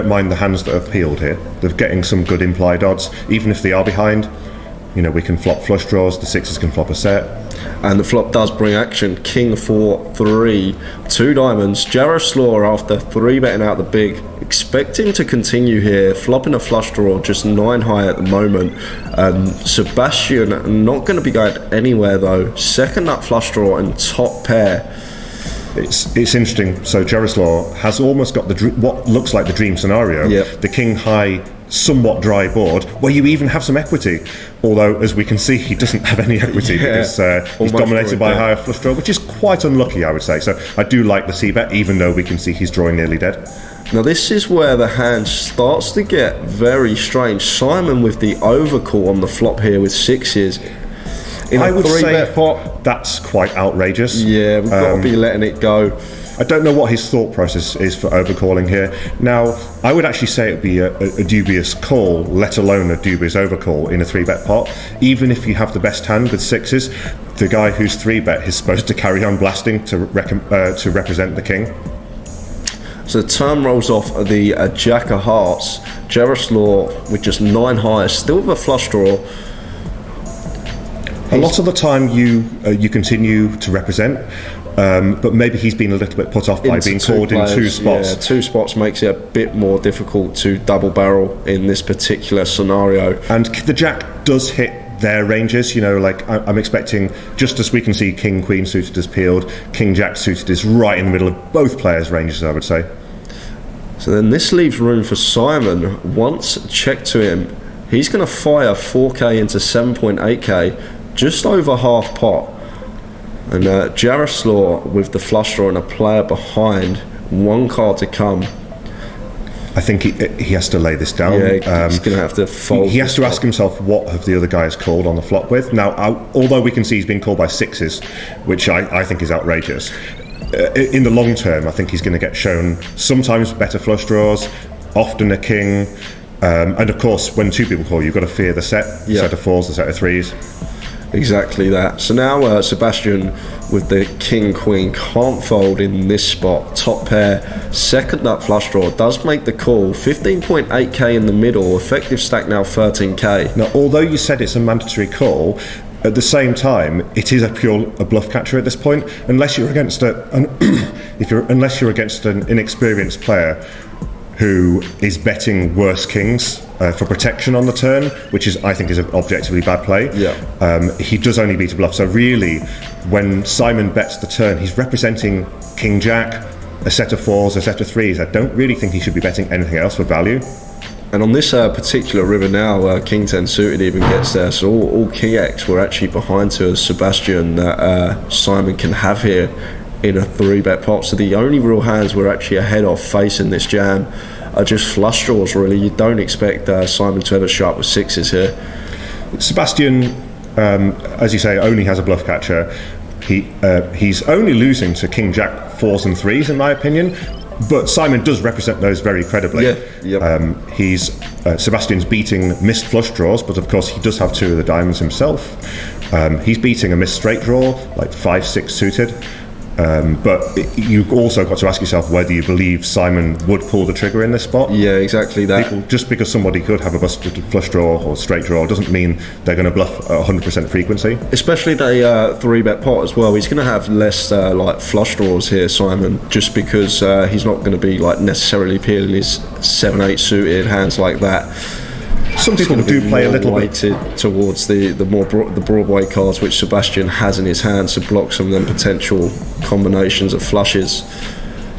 Mind the hands that have peeled here. They're getting some good implied odds, even if they are behind. You know, we can flop flush draws, the sixes can flop a set. And the flop does bring action. King 4-3, 2 diamonds. Jaroslaw, after 3-betting out the big, expecting to continue here, flopping a flush draw, just 9 high at the moment. Sebastian not going to be going anywhere though. Second nut flush draw and top pair. It's interesting. So Jaroslaw has almost got what looks like the dream scenario. Yep. The king high, somewhat dry board, where you even have some equity. Although, as we can see, he doesn't have any equity because he's dominated by a higher flush draw, which is quite unlucky, I would say. So I do like the c-bet, even though we can see he's drawing nearly dead. Now this is where the hand starts to get very strange. Simon with the overcall on the flop here with sixes. I would say pot, that's quite outrageous. Yeah, we've got to be letting it go. I don't know what his thought process is for overcalling here. Now, I would actually say it would be a dubious call, let alone a dubious overcall in a 3-bet pot. Even if you have the best hand with sixes, the guy who's 3-bet is supposed to carry on blasting to represent the king. So the turn rolls off the Jack of Hearts. Jaroslaw with just 9 highs, still with a flush draw. A lot of the time you continue to represent, but maybe he's been a little bit put off by being called in 2 spots. Yeah, 2 spots makes it a bit more difficult to double barrel in this particular scenario. And the jack does hit their ranges, you know, like I'm expecting, just as we can see king queen suited is peeled, king jack suited is right in the middle of both players' ranges, I would say. So then this leaves room for Simon. Once checked to him, he's going to fire 4k into 7.8k, just over half pot. And Jaroslaw with the flush draw and a player behind, 1 card to come. I think he has to lay this down. Yeah, he's going to have to fold. He has to ask himself, what have the other guys called on the flop with? Now, although we can see he's been called by sixes, which I think is outrageous, in the long term, I think he's going to get shown sometimes better flush draws, often a king, and of course, when 2 people call, you've got to fear the set, set of 4s, the set of 3s. Exactly that. So now Sebastian with the king queen can't fold in this spot. Top pair, second nut flush draw, does make the call. 15.8k in the middle, effective stack now 13k. Now, although you said it's a mandatory call, at the same time it is a bluff catcher at this point, unless you're against unless you're against an inexperienced player who is betting worse kings for protection on the turn, which I think is an objectively bad play. Yeah. He does only beat a bluff. So really, when Simon bets the turn, he's representing king jack, a set of 4s, a set of 3s. I don't really think he should be betting anything else for value. And on this particular river now, king 10 suited even gets there. So all king X were actually behind to Sebastian that Simon can have here in a 3-bet pot. So the only real hands we're actually ahead of facing this jam are just flush draws, really. You don't expect Simon to ever show up with sixes here. Sebastian, as you say, only has a bluff catcher. He's only losing to king jack 4s and 3s in my opinion, but Simon does represent those very credibly. Yeah. Yep. Sebastian's beating missed flush draws, but of course he does have 2 of the diamonds himself. He's beating a missed straight draw, like 5-6 suited. But you've also got to ask yourself whether you believe Simon would pull the trigger in this spot. Yeah, exactly that. Just because somebody could have a busted flush draw or straight draw doesn't mean they're going to bluff at 100% frequency. Especially the 3-bet pot as well. He's going to have less like flush draws here, Simon, just because he's not going to be like necessarily peeling his 7-8 suited hands like that. Some people do play a little weighted towards the Broadway cards, which Sebastian has in his hands to block some of them potential combinations of flushes.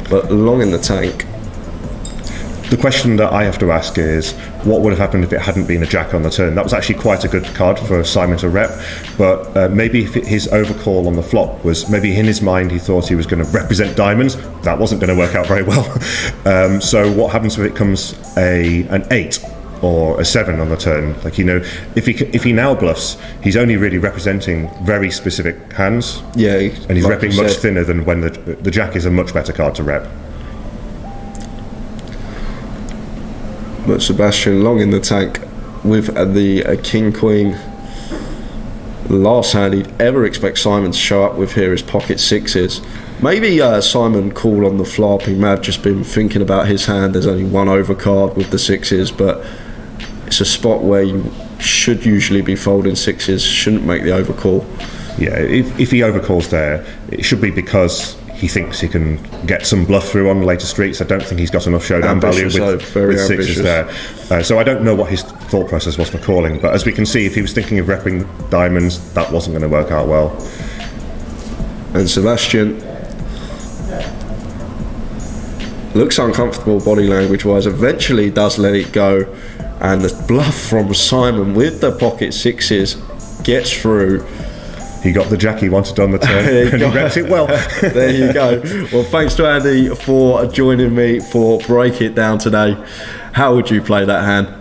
But long in the tank. The question that I have to ask is, what would have happened if it hadn't been a jack on the turn? That was actually quite a good card for Simon to rep, but maybe if his overcall on the flop was, maybe in his mind he thought he was going to represent diamonds. That wasn't going to work out very well. So what happens if it comes an 8? Or a 7 on the turn? Like, you know, if he now bluffs, he's only really representing very specific hands. Yeah, and he's repping much thinner than when the jack is a much better card to rep. But Sebastian long in the tank with the king queen. The last hand he'd ever expect Simon to show up with here is pocket sixes. Maybe Simon called on the flop. He may have just been thinking about his hand. There's only one overcard with the sixes, but it's a spot where you should usually be folding sixes, shouldn't make the overcall. Yeah, if he overcalls there, it should be because he thinks he can get some bluff through on later streets. I don't think he's got enough showdown Ambitious, value with sixes there. So I don't know what his thought process was for calling, but as we can see, if he was thinking of repping diamonds, that wasn't going to work out well. And Sebastian looks uncomfortable body language wise, eventually does let it go, and the bluff from Simon with the pocket sixes gets through. He got the jack he wanted on the turn and he repped it well. There you go. Well, thanks to Andy for joining me for Break It Down today. How would you play that hand?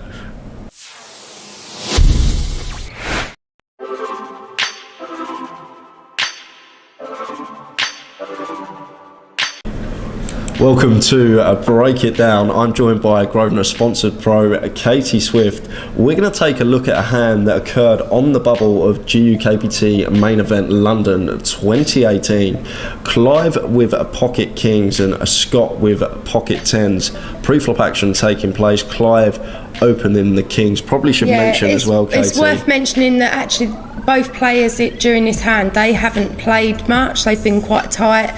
Welcome to Break It Down. I'm joined by Grosvenor sponsored pro Katie Swift. We're going to take a look at a hand that occurred on the bubble of GUKPT main event London 2018. Clive with pocket kings and Scott with pocket tens. Pre-flop action taking place. Clive opening the kings. Probably should mention as well, Katie. It's worth mentioning that actually both players during this hand, they haven't played much. They've been quite tight.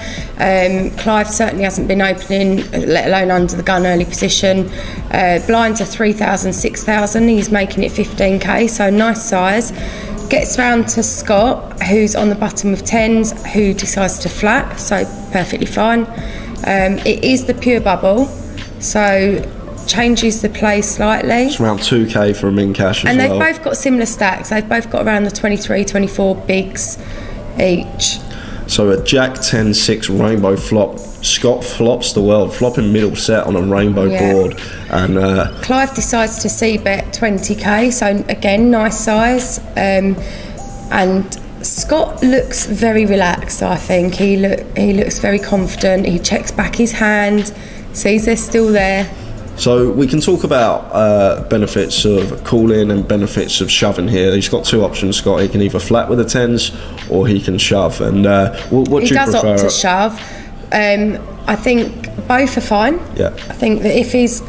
Clive certainly hasn't been opening, let alone under the gun early position. Blinds are 3,000, 6,000. He's making it 15k, so nice size. Gets round to Scott, who's on the bottom of tens, who decides to flat, so perfectly fine. It is the pure bubble, so changes the play slightly. It's around 2k for a min cash as well. And they've both got similar stacks. They've both got around the 23, 24 bigs each. So a Jack 10-6 rainbow flop. Scott flops the world, flopping middle set on a rainbow board. And Clive decides to c-bet 20k, so again, nice size. And Scott looks very relaxed, I think. He looks very confident. He checks back his hand, sees they're still there. So we can talk about benefits of calling and benefits of shoving here. He's got two options, Scott. He can either flat with the tens or he can shove. And what do you prefer? He does opt to shove. I think both are fine. Yeah. I think that if he's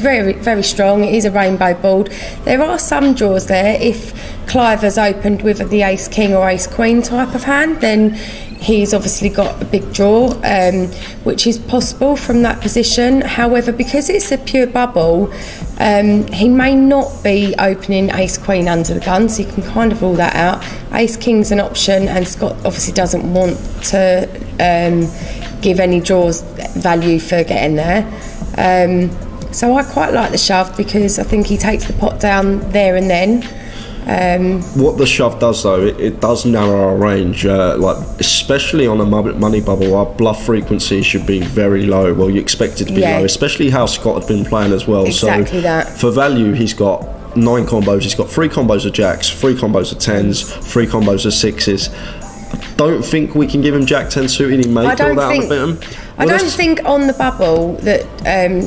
very, very strong, it is a rainbow board. There are some draws there. If Clive has opened with the ace king or ace queen type of hand, then he's obviously got a big draw, which is possible from that position. However, because it's a pure bubble, he may not be opening ace queen under the gun, so you can kind of rule that out. Ace king's an option, and Scott obviously doesn't want to give any draws value for getting there. So I quite like the shove because I think he takes the pot down there and then. What the shove does though, it does narrow our range, like especially on a money bubble. Our bluff frequency should be very low. Well, you expect it to be low, especially how Scott had been playing as well. Exactly. So that. For value, he's got 9 combos. He's got 3 combos of jacks, 3 combos of tens, 3 combos of sixes. I don't think we can give him Jack 10 suited. He may call that on the bit. I don't think on the bubble that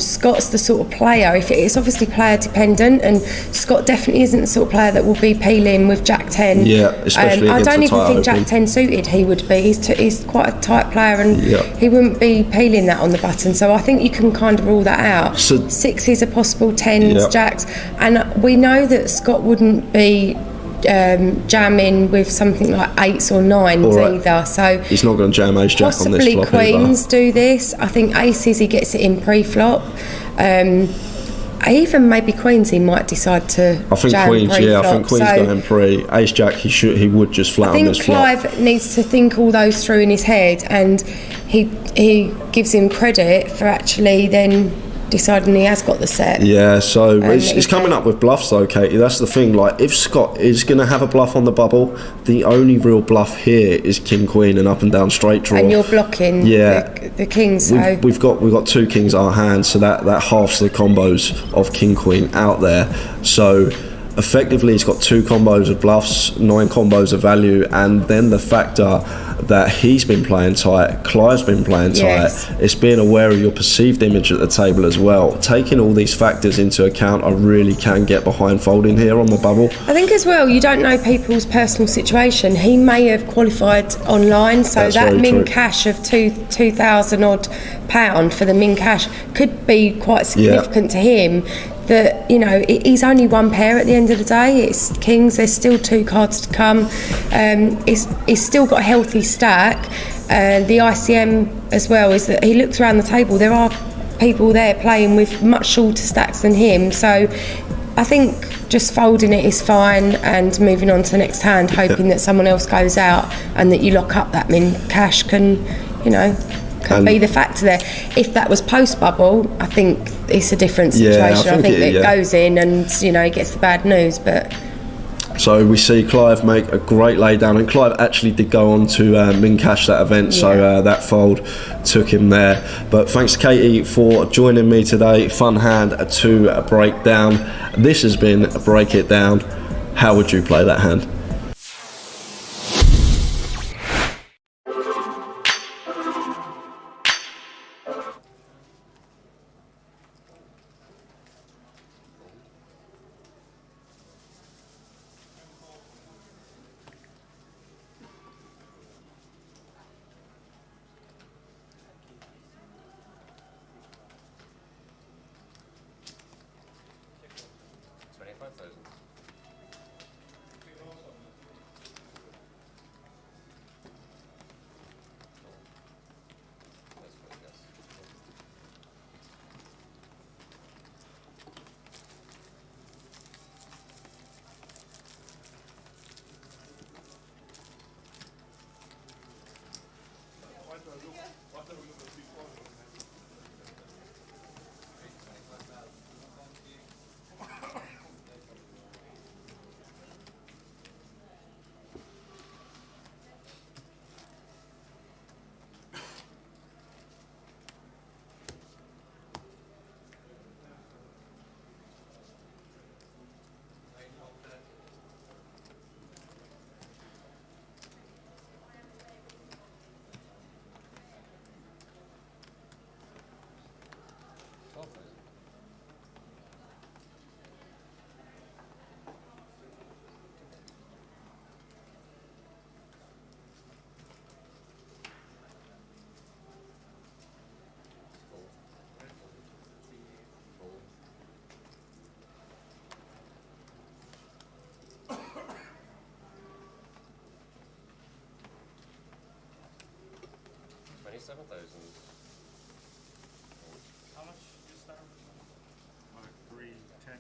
Scott's the sort of player. It's obviously player dependent, and Scott definitely isn't the sort of player that will be peeling with Jack 10. Yeah, especially I don't even think open. Jack 10 suited he would be. He's quite a tight player, and he wouldn't be peeling that on the button. So I think you can kind of rule that out. So, sixes are possible, tens, jacks, and we know that Scott wouldn't be jamming with something like 8s or 9s either, so he's not going to jam ace jack on this flop. Possibly queens do this. I think aces he gets it in pre-flop. Even maybe queens he might decide to. I think jam queens, pre-flop. I think queens going pre. Ace jack he would just flat on this flop. I think Clive needs to think all those through in his head, and he gives him credit for actually then deciding he has got the set. Yeah, so it's coming up with bluffs though, Katie. That's the thing. Like, if Scott is going to have a bluff on the bubble, the only real bluff here is king queen and up and down straight draw. And you're blocking the kings. So we've got 2 kings in our hand, so that halves the combos of king queen out there. So effectively, he's got 2 combos of bluffs, 9 combos of value, and then the factor that he's been playing tight, Clive's been playing Yes. tight. It's being aware of your perceived image at the table as well. Taking all these factors into account, I really can get behind folding here on the bubble. I think as well, you don't know people's personal situation. He may have qualified online, so That's that very min true. cash of £2,000 odd for the min cash could be quite significant to him. That, you know, he's only one pair at the end of the day. It's kings. There's still 2 cards to come. He's still got a healthy stack. The ICM as well is that he looks around the table. There are people there playing with much shorter stacks than him. So I think just folding it is fine and moving on to the next hand, hoping that someone else goes out and that you lock up that min cash can, you know, could be the factor there. If that was post bubble, I think it's a different situation. I think it goes in and, you know, he gets the bad news. But so we see Clive make a great lay down, and Clive actually did go on to min cash that event, so that fold took him there. But thanks Katie for joining me today. Fun hand to break down. This has been Break It Down. How would you play that hand? How much is that? 310.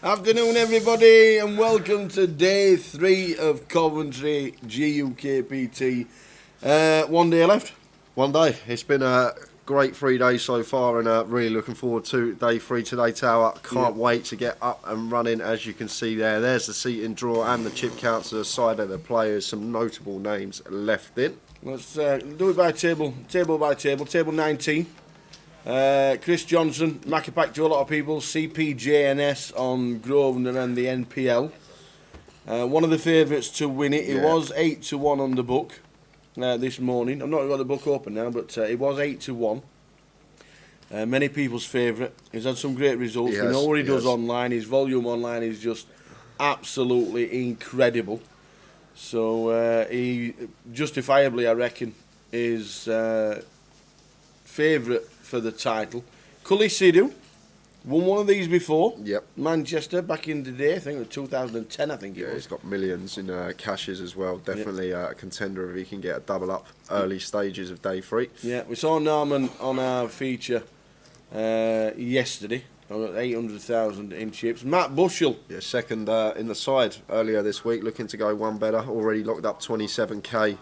Afternoon, everybody, and welcome to day 3 of Coventry GUKPT. 1 day left. One day. It's been a great 3 days so far, and really looking forward to day 3 today, Tower. Can't wait to get up and running. As you can see there, there's the seating draw and the chip counts to the side of the players. Some notable names left in. Let's do it by table by table. Table 19. Chris Johnson, Macapac to a lot of people. CPJNS on Grosvenor and the NPL. One of the favourites to win it. It was 8-1 on the book this morning. I've not got the book open now, but it was 8-1. Many people's favourite. He's had some great results. We know what he does online. His volume online is just absolutely incredible. So he justifiably, I reckon, is favourite for the title. Cully Sidhu won one of these before. Yep. Manchester back in the day, I think it was 2010. I think it was. He's got millions in cashes as well. Definitely a contender if he can get a double up early stages of day 3. Yeah, we saw Norman on our feature yesterday. 800,000 in chips. Matt Bushell. Yeah, second in the side earlier this week, looking to go one better. Already locked up 27k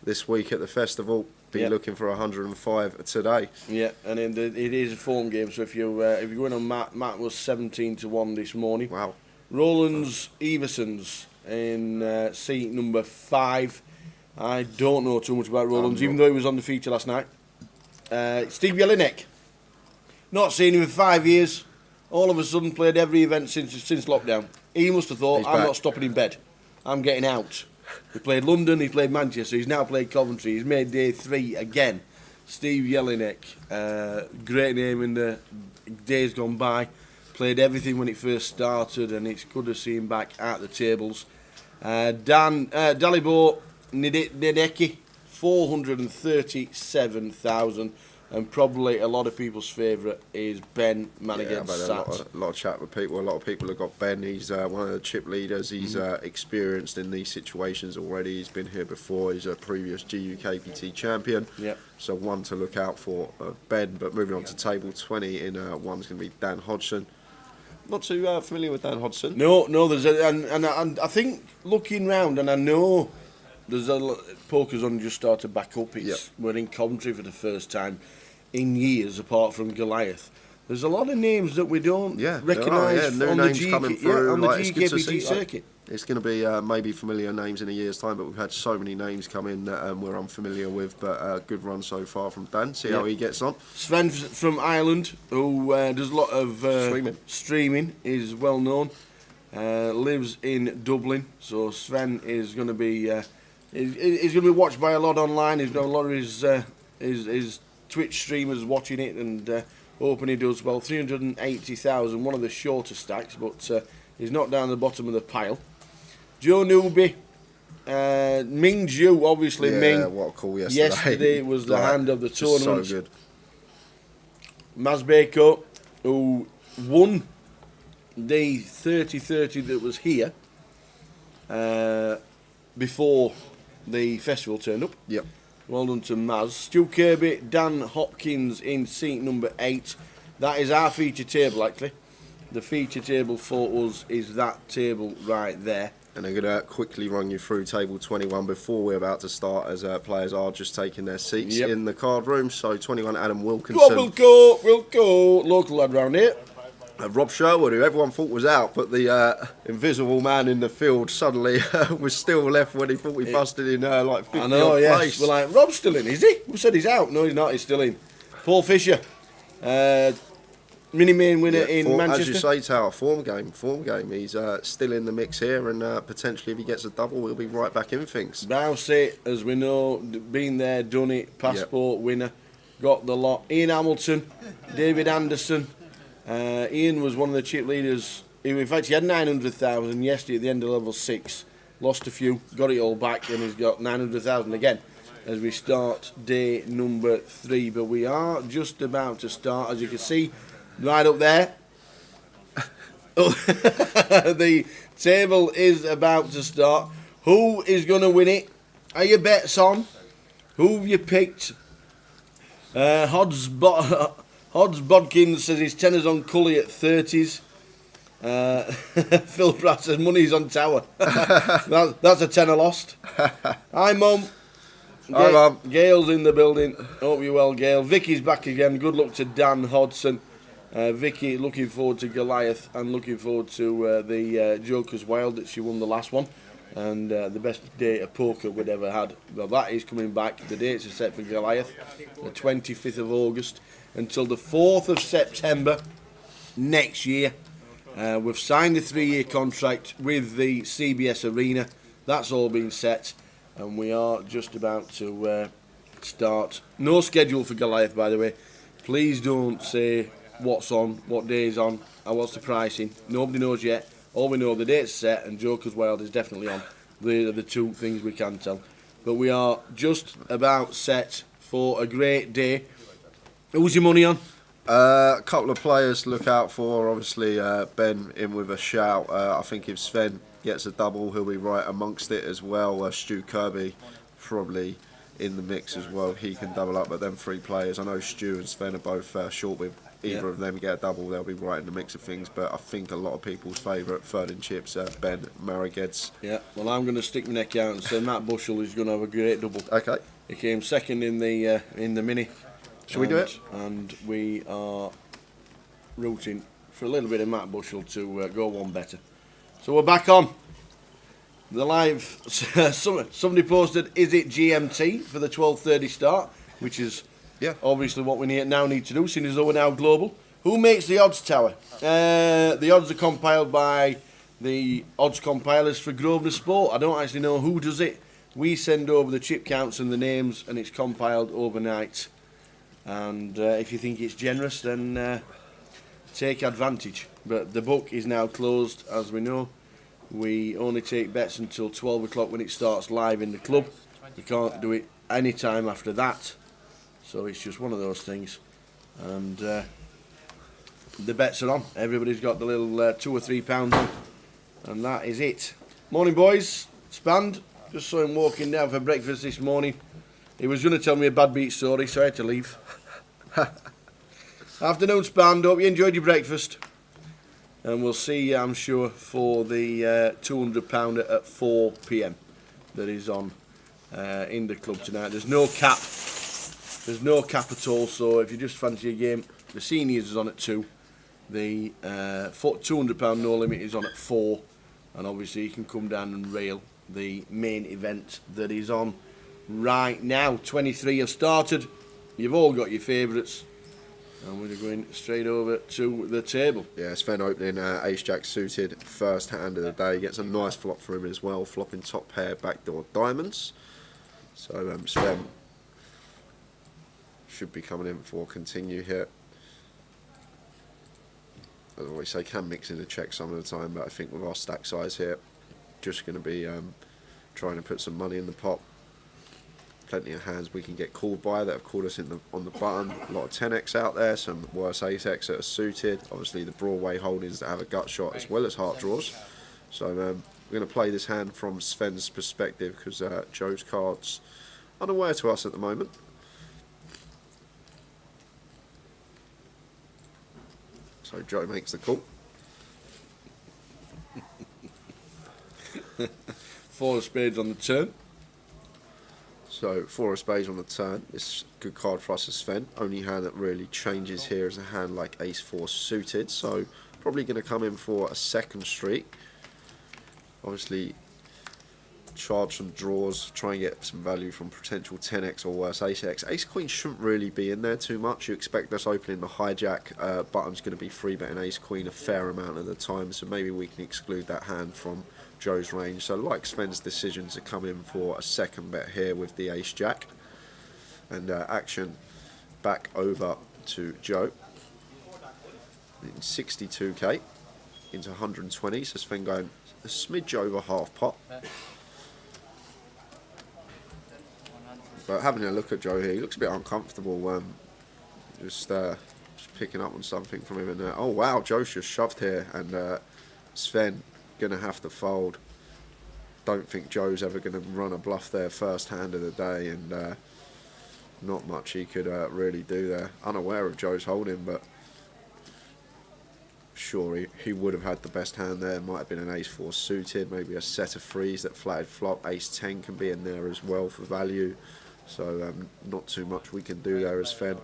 this week at the festival. Be looking for 105 today. Yeah, and it is a form game. So if you go in on Matt was 17-1 this morning. Wow. Roland's Everson's in seat number 5. I don't know too much about Roland's, even though he was on the feature last night. Steve Jelinek. Not seen him in 5 years. All of a sudden played every event since lockdown. He must have thought, I'm not stopping in bed. I'm getting out. He played London, he played Manchester, he's now played Coventry. He's made day 3 again. Steve Jelinek, great name in the days gone by. Played everything when it first started, and it's good to see him back at the tables. Dalibor Nideki, 437,000. and probably a lot of people's favourite is Ben man Yeah, against I've had Sat. a lot of chat with people. A lot of people have got Ben. He's one of the chip leaders. He's experienced in these situations already. He's been here before. He's a previous GUKPT champion. Yep. So one to look out for, Ben. But moving on to table 20, in one's going to be Dan Hodgson. Not too familiar with Dan Hodgson. No, there's and I think looking round, and I know there's a poker's only just started back up. We're in Coventry for the first time in years, apart from Goliath. There's a lot of names that we don't recognise new on names the coming through. on the Like, it's good to GKPT see, circuit. It's going to be maybe familiar names in a year's time, but we've had so many names come in that we're unfamiliar with. But good run so far from Dan. See how he gets on. Sven from Ireland, who does a lot of streaming, is well known. Lives in Dublin, so Sven is going to be he's going to be watched by a lot online. He's got a lot of his Twitch streamers watching it, and hoping he does well. 380,000, one of the shorter stacks, but he's not down the bottom of the pile. Joe Newby, Ming Ju, obviously. Ming, what a call yesterday was the hand of the tournament. So good. Maz Bako, who won the 30-30 that was here before the festival turned up. Yep. Well done to Maz. Stu Kirby, Dan Hopkins in seat number 8. That is our feature table, actually. The feature table for us is that table right there. And I'm going to quickly run you through table 21 before we're about to start, as players are just taking their seats in the card room. So 21, Adam Wilkinson. We'll go. Local lad round here. Rob Sherwood, who everyone thought was out, but the invisible man in the field suddenly was still left when he thought he busted in like 50th I know, yes. place. We're like, Rob's still in, is he? We said he's out. No, he's not. He's still in. Paul Fisher, mini-main winner in Manchester. As you say, Tower, form game. He's still in the mix here, and potentially if he gets a double, he'll be right back in things. Dowsett, as we know, been there, done it, passport winner, got the lot. Ian Hamilton, David Anderson. Ian was one of the chip leaders. In fact, he had 900,000 yesterday at the end of level 6. Lost a few, got it all back, and he's got 900,000 again as we start day number 3. But we are just about to start, as you can see, right up there. The table is about to start. Who is going to win it? Are your bets on? Who have you picked? Hodds Bodkins says his tenner's on Cully at 30s. Phil Pratt says money's on Tower. That's a tenner lost. Hi, Mum. Hi, Mum. Gail's in the building. Hope you're well, Gail. Vicky's back again. Good luck to Dan Hodgson. Vicky, looking forward to Goliath and looking forward to the Joker's Wild that she won the last one. And the best day of poker we'd ever had. Well, that is coming back. The dates are set for Goliath, the 25th of August until the 4th of September next year. We've signed a 3-year contract with the CBS Arena. That's all been set, and we are just about to start. No schedule for Goliath, by the way. Please don't say what's on, what day is on, and what's the pricing. Nobody knows yet. All we know, the date's set, and Joker's Wild is definitely on. They are the two things we can tell. But we are just about set for a great day. Who's your money on? A couple of players to look out for. Obviously, Ben in with a shout. I think if Sven gets a double, he'll be right amongst it as well. Stu Kirby probably in the mix as well. He can double up, but them 3 players, I know Stu and Sven are both short with. Either of them get a double, they'll be right in the mix of things. But I think a lot of people's favourite third in chips, Ben Marigeds. Yeah, well, I'm going to stick my neck out and say Matt Bushell is going to have a great double. Okay. He came second in the mini. Shall we do it? And we are rooting for a little bit of Matt Bushell to go one better. So we're back on. The live, somebody posted, is it GMT for the 12:30 start? Which is obviously what we now need to do, seeing as though we're now global. Who makes the odds tower? The odds are compiled by the odds compilers for Grosvenor Sport. I don't actually know who does it. We send over the chip counts and the names, and it's compiled overnight. And if you think it's generous, then take advantage. But the book is now closed, as we know. We only take bets until 12 o'clock when it starts live in the club. You can't do it any time after that. So it's just one of those things. And the bets are on. Everybody's got the little £2 or £3 on. And that is it. Morning, boys. Spanned. Just saw him walking down for breakfast this morning. He was going to tell me a bad beat story, so I had to leave. Afternoon, Spanned. Hope you enjoyed your breakfast. And we'll see you, I'm sure, for the £200 at 4 p.m. that is on in the club tonight. There's no cap. There's no cap at all, so if you just fancy a game, the seniors is on at 2. The £200 no limit is on at 4. And obviously you can come down and rail the main event that is on right now. 23 have started. You've all got your favourites. And we're going straight over to the table. Yeah, Sven opening ace-jack suited, first hand of the day. Gets a nice flop for him as well, flopping top pair, backdoor diamonds. So Sven should be coming in for continue here. As I always say, can mix in a check some of the time, but I think with our stack size here, just going to be trying to put some money in the pot. Plenty of hands we can get called by that have called us on the button. A lot of 10x out there, some worse ace-x that are suited. Obviously the Broadway holdings that have a gut shot as well as heart draws. So we're going to play this hand from Sven's perspective because Joe's card's unaware to us at the moment. So Joe makes the call. 4 of spades on the turn. So 4 of spades on the turn. This is a good card for us as Sven. Only hand that really changes here is a hand like ace-4 suited. So probably going to come in for a second streak. Obviously charge some draws, try and get some value from potential 10x or worse ace-x. Ace-queen shouldn't really be in there too much. You expect us opening the hijack. Button's going to be free betting ace-queen a fair amount of the time. So maybe we can exclude that hand from Joe's range. So like Sven's decision to come in for a second bet here with the ace-jack. And action back over to Joe. In 62k into 120. So Sven going a smidge over half pot. But having a look at Joe here, he looks a bit uncomfortable. Just picking up on something from him. And oh wow, Joe's just shoved here, and Sven gonna have to fold. Don't think Joe's ever gonna run a bluff there first hand of the day, and not much he could really do there. Unaware of Joe's holding, but sure he would have had the best hand there. Might have been an ace-4 suited, maybe a set of threes that flatted flop. Ace-10 can be in there as well for value. So not too much we can do there as Sven.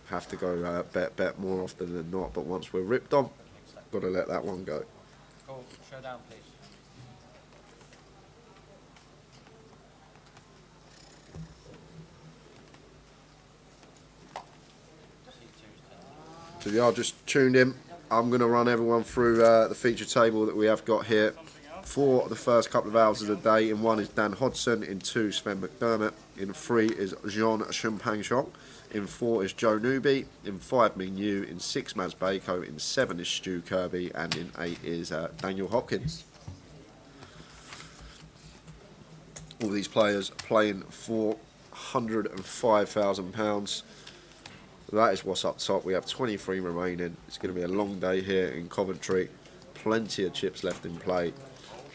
Have to go bet more often than not, but once we're ripped on, got to let that one go. Go showdown, please. So if you are just tuned in, I'm going to run everyone through the feature table that we have got here. For the first couple of hours of the day, in 1 is Dan Hodson, in 2 Sven McDermott, in 3 is Jean Champagne-Chong, in 4 is Joe Newby, in 5 Ming Yu, in 6 Maz Bako, in 7 is Stu Kirby, and in 8 is Daniel Hopkins. All these players playing for £105,000. That is what's up top. We have 23 remaining. It's going to be a long day here in Coventry. Plenty of chips left in play.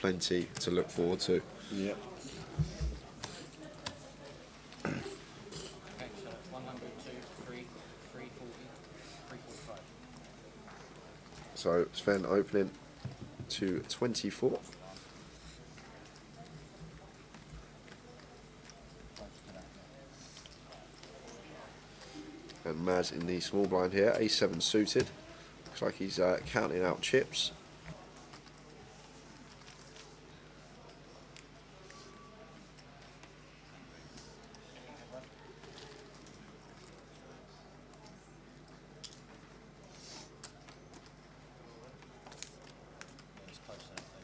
Plenty to look forward to. Yeah. Okay, so 100, 2, 3, 340, 345. So Sven opening to 24. And Maz in the small blind here, A7 suited. Looks like he's counting out chips. It's close enough, though.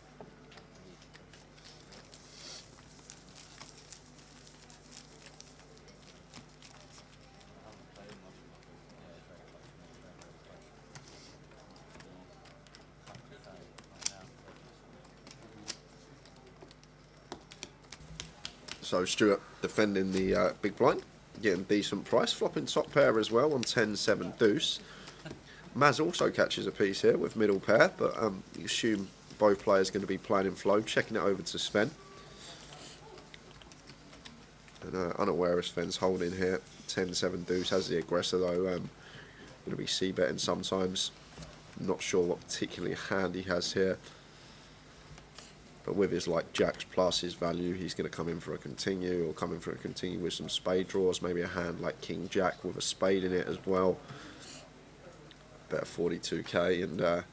So Stuart defending the big blind. getting decent price. Flopping top pair as well on 10-7 deuce. Maz also catches a piece here with middle pair, but you assume both players going to be playing in flow. Checking it over to Sven. And unaware of Sven's holding here. 10-7 deuce as the aggressor though. Going to be c-betting sometimes. Not sure what particularly hand he has here. But with his like jacks plus his value, he's going to come in for a continue, or come in for a continue with some spade draws. Maybe a hand like King Jack with a spade in it as well. Better 42k. And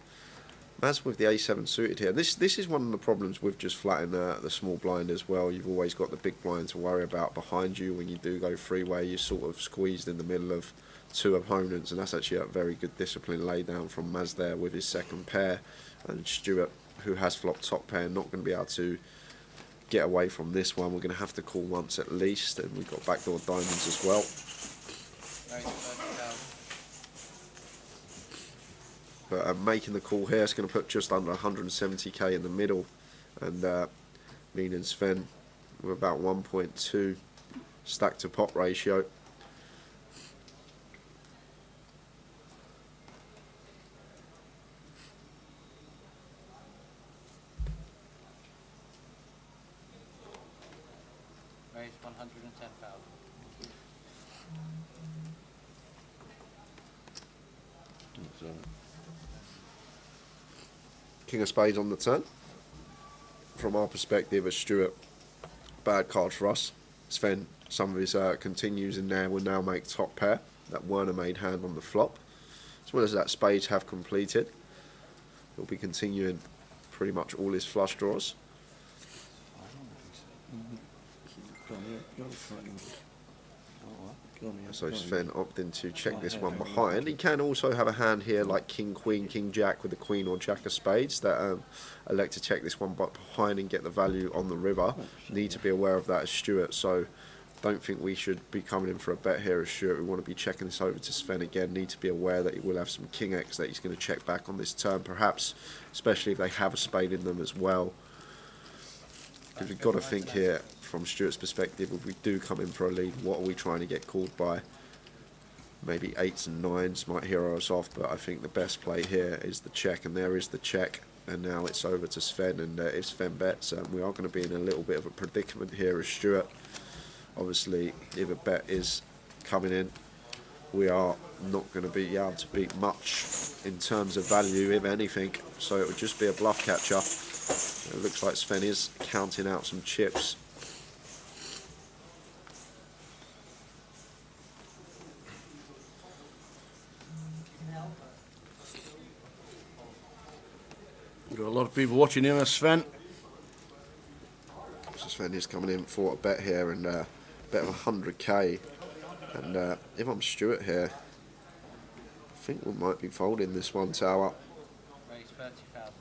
Maz with the A7 suited here. This is one of the problems with just flatting the small blind as well. You've always got the big blind to worry about behind you when you do go three-way. You're sort of squeezed in the middle of two opponents, and that's actually a very good discipline laid down from Maz there with his second pair. And Stuart, who has flopped top pair, not going to be able to get away from this one. We're going to have to call once at least, and we've got backdoor diamonds as well. But making the call here, it's going to put just under 170k in the middle, and meaning Sven with about 1.2 stack to pot ratio. Raise 110,000. King of spades on the turn. From our perspective as Stuart, bad card for us. Sven, some of his continues in there will now make top pair. That weren't a made hand on the flop. As well as that spades have completed. He'll be continuing pretty much all his flush draws. So Sven opting to check this one behind. He can also have a hand here like King Queen, King Jack with the Queen or Jack of Spades that elect to check this one behind and get the value on the river. Need to be aware of that as Stuart, so don't think we should be coming in for a bet here as Stuart. We want to be checking this over to Sven again. Need to be aware that he will have some King X that he's going to check back on this turn, perhaps, especially if they have a spade in them as well. Because we've got to think here from Stuart's perspective, if we do come in for a lead, what are we trying to get called by? Maybe 8s and 9s might hero us off, but I think the best play here is the check, and there is the check. And now it's over to Sven, and if Sven bets, we are going to be in a little bit of a predicament here as Stuart. Obviously, if a bet is coming in, we are not going to be able to beat much in terms of value, if anything, so it would just be a bluff catcher. It looks like Sven is counting out some chips. Got a lot of people watching here, Sven. So Sven is coming in for a bet here, and a bet of 100k. And if I'm Stuart here, I think we might be folding this one tower. Raise 30,000.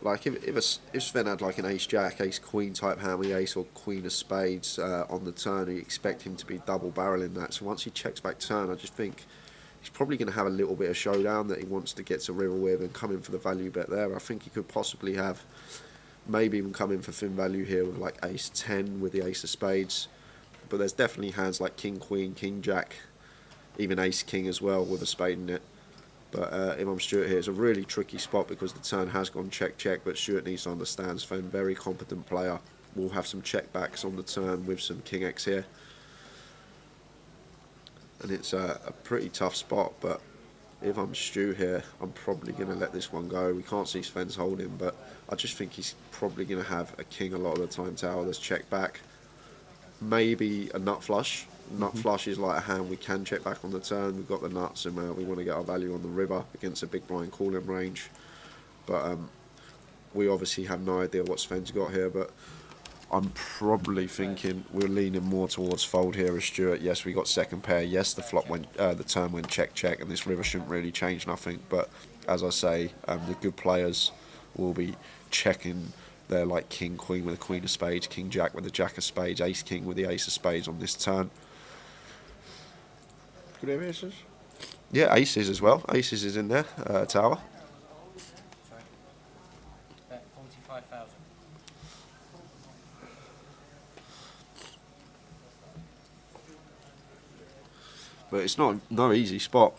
Like if Sven had like an ace jack, ace queen type hand with ace or queen of spades on the turn, you expect him to be double barreling that. So once he checks back turn, I just think he's probably going to have a little bit of showdown that he wants to get to river with and come in for the value bet there. I think he could possibly have, maybe even come in for thin value here with like ace 10 with the ace of spades. But there's definitely hands like king queen, king jack, even ace king as well with a spade in it. But if I'm Stuart here, it's a really tricky spot because the turn has gone check check, but Stuart needs to understand Sven, very competent player, will have some check backs on the turn with some king x here. And it's a pretty tough spot, but if I'm Stu here, I'm probably going to let this one go. We can't see Sven's holding, but I just think he's probably going to have a king a lot of the time tower that's check back. Maybe a nut flush. Nut flush is like a hand we can check back on the turn. We've got the nuts, and we want to get our value on the river against a big blind calling range. But we obviously have no idea what Sven's got here, but I'm probably thinking we're leaning more towards fold here as Stuart. Yes, we got second pair. Yes, the flop went, the turn went check check, and this river shouldn't really change nothing. But as I say, the good players will be checking. They're like king queen with a queen of spades, king jack with a jack of spades, ace king with the ace of spades on this turn. Could have aces? Yeah, aces as well. Aces is in there, tower. Sorry. Bet 45,000. but it's not no easy spot.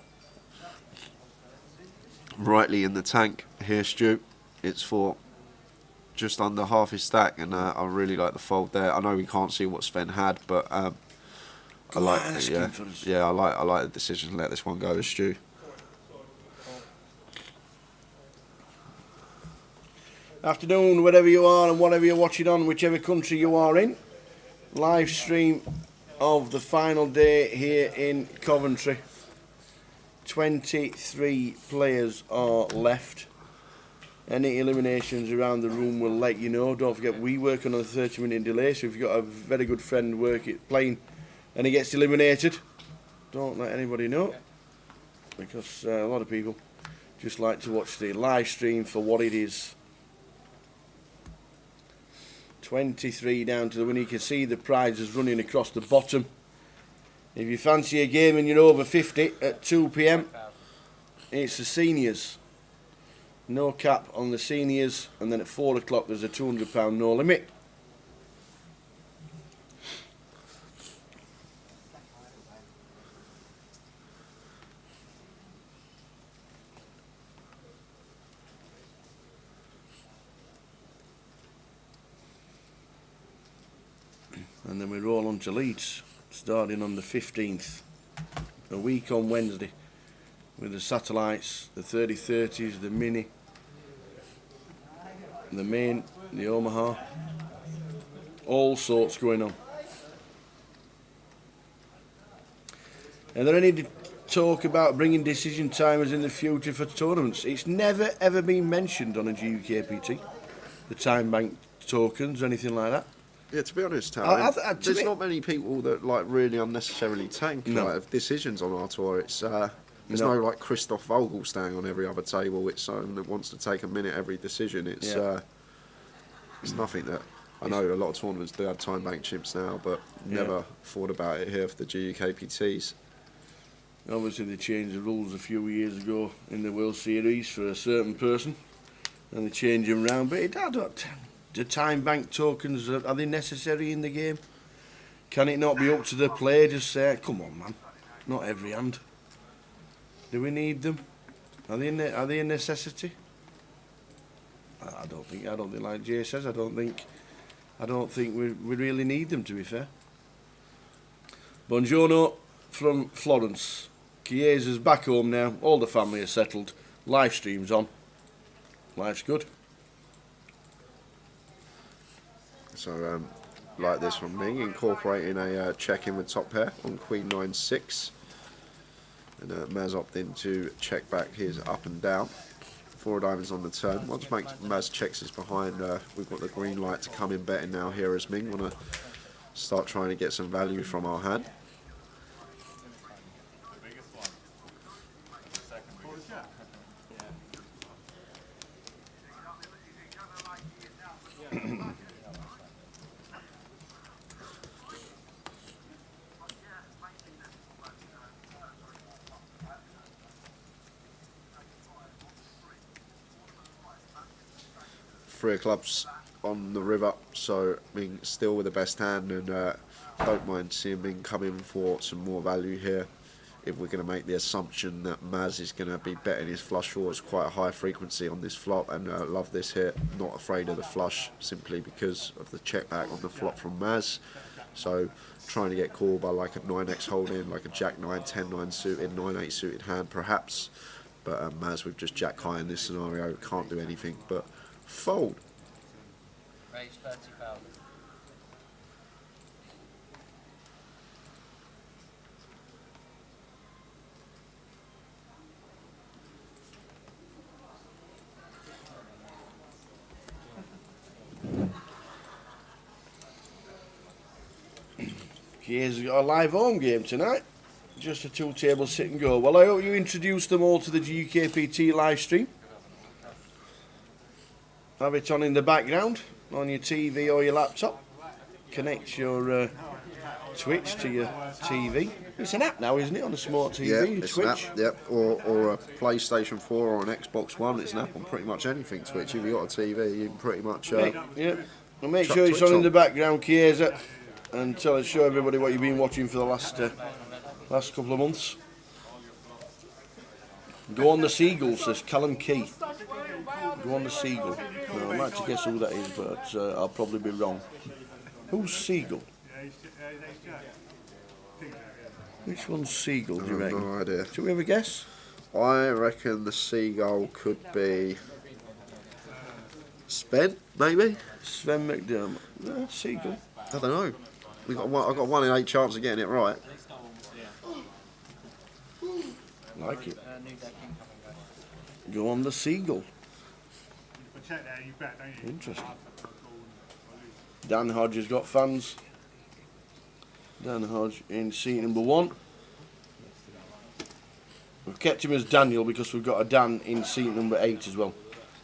Rightly in the tank here, Stu. It's for just under half his stack, and I really like the fold there. I know we can't see what Sven had, but I like I like the decision to let this one go, Stu. Afternoon, wherever you are and whatever you're watching on, whichever country you are in. Live stream of the final day here in Coventry. 23 players are left. Any eliminations around the room will let you know. Don't forget, we work on a 30-minute delay, so if you've got a very good friend playing and he gets eliminated, don't let anybody know, because a lot of people just like to watch the live stream for what it is. 23 down to the winner. You can see the prizes running across the bottom. If you fancy a game and you're over 50 at 2 p.m, it's the seniors. No cap on the seniors, and then at 4 o'clock there's a £200 no limit. And then we roll on to Leeds, starting on the 15th, a week on Wednesday, with the satellites, the 3030s, the Mini, the Main, the Omaha, all sorts going on. Are there any talk about bringing decision timers in the future for tournaments? It's never ever been mentioned on a GUKPT, the time bank tokens, anything like that. Yeah, to be honest, there's not many people that like really unnecessarily tank decisions on our tour. It's there's no like Christoph Vogel staying on every other table. It's someone that wants to take a minute every decision. It's nothing that I know a lot of tournaments do have time bank chips now, but never thought about it here for the GUKPTs. Obviously, they changed the rules a few years ago in the World Series for a certain person, and they changed them round. But the time bank tokens, are they necessary in the game? Can it not be up to the player? Just say, come on, man, not every hand. Do we need them? Are they a necessity? I don't think like Jay says. I don't think we really need them, to be fair. Buongiorno from Florence. Chiesa's back home now. All the family are settled. Live stream's on. Life's good. So, like this from me, incorporating a check-in with top pair on Queen 9-6. And Maz opted in to check back his up and down. 4 diamonds on the turn. Once Maz checks his behind, we've got the green light to come in betting now here as Ming. Want to start trying to get some value from our hand. Three of clubs on the river, so Ming still with the best hand, and don't mind seeing Ming come in for some more value here. If we're going to make the assumption that Maz is going to be betting his flush draws quite a high frequency on this flop, and love this here, not afraid of the flush simply because of the check back on the flop from Maz. So trying to get called by like a 9x holding, like a Jack 9, 10 9 suited, 9-8 suited hand perhaps, but Maz with just Jack high in this scenario can't do anything but fold. Raise 30,000. Here's got a live home game tonight. Just a 2-table sit and go. Well, I hope you introduce them all to the GUKPT live stream. Have it on in the background on your TV or your laptop. Connect your Twitch to your TV. It's an app now, isn't it, on a smart TV? Yeah, it's Twitch. an app, yep. Or a PlayStation 4 or an Xbox One. It's an app on pretty much anything, Twitch. If you've got a TV, you can pretty much... yeah. Well, make sure it's on in the background, Chiesa, and show everybody what you've been watching for the last last couple of months. Go on the Seagull, says Callum Key. Go on the Seagull. No, I'd like to guess who that is, but I'll probably be wrong. Who's Seagull? Which one's Seagull, do you reckon? No idea. Should we have a guess? I reckon the Seagull could be Sven, maybe? Sven McDermott. No, Seagull. I don't know. I got 1 in 8 chance of getting it right. Like it. Go on the Seagull. Interesting. Dan Hodge has got fans. Dan Hodge in seat number 1. We've kept him as Daniel because we've got a Dan in seat number 8 as well.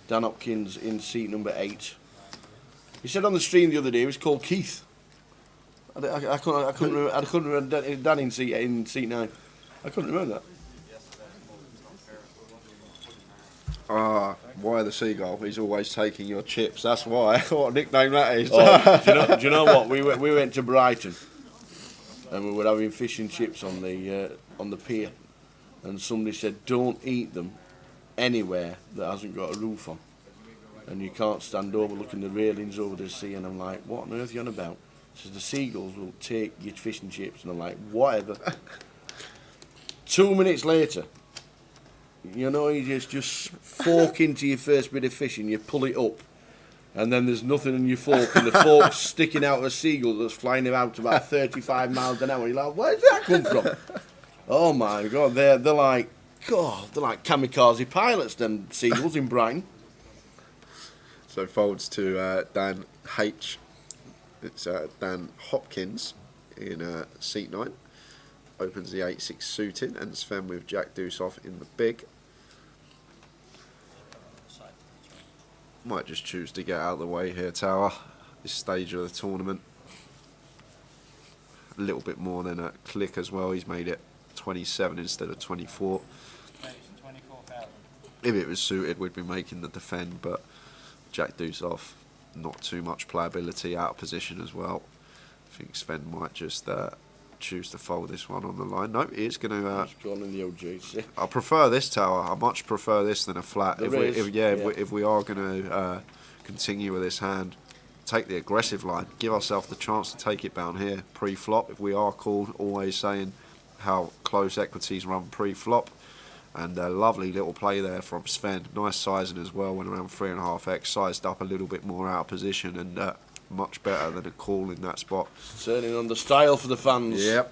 Dan Hopkins in seat number 8. He said on the stream the other day he was called Keith. I couldn't remember Dan in seat 9. I couldn't remember that. Why the Seagull? He's always taking your chips. That's why. What a nickname that is. Oh, do you know what? We went to Brighton and we were having fish and chips on the pier, and somebody said, "Don't eat them anywhere that hasn't got a roof on, and you can't stand overlooking the railings over the sea." And I'm like, "What on earth are you on about?" He says, "The seagulls will take your fish and chips," and I'm like, "Whatever." 2 minutes later, you know, you just fork into your first bit of fish and you pull it up, and then there's nothing in your fork, and the fork's sticking out of a seagull that's flying about 35 miles an hour. You're like, where did that come from? Oh my God, they're like kamikaze pilots, them seagulls in Brighton. So folds to Dan H. It's Dan Hopkins in seat 9. Opens the 8-6 suited, and Sven with Jack Deuce off in the big. Might just choose to get out of the way here, Tower. This stage of the tournament. A little bit more than a click as well. He's made it 27 instead of 24. If it was suited, we'd be making the defend, but Jack Deuce off. Not too much playability, out of position as well. I think Sven might just choose to fold this one on the line. No, he's going to. He's gone in the OJC. I prefer this, Tower. I much prefer this than a flat. If we are going to continue with this hand, take the aggressive line, give ourselves the chance to take it down here pre-flop. If we are called, always saying how close equities run pre-flop. And a lovely little play there from Sven. Nice sizing as well, went around 3.5x, sized up a little bit more out of position, and much better than a call in that spot. Turning on the style for the fans. Yep.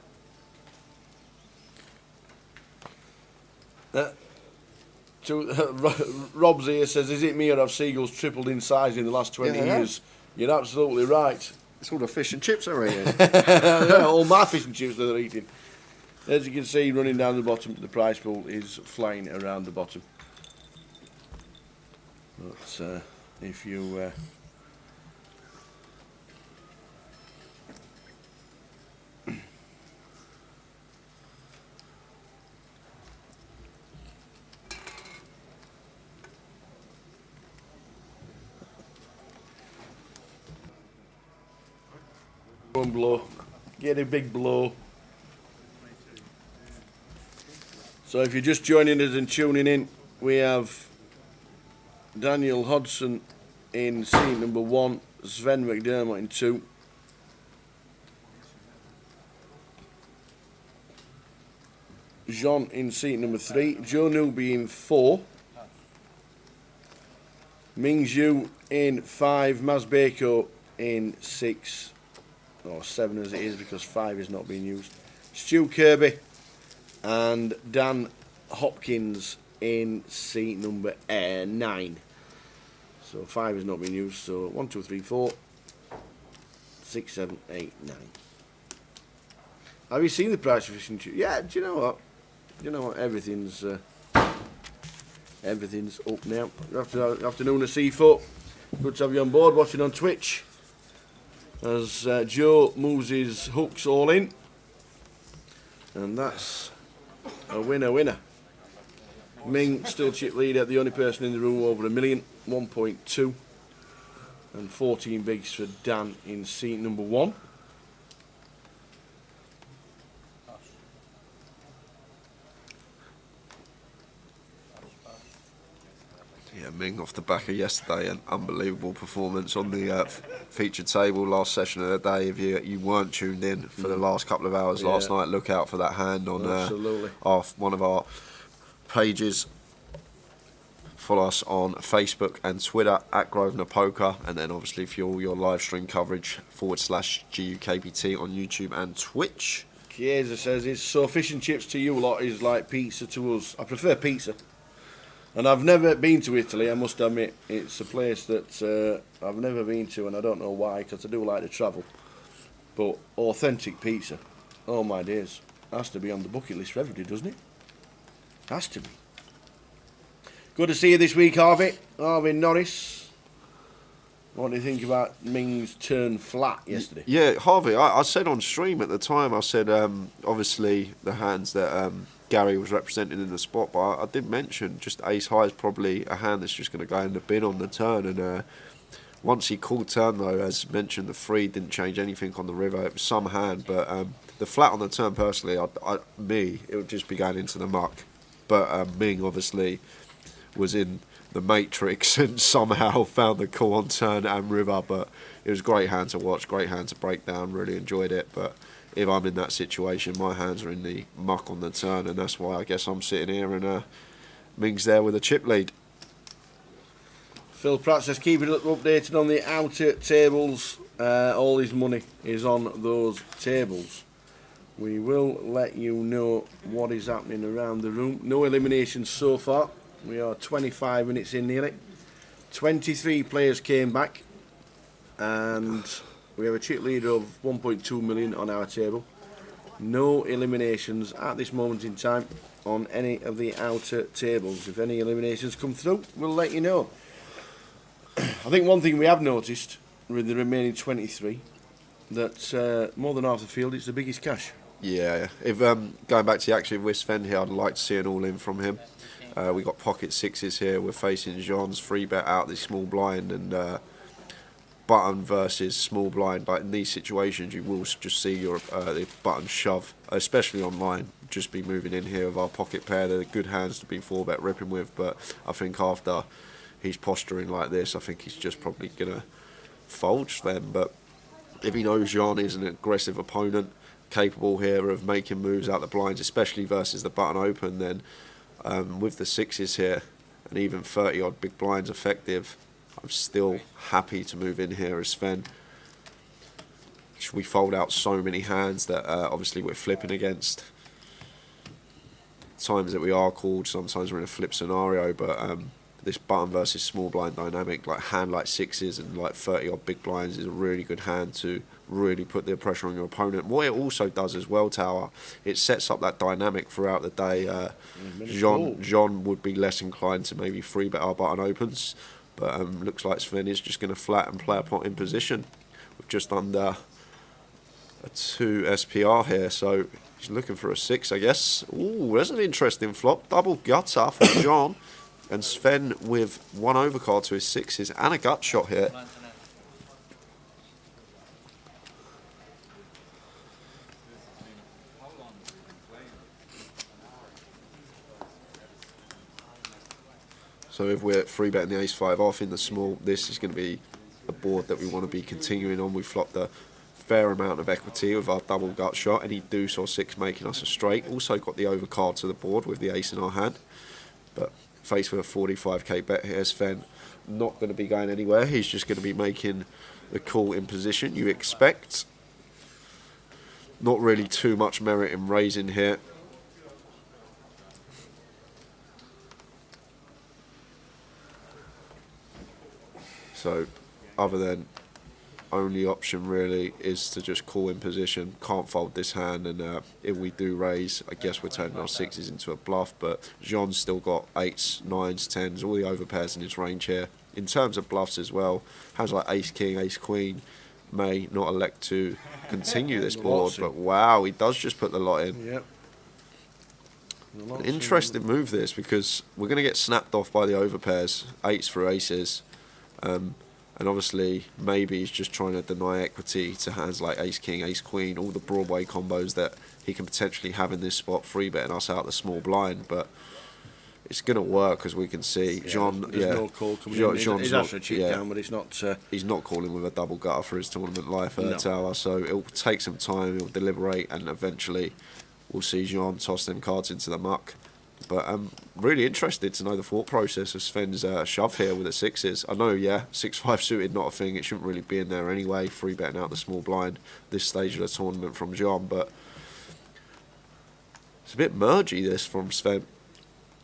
Rob's here says, "Is it me or have seagulls tripled in size in the last 20 years?" You're absolutely right. It's all the fish and chips are eating. All my fish and chips that they're eating. As you can see, running down the bottom, the prize pool is flying around the bottom. But if you... One blow, get a big blow. So if you're just joining us and tuning in, we have Daniel Hodgson in seat number 1, Sven McDermott in 2. Jean in seat number 3, Joe Newby in 4, Ming Zhu in 5, Maz Bako in 6, or 7 as it is because 5 is not being used, Stu Kirby and Dan Hopkins in seat number 9. So 5 is not being used, so 1, 2, 3, 4, 6, 7, 8, 9. Have you seen the price of fish and chips? Yeah, do you know what? Everything's up now. Good afternoon, Seafoot. Good to have you on board, watching on Twitch. As Joe moves his hooks all in. And that's a winner. Ming still chip leader, the only person in the room over $1 million, 1.2. And 14 bigs for Dan in seat number 1. off the back of yesterday, an unbelievable performance on the featured table last session of the day. If you weren't tuned in for the last couple of hours last night, look out for that hand on one of our pages. Follow us on Facebook and Twitter at Grosvenor Poker, and then obviously for all your live stream coverage /GUKPT on YouTube and Twitch. Chiesa says it's so fish and chips to you lot is like pizza to us. I prefer pizza. And I've never been to Italy, I must admit. It's a place that I've never been to, and I don't know why, because I do like to travel. But authentic pizza, oh my days, has to be on the bucket list for everybody, doesn't it? Has to be. Good to see you this week, Harvey. Harvey Norris. What do you think about Ming's turn flat yesterday? Yeah, Harvey, I said on stream at the time, I said obviously the hands that Gary was representing in the spot, but I did mention just ace high is probably a hand that's just going to go in the bin on the turn. And once he called turn, though, as mentioned, the 3 didn't change anything on the river. It was some hand, but the flat on the turn, personally, it would just be going into the muck. But Ming, obviously, was in the matrix and somehow found the call on turn and river. But it was a great hand to watch, great hand to break down, really enjoyed it. But if I'm in that situation, my hands are in the muck on the turn, and that's why I guess I'm sitting here and Ming's there with a chip lead. Phil Pratt says keep it updated on the outer tables. All his money is on those tables. We will let you know what is happening around the room. No eliminations so far. We are 25 minutes in nearly. 23 players came back, and we have a chip lead of 1.2 million on our table. No eliminations at this moment in time on any of the outer tables. If any eliminations come through, we'll let you know. I think one thing we have noticed with the remaining 23, that more than half the field is the biggest cash. Yeah, if going back to the action with Sven here, I'd like to see an all-in from him. We got pocket sixes here. We're facing Jean's free bet out the small blind and button versus small blind. Like in these situations, you will just see your the button shove, especially online. Just be moving in here with our pocket pair. They're good hands to be 4-bet ripping with, but I think after he's posturing like this, I think he's just probably gonna fold Sven. But if he knows Jean is an aggressive opponent, capable here of making moves out the blinds, especially versus the button open, then with the sixes here and even 30 odd big blinds effective, I'm still happy to move in here as Sven. We fold out so many hands that obviously we're flipping against. Times that we are called, sometimes we're in a flip scenario, but this button versus small blind dynamic, like hand like sixes and like 30 odd big blinds, is a really good hand to really put the pressure on your opponent. What it also does as well, Tower, it sets up that dynamic throughout the day. Jean would be less inclined to maybe 3-bet our button opens, but looks like Sven is just going to flat and play a pot in position with just under a 2 SPR here, so he's looking for a 6, I guess. Ooh, there's an interesting flop. Double gutter for Jean, and Sven with 1 overcard to his 6s and a gut shot here. So if we're 3-betting the ace-5 off in the small, this is going to be a board that we want to be continuing on. We flopped a fair amount of equity with our double gut shot, any deuce or 6 making us a straight. Also got the overcard to the board with the ace in our hand. But faced with a 45k bet here, Sven not going to be going anywhere. He's just going to be making the call in position, you expect. Not really too much merit in raising here. So, other than only option really is to just call in position. Can't fold this hand, and if we do raise, I guess we're turning our 6s into a bluff. But Jean's still got 8s, 9s, 10s, all the overpairs in his range here. In terms of bluffs as well, hands like Ace King, Ace Queen may not elect to continue this board, but wow, he does just put the lot in. Yep. An interesting move this, because we're going to get snapped off by the overpairs, 8s for aces. And obviously, maybe he's just trying to deny equity to hands like Ace King, Ace Queen, all the Broadway combos that he can potentially have in this spot, 3-betting us out the small blind. But it's going to work, as we can see. Jean, there's no call coming in. He's asked for a chip down, but it's not. He's not calling with a double gutter for his tournament life No. tower, so it'll take some time. He'll deliberate, and eventually we'll see Jean toss them cards into the muck. But I'm really interested to know the thought process of Sven's shove here with the sixes. I know, 6-5 suited, not a thing. It shouldn't really be in there anyway. Free betting out the small blind this stage of the tournament from John, but it's a bit mergy this from Sven.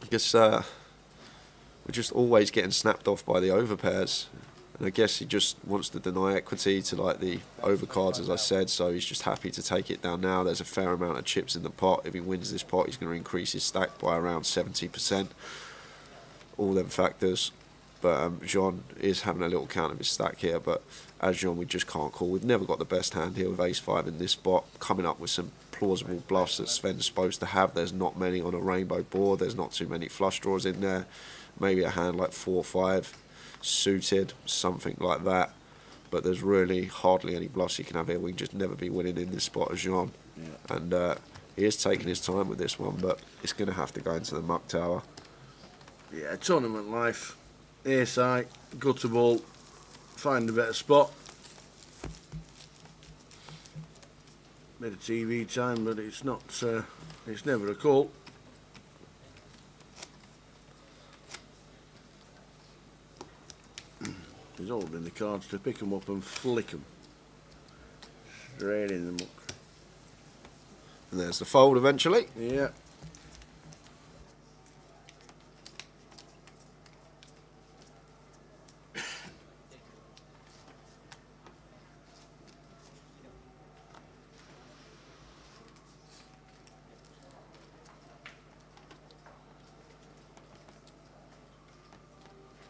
I guess we're just always getting snapped off by the overpairs. And I guess he just wants to deny equity to like the overcards, as I said, so he's just happy to take it down now. There's a fair amount of chips in the pot. If he wins this pot, he's going to increase his stack by around 70%. All them factors. But Jean is having a little count of his stack here, but as Jean, we just can't call. We've never got the best hand here with ace-5 in this spot. Coming up with some plausible bluffs that Sven's supposed to have. There's not many on a rainbow board. There's not too many flush draws in there. Maybe a hand like 4-5 suited, something like that. But there's really hardly any bluffs he can have here. We can just never be winning in this spot as Jean. Yeah. And he is taking his time with this one, but it's going to have to go into the muck tower. Yeah, tournament life. ASI, gutter ball, find a better spot. Bit of TV time, but it's not. It's never a call. He's holding the cards to pick them up and flick them straight in the muck. And there's the fold eventually. Yeah.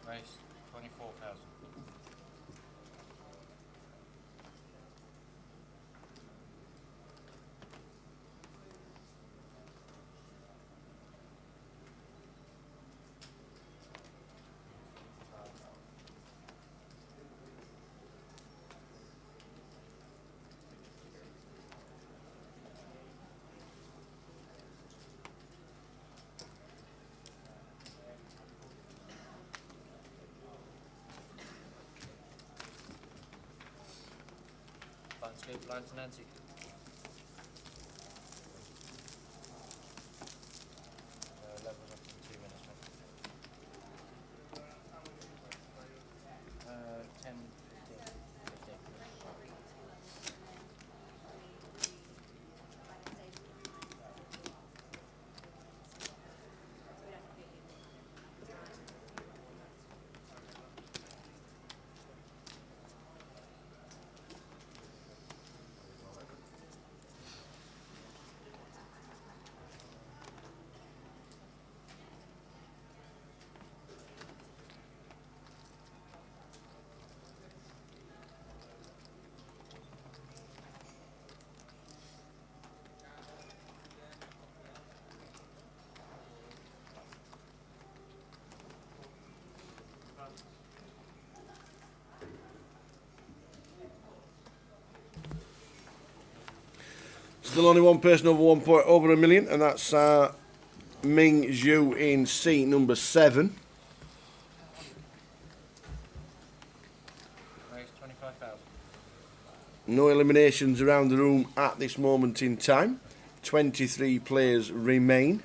Race 24,000. Scoop line to Nancy. Level up in 2 minutes, mate. 10, 15. Still only one person over a million, and that's Ming Zhu in seat number 7. Race 25,000. No eliminations around the room at this moment in time. 23 players remain.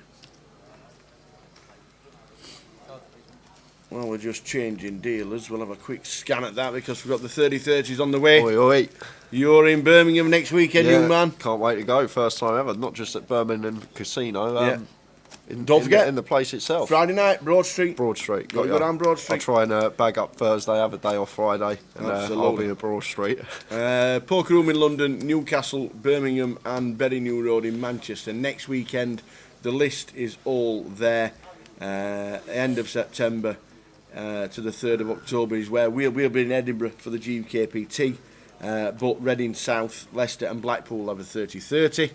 Well, we're just changing dealers. We'll have a quick scan at that because we've got the 30-30s on the way. Oi, oi. You're in Birmingham next weekend, young man. Can't wait to go. First time ever. Not just at Birmingham Casino. Don't forget, in the place itself. Friday night, Broad Street. Broad Street. Got to go down Broad Street. I'll try and bag up Thursday, have a day off Friday, and I'll be in Broad Street. Poker Room in London, Newcastle, Birmingham and Berry New Road in Manchester. Next weekend, the list is all there. End of September to the 3rd of October is where we'll be in Edinburgh for the GUKPT. But Reading South, Leicester and Blackpool have a 30-30.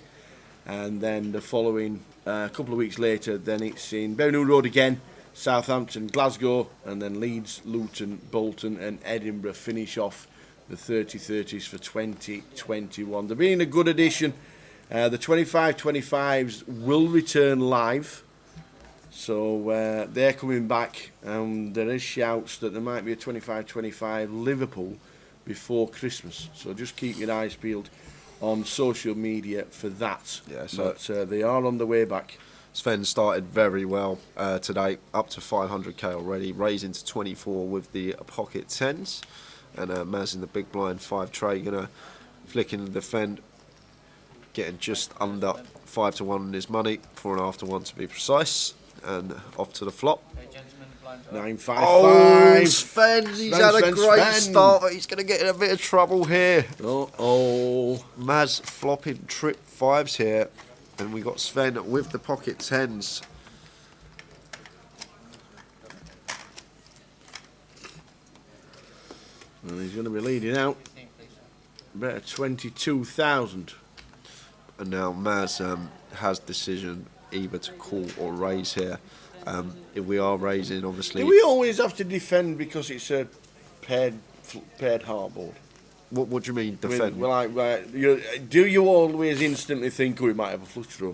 And then the following couple of weeks later, then it's in Berry New Road again, Southampton, Glasgow, and then Leeds, Luton, Bolton and Edinburgh finish off the 30-30s for 2021. They're being a good addition. The 25-25s will return live. So they're coming back, and there is shouts that there might be a 25-25 Liverpool before Christmas. So just keep your eyes peeled on social media for that. Yeah, so but they are on the way back. Sven started very well today, up to 500k already, raising to 24 with the pocket 10s. And Maz in the big blind 5 tray, gonna flick in the defend, getting just under 5 to 1 on his money, 4.5 to 1 to be precise, and off to the flop. Okay, gentlemen, blind 9-5-5. Oh, Sven, he's had a Sven, great Sven. start, but he's going to get in a bit of trouble here. Oh. Maz flopping trip 5s here, and we got Sven with the pocket 10s. And he's going to be leading out. 15, please, sir. Better 22,000. And now Maz has decision either to call or raise here. If we are raising, obviously... Do we always have to defend because it's a paired hardboard? What do you mean, defend? Do you always instantly think, we might have a flush draw?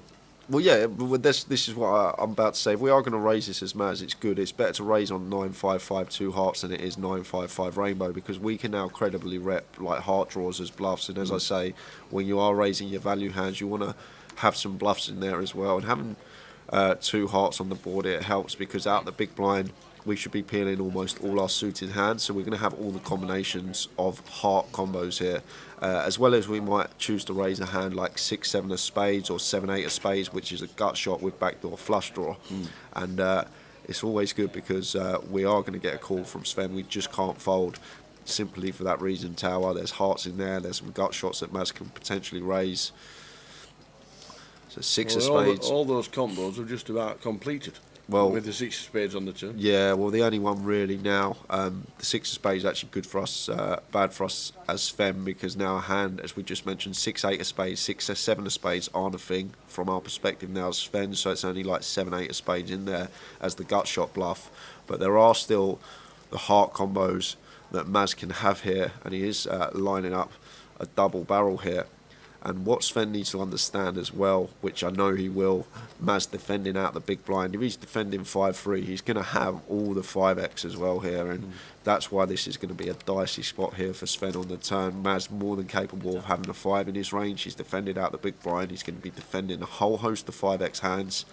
Well, yeah, but this is what I'm about to say. If we are going to raise this as Maz, it's good. It's better to raise on 9-5-5 2 hearts than it is 9-5-5 rainbow, because we can now credibly rep like heart draws as bluffs. And as I say, when you are raising your value hands, you want to have some bluffs in there as well. And having 2 hearts on the board, it helps, because out the big blind, we should be peeling almost all our suited hands. So we're going to have all the combinations of heart combos here. As well as we might choose to raise a hand like 6-7 of spades or 7-8 of spades, which is a gut shot with backdoor flush draw. And it's always good because we are going to get a call from Sven. We just can't fold simply for that reason, Tower. There's hearts in there. There's some gut shots that Maz can potentially raise. So 6 of spades. All those combos are just about completed. Well, with the 6 of spades on the turn. Yeah, well, the only one really now, the 6 of spades is actually good for us, bad for us as Sven, because now a hand, as we just mentioned, 6-8 of spades, 6-7 of spades aren't a thing from our perspective now as Sven, so it's only like 7-8 of spades in there as the gut shot bluff. But there are still the heart combos that Maz can have here, and he is lining up a double barrel here. And what Sven needs to understand as well, which I know he will, Maz defending out the big blind. If he's defending 5-3, he's going to have all the 5x as well here. And that's why this is going to be a dicey spot here for Sven on the turn. Maz more than capable of having a 5 in his range. He's defended out the big blind. He's going to be defending a whole host of 5x hands.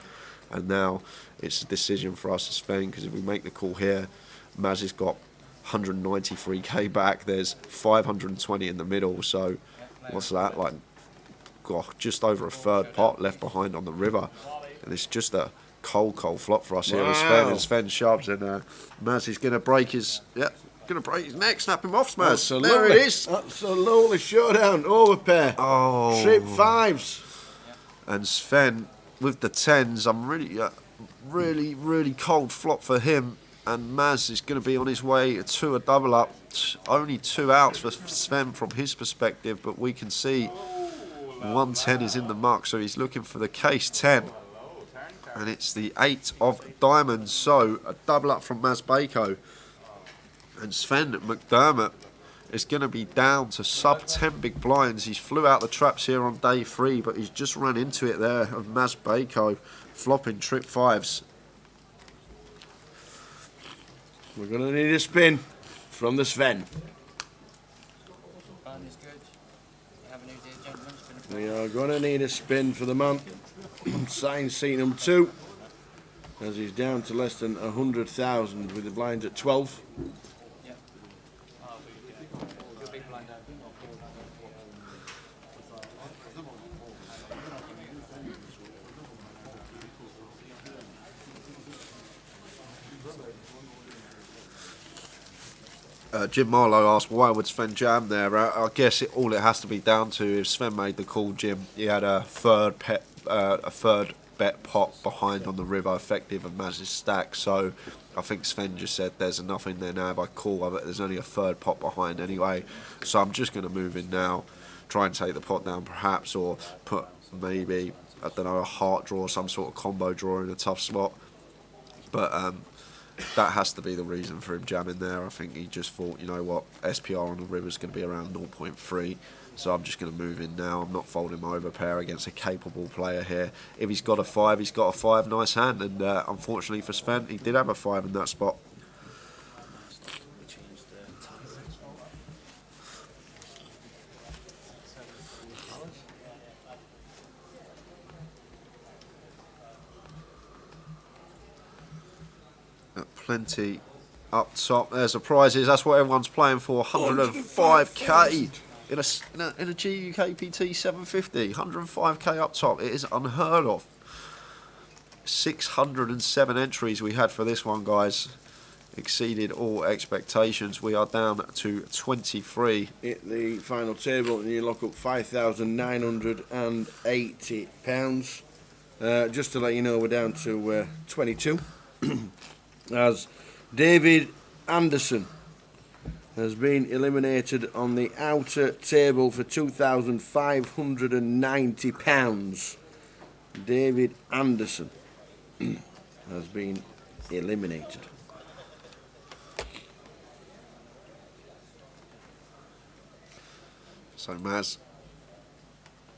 And now it's a decision for us as Sven, because if we make the call here, Maz has got 193k back. There's 520 in the middle. So what's that? Like, just over a third pot left behind on the river, and it's just a cold flop for us here as Sven shoves, and Maz is going to break his neck, snap him off, Maz. There it is. Absolutely showdown, overpair. Oh, trip 5s, and Sven with the 10s. I'm really cold flop for him, and Maz is going to be on his way to a double up. Only 2 outs for Sven from his perspective, but we can see 110 is in the muck, so he's looking for the case 10, and it's the 8 of diamonds. So a double up from Maz Bako, and Sven McDermott is going to be down to sub 10 big blinds. He flew out the traps here on day 3, but he's just run into it there of Maz Bako flopping trip 5s. We're going to need a spin from the Sven. Blind is good. You have a new dear gentleman. Spin a We are going to need a spin for the man. Sign seat number 2, as he's down to less than 100,000 with the blinds at 12. Yeah. Your big blind down. Jim Marlowe asked, why would Sven jam there? I guess all it has to be down to, if Sven made the call, Jim, he had a third bet pot behind on the river, effective of Maz's stack. So I think Sven just said, there's enough in there now. If I call, there's only a third pot behind anyway. So I'm just going to move in now, try and take the pot down perhaps, or put maybe, I don't know, a heart draw, some sort of combo draw in a tough spot. But that has to be the reason for him jamming there. I think he just thought, you know what, SPR on the river is going to be around 0.3, So I'm just going to move in now. I'm not folding my overpair against a capable player here. If he's got a 5, he's got a 5. Nice hand. And unfortunately for Sven, he did have a 5 in that spot. Plenty up top. There's the prizes. That's what everyone's playing for. 105k in a GUKPT 750. 105k up top. It is unheard of. 607 entries we had for this one, guys. Exceeded all expectations. We are down to 23. Hit the final table and you lock up £5,980. Just to let you know, we're down to 22. As David Anderson has been eliminated on the outer table for £2,590. David Anderson has been eliminated. So Maz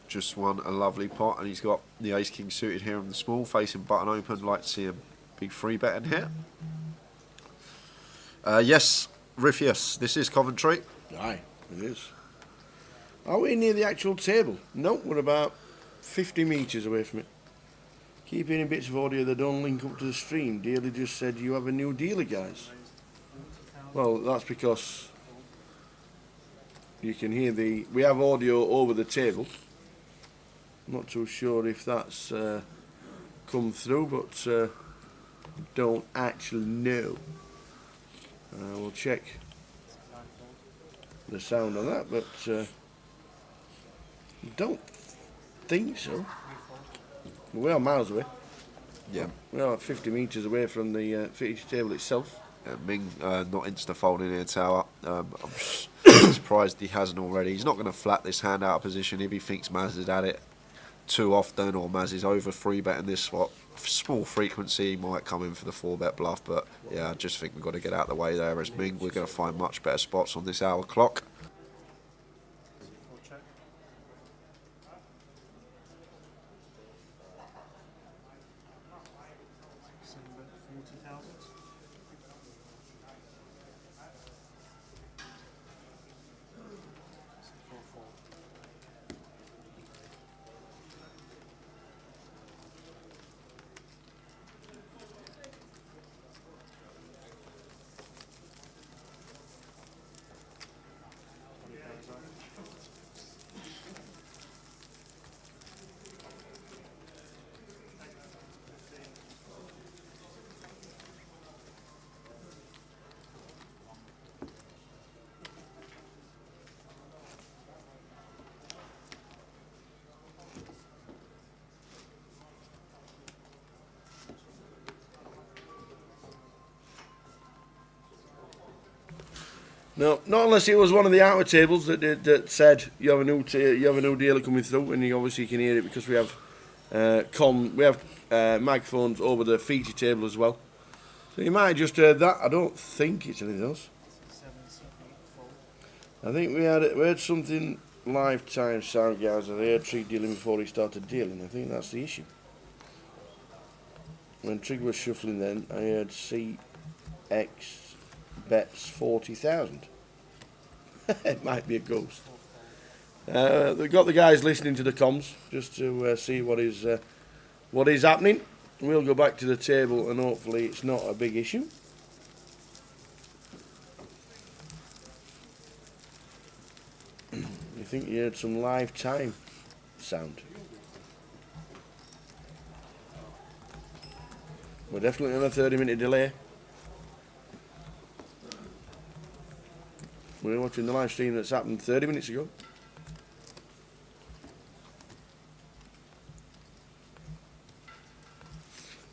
just won a lovely pot, and he's got the ace king suited here on the small, facing button open. Like to see a big free bet in here. Yes, Riffius, this is Coventry. Aye, it is. Are we near the actual table? No, we're about 50 metres away from it. Keep hearing bits of audio that don't link up to the stream. Dearly just said you have a new dealer, guys. Well, that's because you can hear we have audio over the table. I'm not too sure if that's come through, but don't actually know. We'll check the sound on that, but don't think so. We are miles away. Yeah. We are 50 metres away from the fitting table itself. Ming not insta folding here tower. I'm surprised he hasn't already. He's not going to flat this hand out of position if he thinks Maz has had it too often, or Maz is over 3-betting this spot. Small frequency, might come in for the 4-bet bluff, but yeah, I just think we've got to get out of the way there as Ming. We're going to find much better spots on this hour clock. No, not unless it was one of the outer tables that said you have a new dealer coming through, and you obviously can hear it because we have microphones over the feature table as well. So you might have just heard that. I don't think it's anything else. I think we heard something lifetime sound, guys. I heard Trig dealing before he started dealing. I think that's the issue. When Trig was shuffling, then I heard CX bets 40,000. It might be a ghost. They've got the guys listening to the comms just to see what is happening. We'll go back to the table and hopefully it's not a big issue. You think you heard some live time sound? We're definitely on a 30-minute delay. We're watching the live stream that's happened 30 minutes ago.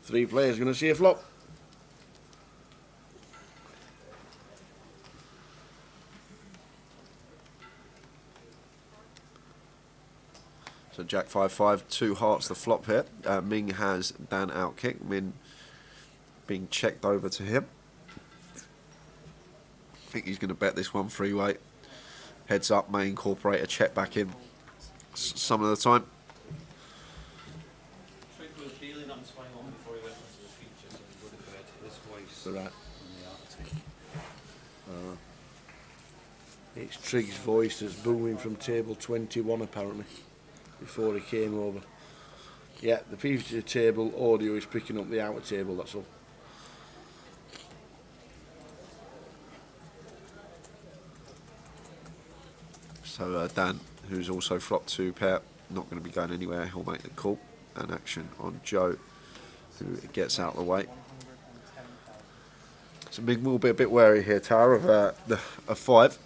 Three players going to see a flop. So Jack 5-5, 2 hearts the flop here. Ming has Dan out kick. Min being checked over to him. I think he's going to bet this one 3-way. heads up may incorporate a check back in some of the time. Trig was dealing on 21 before he went onto the feature, so he would have heard his voice Right. on the article. It's Trig's voice that's booming from table 21 apparently, before he came over. Yeah, the feature table audio is picking up the outer table, that's all. So Dan, who's also flopped 2 pair, not going to be going anywhere. He'll make the call. And action on Joe, who gets out of the way. So Ming will be a bit wary here, Tara, of a 5.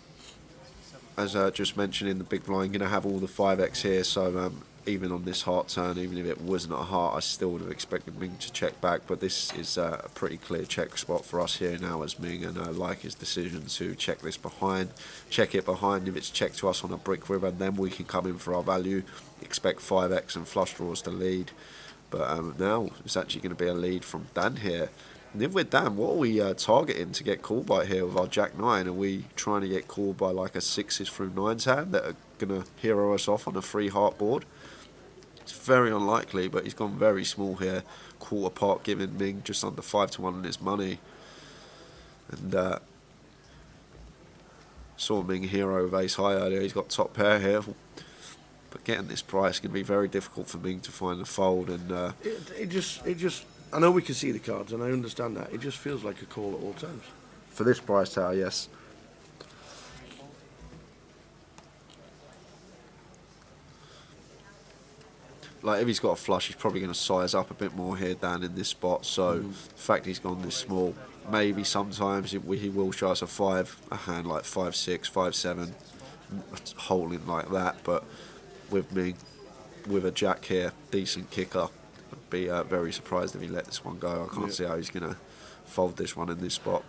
As just mentioned in the big blind, going to have all the 5x here. So even on this heart turn, even if it wasn't a heart, I still would have expected Ming to check back. But this is a pretty clear check spot for us here now as Ming, and I like his decision to check this behind. Check it behind. If it's checked to us on a brick river, then we can come in for our value. Expect 5x and flush draws to lead. But now it's actually going to be a lead from Dan here. And then with Dan, what are we targeting to get called by here with our Jack 9? Are we trying to get called by like a 6s through 9s hand that are going to hero us off on a 3 heart board? It's very unlikely, but he's gone very small here. Quarter pot, giving Ming just under 5-1 on his money. And saw Ming hero with ace high earlier. He's got top pair here. But getting this price can be very difficult for Ming to find a fold. And It just. I know we can see the cards, and I understand that. It just feels like a call at all times. for this price tower, yes. Like, if he's got a flush, he's probably going to size up a bit more here down in this spot. So the fact he's gone this small, maybe sometimes he will show us a hand like 5-6, 5-7, holding like that. But with me, with a jack here, decent kicker, I'd be very surprised if he let this one go. I can't see how he's going to fold this one in this spot.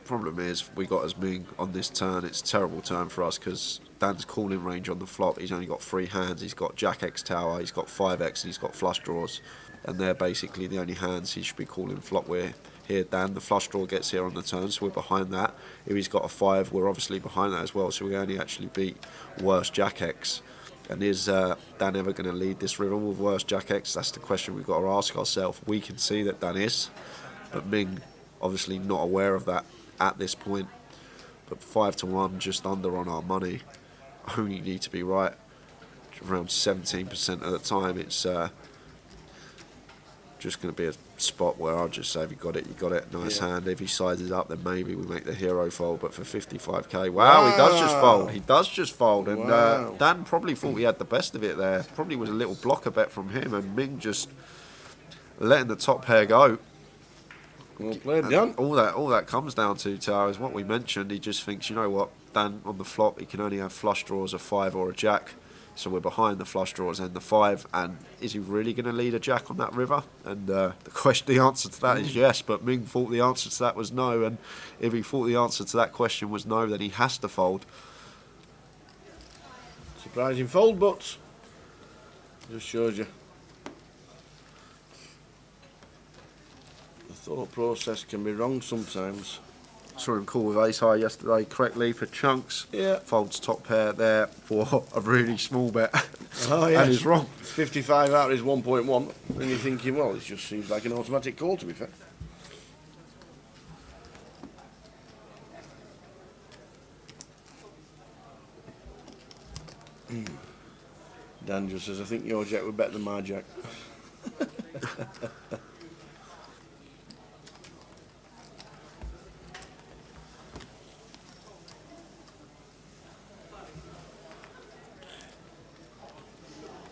Problem is, we got as Ming on this turn. It's a terrible turn for us because Dan's calling range on the flop. He's only got 3 hands. He's got Jack X tower, he's got 5x, and he's got flush draws, and they're basically the only hands he should be calling flop with. Here, Dan, the flush draw gets here on the turn, so we're behind that. If he's got a 5, we're obviously behind that as well, so we only actually beat worst Jack X. And is Dan ever going to lead this river with worst Jack X? That's the question we've got to ask ourselves. We can see that Dan is, but Ming obviously not aware of that at this point. But 5-1, just under on our money. Only need to be right around 17% of the time. It's just going to be a spot where I'll just say, if you got it, you got it. Nice hand. If he sizes up, then maybe we make the hero fold. But for 55k, wow, he does just fold. He does just fold. And Dan probably thought he had the best of it there. Probably was a little blocker bet from him, and Ming just letting the top pair go. Well played, Dan. All that comes down to, Tara, is what we mentioned. He just thinks, you know what, Dan on the flop, he can only have flush draws, a 5 or a jack. So we're behind the flush draws and the 5. And is he really going to lead a jack on that river? And the answer to that is yes. But Ming thought the answer to that was no. And if he thought the answer to that question was no, then he has to fold. Surprising fold, but just shows you. The thought process can be wrong sometimes. Saw him call with ace high yesterday correctly for chunks. Yeah. Folds top pair there for a really small bet. Oh, yeah. And he's wrong. 55 out is 1.1. And you're thinking, well, it just seems like an automatic call, to be fair. Dan just says, I think your jack would better than my jack.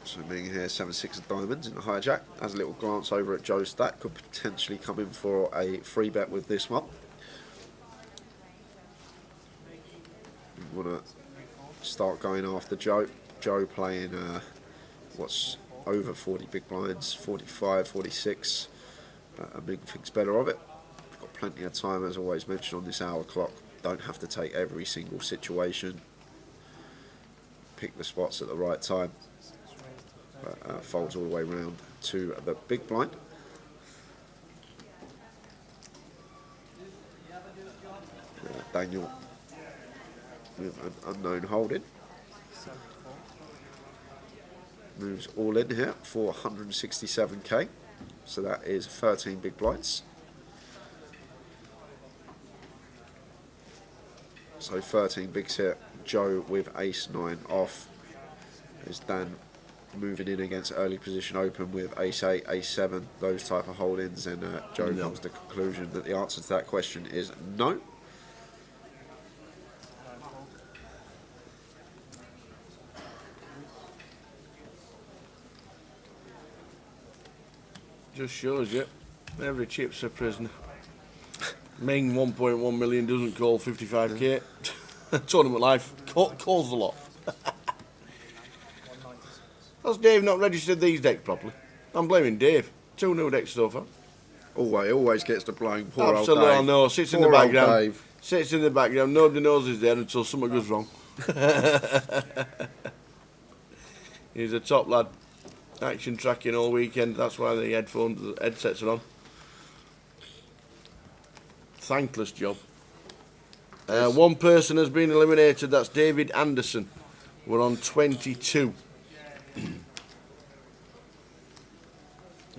So being here, 7-6 of diamonds in the hijack. Has a little glance over at Joe's stack. Could potentially come in for a free bet with this one. We want to start going after Joe. Joe playing what's over 40 big blinds, 45, 46. A big thinks better of it. We've got plenty of time, as always mentioned, on this hour clock. Don't have to take every single situation. Pick the spots at the right time. Folds all the way round to the big blind. Daniel with an unknown holding. Moves all in here for 167k. So that is 13 big blinds. So 13 bigs here. Joe with ace-9 off. Is Dan moving in against early position open with ace-8, ace-7, those type of holdings, and Joe comes to the conclusion that the answer to that question is no. Just shows you, every chip's a prisoner. Ming 1.1 million doesn't call 55k. Tournament life calls a lot. Has Dave not registered these decks properly? I'm blaming Dave. 2 new decks so far. Always gets the blame. Poor Absolutely, old Dave. no. Sits in the Poor old background. Dave. Sits in the background. Nobody knows he's there until something goes wrong. He's a top lad. Action tracking all weekend. That's why the headsets are on. Thankless job. One person has been eliminated. That's David Anderson. We're on 22.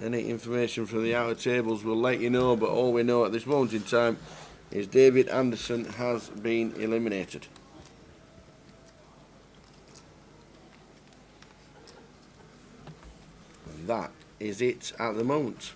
Any information from the outer tables will let you know, but all we know at this moment in time is David Anderson has been eliminated. And that is it at the moment.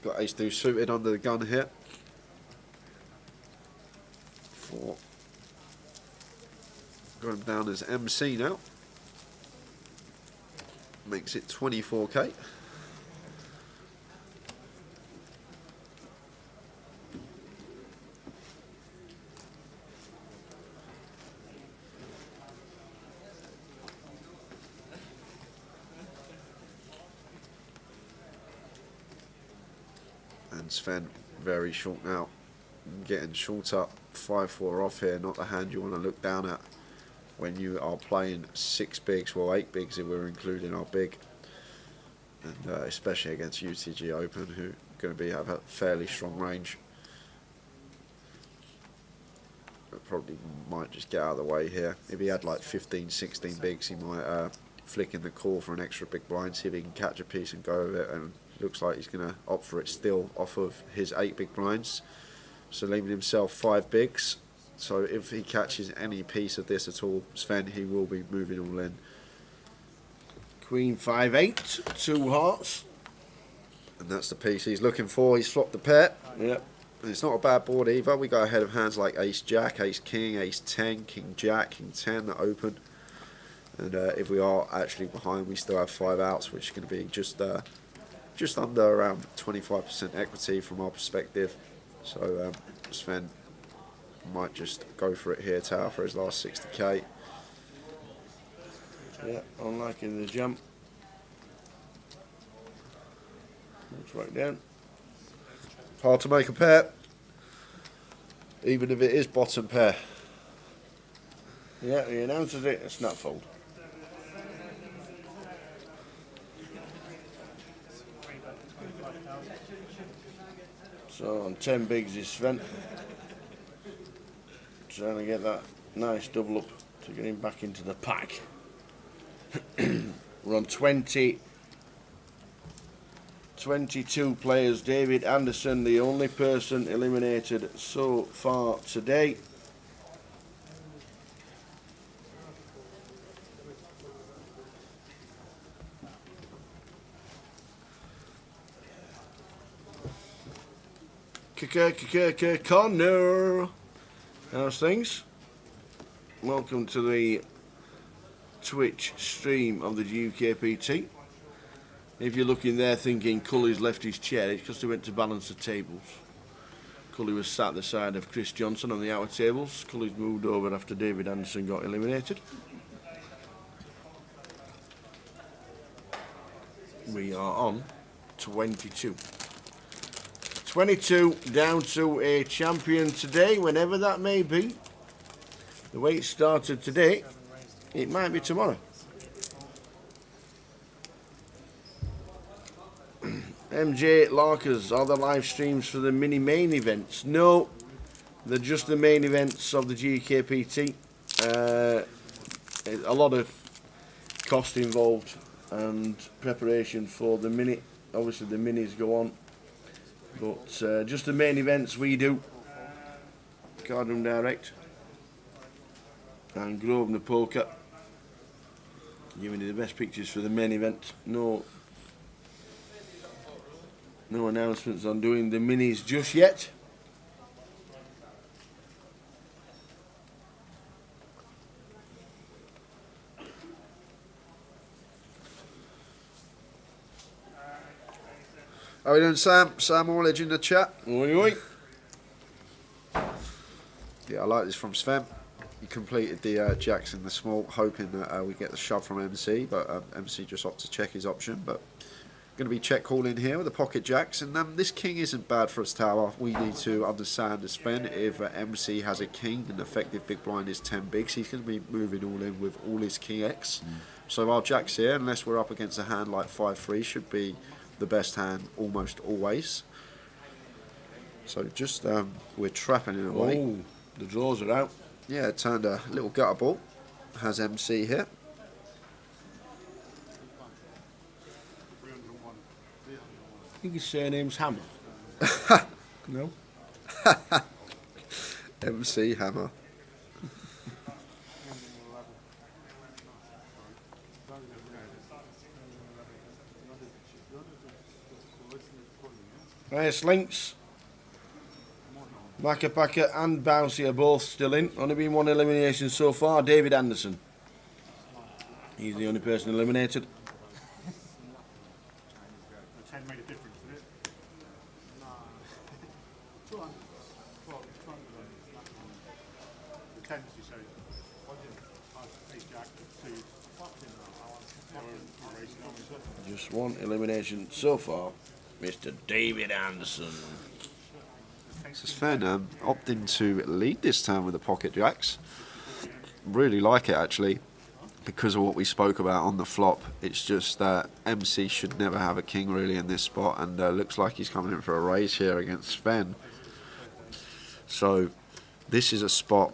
Got ace-2 suited under the gun here. 4. Going down as MC now. Makes it 24k. And Sven very short now, getting short up, 5-4 off here, not the hand you want to look down at when you are playing 6 bigs, well 8 bigs if we're including our big, and especially against UTG Open, who are going to have a fairly strong range. But probably might just get out of the way here. If he had like 15, 16 bigs, he might flick in the call for an extra big blind, see if he can catch a piece and go with it, and looks like he's going to opt for it still off of his 8 big blinds, so leaving himself 5 bigs. So if he catches any piece of this at all, Sven, he will be moving all in. Queen 5-8, 2 hearts. And that's the piece he's looking for. He's flopped the pair. Yep. And it's not a bad board either. We go ahead of hands like Ace Jack, Ace King, Ace 10, King Jack, King 10 that open. And if we are actually behind, we still have 5 outs, which is going to be just under around 25% equity from our perspective. So Sven might just go for it here, tower for his last 60k. Yeah, unliking the jump. Looks right down. Hard to make a pair, even if it is bottom pair. Yeah, he announces it, a snap fold. So on 10 bigs is Sven. Trying to get that nice double up to get him back into the pack. We're on 22 players. David Anderson, the only person eliminated so far today. Connor. How's things? Welcome to the Twitch stream of the GUKPT. If you're looking there thinking Cully's left his chair, it's because they went to balance the tables. Cully was sat at the side of Chris Johnson on the outer tables. Cully's moved over after David Anderson got eliminated. We are on 22. 22 down to a champion today, whenever that may be. The way it started today, it might be tomorrow. MJ Larkers, are the live streams for the mini main events? No, they're just the main events of the GUKPT. A lot of cost involved and preparation for the mini. Obviously the minis go on, but just the main events we do. Cardroom Direct and Grosvenor Poker giving you the best pictures for the main event. No announcements on doing the minis just yet. How are we doing, Sam? Sam Orledge in the chat. Oi, oi. Yeah, I like this from Sven. He completed the jacks in the small, hoping that we get the shove from MC, but MC just opted to check his option. But going to be check calling here with the pocket jacks, and this king isn't bad for his tower. We need to understand as Sven, if MC has a king and the effective big blind is 10 bigs, he's going to be moving all in with all his king X. So our jacks here, unless we're up against a hand like 5-3, should be the best hand almost always. So just we're trapping in a way. Oh, the draws are out. Yeah, turned a little gutter ball. Has MC here. I think his surname's Hammer. No? MC Hammer. Right, Links. Macapaka and Bouncy are both still in. Only been one elimination so far, David Anderson. He's the only person eliminated. The 10 made a difference, did it? No. Well, the 10s, you say. Just one elimination so far, Mr. David Anderson. This is Sven opting to lead this turn with the pocket jacks. Really like it actually, because of what we spoke about on the flop. It's just that MC should never have a king really in this spot, and looks like he's coming in for a raise here against Sven. So this is a spot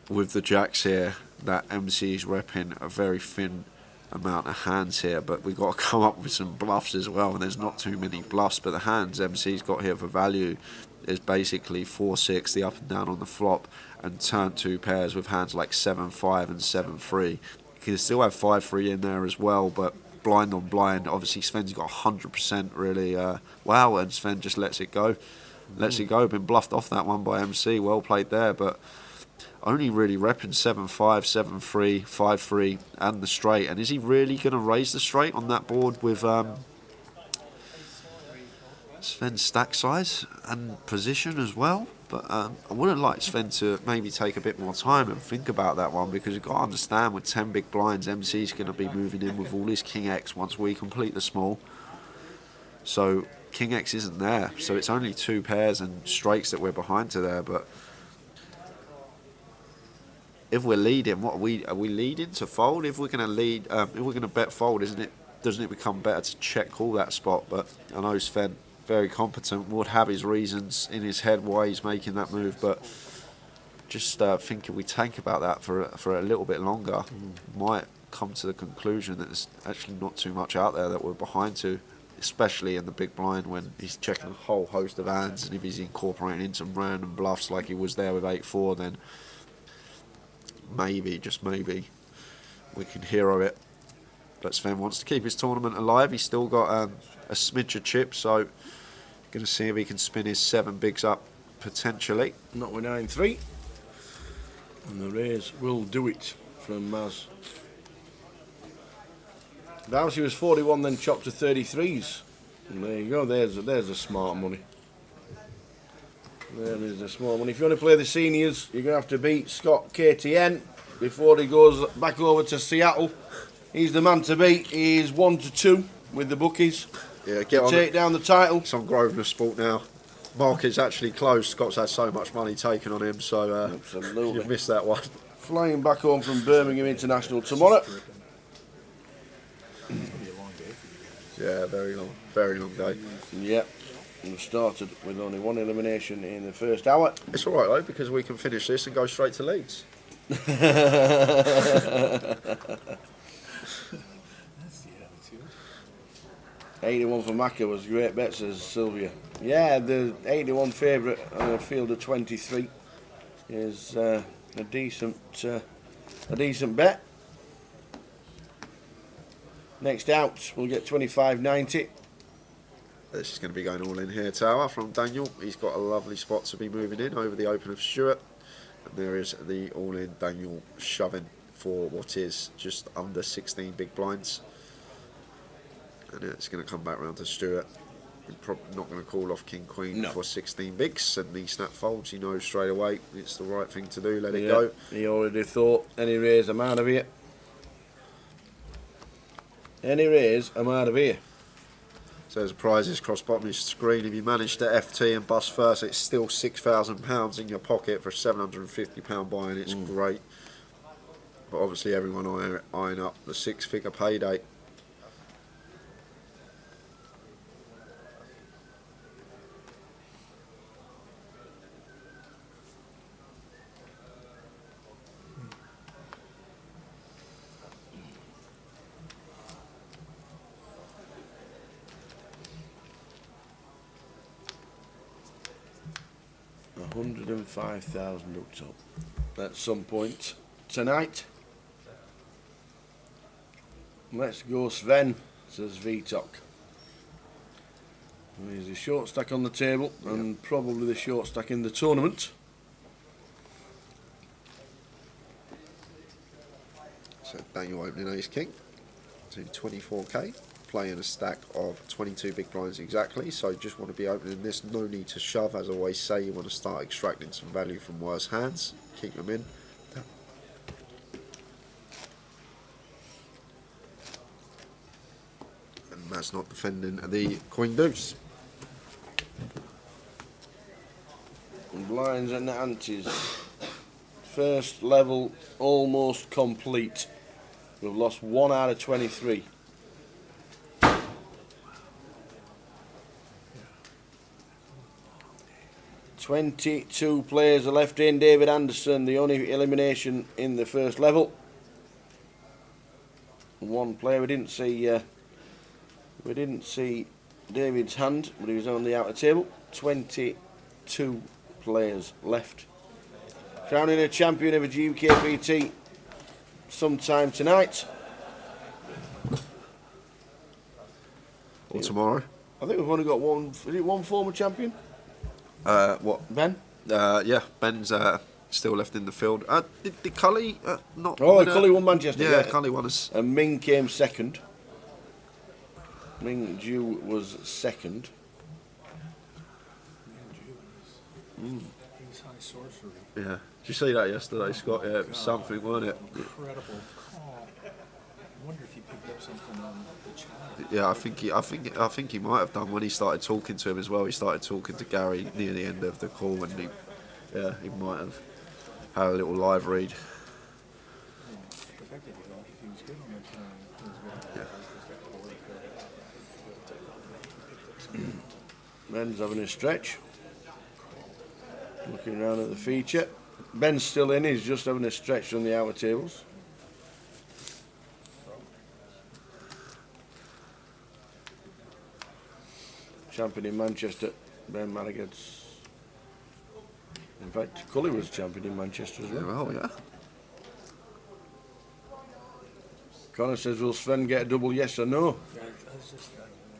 with the jacks here that MC is repping a very thin amount of hands here, but we've got to come up with some bluffs as well, and there's not too many bluffs, but the hands MC's got here for value is basically 4-6, the up and down on the flop, and turn 2 pairs with hands like 7-5 and 7-3. You can still have 5-3 in there as well, but blind on blind, obviously Sven's got 100% really, wow, and Sven just lets it go. Lets it go, been bluffed off that one by MC, well played there, but only really repping 7-5, 7-3, 5-3 and the straight. And is he really going to raise the straight on that board with Sven's stack size and position as well? But I would have liked Sven to maybe take a bit more time and think about that one, because you've got to understand with 10 big blinds, MC's going to be moving in with all his King X once we complete the small. So King X isn't there, so it's only 2 pairs and straights that we're behind to there. But if we're leading, what are we leading to fold? If we're going to lead, if we're going to bet fold, doesn't it become better to check call that spot? But I know Sven, very competent, would have his reasons in his head why he's making that move, but just think if we think about that for a little bit longer, might come to the conclusion that there's actually not too much out there that we're behind to, especially in the big blind when he's checking a whole host of hands, and if he's incorporating in some random bluffs like he was there with 8-4, then maybe, just maybe, we can hero it. But Sven wants to keep his tournament alive. He's still got a smidge of chips, so going to see if he can spin his 7 bigs up potentially. Not with 9-3. And the raise will do it from Maz. Dowsey was 41, then chopped to 33s. And there you go. There's the smart money. There is the smart money. If you want to play the seniors, you're going to have to beat Scott KTN before he goes back over to Seattle. He's the man to beat. He's 1-2 with the bookies. Yeah, get on. Take down the title. It's on Grosvenor Sport now. Market's actually closed. Scott's had so much money taken on him, so Absolutely. you've missed that one. Flying back home from Birmingham International tomorrow. Yeah, very long day. Yep. We've started with only one elimination in the first hour. It's all right though, because we can finish this and go straight to Leeds. 81 for Macca was great bet, says Sylvia. Yeah, the 81 favourite on a field of 23 is a decent bet. Next out, we'll get 25.90. This is going to be going all in here, Tower, from Daniel. He's got a lovely spot to be moving in over the open of Stewart. And there is the all-in Daniel shoving for what is just under 16 big blinds. And it's going to come back round to Stewart. We're probably not going to call off King Queen for 16 bigs, and the snap folds. He knows straight away it's the right thing to do. Let it go. He already thought, any raise, I'm out of here. Any raise, I'm out of here. So there's prizes across bottom of your screen. If you manage to FT and bust first, it's still £6,000 in your pocket for a £750 buy-in. It's great. But obviously everyone eyeing up the six-figure payday. $105,000 up top at some point tonight. Let's go Sven, says VTOC. There's a short stack on the table and probably the short stack in the tournament. So Daniel opening ace king to 24k, playing a stack of 22 big blinds exactly. So just want to be opening this, no need to shove. As I always say, you want to start extracting some value from worse hands, keep them in. And Matt's not defending the queen deuce. Blinds and antes. First level almost complete. We've lost 1 out of 23. "22 players are left in. David Anderson, the only elimination in the first level. One player we didn't see David's hand, but he was on the outer table. 22 players left. Crowning a champion of a GUKPT sometime tonight. Or tomorrow. I think we've only got one. Is it one former champion? What? Ben? Yeah, Ben's still left in the field. Did Cully not? Oh, win Cully won Manchester. Yeah, Cully won us. And Ming came second. Ming Ju was second. He's high sorcery. Yeah. Did you see that yesterday, Scott? Yeah, it was something, wasn't it? Incredible call. I wonder if he picked up something on the chat. Yeah, I think he might have done when he started talking to him as well. He started talking to Gary near the end of the call, and he might have had a little live read. Effectively, though, he was good on the turn. He was good on the Ben's having a stretch. Looking around at the feature. Ben's still in, he's just having a stretch on the outer tables. Champion in Manchester, Ben Madigan's. In fact, Cully was champion in Manchester as well. Well, yeah. Connor says, will Sven get a double yes or no?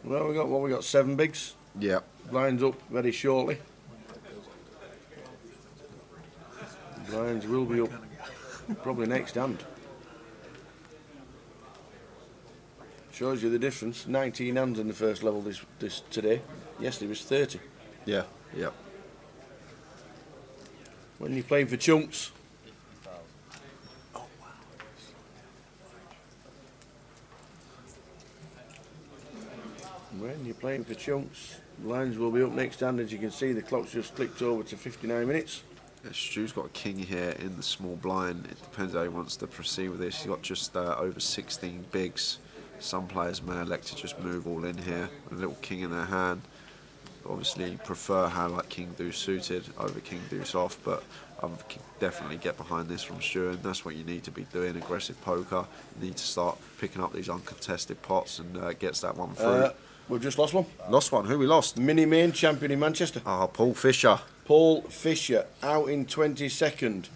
Well, we got 7 bigs. Yeah. Blinds up very shortly. Blinds will be up probably next hand. Shows you the difference. 19 hands in the first level this today. Yesterday was 30. Yeah, yeah. When you're playing for chunks. When you're playing for chunks, lines will be up next hand. As you can see, the clock's just clicked over to 59 minutes. Yeah, Stu's got a king here in the small blind. It depends how he wants to proceed with this. He's got just over 16 bigs. Some players may elect to just move all in here. A little king in their hand. Obviously, prefer how like king deuce suited over king deuce off, but I definitely get behind this from Stu, and that's what you need to be doing. Aggressive poker. You need to start picking up these uncontested pots and gets that one through. We've just lost one. Lost one. Who we lost? Mini main champion in Manchester. Paul Fisher. Paul Fisher out in 22nd,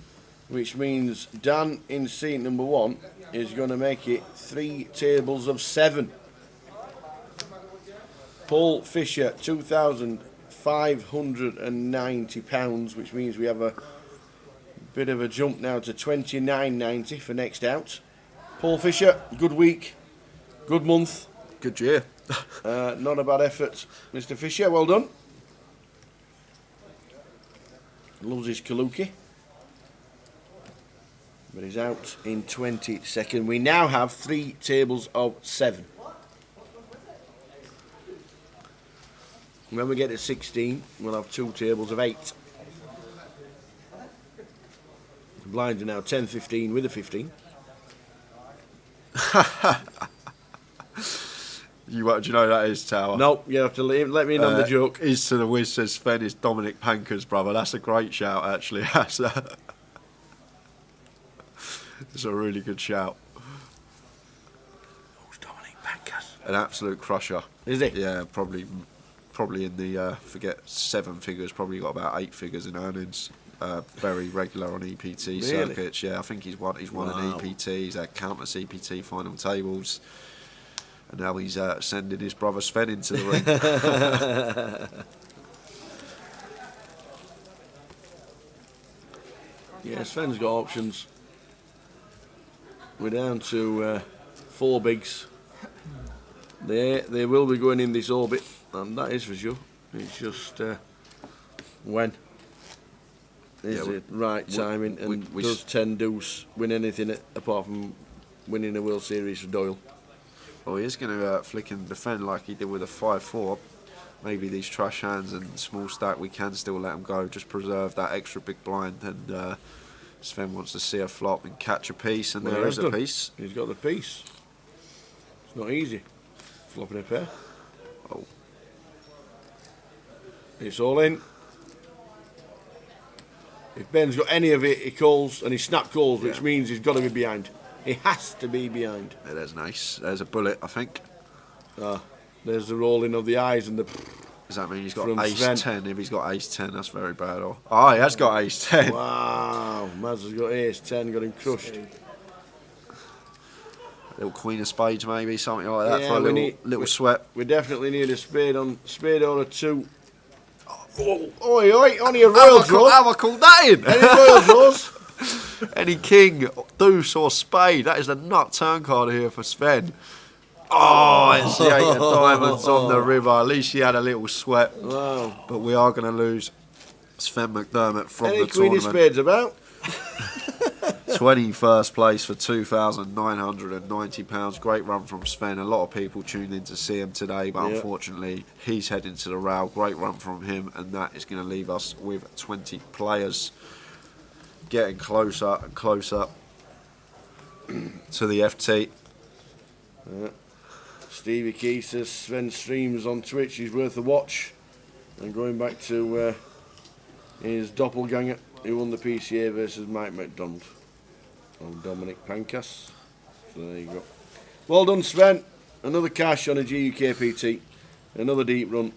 which means Dan in seat number 1 is going to make it 3 tables of 7. Paul Fisher, £2,590, which means we have a bit of a jump now to £29.90 for next out. Paul Fisher, good week, good month. Good year. Not a bad effort, Mr. Fisher, well done. Loves his Kaluki. But he's out in 22nd. We now have 3 tables of 7. When we get to 16, we'll have 2 tables of 8. The blinds are now 10-15 with a 15. Do you know who that is, Tower? No, you have to let me in on the joke. Is to the whiz says Sven is Dominic Panker's brother. That's a great shout, actually. It's a really good shout. Who's Dominic Pankers? An absolute crusher. Is he? Yeah, probably in the forget 7 figures. Probably got about 8 figures in earnings. Very regular on EPT circuits. Yeah, I think he's won an EPT. He's had countless EPT final tables. And now he's sending his brother Sven into the ring. Yeah, Sven's got options. We're down to 4 bigs. They will be going in this orbit, and that is for sure. It's just when is it right timing, and does 10 deuce win anything apart from winning a World Series for Doyle? Well, he is going to flick and defend like he did with a 5-4. Maybe these trash hands and small stack, we can still let them go. Just preserve that extra big blind. And Sven wants to see a flop and catch a piece, and there is a piece. He's got the piece. It's not easy. Flopping a pair. Oh. It's all in. If Ben's got any of it, he calls, and he snap calls, which means he's got to be behind. He has to be behind. Yeah, there's nice. There's a bullet, I think. There's the rolling of the eyes and the... Does that mean he's got From ace Sven. 10? If he's got ace 10, that's very bad. Oh, he has got ace 10. Wow, Maz has got ace 10, got him crushed. Little queen of spades, maybe, something like that, Yeah, for a we little sweat. We definitely need a spade or a 2. Oi, only a royal draw. Have I called that in? Any royal draws? Any king, deuce or spade. That is a nut turn card here for Sven. Oh, it's the 8 of diamonds on the river. At least he had a little sweat. Wow. But we are going to lose Sven McDermott from Any the queen of tournament. spades about? 21st place for £2,990. Great run from Sven. A lot of people tuned in to see him today, but unfortunately he's heading to the rail. Great run from him, and that is going to leave us with 20 players. Getting closer and closer to the FT. Stevie Key says Sven streams on Twitch. He's worth a watch. And going back to his doppelganger, who won the PCA versus Mike McDonald. And Dominic Pankas. So there you go. Well done, Sven. Another cash on a GUKPT. Another deep run.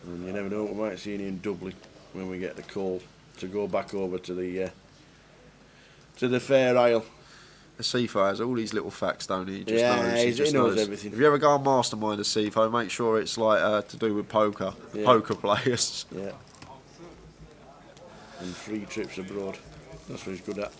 And you never know, we might see you in Dublin when we get the call to go back over to the Fair Isle. The CIFO has all these little facts, don't he? He just Yeah, knows. he knows everything. If you ever go on Mastermind a CIFO, make sure it's like to do with poker, poker players. Yeah. And free trips abroad. That's what he's good at.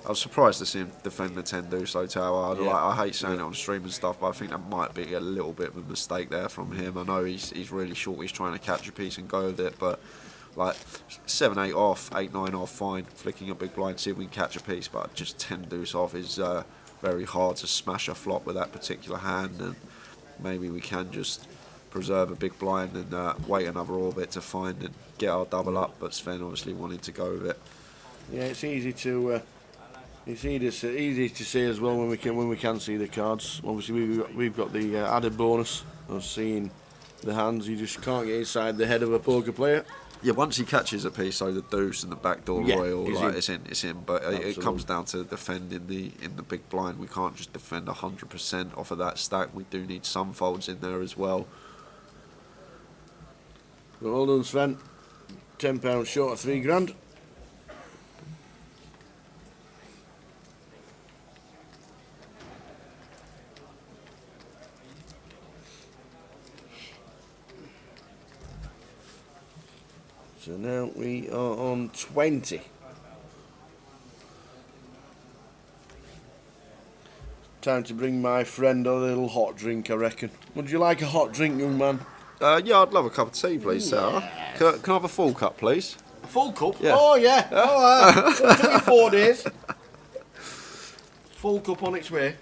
I was surprised to see him defend the 10 deuce low tower. Yeah. I hate saying it on stream and stuff, but I think that might be a little bit of a mistake there from him. I know he's really short, he's trying to catch a piece and go with it, but like 7-8 off, 8-9 off, fine. Flicking a big blind, see if we can catch a piece, but just 10 deuce off is very hard to smash a flop with that particular hand, and maybe we can just preserve a big blind and wait another orbit to find and get our double up, but Sven obviously wanted to go with it. Yeah, it's easy to easy to see as well when we can see the cards. Obviously, we've got the added bonus of seeing the hands. You just can't get inside the head of a poker player. Yeah, once he catches a piece, so the deuce and the backdoor royal, like, it's in. But it comes down to defending in the big blind. We can't just defend 100% off of that stack. We do need some folds in there as well. Well done, Sven. £10 short of £3,000. So now we are on 20. Time to bring my friend a little hot drink, I reckon. Would you like a hot drink, young man? Yeah, I'd love a cup of tea, please, Sarah. Can I have a full cup, please? A full cup? Yeah. Oh, yeah. Oh, it took you 4 days. Full cup on its way.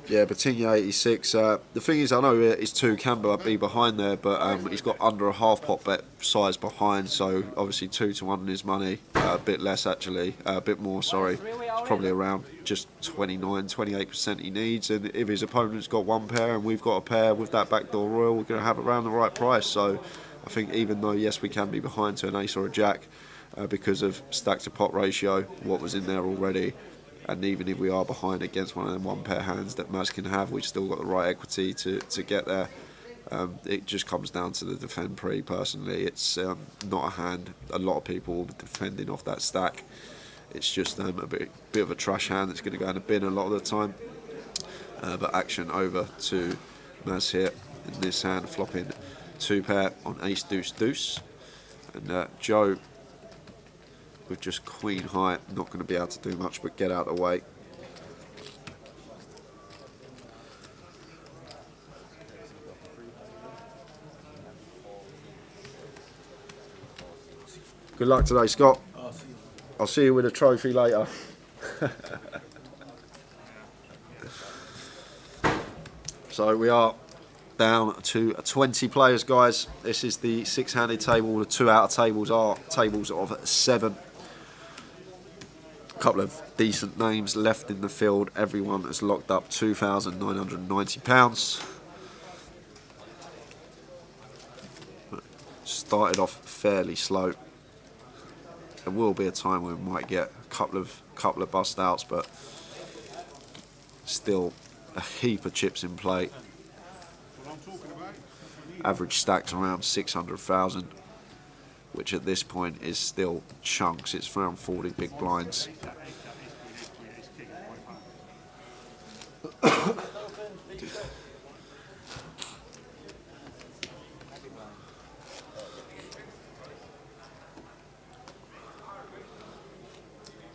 Yeah, Batinia 86. The thing is, I know his 2 can be behind there, but he's got under a half pot bet size behind, so obviously 2 to 1 in his money. A bit less, actually. A bit more, sorry. It's probably around just 28% he needs, and if his opponent's got 1 pair and we've got a pair with that backdoor royal, we're going to have it around the right price. So I think even though, yes, we can be behind to an ace or a jack because of stack to pot ratio, what was in there already, and even if we are behind against one of them 1 pair hands that Maz can have, we've still got the right equity to get there. It just comes down to the defend pre. Personally, it's not a hand a lot of people will be defending off that stack. It's just a bit of a trash hand that's going to go in the bin a lot of the time. But action over to Maz here in this hand, flopping 2 pair on ace deuce deuce, and Joe with just queen high, not going to be able to do much but get out of the way. Good luck today, Scott. I'll see you with a trophy later. So we are down to 20 players, guys. This is the 6-handed table. The 2 outer tables are tables of 7. Couple of decent names left in the field. Everyone has locked up £2,990. Started off fairly slow. There will be a time when we might get a couple of bust outs, but still a heap of chips in play. Average stacks around 600,000. Which at this point is still chunks. It's around 40 big blinds.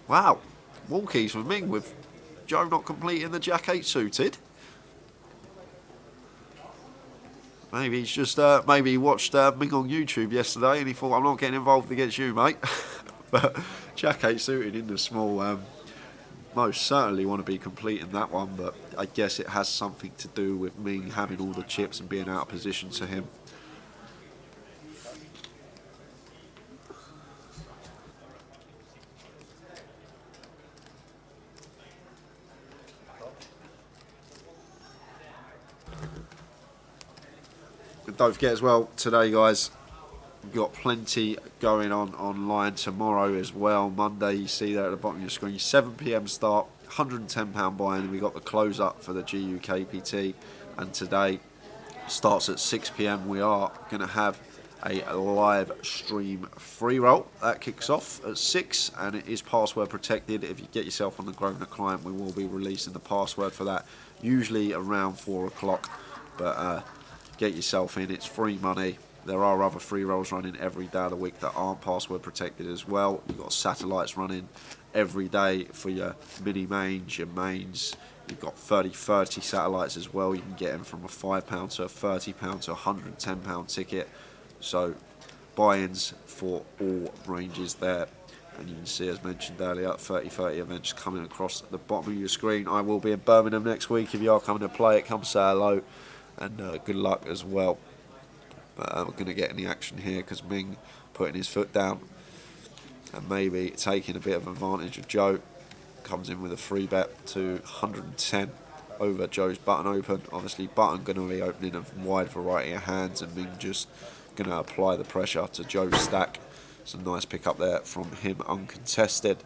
Wow, walkies for Ming with Joe not completing the Jack 8 suited. Maybe he's just maybe he watched Ming on YouTube yesterday and he thought, I'm not getting involved against you, mate. But Jack 8 suited in the small, most certainly want to be completing that one, but I guess it has something to do with me having all the chips and being out of position to him. Don't forget as well, today, guys, we've got plenty going on online tomorrow as well. Monday, you see there at the bottom of your screen, 7 PM start, £110 buy-in, and we got the close up for the GUKPT. And today starts at 6 PM. We are going to have a live stream free roll that kicks off at 6, and it is password protected. If you get yourself on the Grosvenor client, we will be releasing the password for that, usually around 4 o'clock. But get yourself in, it's free money. There are other free rolls running every day of the week that aren't password protected as well. You've got satellites running every day for your mini mains, your mains. You've got 30 satellites as well. You can get them from a £5 to a £30 to a £110 ticket. So buy-ins for all ranges there. And you can see, as mentioned earlier, 30 events coming across the bottom of your screen. I will be in Birmingham next week. If you are coming to play it, come say hello, and good luck as well. But we're going to get in the action here because Ming putting his foot down and maybe taking a bit of advantage of Joe. Comes in with a free bet to 110 over Joe's button open. Obviously button going to be opening a wide variety of hands, and Ming just going to apply the pressure to Joe's stack. It's a nice pick up there from him, uncontested.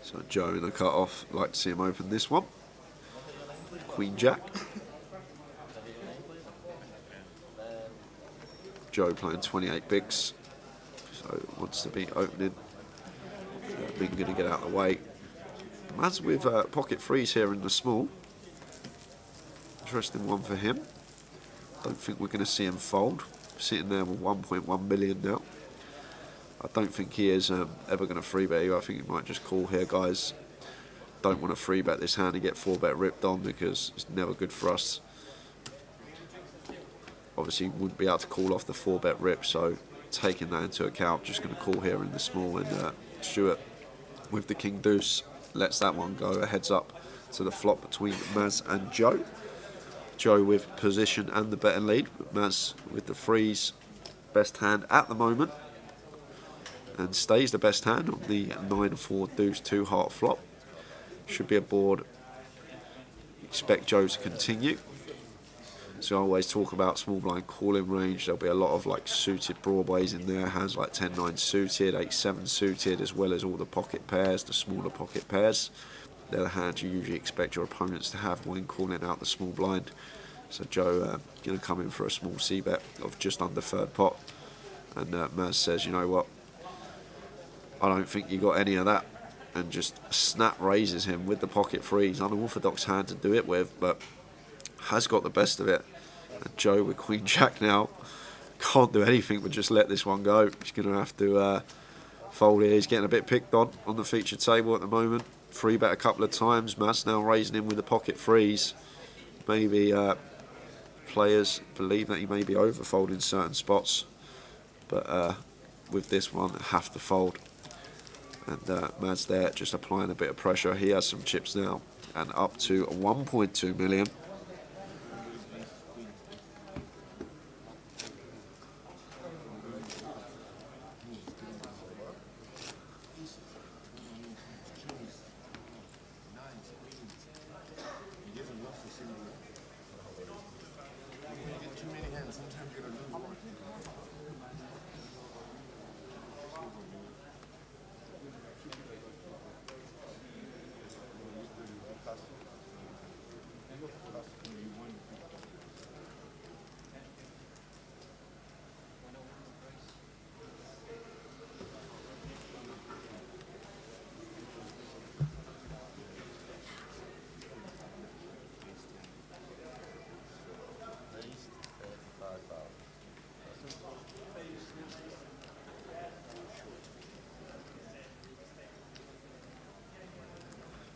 So Joe in the cut-off, like to see him open this one. Queen Jack. Joe playing 28 bigs, so wants to be opening. Bing going to get out of the way. Maz with pocket freeze here in the small. Interesting one for him. Don't think we're going to see him fold. Sitting there with 1.1 million now. I don't think he is ever going to free bet you. I think he might just call here, guys. Don't want to free bet this hand and get 4-bet ripped on because it's never good for us. Obviously, wouldn't be able to call off the 4-bet rip, so taking that into account, just going to call here in the small. And Stuart, with the king deuce, lets that one go. A heads up to the flop between Maz and Joe. Joe with position and the betting lead, but Maz with the freeze. Best hand at the moment. And stays the best hand on the 9-4 deuce 2 heart flop. Should be a board. Expect Joe to continue. So I always talk about small blind calling range. There'll be a lot of like suited broadways in there. Hands like 10-9 suited, 8-7 suited, as well as all the pocket pairs, the smaller pocket pairs. They're the hands you usually expect your opponents to have when calling out the small blind. So Joe going to come in for a small c-bet of just under third pot. And Maz says, you know what? I don't think you got any of that, and just snap raises him with the pocket freeze. Unorthodox hand to do it with, but has got the best of it. And Joe with Queen Jack now can't do anything but just let this one go. He's going to have to fold here. He's getting a bit picked on the feature table at the moment. Free bet a couple of times. Mass now raising him with the pocket freeze. Maybe players believe that he may be overfolding certain spots, but with this one, have to fold. And Mad's there just applying a bit of pressure. He has some chips now and up to 1.2 million.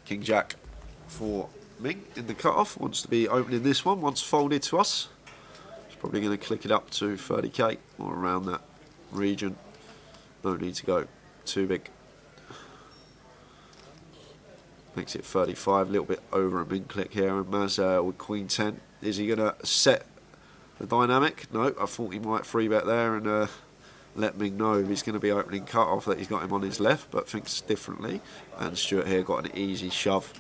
King Jack for Ming in the cutoff. Wants to be opening this one once folded to us. He's probably going to click it up to 30k or around that region. No need to go too big. Makes it 35, a little bit over a min click here. And Maz with Queen 10. Is he going to set the dynamic? No, I thought he might 3-bet there and let Ming know if he's going to be opening cut off that he's got him on his left, but thinks differently. And Stuart here got an easy shove.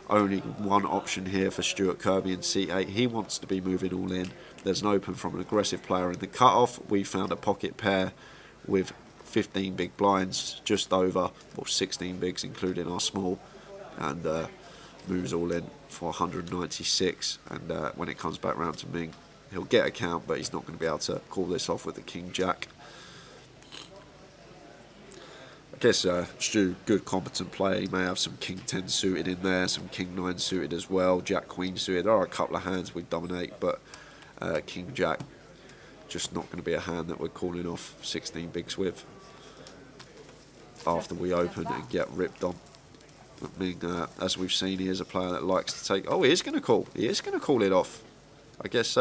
Only one option here for Stuart Kirby in C8. He wants to be moving all in. There's an open from an aggressive player in the cut-off. We found a pocket pair with 15 big blinds, just over, or 16 bigs including our small, and moves all in for 196. And when it comes back round to Ming, he'll get a count, but he's not going to be able to call this off with the King Jack. I guess Stu, good competent player. He may have some King 10 suited in there, some King 9 suited as well, Jack Queen suited. There are a couple of hands we dominate, but King Jack just not going to be a hand that we're calling off 16 bigs with after we open and get ripped on. I mean, as we've seen, he is a player that likes to take. Oh, he is going to call. He is going to call it off. I guess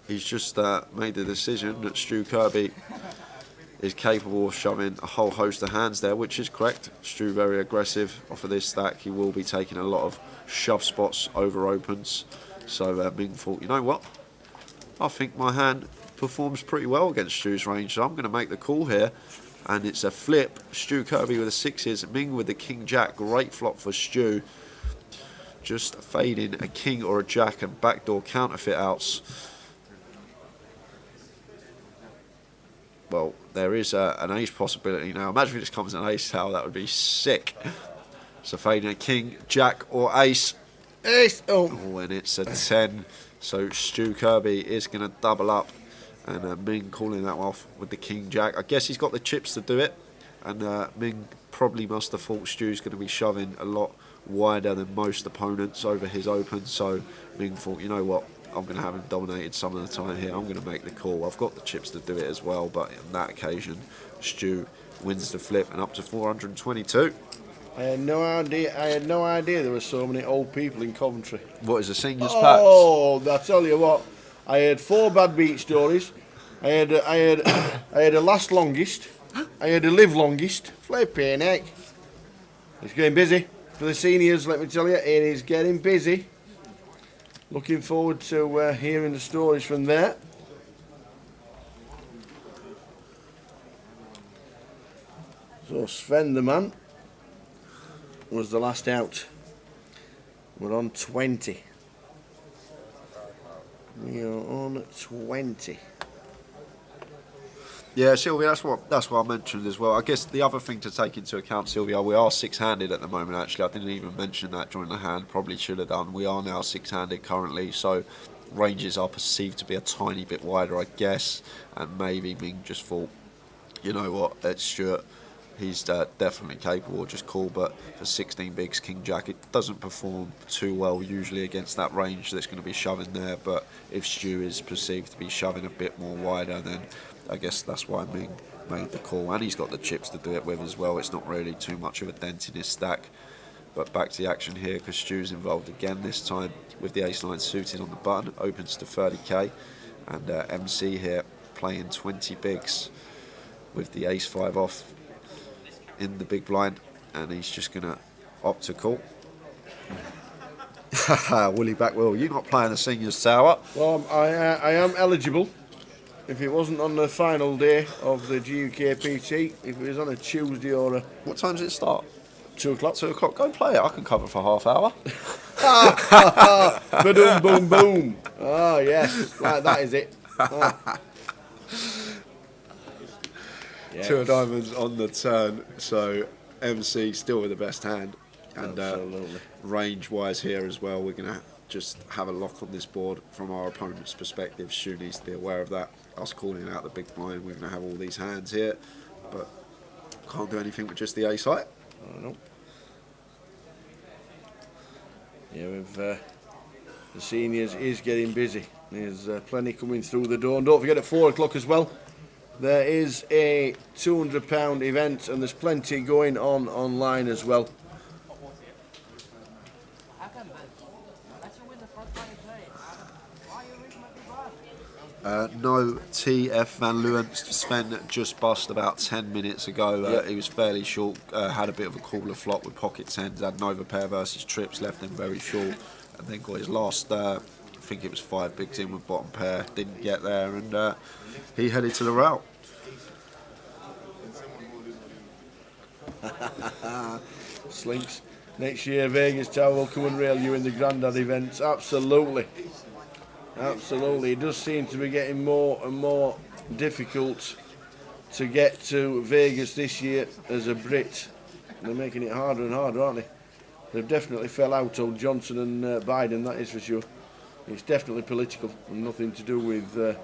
he's just made the decision that Stu Kirby is capable of shoving a whole host of hands there, which is correct. Stu very aggressive off of this stack. He will be taking a lot of shove spots over opens. So Ming thought, you know what? I think my hand performs pretty well against Stu's range, so I'm going to make the call here. And it's a flip. Stu Kirby with the sixes, Ming with the King Jack. Great flop for Stu. Just fading a king or a jack and backdoor counterfeit outs. Well, there is an ace possibility now. Imagine if this comes an ace, how that would be sick. So fading a king, jack or ace. Ace! Oh, And it's a 10. So Stu Kirby is going to double up. And Ming calling that off with the King Jack. I guess he's got the chips to do it. And Ming probably must have thought Stu's going to be shoving a lot wider than most opponents over his open. So Ming thought, you know what? I'm going to have him dominated some of the time here. I'm going to make the call. I've got the chips to do it as well. But on that occasion, Stu wins the flip and up to 422. I had no idea there were so many old people in Coventry. What is a seniors pack? Oh, I tell you what, I had 4 bad beat stories. I had a last longest. I had a live longest. Flipping heck. It's getting busy for the seniors. Let me tell you, it is getting busy. Looking forward to hearing the stories from there. So Sven the man was the last out. We're on 20. We are on 20. Yeah, Sylvia, that's what I mentioned as well. I guess the other thing to take into account, Sylvia, we are six-handed at the moment, actually. I didn't even mention that during the hand. Probably should have done. We are now six-handed currently, so ranges are perceived to be a tiny bit wider, I guess. And maybe Ming just thought, you know what, it's Stuart. He's definitely capable, just call, but for 16 bigs, King Jack, it doesn't perform too well usually against that range that's going to be shoving there. But if Stu is perceived to be shoving a bit more wider, then I guess that's why Ming made the call, and he's got the chips to do it with as well. It's not really too much of a dent in his stack. But back to the action here, because Stu's involved again this time with the ace-9 suited on the button, opens to 30k, and MC here playing 20 bigs with the ace-5 off in the big blind, and he's just going to opt to call. Willie Backwell, you're not playing the seniors tower. Well, I am eligible. If it wasn't on the final day of the GUKPT, if it was on a Tuesday or a What time does it start? 2 o'clock. 2 o'clock. Go play it. I can cover for half hour. Ba-dum, boom, boom. Oh, yes. Like that is it. Oh. Yes. 2 of diamonds on the turn, so MC still with the best hand. And Absolutely. range-wise here as well, we're going to just have a lock on this board from our opponent's perspective. Stu needs to be aware of that. Us calling out the big blind, we're going to have all these hands here, but can't do anything with just the ace high. I don't know. Yeah, we've the seniors is getting busy. There's plenty coming through the door. And don't forget at 4 o'clock as well, there is a £200 event, and there's plenty going on online as well. No TF Van Leeuwen. Sven just bust about 10 minutes ago. Yep. He was fairly short, had a bit of a cooler flop with pocket 10s, had an overpair versus trips, left him very short, and then got his last, I think it was 5 bigs in with bottom pair, didn't get there, and he headed to the route. Slinks. Next year, Vegas Tower will come and rail you in the Grandad events. Absolutely. Absolutely. It does seem to be getting more and more difficult to get to Vegas this year as a Brit. They're making it harder and harder, aren't they? They've definitely fell out, old Johnson and Biden, that is for sure. It's definitely political and nothing to do with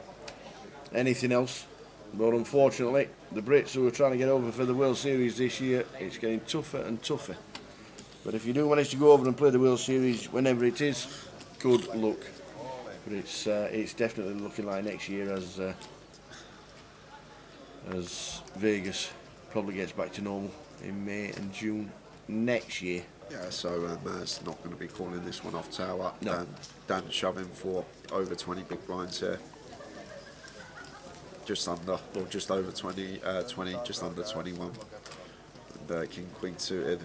anything else. But unfortunately, the Brits who are trying to get over for the World Series this year, it's getting tougher and tougher. But if you do manage to go over and play the World Series whenever it is, good luck. But it's definitely looking like next year as Vegas probably gets back to normal in May and June next year. Yeah, so Maz not going to be calling this one off tower. No. Dan shoving for over 20 big blinds here. Just under, or just over 20, just under 21. And King Queen suited.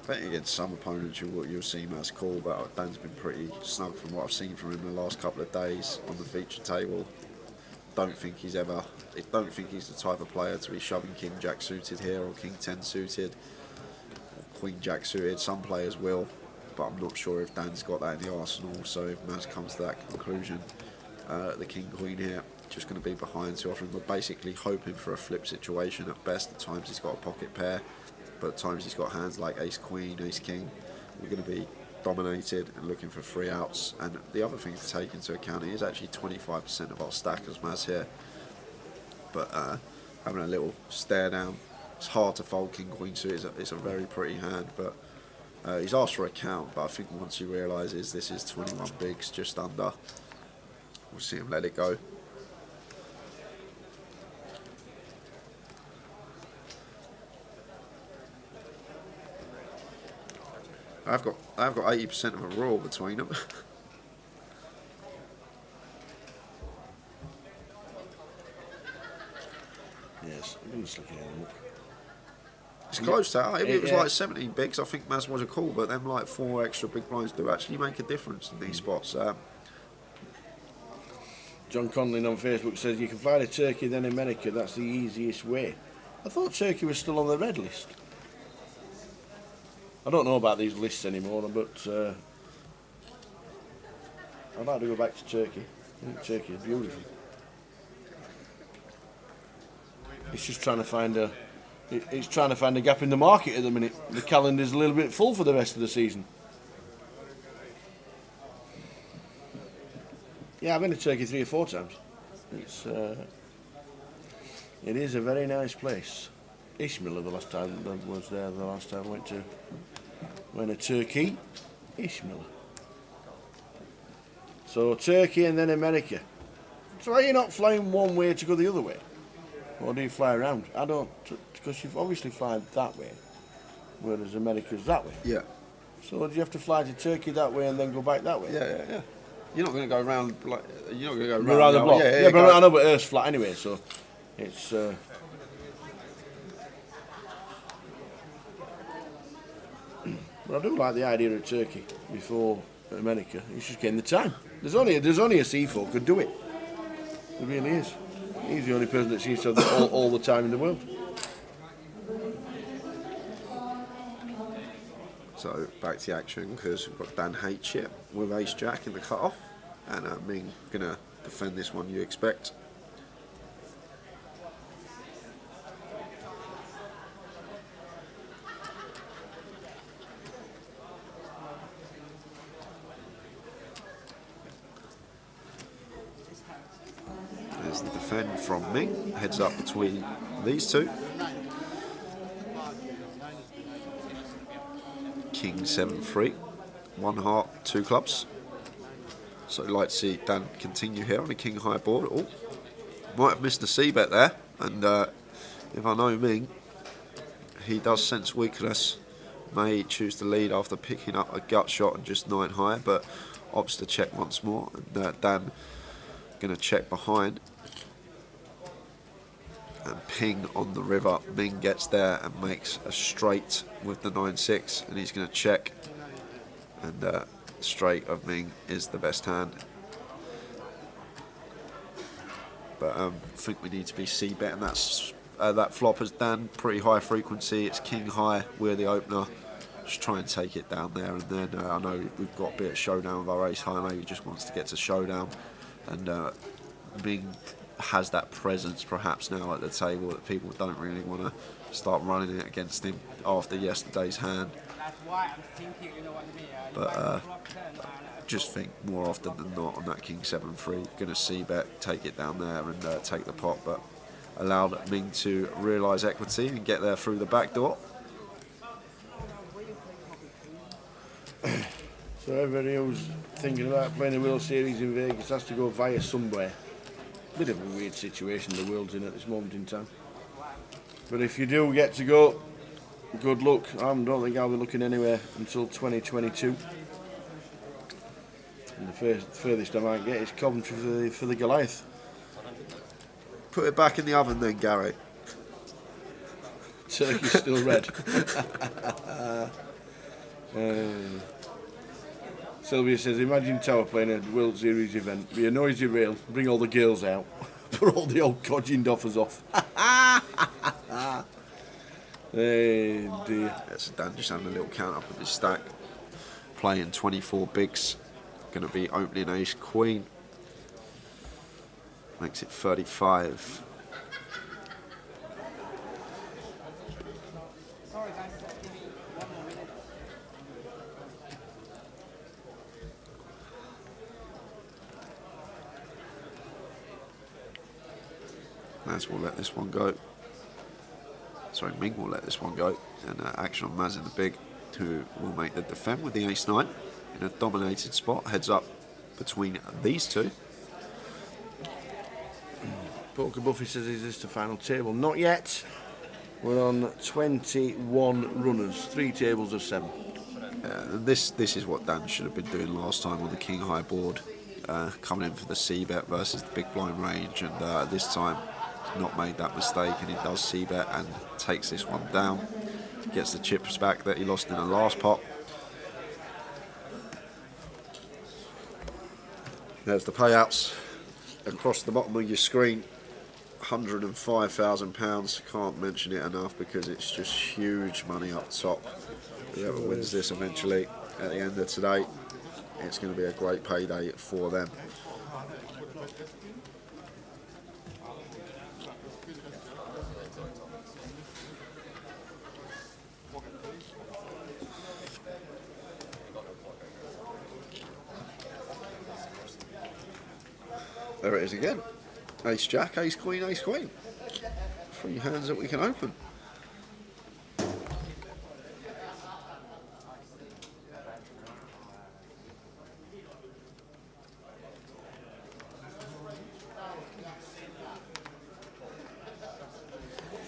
I think against some opponents you'll see Maz call, but Dan's been pretty snug from what I've seen from him the last couple of days on the feature table. Don't think he's the type of player to be shoving King Jack suited here or King 10 suited or Queen Jack suited. Some players will, but I'm not sure if Dan's got that in the arsenal. So if Maz comes to that conclusion, the King Queen here just going to be behind too often. We're basically hoping for a flip situation at best. At times he's got a pocket pair, but at times he's got hands like Ace Queen, Ace King. We're going to be dominated and looking for 3 outs. And the other thing to take into account is actually 25% of our stackers Maz here. But having a little stare down, it's hard to fold King Queen suited. It's a very pretty hand, but he's asked for a count. But I think once he realises this is 21 bigs, just under, we'll see him let it go. I've got 80% of a raw between them. Yes, I'm just looking at them. It's close to that. If it was Yeah. like 17 bigs, I think Maz was a call, but them like 4 extra big blinds do actually make a difference in these spots. John Conlin on Facebook says you can fly to Turkey then America, that's the easiest way. I thought Turkey was still on the red list. I don't know about these lists anymore, but I'd like to go back to Turkey. I think Turkey is beautiful. It's just trying to find a gap in the market at the minute. The calendar's a little bit full for the rest of the season. Yeah, I've been to Turkey 3 or 4 times. It is a very nice place. Ishmael the last time I was there. The last time I went to Turkey, Ishmael. So Turkey and then America. So are you not flying one way to go the other way, or do you fly around? I don't, because you've obviously flown that way, whereas America's that way. Yeah. So do you have to fly to Turkey that way and then go back that way? Yeah. You're not going to go around like you're not going to go Around the block. Yeah, but I know, but Earth's flat anyway, so it's. But I do like the idea of Turkey before America. It's just getting the time. There's only a C4 could do it. There really is. He's the only person that seems to have all the time in the world. So back to the action because we've got Dan H here with Ace Jack in the cut-off, and Ming gonna defend this one. You expect. There's the defend from Ming. Heads up between these two. King 7-3, 1 heart, 2 clubs. So I'd like to see Dan continue here on a king high board. Oh, might have missed a C bet there. And if I know Ming, he does sense weakness may choose to lead after picking up a gut shot and just 9 high, but opts to check once more. And Dan going to check behind. And ping on the river. Ming gets there and makes a straight with the 9-6, and he's going to check. And straight of Ming is the best hand. But I think we need to be c-betting that flop as Dan. Pretty high frequency. It's king high. We're the opener. Just try and take it down there, and then I know we've got a bit of showdown with our ace high. Maybe just wants to get to showdown, and Ming has that presence perhaps now at the table that people don't really want to start running it against him after yesterday's hand. But just think more often than not on that king 7-3, going to c-bet, take it down there and take the pot, but allowed Ming to realise equity and get there through the back door. So everybody who's thinking about playing a World Series in Vegas has to go via somewhere. Bit of a weird situation the world's in at this moment in time. But if you do get to go, good luck. I don't think I'll be looking anywhere until 2022. And the furthest I might get is Coventry for the Goliath. Put it back in the oven then, Gary. Turkey's still red. Sylvia says, imagine Tower playing a World Series event. Be a noisy rail, bring all the girls out, put all the old codging doffers off. Hey dear. That's Dan just having a little count up of his stack. Playing 24 bigs. Going to be opening ace queen. Makes it 35. Maz will let this one go. Sorry, Ming will let this one go. And action on Maz in the big, who will make the defend with the ace-9 in a dominated spot. Heads up between these two. Poker Buffy says, is this the final table? Not yet. We're on 21 runners, 3 tables of 7. This is what Dan should have been doing last time on the king high board. Coming in for the c-bet versus the big blind range, and this time not made that mistake, and he does c-bet and takes this one down. Gets the chips back that he lost in the last pot. There's the payouts across the bottom of your screen. £105,000. Can't mention it enough because it's just huge money up top. Whoever wins this eventually at the end of today, it's going to be a great payday for them. There it is again. Ace Jack, Ace Queen, Ace Queen. 3 hands that we can open.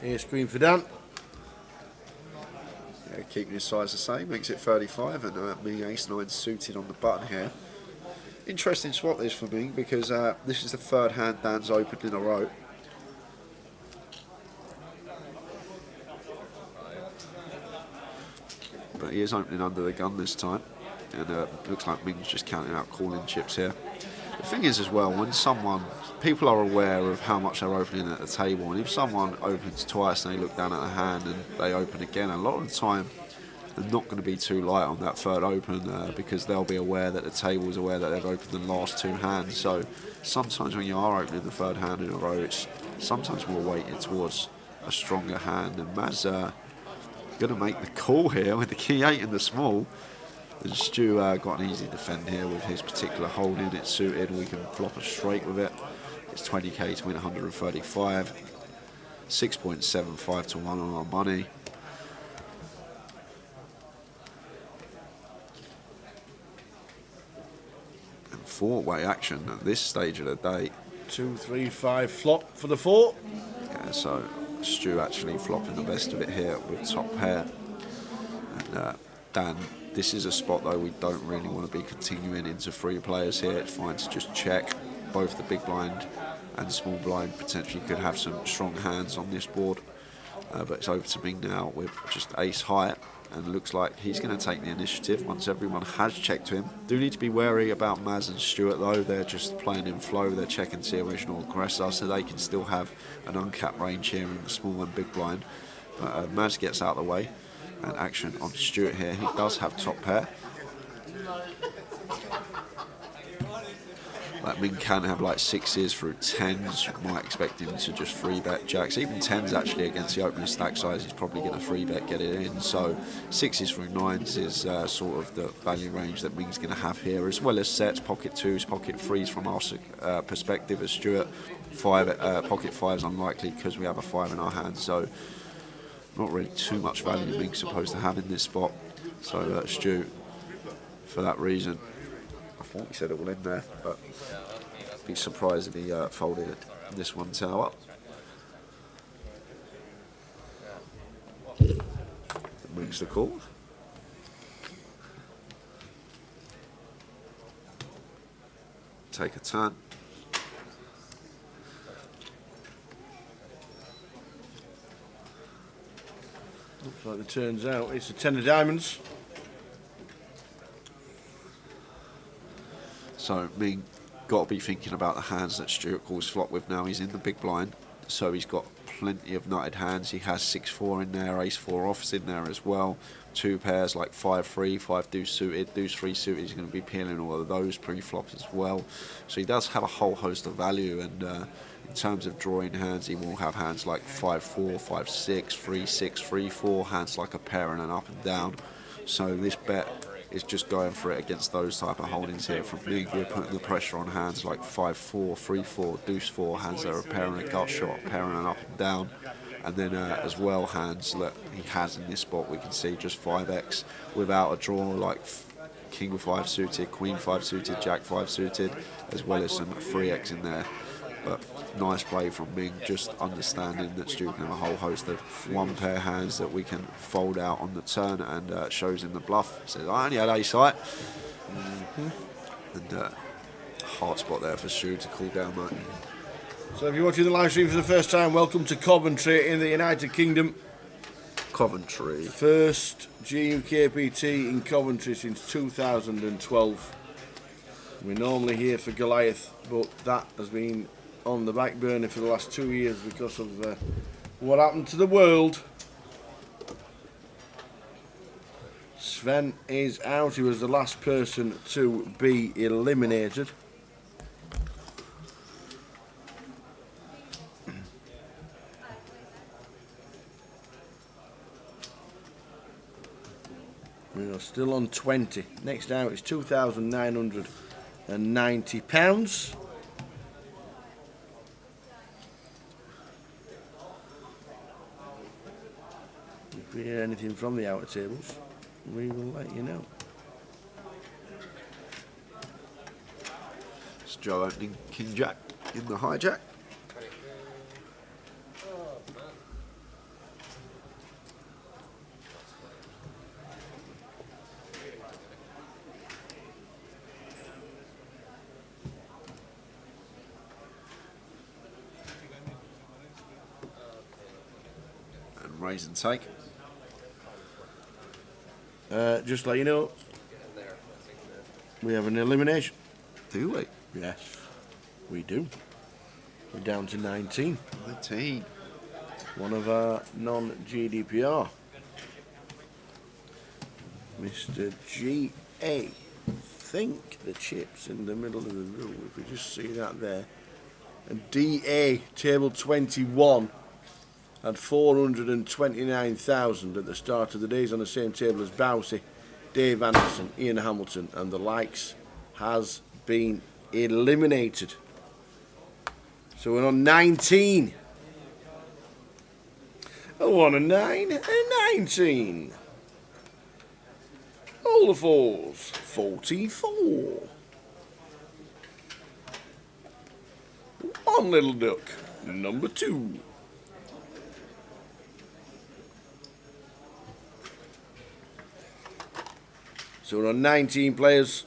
Ace Queen for Dan. Yeah, keeping his size the same, makes it 35, and me Ace-9 suited on the button here. Interesting swap this for me because this is the 3rd hand Dan's opened in a row. But he is opening under the gun this time, and looks like Ming's just counting out calling chips here. The thing is as well, when people are aware of how much they're opening at the table, and if someone opens twice and they look down at the hand and they open again, a lot of the time they're not going to be too light on that 3rd open because they'll be aware that the table is aware that they've opened the last 2 hands. So sometimes when you are opening the 3rd hand in a row, it's sometimes more weighted towards a stronger hand. And Maz going to make the call here with the key 8 in the small. And Stu got an easy defend here with his particular holding. It's suited, we can flop a straight with it. It's 20k to win 135. 6.75 to 1 on our money. And 4-way action at this stage of the day. 2, 3, 5 flop for the 4. Yeah, so Stu actually flopping the best of it here with top pair. And Dan, this is a spot though we don't really want to be continuing into 3 players here. It's fine to just check. Both the big blind and small blind potentially could have some strong hands on this board. But it's over to Ming now with just ace high, and looks like he's going to take the initiative once everyone has checked him. Do need to be wary about Maz and Stuart though. They're just playing in flow. They're checking to the original aggressor, so they can still have an uncapped range here in the small and big blind. But Maz gets out of the way, and action on Stuart here. He does have top pair. Like Ming can have like 6s through 10s. You might expect him to just 3-bet jacks. Even 10s actually against the opening stack size, he's probably going to 3-bet, get it in. So 6s through 9s is sort of the value range that Ming's going to have here, as well as sets, pocket 2s, pocket 3s from our perspective as Stuart. Pocket 5s unlikely because we have a 5 in our hand. So not really too much value Ming's supposed to have in this spot. So Stu, for that reason, I thought he said it all in there, but I'd be surprised if he folded this one tower. Ming's the call. Take a turn. Looks like it turns out it's a 10 of diamonds. So Ming got to be thinking about the hands that Stuart calls flop with now. He's in the big blind, so he's got plenty of nutted hands. He has 6-4 in there, ace-4 offs in there as well. 2 pairs like 5-3, 5 deuce suited, deuce 3 suited. He's going to be peeling all of those pre-flops as well. So he does have a whole host of value, and in terms of drawing hands, he will have hands like 5-4, 5-6, 3-6, 3-4, hands like a pair and an up and down. So this bet is just going for it against those type of holdings here from Ming. We're putting the pressure on hands like 5-4, 3-4, deuce 4, hands that are a pair and a gut shot, pair and an up and down. And then as well, hands that he has in this spot, we can see just 5x without a draw, like king 5 suited, queen 5 suited, jack 5 suited, as well as some 3x in there. But nice play from Ming, just understanding that Stu can have a whole host of 1 pair hands that we can fold out on the turn, and shows him the bluff. Says, I only had ace high. And hard spot there for Stu to cool down, mate. So if you're watching the live stream for the first time, welcome to Coventry in the United Kingdom. Coventry. First GUKPT in Coventry since 2012. We're normally here for Goliath, but that has been on the back burner for the last 2 years because of what happened to the world. Sven is out. He was the last person to be eliminated. We are still on 20. Next out is £2,990. If we hear anything from the outer tables, we will let you know. It's Joe opening king jack in the hijack. And raise and take. Just to let you know, we have an elimination. Do we? Yes, we do. We're down to 19. 19. One of our non-GDPR. Mr. G.A. Think the chip's in the middle of the room. If we just see that there. And D.A. table 21 had 429,000 at the start of the day. He's on the same table as Bousey, Dave Anderson, Ian Hamilton, and the likes, has been eliminated. So we're on 19. A 1, a 9, a 19. All the fours, 44. One little duck, number 2. So we're on 19 players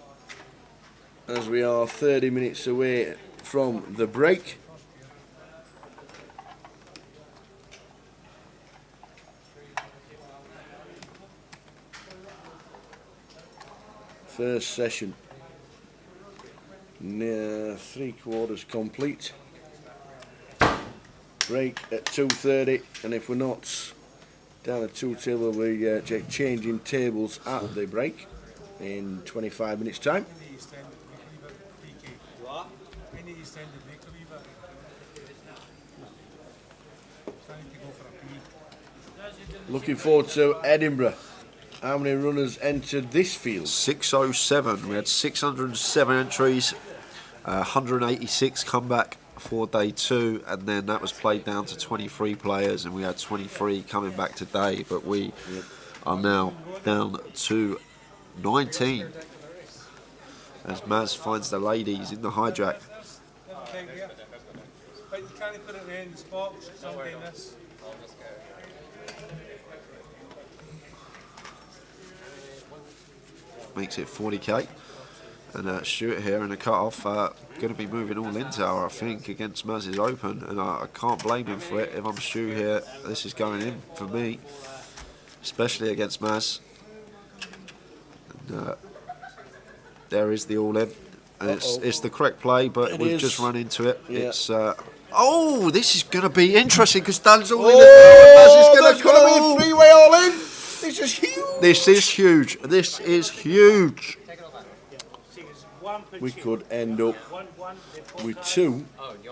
as we are 30 minutes away from the break. First session near 3/4 complete. Break at 2:30, and if we're not down at 2 we'll be changing tables at the break in 25 minutes time. Looking forward to Edinburgh. How many runners entered this field? 607. We had 607 entries, 186 come back for day 2, and then that was played down to 23 players, and we had 23 coming back today, but we are now down to 19 as Maz finds the ladies in the hijack. Makes it 40k, and Stuart here in the cut-off going to be moving all in tower, I think, against Maz's open, and I can't blame him for it. If I'm Stu here, this is going in for me, especially against Maz. And, there is the all-in, and it's the correct play, but we've just run into it. Yeah. It's oh, this is going to be interesting because Dan's all in. Oh, there's going to be a 3-way all-in. This is huge. This is huge. This is huge. We could end up with 2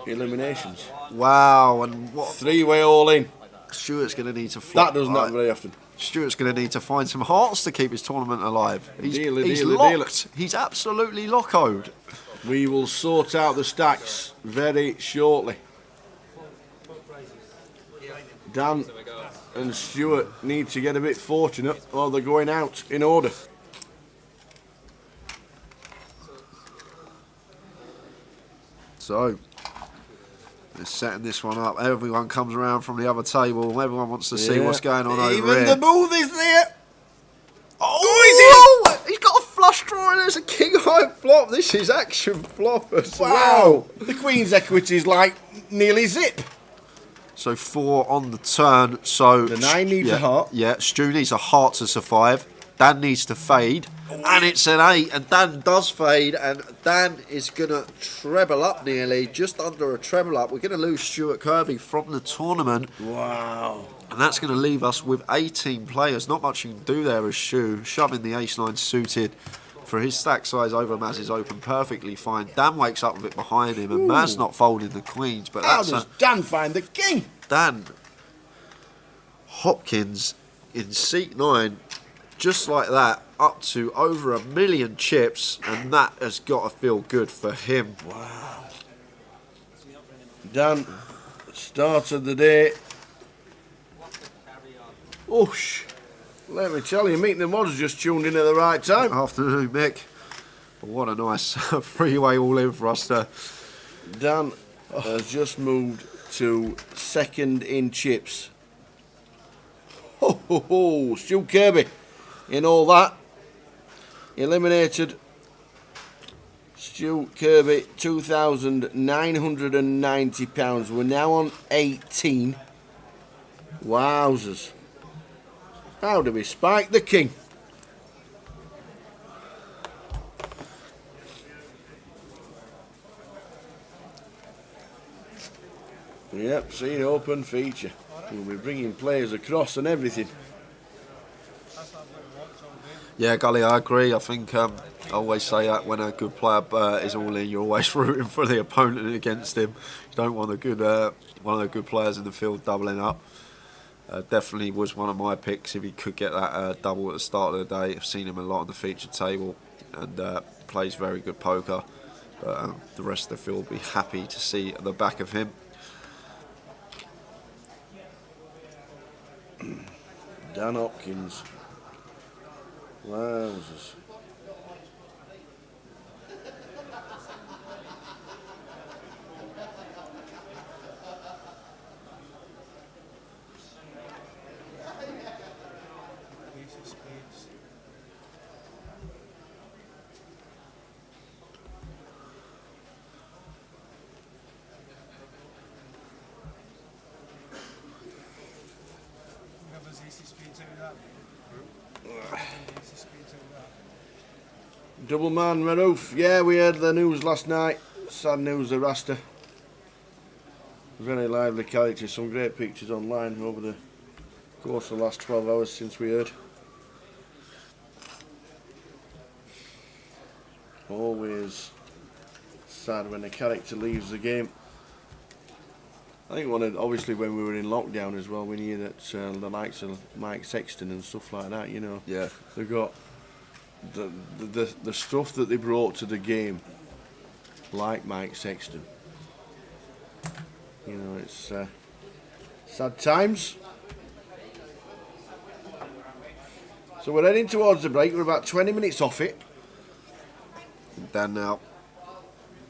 eliminations. Wow, and what 3-way all-in. Stuart's going to need to flop. That doesn't happen very often. Stuart's going to need to find some hearts to keep his tournament alive. He's locked. He's absolutely locoed. We will sort out the stacks very shortly. Dan and Stuart need to get a bit fortunate or they're going out in order. So, they're setting this one up. Everyone comes around from the other table. Everyone wants to see what's going on over here. Even the booth is there. Oh, he's got a flush draw and there's a king high flop. This is action flop as well. The Queen's equity is like nearly zip. So 4 on the turn. So the 9 needs a heart. Yeah, Stu needs a heart to survive. Dan needs to fade. And it's an 8, and Dan does fade, and Dan is going to treble up nearly, just under a treble up. We're going to lose Stuart Kirby from the tournament. Wow. And that's going to leave us with 18 players. Not much you can do there as Stu, shoving the ace-9 suited for his stack size over Maz's open perfectly fine. Dan wakes up with it behind him, and Maz not folding the queens. But how does Dan find the king? Dan Hopkins in seat 9, just like that, up to over 1 million chips, and that has got to feel good for him. Wow. Dan started the day. Oosh. Let me tell you, Meeting the Mods just tuned in at the right time. Afternoon, Mick. But what a nice 3-way all in for us there. Dan has just moved to 2nd in chips. Ho ho ho! Stu Kirby in all that. Eliminated Stu Kirby, £2,990. We're now on 18. Wowzers. How do we spike the king? Yep, scene open feature. We'll be bringing players across and everything. Yeah, Gully, I agree. I think I always say that when a good player is all in, you're always rooting for the opponent against him. You don't want one of the good players in the field doubling up. Definitely was one of my picks if he could get that double at the start of the day. I've seen him a lot on the featured table and plays very good poker. But the rest of the field will be happy to see at the back of him. Dan Hopkins. Wowzers. Double man, Maroof. Yeah, we heard the news last night. Sad news, the Rasta. Very lively character. Some great pictures online over the course of the last 12 hours since we heard. Always sad when a character leaves the game. I think obviously when we were in lockdown as well, we knew that the likes of Mike Sexton and stuff like that, you know, Yeah. they've got the stuff that they brought to the game, like Mike Sexton. You know, it's sad times. So we're heading towards the break. We're about 20 minutes off it. Dan now.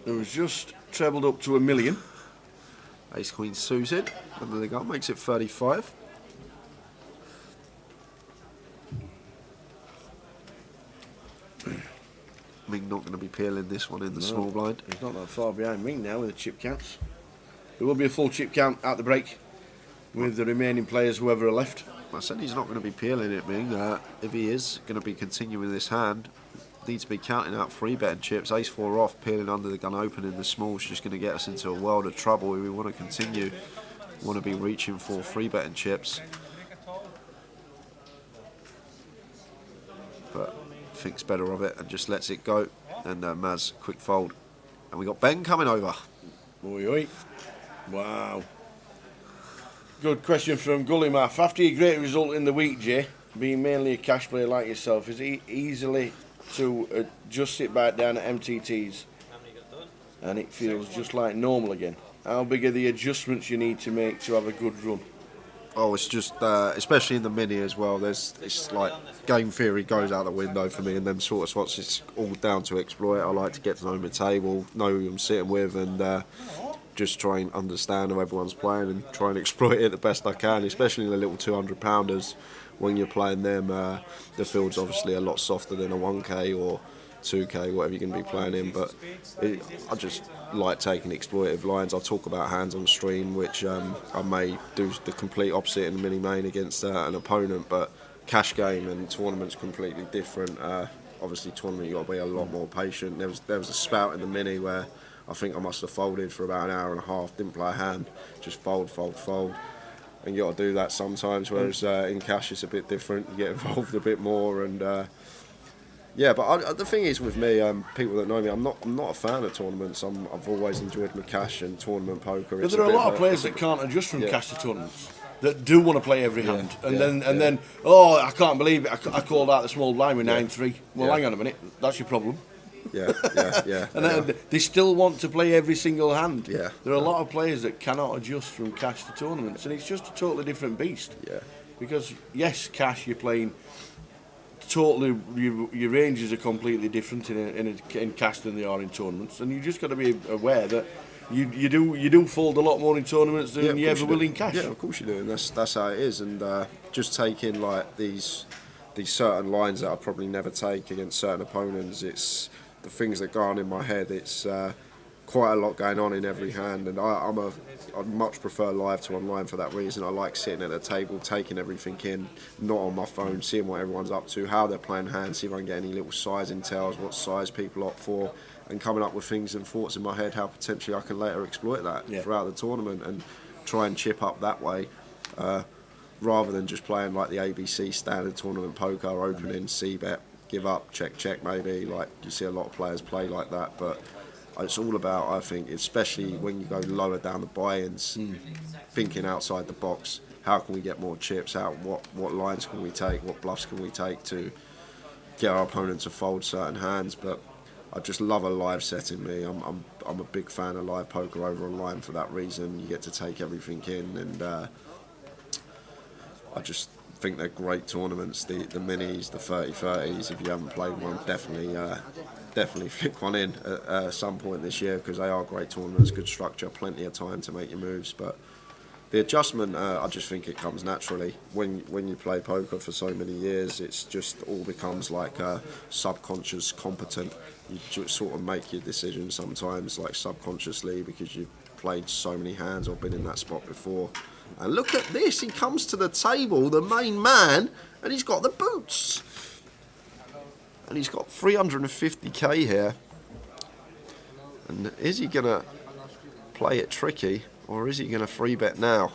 It was just trebled up to $1 million. Ace Queen suited. Under the gun makes it 35. Ming not going to be peeling this one in the small blind. He's not that far behind me now with the chip counts. There will be a full chip count at the break with the remaining players, whoever are left. I said he's not going to be peeling it, Ming. If he is going to be continuing this hand, needs to be counting out 3-betting chips. Ace 4 off, peeling under the gun, opening the small is just going to get us into a world of trouble. We want to continue. We want to be reaching for 3-betting chips. But thinks better of it and just lets it go. And Maz, quick fold. And we got Ben coming over. Oi, oi. Wow. Good question from Gullymath. After your great result in the week, Jay, being mainly a cash player like yourself, is it easily to just sit back down at MTTs and it feels just like normal again? How big are the adjustments you need to make to have a good run? Oh, it's just, especially in the mini as well, it's like game theory goes out the window for me in them sort of spots. It's all down to exploit. I like to get to know my table, know who I'm sitting with, and just try and understand how everyone's playing and try and exploit it the best I can, especially in the little 200-pounders. When you're playing them, the field's obviously a lot softer than a 1K or 2K, whatever you're going to be playing in, but I just like taking exploitative lines. I'll talk about hands on stream, which I may do the complete opposite in the mini main against an opponent, but cash game and tournament's completely different. Obviously tournament you've got to be a lot more patient. There was a spout in the mini where I think I must have folded for about an hour and a half, didn't play a hand, just fold. And you got to do that sometimes, whereas in cash it's a bit different. You get involved a bit more, and yeah. But the thing is with me, people that know me, I'm not a fan of tournaments. I've always enjoyed my cash and tournament poker. But there are a lot of players that can't adjust from cash to tournaments, that do want to play every hand, and then oh, I can't believe it, I called out the small blind with 9-3. Well, hang on a minute, that's your problem. Yeah. And they still want to play every single hand. Yeah. There are a lot of players that cannot adjust from cash to tournaments, and it's just a totally different beast. Yeah. Because yes, cash you're playing totally, your ranges are completely different in cash than they are in tournaments, and you just got to be aware that you do fold a lot more in tournaments than you ever will in cash. Yeah, of course you do, and that's how it is. And just taking like these certain lines that I probably never take against certain opponents, it's the things that go on in my head. It's quite a lot going on in every hand, and I'd much prefer live to online for that reason. I like sitting at the table, taking everything in, not on my phone, seeing what everyone's up to, how they're playing hands, see if I can get any little sizing tells, what size people opt for, and coming up with things and thoughts in my head how potentially I can later exploit that throughout the tournament and try and chip up that way, rather than just playing like the ABC standard tournament poker, opening, c-bet, give up, check maybe. Like you see a lot of players play like that, but it's all about, I think, especially when you go lower down the buy-ins, thinking outside the box. How can we get more chips out? What lines can we take? What bluffs can we take to get our opponent to fold certain hands? But I just love a live setting. Me, I'm a big fan of live poker over online for that reason. You get to take everything in, and I just think they're great tournaments. The minis, the 30-30s. If you haven't played one, definitely pick one in at some point this year, because they are great tournaments, good structure, plenty of time to make your moves. But the adjustment, I just think it comes naturally. When you play poker for so many years, it's just all becomes like subconscious competent. You just sort of make your decisions sometimes like subconsciously, because you've played so many hands or been in that spot before. And look at this, he comes to the table, the main man, and he's got the boots. And he's got 350k here. And is he going to play it tricky, or is he going to free bet now?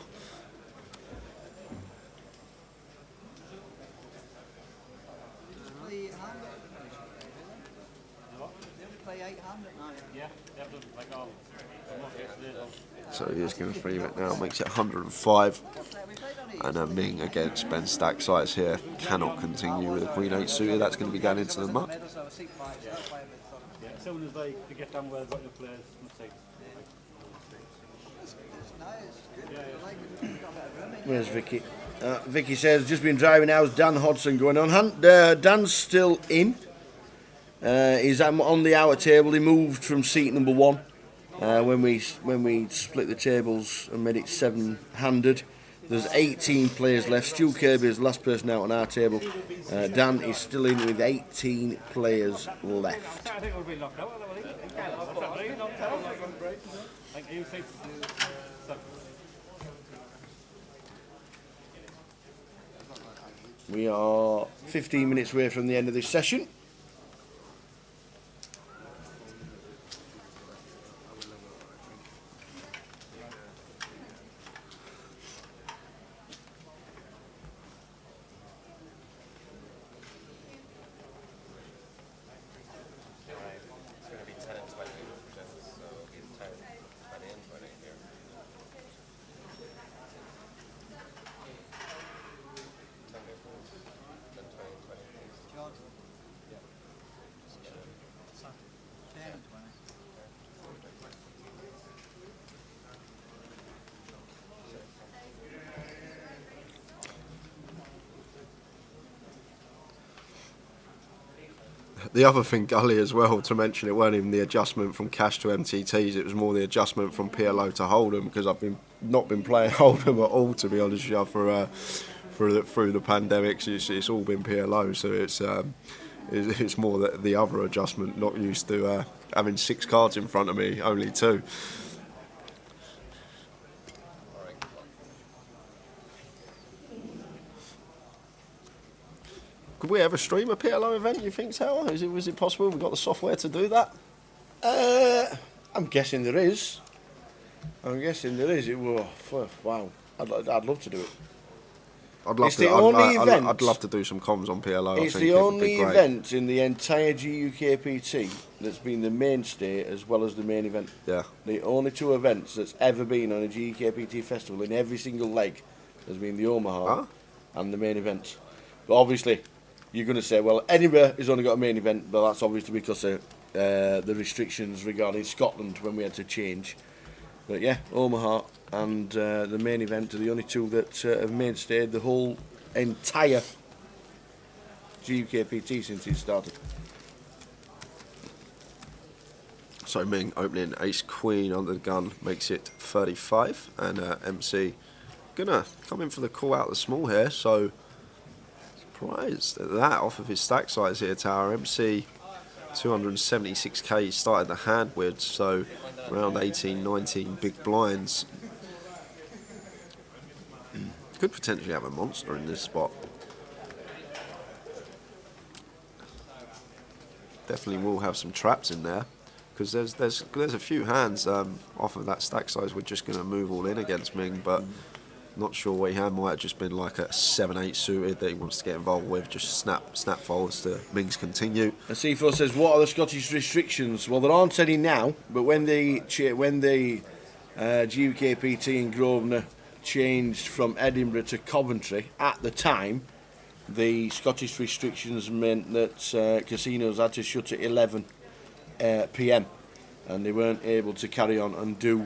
So he is going to free bet now, makes it 105. And Ming against Ben stack size here cannot continue with a Queen 8 suited. That's going to be going into the muck. As soon as they get down where they've got your players, mistakes. Where's Vicky? Vicky says, just been driving. How's Dan Hodson going on? Dan's still in. He's on the hour table. He moved from seat number 1 when we split the tables and made it 7-handed. There's 18 players left. Stu Kirby is the last person out on our table. Dan is still in with 18 players left. I think we'll be knocked out. Thank you. We are 15 minutes away from the end of this session. The other thing, Gully, as well, to mention, it weren't even the adjustment from cash to MTTs, it was more the adjustment from PLO to Hold'em, because I've not been playing Hold'em at all, to be honest with you, through the pandemic. It's all been PLO, so it's more the other adjustment, not used to having 6 cards in front of me, only 2. Could we ever stream a PLO event, you think, Tower? Was it possible? We've got the software to do that? I'm guessing there is. It will. Wow. I'd love to do it. I'd love It's to. the only I'd event- love to do some comms on PLO. It's I think the it would be only great. event in the entire GUKPT that's been the mainstay as well as the main event. Yeah. The only 2 events that's ever been on a GUKPT festival in every single leg has been the Omaha and the main event. But obviously, you're going to say, well, Edinburgh has only got a main event, but that's obviously because of the restrictions regarding Scotland when we had to change. But yeah, Omaha and the main event are the only 2 that have mainstayed the whole entire GUKPT since it started. So Ming opening Ace Queen under the gun makes it 35, and MC gonna come in for the call out the small here. So surprised at that off of his stack size here, Tower. MC 276k started the hand with, so around 18, 19 big blinds. Could potentially have a monster in this spot. Definitely will have some traps in there, because there's a few hands off of that stack size we're just going to move all in against Ming, but not sure what he had. Might have just been like a 7-8 suited that he wants to get involved with, just snap folds to Ming's continue. And C4 says, what are the Scottish restrictions? Well, there aren't any now, but when the GUKPT in Grosvenor changed from Edinburgh to Coventry, at the time, the Scottish restrictions meant that casinos had to shut at 11 p.m. and they weren't able to carry on and do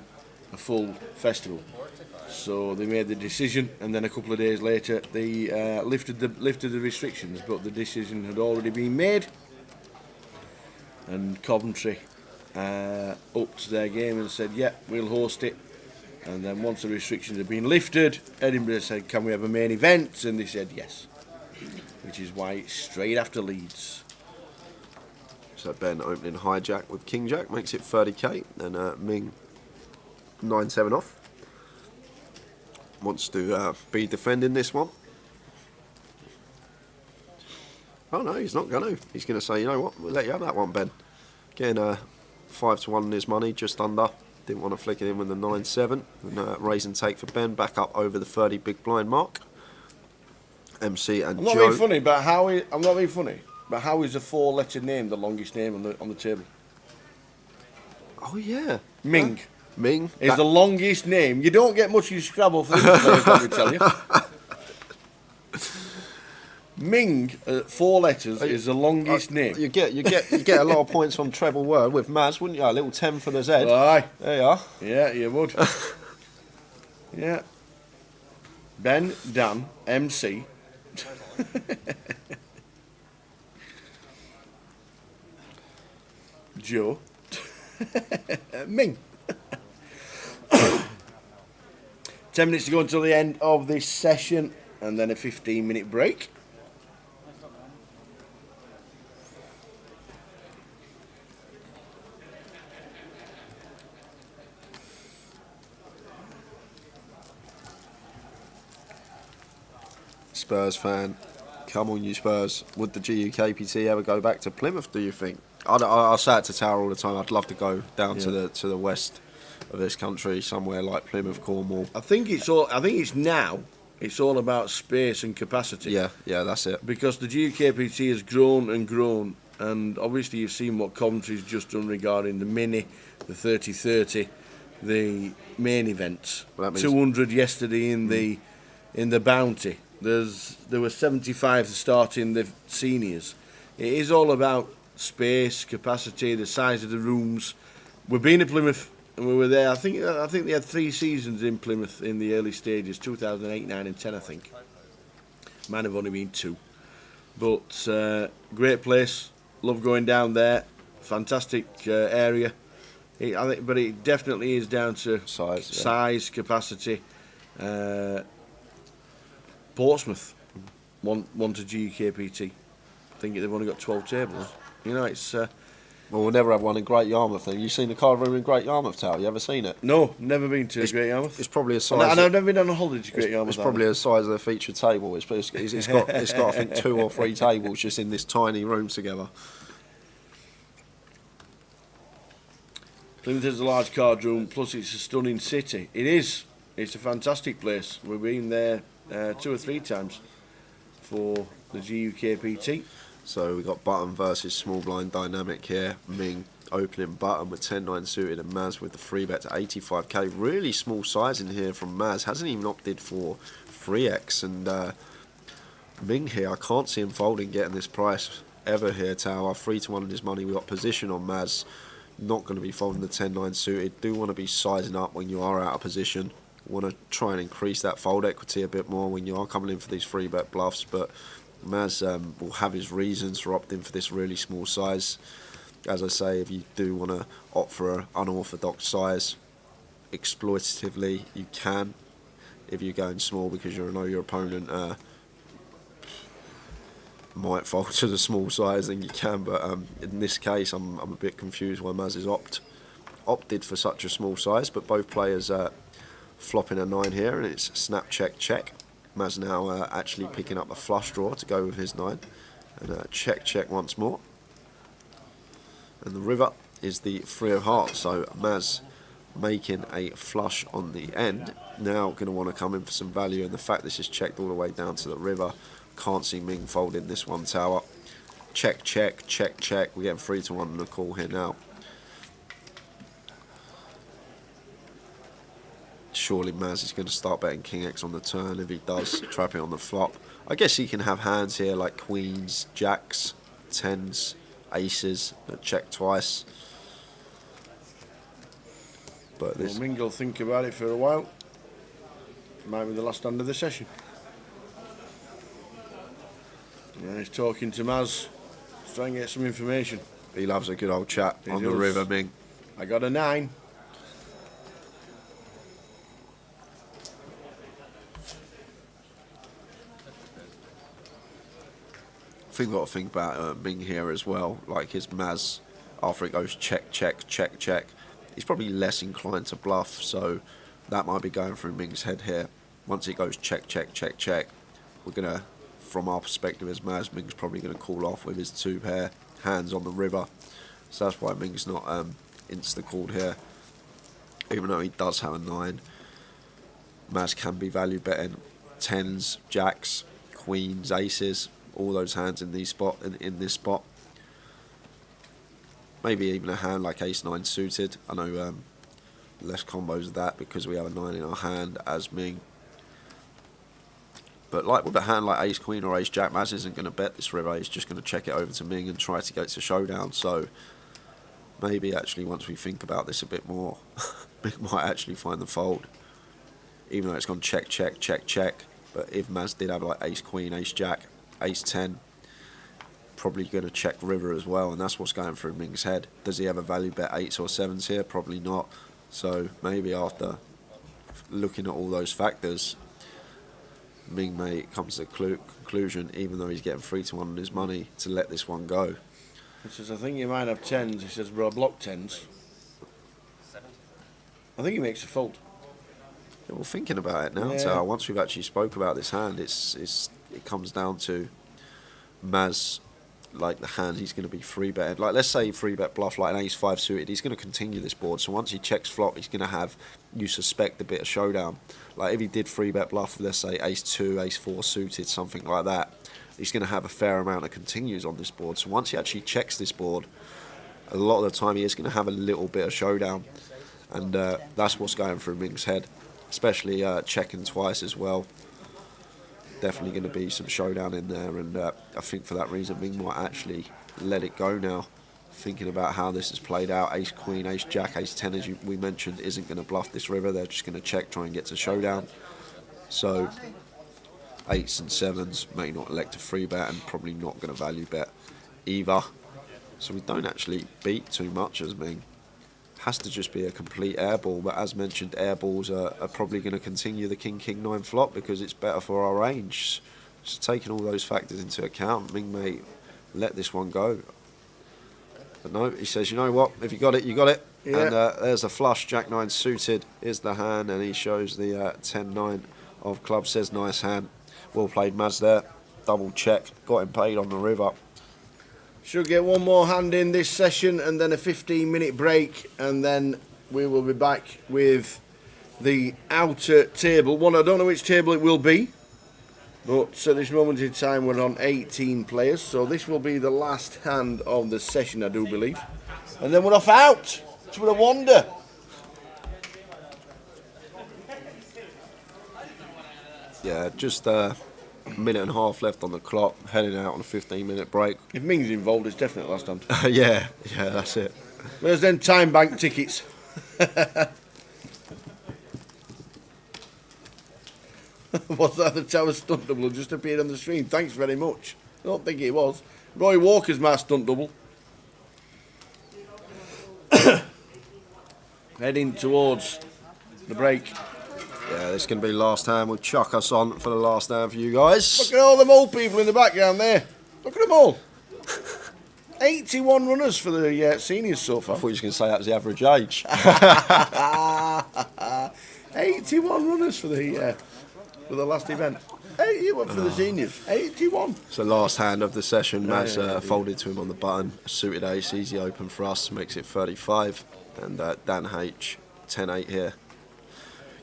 a full festival. So they made the decision, and then a couple of days later they lifted the restrictions, but the decision had already been made, and Coventry upped their game and said, yeah, we'll host it. And then once the restrictions had been lifted, Edinburgh said, can we have a main event? And they said yes, which is why it's straight after Leeds. So Ben opening hijack with King Jack makes it 30k, and Ming 9-7 off. Wants to be defending this one. Oh no, he's not going to. He's going to say, you know what, we'll let you have that one, Ben. Getting a 5-1 in his money, just under. Didn't want to flick it in with the 9-7. And raise and take for Ben, back up over the 30 big blind mark. MC and I'm not Joe. being funny, but I'm not being funny. But how is a 4-letter name the longest name on the table? Oh yeah, Ming Ming is the longest name. You don't get much use Scrabble for these players, let me tell you. Ming, 4 letters, is the longest name. You get a lot of points on treble word with Maz, wouldn't you? A little 10 for the Z. Aye. There you are. Yeah, you would. Yeah. Ben, Dan, MC. Joe. Ming. 10 minutes to go until the end of this session, and then a 15-minute break. Spurs fan, come on you Spurs. Would the GUKPT ever go back to Plymouth, do you think? I say it to Tower all the time, I'd love to go down to the west of this country, somewhere like Plymouth, Cornwall. I think it's now. It's all about space and capacity. Yeah, that's it. Because the GUKPT has grown and grown, and obviously you've seen what Coventry's just done regarding the mini, the 30-30, the main events. Well, that means 200 yesterday in the Bounty. There were 75 to start in the seniors. It is all about space, capacity, the size of the rooms. We've been to Plymouth and we were there. I think they had 3 seasons in Plymouth in the early stages, 2008, 9 and 10 I think. Mine have only been 2. But great place, love going down there, fantastic area. But it definitely is down to size, capacity. Portsmouth want a GUKPT. I think they've only got 12 tables. You know, it's... well, we'll never have one in Great Yarmouth. Have you seen the card room in Great Yarmouth, Tower? You ever seen it? No, never been to Great Yarmouth. It's probably a size... And I've never been on a holiday to Great Yarmouth. It's probably the size of the feature table. It's got I think 2 or 3 tables just in this tiny room together. Plymouth is a large card room, plus it's a stunning city. It is. It's a fantastic place. We've been there 2 or 3 times for the GUKPT. So we've got button versus small blind dynamic here. Ming opening button with 10-9 suited, and Maz with the 3-bet to 85k. Really small size in here from Maz. Hasn't even opted for 3x. And Ming here, I can't see him folding, getting this price ever here, Tower. 3-1 in his money. We've got position on Maz. Not going to be folding the 10-9 suited. Do want to be sizing up when you are out of position. Want to try and increase that fold equity a bit more when you are coming in for these 3-bet bluffs. But Maz will have his reasons for opting for this really small size. As I say, if you do want to opt for an unorthodox size, exploitatively, you can. If you're going small because you know your opponent might fold to the small size, then you can. But in this case, I'm a bit confused why Maz has opted for such a small size. But both players flopping a 9 here, and it's snap, check, check. Maz now actually picking up a flush draw to go with his 9. And check, check once more. And the river is the 3 of hearts. So Maz making a flush on the end. Now going to want to come in for some value. And the fact this is checked all the way down to the river. Can't see Ming folding this one, Tower. Check, check, check, check. We're getting 3-1 on the call here now. Surely Maz is going to start betting King X on the turn. If he does, trapping on the flop. I guess he can have hands here like queens, jacks, 10s, aces that check twice. But this... Well, Ming will think about it for a while. Might be the last hand of the session. Yeah, he's talking to Maz. He's trying to get some information. He loves a good old chat on the river, Ming. I got a 9. I think we've got to think about Ming here as well. Like his Maz, after it goes check, check, check, check, he's probably less inclined to bluff. So that might be going through Ming's head here. Once it goes check, check, check, check, we're going to from our perspective as Maz, Ming's probably going to call off with his 2 pair hands on the river. So that's why Ming's not insta-called here. Even though he does have a 9, Maz can be value betting 10s, jacks, queens, aces, all those hands in this spot. Maybe even a hand like ace-9 suited. I know less combos of that because we have a 9 in our hand as Ming. But like with a hand like ace-queen or ace-jack, Maz isn't going to bet this river. He's just going to check it over to Ming and try to get to showdown. So maybe actually once we think about this a bit more, Ming might actually find the fold. Even though it's gone check, check, check, check. But if Maz did have like ace-queen, ace-jack, ace-10, probably going to check river as well, and that's what's going through Ming's head. Does he have a value bet 8s or 7s here? Probably not. So maybe after looking at all those factors, Ming may come to the conclusion, even though he's getting 3-1 on his money, to let this one go. He says, I think you might have 10s. He says, bro, I block 10s. I think he makes a fold. Yeah, well, thinking about it now, Yeah. so once we've actually spoke about this hand, it comes down to Maz, like the hand he's going to be 3-betted. Like, let's say 3-bet bluff like an ace-5 suited, he's going to continue this board. So once he checks flop, he's going to have, you suspect, a bit of showdown. Like if he did 3-bet bluff, let's say ace-2, ace-4 suited, something like that, he's going to have a fair amount of continues on this board. So once he actually checks this board, a lot of the time he is going to have a little bit of showdown. And that's what's going through Ming's head, especially checking twice as well. Definitely going to be some showdown in there, and I think for that reason Ming might actually let it go now, thinking about how this has played out. Ace queen, ace jack, ace 10, as we mentioned, isn't going to bluff this river. They're just going to check, try and get to showdown. So 8s and 7s may not elect a 3-bet, and probably not going to value bet either. So we don't actually beat too much as Ming. Has to just be a complete airball, but as mentioned, airballs are probably going to continue the king 9 flop because it's better for our range. So taking all those factors into account, Ming may let this one go. But no, he says, you know what, if you got it, you got it. Yeah. And there's a flush, jack 9 suited is the hand, and he shows the 10-9 of clubs. Says nice hand, well played Maz there, double check, got him paid on the river. Should get one more hand in this session and then a 15-minute break, and then we will be back with the outer table. One, I don't know which table it will be, but at this moment in time we're on 18 players, so this will be the last hand of the session, I do believe. And then we're off out to a wander. Yeah, just a minute and a half left on the clock, heading out on a 15-minute break. If Ming's involved, it's definitely last hand. yeah, that's it. Where's them time bank tickets? Was that the Tower stunt double just appeared on the screen? Thanks very much. I don't think it was. Roy Walker's my stunt double. Heading towards the break. Yeah, this is going to be last hand. We'll chuck us on for the last hand for you guys. Look at all them old people in the background there. Look at them all. 81 runners for the seniors so far. I thought you were going to say that was the average age. 81 runners for the last event. 81 for the seniors. 81. So last hand of the session, Maz folded to him on the button. A suited ace, easy open for us, makes it 35. And Dan H, 10-8 here.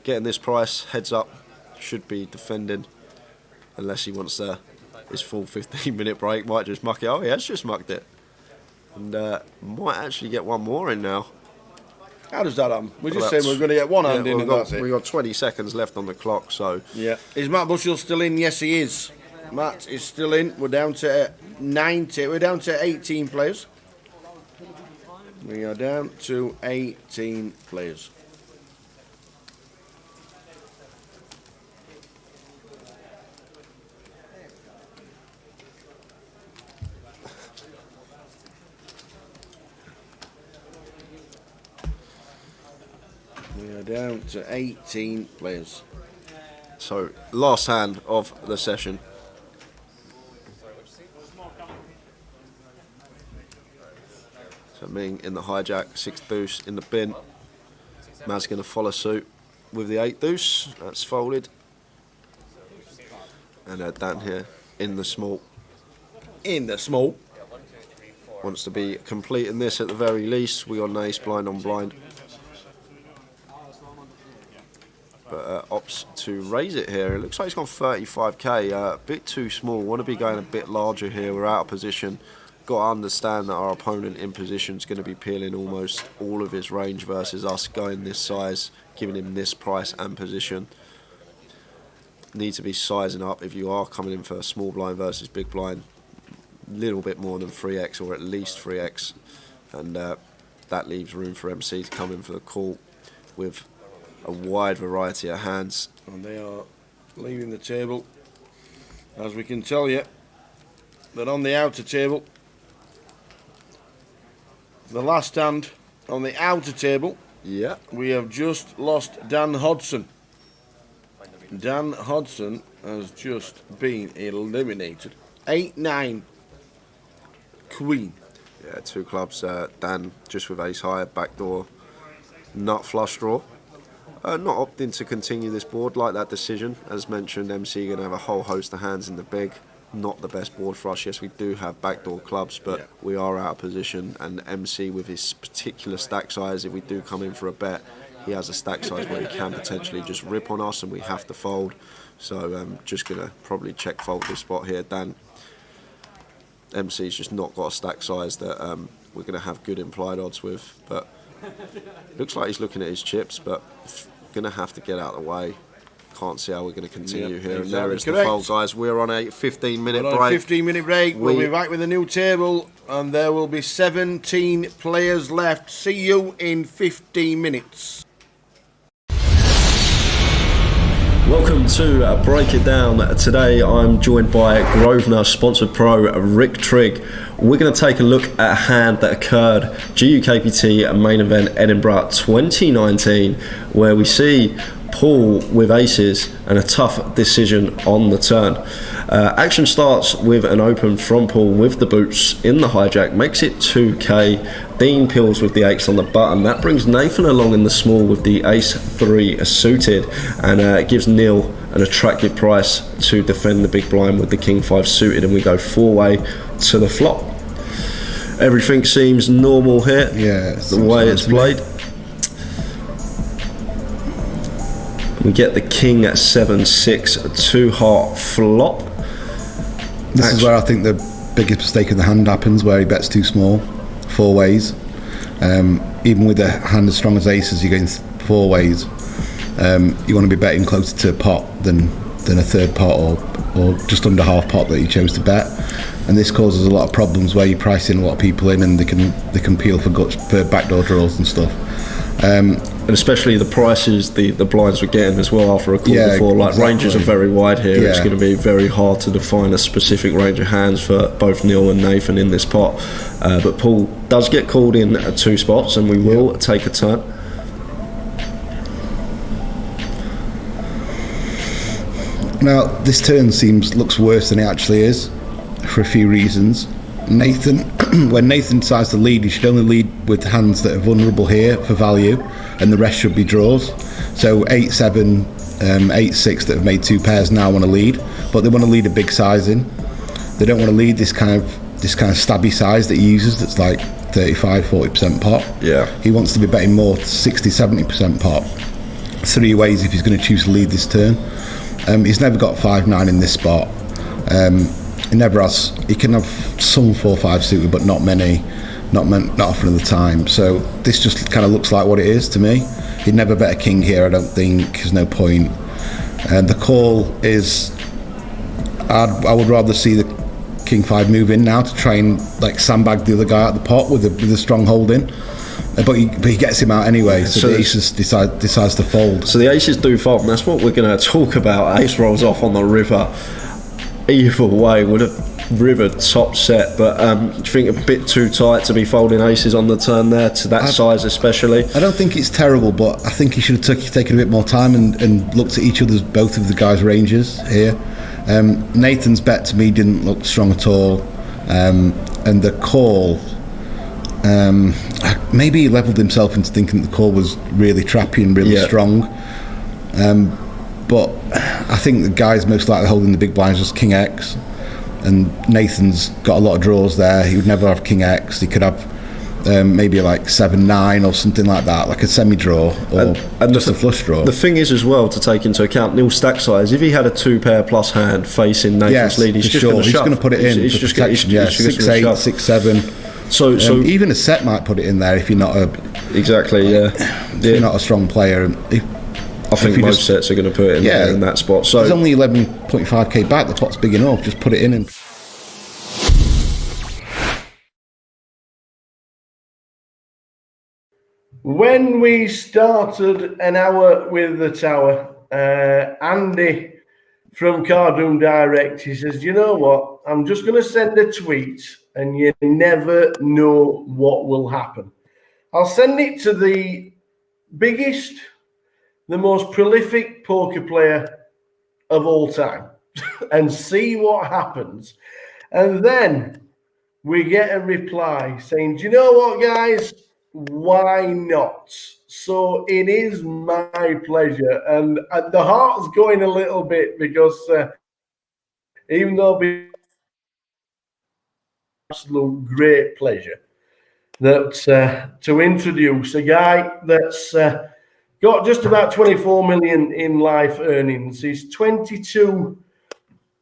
Getting this price, heads up, should be defending, unless he wants his full 15-minute break. Might just muck it. Oh, he has just mucked it. And might actually get one more in now. How does that happen? We're just Well, saying we're going to get one hand in and that's it. We've got 20 seconds left on the clock, so... Yeah. Is Matt Bushell still in? Yes, he is. Matt is still in. We're down to 90. We're down to 18 players. We are down to 18 players. We are down to 18 players. So, last hand of the session. So Ming in the hijack, 6 deuce in the bin. Maz going to follow suit with the 8 deuce. That's folded. And Dan here in the small. In the small. Wants to be completing this at the very least. We got an ace blind on blind. But opts to raise it here. It looks like he's gone 35k, a bit too small. Want to be going a bit larger here. We're out of position. Got to understand that our opponent in position is going to be peeling almost all of his range versus us going this size, giving him this price and position. Need to be sizing up if you are coming in for a small blind versus big blind. Little bit more than 3x or at least 3x, and that leaves room for MC to come in for the call with a wide variety of hands. And they are leaving the table. As we can tell you, that on the outer table, the last hand on the outer table, Yeah. we have just lost Dan Hodson. Dan Hodson has just been eliminated. 8-9 Queen. Yeah, 2 clubs. Dan just with ace high, backdoor, nut flush draw. Not opting to continue this board, like that decision. As mentioned, MC going to have a whole host of hands in the big. Not the best board for us. Yes, we do have backdoor clubs, but we are out of position. And MC with his particular stack size, if we do come in for a bet, he has a stack size where he can potentially just rip on us and we have to fold. So I'm just going to probably check fold this spot here. Dan, MC's just not got a stack size that we're going to have good implied odds with. But looks like he's looking at his chips, but going to have to get out of the way. Can't see how we're going to continue here. And there is the fold, guys. We're on a 15-minute break. 15-minute break. We'll be back with a new table, and there will be 17 players left. See you in 15 minutes. Welcome to Break It Down. Today I'm joined by Grosvenor sponsored pro Rick Trigg. We're going to take a look at a hand that occurred GUKPT main event Edinburgh 2019, where we see Paul with aces and a tough decision on the turn. Action starts with an open from Paul with the boots in the hijack, makes it 2k. Dean peels with the ace on the button. That brings Nathan along in the small with the ace 3 suited, and gives Neil an attractive price to defend the big blind with the king 5 suited, and we go 4-way to the flop. Everything seems normal here, the way it's played. We get the king at 7-6, 2 heart flop. This is where I think the biggest mistake of the hand happens, where he bets too small, 4 ways. Even with a hand as strong as aces, you're going 4 ways. You want to be betting closer to pot than a third pot or just under half pot that you chose to bet. And this causes a lot of problems where you price in a lot of people in, and they can peel for backdoor draws and stuff. And especially the prices the blinds were getting as well after a call before. Like, exactly. Ranges are very wide here. It's going to be very hard to define a specific range of hands for both Neil and Nathan in this pot. But Paul does get called in at 2 spots, and we will take a turn. Now, this turn looks worse than it actually is, for a few reasons. Nathan, when Nathan decides to lead, he should only lead with hands that are vulnerable here for value, and the rest should be draws. So 8-7, 8-6 that have made 2 pairs now want to lead, but they want to lead a big size in. They don't want to lead this kind of stabby size that he uses, that's like 35-40% pot. Yeah. He wants to be betting more 60-70% pot. 3 ways if he's going to choose to lead this turn. He's never got 5-9 in this spot. He never has. He can have some 4-5 suited, but not many, not often of the time. So this just kind of looks like what it is to me. He'd never bet a king here, I don't think. There's no point. And the call is, I would rather see the king 5 move in now to try and like sandbag the other guy out the pot with a strong holding. But he gets him out anyway, so the aces decides to fold. So the aces do fold, and that's what we're going to talk about. Ace rolls off on the river. Either way, would have river top set, but do you think a bit too tight to be folding aces on the turn there, to that size especially? I don't think it's terrible, but I think he should have taken a bit more time and looked at both of the guys' ranges here. Nathan's bet to me didn't look strong at all, and the call, maybe he levelled himself into thinking the call was really trappy and really strong. But I think the guys most likely holding the big blinds was King X. and Nathan's got a lot of draws there. He would never have King X. He could have maybe like 7-9 or something like that, like a semi-draw or just a flush draw. The thing is as well to take into account Neil's stack size. If he had a 2-pair plus hand facing Nathan's lead, he's just going to He's going to put it in. He's just going to 6-8, 6-7. So even a set might put it in there if you're not if you're not a strong player. I think most sets are going to put it in there in that spot. So there's only 11.5k back. The pot's big enough. Just put it in and. When we started an hour with the tower, Andy from Cardoon Direct, he says, you know what, I'm just going to send a tweet and you never know what will happen. I'll send it to the biggest, the most prolific poker player of all time and see what happens. And then we get a reply saying, do you know what, guys? Why not? So it is my pleasure, and the heart's going a little bit because even though it's absolute great pleasure that to introduce a guy that's got just about 24 million in life earnings. He's 22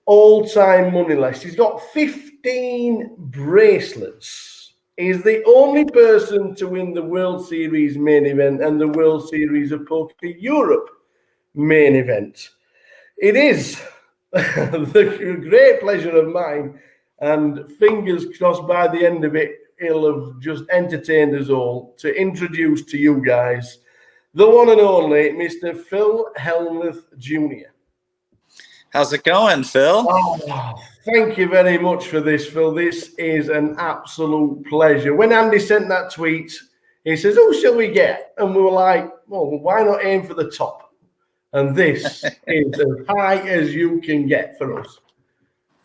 all-time moneyless. He's got 15 bracelets. He's the only person to win the World Series main event and the World Series of Poker Europe main event. It is the great pleasure of mine, and fingers crossed by the end of it, he'll have just entertained us all, to introduce to you guys the one and only Mr. Phil Helmuth Jr. How's it going, Phil? Oh, thank you very much for this, Phil. This is an absolute pleasure. When Andy sent that tweet, he says, who shall we get? And we were like, well, why not aim for the top? And this is as high as you can get for us.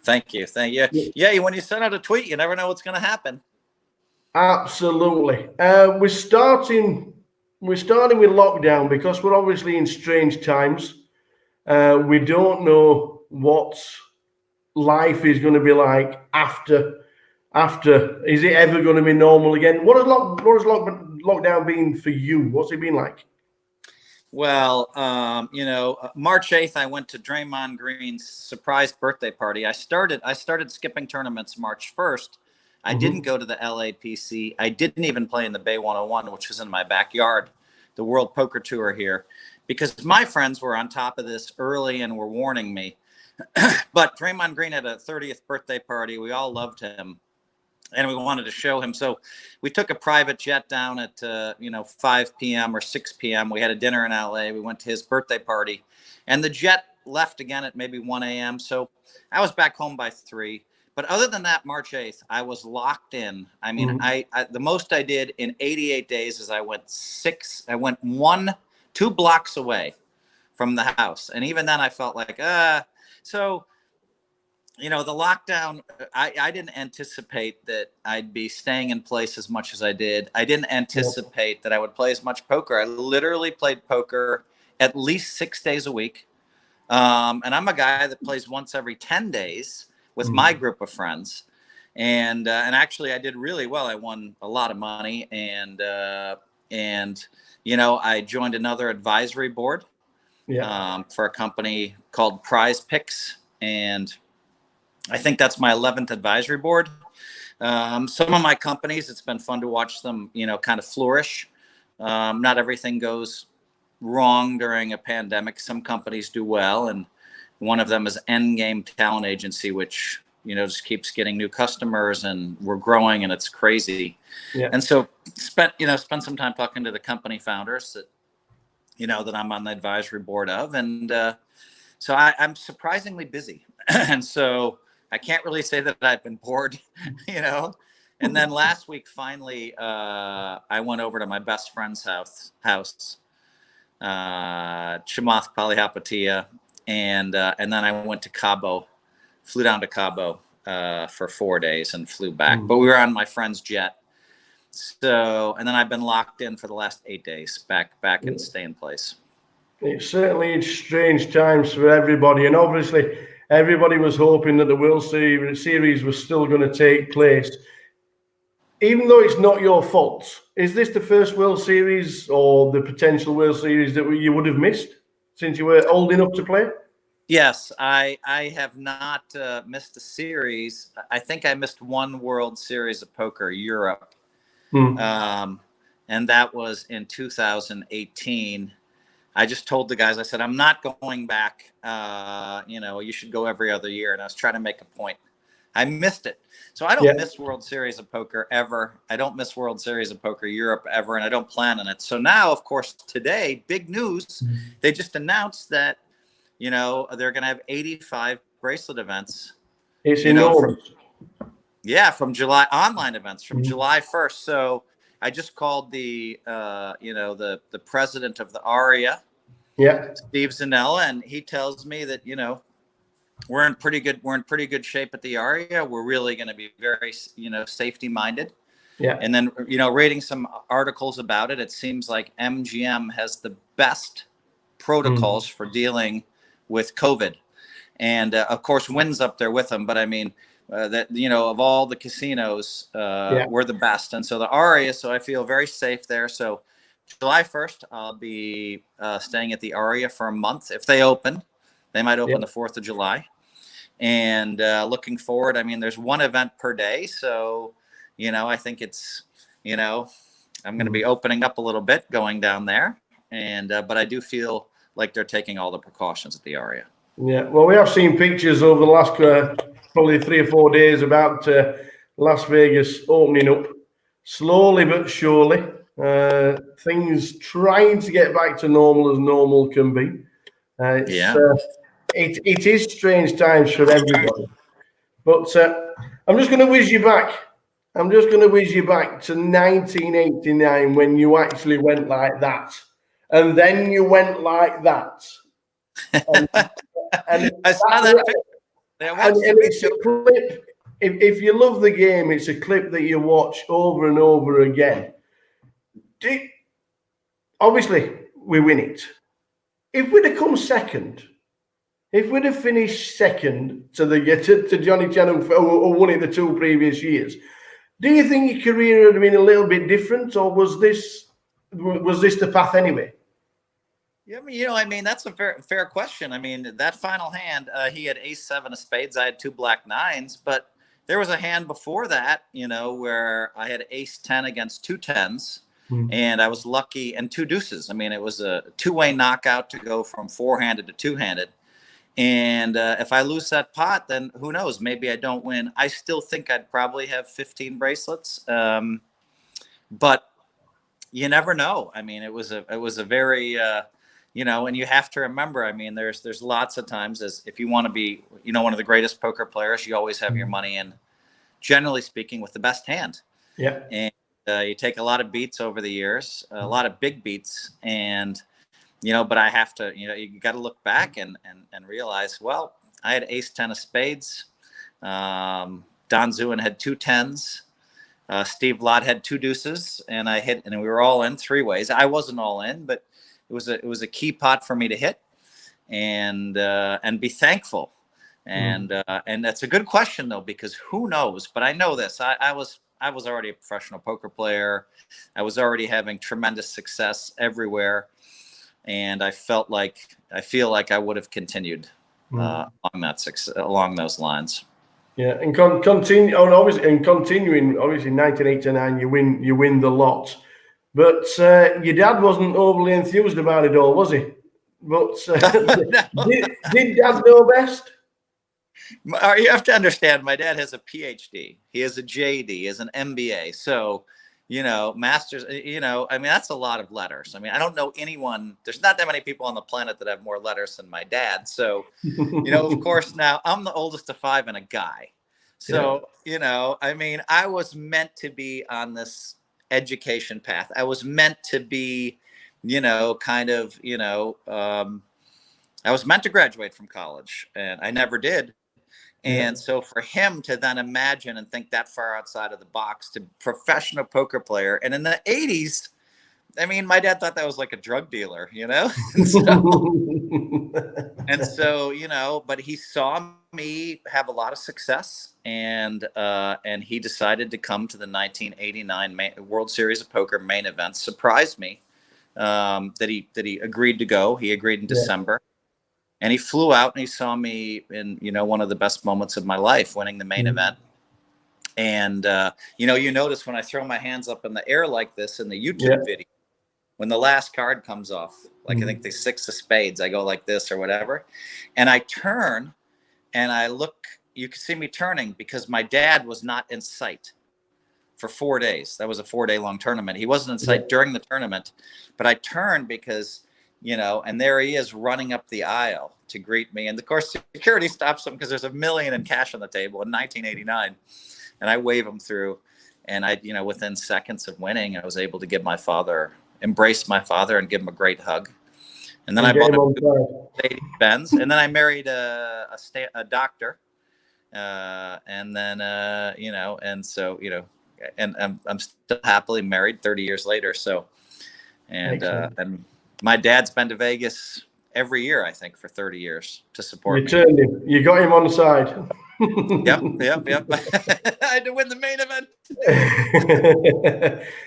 Thank you. Yeah, when you send out a tweet, you never know what's going to happen. Absolutely. We're starting with lockdown because we're obviously in strange times. We don't know what life is going to be like after. Is it ever going to be normal again? What has lockdown been for you? What's it been like? Well, March 8th, I went to Draymond Green's surprise birthday party. I started skipping tournaments March 1st. I didn't go to the LAPC. I didn't even play in the Bay 101, which was in my backyard, the World Poker Tour here, because my friends were on top of this early and were warning me. But Draymond Green had a 30th birthday party. We all loved him, and we wanted to show him. So we took a private jet down at 5 p.m. or 6 p.m. We had a dinner in LA. We went to his birthday party, and the jet left again at maybe 1 a.m. So I was back home by 3. But other than that, March 8th, I was locked in. I mean, I the most I did in 88 days is I went 2 blocks away from the house. And even then I felt like, so, the lockdown, I didn't anticipate that I'd be staying in place as much as I did. I didn't anticipate that I would play as much poker. I literally played poker at least 6 days a week. And I'm a guy that plays once every 10 days with my group of friends. And actually I did really well. I won a lot of money, and I joined another advisory board for a company called Prize Picks. And I think that's my 11th advisory board. Some of my companies, it's been fun to watch them, kind of flourish. Not everything goes wrong during a pandemic. Some companies do well. And one of them is Endgame Talent Agency, which, just keeps getting new customers, and we're growing, and it's crazy. Yeah. And so spent some time talking to the company founders that, that I'm on the advisory board of. And so I'm surprisingly busy. And so I can't really say that I've been bored, And then last week, finally, I went over to my best friend's house, Chamath Palihapitiya, and then I went to Cabo, flew down to Cabo for 4 days and flew back. But we were on my friend's jet. So, and then I've been locked in for the last 8 days, back and stay in place. It certainly is strange times for everybody, and obviously Everybody was hoping that the World Series was still going to take place. Even though it's not your fault, is this the first World Series or the potential World Series that you would have missed since you were old enough to play? Yes, I have not missed a series. I think I missed one World Series of Poker Europe, and that was in 2018. I just told the guys, I said, I'm not going back. You should go every other year. And I was trying to make a point. I missed it. So I don't miss World Series of Poker ever. I don't miss World Series of Poker Europe ever. And I don't plan on it. So now, of course, today, big news. They just announced that, they're going to have 85 bracelet events. It's enormous. From July, online events from July 1st. So I just called the president of the ARIA, Steve Zanella, and he tells me that we're in pretty good shape at the ARIA. We're really going to be very safety minded. Yeah. And then reading some articles about it, it seems like MGM has the best protocols for dealing with COVID, and of course Wynn's up there with them. But I mean. Of all the casinos, we're the best. And so the ARIA, so I feel very safe there. So July 1st, I'll be staying at the ARIA for a month. If they open, they might open the 4th of July. And looking forward, I mean, there's one event per day. So, I think it's, I'm going to be opening up a little bit going down there. And, but I do feel like they're taking all the precautions at the ARIA. Yeah, well, we have seen pictures over the last probably 3 or 4 days about Las Vegas opening up slowly but surely. Things trying to get back to normal as normal can be. It is strange times for everybody. But I'm just going to whiz you back. I'm just going to whiz you back to 1989 when you actually went like that. And then you went like that. And I saw that picture. And it's a clip. If you love the game, it's a clip that you watch over and over again. Obviously, we win it. If we'd have come second, if we'd have finished second to Johnny Chen who won it the 2 previous years, do you think your career would have been a little bit different, or was this the path anyway? Yeah, I mean, that's a fair question. I mean, that final hand, he had ace-7 of spades. I had 2 black nines, but there was a hand before that, where I had ace-10 against 2 10s, and I was lucky, and 2 deuces. I mean, it was a 2-way knockout to go from 4-handed to 2-handed. And if I lose that pot, then who knows? Maybe I don't win. I still think I'd probably have 15 bracelets, but you never know. I mean, it was a very and you have to remember, I mean, there's lots of times as if you want to be, one of the greatest poker players, you always have your money in, generally speaking, with the best hand. Yeah. And you take a lot of beats over the years, a lot of big beats, and, but I have to, you got to look back and realize, well, I had ace-10 of spades. Don Zewin had 2 10s. Steve Lott had 2 deuces, and I hit, and we were all in 3 ways. I wasn't all in, but it was a key pot for me to hit, and be thankful, and that's a good question though, because who knows? But I know this. I was already a professional poker player. I was already having tremendous success everywhere, and I feel like I would have continued along those lines. Yeah, and continuing, obviously, in 1989, you win the lot. But your dad wasn't overly enthused about it all, was he? But did Dad know best? You have to understand, my dad has a PhD. He has a JD. He has an MBA. So, masters, I mean, that's a lot of letters. I mean, I don't know anyone. There's not that many people on the planet that have more letters than my dad. So, of course, now I'm the oldest of 5 and a guy. So, I mean, I was meant to be on this education path. I was meant to be, I was meant to graduate from college, and I never did. And so for him to then imagine and think that far outside of the box, to professional poker player. And in the 80s, I mean, my dad thought that was like a drug dealer, you know? And so, you know, but he saw me have a lot of success, and he decided to come to the 1989 World Series of Poker main event. Surprised me that he agreed to go. He agreed in December, and he flew out and he saw me in, you know, one of the best moments of my life, winning the main event. And you know, you notice when I throw my hands up in the air like this in the YouTube video, when the last card comes off, like I think the 6 of spades, I go like this or whatever, and I turn and I look. You can see me turning because my dad was not in sight for 4 days. That was a 4-day long tournament. He wasn't in sight during the tournament, but I turned because, you know, and there he is running up the aisle to greet me. And of course, security stops him because there's $1 million in cash on the table in 1989. And I wave him through, and I, you know, within seconds of winning, I was able to embrace my father and give him a great hug. And then I bought a Mercedes Benz, and then I married a doctor. And then, you know, and so, you know, and I'm still happily married 30 years later. So, and my dad's been to Vegas every year, I think, for 30 years to support me. You turned him. You got him on the side. Yep. I had to win the main event.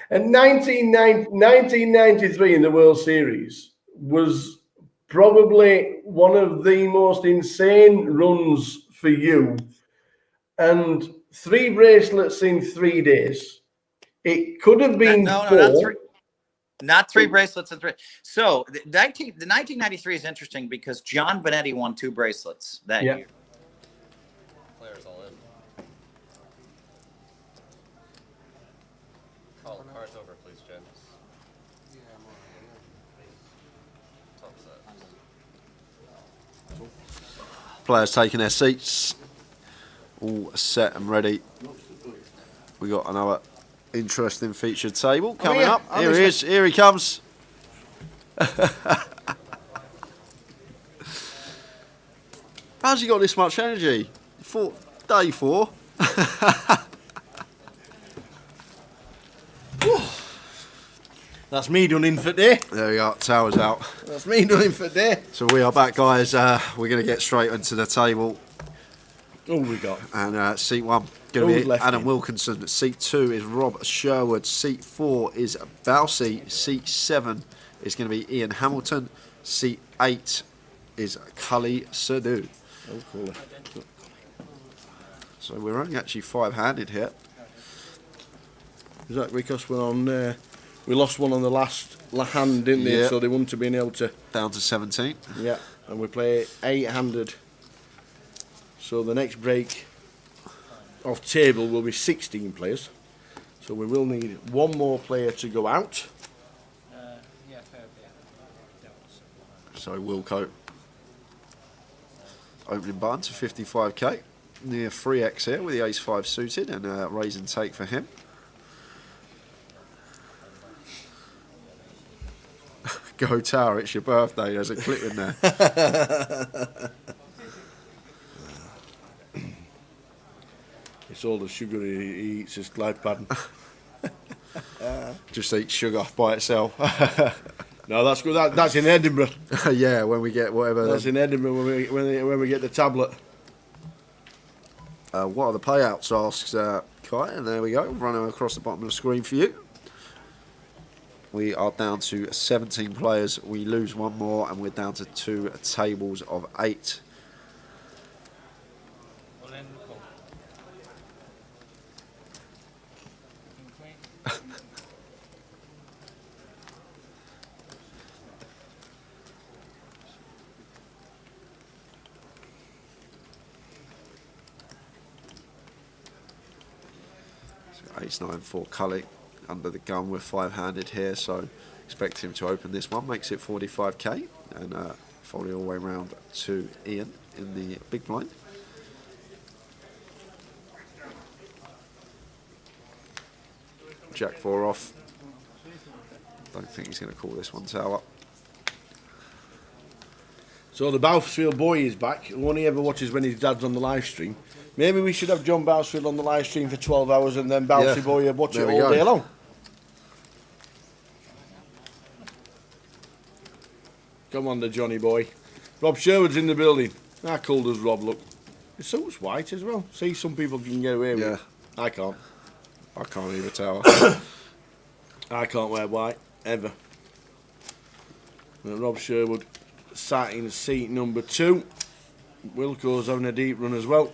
And 1993 in the World Series was probably one of the most insane runs for you. And 3 bracelets in 3 days. It could have been no, four. not 3. Not 3 bracelets in 3. So the 1993 is interesting because John Benetti won 2 bracelets that year. Players all in. Call cards over, please, James. Top set. Players taking their seats, all set and ready. We got another interesting featured table coming up. Here he is. Here he comes. How's he got this much energy? Day 4. That's me done in for day. There we go. Tower's out. That's me done in for day. So we are back, guys. We're going to get straight into the table. Oh, we got. And seat 1 going to be Adam in? Wilkinson. Seat 2 is Rob Sherwood. Seat 4 is Balsi. Seat 7 is going to be Ian Hamilton. Seat 8 is Cully Sadu. Oh, cool. So we're only actually 5-handed here. Is that because we're on? We lost one on the last hand, didn't they? So they wouldn't have been able to. Down to 17. Yeah, and we play 8-handed. So the next break of table will be 16 players. So we will need one more player to go out. So Wilco. Opening button to 55k. Near 3x here with the ace-5 suited and raise and take for him. Go Tower, it's your birthday. There's a clip in there. It's all the sugar he eats, his glide pattern. Just eat sugar by itself. No, that's good. That's in Edinburgh. Yeah, when we get whatever. That's in Edinburgh when we get the tablet. What are the payouts? Asks Kai, and there we go. Running across the bottom of the screen for you. We are down to 17 players. We lose one more, and we're down to 2 tables of 8. Ace-9 for Cully under the gun. We're 5-handed here, so expect him to open this one. Makes it 45k and fold it all the way around to Ian in the big blind. Jack 4 off. Don't think he's going to call this one tower. So the Bousfield boy is back. Who only ever watches when his dad's on the live stream. Maybe we should have John Bousfield on the live stream for 12 hours and then Bousfield boy watch it all day long. Come on, the Johnny boy. Rob Sherwood's in the building. How cool does Rob look? His suit's white as well. See, some people can get away with it. I can't. I can't either tell. I can't wear white, ever. And Rob Sherwood sat in seat number 2. Wilco's having a deep run as well.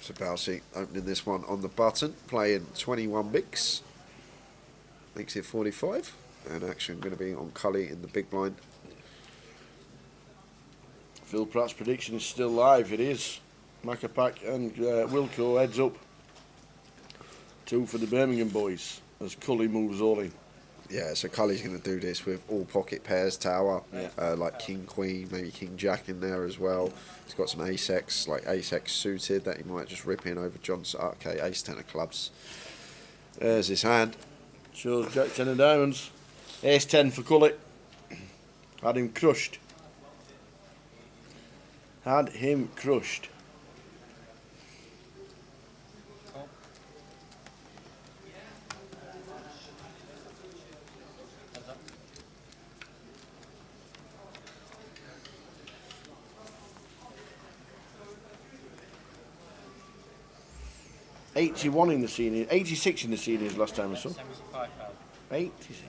So Balsi opening this one on the button, playing 21 bigs. Makes it 45. And action going to be on Cully in the big blind. Phil Pratt's prediction is still live. It is. Macapac and Wilco heads up. 2 for the Birmingham boys as Cully moves all in. Yeah, so Cully's going to do this with all pocket pairs, tower, like King Queen, maybe King Jack in there as well. He's got some ace-x, like ace-x suited that he might just rip in over Johnson. Okay, ace-10 of clubs. There's his hand. Shows Jack 10 of diamonds. Ace-10 for Cully. Had him crushed. Had him crushed. Heads up. 81 in the seniors, 86 in the seniors last time I saw. 75 pounds. 86.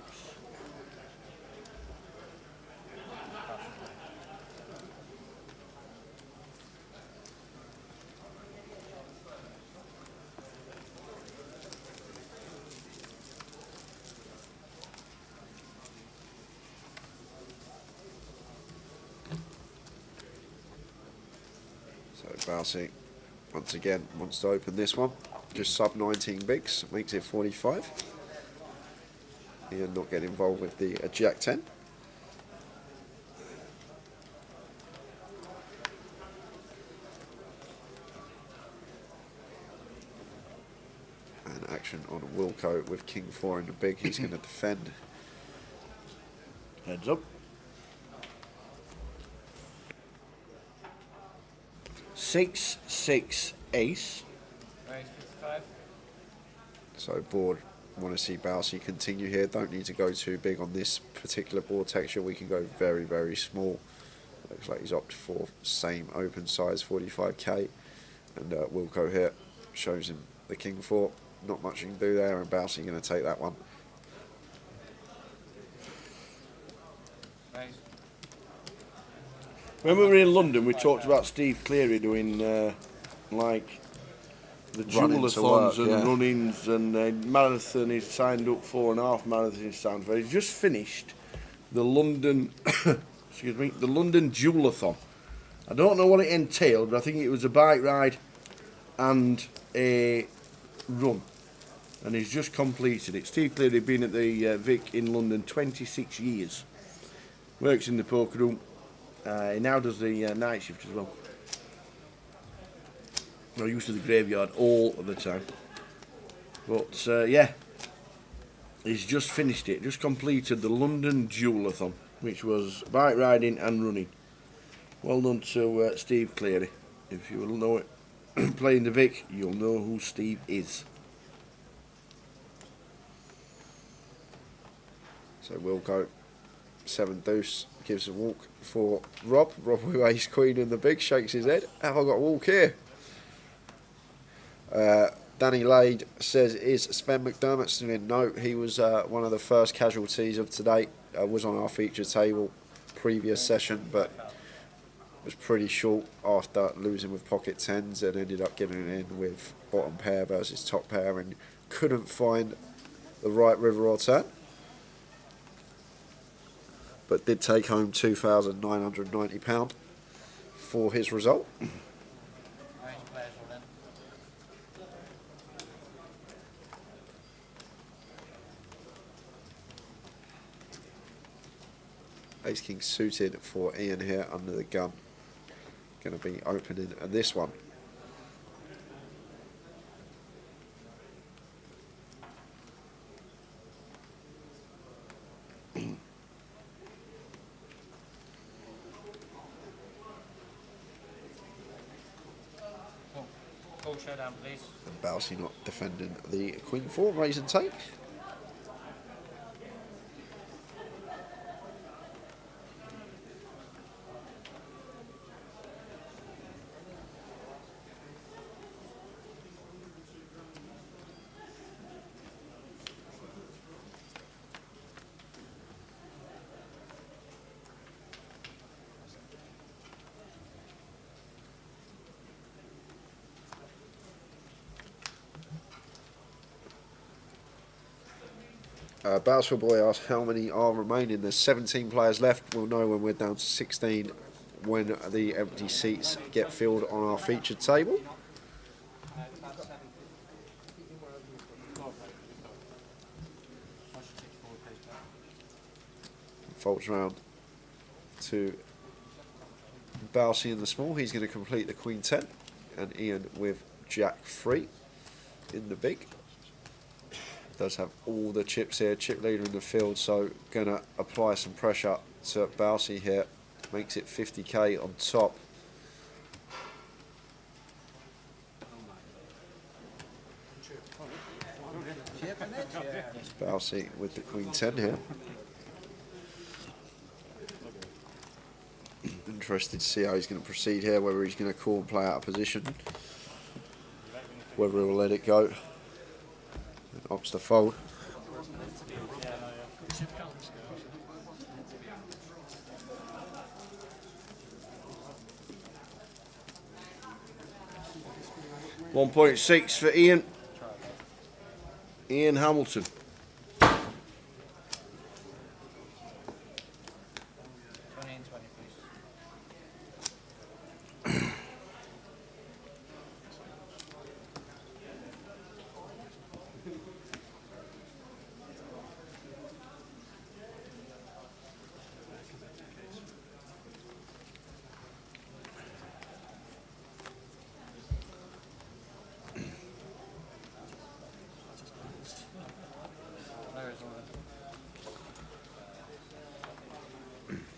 So Balsi, once again, wants to open this one. Just sub 19 bigs, makes it 45. Ian not getting involved with the Jack 10. And action on Wilco with King 4 in the big. He's going to defend. Heads up. 6, 6, ace. Raise 55. So board, want to see Balsi continue here. Don't need to go too big on this particular board texture. We can go very, very small. Looks like he's opted for same open size 45k. And Wilco here shows him the King 4. Not much you can do there, and Balsi going to take that one. Raise. When we were in London, we talked about Steve Cleary doing like the Run-ins to dual-a-thons work, and yeah. run-ins and marathon. He's signed up 4.5 marathons. He's signed for. He's just finished the London, excuse me, the London dual-a-thon. I don't know what it entailed, but I think it was a bike ride and a run. And he's just completed it. Steve Cleary had been at the Vic in London 26 years. Works in the poker room. He now does the night shift as well. I used to the graveyard all of the time. But yeah, he's just finished it. Just completed the London dual-a-thon, which was bike riding and running. Well done to Steve Cleary. If you will know it, playing the Vic, you'll know who Steve is. So Wilco, 7 deuce, gives a walk for Rob. Rob with ace queen in the big, shakes his head. Have I got a walk here? Danny Lade says, is Sven McDermott still in? No, he was one of the first casualties of today. Was on our feature table previous session, but was pretty short after losing with pocket tens and ended up getting it in with bottom pair versus top pair and couldn't find the right river or turn. But did take home £2,990 for his result. Raise players all in. Ace King suited for Ian here under the gun. Going to be opening this one. full showdown, please. Bousey not defending the Queen 4, raise and take. Bouncer Boy asks how many are remaining. There's 17 players left. We'll know when we're down to 16 when the empty seats get filled on our featured table. Folds round to Bousey in the small. He's going to complete the Queen 10, and Ian with Jack 3 in the big. Does have all the chips here, chip leader in the field, so gonna apply some pressure to Bousey here, makes it 50k on top. Bousey with the Queen 10 here. Interested to see how he's going to proceed here, whether he's going to call and play out of position, whether he'll let it go. Opts to fold. $1.6 for Ian. Ian Hamilton.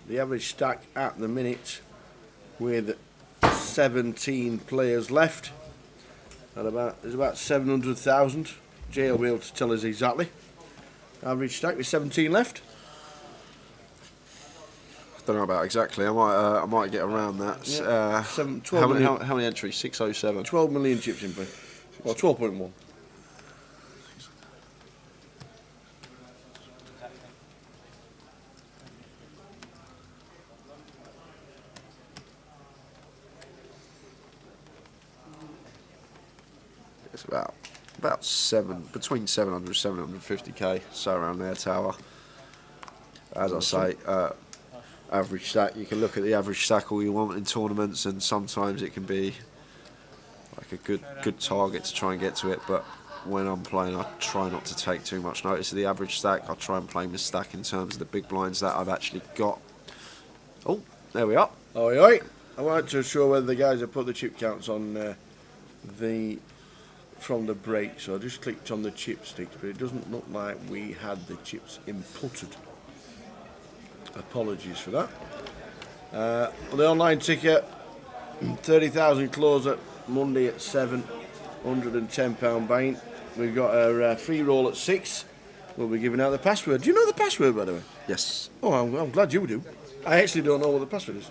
The average stack at the minute with 17 players left and there's about 700,000. Jay will be able to tell us exactly. Average stack with 17 left. I don't know about exactly. I might get around that. Yeah. 12 how many entries? 607. 12 million chips in play. Well, 12.1. It's about between 700 750k, so around there, Tower. As I say, average stack. You can look at the average stack all you want in tournaments, and sometimes it can be like a good target to try and get to it. But when I'm playing, I try not to take too much notice of the average stack. I try and play my stack in terms of the big blinds that I've actually got. Oh, there we are. Oi, oi. I wanted to show whether the guys have put the chip counts on from the break, so I just clicked on the chipsticks, but it doesn't look like we had the chips inputted. Apologies for that. The online ticket, 30,000 close at Monday at 7, £110 buying. We've got a free roll at 6. We'll be giving out the password. Do you know the password, by the way? Yes. Oh, I'm glad you do. I actually don't know what the password is.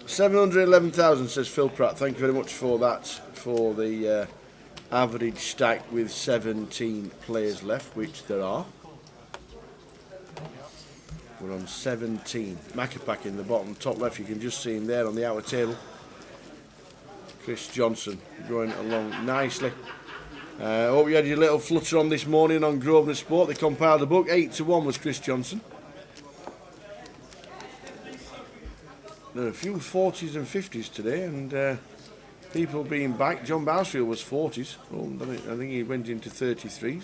711,000 says Phil Pratt. Thank you very much for that, for the average stack with 17 players left, which there are. We're on 17. Macapack in the bottom top left, you can just see him there on the outer table. Chris Johnson going along nicely. Hope you had your little flutter on this morning on Grosvenor Sport. They compiled a book. 8-1 was Chris Johnson. There are a few 40s and 50s today, and people being back. John Bousfield was 40s. Oh, I think he went into 33s.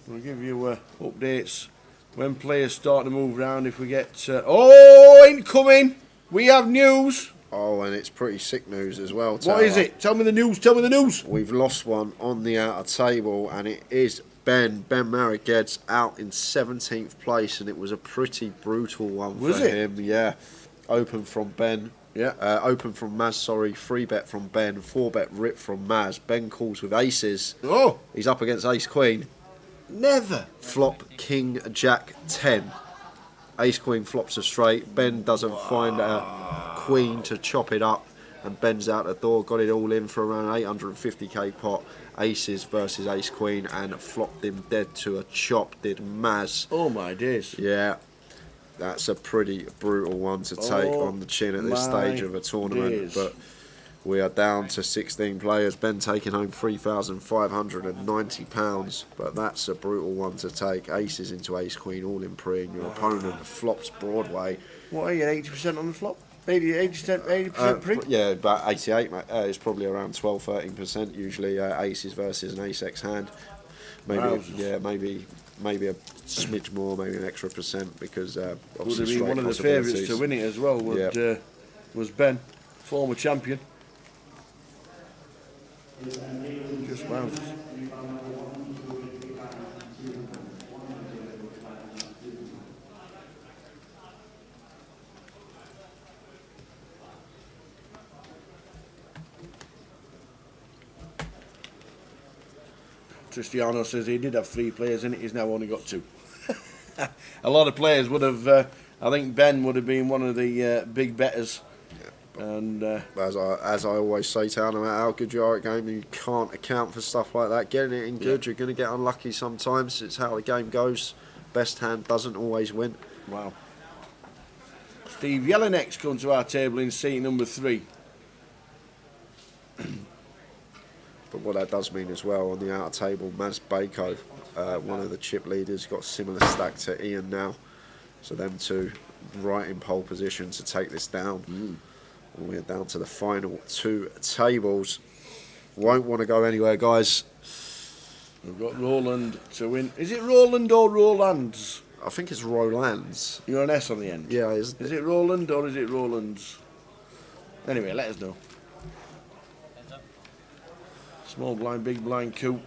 We'll give you updates when players start to move around. If we get incoming, we have news. Oh, and it's pretty sick news as well, Tower. What is it? Tell me the news. Tell me the news. We've lost one on the outer table, and it is Ben Mariged's out in 17th place, and it was a pretty brutal one for him. Yeah. Open from Ben Yeah. Open from Maz, sorry. 3-bet from Ben. 4-bet rip from Maz. Ben calls with aces. Oh! He's up against ace queen. Never. Flop king jack 10. Ace queen flops a straight. Ben doesn't find a queen to chop it up, and Ben's out the door. Got it all in for around 850k pot. Aces versus ace queen, and flopped him dead to a chop. Did Maz. Oh my days. Yeah, that's a pretty brutal one to take on the chin at this stage of a tournament. Days. But we are down to 16 players. Ben taking home £3,590, but that's a brutal one to take. Aces into ace queen, all in pre, and your opponent flops Broadway. What are you, 80% on the flop? 80% pre? Yeah, about 88. It's probably around 12-13% usually. Aces versus an ace x hand. Maybe maybe a smidge more, maybe an extra percent, because Would obviously have been one of the possibilities. favourites to win it as well. Was Ben, former champion. Just wowzers. Cristiano says he did have 3 players in it, he's now only got 2. A lot of players would have, I think Ben would have been one of the big betters. And as I always say, Tal, no matter how good you are at game, you can't account for stuff like that. Getting it in good, you're going to get unlucky sometimes. It's how the game goes. Best hand doesn't always win. Wow. Steve Jelinek's come to our table in seat number 3. But what that does mean as well, on the outer table, Maz Bako, one of the chip leaders, got a similar stack to Ian now. So them two right in pole position to take this down. And we're down to the final 2 tables. Won't want to go anywhere, guys. We've got Roland to win. Is it Roland or Rolands? I think it's Rolands. You're an S on the end. Yeah, is it Roland or is it Rolands? Anyway, let us know. Small blind, big blind, Coop,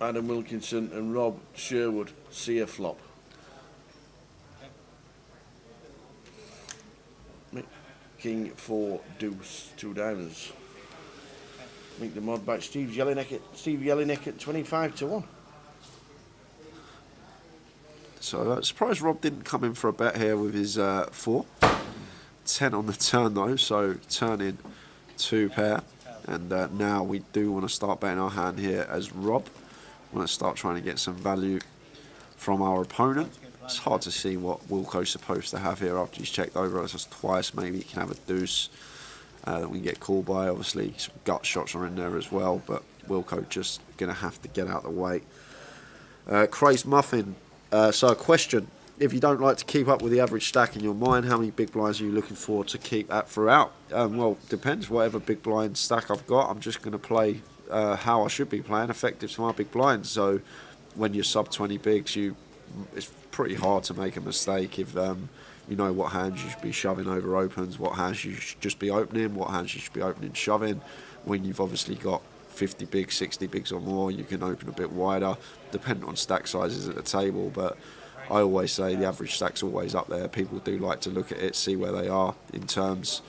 Adam Wilkinson and Rob Sherwood see a flop. King 4 deuce, 2 diamonds. Make the mod back. Steve Jelinek at 25 to 1. So surprised Rob didn't come in for a bet here with his 4. 10 on the turn though, so turn in 2 pair. And now we do want to start betting our hand here as Rob. Want to start trying to get some value from our opponent. It's hard to see what Wilco's supposed to have here after he's checked over us twice. Maybe he can have a deuce that we can get called by. Obviously, some gut shots are in there as well, but Wilco just going to have to get out of the way. Crazed Muffin. So a question. If you don't like to keep up with the average stack in your mind, how many big blinds are you looking for to keep at throughout? Well, depends. Whatever big blind stack I've got, I'm just going to play how I should be playing, effective to my big blinds. So when you're sub 20 bigs, it's pretty hard to make a mistake if you know what hands you should be shoving over opens, what hands you should just be opening, what hands you should be opening shoving. When you've obviously got 50 bigs, 60 bigs or more, you can open a bit wider, depending on stack sizes at the table. But I always say the average stack's always up there. People do like to look at it, see where they are in terms,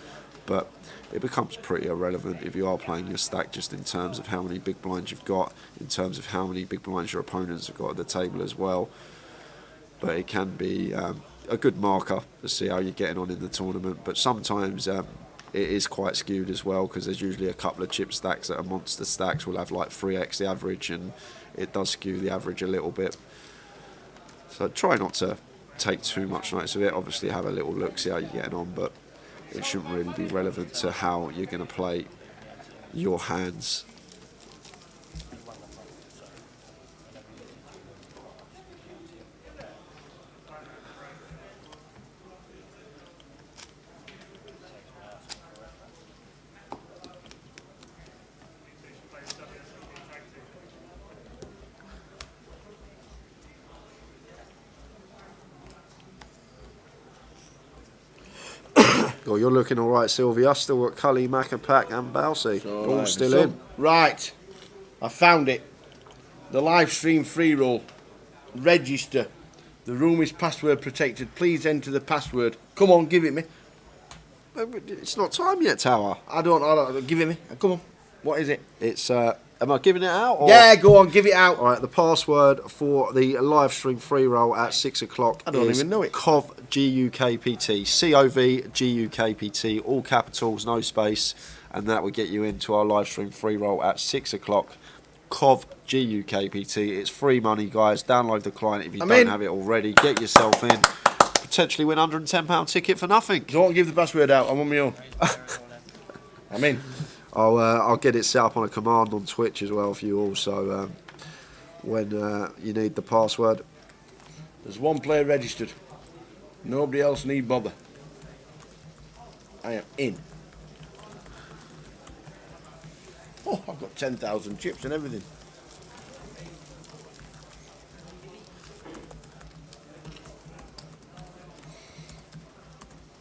but it becomes pretty irrelevant if you are playing your stack just in terms of how many big blinds you've got, in terms of how many big blinds your opponents have got at the table as well. But it can be a good marker to see how you're getting on in the tournament. But sometimes it is quite skewed as well, because there's usually a couple of chip stacks that are monster stacks will have like 3x the average, and it does skew the average a little bit. So try not to take too much notice of it. Obviously have a little look, see how you're getting on, but it shouldn't really be relevant to how you're going to play your hands. Well, you're looking all right, Sylvia. Still got Cully, Macapac and Balsey. All still in. Right. I found it. The live stream free roll. Register. The room is password protected. Please enter the password. Come on, give it me. It's not time yet, Tower. I don't. Give it me. Come on. What is it? It's. Am I giving it out? Or? Yeah, go on, give it out. All right, the password for the live stream free roll at 6 o'clock I don't is even know it. COV GUKPT. COV GUKPT, all capitals, no space, and that will get you into our live stream free roll at 6 o'clock. COV GUKPT. It's free money, guys. Download the client if you don't have it already. Get yourself in. Potentially win £110 ticket for nothing. Don't give the password out. I'm on my own. I'm in. I'll get it set up on a command on Twitch as well for you all. So when you need the password, there's one player registered. Nobody else need bother. I am in. Oh, I've got 10,000 chips and everything.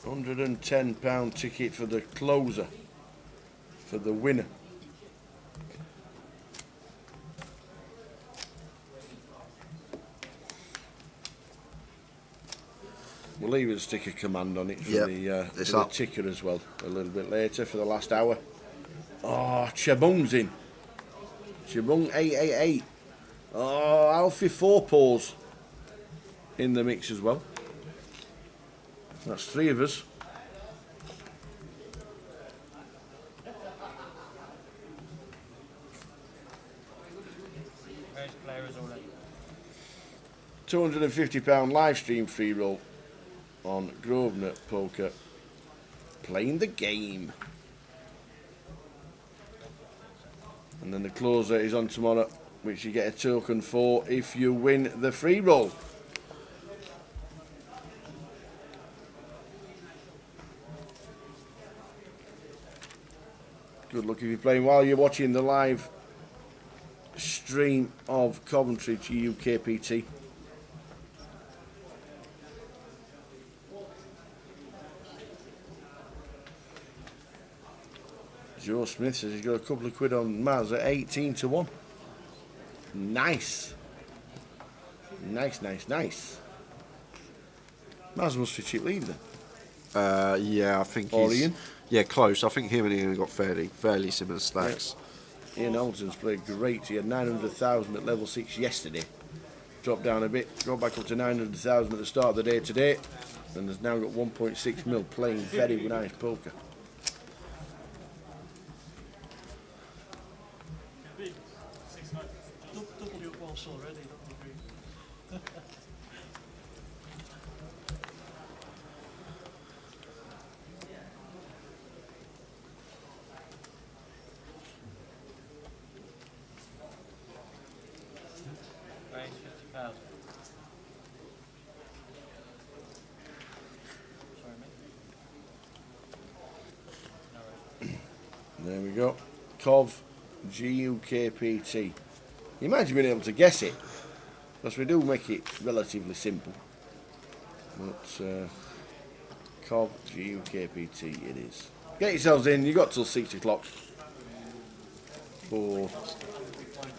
£110 ticket for the closer. For the winner. We'll even stick a command on it for the ticker as well a little bit later for the last hour. Oh, Chabung's in. Chabung 888. Oh, Alfie 4 paws in the mix as well. That's 3 of us. £250 live stream free roll on Grosvenor Poker. Playing the game. And then the closer is on tomorrow, which you get a token for if you win the free roll. Good luck if you're playing while you're watching the live stream of Coventry GUKPT. Joe Smith says he's got a couple of quid on Maz at 18 to 1. Nice. Nice. Maz must be cheap lead then. Yeah, I think or he's... Ian? Yeah, close. I think him and Ian got fairly similar stacks. Yeah. Ian Alton's played great. He had 900,000 at level 6 yesterday. Dropped down a bit, got back up to 900,000 at the start of the day today, and has now got 1.6 mil playing very nice poker. Already, Raise 50,000. Sorry, mate. There we go. Cov GUKPT. You imagine being able to guess it, because we do make it relatively simple. But Cov GUKPT it is. Get yourselves in. You got till 6 o'clock for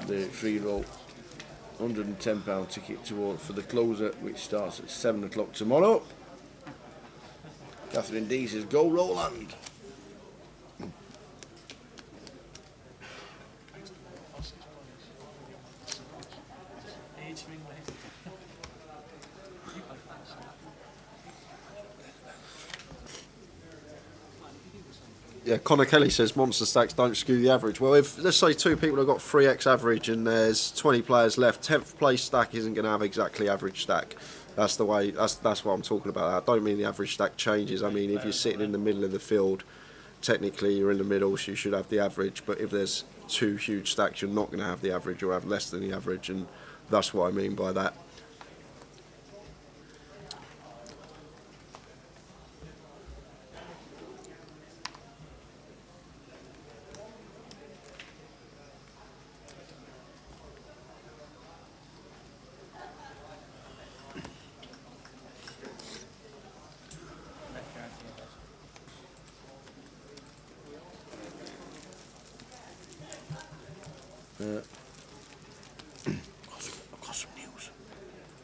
the free roll. £110 ticket for the closer, which starts at 7 o'clock tomorrow. Catherine D says, "Go Roland." Yeah, Connor Kelly says monster stacks don't skew the average. Well, if let's say 2 people have got 3x average and there's 20 players left, 10th place stack isn't going to have exactly average stack. That's the way. That's what I'm talking about. I don't mean the average stack changes. I mean if you're sitting in the middle of the field, technically you're in the middle, so you should have the average. But if there's 2 huge stacks, you're not going to have the average or have less than the average, and that's what I mean by that. I've got some news.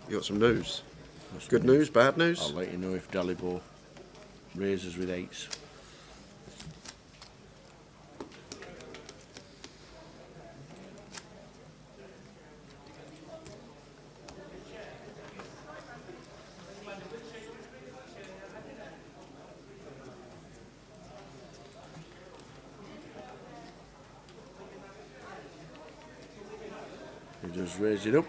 You got some news? Good news, bad news? I'll let you know if Dalibor raises with 8s. He just raised it up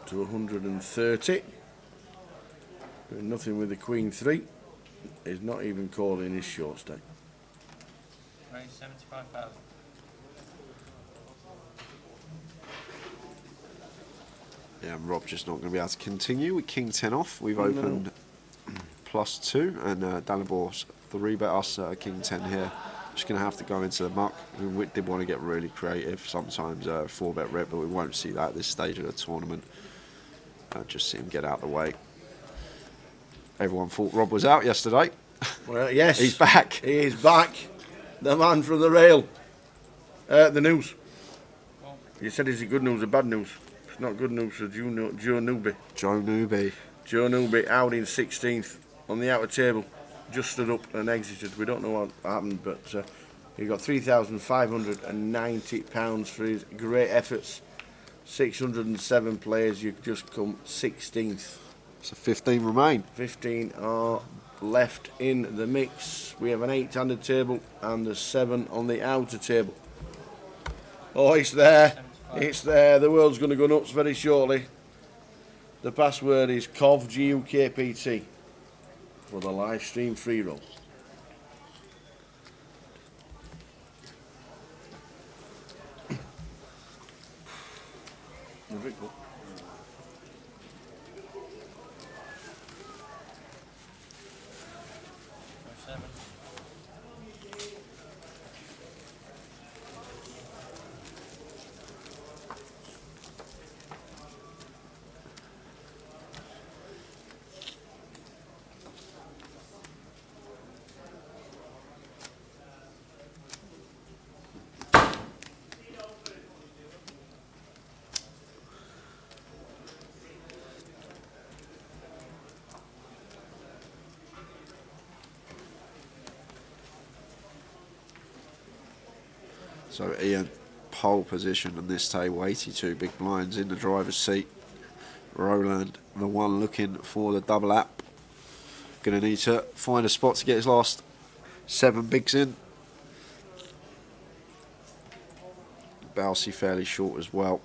to 130. Doing nothing with the Queen 3. He's not even calling his short stake. Raise 75,000. Yeah, and Rob just not going to be able to continue with King 10 off. We've opened +2, and Dalibor's 3-bet us King 10 here. Just going to have to go into the muck. We did want to get really creative, sometimes 4-bet rip, but we won't see that at this stage of the tournament. Just see him get out of the way. Everyone thought Rob was out yesterday. Well, yes. He's back. He is back. The man from the rail. The news. You said, is it good news or bad news? It's not good news for Joe Newby. Joe Newby. Joe Newby out in 16th on the outer table. Just stood up and exited. We don't know what happened, but he got £3,590 for his great efforts. 607 players. You've just come 16th. So 15 remain. 15 are left in the mix. We have an 8-handed table and a 7 on the outer table. Oh, it's there. It's there. The world's going to go nuts very shortly. The password is COV GUKPT for the live stream free roll. So Ian, pole position on this table, 82 big blinds in the driver's seat. Roland, the one looking for the double app. Going to need to find a spot to get his last 7 bigs in. Bousey fairly short as well,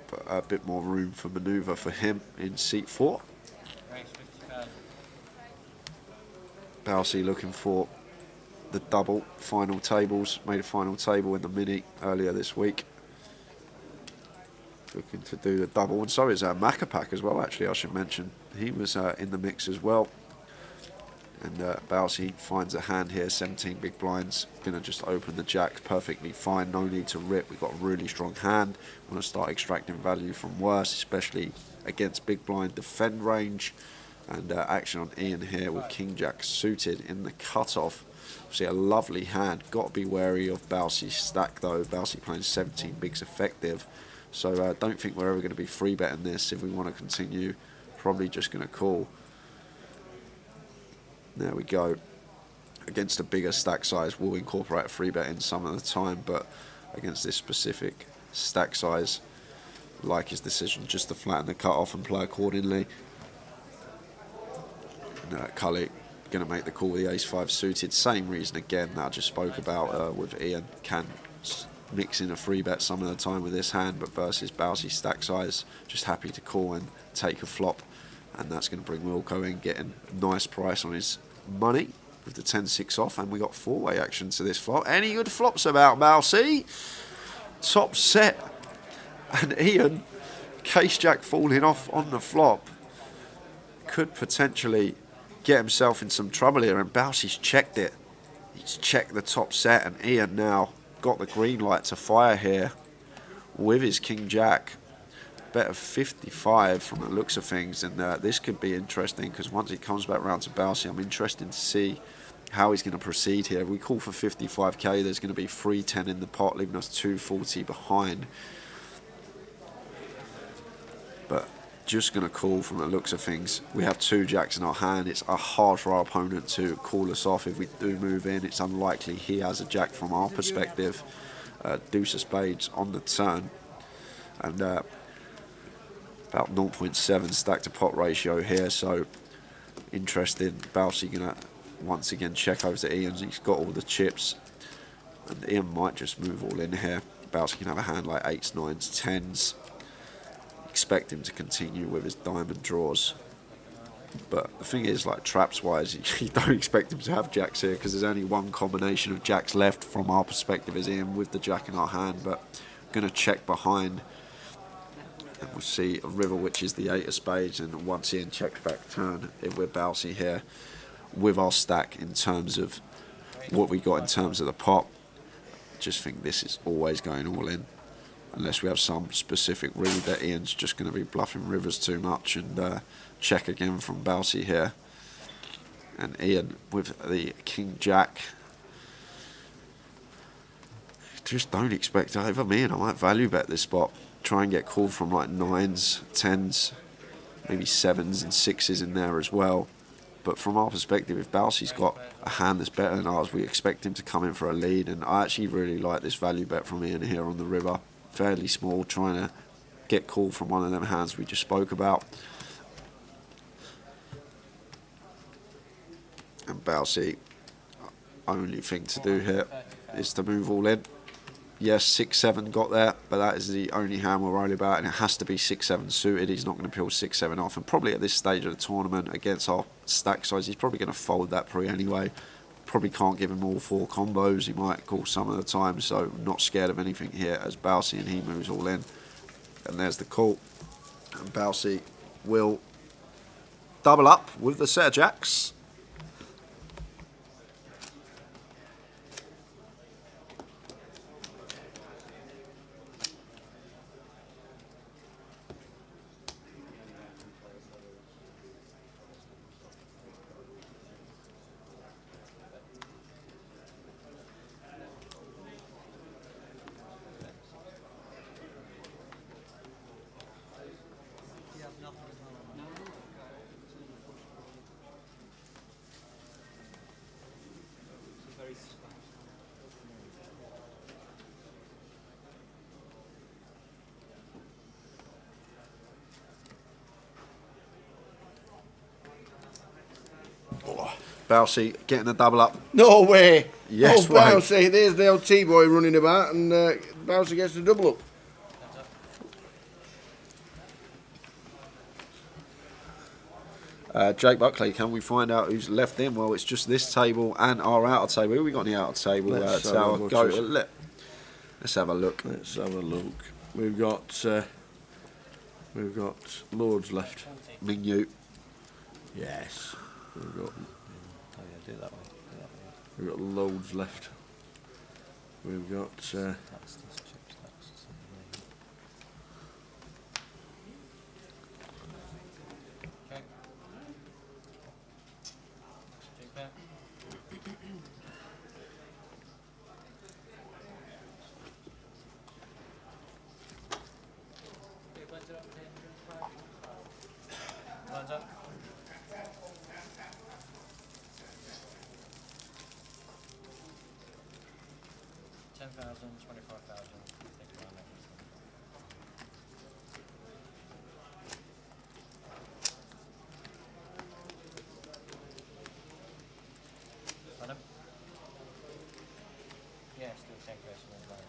but a bit more room for manoeuvre for him in seat 4. Raise 50,000. Bousey looking for the double final tables. Made a final table in the mini earlier this week. Looking to do the double, and so is Macapac as well, actually, I should mention. He was in the mix as well. And Bousey finds a hand here, 17 big blinds. Going to just open the jacks perfectly fine, no need to rip. We've got a really strong hand. Want to start extracting value from worse, especially against big blind defend range. And action on Ian here with King Jack suited in the cutoff. See a lovely hand. Got to be wary of Bousey's stack though. Bousey playing 17 bigs effective. So don't think we're ever going to be free betting this. If we want to continue, probably just going to call. There we go. Against a bigger stack size, we'll incorporate a free bet in some of the time, but against this specific stack size, like his decision just to flatten the cut off and play accordingly. And Cully going to make the call with the ace-5 suited. Same reason again that I just spoke about with Ian. Can mix in a free bet some of the time with this hand, but versus Bousey stack size, just happy to call and take a flop. And that's going to bring Wilco in, getting a nice price on his money with the 10-6 off. And we got 4-way action to this flop. Any good flops about Bousey? Top set. And Ian, case jack falling off on the flop, could potentially get himself in some trouble here. And Bousey's checked it. He's checked the top set, and Ian now got the green light to fire here with his king jack. Bet of 55 from the looks of things, and this could be interesting because once it comes back round to Bousey, I'm interested to see how he's going to proceed here. If we call for 55k, there's going to be 310 in the pot, leaving us 240 behind. But just going to call from the looks of things. We have 2 jacks in our hand. It's hard for our opponent to call us off. If we do move in, it's unlikely he has a jack from our perspective. Deuce of spades on the turn, and about 0.7 stack to pot ratio here, so interesting. Bousey gonna once again check over to Ian. He's got all the chips, and Ian might just move all in here. Bowser can have a hand like 8s, 9s, 10s. Expect him to continue with his diamond draws. But the thing is, like, traps wise, you don't expect him to have jacks here because there's only one combination of jacks left from our perspective as Ian with the jack in our hand. But I'm going to check behind, and we'll see a river, which is the 8 of spades. And once Ian checks back turn, if we're Bousy here with our stack in terms of what we got in terms of the pot, just think this is always going all in. Unless we have some specific read that Ian's just going to be bluffing rivers too much, and check again from Bousy here. And Ian with the King Jack. Just don't expect over me, and I might value bet this spot. Try and get called from like 9s, 10s, maybe 7s and 6s in there as well. But from our perspective, if Bousy's got a hand that's better than ours, we expect him to come in for a lead. And I actually really like this value bet from Ian here on the river. Fairly small, trying to get called from one of them hands we just spoke about. And Bousy, only thing to do here is to move all in. Yes, 6-7 got there, but that is the only hand we're worried about, and it has to be 6-7 suited. He's not going to peel 6-7 off, and probably at this stage of the tournament against our stack size, he's probably going to fold that pre anyway. Probably can't give him all 4 combos. He might call some of the time, so not scared of anything here as Bousy, and he moves all in. And there's the call, and Bousy will double up with the set of jacks. Bousy getting a double up. No way. Yes, oh, right. Bousy. There's the old T-boy running about, and Bousy gets the double up. Jake Buckley, can we find out who's left in? Well, it's just this table and our outer table. Who we got on the outer table? Let's have Tower. a look. Let's have a look. Let's have a look. We've got loads left. Mingyu. Yes. We've got loads left. We've got Lines up. $10,000, $25,000. Think about that. Pardon? Yeah, still 10 person on line.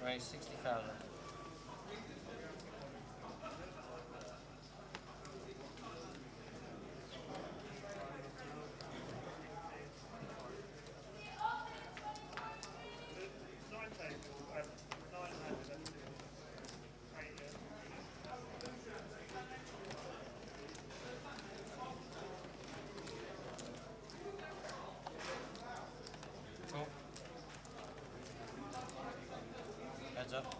Raise 60,000. Cool. Heads up.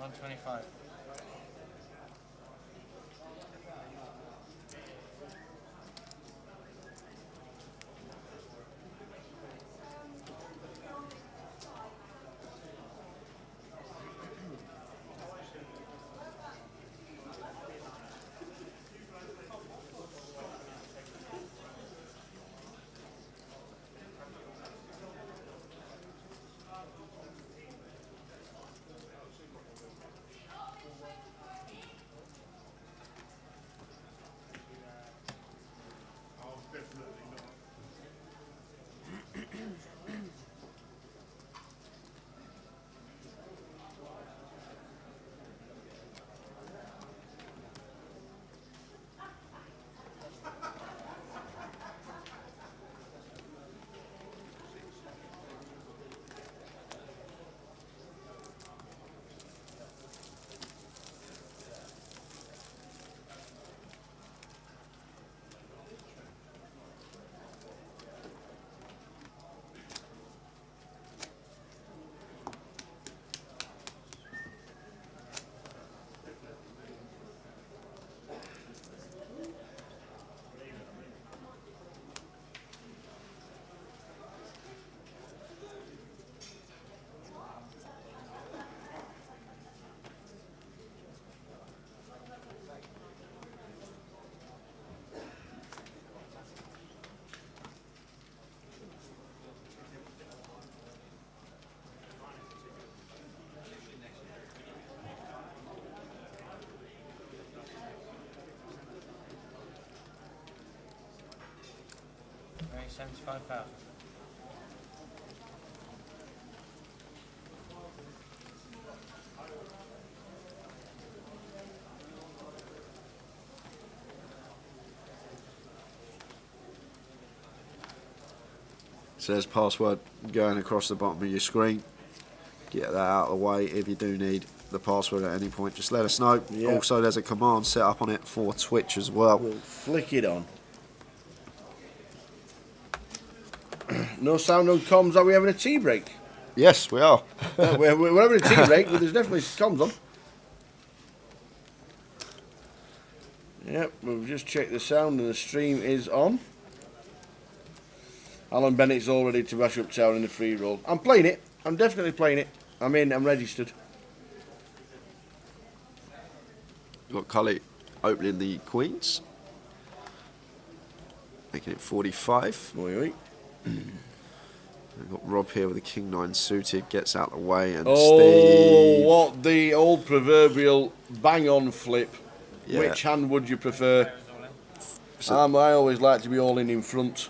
125. Right, 75,000. Says password going across the bottom of your screen. Get that out of the way. If you do need the password at any point, just let us know. Yep. Also, there's a command set up on it for Twitch as well. We'll flick it on. No sound on comms. Are we having a tea break? Yes, we are. We're having a tea break, but there's definitely comms on. Yep, we've just checked the sound and the stream is on. Alan Bennett's all ready to rush up tower in the free roll. I'm playing it. I'm definitely playing it. I'm in. I'm registered. Got Cully opening the queens. Making it 45. Oi, oi. We've got Rob here with the King 9 suited. Gets out the way. And Oh, Steve. what the old proverbial bang-on flip. Yeah. Which hand would you prefer? So- I always like to be all in front.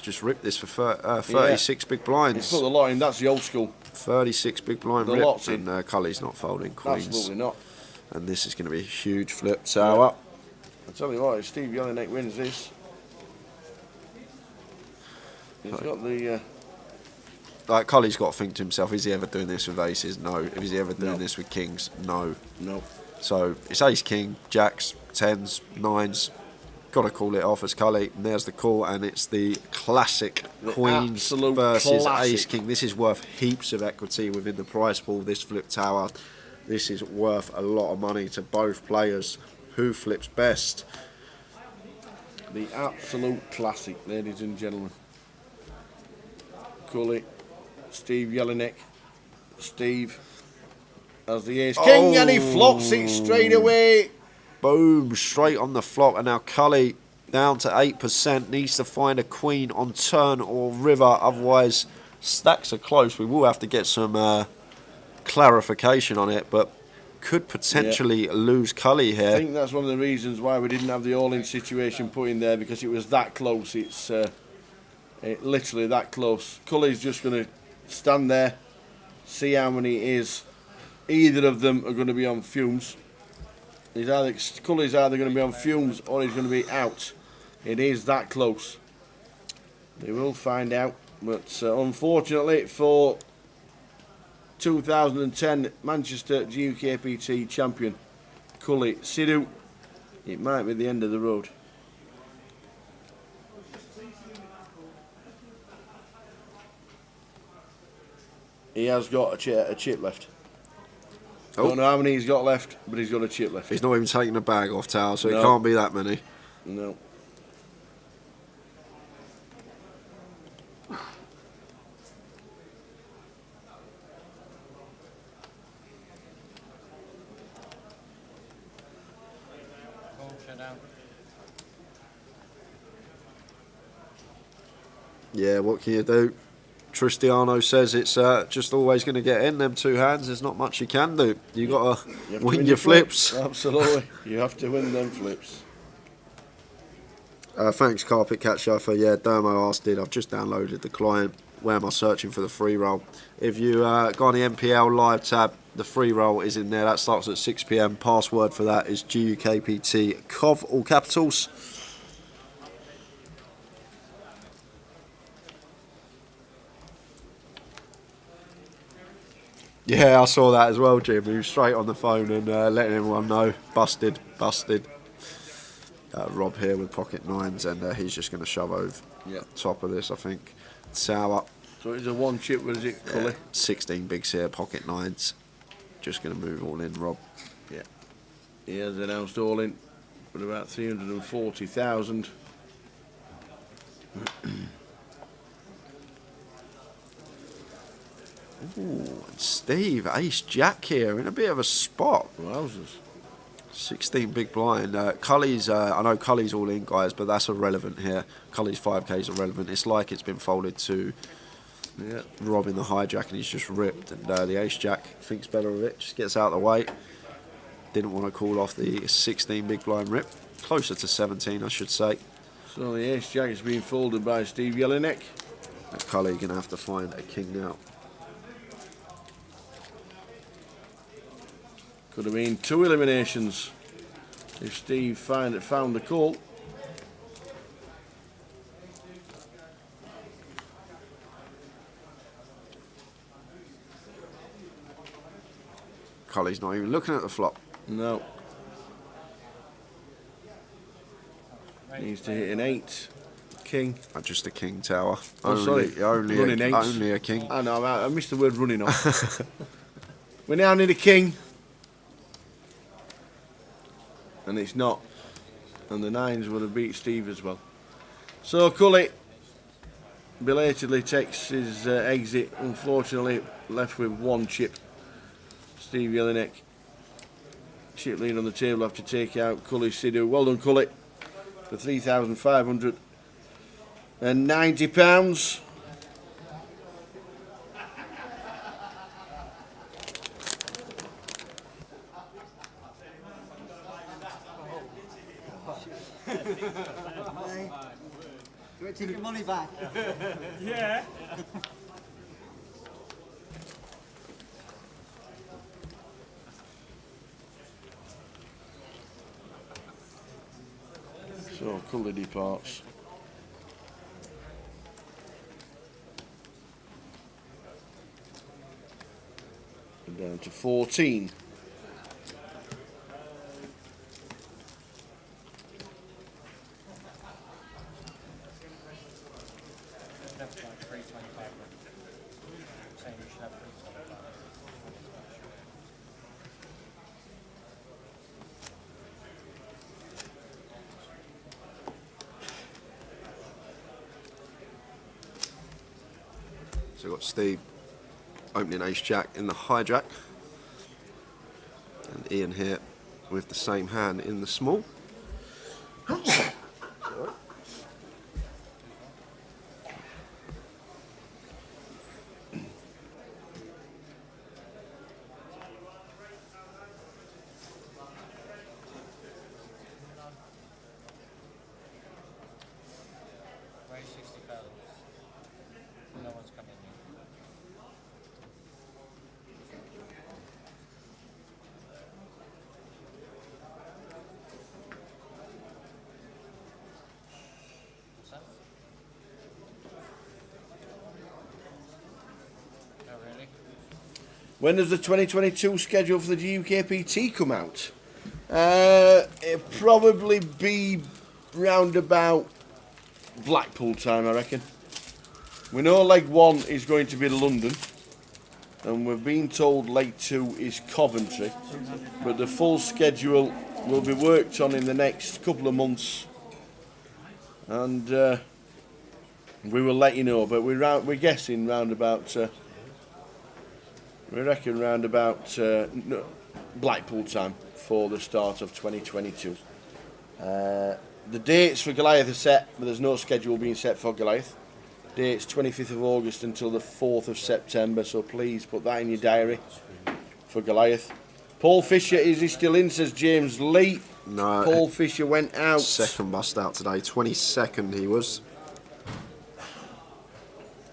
Just ripped this for 36 big blinds. Put the lot in. That's the old school. 36 big blind The rip. lot's in. And Cully's not folding queens. Absolutely not. And this is going to be a huge flip tower. I tell you what, if Steve Jelinek wins this, he's got the. Like, Cully's got to think to himself, is he ever doing this with aces? No. Is he ever doing No. this with kings? No. No. So it's ace, king, jacks, tens, nines. Got to call it off as Cully. And there's the call, and it's the classic The queens absolute versus classic. ace, king. This is worth heaps of equity within the prize pool, this flip tower. This is worth a lot of money to both players. Who flips best? The absolute classic, ladies and gentlemen. Cully, Steve Jelinek, Steve as the ace king, and he flops it straight away. Boom, straight on the flop. And now Cully down to 8%. Needs to find a queen on turn or river. Otherwise, stacks are close. We will have to get some clarification on it, but could potentially lose Cully I here. think that's one of the reasons why we didn't have the all-in situation put in there, because it was that close. It's literally that close. Cully's just going to stand there, see how many it is. Either of them are going to be on fumes. Cully's either going to be on fumes or he's going to be out. It is that close. They will find out. But unfortunately for 2010 Manchester GUKPT champion Cully Sidhu, it might be the end of the road. He has got a chip left. Don't know how many he's got left, but he's got a chip left. He's not even taking the bag off, Tower, so No. it can't be that many. No. Call, showdown. Yeah, what can you do? Tristiano says it's just always going to get in them two hands. There's not much you can do. You got to You have to win your flips. Absolutely. You have to win them flips. Thanks, Carpet Catcher, for Dermo asked it. I've just downloaded the client. Where am I searching for the free roll? If you go on the MPL live tab, the free roll is in there. That starts at 6 p.m. Password for that is GUKPT COV, all capitals. Yeah, I saw that as well, Jim. He was straight on the phone and letting everyone know. Busted. Rob here with pocket nines, and he's just going to shove over top of this, I think. Tower. So it's a one chip, what is it, Cully? 16 bigs here, pocket nines. Just going to move all in, Rob. Yeah. He has announced all in for about 340,000. Ooh, and Steve, ace jack here in a bit of a spot. Wowzers. 16 big blind. Cully's, I know Cully's all in, guys, but that's irrelevant here. Cully's 5k is irrelevant. It's like it's been folded to Rob in the hijack, and he's just ripped. And the ace jack thinks better of it, just gets out of the way. Didn't want to call off the 16 big blind rip. Closer to 17, I should say. So the ace jack is being folded by Steve Jelinek. And Cully going to have to find a king now. Could have been 2 eliminations if Steve found the call. Cully's not even looking at the flop. No. Needs to hit an 8. King. Just a king, Tower. Running Only a king. I know, I missed the word running off. We now need a king. And it's not. And the 9s would have beat Steve as well. So Cully belatedly takes his exit. Unfortunately, left with 1 chip. Steve Jelinek. Chip lead on the table after take out Cully Sidhu. Well done, Cully. For £3,590. Do you take your money back? Yeah. So Cully departs. And down to 14. That's like 325. Saying you should have 325. So we've got Steve opening ace jack in the hijack, and Ian here with the same hand in the small. Raise 60,000. No one's coming in. What's that? Oh, really? When does the 2022 schedule for the GUKPT come out? It'll probably be round about Blackpool time, I reckon. We know leg 1 is going to be London. and we've been told leg 2 is Coventry, but the full schedule will be worked on in the next couple of months, and we will let you know. But we're guessing round about we reckon round about Blackpool time for the start of 2022. The dates for Goliath are set, but there's no schedule being set for Goliath. Date's 25th of August until the 4th of September, so please put that in your diary for Goliath. Paul Fisher, is he still in, says James Lee. No. Paul Fisher went out. Second bust out today. 22nd he was.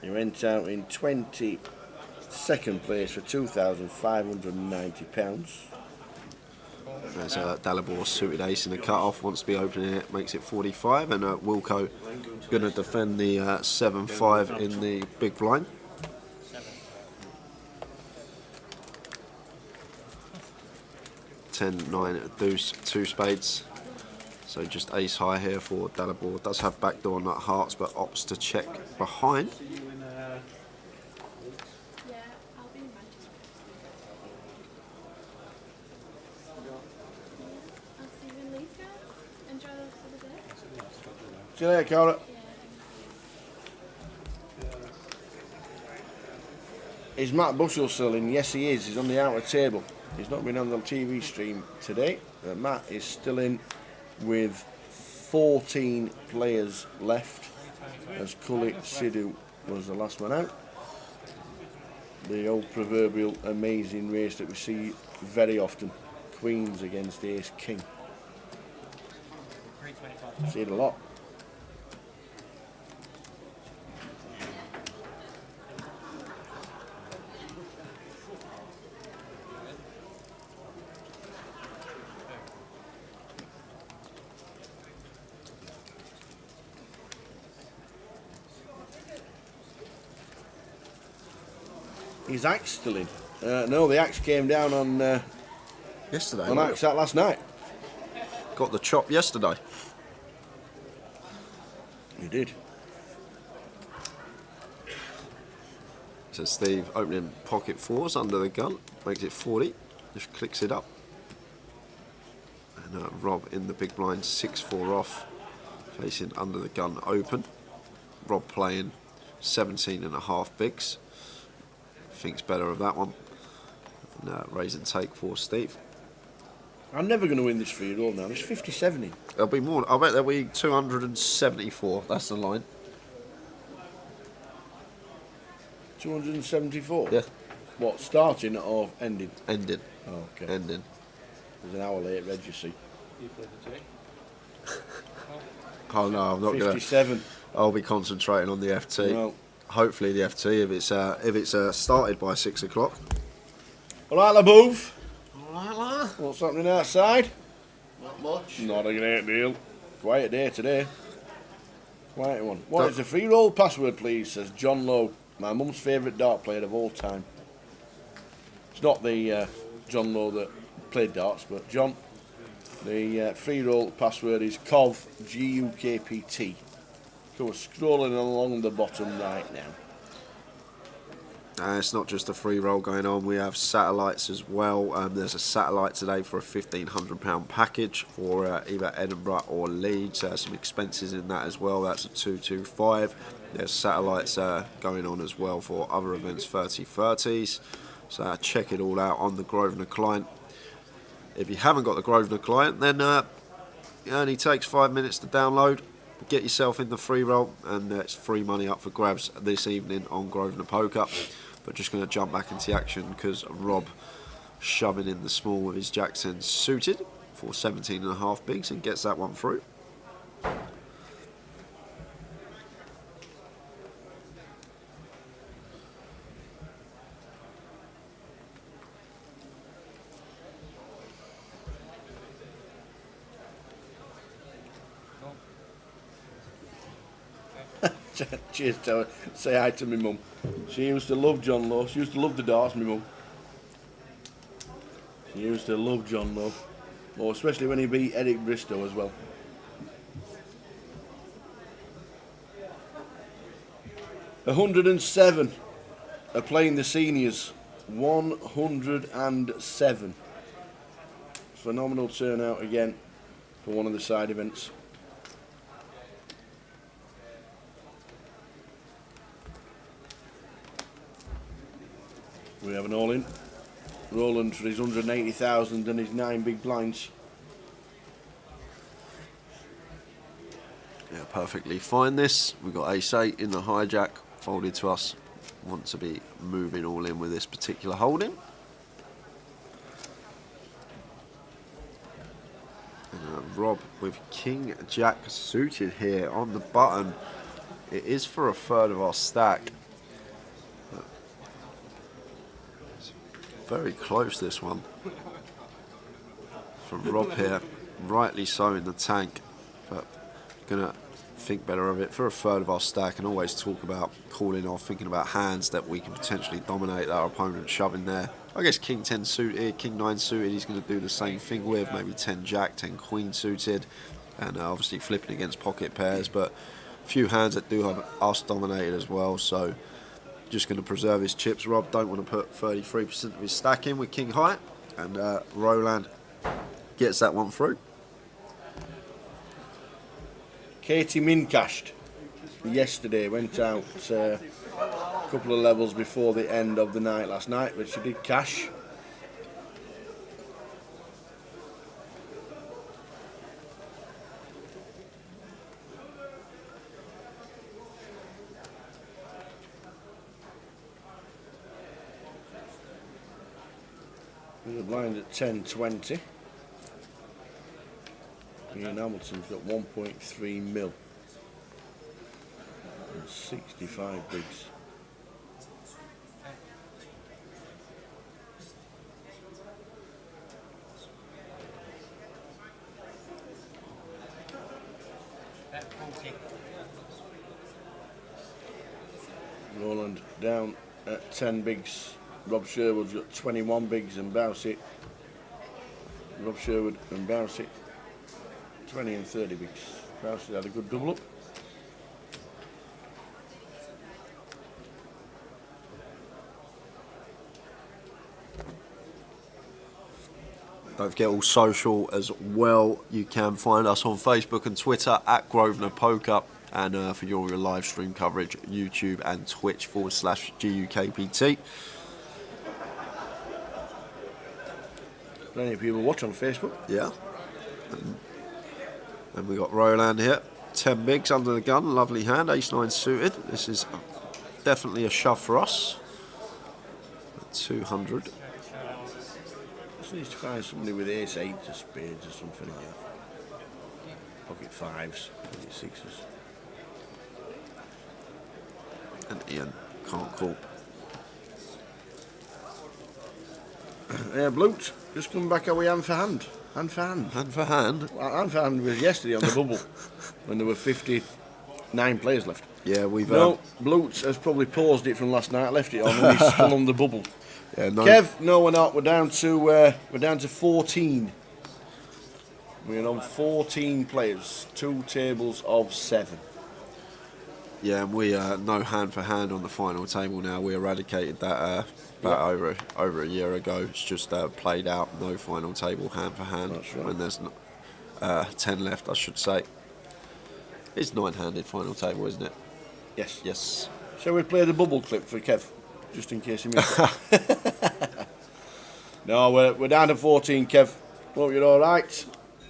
He went out in 22nd place for £2,590. There's Dalibor suited ace in the cut-off, wants to be opening it, makes it 45, and Wilco going to defend the 7-5 in the big blind. Ten, 9, deuce, 2 spades. So just ace high here for Dalibor. Does have backdoor nut hearts, but opts to check behind. See you later, Cara. Is Matt Bushell still in? Yes, he is. He's on the outer table. He's not been on the TV stream today. Matt is still in with 14 players left, as Kully Sidhu was the last one out. The old proverbial amazing race that we see very often. Queens against Ace King. See it a lot. Is Axe still in? No, the Axe came down on yesterday. On Axe out last night. Got the chop yesterday. You did. So Steve opening pocket 4s under the gun, makes it 40, just clicks it up. And Rob in the big blind, 6-4 off, facing under the gun open. Rob playing 17.5 bigs. Thinks better of that one. And raise and take for Steve. I'm never going to win this free roll now. There's 57 in. There'll be more. I bet there'll be 274. That's the line. 274? Yeah. What, starting or ending? Ending. Oh, okay. Ending. There's an hour late, Reg, you see. Oh no, I'm not going to. 57. I'll be concentrating on the FT. Well, hopefully the FT if it's started by 6 o'clock. All right, LaBouf. All right, La. What's happening outside? Not much. Not a great deal. Quiet day today. Quiet one. What is the free roll password, please? Says John Lowe, my mum's favourite dart player of all time. It's not the John Lowe that played darts, but John. The free roll password is COV GUKPT. So we're scrolling along the bottom right now. It's not just a free roll going on, we have satellites as well. There's a satellite today for a £1,500 package for either Edinburgh or Leeds. Some expenses in that as well, that's a 225. There's satellites going on as well for other events, 30/30s. So check it all out on the Grosvenor client. If you haven't got the Grosvenor client, then it only takes 5 minutes to download. Get yourself in the free roll, and it's free money up for grabs this evening on Grosvenor Poker. But just going to jump back into the action because Rob shoving in the small with his Jackson suited for 17.5 bigs and gets that one through. Cheers, tell her. Say hi to my mum. She used to love John Lowe. She used to love the darts, my mum. She used to love John Lowe. Oh, especially when he beat Eric Bristow as well. $107 are playing the seniors. 107. Phenomenal turnout again for one of the side events. We have an all-in. Roland for his 180,000 and his 9 big blinds. Yeah, perfectly fine this. We've got ace-8 in the hijack, folded to us. Want to be moving all in with this particular holding. And Rob with King Jack suited here on the button. It is for a third of our stack. It's very close, this one. From Rob here, rightly so in the tank, but gonna think better of it for a third of our stack, and always talk about calling off, thinking about hands that we can potentially dominate our opponent, shoving there. I guess King 10 suited, King 9 suited, he's going to do the same thing with, maybe 10 Jack, 10 Queen suited, and obviously flipping against pocket pairs, but a few hands that do have us dominated as well, so just going to preserve his chips. Rob don't want to put 33% of his stack in with King High, and Roland gets that one through. Katie Mincashed yesterday went out a couple of levels before the end of the night last night, but she did cash. The blind at 10.20. Ian Hamilton's got 1.3 mil and 65 bigs. Roland down at 10 bigs. Rob Sherwood's got 21 bigs and Bowsett. Rob Sherwood and Bowsett 20 and 30 bigs. Bowsett had a good double up. Don't forget all social as well. You can find us on Facebook and Twitter at Grosvenor Poker, and for your live stream coverage, YouTube and Twitch /GUKPT. Plenty of people watch on Facebook. Yeah. And we got Roland here. 10 bigs under the gun. Lovely hand. Ace-9 suited. This is definitely a shove for us. 200. Just needs to find somebody with ace-8 or spades or something like that. Pocket 5s, pocket 6s. And Ian can't call. Blute, just come back. Are we hand for hand? Hand for hand. Hand for hand? Well, hand for hand was yesterday on the bubble when there were 59 players left. Yeah, we've... No, Blute has probably paused it from last night, left it on, and he's still on the bubble. Yeah, no. Kev, no, we're not. We're down to 14. We're on 14 players, 2 tables of 7. Yeah, and we no hand for hand on the final table now. We eradicated that about over a year ago. It's just played out, no final table hand for hand. That's right. When there's 10 left, I should say. It's 9-handed final table, isn't it? Yes. Yes. Shall we play the bubble clip for Kev, just in case he missed it? No, we're down to 14, Kev. Hope you're all right.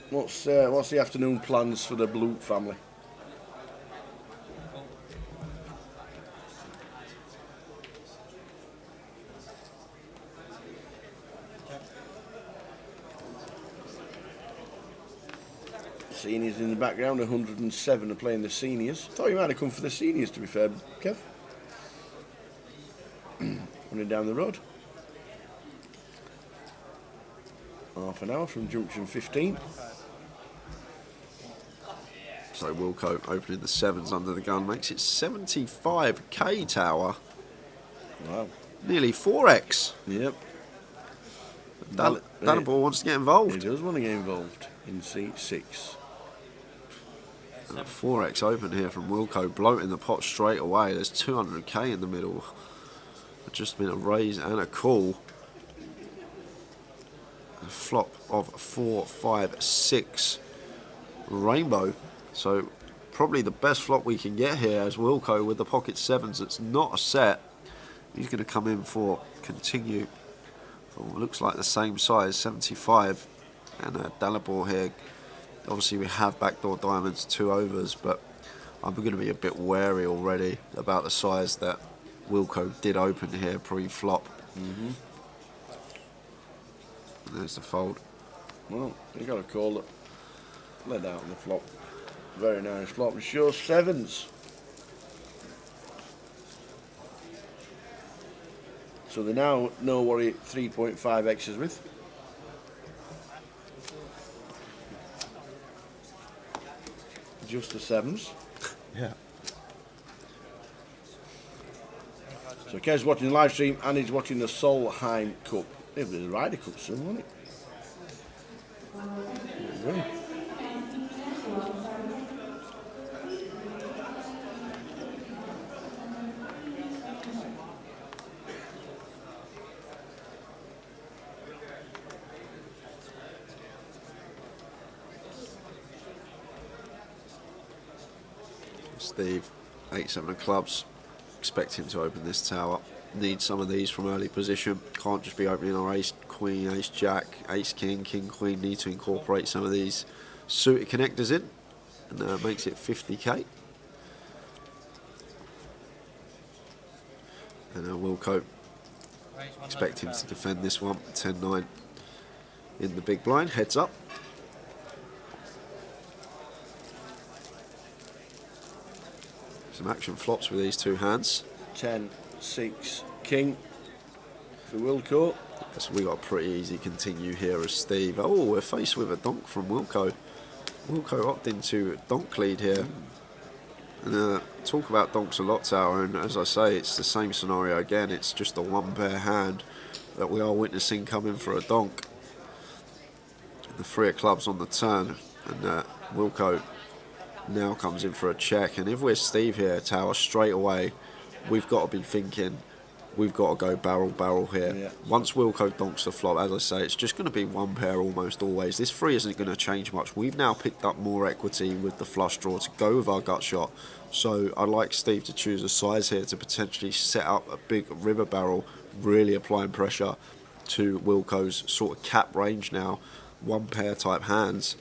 What's the afternoon plans for the Blute family? Seniors in the background, 107 are playing the seniors. Thought you might have come for the seniors, to be fair, Kev. Running down the road. Half an hour from junction 15. So Wilco opening the 7s under the gun makes it 75k tower. Wow. Nearly 4x. Yep. Danaball wants to get involved. He does want to get involved in seat 6. And a 4x open here from Wilco, bloating the pot straight away. There's 200k in the middle. Just been a raise and a call. A flop of 4, 5, 6 rainbow. So probably the best flop we can get here as Wilco with the pocket sevens. It's not a set. He's going to come in for continue. For what looks like the same size, 75. And Dalibor here. Obviously we have backdoor diamonds, 2 overs, but I'm going to be a bit wary already about the size that Wilco did open here pre-flop. There's the fold. Well, you got to call it. Let out on the flop. Very nice flop. It shows sevens. So they now know what 3.5x is with. Just the sevens. Yeah. So Kev's watching the live stream and he's watching the Solheim Cup. It'll be the Ryder Cup soon, won't it? There you go. Steve, 8-7 of clubs. Expect him to open this tower. Need some of these from early position. Can't just be opening our ace, queen, ace, jack, ace, king, king, queen. Need to incorporate some of these suited connectors in. And makes it 50k. And Wilco, expect him to defend this one. 10-9 in the big blind. Heads up. Some action flops with these two hands. 10-6 king for Wilco. So we got a pretty easy continue here as Steve. Oh, we're faced with a donk from Wilco. Wilco opting to donk lead here. And talk about donks a lot, Tower, and as I say, it's the same scenario again. It's just a one pair hand that we are witnessing coming for a donk. The 3 of clubs on the turn, and Wilco now comes in for a check. And if we're Steve here, Tower, straight away we've got to be thinking we've got to go barrel here. Yeah. Once Wilco donks the flop, as I say, it's just going to be one pair almost always. This 3 isn't going to change much. We've now picked up more equity with the flush draw to go with our gut shot. So I'd like Steve to choose a size here to potentially set up a big river barrel, really applying pressure to Wilco's sort of cap range now, one pair type hands.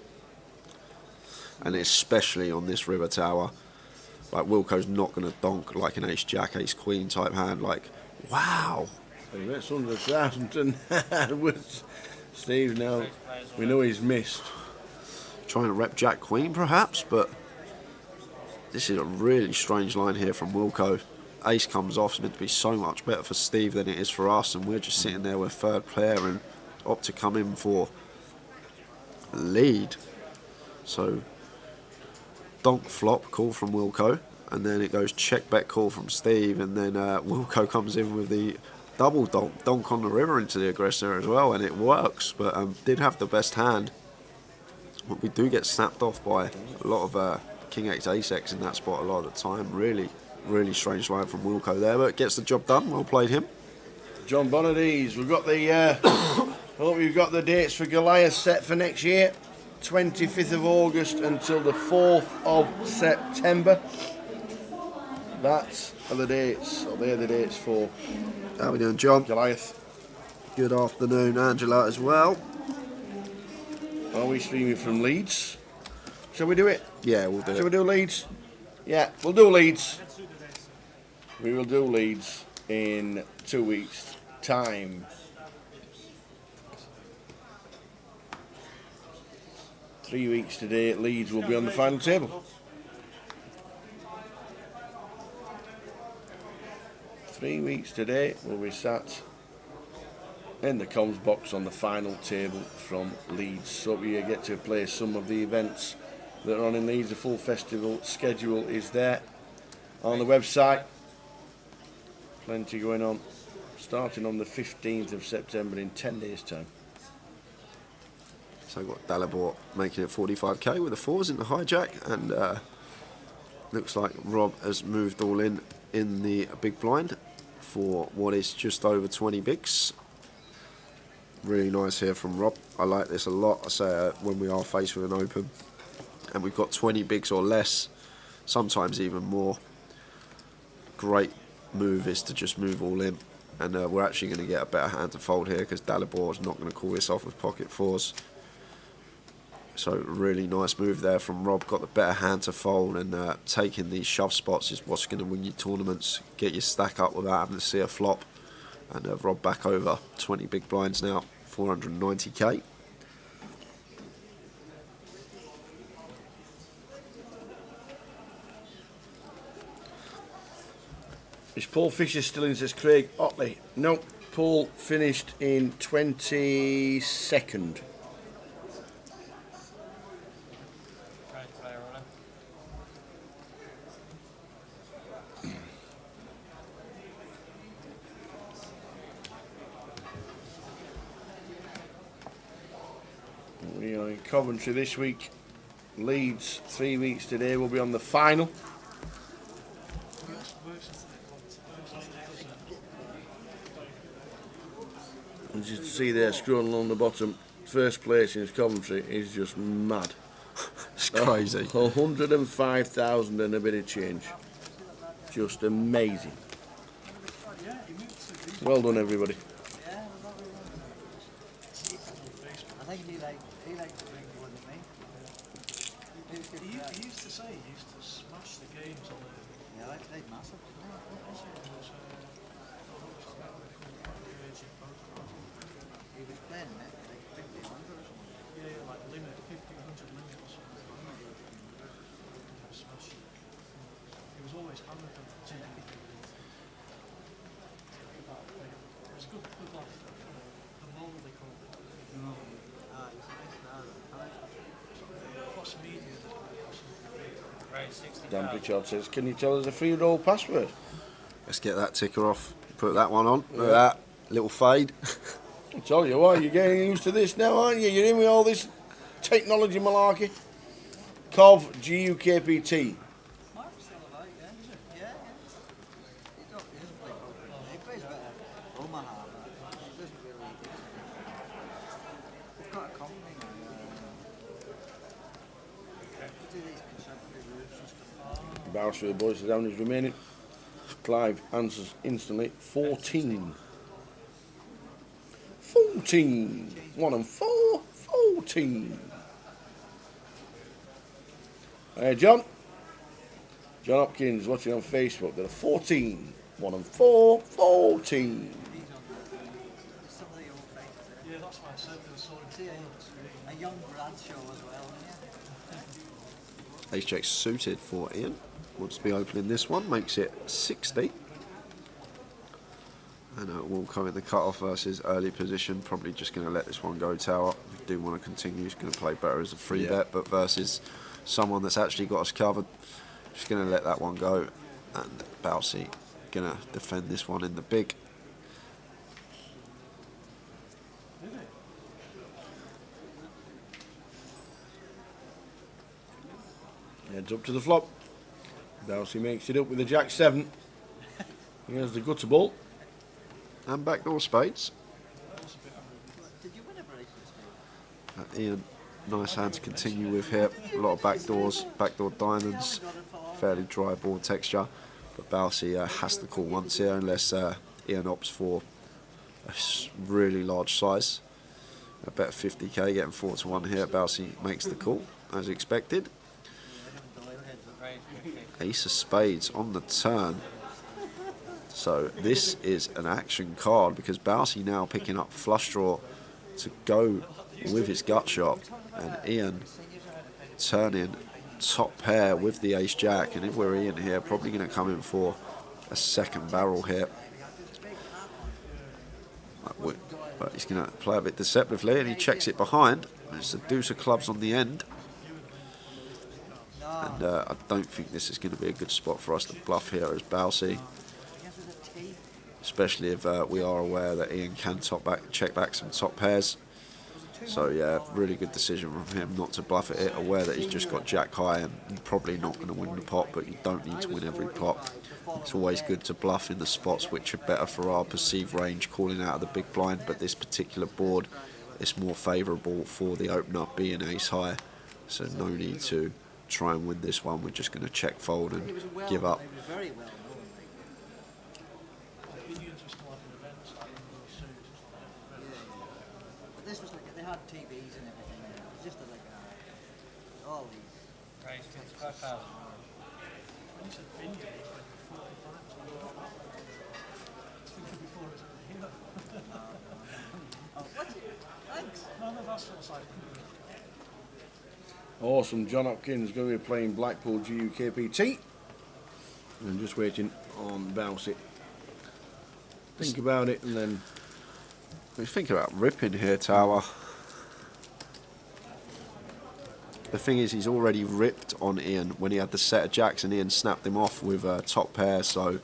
And especially on this river tower, like Wilco's not going to donk like an ace jack, ace queen type hand. Like, wow. It's 100,000 and Steve now, we know he's missed. Trying to rep jack queen perhaps, but this is a really strange line here from Wilco. Ace comes off, it's meant to be so much better for Steve than it is for us, and we're just sitting there with third player and opt to come in for lead. So donk flop call from Wilco, and then it goes check bet call from Steve, and then Wilco comes in with the double donk on the river into the aggressor as well, and it works, but did have the best hand. But we do get snapped off by a lot of king x ace x in that spot a lot of the time. Really strange line from Wilco there, but gets the job done. Well played him. John Bonadise, we've got the hope you've got the dates for Goliath set for next year. 25th of August until the 4th of September. That's the dates, or they're the dates for How are we doing, John? Goliath. Good afternoon, Angela, as well. Are we streaming from Leeds? Shall we do it? Yeah, we'll do Shall we it. do Leeds? Yeah, we'll do Leeds. We will do Leeds in 2 weeks' time. 3 weeks today, Leeds will be on the final table. 3 weeks today, we'll be sat in the comms box on the final table from Leeds. So we get to play some of the events that are on in Leeds. The full festival schedule is there on the website. Plenty going on, starting on the 15th of September in 10 days' time. So I've got Dalibor making it 45k with the 4s in the hijack, and looks like Rob has moved all in the big blind. for what is just over 20 bigs. Really nice here from Rob. I like this a lot. I say when we are faced with an open and we've got 20 bigs or less, sometimes even more, great move is to just move all in. And we're actually going to get a better hand to fold here because Dalibor is not going to call this off with pocket fours. So really nice move there from Rob. Got the better hand to fold, and taking these shove spots is what's going to win you tournaments. Get your stack up without having to see a flop. And Rob back over 20 big blinds now, 490k. Is Paul Fisher still in, says Craig Otley? No, Paul finished in 22nd. We are in Coventry this week. Leeds 3 weeks today. We'll be on the final. As you can see there, scrolling along the bottom, first place in Coventry is just mad. It's crazy. 105,000 and a bit of change. Just amazing. Well done, everybody. I think he liked to drink more than me. He used to say he used to smash the games on the... Yeah, they played massive. He was playing like 50, 100 or something. Yeah, like limit, 50, 100 limit or something. He was smashing. He was always hammered and it was good laugh. The mole they called it. No. He's a nice lad. Cross media. Right, 60. Dan Pritchard says, can you tell us a free roll password? Let's get that ticker off. Put that one on. Look at that little fade. I tell you what, you're getting used to this now, aren't you? You're in with all this technology malarkey. Cov GUKPT. Mark's still alive, yeah? Yeah. He doesn't play poker. He plays a bit of Omaha, but he doesn't really... We've got a company now. Do these contemporary roofs and stuff. Barrows for the boys down is remaining. Clive answers instantly. 14. 14. 1 and 4. 14. John Hopkins watching on Facebook. There are 14. 1 and 4. 14. Some of the old fighters. Yeah, that's why I said there was sort of a young Bradshaw as well. Ace Jack suited for Ian. Wants to be opening this one, makes it 60. And will come in the cut-off versus early position. Probably just going to let this one go tower. If you do want to continue, he's going to play better as a free bet, but versus someone that's actually got us covered, just going to let that one go. And Bousey going to defend this one in the big. Heads up to the flop. Bousey makes it up with the Jack 7. Here's the gutter ball. And backdoor spades. Did you win a bracelet? Ian, nice hand to continue with here. A lot of backdoors, backdoor diamonds, fairly dry board texture. But Bousey has to call once here unless Ian opts for a really large size. I bet 50k, getting 4 to 1 here. Bousey makes the call as expected. Ace of spades on the turn. So this is an action card because Bousey now picking up flush draw to go with his gut shot, and Ian turning top pair with the ace jack. And if we're Ian here, probably going to come in for a second barrel here. But he's going to play a bit deceptively, and he checks it behind. It's a deuce of clubs on the end. And I don't think this is going to be a good spot for us to bluff here as Bousey. Especially if we are aware that Ian can check back some top pairs. So yeah, really good decision from him not to bluff at it, aware that he's just got jack high and probably not going to win the pot, but you don't need to win every pot. it's always good to bluff in the spots which are better for our perceived range, calling out of the big blind, but this particular board is more favourable for the opener being ace high, so no need to try and win this one. We're just going to check fold and give up. But this was like, they had TVs and everything, and it was just like all these. Right, 55,000. Awesome. John Hopkins going to be playing Blackpool GUKPT. I'm just waiting on Bounce It. Think about it and then... We think about ripping here, Tower. The thing is, he's already ripped on Ian when he had the set of jacks, and Ian snapped him off with a top pair, so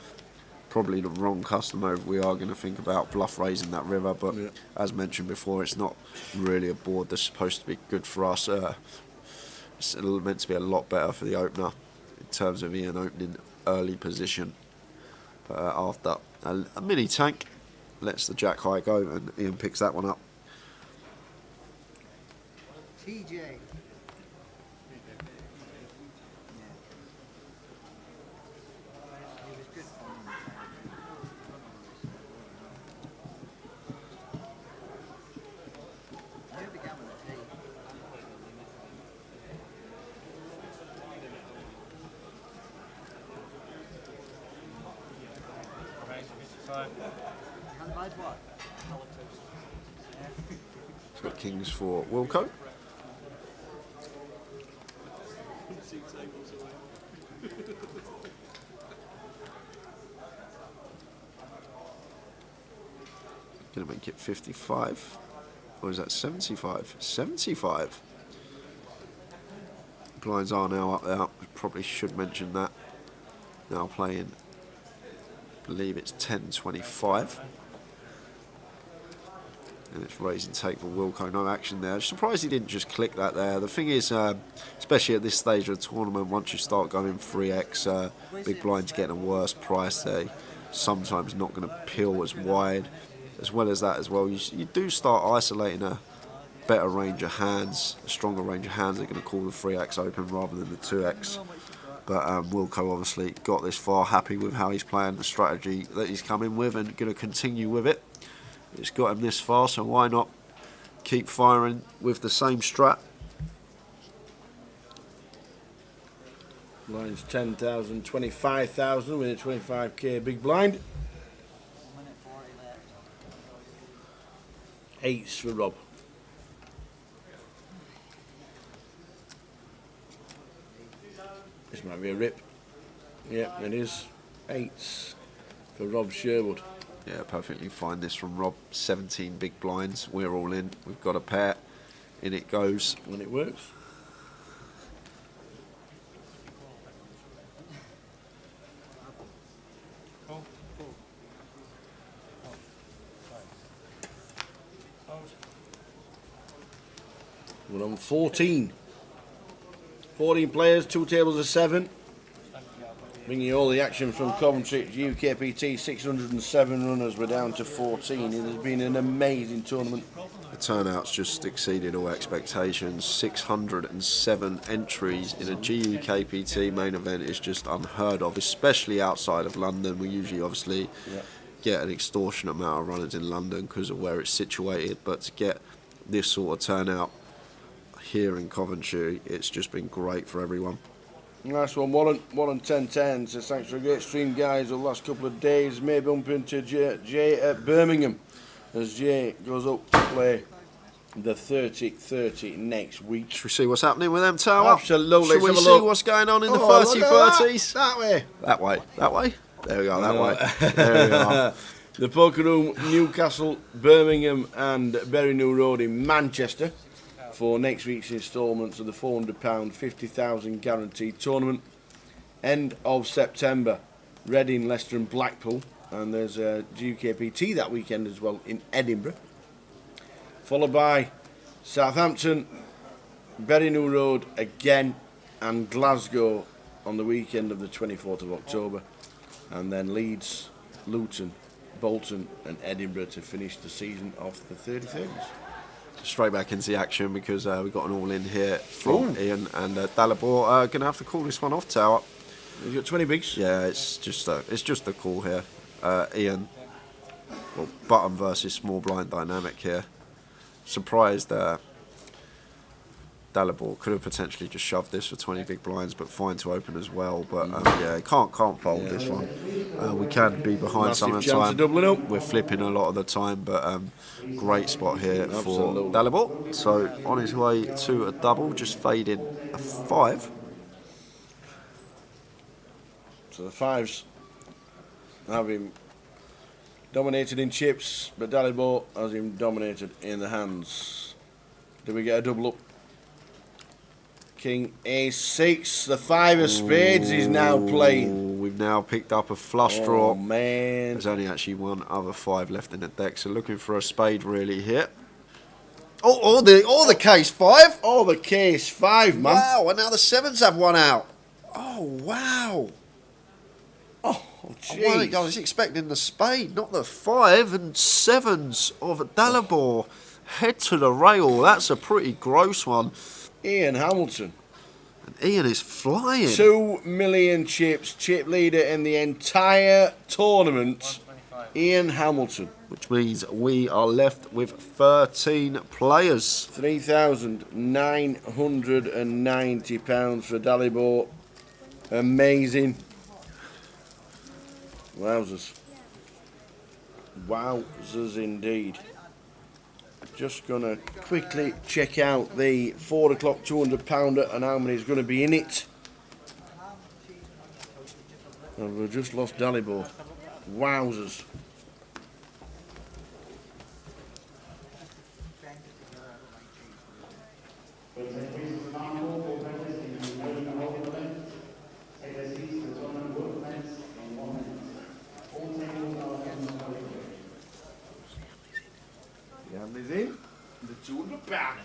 probably the wrong customer if we are going to think about bluff raising that river. But as mentioned before, it's not really a board that's supposed to be good for us. It's meant to be a lot better for the opener in terms of Ian opening early position. But after a mini tank, lets the jack high go, and Ian picks that one up. TJ. It's got kings for Wilco. Gonna make it 55. Or is that 75? 75. Blinds are now up there. Probably should mention that. Now playing, I believe it's 10.25. And it's raise and take for Wilco. No action there. Surprised he didn't just click that there. The thing is, especially at this stage of the tournament, once you start going 3x, big blind's getting a worse price there. Sometimes not going to peel as wide. As well as that as well, you do start isolating a better range of hands, a stronger range of hands. They're going to call the 3x open rather than the 2x. But Wilco obviously got this far, happy with how he's playing, the strategy that he's come in with, and going to continue with it. It's got him this far, so why not keep firing with the same strat? Blinds 10,000, 25,000 with a 25k big blind. Eights for Rob. This might be a rip. Yeah, it is. Eights for Rob Sherwood. Yeah, perfectly fine. This from Rob. 17 big blinds. We're all in. We've got a pair. In it goes. And it works. We're on 14. 14 players, 2 tables of 7. Bringing you all the action from Coventry at GUKPT. 607 runners. We're down to 14. It has been an amazing tournament. The turnout's just exceeded all expectations. 607 entries in a GUKPT main event is just unheard of, especially outside of London. We usually obviously get an extortionate amount of runners in London because of where it's situated, but to get this sort of turnout here in Coventry, it's just been great for everyone. Nice one, Warren 1010 says thanks for a great stream, guys, the last couple of days. May bump into Jay at Birmingham as Jay goes up to play the 30-30 next week. Should we see what's happening with them, Tower? Absolutely. Should we see what's going on in the 30-30s? That way. That way. That way? There we go, that way. There we are. The Poker Room, Newcastle, Birmingham and Bury New Road in Manchester for next week's instalments of the £400 50,000 guaranteed tournament. End of September, Reading, Leicester and Blackpool, and there's a GUKPT that weekend as well in Edinburgh, followed by Southampton, Bury New Road again, and Glasgow on the weekend of the 24th of October. and then Leeds, Luton, Bolton and Edinburgh to finish the season off the 33rd. Straight back into the action because we got an all-in here from Ian and Dalibor. Going to have to call this one off, Tower. He's got 20 bigs. Yeah, it's just the call here. Ian, well, button versus small blind dynamic here. Surprised Dalibor could have potentially just shoved this for 20 big blinds, but fine to open as well. But yeah, can't fold this one. We can be behind Massive some of the chance time. of doubling up. We're flipping a lot of the time, but great spot here Absolutely. for Dalibor. So on his way to a double, just fading a 5. So the 5s have him dominated in chips, but Dalibor has him dominated in the hands. Do we get a double up? King A6, the 5 of spades is now playing. We've now picked up a flush Oh draw. man. There's only actually one other 5 left in the deck, so looking for a spade really here. Oh, the case 5. Oh, the case 5, man. Wow, and now the 7s have one out. Oh, wow. Oh, I was expecting the spade, not the 5 and 7s of Dalibor. Head to the rail. That's a pretty gross one. Ian Hamilton. And Ian is flying. 2 million chips, chip leader in the entire tournament. Ian Hamilton. Which means we are left with 13 players. £3,990 for Dalibor. Amazing. Wowzers. Wowzers indeed. Just going to quickly check out the 4 o'clock 200 pounder and how many is going to be in it. And we've just lost Dalibor. Wowzers. Is in the 200 pounder.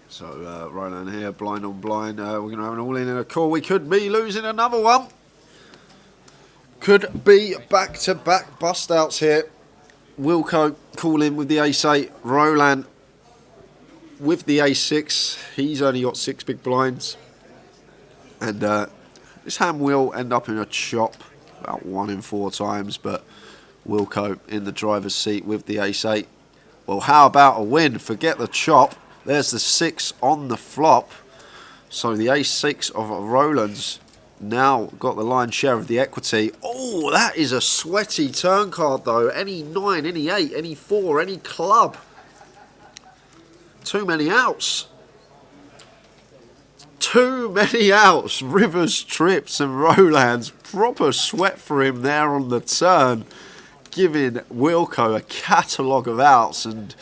So Roland here, blind on blind. We're going to have an all-in and a call. We could be losing another one. Could be back-to-back bust-outs here. Wilco calling with the ace-8. Roland with the ace-6. He's only got 6 big blinds. And this hand will end up in a chop about 1 in 4 times. But Wilco in the driver's seat with the ace-8. Well, how about a win? Forget the chop. There's the 6 on the flop. So the ace-6 of Roland's now got the lion's share of the equity. Oh, that is a sweaty turn card though. Any 9, any 8, any 4, any club. Too many outs. Too many outs. Rivers, trips and Roland's. Proper sweat for him there on the turn. Giving Wilco a catalogue of outs and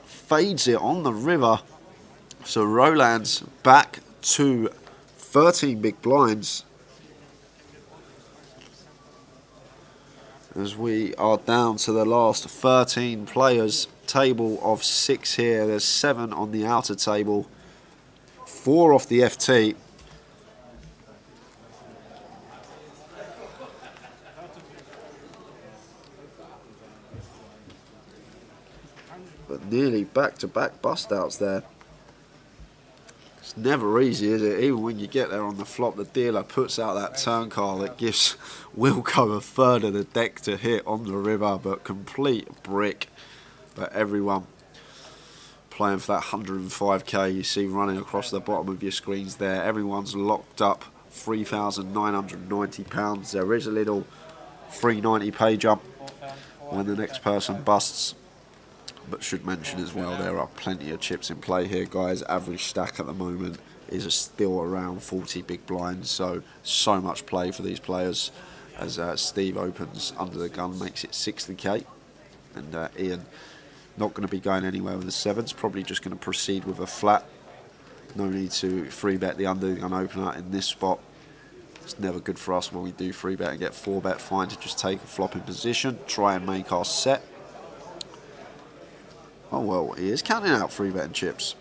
fades it on the river. So Roland's back to 13 big blinds. As we are down to the last 13 players. Table of 6 here. There's 7 on the outer table. 4 off the FT. But nearly back-to-back bust-outs there. It's never easy, is it? Even when you get there on the flop, the dealer puts out that turn card that gives Wilco a third of the deck to hit on the river, but complete brick. But everyone playing for that 105k you see running across the bottom of your screens there. Everyone's locked up £3,990. There is a little 390 pay jump when the next person busts. But should mention as well, there are plenty of chips in play here, guys. Average stack at the moment is still around 40 big blinds, so much play for these players as Steve opens under the gun, makes it 60k. And Ian not going to be going anywhere with the 7s, probably just going to proceed with a flat. No need to free bet the under the gun opener in this spot. It's never good for us when we do 3-bet and get 4-bet. Fine to just take a flop in position, try and make our set. Oh well, he is counting out 3-bet and chips.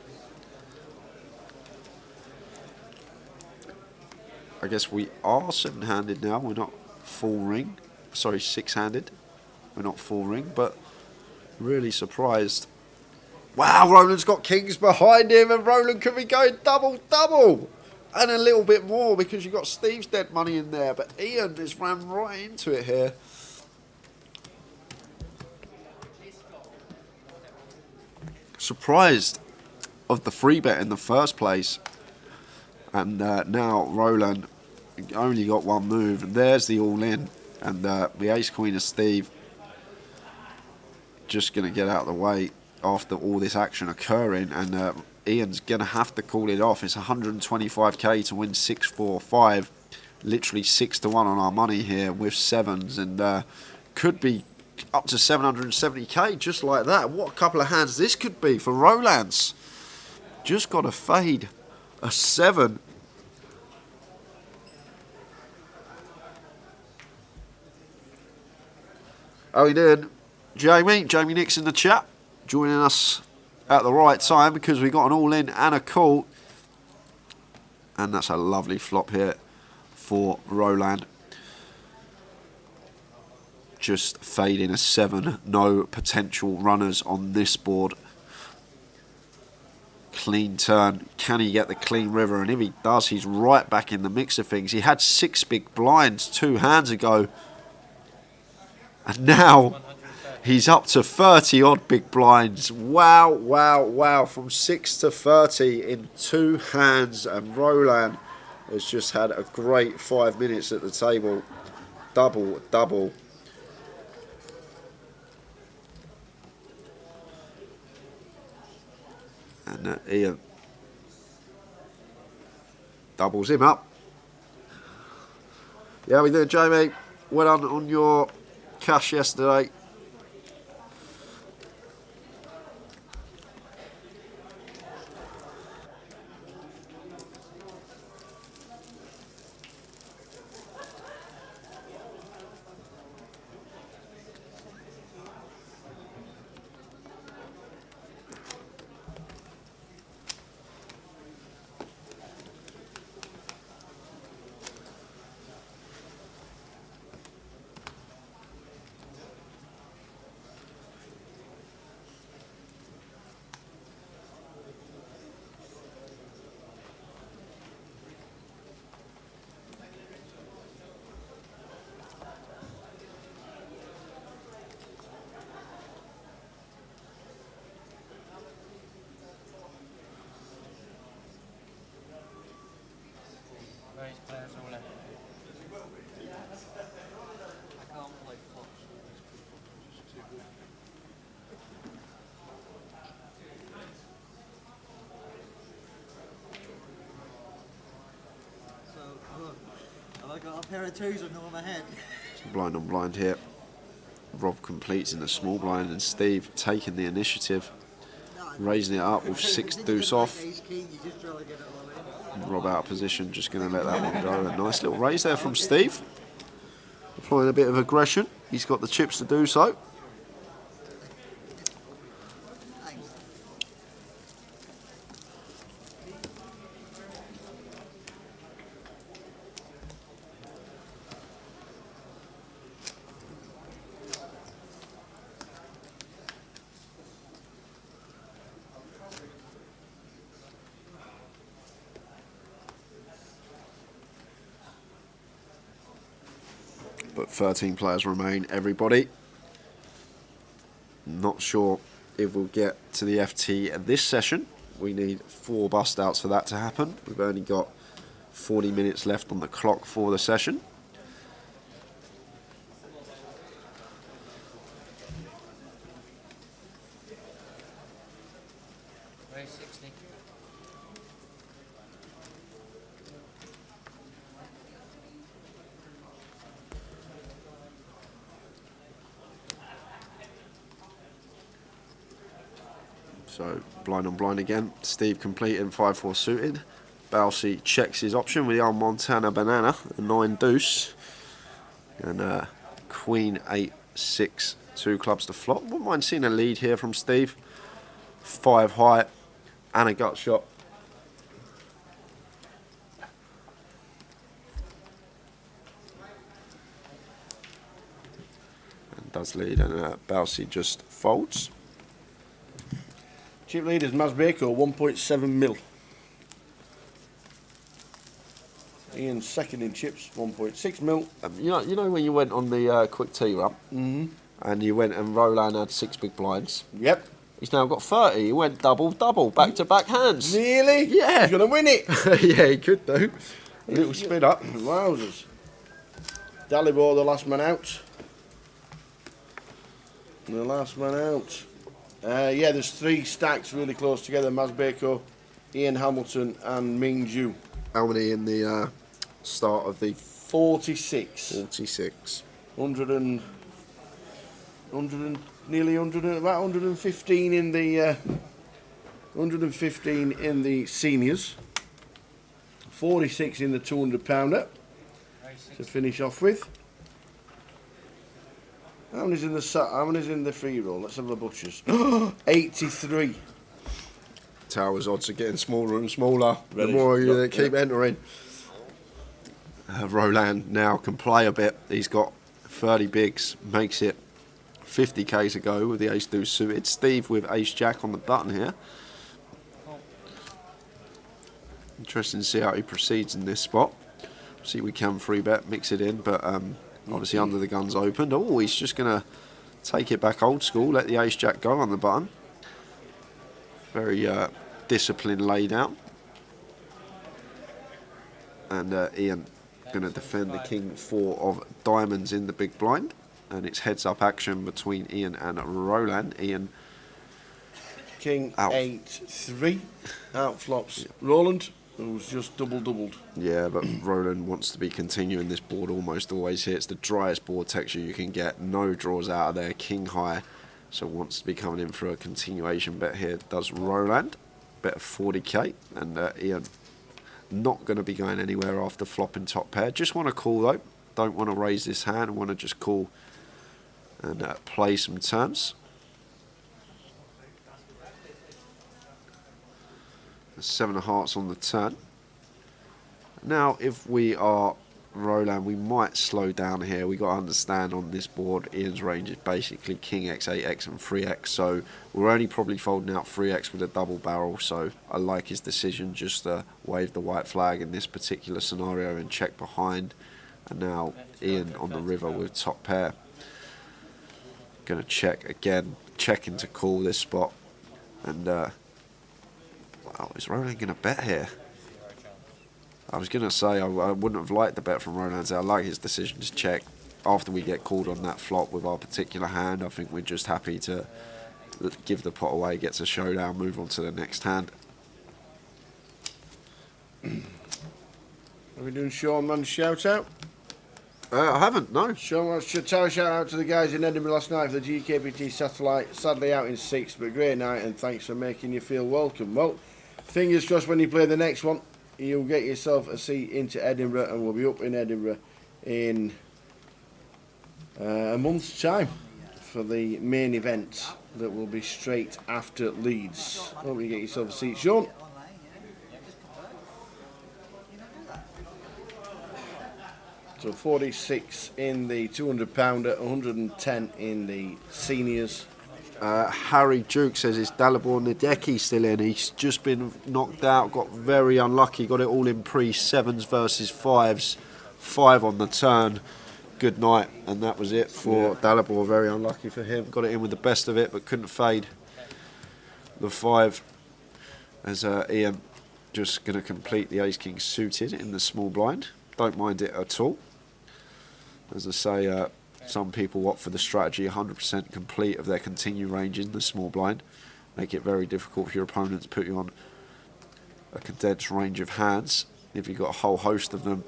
I guess we are 7-handed now. We're not full ring. Sorry, 6-handed. We're not full ring, but really surprised. Wow, Roland's got kings behind him, and Roland could be going double. And a little bit more because you've got Steve's dead money in there. But Ian has ran right into it here. Surprised of the 3-bet in the first place. And now Roland only got one move. And there's the all-in. And the ace-queen of Steve just going to get out of the way after all this action occurring. And Ian's going to have to call it off. It's 125k to win 6-4-5. Literally 6-1 on our money here with sevens. And could be up to 770k just like that. What a couple of hands this could be for Roland's. Just got to fade a 7. How are you doing, Jamie? Jamie Nix in the chat, joining us at the right time because we got an all-in and a call. And that's a lovely flop here for Roland. Just fading a 7. No potential runners on this board. Clean turn. Can he get the clean river? And if he does, he's right back in the mix of things. He had 6 big blinds 2 hands ago. And now he's up to 30 odd big blinds. Wow. From 6 to 30 in 2 hands. And Roland has just had a great 5 minutes at the table. Double. And Ian doubles him up. Yeah, we did, Jamie. Well done on your cash yesterday. Raise players all in. I can't play flops. It's too good. So, look, have I got a pair of twos under my head? Blind on blind here. Rob completes in the small blind and Steve taking the initiative. Raising it up with 6 deuce off. Rob out of position, just going to let that one go. A nice little raise there from Steve. Applying a bit of aggression. He's got the chips to do so. But 13 players remain, everybody. Not sure if we'll get to the FT this session. We need 4 bust outs for that to happen. We've only got 40 minutes left on the clock for the session. Raise 60. So blind on blind again. Steve completing 5-4 suited. Balsi checks his option with the old Montana banana, a 9 deuce, and Queen 8 6, 2 clubs to flop. Wouldn't mind seeing a lead here from Steve. 5 high and a gut shot. And does lead, and Balsi just folds. Chip leaders, Masbeko, 1.7 mil. Ian second in chips, 1.6 mil. You know when you went on the quick tee run, and you went and Roland had 6 big blinds. Yep. He's now got 30. He went double, back to back hands. Really? Yeah. He's going to win it. Yeah, he could do. A little spin up. Wowzers. Dalibor, the last man out. The last man out. Yeah, there's 3 stacks really close together. Masbeko, Ian Hamilton and Ming Ju. How many in the start of the 46? 46. 100 and nearly 100, about 115 in the 115 in the seniors. 46 in the 200 pounder to finish off with. How many's in the free roll? Let's have the butchers. 83. Towers' odds are getting smaller and smaller Ready. the more you Yep, keep entering. Roland now can play a bit. He's got 30 bigs, makes it 50k to go with the ace deuce suited. Steve with ace jack on the button here. Interesting to see how he proceeds in this spot. See, we can free bet, mix it in, but obviously under the gun's opened. Oh, he's just going to take it back old school, let the ace jack go on the button. Very disciplined laid out. And Ian going to defend the king 4 of diamonds in the big blind. And it's heads up action between Ian and Roland. Ian King out. 8-3. Out flops Roland, who's just doubled. Yeah, but Roland wants to be continuing this board almost always here. It's the driest board texture you can get. No draws out of there. King high. So wants to be coming in for a continuation bet here. Does Roland. Bet of 40k. And Ian not going to be going anywhere after flopping top pair. Just want to call though. Don't want to raise this hand. Want to just call and play some turns. The 7 of hearts on the turn. Now, if we are Roland, we might slow down here. We got to understand on this board, Ian's range is basically King X, 8X and 3X. So we're only probably folding out 3X with a double barrel. So I like his decision just to wave the white flag in this particular scenario and check behind. And now Ian on the river with top pair. Going to check again, checking to call this spot. And wow, is Roland going to bet here? I was going to say I wouldn't have liked the bet from Roland. I like his decision to check after we get called on that flop with our particular hand. I think we're just happy to give the pot away, gets a showdown, move on to the next hand. Are we doing Sean Man's shout out? I haven't, no. Sean should tell a shout out to the guys in Edinburgh last night for the GUKPT satellite. Sadly out in 6th, but great night and thanks for making you feel welcome. Well, fingers crossed when you play the next one, you'll get yourself a seat into Edinburgh, and we'll be up in Edinburgh in a month's time for the main event that will be straight after Leeds. Hope you get yourself a seat, Sean. So 46 in the 200 pounder, 110 in the seniors. Harry Duke says it's Dalibor Nadecki still in. He's just been knocked out, got very unlucky, got it all in pre-7s versus 5s. 5 on the turn. Good night, and that was it for Dalibor. Very unlucky for him. Got it in with the best of it, but couldn't fade the 5. As Ian just going to complete the ace-king suited in the small blind. Don't mind it at all. As I say, some people opt for the strategy 100% complete of their continue range in the small blind. Make it very difficult for your opponents to put you on a condensed range of hands if you've got a whole host of them.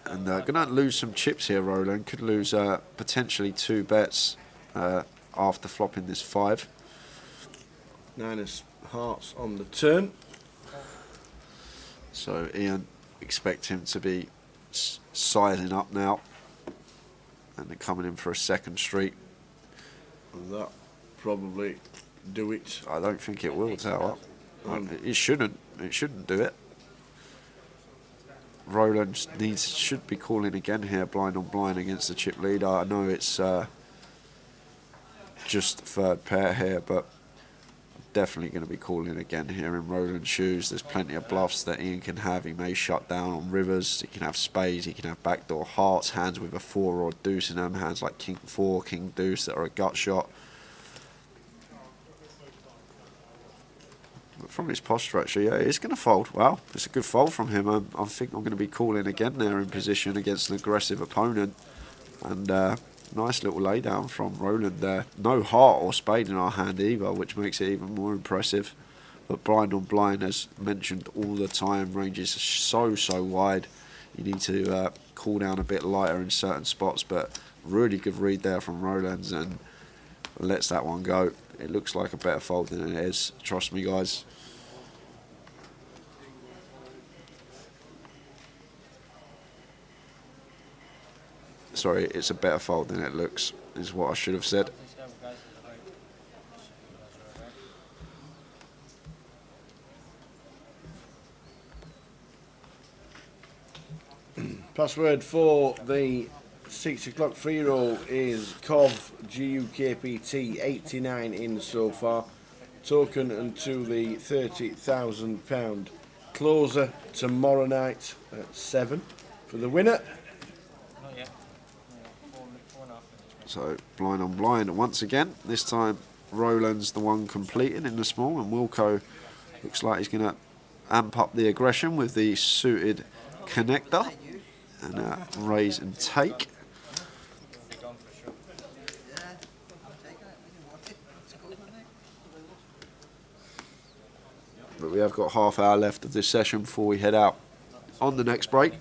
And going to lose some chips here, Roland. Could lose potentially 2 bets after flopping this 5. 9 of hearts on the turn. So Ian, expect him to be sizing up now, and they're coming in for a second street. And that probably do it. I don't think it will tower. It shouldn't. It shouldn't do it. Roland should be calling again here, blind on blind against the chip leader. I know it's just the third pair here, but definitely going to be calling again here in Roland's shoes. There's plenty of bluffs that Ian can have. He may shut down on rivers. He can have spades. He can have backdoor hearts, hands with a 4 or a deuce in them, hands like king 4, king deuce that are a gut shot. But from his posture, actually, yeah, he's going to fold. Wow, it's a good fold from him. I think I'm going to be calling again there in position against an aggressive opponent. And nice little laydown from Roland there. No heart or spade in our hand either, which makes it even more impressive. But blind on blind, as mentioned all the time, ranges so wide. You need to cool down a bit lighter in certain spots, but really good read there from Roland's and lets that one go. It looks like a better fold than it is. Trust me, guys. Sorry, it's a better fold than it looks, is what I should have said. Password for the 6 o'clock free roll is COV GUKPT 89 in so far. Token until the £30,000 closer tomorrow night at 7 for the winner. So blind on blind once again. This time Roland's the one completing in the small, and Wilco looks like he's going to amp up the aggression with the suited connector and raise and take. But we have got half hour left of this session before we head out on the next break.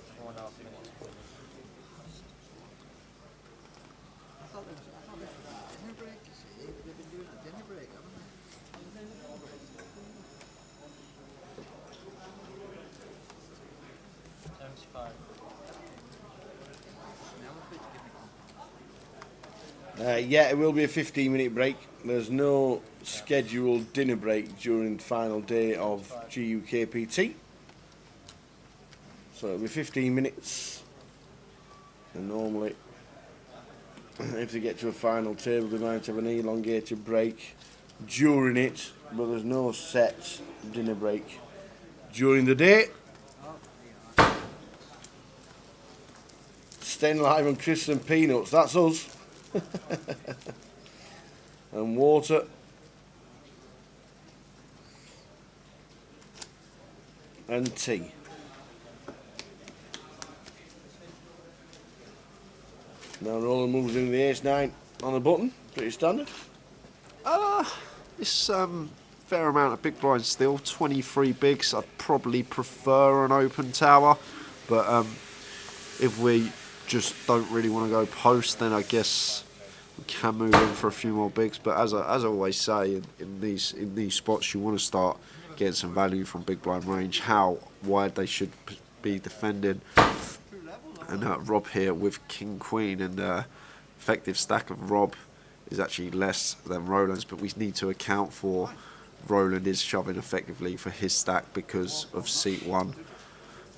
Yeah, it will be a 15-minute break. There's no scheduled dinner break during the final day of GUKPT. So it'll be 15 minutes. And normally, if they get to a final table, they might have an elongated break during it. But there's no set dinner break during the day. Staying live on crisps and peanuts, that's us. And water. And tea. Now Roland moves in the ace-9 on the button, pretty standard. It's fair amount of big blinds still, 23 bigs. I'd probably prefer an open tower, but if we just don't really want to go post, then I guess we can move in for a few more bigs. But as I always say, in these spots, you want to start getting some value from big blind range, how wide they should be defending. And Rob here with King Queen, and effective stack of Rob is actually less than Roland's, but we need to account for Roland is shoving effectively for his stack because of seat 1,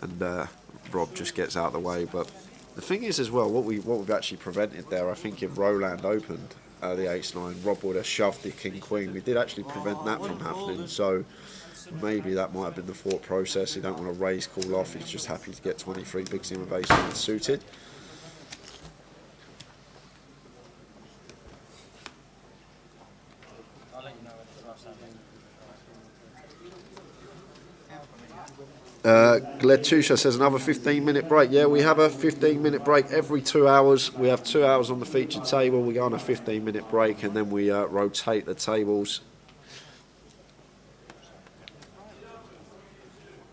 and Rob just gets out of the way. But the thing is as well, what we've actually prevented there, I think if Roland opened the ace-9, Rob would have shoved the King Queen. We did actually prevent that from happening, so maybe that might have been the thought process. He don't want to raise, call off, he's just happy to get 23 bigs in with ace-9 suited. Gletusha says another 15-minute break. Yeah, we have a 15-minute break every 2 hours. We have 2 hours on the featured table. We go on a 15-minute break, and then we rotate the tables.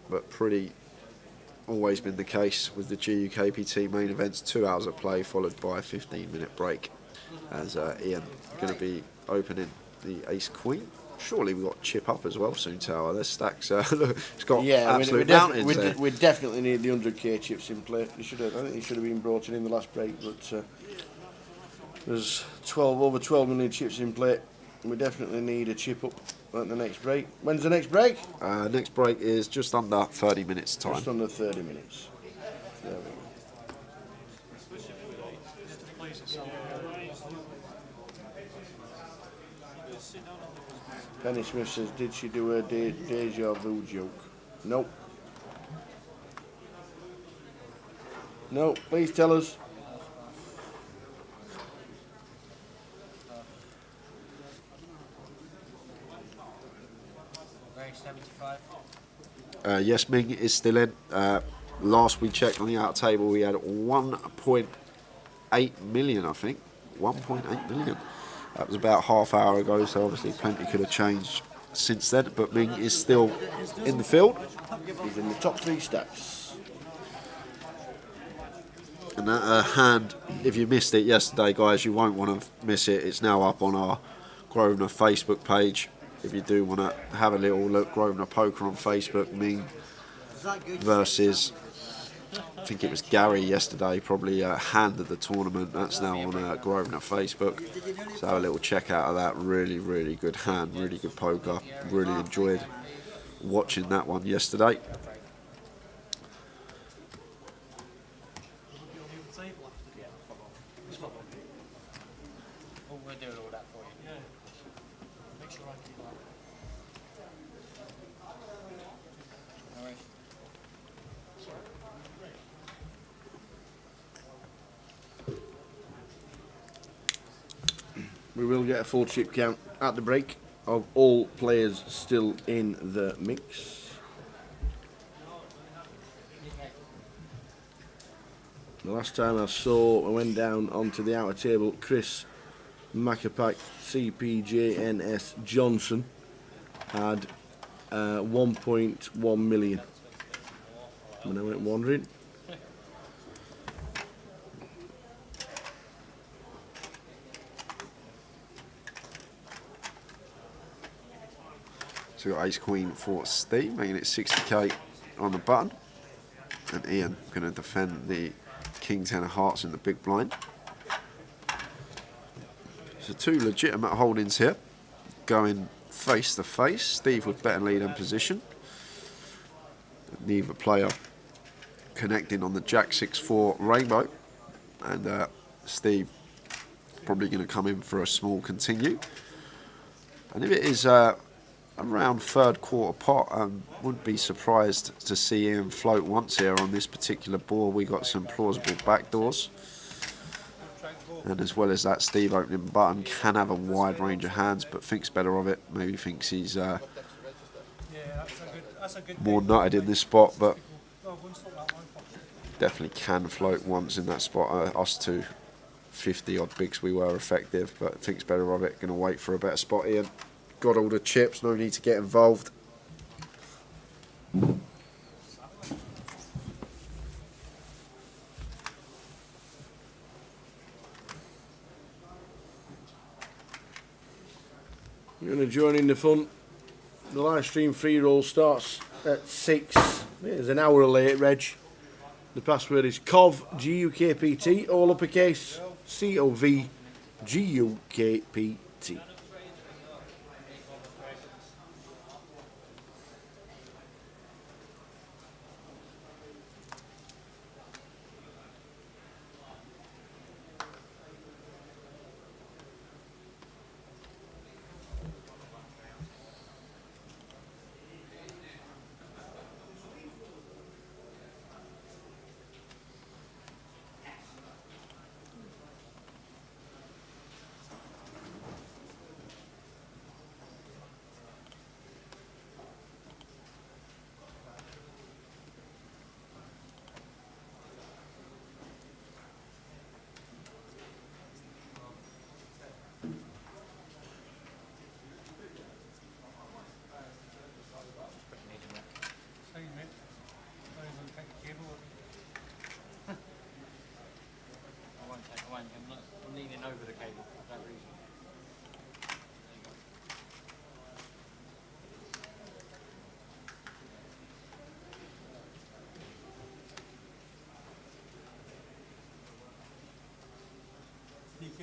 But pretty always been the case with the GUKPT main events. 2 hours of play followed by a 15-minute break, as Ian going to be opening the ace-queen. Surely we've got chip up as well soon, Tower. There's stacks. Look, it's got Yeah, absolute mountains there. we definitely need the 100k chips in play. I think they should have been brought in the last break, but there's over 12 million chips in play. We definitely need a chip up at the next break. When's the next break? Next break is just under 30 minutes time. Just under 30 minutes. There we go. Penny Smith says, did she do her deja vu joke? Nope. No, please tell us. Range 75. Yes, Ming is still in. Last we checked on the out table, we had 1.8 million, I think. 1.8 million. That was about half hour ago, so obviously plenty could have changed since then. But Ming is still in the field. He's in the top 3 stacks. And that hand, if you missed it yesterday, guys, you won't want to miss it. It's now up on our Grosvenor Facebook page. If you do want to have a little look, Grosvenor Poker on Facebook, Ming versus, I think it was Gary yesterday, probably hand of the tournament. That's now on Grosvenor Facebook. So have a little check out of that. Really, really good hand, really good poker. Really enjoyed watching that one yesterday. Oh, we're doing all that for you. Yeah. Make sure I keep that. No worries. We will get a full chip count at the break of all players still in the mix. The last time I went down onto the outer table, Chris Macapac CPJNS Johnson had 1.1 million. When I went wandering. So we've got Ace Queen for Steve, making it 60k on the button. And Ian going to defend the King 10 of Hearts in the big blind. So 2 legitimate holdings here, going face to face. Steve with better lead and position. Neither player connecting on the Jack 6-4 rainbow. And Steve probably going to come in for a small continue. And if it is around third quarter pot, wouldn't be surprised to see him float once here on this particular board. We got some plausible backdoors, and as well as that, Steve opening button can have a wide range of hands, but thinks better of it. Maybe thinks he's more nutted in this spot, but definitely can float once in that spot. Us two 50 odd bigs we were effective, but thinks better of it. Going to wait for a better spot here. Got all the chips, no need to get involved. You're going to join in the fun. The live stream free roll starts at 6. It's an hour late, Reg. The password is COV GUKPT, all uppercase, COV GUKPT.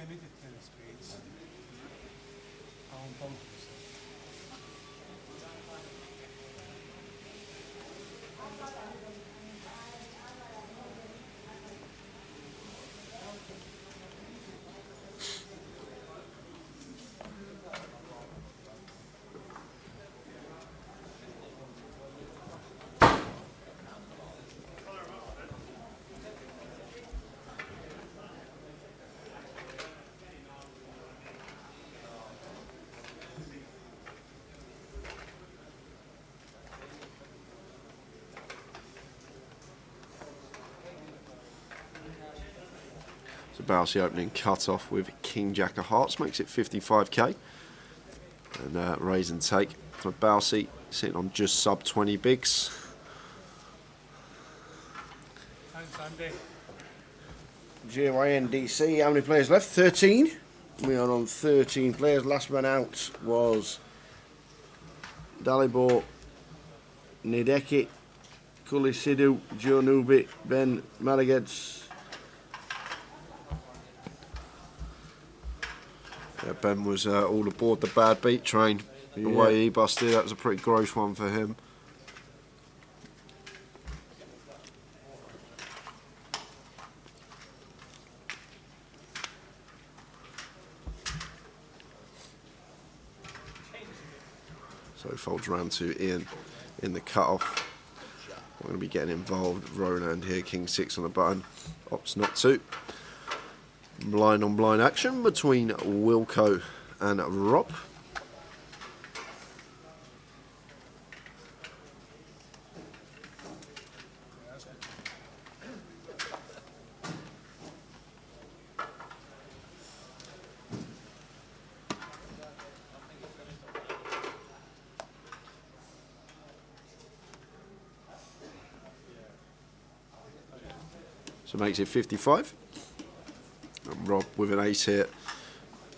limited speeds. On both. So Bousey opening cut off with King Jack of Hearts, makes it 55k. And raise and take for Bousey, sitting on just sub 20 bigs. Thanks, Andy. JYNDC, how many players left? 13. We are on 13 players. Last man out was Dalibor, Nideki, Kully Sidhu, Joe Nubit, Ben Marigets. Yeah, Ben was all aboard the bad beat train. The way he busted, that was a pretty gross one for him. So he folds round to Ian in the cut-off. Not going to be getting involved. Roland here, King 6 on the button. Opts not to. Blind on blind action between Wilco and Rob. So makes it 55. And Rob with an ace here,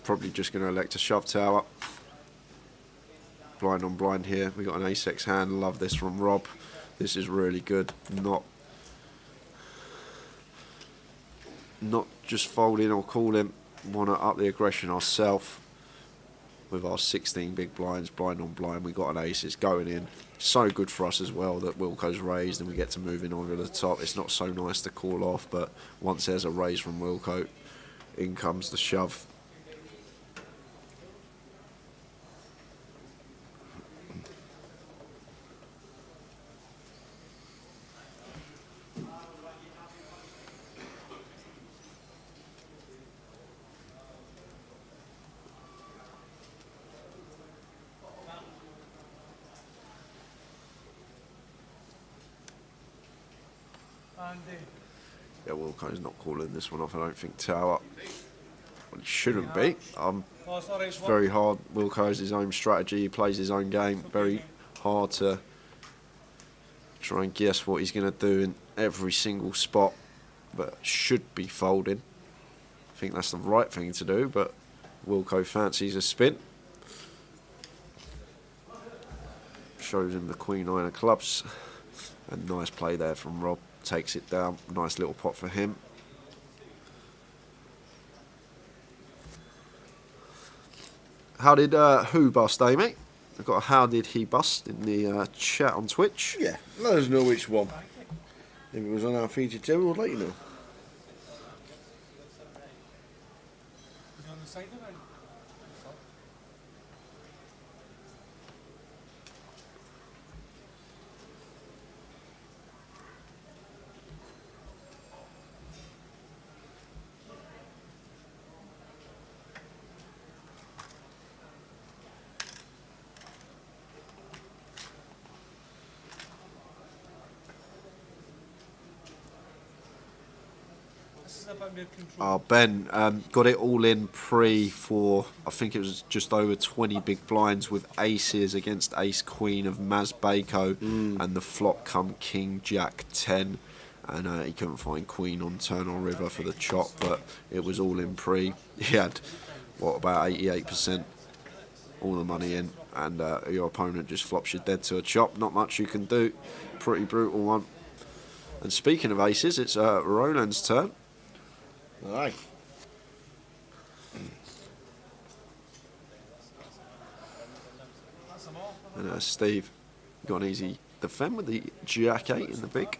probably just going to elect a shove tower. Blind on blind here. We got an ace-x hand. Love this from Rob. This is really good. Not just folding or calling. Want to up the aggression ourselves. With our 16 big blinds, blind on blind, we got an ace. It's going in. So good for us as well that Wilco's raised and we get to move in over the top. It's not so nice to call off, but once there's a raise from Wilco, in comes the shove. Andy. Yeah, Wilco's not calling this one off, I don't think, tower. Well, it shouldn't be. It's very hard. Wilco has his own strategy, he plays his own game. Very hard to try and guess what he's going to do in every single spot, but should be folding. I think that's the right thing to do, but Wilco fancies a spin. Shows him the Queen 9 of clubs. A nice play there from Rob. Takes it down. Nice little pot for him. How did who bust, Amy? I've got a how did he bust in the chat on Twitch. Yeah, let us know which one. If it was on our feature too, we'll let you know. Ben got it all in pre for, I think it was just over 20 big blinds with aces against ace queen of Maz Bako, and the flop come King Jack 10, and he couldn't find queen on turn or river for the chop, but it was all in pre. He had, what, about 88%, all the money in, and your opponent just flops you dead to a chop. Not much you can do. Pretty brutal one. And speaking of aces, it's Roland's turn. Aye. And Steve got an easy defend with the Jack 8 in the big.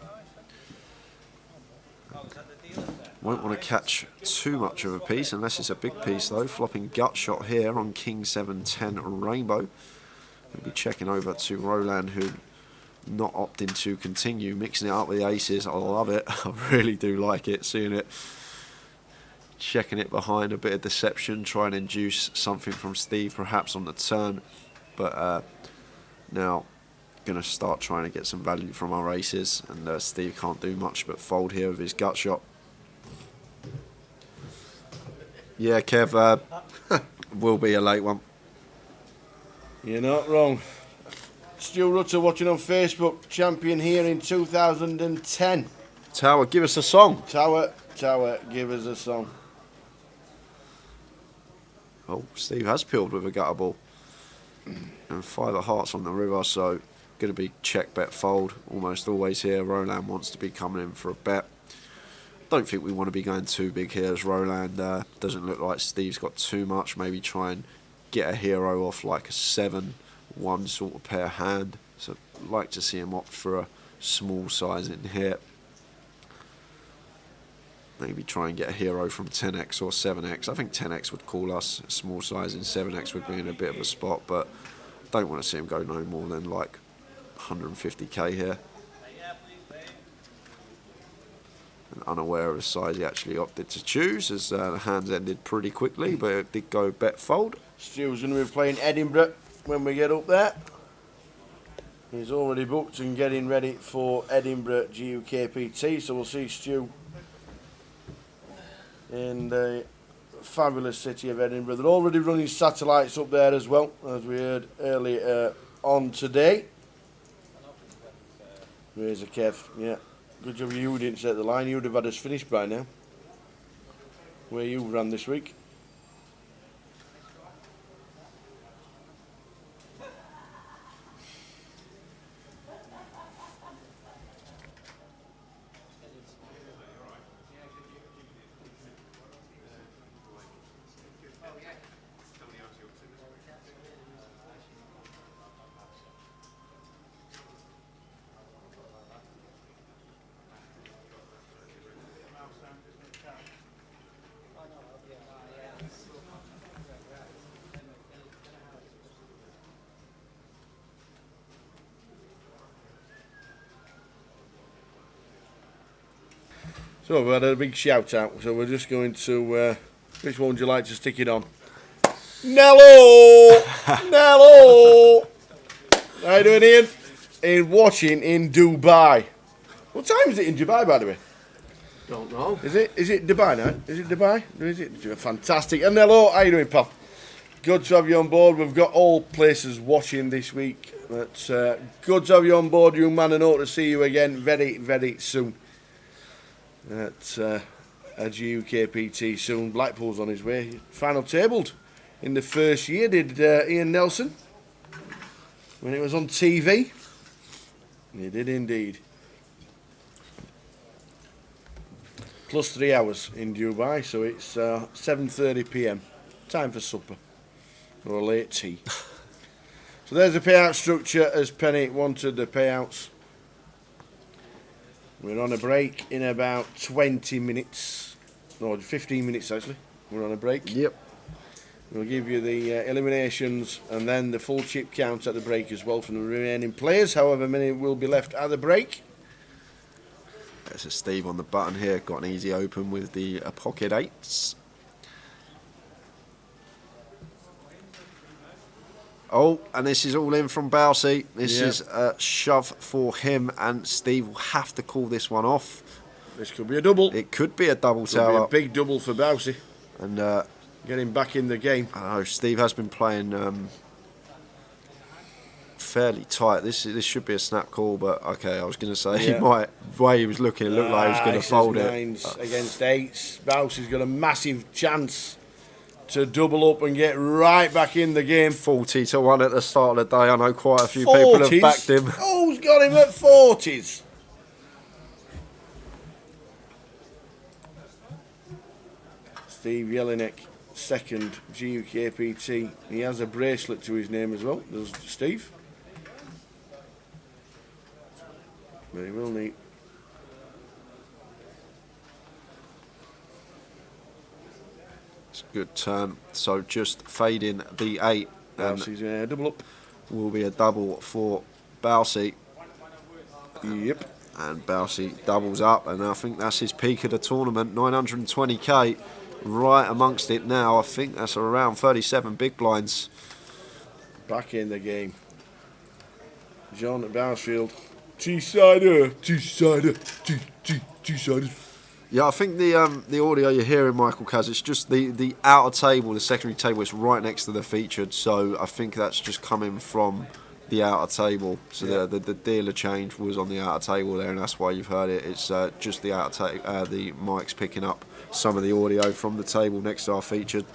Won't want to catch too much of a piece unless it's a big piece though. Flopping gut shot here on King 7-10 Rainbow. We'll be checking over to Roland, who not opting to continue mixing it up with the aces. I love it. I really do like it, seeing it. Checking it behind, a bit of deception, trying to induce something from Steve perhaps on the turn. But now going to start trying to get some value from our aces, and Steve can't do much but fold here with his gut shot. Yeah, Kev, will be a late one. You're not wrong. Stu Rutter watching on Facebook, champion here in 2010. Tower, give us a song. Tower, give us a song. Oh, Steve has peeled with a gutter ball. And 5 of hearts on the river, so going to be check, bet, fold. Almost always here. Roland wants to be coming in for a bet. Don't think we want to be going too big here, as Roland doesn't look like Steve's got too much. Maybe try and get a hero off like a 7-1 sort of pair hand. So I'd like to see him opt for a small size in here. Maybe try and get a hero from 10x or 7x. I think 10x would call us. A small size in 7x would be in a bit of a spot, but don't want to see him go no more than like 150k here. And unaware of the size he actually opted to choose, as the hands ended pretty quickly, but it did go bet fold. Stu's going to be playing Edinburgh when we get up there. He's already booked and getting ready for Edinburgh GUKPT, so we'll see Stu in the fabulous city of Edinburgh. They're already running satellites up there as well, as we heard earlier on today. There's a Kev, yeah. Good job you didn't set the line. You would have had us finished by now. Where you ran this week. So we've had a big shout out, so we're just going to, which one would you like to stick it on? Nello! Nello! How you doing, Ian? In watching in Dubai. What time is it in Dubai, by the way? Don't know. Is it Dubai now? Is it Dubai? Or is it fantastic? And Nello, how you doing, pal? Good to have you on board. We've got all places watching this week. But good to have you on board, you man, and hope to see you again very, very soon. At a GUKPT soon. Blackpool's on his way. Final tabled in the first year, did Ian Nelson, when it was on TV. He did indeed. Plus 3 hours in Dubai, so it's 7:30 PM. Time for supper or a late tea. So there's the payout structure as Penny wanted the payouts. We're on a break in about 20 minutes. No, 15 minutes actually. We're on a break. Yep. We'll give you the eliminations and then the full chip count at the break as well from the remaining players, however many will be left at the break. There's a Steve on the button here, got an easy open with the pocket 8s. Oh, and this is all in from Bousey. This is a shove for him, and Steve will have to call this one off. This could be a double. It could be a double Could tower. be a big double for Bousey. And getting back in the game. I know Steve has been playing fairly tight. This should be a snap call, but okay, I was going to say he might. The way he was looking, it looked like he was going to fold it. Against 8s. Bousey's got a massive chance to double up and get right back in the game. 40-1 at the start of the day. I know quite a few people have backed him. Who's got him at 40s? Steve Jelinek second GUKPT. He has a bracelet to his name as well, does Steve. But he will need. It's a good turn. So just fading the 8. Bowsey's going to double up. Will be a double for Bowsey. Yep. And Bowsey doubles up, and I think that's his peak of the tournament. 920k, right amongst it now. I think that's around 37 big blinds. Back in the game. John at Bowersfield. T-sider, T-sider, T-sider. Yeah, I think the audio you're hearing, Michael Kaz, it's just the outer table, the secondary table is right next to the featured, so I think that's just coming from the outer table. So yeah. the dealer change was on the outer table there, and that's why you've heard it. It's just the outer the mic's picking up some of the audio from the table next to our featured.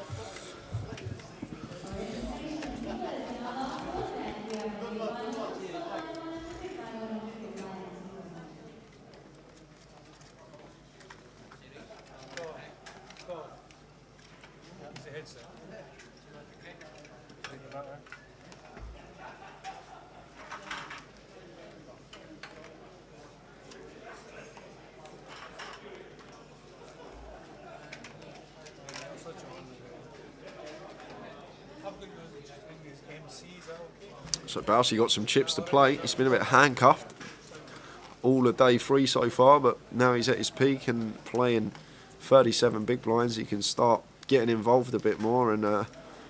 So Bowsey got some chips to play. He's been a bit handcuffed all of day 3 so far, but now he's at his peak and playing 37 big blinds. He can start getting involved a bit more, and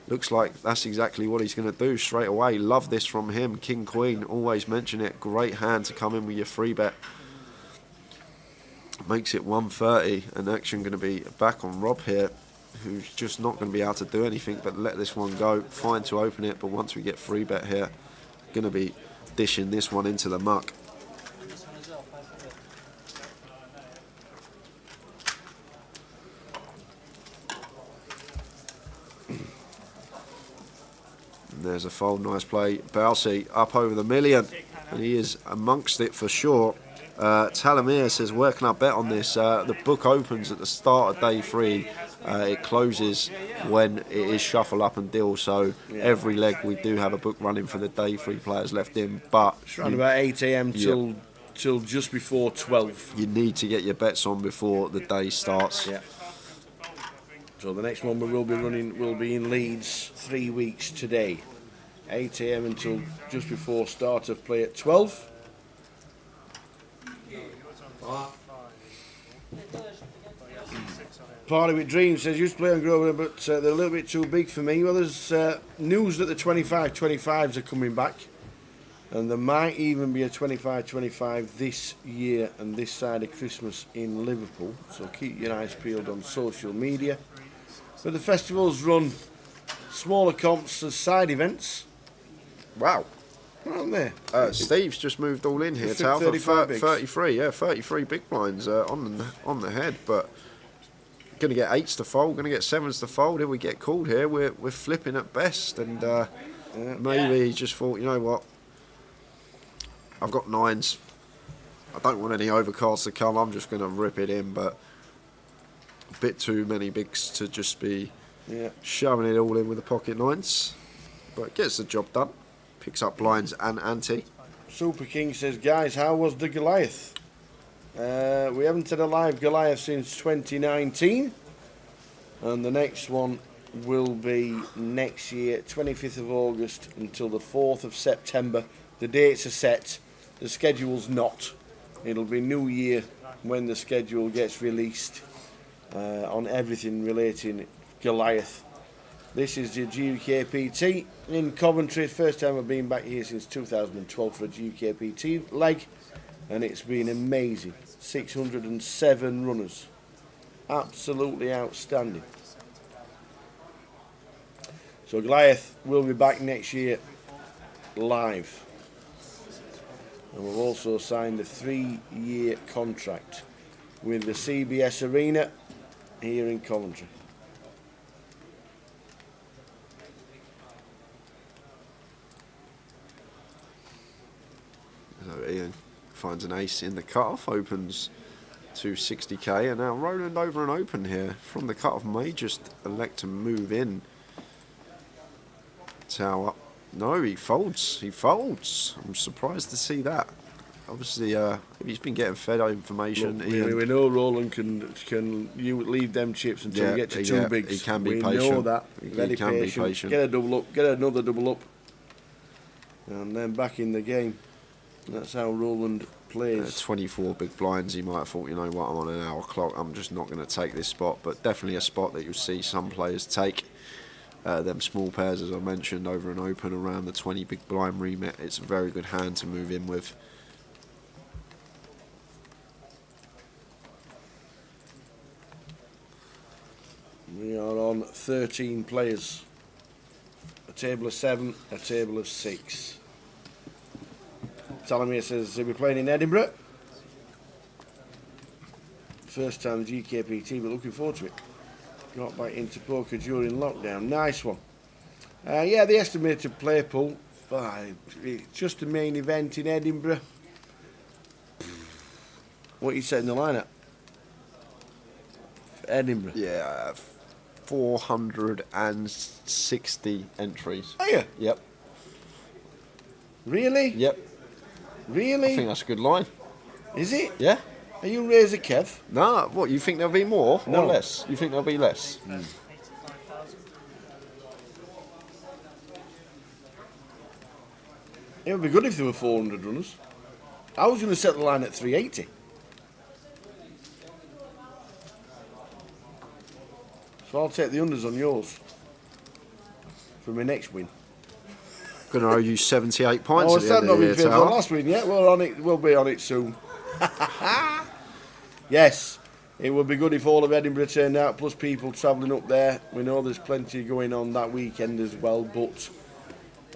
looks like that's exactly what he's going to do straight away. Love this from him. King Queen, always mention it. Great hand to come in with your free bet. Makes it 130, and action going to be back on Rob here, who's just not going to be able to do anything but let this one go. Fine to open it, but once we get free bet here, going to be dishing this one into the muck. And there's a fold, nice play. Bowsey up over the million, and he is amongst it for sure. Talamir says, where can I bet on this? The book opens at the start of day 3. It closes when it is shuffle up and deal. So every leg we do have a book running for the day 3 players left in. But it's around about 8 a.m. till just before 12. You need to get your bets on before the day starts. Yeah. So the next one we will be running will be in Leeds 3 weeks today. 8 a.m. until just before start of play at 12. Party with Dreams says, used to play on Grosvenor, but they're a little bit too big for me. Well, there's news that the 25-25s are coming back, and there might even be a 25-25 this year and this side of Christmas in Liverpool, so keep your eyes peeled on social media. But the festivals run smaller comps as side events. Wow. Aren't they? Steve's just moved all in here. 33, yeah, 33 big blinds on the head, but going to get 8s to fold, going to get 7s to fold. If we get called here, we're flipping at best, and maybe he just thought, you know what, I've got 9s. I don't want any overcards to come. I'm just going to rip it in, but a bit too many bigs to just be shoving it all in with the pocket 9s. But gets the job done. Picks up blinds and ante. Super King says, guys, how was the Goliath? We haven't had a live Goliath since 2019, and the next one will be next year, 25th of August until the 4th of September. The dates are set, the schedule's not. It'll be New Year when the schedule gets released on everything relating Goliath. This is the GUKPT in Coventry. First time I've been back here since 2012 for a GUKPT leg, and it's been amazing. 607 runners. Absolutely outstanding. So Goliath will be back next year live. And we've also signed a 3-year contract with the CBS Arena here in Coventry. So Ian finds an ace in the cutoff, opens to 60k, and now Roland over and open here from the cut-off may just elect to move in. Tower. No, he folds. He folds. I'm surprised to see that. Obviously, he's been getting fed information. Look, we know Roland can you leave them chips until we get to two bigs. He can be we patient. We know that. He can be patient. Get a double up. Get another double up. And then back in the game. That's how Roland plays. 24 big blinds. He might have thought, you know what, I'm on an hour clock. I'm just not going to take this spot. But definitely a spot that you'll see some players take. Them small pairs, as I mentioned, over and open around the 20 big blind remit. It's a very good hand to move in with. We are on 13 players. A table of 7, a table of 6. Talamir says he'll be playing in Edinburgh. First time the GKPT, but looking forward to it. Got back into poker during lockdown. Nice one. Yeah, the estimated play pool. It's just a main event in Edinburgh. What are you setting the line at? Edinburgh. Yeah, 460 entries. Are you? Yep. Really? Yep. Really? I think that's a good line. Is it? Yeah. Are you Razor Kev? No, what, you think there'll be more No. or less? You think there'll be less? It would be good if there were 400 runners. I was going to set the line at 380. So I'll take the unders on yours for my next win. Going to owe you 78 points Oh, at it's the end not of the been year, for the Tower. last win yet. We're on it. We'll be on it soon. Yes, it would be good if all of Edinburgh turned out, plus people travelling up there. We know there's plenty going on that weekend as well,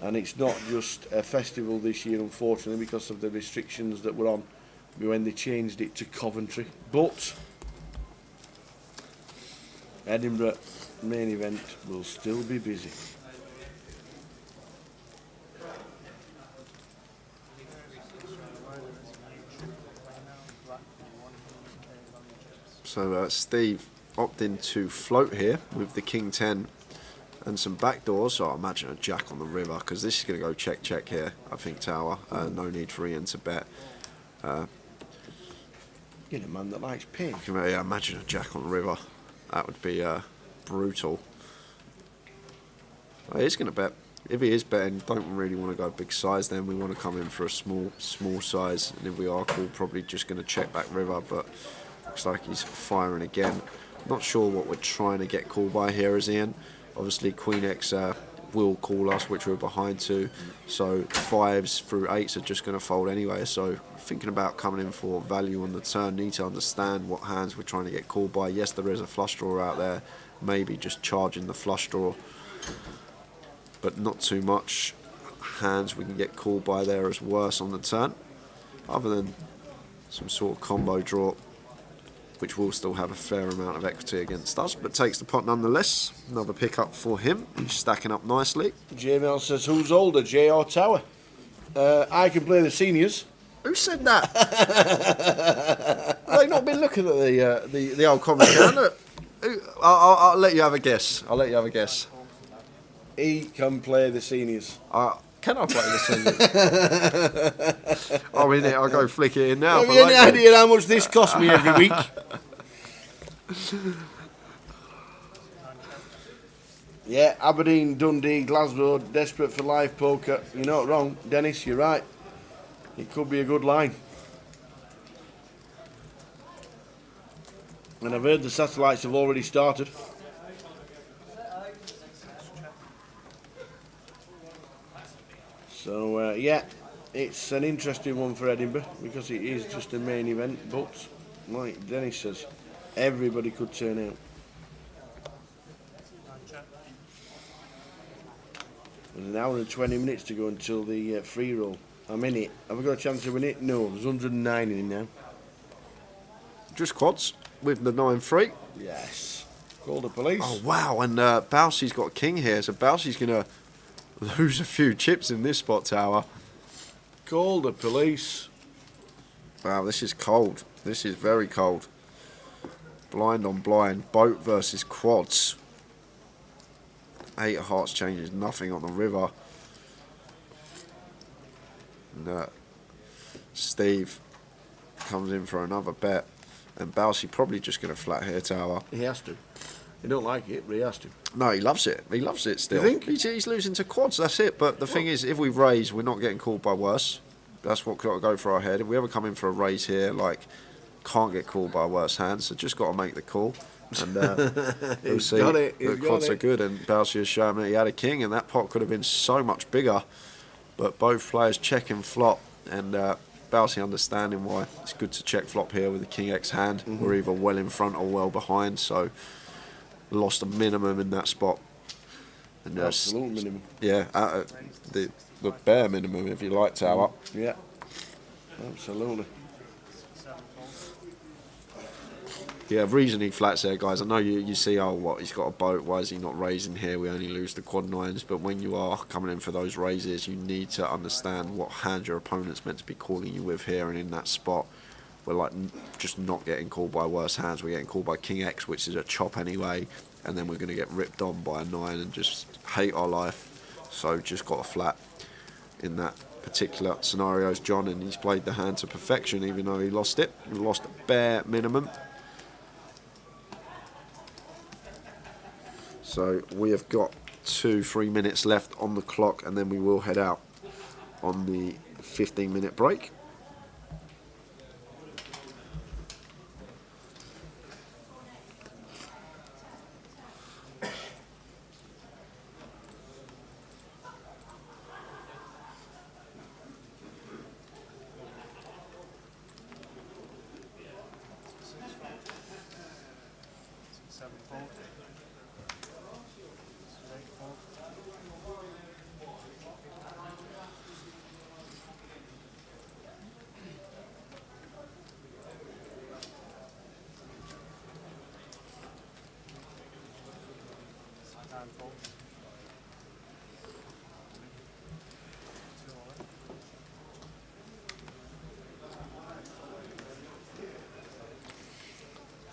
and it's not just a festival this year, unfortunately, because of the restrictions that were on when they changed it to Coventry. But Edinburgh main event will still be busy. So Steve opting to float here with the King 10 and some backdoors. So I imagine a jack on the river, because this is going to go check here, I think, Tower. No need for Ian to bet. You're a man that likes pink. I can imagine a jack on the river. That would be brutal. He's going to bet. If he is betting, don't really want to go big size then. We want to come in for a small size. And if we are cool, probably just going to check back river. But looks like he's firing again. Not sure what we're trying to get called by here as Ian. Obviously, Queen X will call us, which we're behind to. So 5s through 8s are just going to fold anyway. So thinking about coming in for value on the turn, need to understand what hands we're trying to get called by. Yes, there is a flush draw out there. Maybe just charging the flush draw, but not too much hands we can get called by there as worse on the turn, other than some sort of combo draw, which will still have a fair amount of equity against us, but takes the pot nonetheless. Another pickup for him. He's stacking up nicely. JML says, who's older, Jay or Tower? I can play the seniors. Who said that? Have they not been looking at the old commentary? Look, I'll let you have a guess. He can play the seniors. Can I play the seniors? I'm in it. I'll go flick it in now. Have you any idea how much this costs me every week? Yeah, Aberdeen, Dundee, Glasgow, desperate for live poker. You're not wrong, Dennis, you're right. It could be a good line. And I've heard the satellites have already started. So, yeah, it's an interesting one for Edinburgh because it is just a main event, but like Dennis says, everybody could turn out. There's an hour and 20 minutes to go until the free roll. I'm in it. Have I got a chance to win it? No, there's 109 in it now. Just quads with the 9-3. Yes. Call the police. Oh, wow. And Bowsey's got a king here, so Bowsey's going to lose a few chips in this spot, Tower. Call the police. Wow, this is cold. This is very cold. Blind on blind. Boat versus quads. 8 of hearts changes nothing on the river. And Steve comes in for another bet. And Bousey probably just going to flat here tower. He has to. He don't like it, but he has to. No, he loves it. He loves it still. You think? He's losing to quads, that's it. But the thing is, if we raise, we're not getting called by worse. That's what got to go for our head. If we ever come in for a raise here, like, can't get called by worse hands, so just got to make the call. And we'll see. The quads are good, and Bousey has shown that he had a king, and that pot could have been so much bigger. But both players checking flop, and Bousey understanding why it's good to check flop here with the king X hand. We're either well in front or well behind, so lost a minimum in that spot. And Absolute minimum. Yeah, the bare minimum if you like tower. Yeah, absolutely. Yeah, reason he flats there, guys. I know you see, oh, what, he's got a boat, why is he not raising here? We only lose the quad nines. But when you are coming in for those raises, you need to understand what hand your opponent's meant to be calling you with here. And in that spot, we're like just not getting called by worse hands. We're getting called by king X, which is a chop anyway. And then we're going to get ripped on by a 9 and just hate our life. So just got a flat in that particular scenario as John, and he's played the hand to perfection even though he lost it. He lost a bare minimum. So we have got 2-3 minutes left on the clock, and then we will head out on the 15-minute break.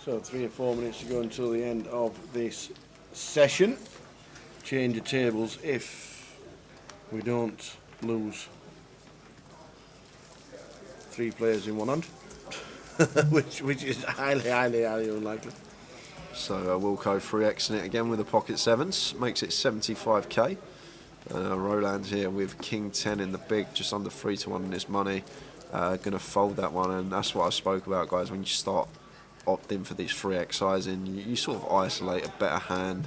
So 3 or 4 minutes to go until the end of this session. Change of tables if we don't lose 3 players in one hand, which is highly unlikely. So Wilco 3xing it again with the pocket 7s, makes it 75k. Roland here with king 10 in the big, just under 3-1 in this money. Going to fold that one, and that's what I spoke about, guys. When you start opting for these 3x sizing, you sort of isolate a better hands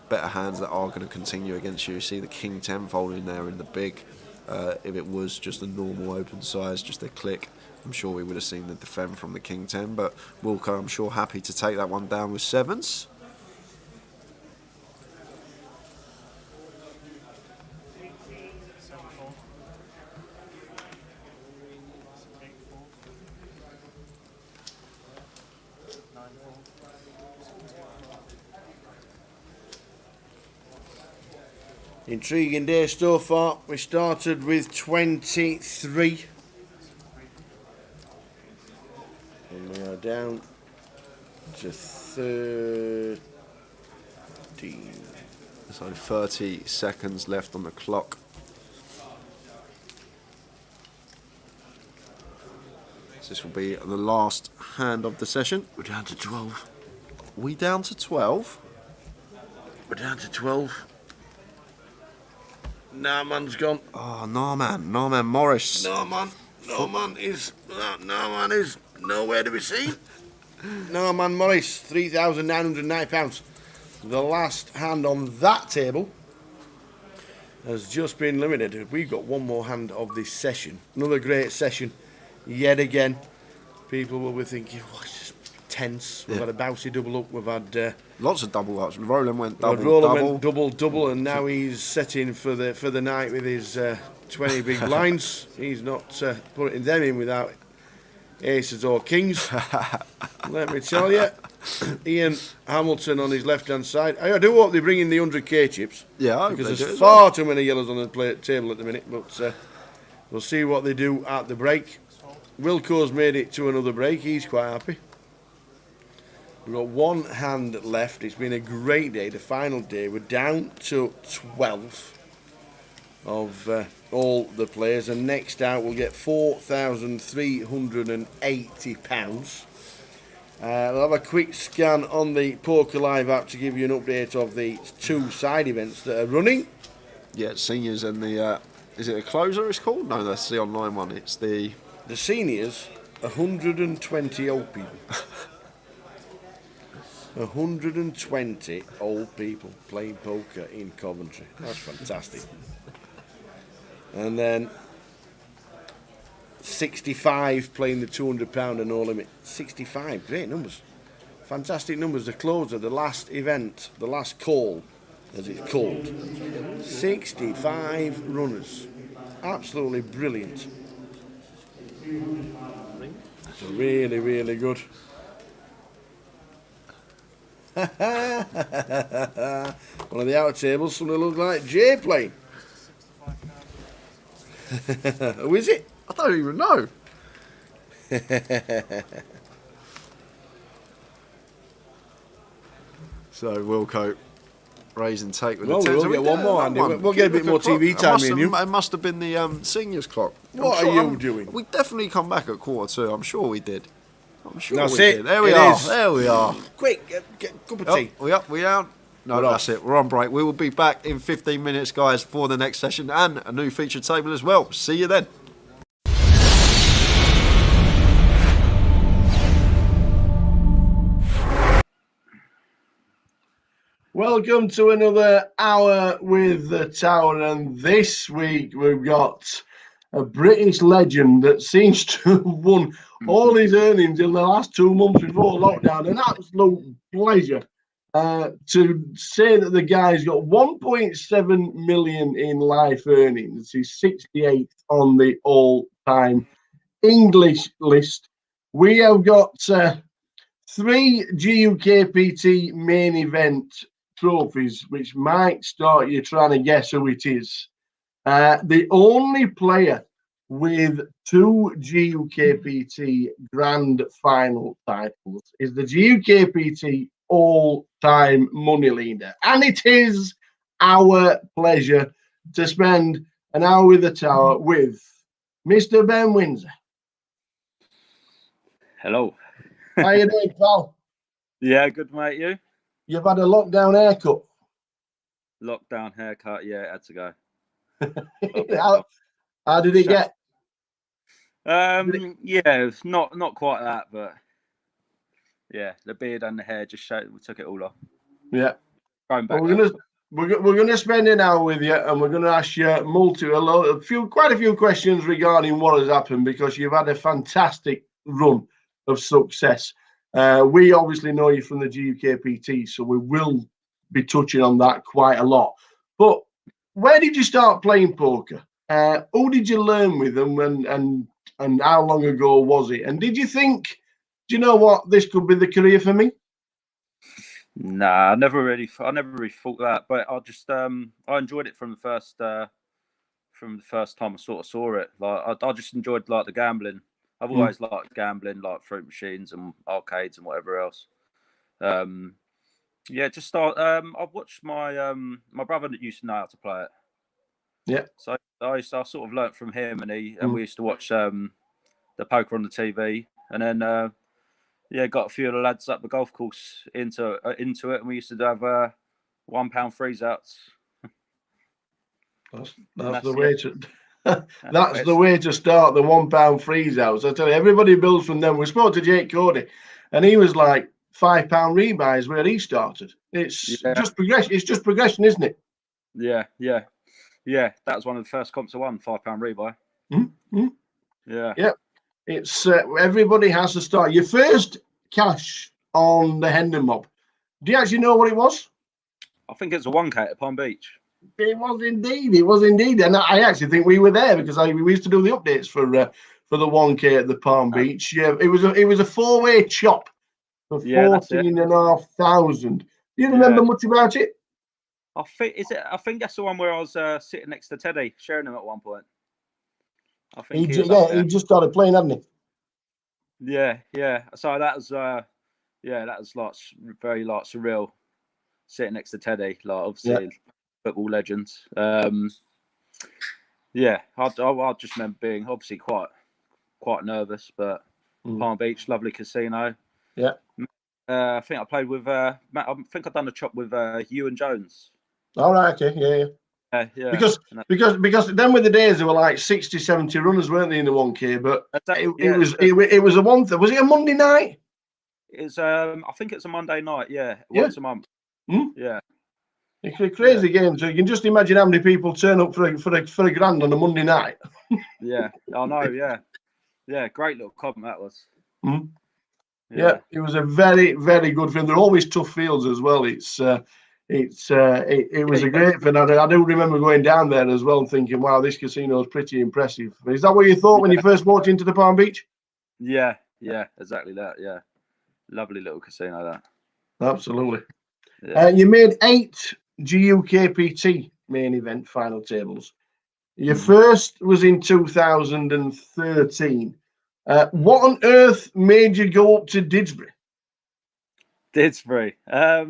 that are going to continue against you. You see the king 10 folding there in the big. If it was just a normal open size, just a click, I'm sure we would have seen the defend from the king 10. But Wilco, I'm sure, happy to take that one down with 7s. Intriguing day so far. We started with 23 and we are down to 13. So 30 seconds left on the clock. This will be the last hand of the session. We're down to 12. We down to 12? We're down to 12. Narman's gone. Oh, Narman Morris. Narman is nowhere to be seen. Narman Morris, £3,909. The last hand on that table has just been limited. We've got one more hand of this session. Another great session, yet again. People will be thinking, "Oh, it's just tense." We've had a Bousey double up. We've had lots of double ups. Roland went double, and now he's setting for the night with his 20 big blinds. He's not putting them in without aces or kings. Let me tell you, Ian Hamilton on his left-hand side. I do hope they bring in the 100k chips. Yeah, because there's far too many yellows on the table at the minute. But we'll see what they do at the break. Wilco's made it to another break. He's quite happy. We've got one hand left. It's been a great day, the final day. We're down to 12 of all the players, and next out we'll get £4,380. We'll have a quick scan on the Poker Live app to give you an update of the 2 side events that are running. Yeah, seniors and the is it a closer? It's called? No, that's the online one. It's the seniors. 120 old people. 120 old people playing poker in Coventry. That's fantastic. And then 65 playing the £200 and no limit. 65, great numbers. Fantastic numbers. The closer, the last event, the last call, as it's called. 65 runners. Absolutely brilliant. It's really, really good. One of the outer tables, something look like Jay playing. Who is it? I don't even know. So Wilco, raise and take with Well, the 10. we'll get one more, Andy. We'll get a bit more TV time in you. It must have been the seniors clock. What are you doing? We definitely come back at 1:45. I'm sure we did. I'm sure That's we it. did. There we It are. is. There we are. Quick, get a cup of tea. We up, we out. No, We're that's off. it. We're on break. We will be back in 15 minutes, guys, for the next session and a new featured table as well. See you then. Welcome to another hour with the Tower, and this week we've got a British legend that seems to have won all his earnings in the last 2 months before lockdown. An absolute pleasure to say that the guy's got 1.7 million in life earnings. He's 68th on the all-time English list. We have got 3 GUKPT main event trophies, which might start you trying to guess who it is. The only player with 2 GUKPT grand final titles is the GUKPT all-time money leader. And it is our pleasure to spend an hour with the Tower with Mr. Ben Windsor. Hello. How you doing, pal? Yeah, good mate. You? You've had a lockdown haircut. Lockdown haircut. Yeah, it had to go. How did it get? Yeah, it's not quite that, but yeah, the beard and the hair just showed. We took it all off. Yeah. Going back. Well, we're gonna spend an hour with you, and we're gonna ask you quite a few questions regarding what has happened, because you've had a fantastic run of success. We obviously know you from the GUKPT, so we will be touching on that quite a lot. But where did you start playing poker? Who did you learn with them, and how long ago was it? And did you think, do you know what, this could be the career for me? Nah, I never really thought that, but I just I enjoyed it from the first time I sort of saw it. Like I just enjoyed like the gambling. I've always liked gambling, like fruit machines and arcades and whatever else. Yeah, just start. I've watched my my brother that used to know how to play it. Yeah. So I sort of learnt from him, and we used to watch the poker on the TV, and then yeah, got a few of the lads up the golf course into it, and we used to have £1 freeze outs. That's the way to. That's the way to start the £1 freeze outs. I tell you, everybody builds from them. We spoke to Jake Cody, and he was like £5 rebuys where he started. It's just progression. It's just progression, isn't it? Yeah. That was one of the first comps I won, £5 rebuy. Yeah. It's everybody has to start. Your first cash on the Hendon Mob. Do you actually know what it was? I think it's a 1K at Palm Beach. It was indeed, and I actually think we were there because we used to do the updates for the 1K at the Palm Beach. Yeah, it was a 4-way chop for 14,500. Do you remember much about it? I think that's the one where I was sitting next to Teddy, sharing him at one point. I think he just started playing, hadn't he? Yeah. So that was yeah, that was like very like surreal, sitting next to Teddy, like obviously football legends. Yeah, I just remember being obviously quite nervous, but Palm Beach, lovely casino. Yeah. I think I played with Matt. I think I've done a chop with Ewan Jones. All right. Okay. Yeah. Yeah. Because then with the days there were like 60, 70 runners, weren't they, in the 1K? But it was a one thing. Was it a Monday night? It's I think it's a Monday night. Yeah, Yeah. once a month. Yeah. It's a crazy game. So you can just imagine how many people turn up for a grand on a Monday night. Yeah, I know. Yeah, yeah, great little comp that was. Yeah, it was a very, very good film. They're always tough fields as well. It was a great film. I do remember going down there as well and thinking, wow, this casino is pretty impressive. Is that what you thought when you first walked into the Palm Beach? Yeah, exactly that. Yeah, lovely little casino that. Absolutely. Yeah. You made 8 GUKPT main event final tables. Your first was in 2013. What on earth made you go up to Didsbury? Didsbury. I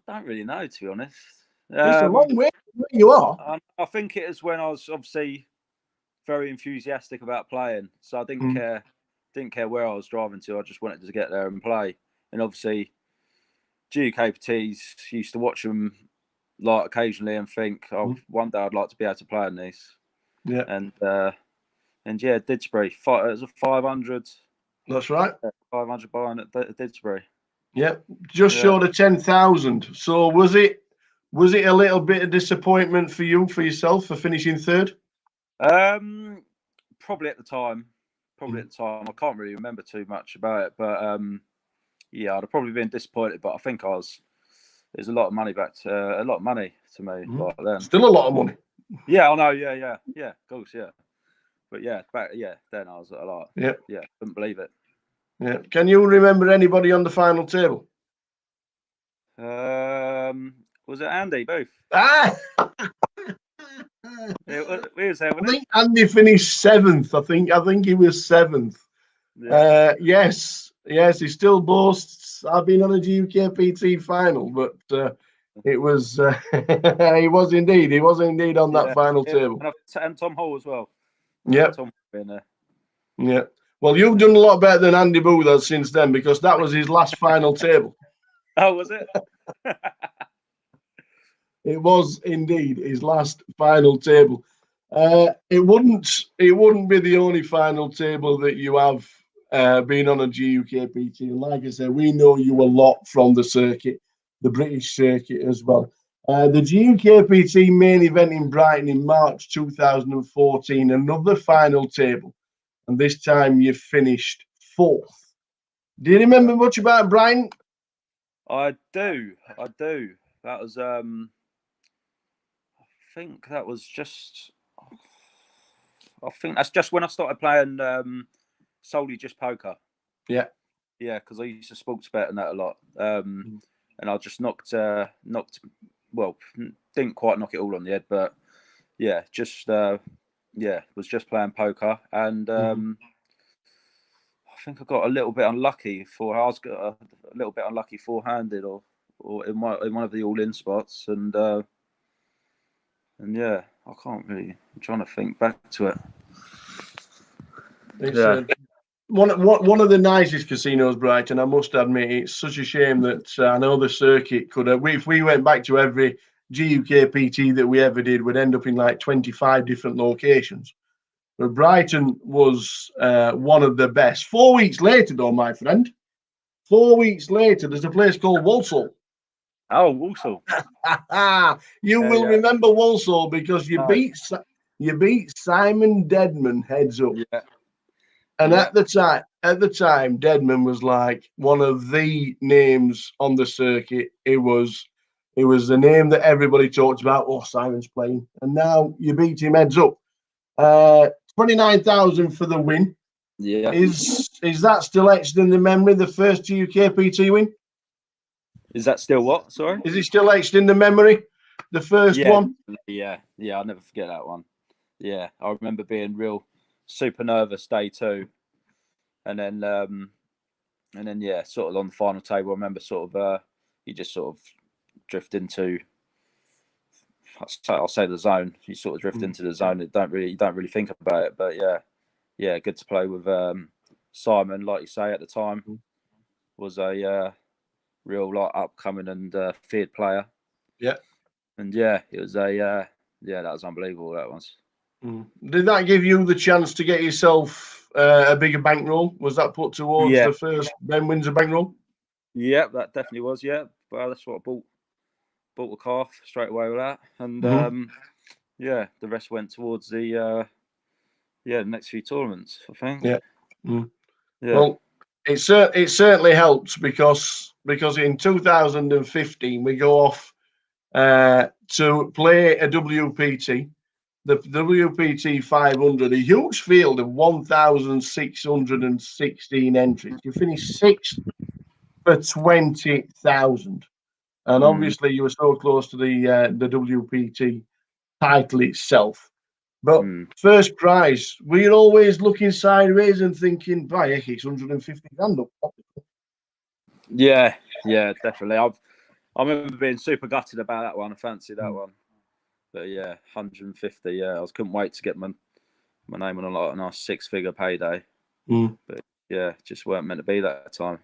don't really know, to be honest. It's a long way from where you are. I think it is when I was obviously very enthusiastic about playing, so I didn't care where I was driving to. I just wanted to get there and play. And obviously, GUKPTs used to watch them like occasionally and think, oh, one day I'd like to be able to play in these. Yeah. And yeah, Didsbury. It was a 500. That's right. 500 buy-in at Didsbury. Yeah, just short of 10,000. So was it a little bit of disappointment for yourself for finishing third? Probably at the time. I can't really remember too much about it, but yeah, I'd have probably been disappointed. But I think there's a lot of money to me like then. Still a lot of money. Yeah, I know. Yeah, of course, yeah. But yeah, then I was like, couldn't believe it. Yeah. Can you remember anybody on the final table? Was it Andy Booth? Ah! We was there, I think Andy finished 7th. I think he was 7th. Yeah. Yes, he still boasts, I've been on a GUKPT final, but it was he was indeed on that final table. And Tom Hall as well. Yeah. Tom being there. Yeah. Well, you've done a lot better than Andy Booth has since then, because that was his last final table. Oh, was it? It was indeed his last final table. It wouldn't be the only final table that you have been on a GUKPT. And like I said, we know you a lot from the circuit, the British circuit as well. The GUKPT main event in Brighton in March 2014, another final table. And this time you finished 4th. Do you remember much about Brighton? I do. That was I think that's just when I started playing solely just poker. Yeah. Yeah, because I used to sports bet and that a lot. And I just knocked well, didn't quite knock it all on the head, but yeah, was just playing poker, and I think I got a little bit unlucky four-handed or in one of the all-in spots, and yeah, I can't really. I'm trying to think back to it. It's one of the nicest casinos, Brighton. I must admit, it's such a shame that I know the circuit could have. If we went back to every GUKPT that we ever did, we'd end up in like 25 different locations. But Brighton was one of the best. 4 weeks later, though, my friend. 4 weeks later, there's a place called Walsall. Oh, Walsall. You will remember Walsall because you beat Simon Deadman heads up. Yeah. And at the time, Deadman was like one of the names on the circuit. It was the name that everybody talked about. Oh, Simon's playing, and now you beat him heads up. 29,000 for the win. Yeah. Is that still etched in the memory? The first GUKPT win. Is that still what? Sorry. Is it still etched in the memory? The first one. Yeah. I'll never forget that one. Yeah, I remember being super nervous day 2, and then And then yeah, sort of on the final table, I remember sort of you just sort of drift into. I'll say the zone. You sort of drift into the zone. You don't really think about it. But yeah, good to play with Simon. Like you say, at the time, was a real upcoming and feared player. Yeah. And yeah, it was that was unbelievable. That was. Did that give you the chance to get yourself a bigger bankroll? Was that put towards the first Ben Windsor bankroll? Yeah, that definitely was. Yeah, well, that's what I bought the calf straight away with that, and the rest went towards the next few tournaments, I think. Yeah. Yeah. Well, it certainly helps because in 2015 we go off to play a WPT, the WPT 500, a huge field of 1,616 entries. You finished sixth for 20,000, and obviously you were so close to the WPT title itself. But first prize, were you always looking sideways and thinking, "By heck, it's 150 grand up"? Yeah, definitely. I remember being super gutted about that one. I fancied that one, but yeah, 150. Yeah, I couldn't wait to get my name on a nice six-figure payday. But yeah, just weren't meant to be that time.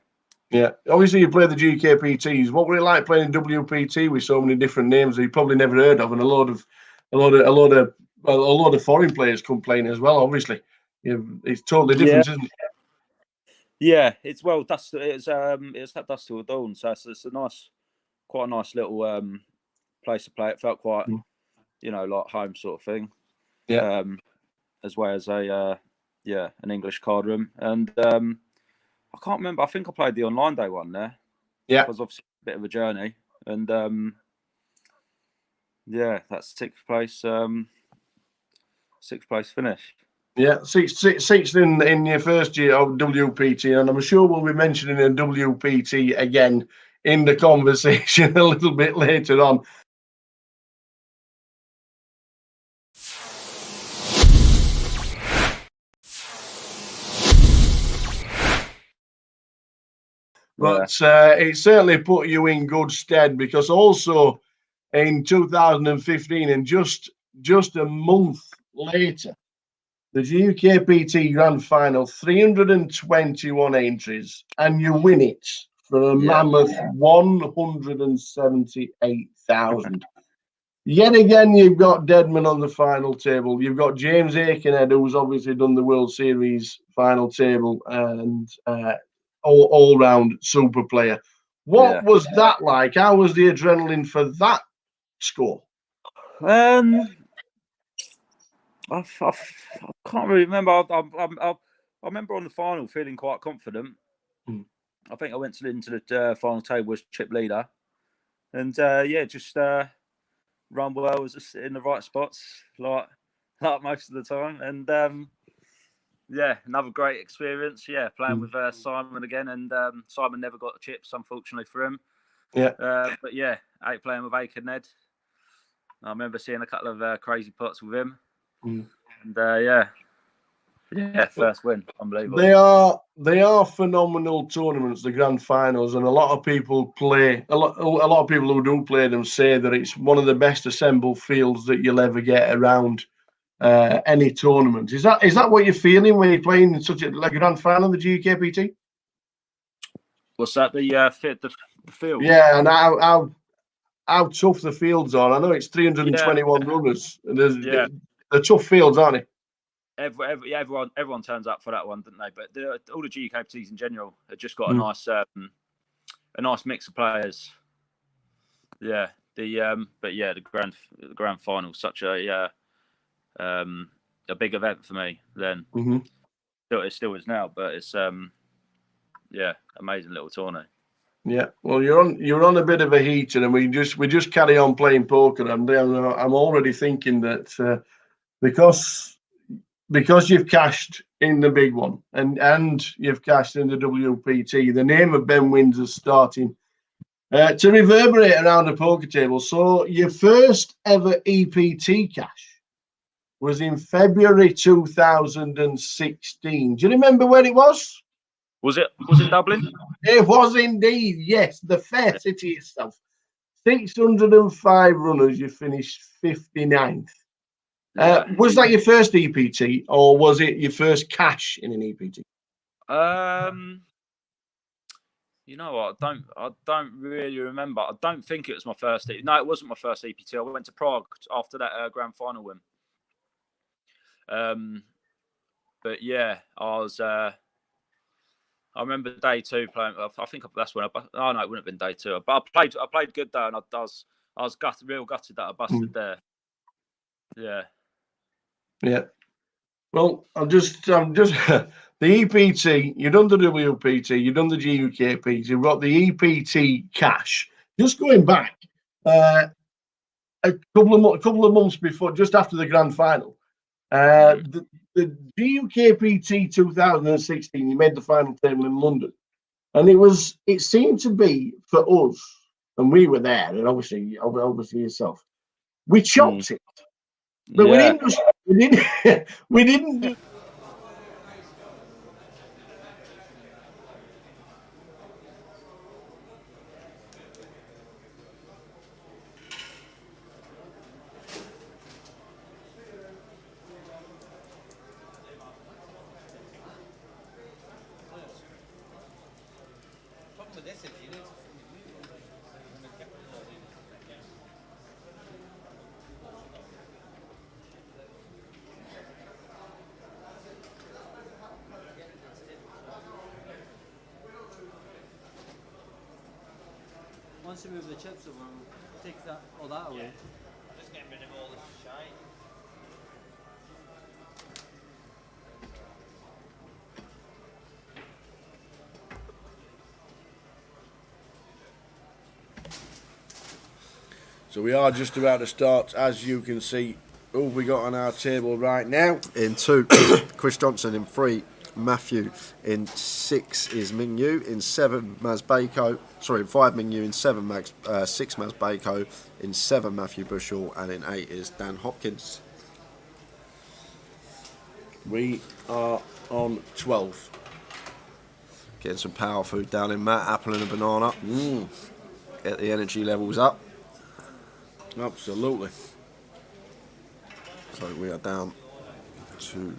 Yeah, obviously you play the GUKPTs. What were it like playing WPT with so many different names that you probably never heard of, and a lot of foreign players come playing as well? Obviously, it's totally different, isn't it? Yeah, it's dust. It's at Dust Till Dawn, so it's quite a nice little place to play. It felt quite, like home sort of thing. Yeah. As well as an English card room, and I can't remember. I think I played the online day one there. Yeah, it was obviously a bit of a journey, and that's sixth place finish. Yeah, sixth in your first year of WPT, and I'm sure we'll be mentioning a WPT again in the conversation a little bit later on. But it certainly put you in good stead, because also in 2015, and just a month later, the GUKPT Grand Final, 321 entries, and you win it for a mammoth 178,000. Yet again, you've got Deadman on the final table. You've got James Aikenhead, who's obviously done the World Series final table, and all-round super player. What was that like? How was the adrenaline for that score? I can't really remember. I remember on the final feeling quite confident. I think I went into the final table as chip leader, and just run well, was just in the right spots, like most of the time, and another great experience. Yeah, playing with Simon again, and Simon never got the chips, unfortunately for him. Yeah, but yeah, playing with Aikenhead. I remember seeing a couple of crazy pots with him, and first win, unbelievable. They are phenomenal tournaments, the grand finals, and a lot of people play. A lot of people who do play them say that it's one of the best assembled fields that you'll ever get around any tournament. Is that what you're feeling when you're playing in such a grand final, the GUKPT? What's that? The field? Yeah, and how tough the fields are. I know it's 321 runners. They're tough fields, aren't they? Everyone turns up for that one, don't they? But all the GUKPTs in general have just got a nice mix of players. Yeah, the grand final, such a big event for me then. It still is now, but it's amazing little tournament. Yeah, well, you're on a bit of a heater, and we just carry on playing poker. And I'm already thinking that because you've cashed in the big one and you've cashed in the WPT, the name of Ben Windsor's starting to reverberate around the poker table. So your first ever EPT cash was in February 2016. Do you remember where it was? Was it Dublin? It was indeed, yes. The fair city itself. 605 runners, you finished 59th. Was that your first EPT, or was it your first cash in an EPT? You know what? I don't really remember. I don't think it was my first. No, it wasn't my first EPT. I went to Prague after that grand final win. But yeah, I was. I remember day 2 playing. I think that's when I. Oh no, it wouldn't have been day 2. But I played good though, and I was real gutted that I busted there. Yeah. Yeah. Well, I'm just the EPT. You've done the WPT. You've done the GUKPT. You've got the EPT cash. Just going back a couple of months before, just after the grand final, the GUKPT 2016. You made the final table in London, and it seemed to be for us, and we were there, and obviously yourself. We chopped it, but we didn't do. Once you move the chips over, take that all that away. Just getting rid of all this shite. So we are just about to start, as you can see. Who have we got on our table right now? In 2, Chris Johnson. In 3, Matthew. In 6 is Ming Yu. In 7, Maz Bako. Sorry, in 5, Ming Yu. In 7, 6, Maz Bako. In 7, Matthew Bushell. And in 8 is Dan Hopkins. We are on 12. Getting some power food down in Matt. Apple and a banana. Get the energy levels up. Absolutely. So we are down to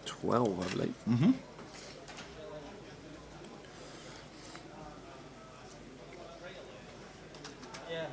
12, I believe. Mm-hmm. Yeah.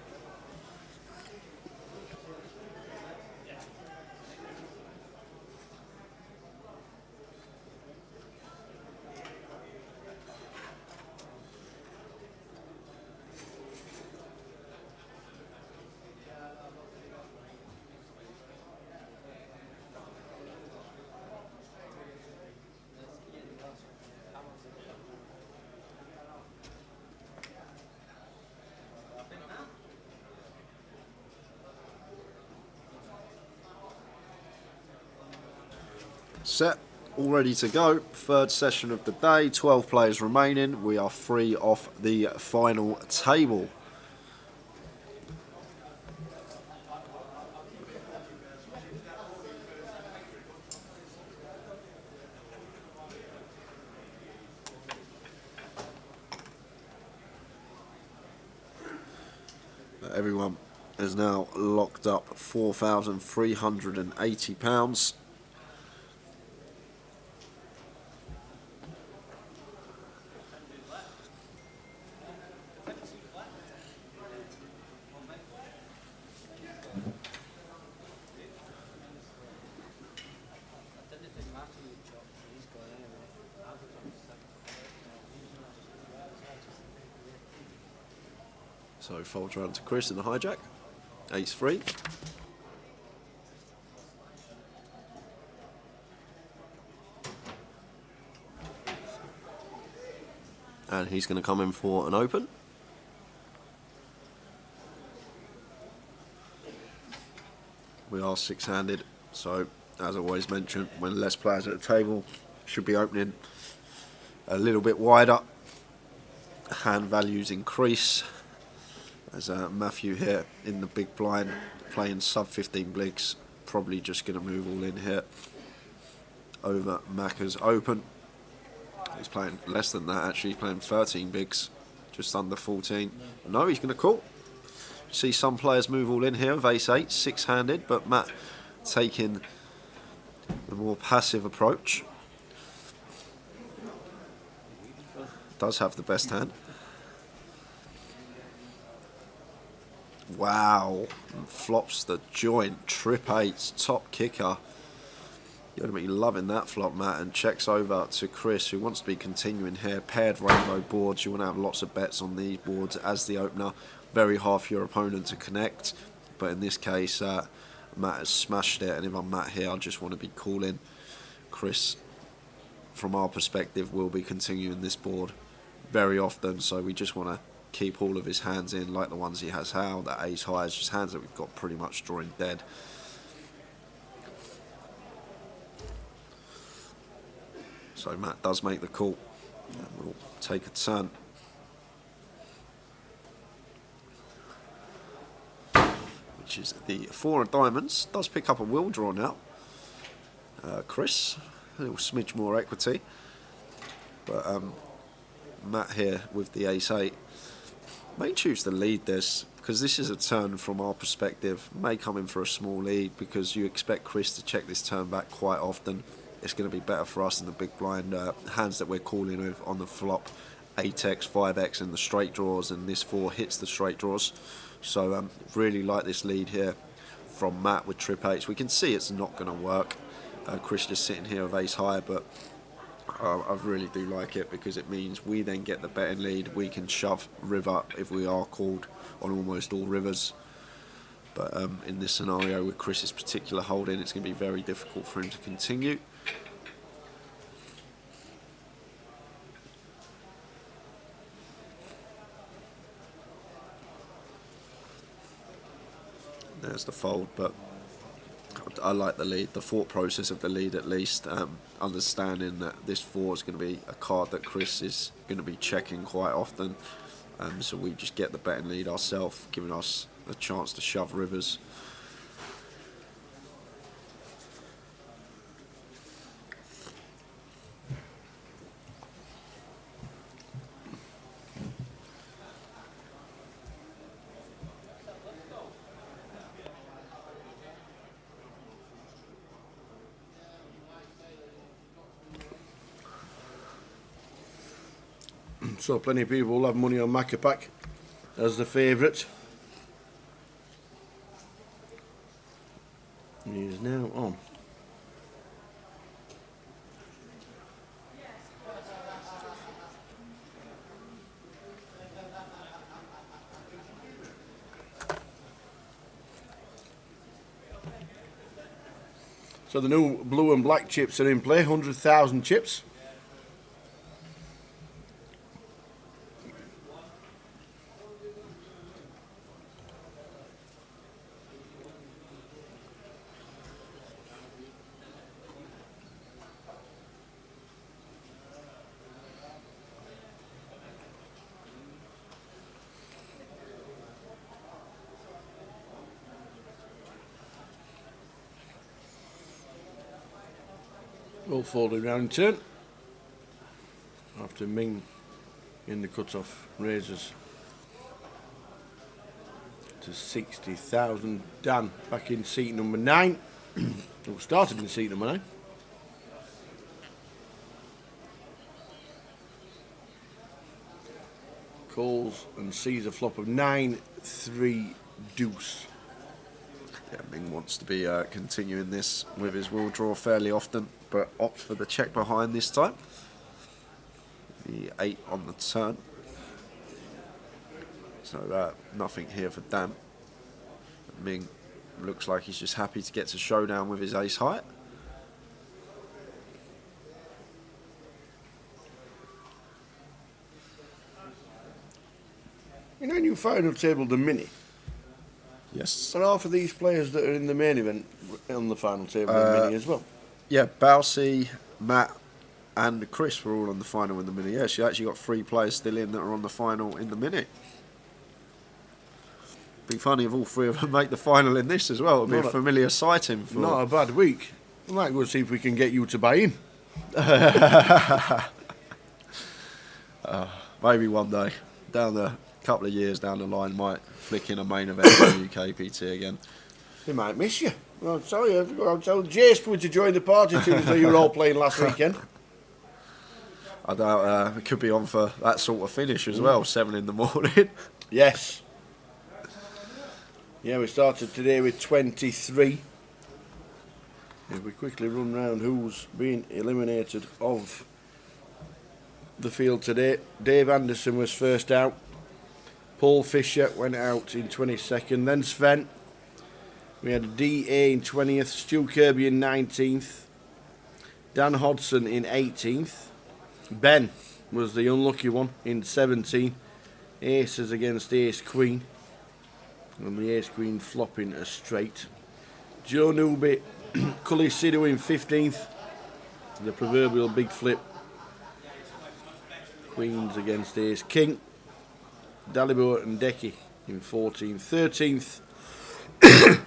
Set, all ready to go. Third session of the day, 12 players remaining. We are free off the final table. Everyone is now locked up £4,380. So folds around to Chris in the hijack. Ace 3. And he's going to come in for an open. We are 6-handed, so as always mentioned, when less players at the table, should be opening a little bit wider. Hand values increase. As Matthew here in the big blind, playing sub 15 bligs, probably just going to move all in here. over Macca's Open. He's playing less than that actually, he's playing 13 bigs, just under 14. No, he's going to call. See some players move all in here with ace-8, 6-handed, but Matt taking the more passive approach. Does have the best hand. Wow, and flops the joint, trip 8, top kicker. You're going to be loving that flop, Matt, and checks over to Chris, who wants to be continuing here. Paired rainbow boards, you want to have lots of bets on these boards as the opener. Very hard for your opponent to connect, but in this case, Matt has smashed it, and if I'm Matt here, I just want to be calling. Chris, from our perspective, will be continuing this board very often, so we just want to keep all of his hands in, like the ones he has how, that ace high is just hands that we've got pretty much drawing dead. So Matt does make the call, and we'll take a turn. Which is the 4 of diamonds. Does pick up a will draw now. Chris, a little smidge more equity. But Matt here with the ace-8 may choose to lead this, because this is a turn from our perspective. May come in for a small lead because you expect Chris to check this turn back quite often. It's going to be better for us in the big blind hands that we're calling with on the flop. 8x, 5x and the straight draws, and this 4 hits the straight draws. So really like this lead here from Matt with trip 8s. We can see it's not going to work. Chris just sitting here with ace high, but I really do like it because it means we then get the betting lead. We can shove river if we are called on almost all rivers. But in this scenario with Chris's particular holding, it's going to be very difficult for him to continue. There's the fold, but I like the lead, the thought process of the lead at least, understanding that this 4 is going to be a card that Chris is going to be checking quite often, so we just get the betting lead ourselves, giving us a chance to shove rivers. So plenty of people will have money on Macca as the favourite. He is now on. So the new blue and black chips are in play, 100,000 chips. All folded round in turn. After Ming in the cut-off raises to 60,000. Dan back in seat number 9. Who started in seat number 9. Calls and sees a flop of 9-3 deuce. Yeah, Ming wants to be continuing this with his will draw fairly often, but opts for the check behind this time. The 8 on the turn. So nothing here for Dan. Ming looks like he's just happy to get to showdown with his ace high. You know, new final table, the mini. Yes. Are half of these players that are in the main event on the final table in the mini as well? Yeah, Bousey, Matt and Chris were all on the final in the mini. Yeah, she actually got 3 players still in that are on the final in the mini. Be funny if all 3 of them make the final in this as well. It'll be a familiar sighting. For not a bad week. I might go see if we can get you to buy in. Maybe one day, down the couple of years down the line, might flick in a main event for UKPT again. They might miss you. I'll tell you. I'll tell Jace to join the party too, so you were all playing last weekend. I doubt it could be on for that sort of finish as well, 7 in the morning. Yes. Yeah, we started today with 23. If we quickly run round who's been eliminated of the field today. Dave Anderson was first out. Paul Fisher went out in 22nd. Then Sven. We had DA in 20th. Stu Kirby in 19th. Dan Hodson in 18th. Ben was the unlucky one in 17th. Aces against Ace Queen. And the Ace Queen flopping a straight. Joe Newby, Cully Sidhu in 15th. The proverbial big flip. Queens against Ace King. Dalibor and Decky in 14th. 13th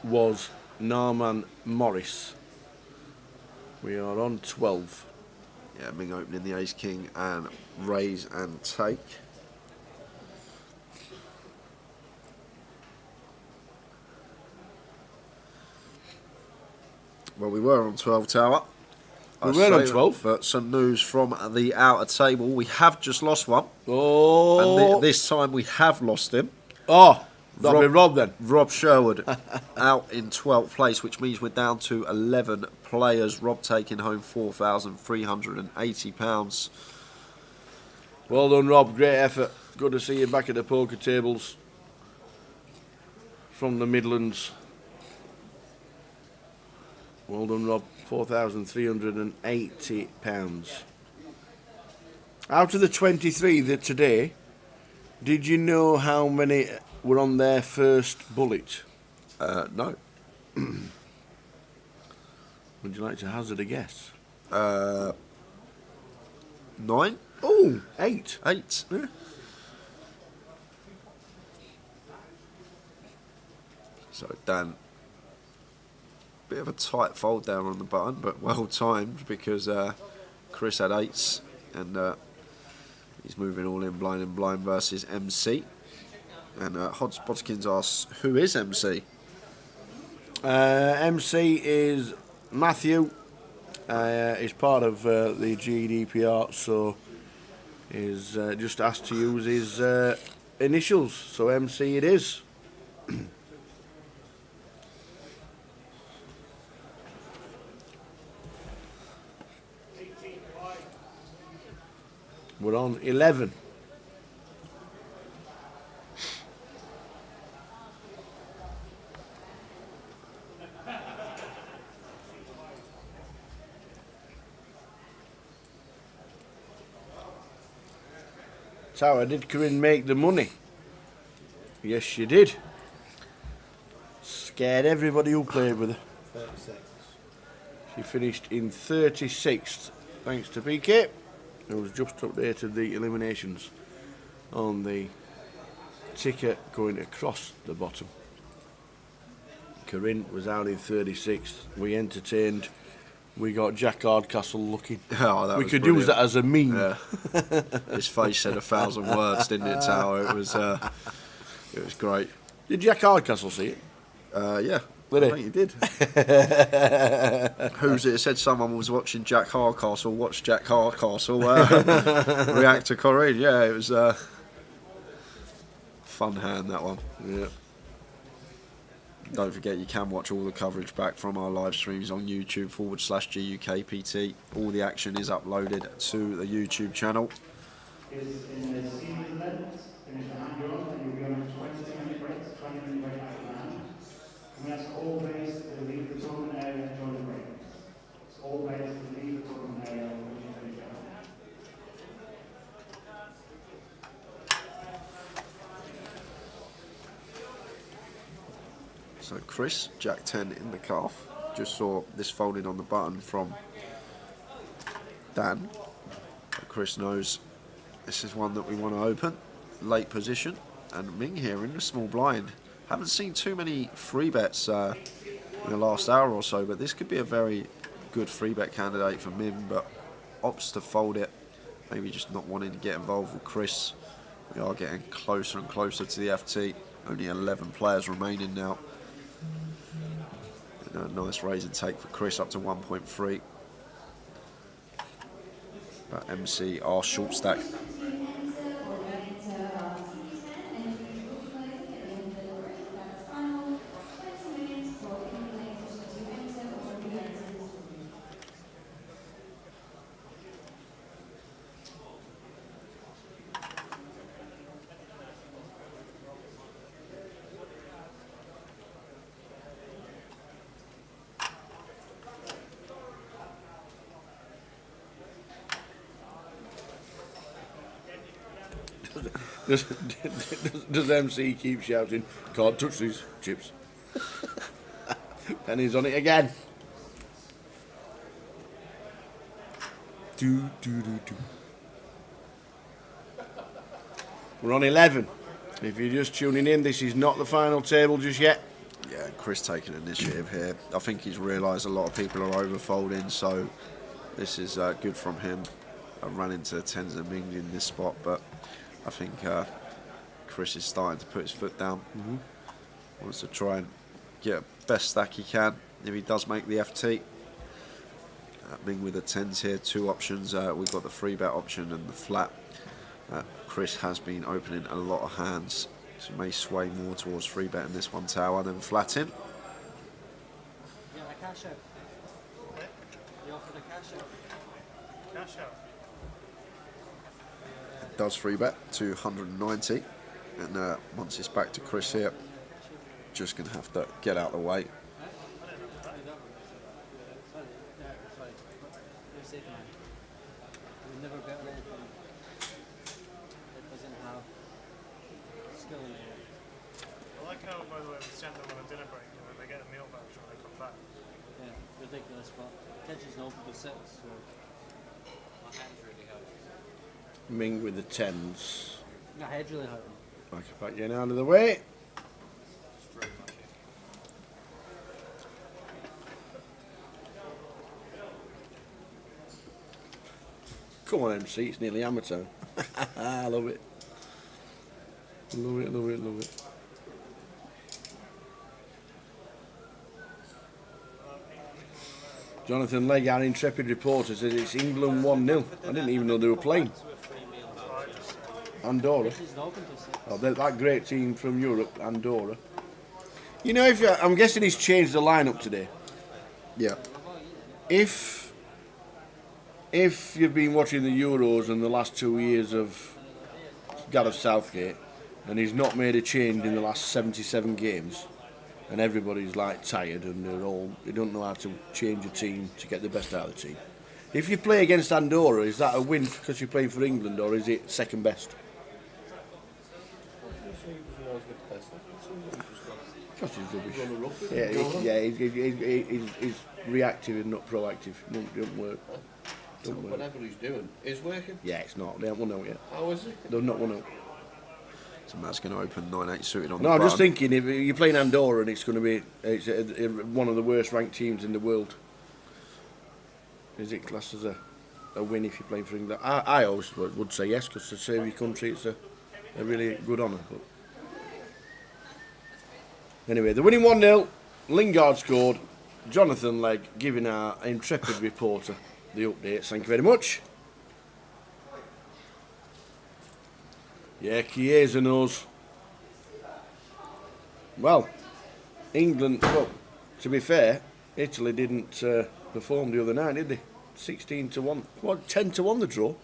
was Narman Morris. We are on 12. Yeah, Ming opening the Ace King and raise and take. Well, we were on 12 tower. We were on 12. But some news from the outer table. We have just lost one. Oh. And this time we have lost him. Oh, that'll be Rob then. Rob Sherwood out in 12th place, which means we're down to 11 players. Rob taking home £4,380. Well done, Rob. Great effort. Good to see you back at the poker tables from the Midlands. Well done, Rob. £4,380. Out of the 23 that today, did you know how many were on their first bullet? No. Would you like to hazard a guess? 9? Oh, 8. 8. Yeah. So Dan, bit of a tight fold down on the button, but well timed because Chris had 8s and he's moving all in blind versus MC. And Hodge Bodkins asks, who is MC? MC is Matthew. He's part of the GDPR, so he's just asked to use his initials. So MC it is. We're on 11. Tower, did Corinne make the money? Yes, she did. Scared everybody who played with her. 36. She finished in 36th, thanks to PK, who's just updated the eliminations on the ticker going across the bottom. Corinne was out in 36th. We entertained. We got Jack Hardcastle looking. Oh, that we was could brilliant. use that as a meme. Yeah. His face said 1,000 words, didn't it, Tower? It was great. Did Jack Hardcastle see it? Yeah. Did he? I think he did. Who's it? It said someone was watching Jack Hardcastle, watch Jack Hardcastle react to Corinne. Yeah, it was fun hand, that one. Yeah. Don't forget you can watch all the coverage back from our live streams on YouTube /GUKPT. All the action is uploaded to the YouTube channel. Is in the seniors event, finish the hand drawn, and you'll be on a 20-minute break, 20-minute break after the hand. And we ask all players to leave the tournament area to join the break. So all players to leave the tournament area when you finish your hand. So Chris, Jack 10 in the calf. Just saw this folding on the button from Dan. But Chris knows this is one that we want to open. Late position. And Ming here in the small blind. Haven't seen too many free bets in the last hour or so. But this could be a very good 3-bet candidate for Mim, but opts to fold it. Maybe just not wanting to get involved with Chris. We are getting closer and closer to the FT. Only 11 players remaining now. And a nice raise and take for Chris up to 1.3. But MC are short stack. Does MC keep shouting, "Can't touch these chips"? Penny's on it again. Do. We're on 11. If you're just tuning in, this is not the final table just yet. Yeah, Chris taking initiative here. I think he's realised a lot of people are overfolding, so this is good from him. I ran into tens and minged in this spot, but I think Chris is starting to put his foot down. Wants to try and get best stack he can if he does make the FT. Ming with the tens here, 2 options. We've got the 3-bet option and the flat. Chris has been opening a lot of hands, so may sway more towards 3-bet in this one tower than flatting. Yeah, a cash out. You offered a cash out. Cash out. Does 3-bet to 190, and once it's back to Chris here, just going to have to get out of the way. Never bet on anything that doesn't have skill in it. I like how, by the way, we send them on a dinner break and then they get a meal voucher when they come back. Yeah, ridiculous, but Kedge's known for the sets, so My hands really hurt. Ming with the tens. my head's really hurting. Back getting out of the way. Come on, MC, it's nearly hammer time. I love it. Love it. Jonathan Legg, our intrepid reporter, says it's England 1-0. I didn't even know they were playing. Andorra. Oh, they're that great team from Europe, Andorra. You know, I'm guessing he's changed the lineup today. Yeah. If you've been watching the Euros in the last 2 years of Gareth Southgate, and he's not made a change in the last 77 games, and everybody's like tired and they don't know how to change a team to get the best out of the team. If you play against Andorra, is that a win because you're playing for England, or is it second best? He's reactive and not proactive. Don't work. Whatever he's doing is working. Yeah, it's not. They haven't won out yet. How is it? They've not won out. So Matt's going to open 9-8 suited on the No, I'm just button. thinking if you're playing Andorra and it's going to be one of the worst ranked teams in the world, is it classed as a win if you're playing for England? I always would say yes, because to serve your country it's a really good honour. But anyway, they're winning 1-0. Lingard scored. Jonathan Legg giving our intrepid reporter the updates. Thank you very much. Yeah, Chiesa knows. Well, England, well, to be fair, Italy didn't perform the other night, did they? 16-1. What, 10-1 the draw?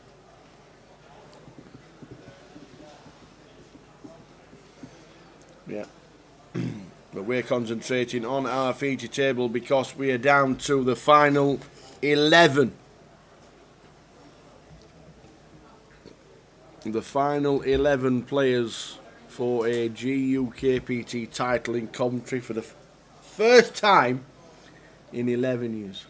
Yeah. But we're concentrating on our feature table because we are down to the final 11. The final 11 players for a GUKPT title in Coventry for the first time in 11 years.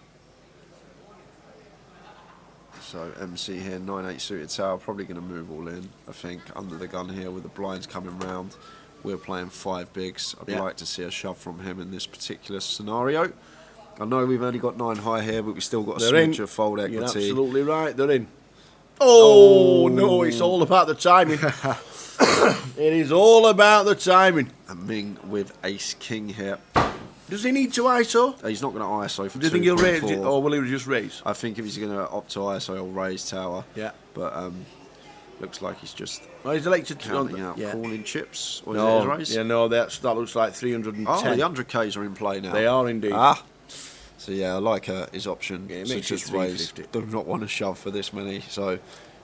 So MC here, 9-8 suited tower, probably going to move all in, I think, under the gun here with the blinds coming round. we're playing 5 bigs. I'd Yeah. like to see a shove from him in this particular scenario. I know we've only got 9 high here, but we've still got a They're in. smidge of fold equity. You're absolutely right. They're in. Oh, no, it's all about the timing. It is all about the timing. And Ming with ace king here. Does he need to ISO? He's not going to ISO for Do you think he'll raise 2.4. it, or will he just raise? I think if he's going to opt to ISO, he'll raise tower. Yeah. But looks like he's just Well, he's elected to counting out calling chips. Or No, is it his raise? yeah, no, that looks like 310. Oh, the 100Ks are in play now. They are indeed. Ah. So yeah, I like his option. Yeah, it to makes it just raise. 350. Do not want to shove for this many, so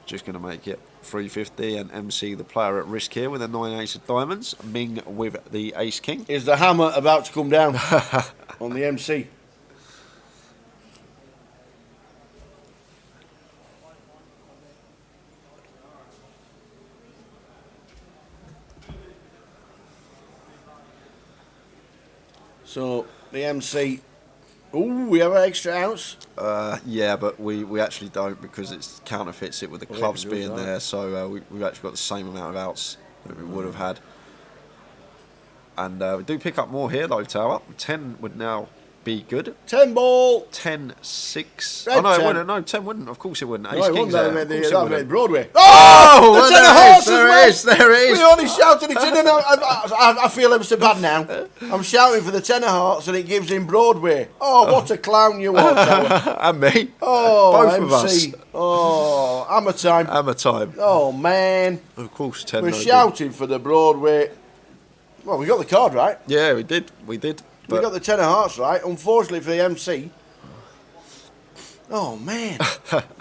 just going to make it 350 and MC the player at risk here with a 9 ace of diamonds. Ming with the ace king. Is the hammer about to come down on the MC? So the MC. Ooh, we have an extra ounce. Yeah, but we actually don't because it counterfeits it with the Oh, yeah, clubs it does, being right. there. So we've actually got the same amount of outs that we would have had. And we do pick up more here though, tower. 10 would now be good. 10 ball. 10, 6. Red Oh no, it 10. wouldn't. No, 10 wouldn't. Of course it wouldn't. No, Ace it king's wouldn't. there. That Of course it made wouldn't. Broadway. Oh, the well, ten of there hearts is, there as well. is, there is. We only shouted it in, and I feel ever so bad now. I'm shouting for the 10 of hearts, and it gives him Broadway. Oh, what a clown you are, Tower. And me. Oh, Both MC. of us. Oh, hammer time. Hammer time. Oh, man. Of course, 10. We're no good. shouting for the Broadway. Well, we got the card right. Yeah, we did. We did. We got the 10 of hearts right. Unfortunately for the MC. Oh, man.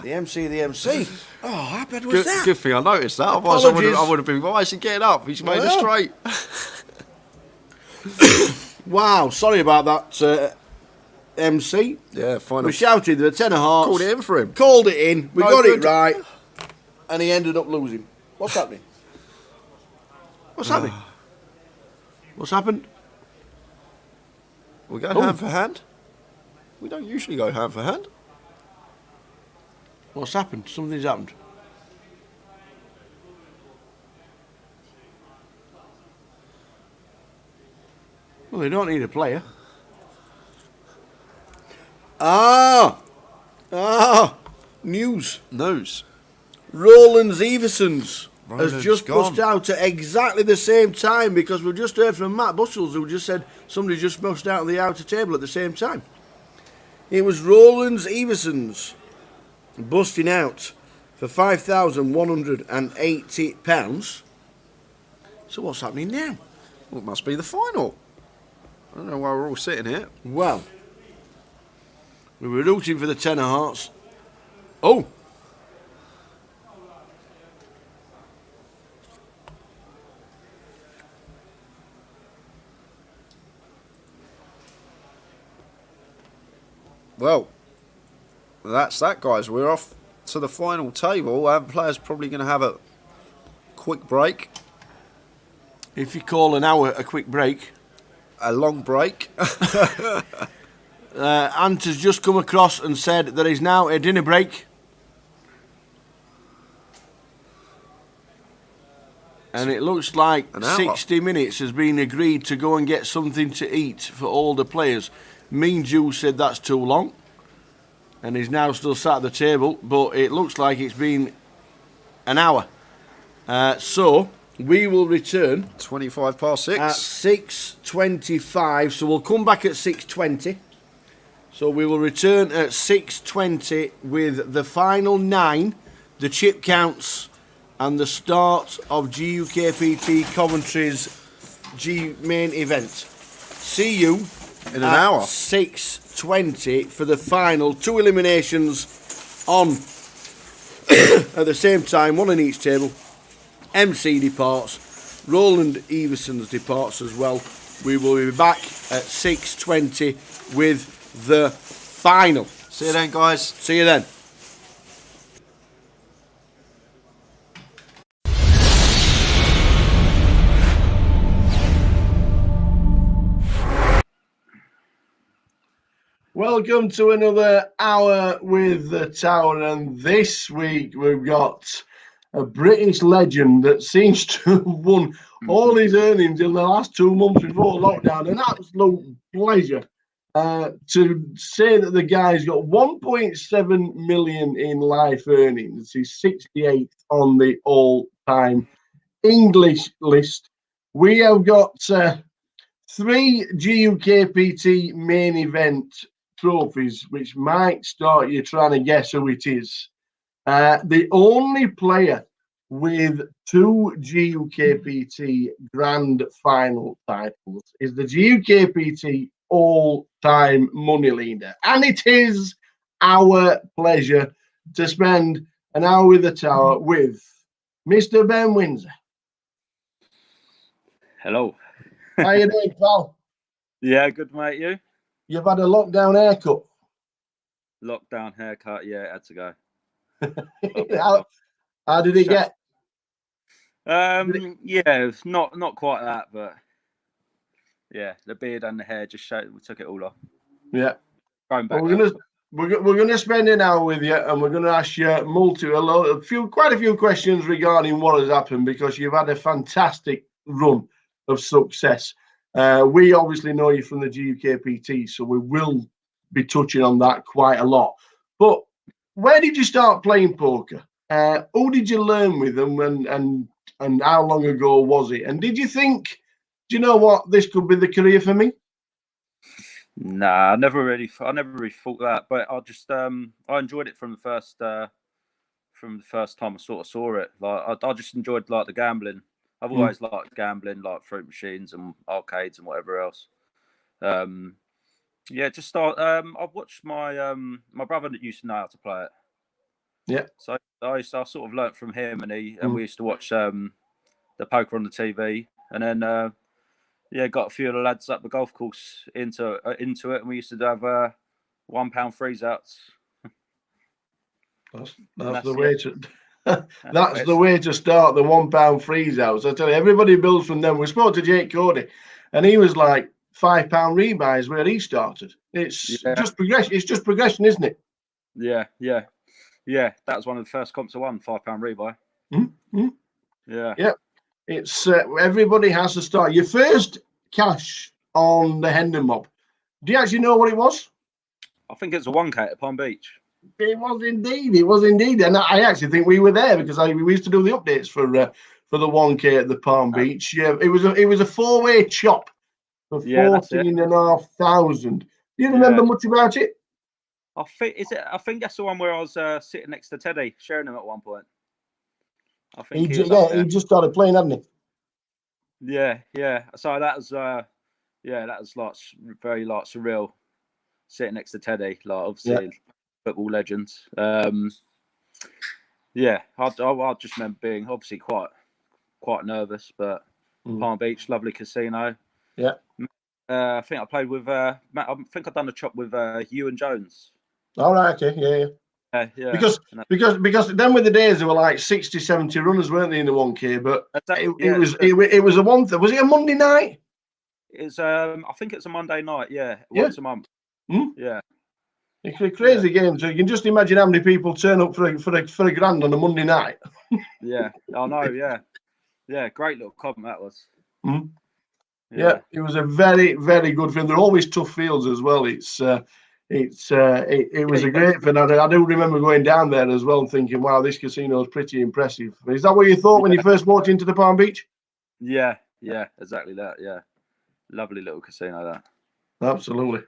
the MC. Oh, how bad was Good, that? good thing I noticed that. Otherwise, I would have been, why is he getting up? He's made Well. a straight. Wow, sorry about that, MC. Yeah, final. We shouted the 10 of hearts. Called it in for him. Called it in. We No got good. it right. And he ended up losing. What's happening? What's happening? What's happened? We go hand for hand. We don't usually go hand for hand. What's happened? Something's happened. Well, they don't need a player. News. Roland Everson's has Roland's just gone. pushed out at exactly the same time because we've just heard from Matt Bushels who just said somebody just pushed out on the outer table at the same time. It was Roland Everson's busting out for £5,180. So what's happening now? Well, it must be the final. I don't know why we're all sitting here. Well, we were rooting for the 10 of hearts. Oh! Well, that's that, guys. We're off to the final table. Players probably going to have a quick break. If you call an hour a quick break. A long break. Ant has just come across and said there is now a dinner break. And it looks like An hour. 60 minutes has been agreed to go and get something to eat for all the players. Mean Jew said that's too long. And he's now still sat at the table. But it looks like it's been an hour. So we will return 25 past 6 at 6:25. So we'll come back at 6:20. So we will return at 6:20 with the final 9, the chip counts, and the start of GUKPT Coventry's main event. See you in an hour. 6:20 for the final 2 eliminations on at the same time, one on each table. MC departs, Roland Everson's departs as well. We will be back at 6:20 with the final. See you then, guys. See you then. Welcome to another hour with the Tower, and this week we've got a British legend that seems to have won all his earnings in the last 2 months before lockdown. An absolute pleasure to say that the guy's got 1.7 million in life earnings. He's 68th on the all-time English list. We have got 3 GUKPT main event trophies, which might start you trying to guess who it is. The only player with 2 GUKPT grand final titles is the GUKPT all-time money leader. And it is our pleasure to spend an hour with the tower with Mr. Ben Windsor. Hello. How you doing, pal? Yeah, good, mate. You? You've had a lockdown haircut. Lockdown haircut. Yeah, it had to go. How did it get? Yeah, not quite that, but yeah, the beard and the hair just showed. We took it all off. Yeah. Going back. Well, we're gonna spend an hour with you, and we're gonna ask you quite a few questions regarding what has happened, because you've had a fantastic run of success. We obviously know you from the GUKPT, so we will be touching on that quite a lot. But where did you start playing poker? Who did you learn with them, and how long ago was it? And did you think, do you know what, this could be the career for me? Nah, I never really thought that, but I enjoyed it from the first time I sort of saw it. Like I just enjoyed like the gambling. I've always liked gambling, like fruit machines and arcades and whatever else. Yeah, just start. I've watched my brother that used to know how to play it. Yeah. So I sort of learnt from him, and we used to watch the poker on the TV, and then got a few of the lads up the golf course into it, and we used to have £1 freeze outs. That's the way to. That's the way to start the £1 freeze outs. I tell you, everybody builds from them. We spoke to Jake Cody, and he was like £5 rebuys where he started. It's just progression. It's just progression, isn't it? Yeah. That was one of the first comps I won, £5 rebuy. Mm-hmm. Yeah. It's everybody has to start. Your first cash on the Hendon Mob. Do you actually know what it was? I think it's a 1K at Palm Beach. It was indeed, and I actually think we were there because we used to do the updates for the 1K at the Palm Beach. Yeah, it was a 4-way chop for 14,500. Do you remember much about it? I think that's the one where I was sitting next to Teddy, sharing him at one point. I think he just started playing, hadn't he? Yeah. So that was like very like surreal, sitting next to Teddy, like obviously football legends. I just remember being obviously quite nervous, but Palm Beach, lovely casino. Yeah. I think I played with Matt. I think I've done a chop with Ewan Jones. All right, okay, yeah. Because then with the days there were like 60, 70 runners, weren't they, in the 1K? But it was a one thing. Was it a Monday night? It's I think it's a Monday night. Yeah, once a month. Yeah. It's crazy game. So you can just imagine how many people turn up for a grand on a Monday night. Yeah, I know. Yeah, great little comp that was. Yeah, it was a very, very good field. They're always tough fields as well. It was a great field. I do remember going down there as well and thinking, wow, this casino is pretty impressive. Is that what you thought when you first walked into the Palm Beach? Yeah, exactly that. Yeah, lovely little casino that. Absolutely.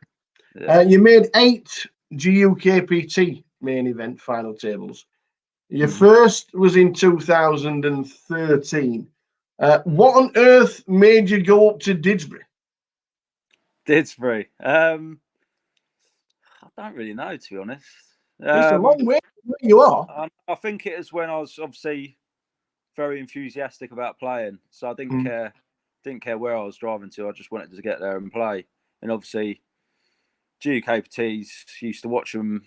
Yeah. You made 8 GUKPT main event final tables. Your first was in 2013. What on earth made you go up to Didsbury? Didsbury. I don't really know, to be honest. It's a long way from where you are. I think it is when I was obviously very enthusiastic about playing, so I didn't care where I was driving to. I just wanted to get there and play. And obviously, GUKPTs used to watch them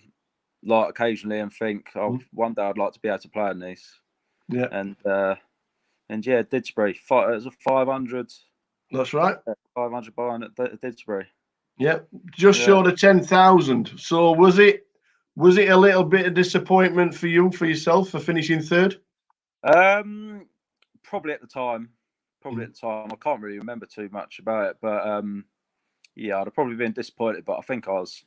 like occasionally and think, one day I'd like to be able to play in these. Yeah. And yeah, Didsbury. It was a 500. That's right. 500 buy-in at Didsbury. Yeah, just short of 10,000. So was it a little bit of disappointment for yourself for finishing third? Probably at the time. probably at the time I can't really remember too much about it, but yeah, I'd have probably been disappointed. But I think there's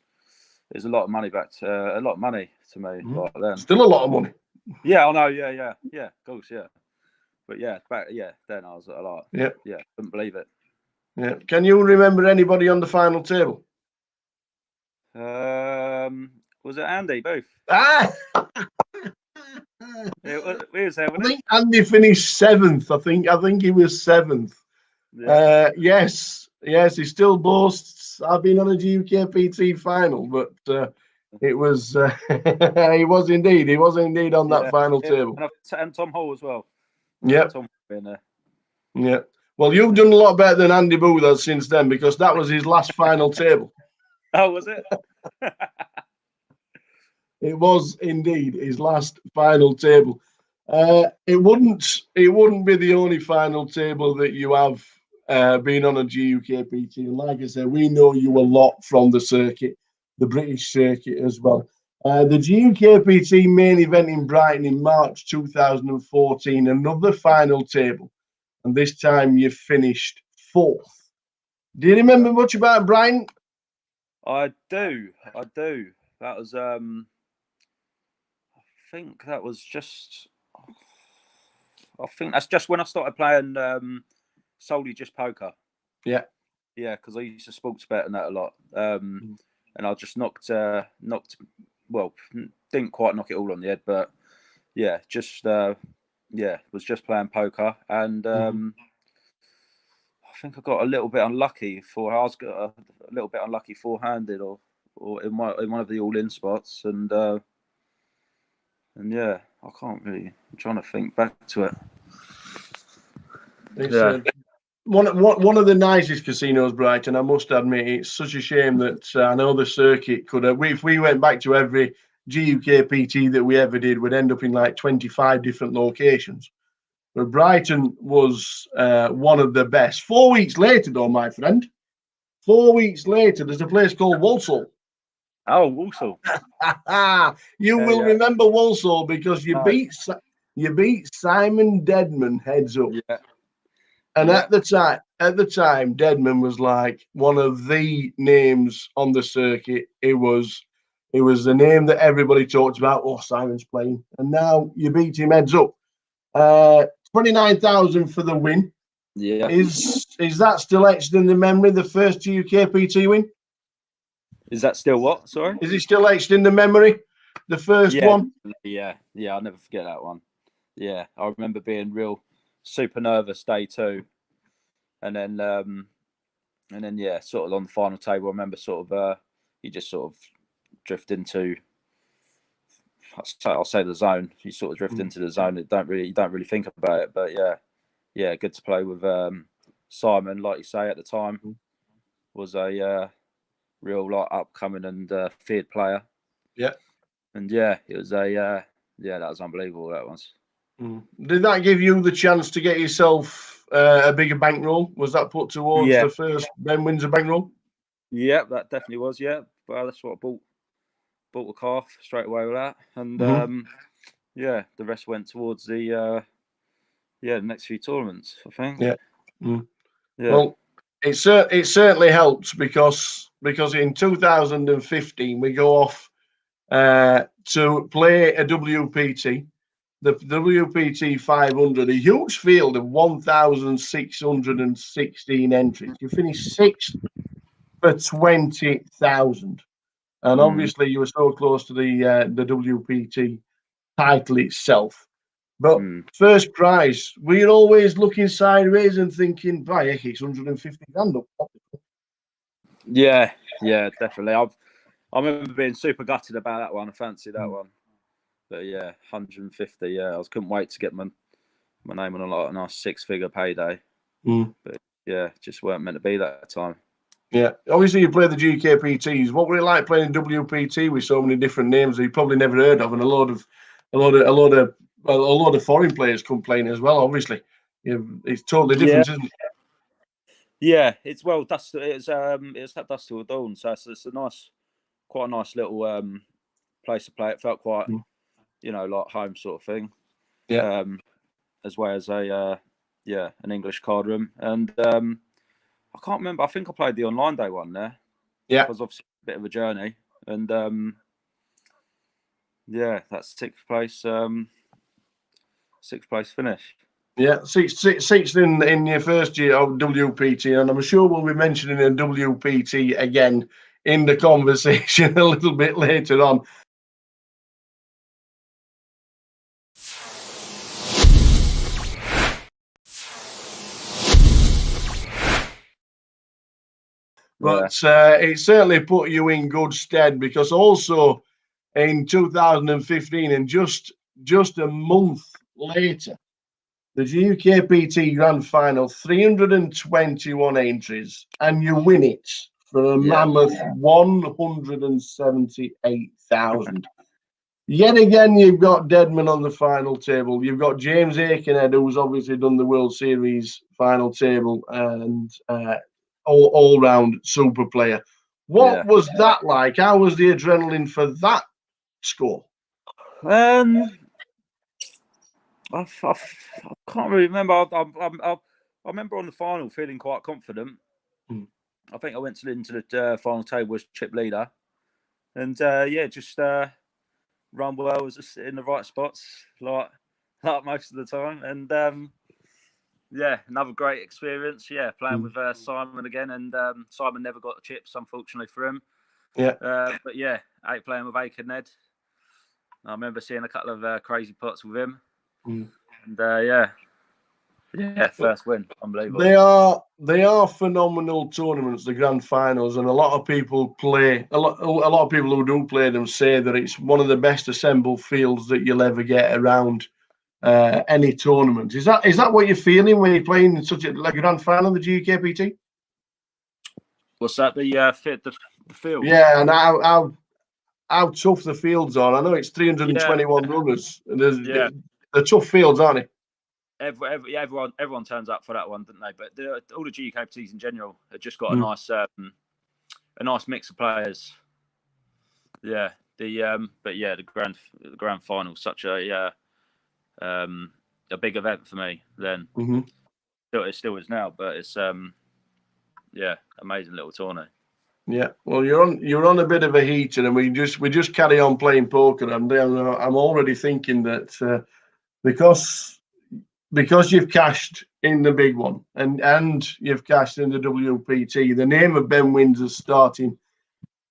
a lot of money a lot of money to me like then. Still a lot of money. Yeah, I know. Yeah, of course, yeah. But yeah, then I was a lot. Yeah, couldn't believe it. Yeah. Can you remember anybody on the final table? Was it Andy Booth? We was there, I think Andy finished 7th. I think he was 7th. Yeah. Yes, he still boasts, I've been on a GUKPT final, but it was he was indeed on that final table. And Tom Hall as well. Yeah. Tom been there. Yeah. Well, you've done a lot better than Andy Booth has since then, because that was his last final table. Oh, was it? It was indeed his last final table. It wouldn't be the only final table that you have been on a GUKPT. And like I said, we know you a lot from the circuit, the British circuit as well. The GUKPT main event in Brighton in March 2014, another final table. And this time you finished 4th. Do you remember much about Brighton? I do. That was I think that's just when I started playing solely just poker. Yeah. Yeah, because I used to sports bet and that a lot. And I just knocked well, didn't quite knock it all on the head, but yeah, was just playing poker, and I think I got a little bit unlucky four-handed or in one of the all-in spots, and yeah, I can't really. I'm trying to think back to it. It's one of the nicest casinos, Brighton. I must admit, it's such a shame that I know the circuit could have. If we went back to every GUKPT that we ever did, we'd end up in like 25 different locations. But Brighton was one of the best. 4 weeks later, though, my friend. 4 weeks later, there's a place called Walsall. Oh, Walsall. You will remember Walsall because you beat Simon Deadman heads up. Yeah. And at the time, Deadman was like one of the names on the circuit. It was the name that everybody talked about. Oh, Simon's playing, and now you beat him heads up. 29,000 for the win. Yeah. Is that still etched in the memory? The first GUKPT win. Is that still what? Sorry. Is it still etched in the memory? The first one. Yeah. I'll never forget that one. Yeah, I remember being super nervous day 2, and then yeah, sort of on the final table. I remember sort of you just sort of drift into. I'll say the zone. You sort of drift into the zone. You don't really think about it, but yeah, good to play with Simon. Like you say, at the time, was a real upcoming and feared player. Yeah, and yeah, it was that was unbelievable. That was. Did that give you the chance to get yourself a bigger bankroll? Was that put towards the first Ben Windsor bankroll? Yeah, that definitely was. Yeah, but that's what I bought a car straight away with that, and the rest went towards the next few tournaments, I think. Yeah. Well, it certainly helps because in 2015 we go off to play a WPT. The WPT 500, a huge field of 1,616 entries. You finished 6th for 20,000, and obviously you were so close to the WPT title itself. But first prize, were you always looking sideways and thinking, "By heck, it's 150 grand up"? Yeah, definitely. I remember being super gutted about that one. I fancied that one. But yeah, 150. Yeah, I couldn't wait to get my name on a nice 6-figure payday. But yeah, just weren't meant to be that time. Yeah, obviously you play the GKPTs. What were it like playing WPT with so many different names that you probably never heard of, and a lot of foreign players come playing as well? Obviously, it's totally different, isn't it? Yeah, it's dusted. It's at Dust Till Dawn, so it's quite a nice little place to play. It felt quite. Like home sort of thing. Yeah. As well as a an English card room, and I can't remember. I think I played the online day one there. Yeah, it was obviously a bit of a journey, and that's sixth place. Sixth place finish. yeah, sixth in your first year of WPT, and I'm sure we'll be mentioning a WPT again in the conversation a little bit later on. But it certainly put you in good stead, because also in 2015, and just a month later, the GUKPT Grand Final, 321 entries, and you win it for a mammoth 178,000. Yet again, you've got Deadman on the final table. You've got James Aikenhead, who's obviously done the World Series final table, and all-round super player. What was that like? How was the adrenaline for that score? I can't really remember. I remember on the final feeling quite confident. I think I went into the final table as chip leader, and just run well, was just in the right spots, like most of the time, and another great experience. Playing with Simon again, and Simon never got the chips, unfortunately for him. Playing with Aikenhead. I remember seeing a couple of crazy pots with him, and first win, unbelievable. They are phenomenal tournaments, the grand finals, and a lot of people play. A lot of people who do play them say that it's one of the best assembled fields that you'll ever get around any tournament. Is that what you're feeling when you're playing in such a grand final, the GUKPT? What's that? The field? Yeah, and how tough the fields are. I know it's 321 runners. They're tough fields, aren't they? Everyone turns up for that one, don't they? But all the GUKPTs in general have just got a nice mix of players. The grand final, such a big event for me then. It still is now, but it's amazing little tournament. Yeah, well, you're on a bit of a heater, and we just carry on playing poker. I'm already thinking that because you've cashed in the big one and you've cashed in the WPT, the name of Ben Windsor's starting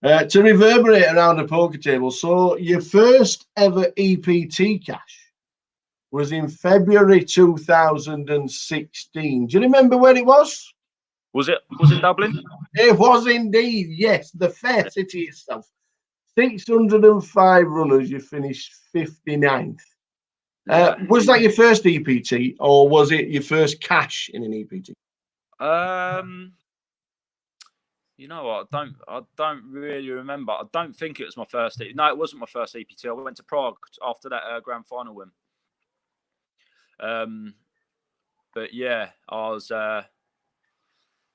to reverberate around the poker table. So your first ever EPT cash was in February 2016. Do you remember where it was? Was it Dublin? It was indeed, yes. The fair city itself. 605 runners, you finished 59th. Was that your first EPT, or was it your first cash in an EPT? You know what? I don't really remember. I don't think it was my first. No, it wasn't my first EPT. I went to Prague after that grand final win. But yeah, I was.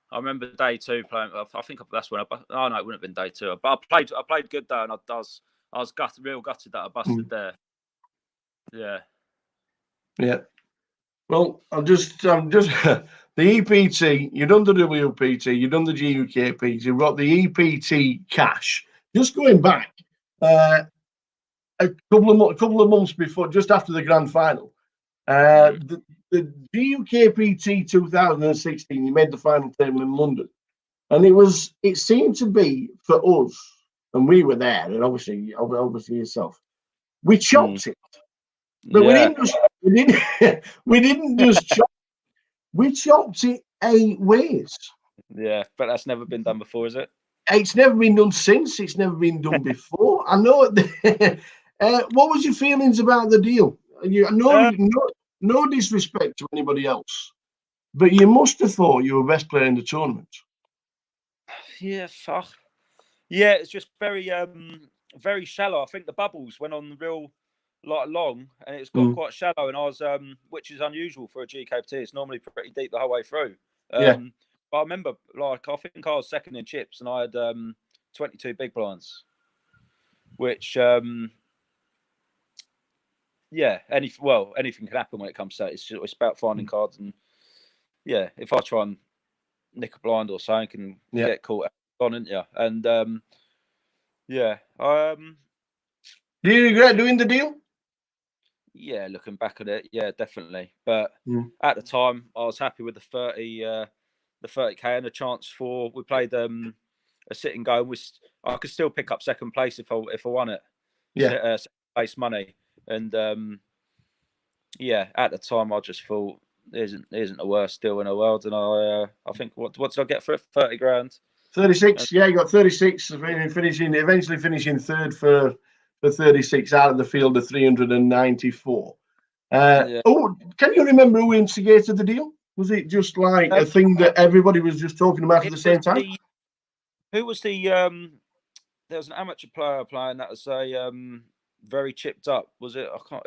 I remember day two playing. I think that's when it wouldn't have been day two. But I played good though, and I was real gutted that I busted there. Yeah. Yeah. Well, I'm just the EPT. You've done the WPT. You've done the GUKPT. You've got the EPT cash. Just going back a couple of months before, just after the grand final, the GUKPT 2016. You made the final table in London, and it seemed to be for us, and we were there, and obviously yourself. We chopped it. But we didn't just chop. We chopped it 8 ways. Yeah, but that's never been done before, is it? It's never been done since. It's never been done before. I know. What was your feelings about the deal? No disrespect to anybody else, but you must have thought you were best player in the tournament. Yeah, yeah. It's just very, very shallow. I think the bubbles went on real. Long, and it's got quite shallow, and I was which is unusual for a GUKPT. It's normally pretty deep the whole way through. But I remember, I think I was second in chips, and I had 22 big blinds, which anything can happen when it comes to that. It's about finding cards, and yeah, if I try and nick a blind or something, can get caught on, isn't you? And yeah, do you regret doing the deal? Yeah, looking back at it, yeah, definitely. But at the time, I was happy with the 30k and a chance for we played a sitting go. I could still pick up second place if I won it. Yeah, second place money, and yeah, at the time I just thought there isn't a worse deal in the world, and I think what did I get for it? 30 grand. 36. Yeah, you got 36. Eventually finishing third for 36 out of the field of 394. Yeah. Oh, can you remember who instigated the deal? Was it just like a thing that everybody was just talking about at the same time? Who was the there was an amateur player playing that was a very chipped up. Was it? I can't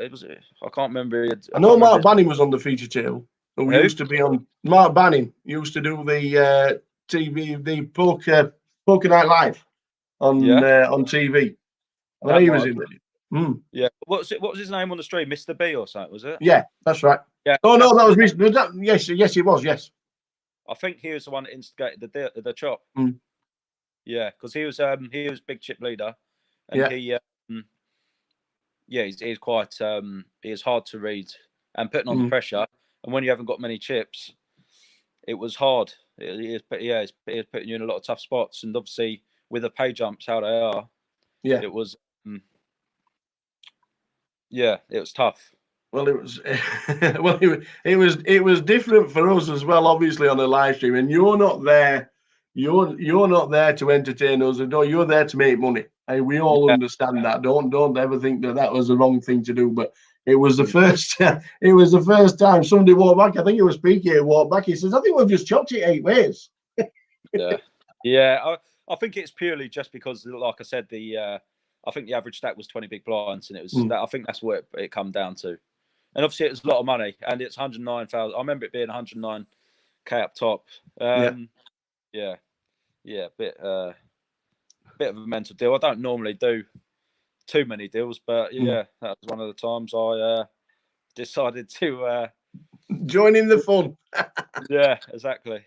remember. I know Mark Banning was on the feature table. Who used to be on Mark Banning used to do the TV, the poker night live on TV. I know he was in it. Yeah. What was his name on the stream? Mr. B or something, was it? Yeah, that's right. Yeah. Oh no, that was Mr. Yes, it was. Yes. I think he was the one that instigated the chop. Yeah, because he was big chip leader, and he's quite he is hard to read and putting on the pressure. And when you haven't got many chips, it was hard. It's putting you in a lot of tough spots, and obviously with the pay jumps how they are, it was it was tough. Well, it was it was different for us as well, obviously on the live stream. And you're not there. You're not there to entertain us. No, you're there to make money. And we all understand that. Don't ever think that was the wrong thing to do. But it was the first. It was the first time somebody walked back. I think it was Peaky who walked back. He says, "I think we've just chopped it 8 ways." Yeah. I think it's purely just because, like I said, I think the average stack was 20 big blinds, and it was I think that's what it come down to. And obviously, it was a lot of money, and it's 109,000. I remember it being 109k up top. Yeah, bit of a mental deal. I don't normally do too many deals, but that was one of the times I decided to join in the fun. Yeah, exactly.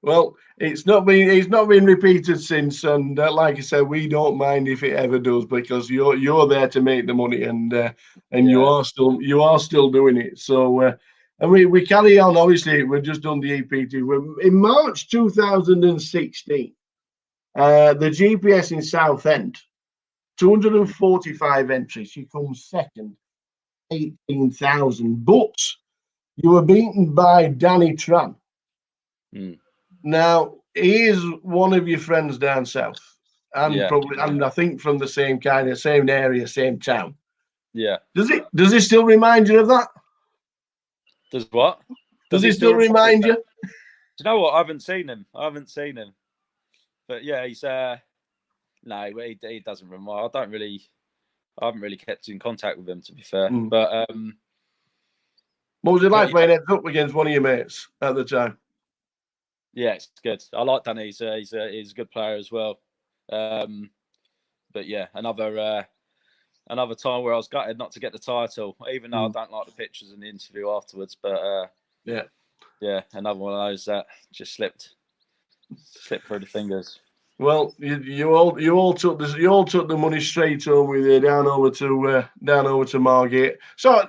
Well, it's not been repeated since, and like I said, we don't mind if it ever does, because you're there to make the money, and you are still doing it. So and we carry on. Obviously, we've just done the EPT. In March 2016, the GPS in Southend, 245 entries. You come second, 18,000, but you were beaten by Danny Tran. Now, he is one of your friends down south, and I think from the same area, same town. Yeah. Does it still remind you of that? Does what? Does it still remind you? Do you know what? I haven't seen him. But yeah, he's no, he doesn't remind. I haven't really kept in contact with him, to be fair. But what was it like playing heads up against one of your mates at the time? Yeah, it's good. I like Danny. He's a good player as well. But yeah, another time where I was gutted not to get the title, even though I don't like the pictures and the interview afterwards. But another one of those that just slipped through the fingers. Well, you all took the money straight home with you down over to Margate. So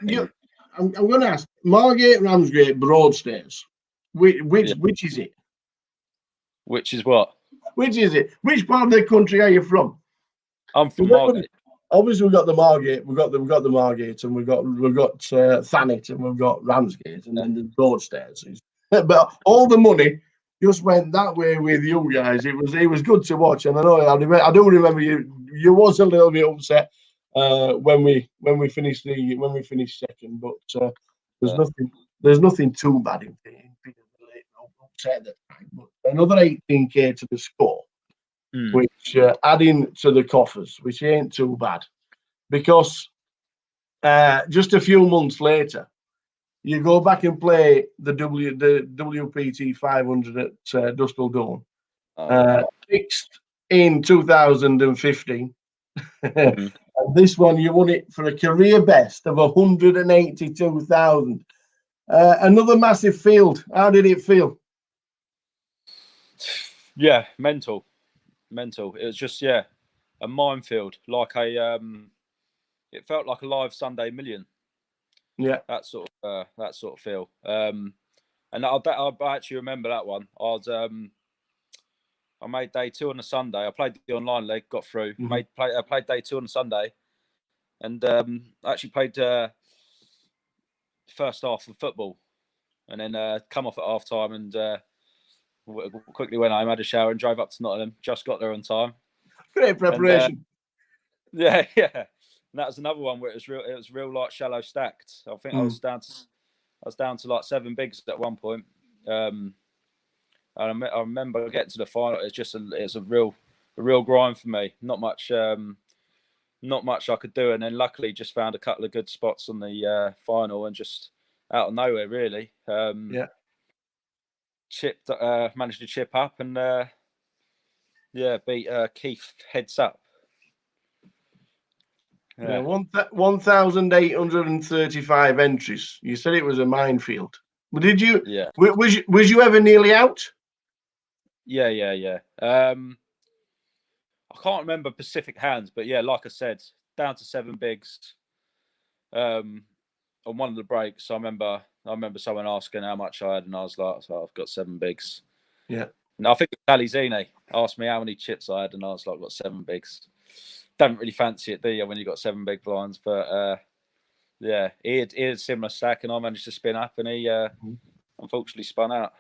I'm going to ask, Margate, Ramsgate, Broadstairs. Which is it? Which is what? Which is it? Which part of the country are you from? I'm from Margate. Obviously, we've got the Margate, we've got the Margate, and we've got Thanet, and we've got Ramsgate, and then the Broadstairs. But all the money just went that way with you guys. It was good to watch, and I do remember you was a little bit upset when we finished second, but there's nothing too bad in being upset at that time. But another 18k to the score, which adding to the coffers, which ain't too bad, because just a few months later, you go back and play the WPT 500 at Dustle Dawn, fixed in 2015. And this one, you won it for a career best of 182,000. Another massive field. How did it feel? Yeah, mental. It was just a minefield, like it felt like a live Sunday Million. Yeah, that sort of feel. And I actually remember that one. I made day 2 on a Sunday. I played the online leg, got through. I played day 2 on a Sunday, and actually played first half of football, and then come off at half time and quickly went home, had a shower, and drove up to Nottingham. Just got there on time. Great preparation. And, yeah. And that was another one where it was real like shallow stacked. I think I was down to like 7 bigs at one point. I remember getting to the final. It's a real grind for me. Not much I could do, and then luckily just found a couple of good spots on the final, and just out of nowhere really. Managed to chip up and beat Keith heads up. Yeah, 1,835 entries. You said it was a minefield. But did you? Yeah. Was you ever nearly out? Yeah. I can't remember Pacific hands, but yeah, like I said, down to 7 bigs. On one of the breaks, I remember someone asking how much I had, and I was like, "So I've got 7 bigs." Yeah. And I think Ali Zine asked me how many chips I had, and I was like, "I've got 7 bigs." Don't really fancy it, do you, when you got 7 big blinds? But he had a similar stack, and I managed to spin up, and he unfortunately spun out.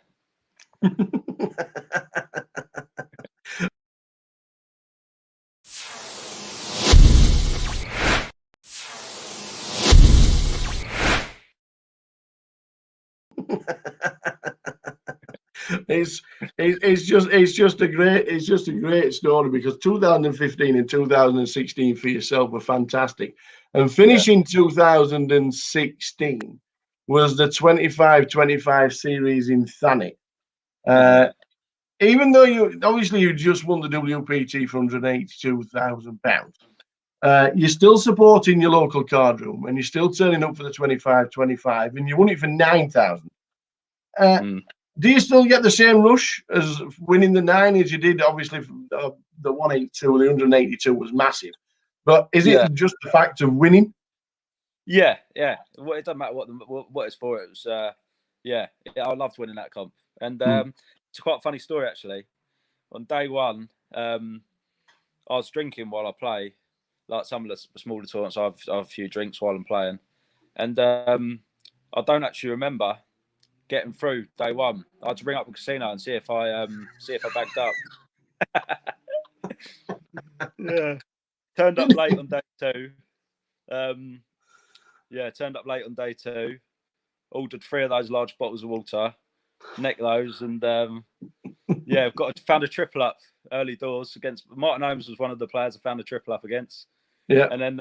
It's just a great story, because 2015 and 2016 for yourself were fantastic, and finishing 2016 was the 25-25 series in Thanet. Even though you just won the WPT for £182,000, you're still supporting your local card room, and you're still turning up for the 25-25, and you won it for 9,000. Do you still get the same rush as winning the 9 as you did? Obviously, the 182, the 182 was massive, but is it just the fact of winning? Yeah. Well, it doesn't matter what it's for. It was I loved winning that comp, and it's quite a funny story actually. On day 1, I was drinking while I play, like some of the smaller tournaments. I have a few drinks while I'm playing, and I don't actually remember getting through day 1. I had to ring up the casino and see if I backed up. Yeah, turned up late on day 2. Turned up late on day 2. Ordered 3 of those large bottles of water, necked those, and found a triple up early doors against Martin Holmes. Was one of the players I found a triple up against. Yeah, and then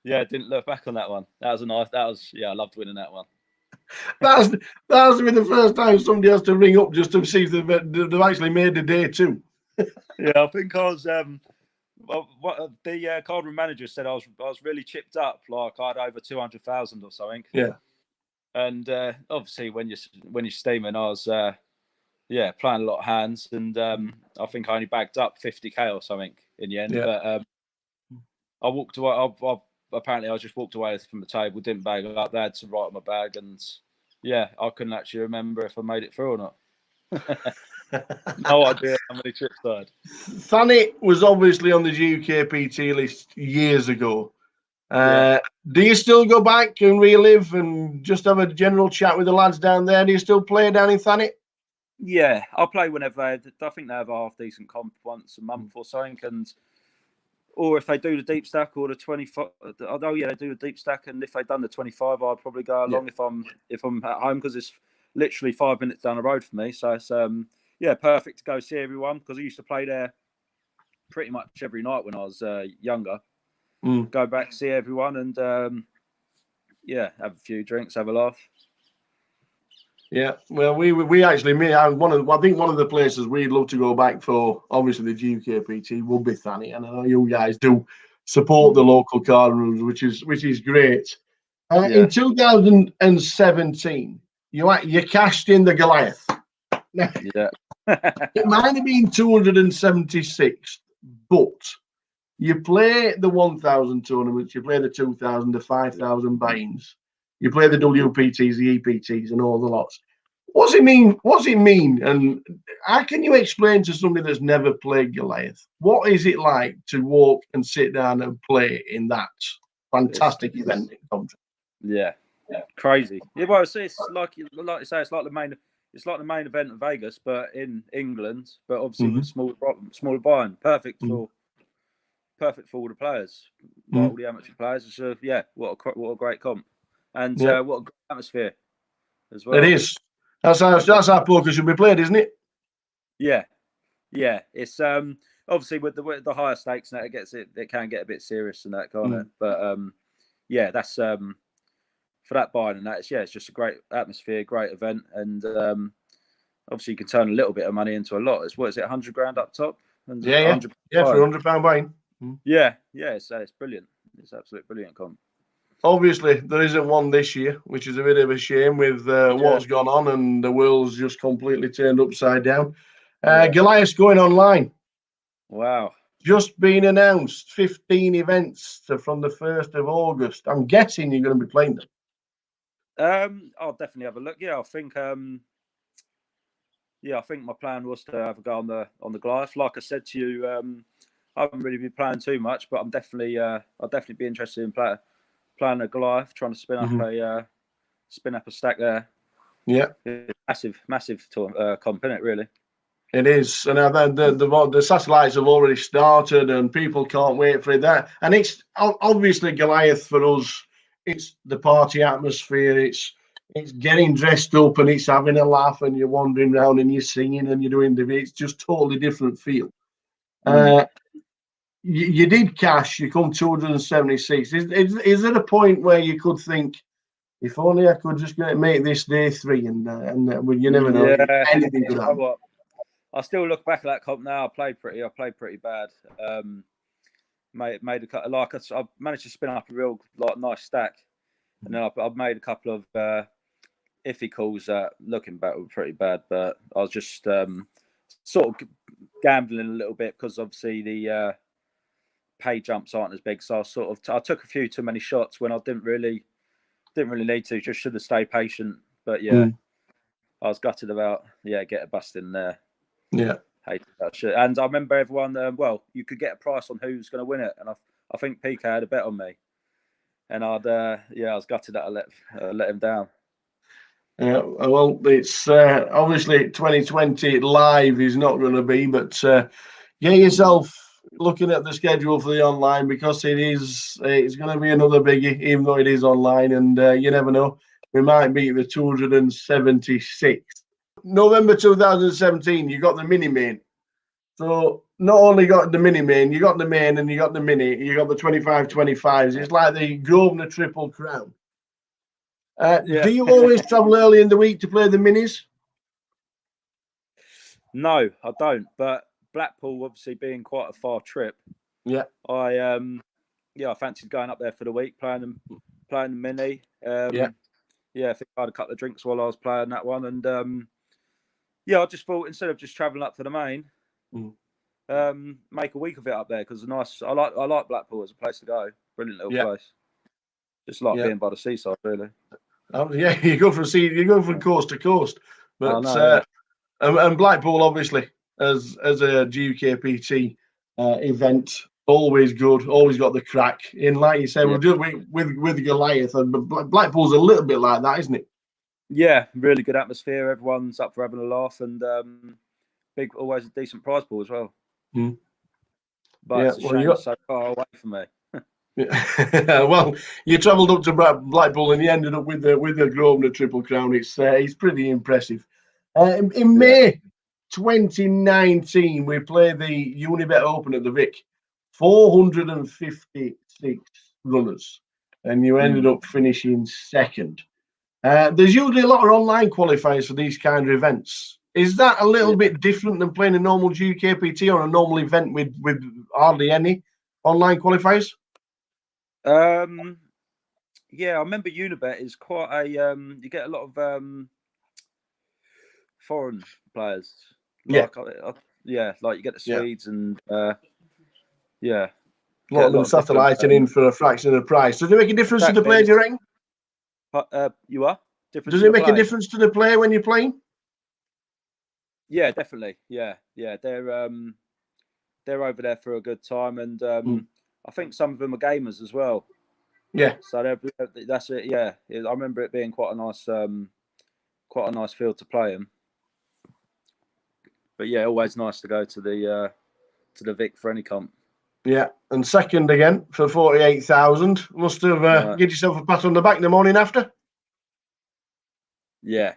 didn't look back on that one. I loved winning that one. That has to be the first time somebody has to ring up just to see if they've actually made the day 2. Yeah, I think I was. What the card room manager said, I was really chipped up, like I had over 200,000 or something. Yeah. And obviously, when you're steaming, I was playing a lot of hands, and I think I only bagged up 50k or something in the end. Yeah. But I walked away. Apparently, I just walked away from the table, didn't bag it up. They had to write on my bag, and I couldn't actually remember if I made it through or not. No idea how many trips I had. Thanet was obviously on the GUKPT list years ago. Do you still go back and relive and just have a general chat with the lads down there? Do you still play down in Thanet? Yeah, I'll play whenever I think they have a half decent comp once a month or something, or if they do the deep stack or the 25. Oh yeah, they do the deep stack, and if they've done the 25, I'd probably go along if I'm at home, because it's literally 5 minutes down the road for me. So it's perfect to go see everyone, because I used to play there pretty much every night when I was younger. Go back, see everyone, and have a few drinks, have a laugh. Yeah, well, we actually, I think one of the places we'd love to go back for, obviously the GUKPT, will be Thanet, and I know you guys do support the local card rooms, which is great. In 2017, you cashed in the Goliath. Now, Yeah. it might have been 276, but you play the 1,000 tournaments, you play the 2,000, the 5,000 buy-ins, you play the WPTs, the EPTs, and all the lots. What's it mean? What's it mean? And how can you explain to somebody that's never played Goliath? What is it like to walk and sit down and play in that fantastic event in Coventry? Yeah, crazy. Yeah, well, it's like you say, it's like the main event of Vegas, but in England, but obviously with smaller buy-in, perfect for all the players, like all the amateur players. It's what a great comp, and what a great atmosphere as well. It is. That's how poker should be played, isn't it? Yeah. It's obviously with the higher stakes now, it can get a bit serious and that kind of. But that's for that buy-in and that. It's just a great atmosphere, great event, and obviously you can turn a little bit of money into a lot. It's what is it, $100,000 up top? For £100 buy-in. Yeah. So it's brilliant. It's absolutely brilliant comp. Obviously, there isn't one this year, which is a bit of a shame with what's gone on, and the world's just completely turned upside down. Goliath's going online. Wow. Just been announced, 15 events from the 1st of August. I'm guessing you're going to be playing them. I'll definitely have a look. Yeah, I think my plan was to have a go on the Goliath. Like I said to you, I haven't really been playing too much, but I'm definitely I'll definitely be interested in playing a Goliath, trying to spin up a stack there. Yeah, massive comp, isn't it, really? It is, and the satellites have already started, and people can't wait for that. And it's obviously Goliath for us. It's the party atmosphere. It's getting dressed up, and it's having a laugh, and you're wandering around, and you're singing, and you're doing it's just totally different feel. You did cash. You come 276. Is there a point where you could think, if only I could just make this day 3, and you never know, anything could happen. I still look back at that comp now. I played pretty bad. I managed to spin up a real nice stack, and then I've made a couple of iffy calls that, looking back, were pretty bad. But I was just sort of gambling a little bit because obviously the pay jumps aren't as big. So I took a few too many shots when I didn't really need to. Just should have stayed patient. But I was gutted about get a bust in there. Yeah, hated that shit. And I remember everyone. You could get a price on who's going to win it, and I think PK had a bet on me, and I was gutted that I let him down. Well, it's obviously 2020 live is not going to be, but get yourself looking at the schedule for the online, because it's going to be another biggie, even though it is online, and you never know, we might beat the 276. November 2017, you got the mini main. So not only got the mini main, you got the main and you got the mini, you got the 25-25s. It's like the Grosvenor Triple Crown. Do you always travel early in the week to play the minis? No, I don't. But Blackpool, obviously being quite a far trip, I fancied going up there for the week, playing the mini. I think I had a couple of drinks while I was playing that one, and I just thought, instead of just travelling up for the main, make a week of it up there, because I like Blackpool as a place to go. Brilliant little place. Just like being by the seaside, really. You go from coast to coast, but and Blackpool obviously as a GUKPT event, always good, always got the crack. In, like you said, we'll do it with Goliath, but Blackpool's a little bit like that, isn't it? Yeah, really good atmosphere. Everyone's up for having a laugh, and always a decent prize pool as well. But it's a shame it's so far away from me. Well, you travelled up to Blackpool and you ended up with the Grosvenor Triple Crown. It's pretty impressive. In May 2019, we played the Unibet Open at the Vic. 456 runners, and you ended up finishing second. There's usually a lot of online qualifiers for these kind of events. Is that a little bit different than playing a normal GUKPT or a normal event with hardly any online qualifiers? Yeah, I remember Unibet is quite a you get a lot of foreign players. Yeah. Like yeah, like you get the Yeah. Swedes and yeah, A lot of them different. satelliting in for a fraction of the price. Does it make a difference to the play, do you reckon? You are different. Does to it the make a play? difference to the play when you're playing? Yeah, definitely. Yeah. They're over there for a good time, and I think some of them are gamers as well. Yeah. So that's it. Yeah, I remember it being quite a nice field to play in. But yeah, always nice to go to the Vic for any comp. Yeah, and second again for 48,000. Must have Right. give yourself a pat on the back in the morning after. Yeah,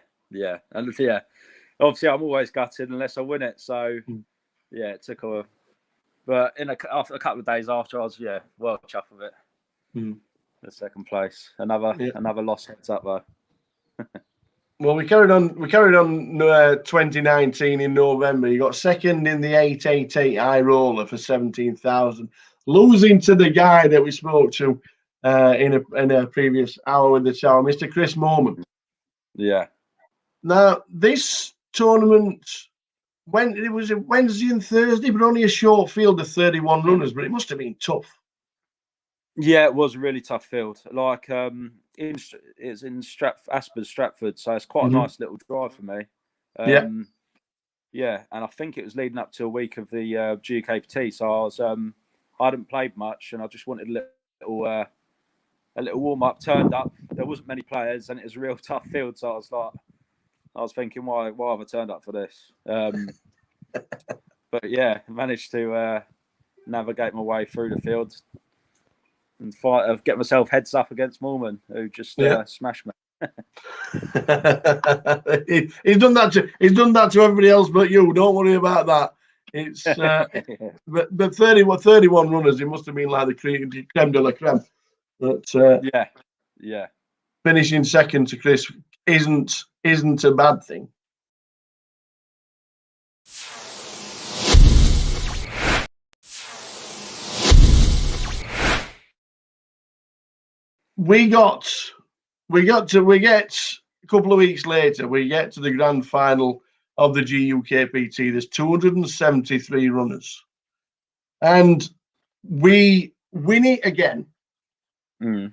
and yeah, obviously I'm always gutted unless I win it. So yeah, it took but after a couple of days after, I was well chuffed with it. The second place, another loss heads up though. Well, we carried on 2019 in November. You got second in the 888 high roller for 17,000, losing to the guy that we spoke to in a previous hour with the show, Mr. Chris Moorman. Yeah. Now this tournament, when it was a Wednesday and Thursday, but only a short field of 31 runners, but it must have been tough. Yeah, it was a really tough field. Like it's in Stratford, so it's quite a nice little drive for me. Yeah, and I think it was leading up to a week of the GUKPT, so I was I hadn't played much, and I just wanted a little warm up. Turned up, there wasn't many players, and it was a real tough field. So I was thinking, why have I turned up for this? But yeah, managed to navigate my way through the field and get myself heads up against Moorman, who just smashed me. He's done that to everybody else but you. Don't worry about that. It's but 31 runners. It must have been like the creme de la creme. But yeah. Finishing second to Chris isn't a bad thing. We get a couple of weeks later, we get to the grand final of the GUKPT. There's 273 runners, and we win it again. For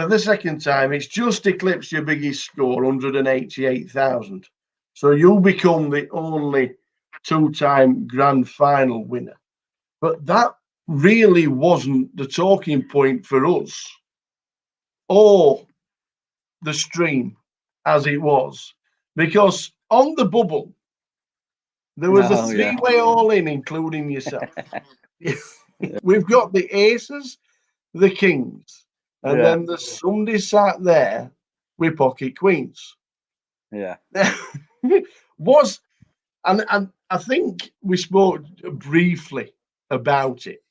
the second time, it's just eclipsed your biggest score, 188,000. So you become the only two-time grand final winner. But that really wasn't the talking point for us, or the stream as it was, because on the bubble there was a three-way all-in, including yourself. We've got the aces, the kings, and then there's somebody sat there with pocket queens. Yeah. And I think we spoke briefly about it,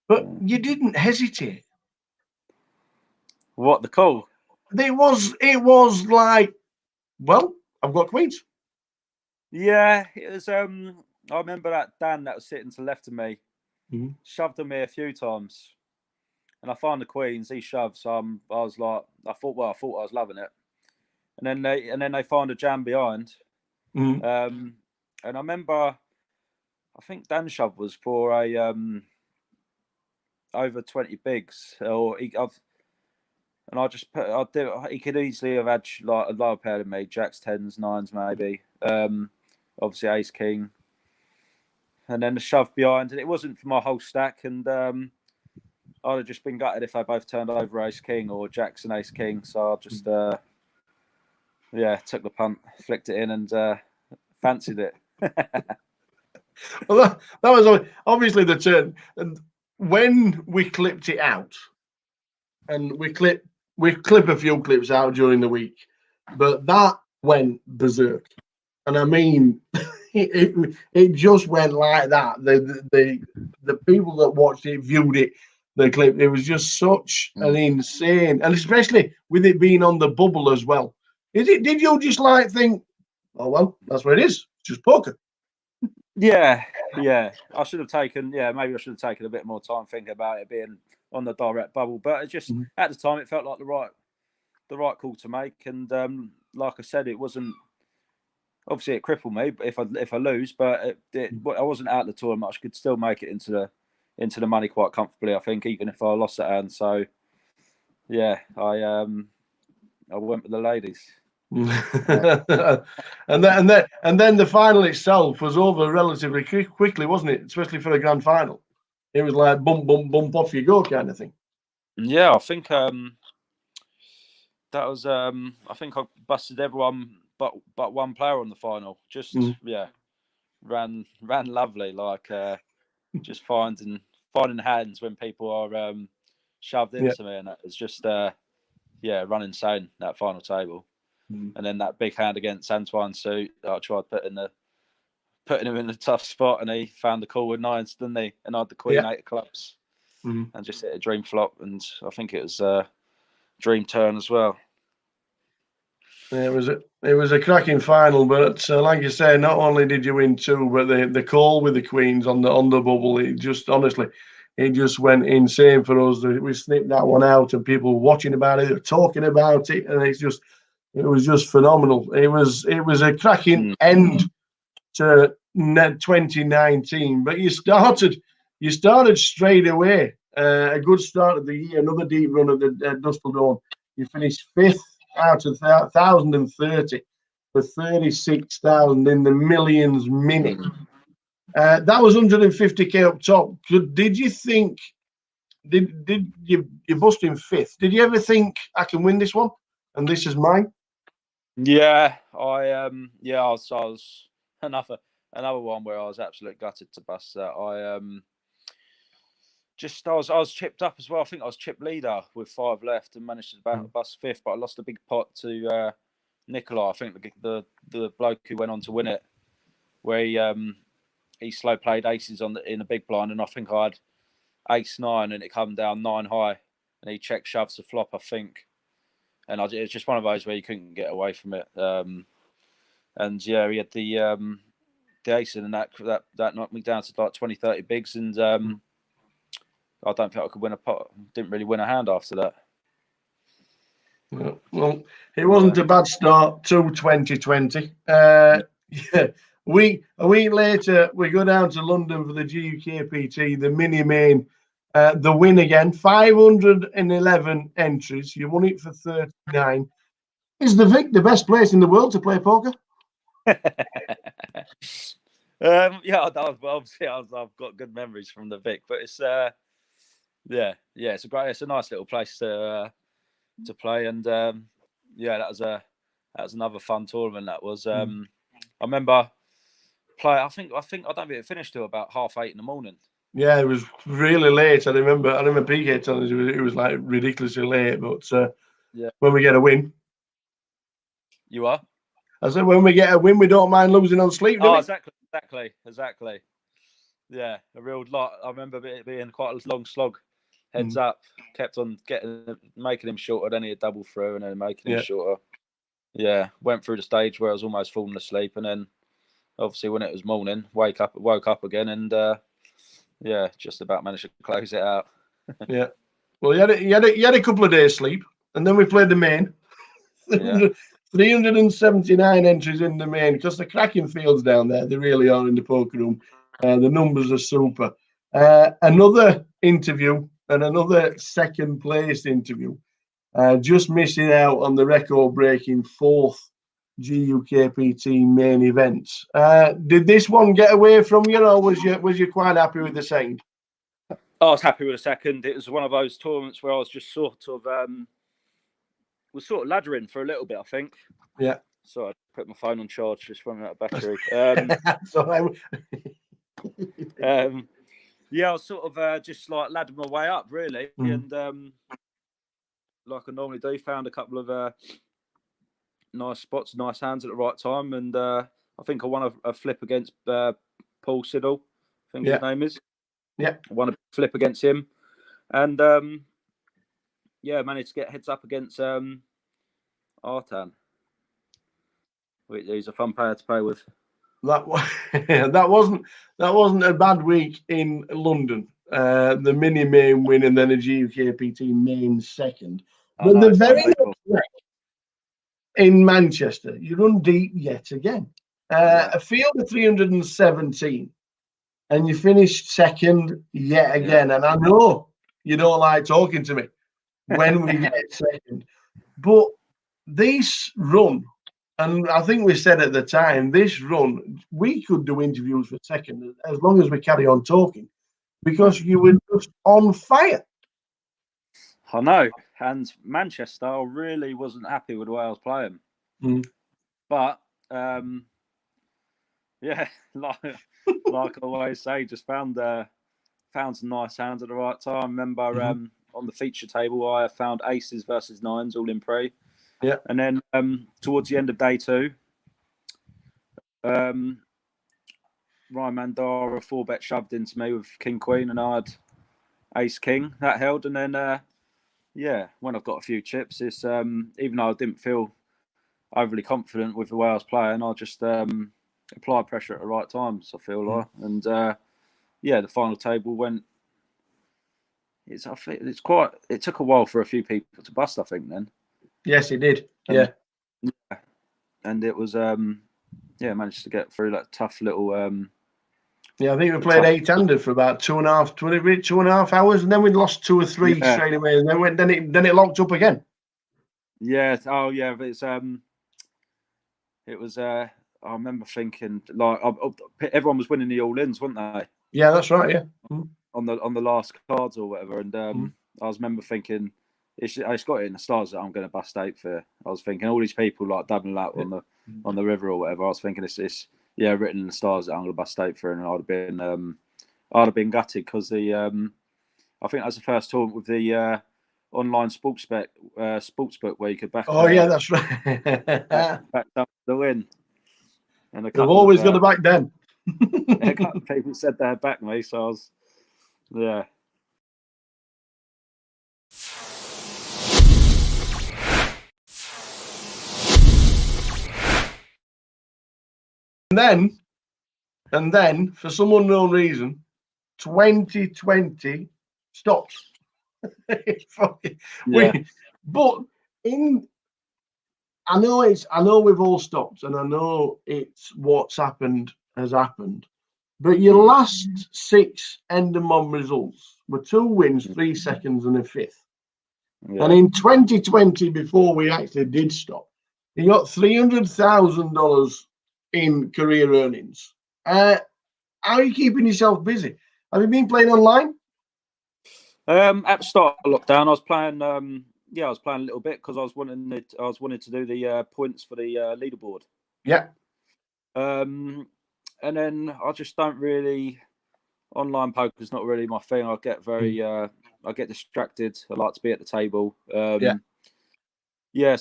but you didn't hesitate. What the call? It was like, well, I've got queens. Yeah, it was. I remember that Dan that was sitting to the left of me shoved on me a few times, and I found the queens. He shoved, so I was like, I thought I was loving it, and then they found a jam behind, and I remember, I think Dan shove was for a over 20 bigs, and I just he could easily have had like a lower pair than me, jacks, tens, nines, maybe. Obviously ace king, and then the shove behind, and it wasn't for my whole stack. And I'd have just been gutted if they both turned over ace king or jacks and ace king. So I just took the punt, flicked it in, and fancied it. Well, that was obviously the turn. And when we clipped it out, and we clip a few clips out during the week, but that went berserk. And I mean, it just went like that. The people that watched it, viewed it, the clip, it was just such an insane, and especially with it being on the bubble as well. Did you just like think, oh well, that's what it is, it's just poker? Yeah, yeah. I should have taken. Yeah, maybe I should have taken a bit more time thinking about it being on the direct bubble. But it just at the time it felt like the right call to make. And like I said, it wasn't. Obviously, it crippled me. But if I lose, but I wasn't out of the tournament. I could still make it into the money quite comfortably. I think, even if I lost that hand. So yeah, I went with the ladies. and then the final itself was over relatively quickly, wasn't it? Especially for a grand final. It was like bump, bump, bump, off you go kind of thing. Yeah, I think that was. I think I busted everyone but one player on the final. Just ran lovely. Like just finding hands when people are shoved into me, and that was just run insane that final table. And then that big hand against Antoine Suit, I tried putting him in a tough spot, and he found the call with nines, didn't he? And I had the queen eight of clubs, and just hit a dream flop, and I think it was dream turn as well. It was a cracking final, but like you say, not only did you win two, but the call with the queens on the bubble, it just went insane for us. We snipped that one out, and people were watching about it, talking about it, and it was just phenomenal. It was a cracking end to 2019, but you started straight away. A good start of the year, another deep run at the Dustledome. You finished 5th out of 1,030 for 36,000 in the millions minute. That was 150k up top. Did you think? Did you bust in 5th? Did you ever think I can win this one and this is mine? Yeah, I was another one where I was absolutely gutted to bust that. I was chipped up as well. I think I was chip leader with 5 left and managed to bust 5th, but I lost a big pot to Nicola. I think the bloke who went on to win it, where he slow played aces in a big blind, and I think I had ace 9 and it come down 9 high, and he check shoves the flop, I think. And it's just one of those where you couldn't get away from it. And yeah, he had the ace in, and that knocked me down to like 20, 30 bigs. And I don't think I could win a pot. Didn't really win a hand after that. Well, it wasn't a bad start to 2020. A week later, we go down to London for the GUKPT, the mini main. The win again, 511 entries. You won it for 39. Is the Vic the best place in the world to play poker? Obviously I've got good memories from the Vic, but it's it's a nice little place to play, and that was another fun tournament. That was I remember play. I don't think it finished till about 8:30 in the morning. Yeah, it was really late. I remember PK telling us it was like ridiculously late, but when we get a win. You are? I said, when we get a win, we don't mind losing on sleep, do we? Exactly. Yeah, a real lot. I remember it being quite a long slog. Heads up, kept on making him shorter, then he had double through, and then making him shorter. Yeah, went through the stage where I was almost falling asleep, and then obviously when it was morning, woke up again, and just about managed to close it out. Yeah. Well, you had a couple of days sleep, and then we played the main. 379 entries in the main, because the cracking fields down there, they really are in the poker room. The numbers are super. Another interview and another second place interview. Just missing out on the record-breaking 4th GUKPT main event. Did this one get away from you, or was you quite happy with the second? I was happy with the second. It was one of those tournaments where I was just sort of laddering for a little bit, I think. Yeah. So I put my phone on charge, just running out of battery. I was sort of just like laddering my way up, really, and like I normally do, found a couple of nice spots, nice hands at the right time, and I think I won a flip against Paul Siddle, I think his name is. Yeah. Won a flip against him, and managed to get heads up against Artan. He's a fun player to play with. that wasn't a bad week in London. The mini main win and then a GUKPT main second. But the very next week in Manchester, you run deep yet again. A field of 317, and you finished second yet again. And I know you don't like talking to me when we get second, but this run, and I think we said at the time, this run, we could do interviews for second as long as we carry on talking, because you were just on fire. I know, and Manchester, I really wasn't happy with the way I was playing. But yeah, like I always say, just found some nice hands at the right time. Remember, on the feature table, I found aces versus nines all in pre. Yeah, and then towards the end of day two, Ryan Mandara 4-bet shoved into me with King Queen, and I had Ace King that held, and then when I've got a few chips, it's even though I didn't feel overly confident with the way I was playing, I just applied pressure at the right times, I feel like. And the final table went. It took a while for a few people to bust, I think. Then. Yes, it did. Yeah. And it was managed to get through that tough little. I think we played 8-handed for about 2.5 hours, and then we lost 2 or 3 straight away, and then it locked up again. Yeah. Oh, yeah. But it was. I remember thinking like everyone was winning the all-ins, weren't they? Yeah, that's right. Yeah. On the last cards or whatever, and I remember thinking it's got it in the stars that I'm going to bust 8 for. I was thinking all these people like doubling out on the river or whatever. I was thinking it's written in the stars that I'm going to bust 8 for, and I'd have been gutted because I think that was the first tournament with the online sportsbook where you could back. Oh yeah, that's right. back up the win. And They've always got to back them. A couple of people said they'd back me, so I was, yeah. And then, for some unknown reason, 2020 stopped. But I know we've all stopped, and I know it's what's happened has happened. But your last 6 Endermon results were 2 wins, 3 seconds, and a 5th. Yeah. And in 2020, before we actually did stop, you got $300,000 in career earnings. How are you keeping yourself busy? Have you been playing online? At the start of lockdown, I was playing. I was playing a little bit because I was wanting to do the points for the leaderboard. Yeah. And then I just don't really. Online poker's not really my thing. I get I get distracted. I like to be at the table. So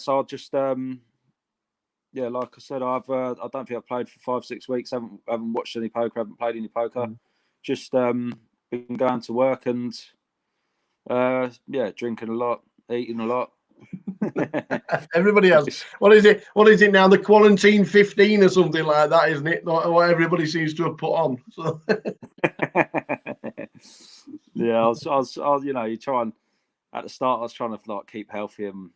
I'll just like I said, I don't think I've played for 5-6 weeks. Haven't watched any poker. Haven't played any poker. Just been going to work and drinking a lot, eating a lot. Everybody else. What is it now? The quarantine 15 or something like that, isn't it? What everybody seems to have put on. So. Yeah, I was you try and at the start I was trying to like keep healthy and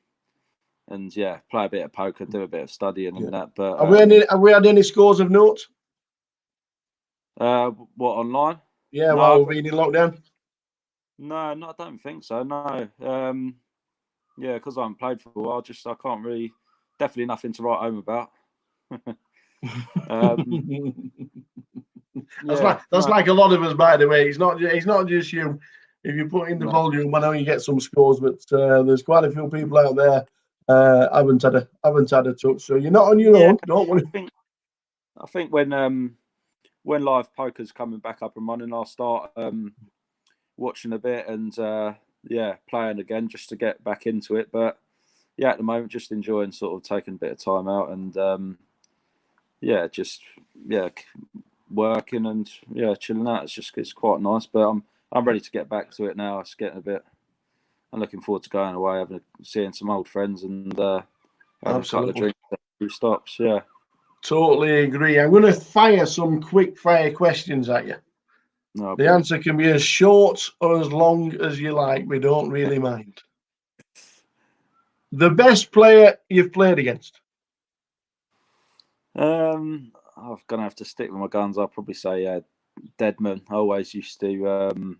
play a bit of poker, do a bit of studying and that. But have we had any scores of note? What online? Yeah, while we've been in lockdown. No, I don't think so. No. Because I haven't played for a while, I can't really. Definitely nothing to write home about. That's like a lot of us, by the way. It's not just you. If you put in the volume, I know you get some scores, but there's quite a few people out there haven't had a touch. So you're not on your own. Don't worry. I think when live poker's coming back up and running, I'll start watching a bit and playing again just to get back into it. But at the moment, just enjoying sort of taking a bit of time out and working and chilling out. It's quite nice. But I'm ready to get back to it now. It's getting a bit. I'm looking forward to going away, seeing some old friends and having a couple of drinks, a few stops. Yeah. Totally agree. I'm going to fire some quick fire questions at you. No, The answer can be as short or as long as you like. We don't really mind. The best player you've played against? I'm gonna have to stick with my guns. I'll probably say Deadman. I always used to.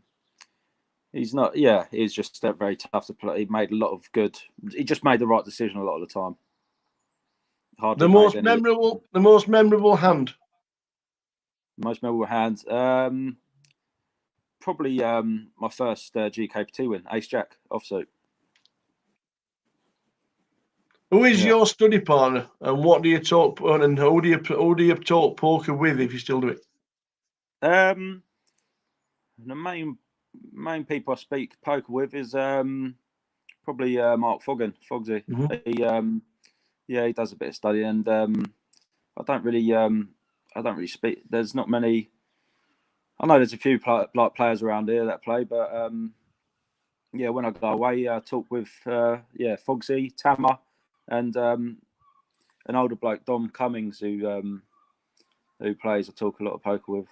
He's not. Yeah, he's just very tough to play. He made a lot of good. He just made the right decision a lot of the time. Hardly The made most any memorable. The most memorable hand. most memorable hands. Probably my first GUKPT win, Ace Jack offsuit. Who is Yeah. your study partner, and what do you talk? And who do you talk poker with if you still do it? The main people I speak poker with is probably Mark Foggin, Fogsy. Mm-hmm. He does a bit of study, and I don't really speak. There's not many. I know there's a few players around here that play, but when I go away, I talk with Fogsy, Tammer, and an older bloke, Dom Cummings, who plays. I talk a lot of poker with.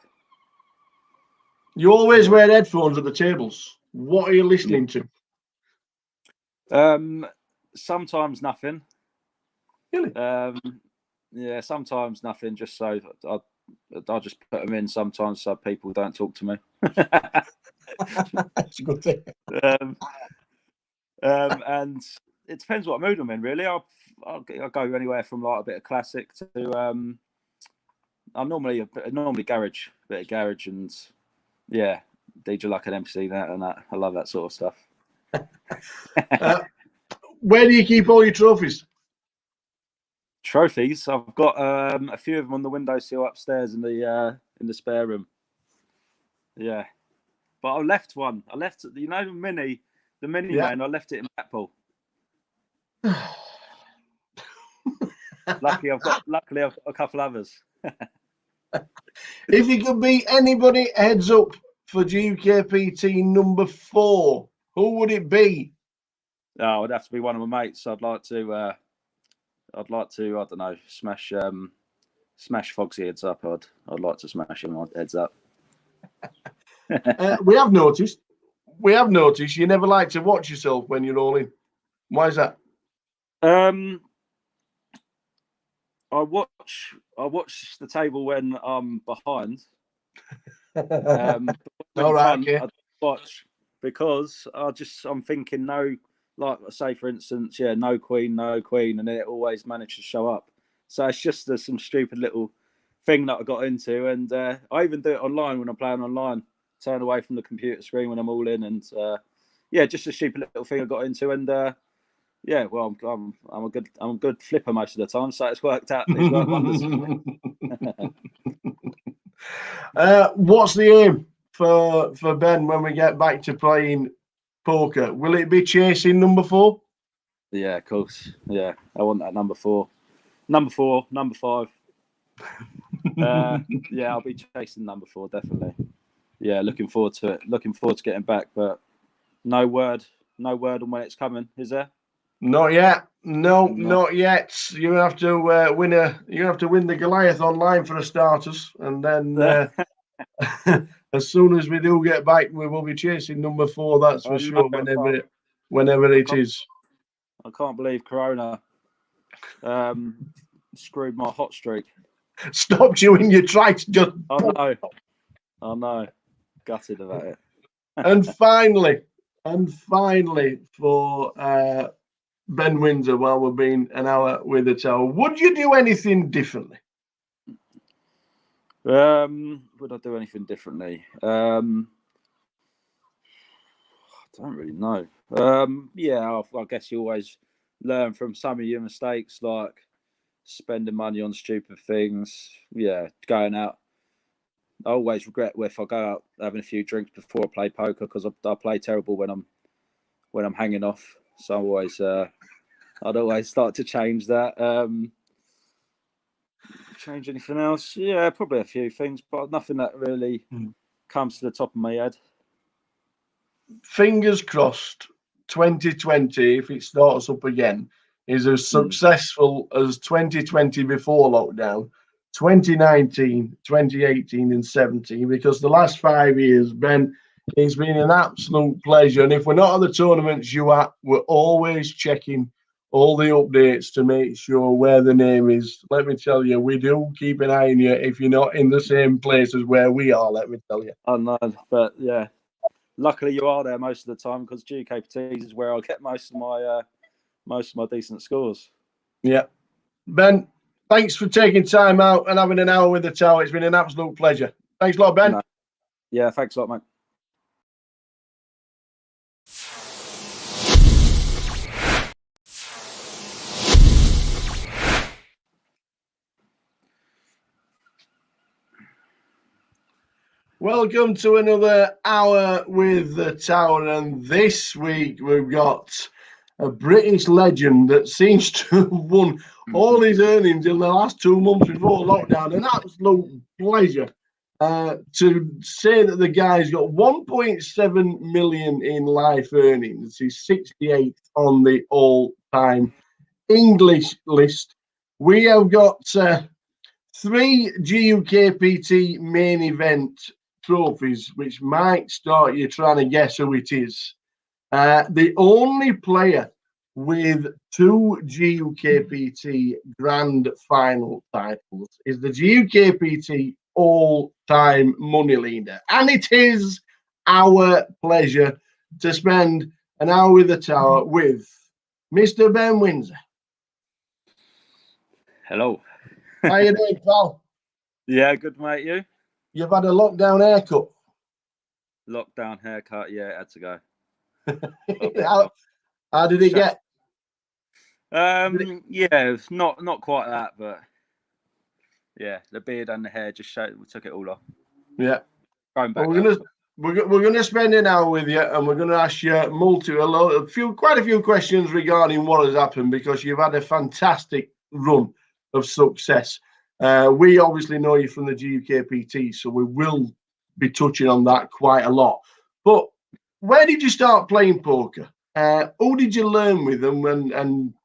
You always wear headphones at the tables. What are you listening to? Sometimes nothing. Really? Sometimes nothing. Just so I just put them in sometimes so people don't talk to me. That's a good thing. And it depends what mood I'm in. Really, I'll go anywhere from like a bit of classic to I'm normally garage, a bit of garage, and DJ like an MC and that. I love that sort of stuff. Where do you keep all your trophies? Trophies. I've got a few of them on the windowsill upstairs in the spare room. Yeah, but I left one. I left the mini man. I left it in Blackpool. Luckily, I've got a couple others. If you could beat anybody, heads up for GUKPT number 4. Who would it be? Oh, it'd have to be one of my mates. I'd like to. I don't know, smash Fogsy heads up. I'd like to smash him heads up. We have noticed you never like to watch yourself when you're rolling. Why is that? I watch the table when I'm behind. All right, okay. I watch because I'm thinking no, like say for instance, no queen, and then it always manages to show up. So it's just some stupid little thing that I got into, and I even do it online when I'm playing online. Turn away from the computer screen when I'm all in, and just a stupid little thing I got into, and well, I'm a good flipper most of the time, so it's worked out. It's worked wonders. What's the aim for Ben when we get back to playing poker? Will it be chasing number 4? Yeah, of course. Yeah, I want that number 4, number 5. I'll be chasing number 4 definitely. Yeah, looking forward to it. Looking forward to getting back, but no word on when it's coming. Is there? Not yet. No, not yet. You have to win the Goliath online for the starters, and then as soon as we do get back, we will be chasing number 4. That's for sure. Whenever it is. I can't believe Corona screwed my hot streak. Stopped you in your tracks. Just. I know. Gutted about it. And finally, for Ben Windsor, while we've been an hour with the tower, would you do anything differently? Would I do anything differently? I don't really know. I guess you always learn from some of your mistakes, like spending money on stupid things. Yeah, going out. I always regret if I go out having a few drinks before I play poker because I play terrible when I'm hanging off. So I'd always start to change that. Change anything else? Yeah, probably a few things, but nothing that really comes to the top of my head. Fingers crossed, 2020, if it starts up again, is as successful as 2020 before lockdown, 2019, 2018, and 17, because the last 5 years, Ben, it's been an absolute pleasure. And if we're not at the tournaments you at, we're always checking all the updates to make sure where the name is. Let me tell you, we do keep an eye on you if you're not in the same place as where we are, let me tell you. I know, but yeah. Luckily, you are there most of the time because GUKPT is where I get most of my decent scores. Yeah. Ben, thanks for taking time out and having an hour with the tower. It's been an absolute pleasure. Thanks a lot, Ben. No. Yeah, thanks a lot, mate. Welcome to another hour with the tower, and this week we've got a British legend that seems to have won all his earnings in the last 2 months before lockdown. An absolute pleasure to say that the guy's got 1.7 million in life earnings. He's 68th on the all-time English list. We have got 3 GUKPT main event trophies, which might start you trying to guess who it is. The only player with 2 GUKPT grand final titles is the GUKPT all-time money leader. And it is our pleasure to spend an hour with the tower with Mr. Ben Windsor. Hello. How you doing, pal? Yeah, good, mate. You? You've had a lockdown haircut. Lockdown haircut. Yeah, it had to go. How did it get? Yeah, it's not quite that, but yeah, the beard and the hair just showed. We took it all off. Yeah. Going back. Well, we're gonna spend an hour with you, and we're gonna ask you quite a few questions regarding what has happened, because you've had a fantastic run of success. We obviously know you from the GUKPT, so we will be touching on that quite a lot. But where did you start playing poker? Who did you learn with them, and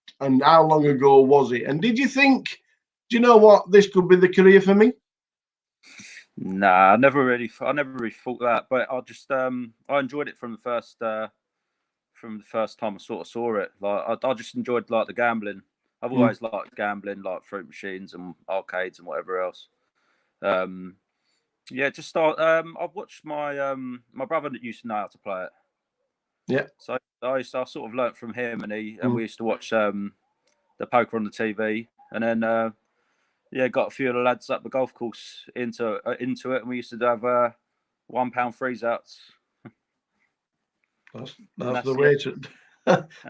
how long ago was it? And did you think, do you know what, this could be the career for me? Nah, I never really thought that, but I enjoyed it from the first time I sort of saw it. Like I just enjoyed like the gambling. I've always liked gambling, like fruit machines and arcades and whatever else. Yeah, just start. I've watched my brother that used to know how to play it. Yeah. So I sort of learnt from him, and we used to watch the poker on the TV, and then yeah, got a few of the lads up the golf course into it, and we used to have £1 freeze outs. That's the way to.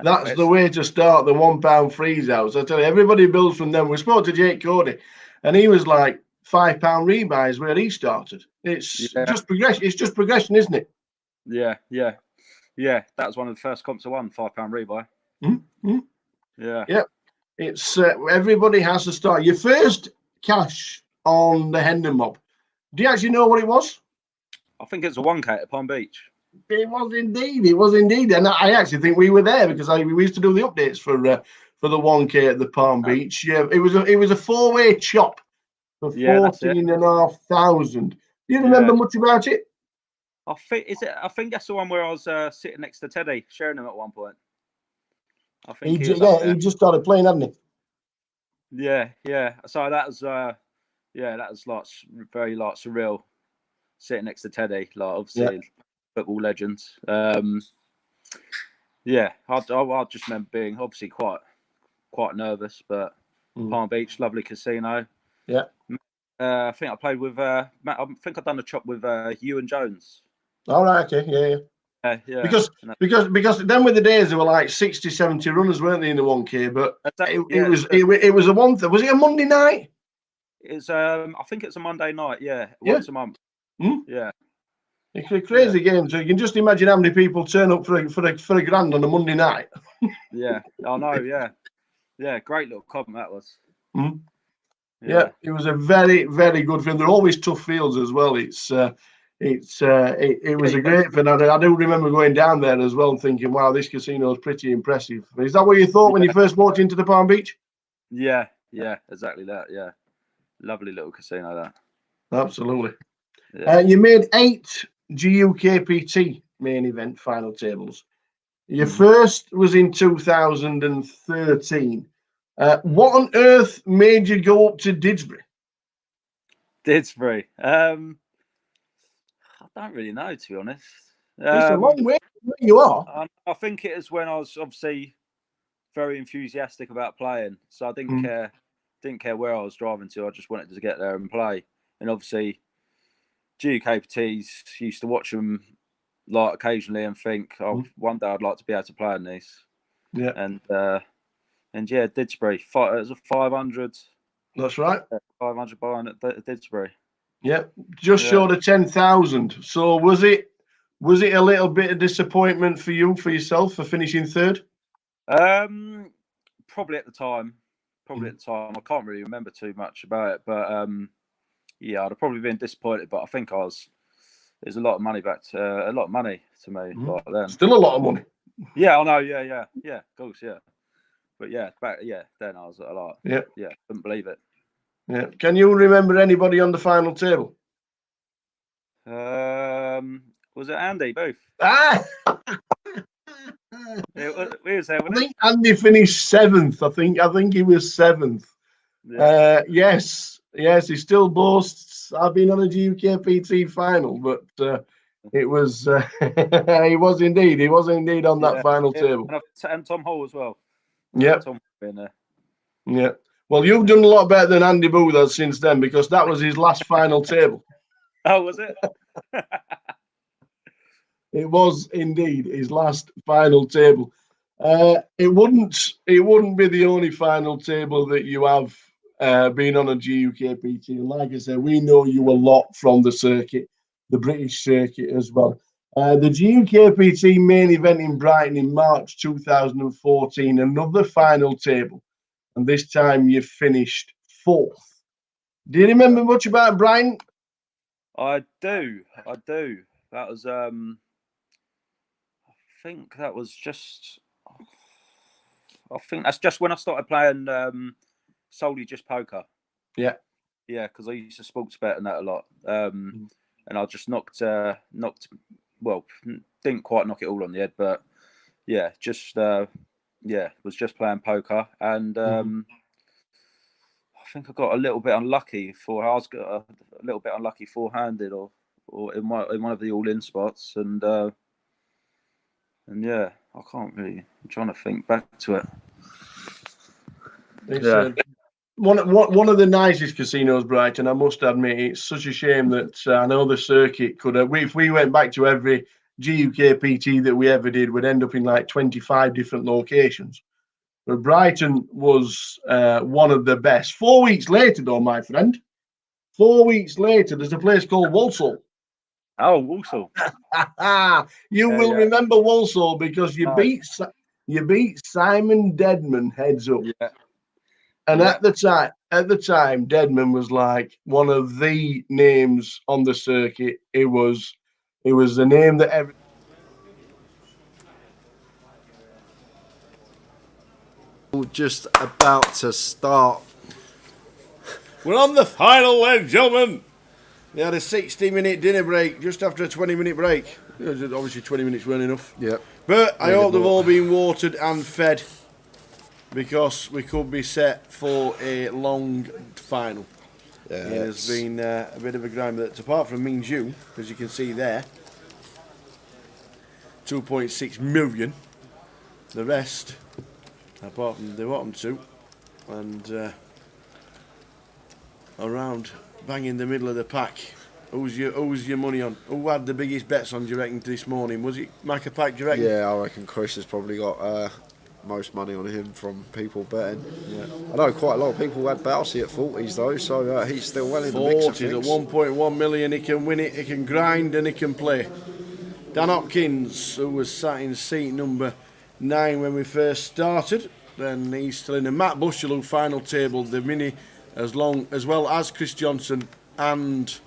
That's the way to start the £1 freeze outs. I tell you, everybody builds from them. We spoke to Jake Cody, and he was like £5 rebuys where he started. It's just progression. It's just progression, isn't it? Yeah. That was one of the first comps I won, £5 rebuy. Yeah. It's everybody has to start. Your first cash on the Hendon Mob. Do you actually know what it was? I think it's a 1K at Palm Beach. It was indeed, and I actually think we were there because we used to do the updates for the 1K at the Palm Beach. Yeah, it was a 4-way chop for 14,500. Do you remember much about it? I think that's the one where I was sitting next to Teddy, sharing him at one point. I think he just started playing, hadn't he? Yeah. So that was that was like very like surreal, sitting next to Teddy, like obviously football legends. Yeah, I just remember being obviously quite nervous, but Palm Beach, lovely casino. Yeah. I think I played with Matt. I think I've done a chop with Hugh and Jones. All right, okay, yeah. Because then with the days there were like 60, 70 runners, weren't they, in the 1K? But it was a one thing. Was it a Monday night? It's I think it's a Monday night. Yeah, once a month. Yeah. It's a crazy game, so you can just imagine how many people turn up for a grand on a Monday night. Yeah, I know. Yeah, great little comp that was. Yeah, it was a very, very good film. They're always tough fields as well. It was a great film. I do remember going down there as well and thinking, wow, this casino is pretty impressive. Is that what you thought when you first walked into the Palm Beach? Yeah, exactly that. Lovely little casino that. Absolutely. Yeah. You made 8 GUKPT main event final tables. Your first was in 2013. What on earth made you go up to Didsbury? Didsbury. I don't really know, to be honest. It's a long way from where you are. I think it was when I was obviously very enthusiastic about playing, so I didn't care where I was driving to. I just wanted to get there and play. And obviously, GUKPTs used to watch them like occasionally and think, "Oh, one day I'd like to be able to play in these." Yeah. And yeah, Didsbury. It was a 500. That's right. 500 buy-in at Didsbury. Yeah, just short of 10,000. So was it a little bit of disappointment for yourself for finishing third? Probably at the time. I can't really remember too much about it, but yeah, I'd have probably been disappointed. But I think there's a lot of money to me back then. Still a lot of money. Yeah, I know. Yeah, of course, yeah. But yeah, then I was a lot. Yeah, couldn't believe it. Yeah. Can you remember anybody on the final table? Was it Andy Booth? Ah! We was there, I think Andy finished 7th. I think he was 7th. Yeah. Yes, he still boasts, I've been on a GUKPT final, but it was he was indeed on that final table. And Tom Hall as well. Yeah. Tom been there. Yeah. Well, you've done a lot better than Andy Booth has since then, because that was his last final table. Oh, was it? It was indeed his last final table. It wouldn't be the only final table that you have been on a GUKPT. And like I said, we know you a lot from the circuit, the British circuit as well. The GUKPT main event in Brighton in March 2014, another final table. And this time you finished 4th. Do you remember much about Brighton? I do. That was I think that's just when I started playing solely just poker. Yeah. Yeah, because I used to sports bet and that a lot. And I just knocked well, didn't quite knock it all on the head, but yeah, was just playing poker, and I think I got a little bit unlucky four-handed or in one of the all-in spots, and yeah, I can't really. I'm trying to think back to it. It's one of the nicest casinos, Brighton. I must admit, it's such a shame that I know the circuit could have. If we went back to every GUKPT that we ever did, we'd end up in like 25 different locations. But Brighton was one of the best. 4 weeks later, though, my friend. 4 weeks later, there's a place called Walsall. Oh, Walsall. You will remember Walsall because you beat Simon Deadman heads up. Yeah. And at the time, Deadman was like one of the names on the circuit. It was the name that just about to start. We're on the final leg, gentlemen. They had a 60-minute dinner break just after a 20-minute break. Obviously, 20 minutes weren't enough. Yep. But I hope they've all been watered and fed, because we could be set for a long final. Yeah, it has been a bit of a grind. But apart from Ming Zhu, as you can see there, 2.6 million. The rest, apart from the bottom two, and around bang in the middle of the pack. Who's your money on? Who had the biggest bets on, do you reckon, this morning? Was it Macapac, do you reckon? Yeah, I reckon Chris has probably got most money on him from people betting. Yeah. I know quite a lot of people had Bousey at 40s though, so he's still well in the mix of things. 40s at 1.1 million, he can win it, he can grind and he can play. Dan Hopkins, who was sat in seat number 9 when we first started, then he's still in the Matt Bushell, who final tabled the mini as well as Chris Johnson and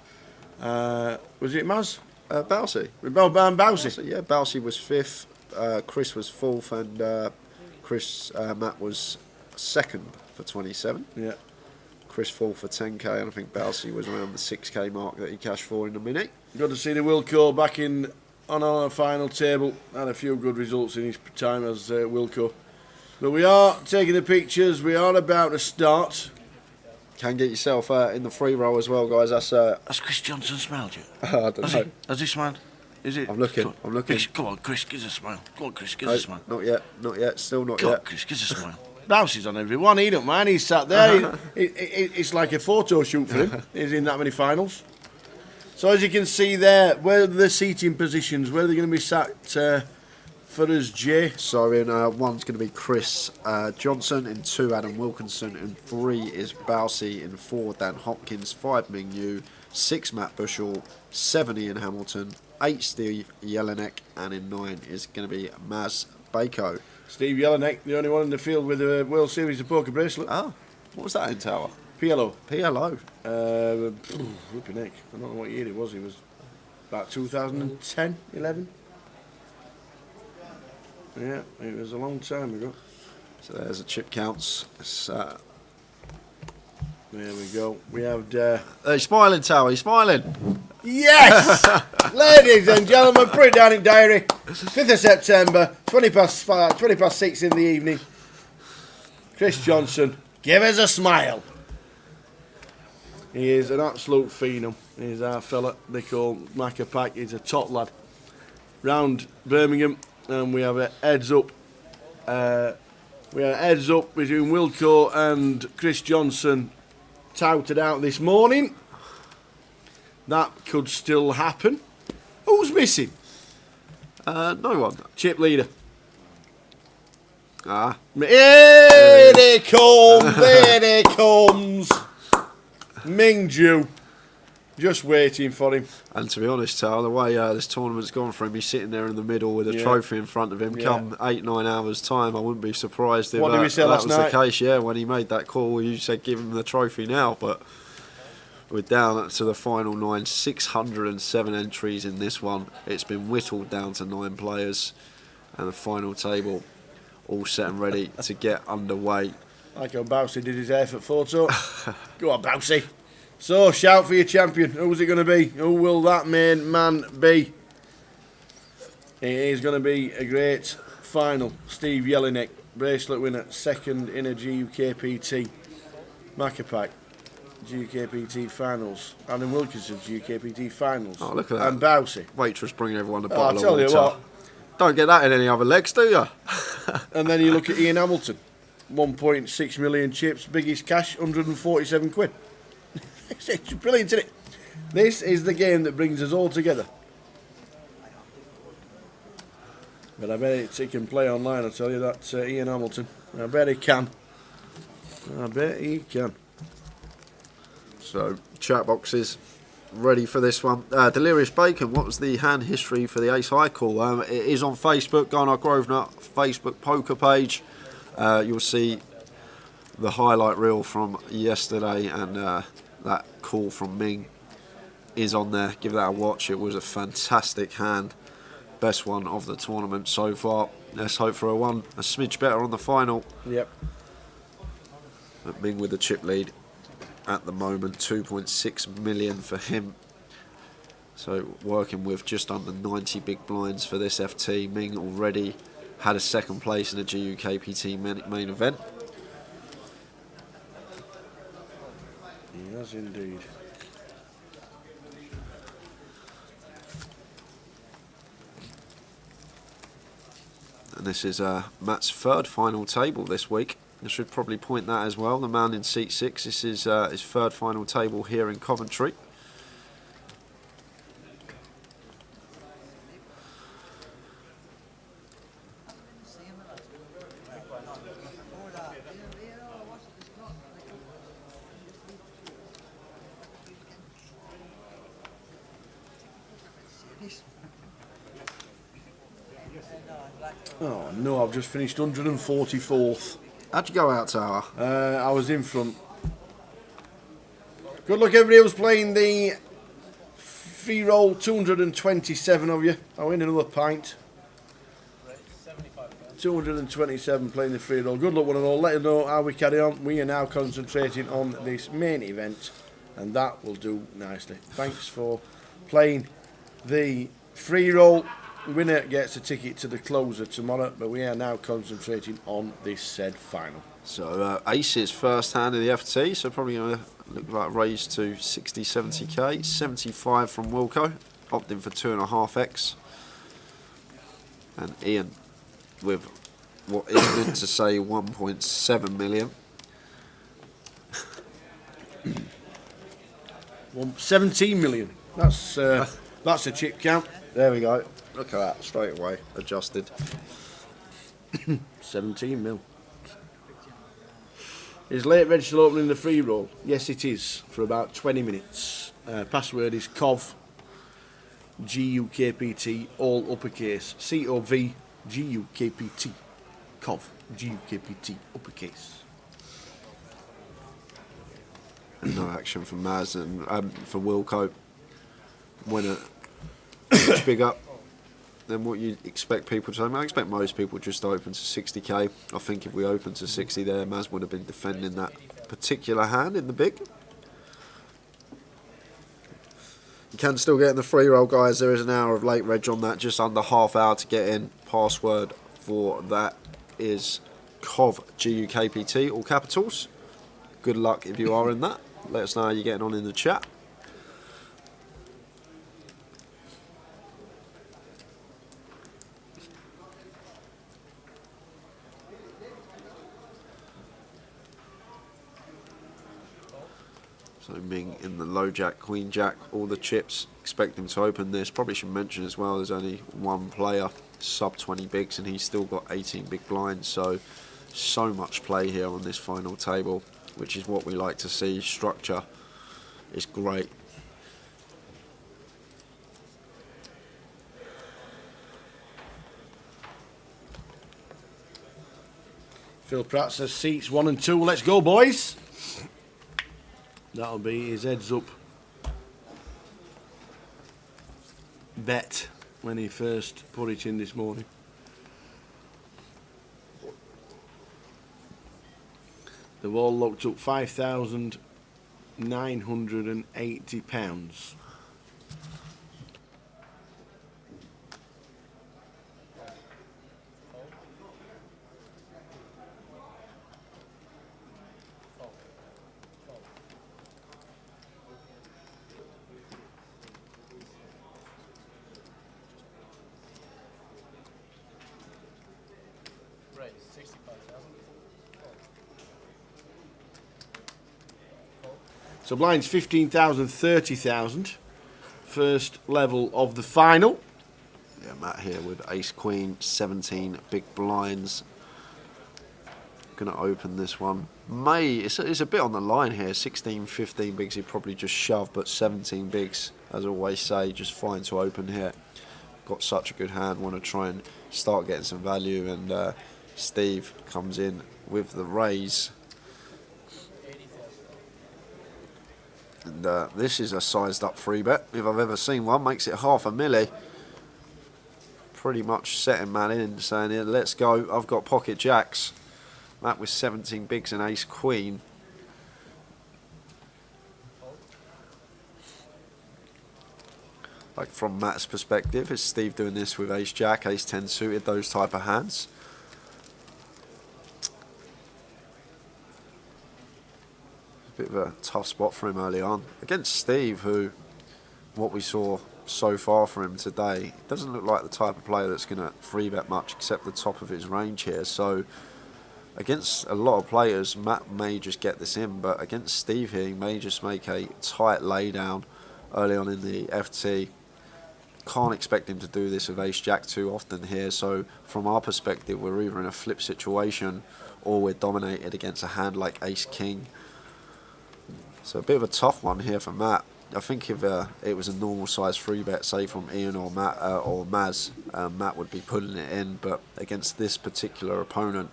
was it Maz? Bousey. Bousey. Yeah, Bousey was 5th, Chris was 4th, and Matt was 2nd for 27. Yeah. Chris Fall for 10k, and I think Balsey was around the 6k mark that he cashed for in the mini. Good to see the Wilco back in on our final table. Had a few good results in his time as Wilco. But we are taking the pictures. We are about to start. Can get yourself in the free roll as well, guys. Has Chris Johnson smiled yet? I don't know. Has he smiled? Is it? I'm looking. Come on, Chris, give us a smile. Come on, Chris, give us a smile. Not yet. Still not Come yet. on, Chris, give us a smile. Bounces on everyone. He don't mind. He's sat there. It's like a photo shoot for him. He's in that many finals. So as you can see there, where are the seating positions? Where are they going to be sat for us, Jay? So in one's going to be Chris Johnson, in 2 Adam Wilkinson, in 3 is Balsey, in 4 Dan Hopkins, 5 Ming Yu, 6 Matt Bushell, 7 Ian Hamilton, 8 Steve Jelinek, and in 9 is going to be Maz Bako. Steve Jelinek, the only one in the field with a World Series of Poker bracelet. Oh, what was that in Tower? PLO. PLO. Nick. I don't know what year it was. It was about 2010, 11. Yeah, it was a long time ago. So there's a chip counts. There we go. We have... He's smiling, Tower. He's smiling. Yes! Ladies and gentlemen, put it down in diary. 5th of September, 20 past 6 in the evening. Chris Johnson, give us a smile. He is an absolute phenom. He's our fella they call Macca Pack. He's a top lad. Round Birmingham, and we have a heads up. We have a heads up between Wilco and Chris Johnson touted out this morning. That could still happen. Who's missing? No one. Chip leader. Here he comes. Here he comes. Mingju. Just waiting for him. And to be honest, Tal, the way this tournament's gone for him, he's sitting there in the middle with a trophy in front of him. Come 8-9 hours time, I wouldn't be surprised if what did we say last was night? the case. Yeah, when he made that call, you said give him the trophy now, but we're down to the final 9. 607 entries in this one. It's been whittled down to 9 players, and the final table all set and ready to get underway. Like how Bousey did his effort photo. Go on, Bousey. So, shout for your champion. Who's it going to be? Who will that main man be? It is going to be a great final. Steve Jelinek, bracelet winner, 2nd in a GUKPT. Macca-Pack, GUKPT finals. Adam Wilkinson, GUKPT finals. Oh, look at that. And Bousey. Waitress bringing everyone a I'll bottle tell of you water. what. Don't get that in any other legs, do you? And then you look at Ian Hamilton. 1.6 million chips, biggest cash, 147 quid. It's brilliant, isn't it? This is the game that brings us all together. But I bet he can play online, I tell you that, Ian Hamilton. I bet he can. I bet he can. So, chat boxes ready for this one. Delirious Bacon, what was the hand history for the ace high call? It is on Facebook. Go on our Grosvenor Facebook poker page. You'll see the highlight reel from yesterday, and that call from Ming is on there. Give that a watch. It was a fantastic hand. Best one of the tournament so far. Let's hope for a smidge better on the final. Yep. But Ming with the chip lead at the moment, 2.6 million for him. So working with just under 90 big blinds for this FT. Ming already had a 2nd place in the GUKPT main event. Yes, indeed. And this is Matt's 3rd final table this week. I should probably point that as well. The man in seat 6, this is his 3rd final table here in Coventry. Oh no, I've just finished 144th. How'd you go out, Tower? I was in front. Good luck, everybody who's playing the free roll. 227 of you. I win another pint. 227 playing the free roll. Good luck, one and all. Let us know how we carry on. We are now concentrating on this main event, and that will do nicely. Thanks for playing the free roll. Winner gets a ticket to the closer tomorrow, but we are now concentrating on this said final. So Ace's first hand of the FT, so probably going to look like raise to 60, 70k. 75 from Wilco, opting for 2.5x. And Ian with what is meant to say 1.7 million. 17 million. That's a chip count. There we go. Look at that, straight away, adjusted. 17 mil. Is late reg still opening the free roll? Yes, it is, for about 20 minutes. Password is COV GUKPT, all uppercase. COV GUKPT. COV GUKPT, uppercase. No action from Maz and for Wilco. Winner much bigger than what you'd expect people to. I expect most people just to open to 60k. I think if we opened to 60 there, Maz would have been defending that particular hand in the big. You can still get in the free roll, guys. There is an hour of late reg on that, just under half hour to get in. Password for that is COV GUKPT, all capitals. Good luck if you are in that. Let us know how you're getting on in the chat. So Ming in the low jack, queen jack, all the chips. Expect him to open this. Probably should mention as well, there's only one player, sub 20 bigs, and he's still got 18 big blinds. So much play here on this final table, which is what we like to see. Structure is great. Phil Pratt says seats 1 and 2. Let's go, boys. That'll be his heads up bet when he first put it in this morning. They've all locked up £5,980. So blinds 15,000, 30,000. First level of the final. Yeah, Matt here with ace queen, 17 big blinds. Gonna open this one. It's a bit on the line here. 16, 15 bigs he probably just shoved, but 17 bigs, as I always say, just fine to open here. Got such a good hand, want to try and start getting some value, and Steve comes in with the raise. And this is a sized up free bet, if I've ever seen one. Makes it half a milli. Pretty much setting Matt in, saying, yeah, let's go. I've got pocket jacks. Matt with 17 bigs and ace queen. Like from Matt's perspective, is Steve doing this with ace jack, ace 10 suited, those type of hands? Bit of a tough spot for him early on against Steve, who what we saw so far from him today, doesn't look like the type of player that's going to free bet much except the top of his range here. So against a lot of players, Matt may just get this in, but against Steve here, he may just make a tight lay down early on in the FT. Can't expect him to do this with ace jack too often here. So from our perspective, we're either in a flip situation or we're dominated against a hand like ace king. So a bit of a tough one here for Matt. I think if it was a normal size free bet, say from Ian or Matt or Maz, Matt would be putting it in. But against this particular opponent,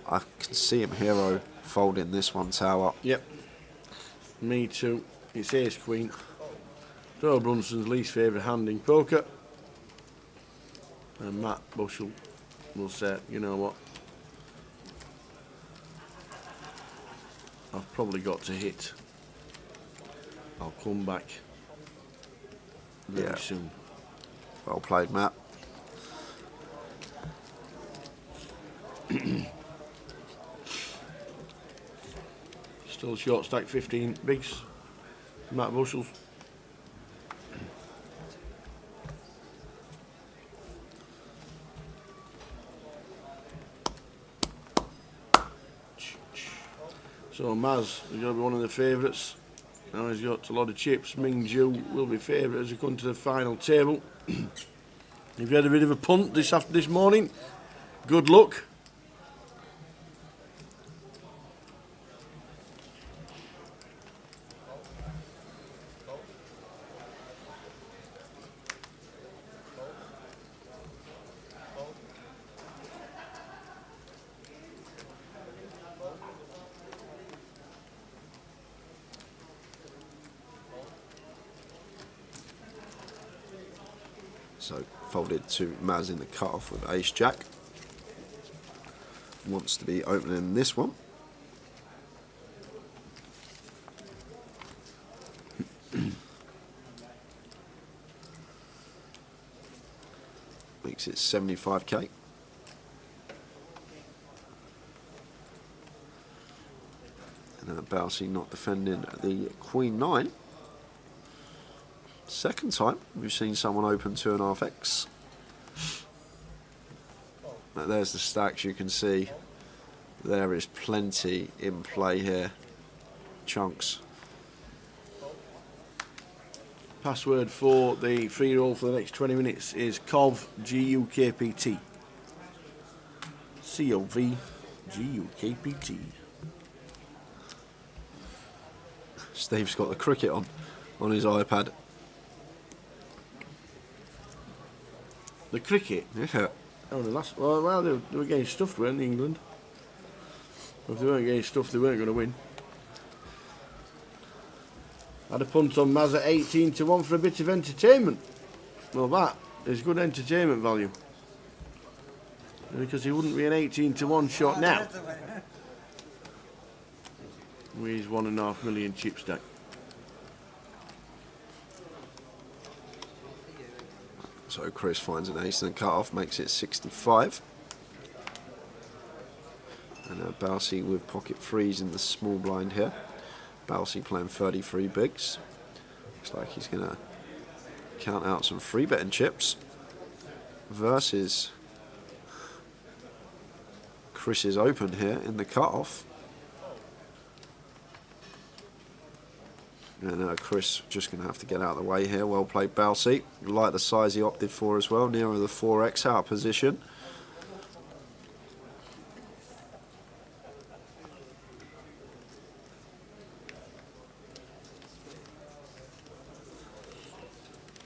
I can see him hero folding this one tower. Yep. Me too. It's ace queen. Joe Brunson's least favourite hand in poker. And Matt Bushell will say, you know what, I've probably got to hit. I'll come back very soon. Well played, Matt. Still short stack 15 bigs. Matt Bushell. So Maz is going to be one of the favourites. Now he's got a lot of chips. Ming Ju will be favourite as he comes to the final table. If you had a bit of a punt this morning, good luck. So folded to Maz in the cut-off with Ace Jack. Wants to be opening this one. Makes it 75k. And Bousey not defending the Queen 9. Second time we've seen someone open 2.5x. Now there's the stacks. You can see there is plenty in play here. Chunks. Password for the free roll for the next 20 minutes is COV GUKPT. COV GUKPT. Steve's got the cricket on his iPad. The cricket? Yeah. Oh, the last. Well, they were getting stuffed, weren't they, England? If they weren't getting stuffed, they weren't going to win. Had a punt on Maz at 18-1 for a bit of entertainment. Well, that is good entertainment value. Because he wouldn't be an 18-1 shot now. With his 1.5 million chip stack. So Chris finds an ace and a cut-off, makes it 65. And Bousey with pocket threes in the small blind here. Bousey playing 33 bigs. Looks like he's going to count out some free betting chips. Versus Chris's open here in the cut-off. And Chris just going to have to get out of the way here. Well played, Bousey. Like the size he opted for as well, nearer the 4x out position.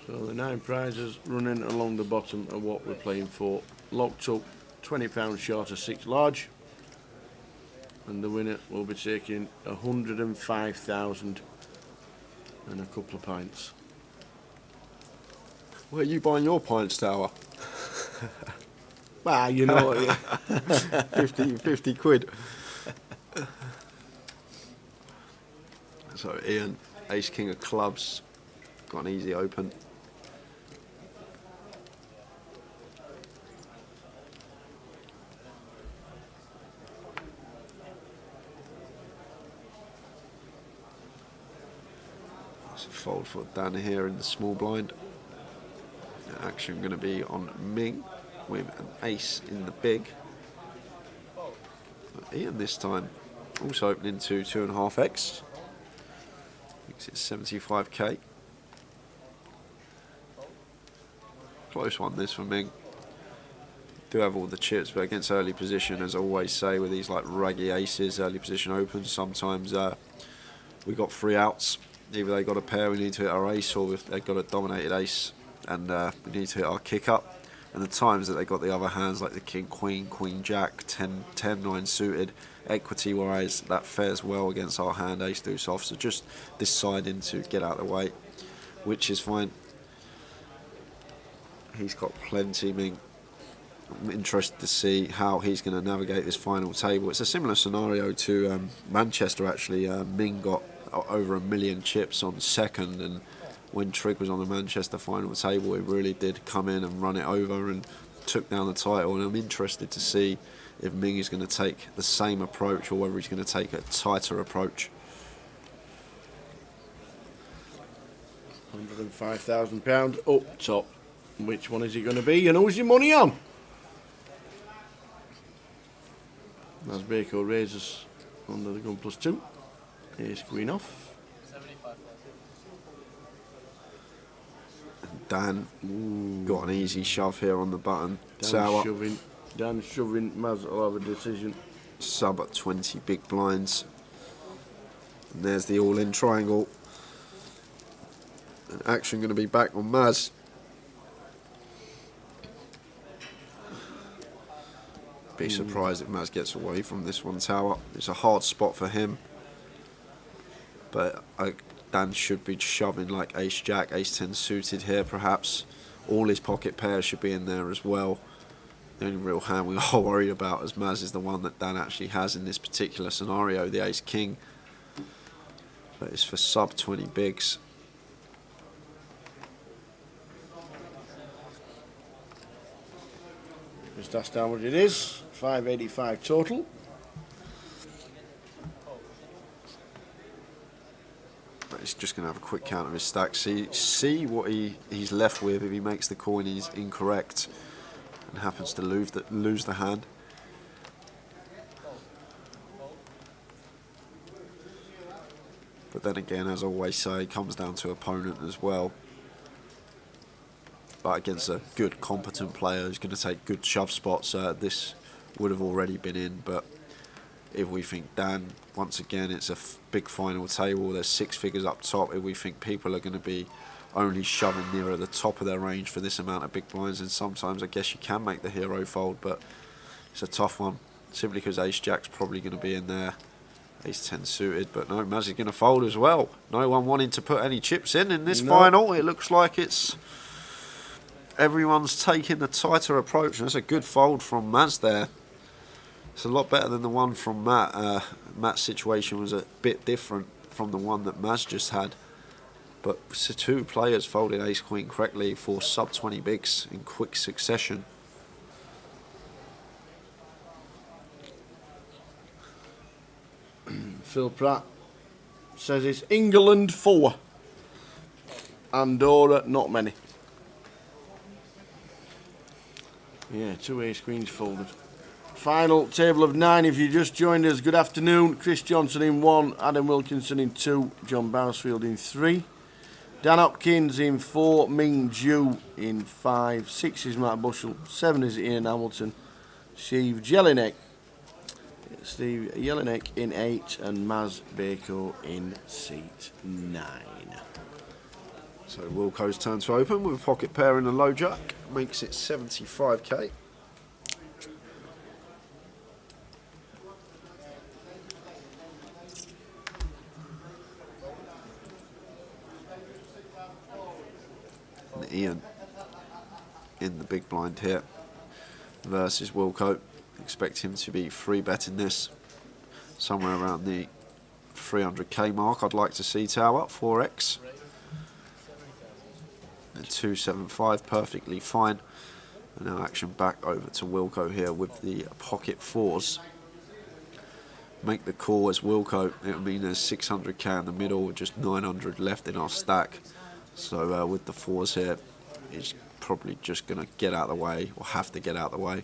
So the 9 prizes running along the bottom of what we're playing for. Locked up, £20 short of 6 large. And the winner will be taking 105,000 and a couple of pints. Where are you buying your pints, Tower? Well, you know, 50 quid. So Ian, ace king of clubs, got an easy open. Fold for Dan here in the small blind. Action going to be on Ming with an ace in the big. But Ian this time also opening to 2.5x. Makes it 75k. Close one this for Ming. Do have all the chips, but against early position, as I always say with these like raggy aces, early position opens, sometimes we got 3 outs. Either they got a pair, we need to hit our ace, or if they've got a dominated ace and we need to hit our kick up. And the times that they got the other hands, like the king, queen, jack, 10, 9 suited, equity, whereas that fares well against our hand, ace deuce off. So just deciding to get out of the way, which is fine. He's got plenty, Ming. I'm interested to see how he's going to navigate this final table. It's a similar scenario to Manchester, actually. Ming got over 1 million chips on second, and when Trigg was on the Manchester final table, he really did come in and run it over and took down the title. And I'm interested to see if Ming is going to take the same approach or whether he's going to take a tighter approach. £105,000 up top. Which one is it going to be? And who's your money on? As Baco raises under the gun +2. Ace Queen off. Dan got an easy shove here on the button. Dan shoving. Maz will have a decision. Sub at 20 big blinds. And there's the all-in triangle. And action going to be back on Maz. Be surprised if Maz gets away from this one tower. It's a hard spot for him. But Dan should be shoving like ace-jack, ace-10 suited here perhaps. All his pocket pairs should be in there as well. The only real hand we are worried about as Maz is the one that Dan actually has in this particular scenario, the ace-king. But it's for sub 20 bigs. Just ask down what it is. 585 total. He's just going to have a quick count of his stack. See what he's left with if he makes the coin he's incorrect and happens to lose the hand. But then again, as I always say, it comes down to opponent as well. But against a good, competent player who's going to take good shove spots, this would have already been in. But if we think Dan, once again, it's a big final table, there's 6 figures up top. If we think people are going to be only shoving nearer the top of their range for this amount of big blinds, and sometimes I guess you can make the hero fold, but it's a tough one. Simply because ace-jack's probably going to be in there. Ace-10 suited, but no, Maz is going to fold as well. No one wanting to put any chips in this final. It looks like it's everyone's taking the tighter approach, and it's a good fold from Maz there. It's a lot better than the one from Matt. Matt's situation was a bit different from the one that Maz just had. But 2 players folded ace-queen correctly for sub 20 bigs in quick succession. Phil Pratt says it's England 4. Andorra, not many. Yeah, 2 ace queens folded. Final table of 9. If you just joined us, good afternoon. Chris Johnson in 1, Adam Wilkinson in 2, John Bousfield in 3, Dan Hopkins in 4, Ming Ju in 5, 6 is Matt Bushell, 7 is Ian Hamilton, Steve Jelinek in 8, and Maz Baco in seat 9. So Wilco's turn to open with a pocket pair in a low jack, makes it 75k. And Ian in the big blind here versus Wilco. Expect him to be free betting this somewhere around the 300k mark. I'd like to see tower 4x. And 275 perfectly fine. And now action back over to Wilco here with the pocket 4s. Make the call as Wilco. It would mean there's 600k in the middle with just 900 left in our stack. So with the 4s here, he's probably just going to get out of the way, or have to get out of the way.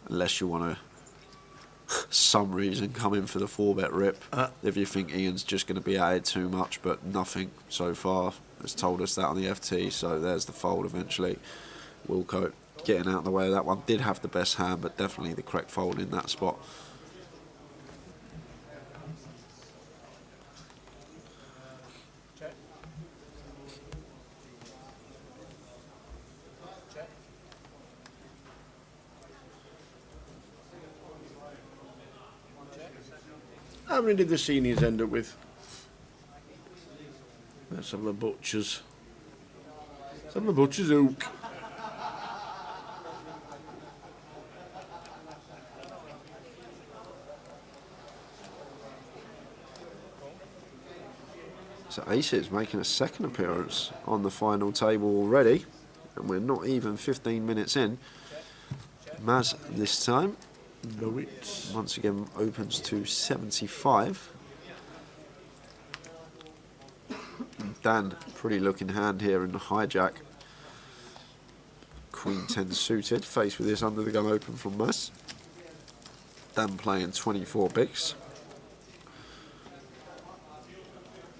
Unless you want to, some reason, come in for the 4-bet rip. If you think Ian's just going to be added too much, but nothing so far has told us that on the FT, so there's the fold eventually. Wilco getting out of the way of that one. Did have the best hand, but definitely the correct fold in that spot. How many did the seniors end up with? Let's have the butchers. Let's have the butchers, Ook. So aces making a second appearance on the final table already, and we're not even 15 minutes in. Maz this time, once again opens to 75. Dan, pretty looking hand here in the hijack. Queen 10 suited, faced with this under the gun open from Maz. Dan playing 24 bigs.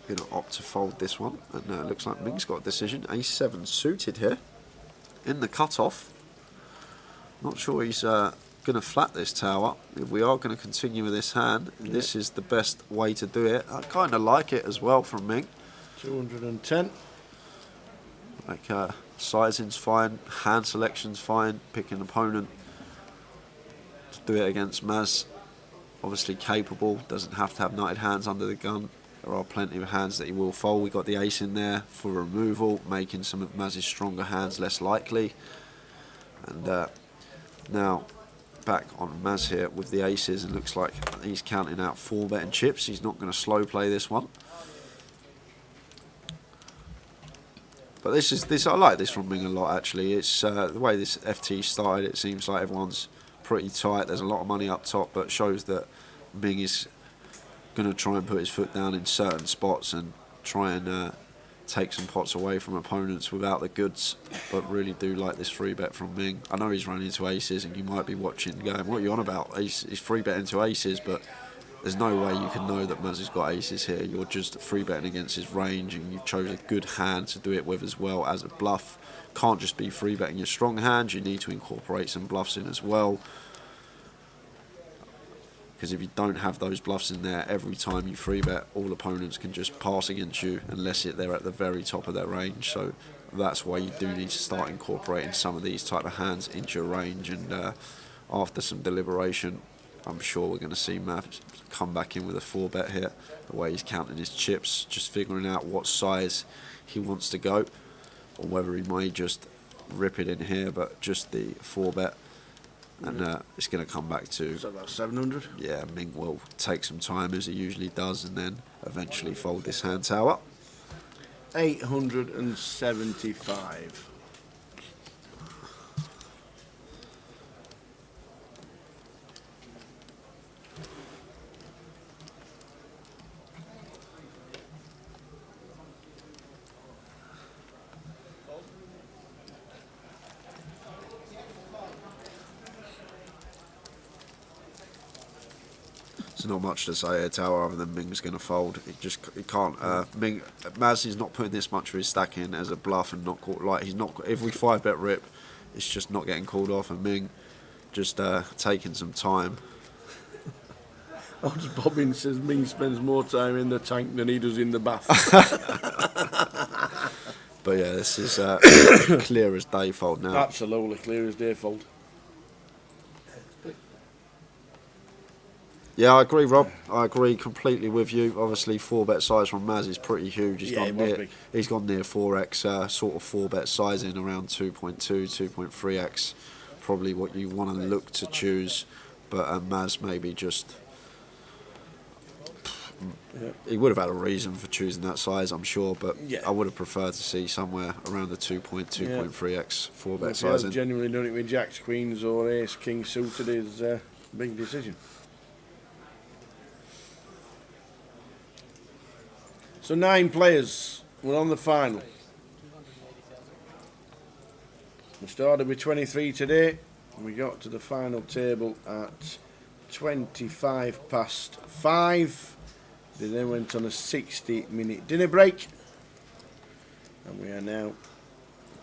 Going to opt to fold this one, and it looks like Ming's got a decision. A7 suited here in the cutoff. Not sure he's going to flat this tower. If we are going to continue with this hand, this is the best way to do it. I kind of like it as well from Ming. 210. Like sizing's fine, hand selection's fine, pick an opponent to do it against Maz. Obviously capable, doesn't have to have knighted hands under the gun. There are plenty of hands that he will fold. We got the ace in there for removal, making some of Maz's stronger hands less likely. And now back on Maz here with the aces, and looks like he's counting out 4-betting chips. He's not going to slow play this one. But this I like this from Ming a lot actually. It's the way this FT started. It seems like everyone's pretty tight. There's a lot of money up top, but shows that Ming is going to try and put his foot down in certain spots and try and take some pots away from opponents without the goods. But really do like this free bet from Ming. I know he's running into aces, and you might be watching going, "What are you on about? He's free betting into aces," but there's no way you can know that Maz has got aces here. You're just free betting against his range, and you've chosen a good hand to do it with as well as a bluff. Can't just be free betting your strong hand. You need to incorporate some bluffs in as well. Because if you don't have those bluffs in there, every time you free bet, all opponents can just pass against you unless they're at the very top of their range. So that's why you do need to start incorporating some of these type of hands into your range. And after some deliberation, I'm sure we're going to see Matt come back in with a 4-bet here. The way he's counting his chips, just figuring out what size he wants to go, or whether he may just rip it in here, but just the 4-bet. And it's going to come back to... So about 700? Yeah, Ming will take some time, as he usually does, and then eventually fold this hand tower. 875. There's not much to say here, tower, other than Ming's going to fold. He can't. Maz is not putting this much of his stack in as a bluff, and not caught. Like he's not. Every 5-bet rip, it's just not getting called off, and Ming just taking some time. Odds Bobbin says Ming spends more time in the tank than he does in the bath. But yeah, this is clear as day fold now. Absolutely clear as day fold. Yeah, I agree, Rob. I agree completely with you. Obviously, 4-bet size from Maz is pretty huge. He's gone near 4x, sort of 4-bet sizing around 2.2, 2.3x. Probably what you want to look to choose. But Maz maybe just... He would have had a reason for choosing that size, I'm sure, but I would have preferred to see somewhere around the 2.3x 4-bet sizing. I've genuinely done it with jacks, queens, or ace, king suited is a big decision. So 9 players. We're on the final. We started with 23 today. We got to the final table at 25 past 5. They then went on a 60-minute dinner break. And we are now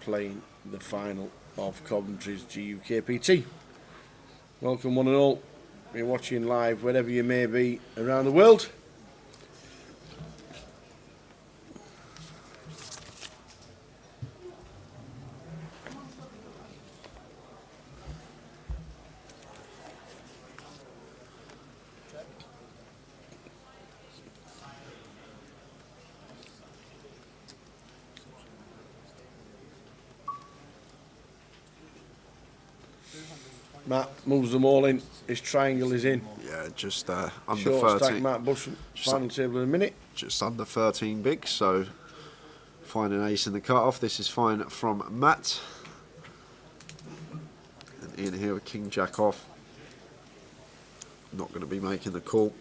playing the final of Coventry's GUKPT. Welcome one and all. You're watching live wherever you may be around the world. Matt moves them all in. His triangle is in. Yeah, just under Short 30. stack Matt Bush, final table in a minute. just under 13 bigs, so find an ace in the cut-off. This is fine from Matt. And in here with King Jack off. Not going to be making the call.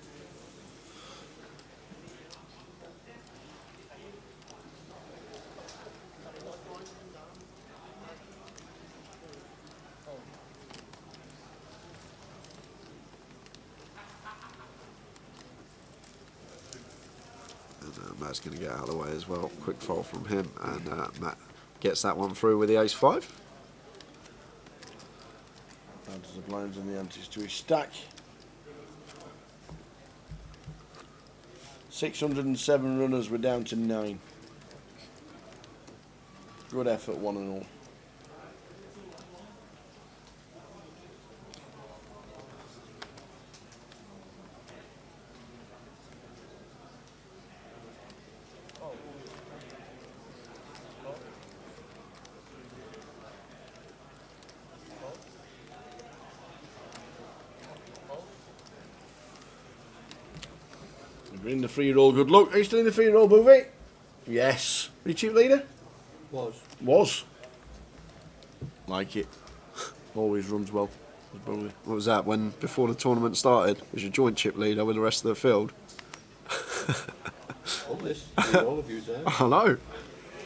Matt's going to get out of the way as well. Quick fold from him, and Matt gets that one through with the ace-5. Down to the blinds and the antes to his stack. 607 runners, we're down to 9. Good effort, one and all. We're in the free roll, good luck. Are you still in the free roll, Boovie? Yes. Are you chip leader? Was. Like it. Always runs well. What was that, when before the tournament started? Was your joint chip leader with the rest of the field? All this, all of you there. I know.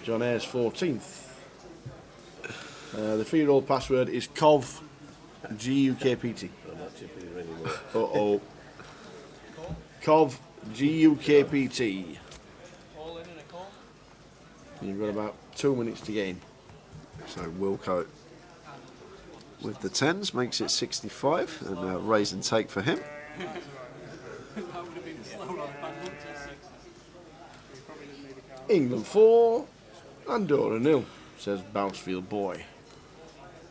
John Ayres 14th. The free roll password is COV GUKPT. I'm not chipping here anymore. Uh-oh. COV GUKPT. All in a call. You've got about 2 minutes to gain. So Wilco with the 10s makes it 65, and raise and take for him. That would have been slow like that, wouldn't it? England 4, Andorra 0, says Bouncefield Boy.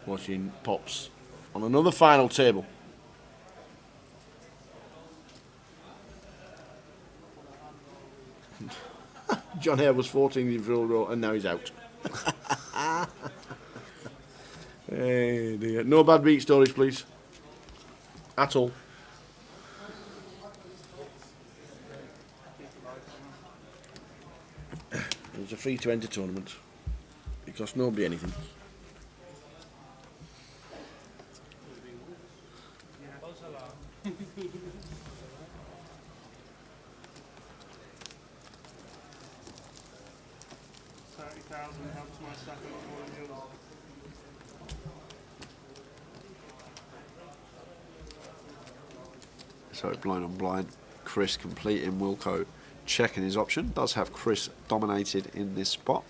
Watching Pops on another final table. John Hare was 14 in the free roll and now he's out. Hey dear. No bad beat stories, please. At all. It was a free to enter tournament. It cost nobody anything. Helps my stack a lot more than yours. So blind on blind, Chris completing, Wilco checking his option. Does have Chris dominated in this spot.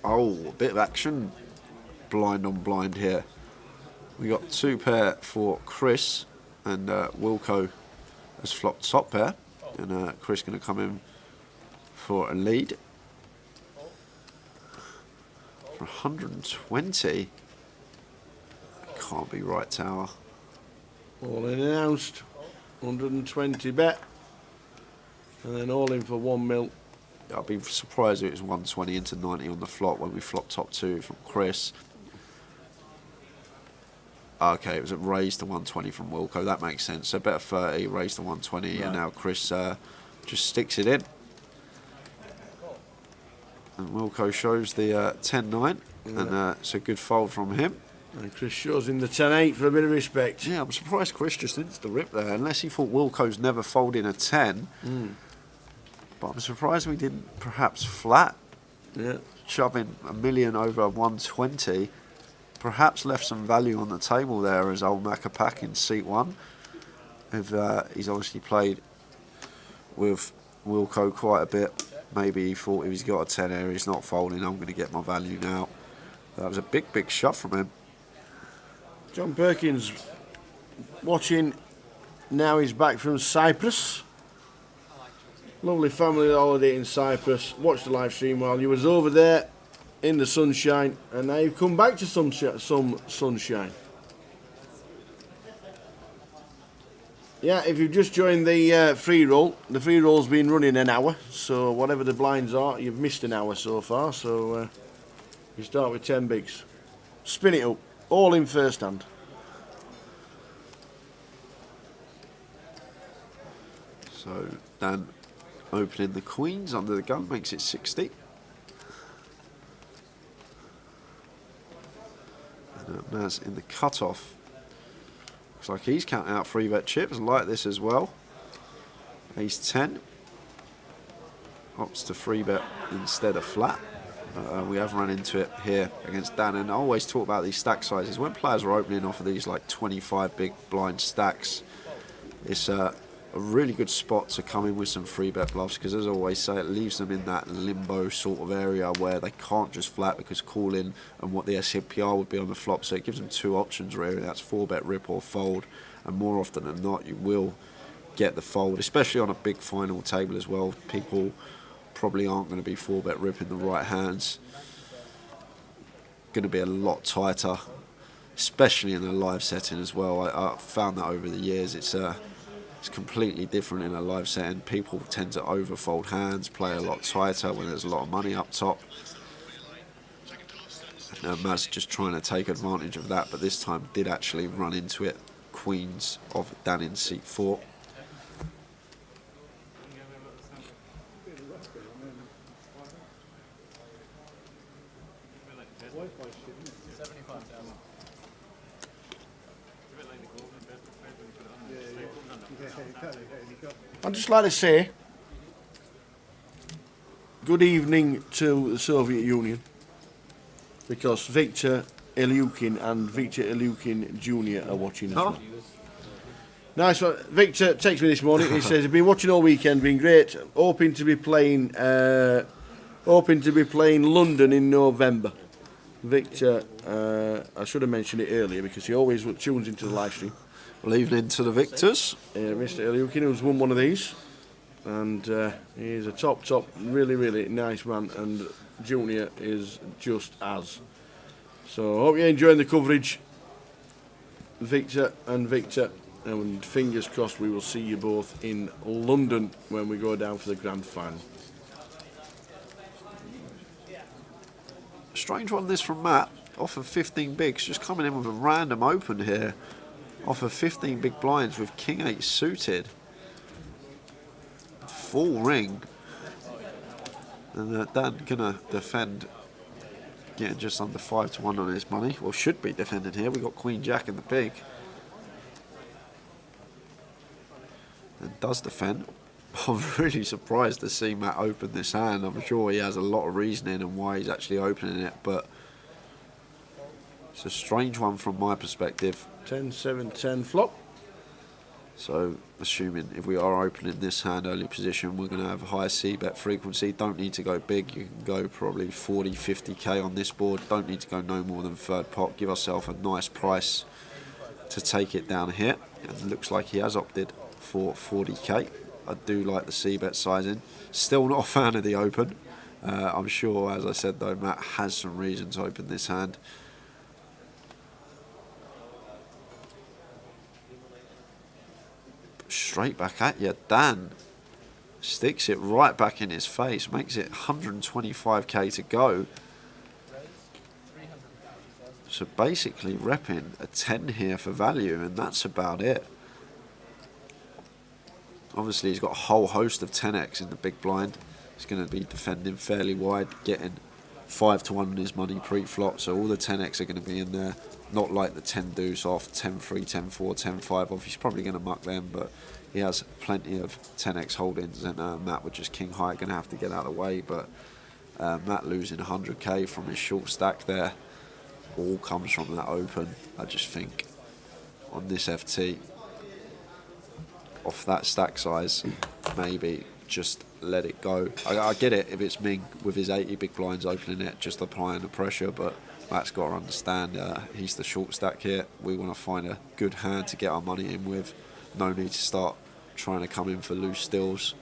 Oh, a bit of action. Blind on blind here. We got 2 pair for Chris, and Wilco has flopped top pair, and Chris going to come in for a lead. For 120. Can't be right, Tower. All in announced. 120 bet. And then all in for 1 mil. I'd be surprised if it was 120 into 90 on the flop when we flopped top 2 from Chris. Okay, it was a raise to 120 from Wilco. That makes sense. So better 30, raise to 120, and now Chris just sticks it in. And Wilco shows the 10-9, and it's a good fold from him. And Chris shows in the 10-8 for a bit of respect. Yeah, I'm surprised Chris just insta the rip there, unless he thought Wilco's never folding a 10. But I'm surprised we didn't perhaps flat. Yeah. Shoving a million over 120. Perhaps left some value on the table there as old Macapac in seat 1. If he's obviously played with Wilco quite a bit. Maybe he thought if he's got a 10 here, he's not folding, I'm going to get my value now. That was a big, big shot from him. John Perkins watching. Now he's back from Cyprus. Lovely family holiday in Cyprus. Watched the live stream while you was over there in the sunshine, and now you've come back to some sunshine. Yeah, if you've just joined the free roll, the free roll's been running an hour, so whatever the blinds are, you've missed an hour so far, so you start with 10 bigs. Spin it up, all in first hand. So Dan opening the queens under the gun makes it 60. And Maz in the cutoff. Looks like he's counting out 3-bet chips like this as well. Ace 10. Opts to 3-bet instead of flat. We have run into it here against Dan, and I always talk about these stack sizes. When players are opening off of these like 25 big blind stacks, it's a really good spot to come in with some 3-bet bluffs, because as I always say, it leaves them in that limbo sort of area where they can't just flat because call-in and what the SPR would be on the flop. So it gives them two options really. That's 4-bet rip or fold, and more often than not you will get the fold, especially on a big final table as well. People probably aren't going to be 4-bet ripping the right hands. Going to be a lot tighter, especially in a live setting as well. I found that over the years. It's completely different in a live setting. People tend to overfold hands, play a lot tighter when there's a lot of money up top. And Maz just trying to take advantage of that, but this time did actually run into it. Queens of Dan in seat 4. I'd just like to say good evening to the Soviet Union, because Victor Ilyukin and Victor Ilyukin Jr. are watching as well. Nice one. Victor texted me this morning. He says, I've been watching all weekend, been great. Hoping to be playing London in November. Victor, I should have mentioned it earlier because he always tunes into the live stream. Well, evening to the Victors. Mr. Ilyukin, who's won one of these, and he's a top, really nice man, and Junior is just as. So I hope you're enjoying the coverage, Victor and Victor, and fingers crossed we will see you both in London when we go down for the grand final. Strange one this from Matt, off of 15 bigs, just coming in with a random open here, off of 15 big blinds with King 8 suited. Full ring. And Dan gonna defend, getting just under 5-1 on his money. Well, should be defending here. We got Queen Jack in the big. And does defend. I'm really surprised to see Matt open this hand. I'm sure he has a lot of reasoning and why he's actually opening it, but it's a strange one from my perspective. 10-7-10 flop. So, assuming if we are opening this hand early position, we're going to have a high C-bet frequency. Don't need to go big. You can go probably 40, 50k on this board. Don't need to go no more than third pot. Give ourselves a nice price to take it down here. And it looks like he has opted for 40k. I do like the C-bet sizing. Still not a fan of the open. I'm sure, as I said though, Matt has some reason to open this hand. Straight back at you. Dan sticks it right back in his face, makes it 125k to go. So basically repping a 10 here for value, and that's about it. Obviously he's got a whole host of 10x in the big blind. He's going to be defending fairly wide, getting 5-1 on his money pre-flop, so all the 10x are going to be in there. Not like the 10 deuce off, 10-3, 10-4, 10-5 off. He's probably going to muck them, but he has plenty of 10x holdings, and Matt with just king high going to have to get out of the way. But Matt losing 100k from his short stack there all comes from that open. I just think on this FT, off that stack size, maybe just let it go. I get it if it's Ming with his 80 big blinds opening it, just applying the pressure, but Matt's got to understand he's the short stack here. We want to find a good hand to get our money in with. No need to start trying to come in for loose stills.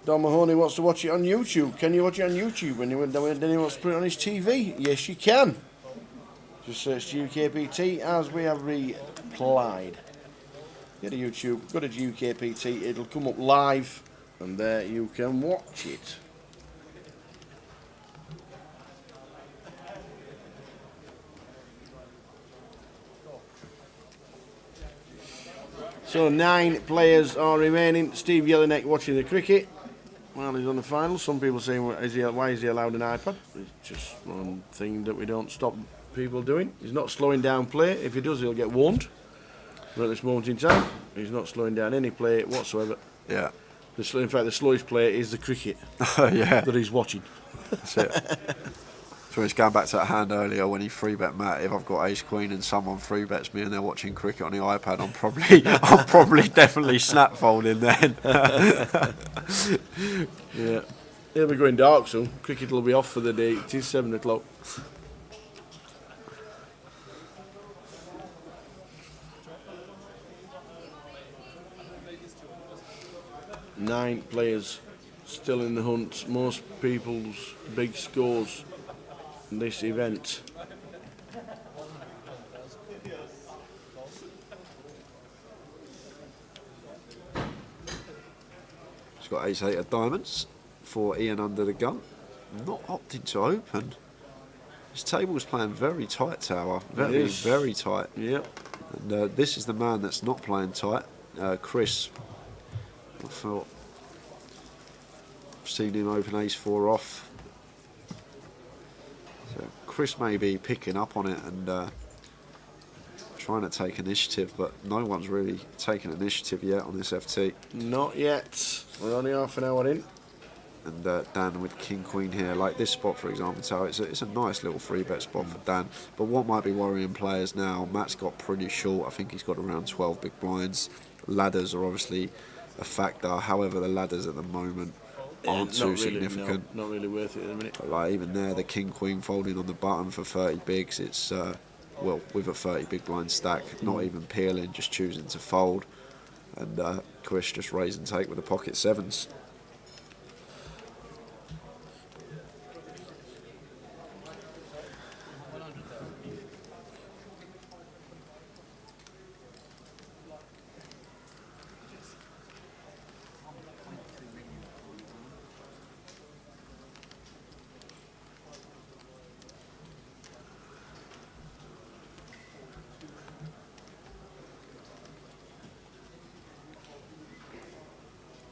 Don Mahoney wants to watch it on YouTube. Can you watch it on YouTube when he wants to put it on his TV? Yes, you can. Just search GUKPT as we have replied. Go to YouTube, go to GUKPT, it'll come up live, and there you can watch it. So 9 players are remaining. Steve Jelinek watching the cricket while he's on the final. Some people saying, why is he allowed an iPad? It's just one thing that we don't stop people doing. He's not slowing down play. If he does, he'll get warned. But at this moment in time, he's not slowing down any play whatsoever. Yeah. In fact, the slowest play is the cricket yeah. that he's watching. That's it. So he's going back to that hand earlier when he free bet Matt. If I've got ace queen and someone free bets me and they're watching cricket on the iPad, I'm probably definitely snap folding then. Yeah, it'll be going dark soon. Cricket will be off for the day. It is 7 o'clock. Nine players still in the hunt. Most people's big scores in this event. He's got ace-8 of diamonds for Ian under the gun. Not opting to open. His table's playing very tight, Tower. Very tight. Yep. And this is the man that's not playing tight. Chris. I thought I've seen him open ace-4 off. So Chris may be picking up on it and trying to take initiative, but no one's really taken initiative yet on this FT. Not yet. We're only half an hour in. And Dan with King Queen here, like this spot for example, so it's a nice little free bet spot for Dan. But what might be worrying players now, Matt's got pretty short. I think he's got around 12 big blinds. Ladders are obviously a factor. However, the ladders at the moment aren't too significant. Not really worth it at the minute. But like even there, the King Queen folding on the button for 30 bigs. It's well, with a 30 big blind stack, not even peeling, just choosing to fold. And Chris just raise and take with the pocket sevens.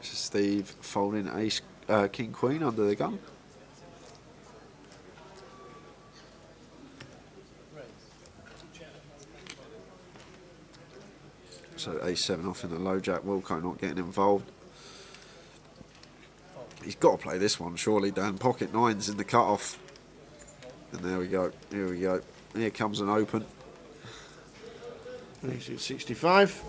Steve folding ace, king queen under the gun. So ace-7 off in the low jack. Wilco not getting involved. He's got to play this one, surely, Dan. Pocket 9's in the cut-off. And there we go. Here we go. Here comes an open. Makes it 65.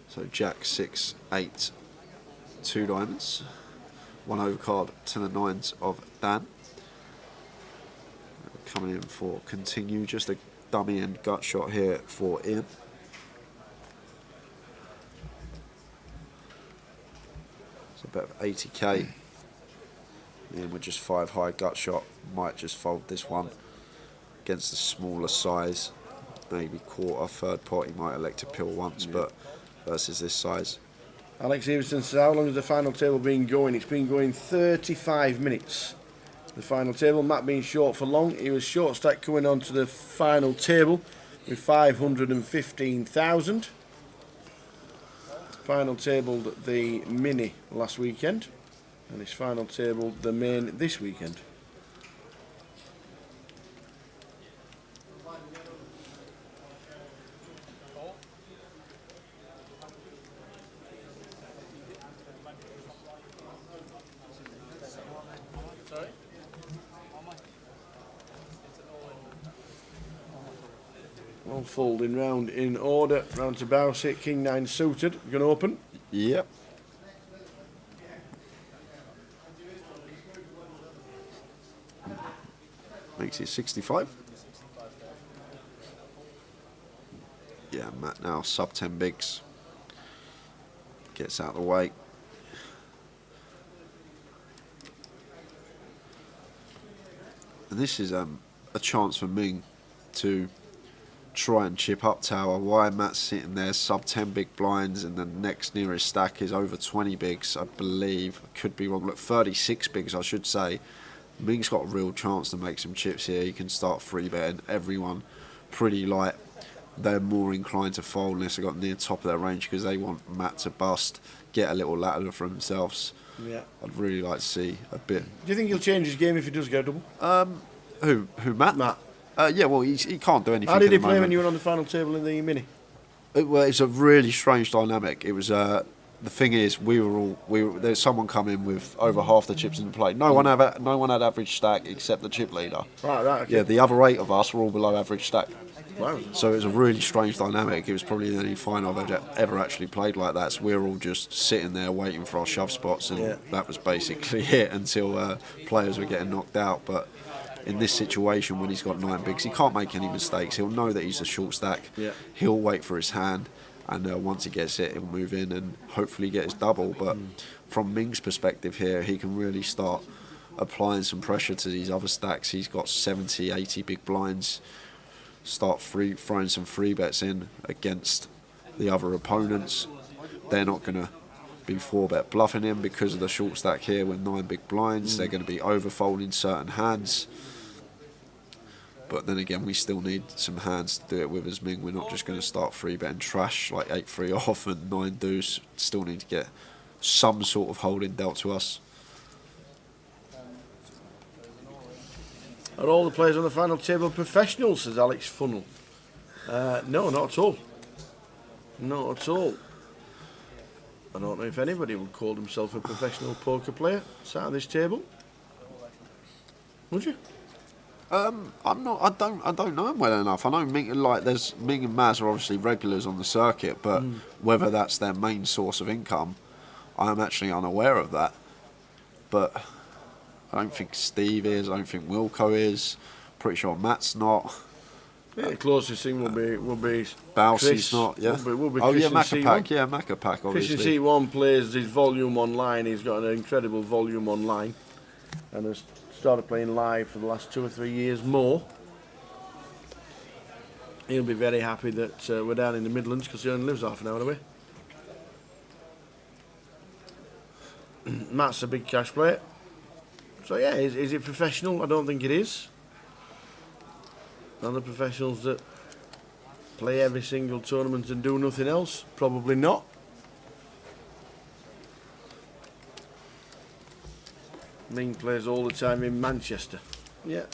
So Jack 6, 8, 2 diamonds, 1 overcard to the 9s of Dan. Coming in for continue, just a dummy and gut shot here for Ian. So a bet of 80k. Ian with just 5 high gut shot, might just fold this one against the smaller size. Maybe quarter, third pot, he might elect to pill once, but versus this size. Alex Everson says, how long has the final table been going? It's been going 35 minutes. The final table, Matt being short for long. He was short stack coming on to the final table with 515,000. Final tabled the mini last weekend, and his final tabled the main this weekend. All folding round in order, round to Bowsit, King 9 suited, going to open. Yep. Makes it 65. Yeah, Matt now sub 10 bigs. Gets out of the way. And this is a chance for Ming to try and chip up tower. Why Matt's sitting there sub 10 big blinds and the next nearest stack is over 20 bigs, I believe. I could be wrong. Look, 36 bigs, I should say. Ming's got a real chance to make some chips here. He can start free betting everyone pretty light. They're more inclined to fold unless they got near top of their range because they want Matt to bust, get a little ladder for themselves. Yeah. I'd really like to see a bit. Do you think he'll change his game if he does go double? Who, Matt? Matt. Yeah, well, he can't do anything. How did he at the play when moment. you were on the final table in the mini? Well, it's a really strange dynamic. It was the thing is, there's someone come in with over half the chips in the plate. No one had average stack except the chip leader. Right, okay. Yeah, the other 8 of us were all below average stack. Wow. So it was a really strange dynamic. It was probably the only final I've ever actually played like that. So we were all just sitting there waiting for our shove spots, and that was basically it until players were getting knocked out. But in this situation, when he's got 9 bigs, he can't make any mistakes. He'll know that he's a short stack. Yeah. He'll wait for his hand, and once he gets it, he'll move in and hopefully get his double. But from Ming's perspective here, he can really start applying some pressure to these other stacks. He's got 70, 80 big blinds. Start throwing some free bets in against the other opponents. They're not going to be 4-bet bluffing him because of the short stack here with 9 big blinds. They're going to be overfolding certain hands. But then again, we still need some hands to do it with as Ming. We're not just going to start free betting trash like 8-3 off and 9 deuce. Still need to get some sort of holding dealt to us. Are all the players on the final table professionals, says Alex Funnel? No, not at all. Not at all. I don't know if anybody would call themselves a professional poker player sat at this table. Would you? I'm not. I don't know him well enough. I know Ming, Ming and Maz are obviously regulars on the circuit, but whether that's their main source of income, I am actually unaware of that. But I don't think Steve is. I don't think Wilco is. Pretty sure Matt's not. Yeah, the closest thing will be Bowsey's not. Yeah. Will be oh Chris yeah, in Macapac. C1. Yeah, Macapac. Obviously. Chris in C1 plays his volume online. He's got an incredible volume online, and has started playing live for the last 2 or 3 years more. He'll be very happy that we're down in the Midlands because he only lives half an hour away. Matt's a big cash player. So yeah, is it professional? I don't think it is. And the professionals that play every single tournament and do nothing else? Probably not. Ming plays all the time in Manchester. Yeah.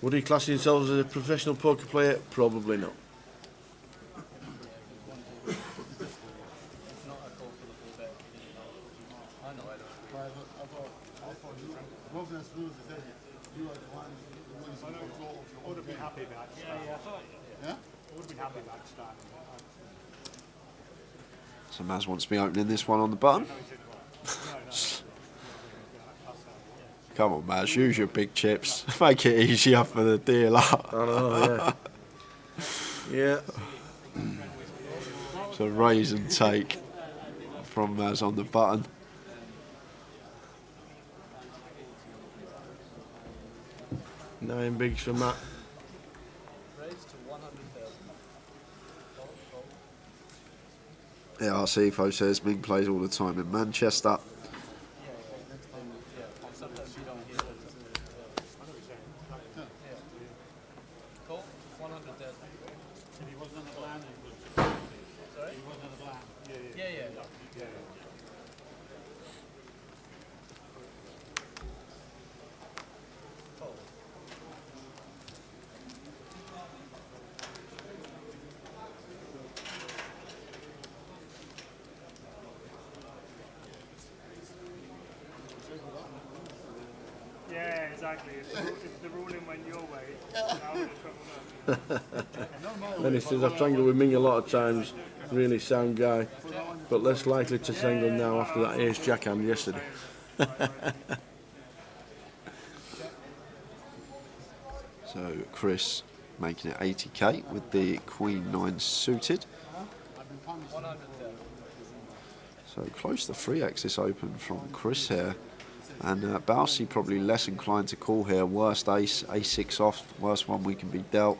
Would he class himself as a professional poker player? Probably not. I would have been happy about it. Yeah? I would have been happy about starting. So Maz wants me opening this one on the button. Come on, Maz, use your big chips. Make it easier for the dealer. I know, yeah. Yeah. So raise and take from Maz on the button. Nine bigs for Matt. Yeah, Arcifo says Ming plays all the time in Manchester. Yeah, exactly. If the ruling went your way, I would have trouble up. And he says, I've strangled with Ming a lot of times. Really sound guy. But less likely to strangle now after that ace jack hand yesterday. So Chris making it 80k with the Queen 9 suited. So close to 3x this open from Chris here. And Bousey probably less inclined to call here. Worst ace, a6 off, worst one we can be dealt.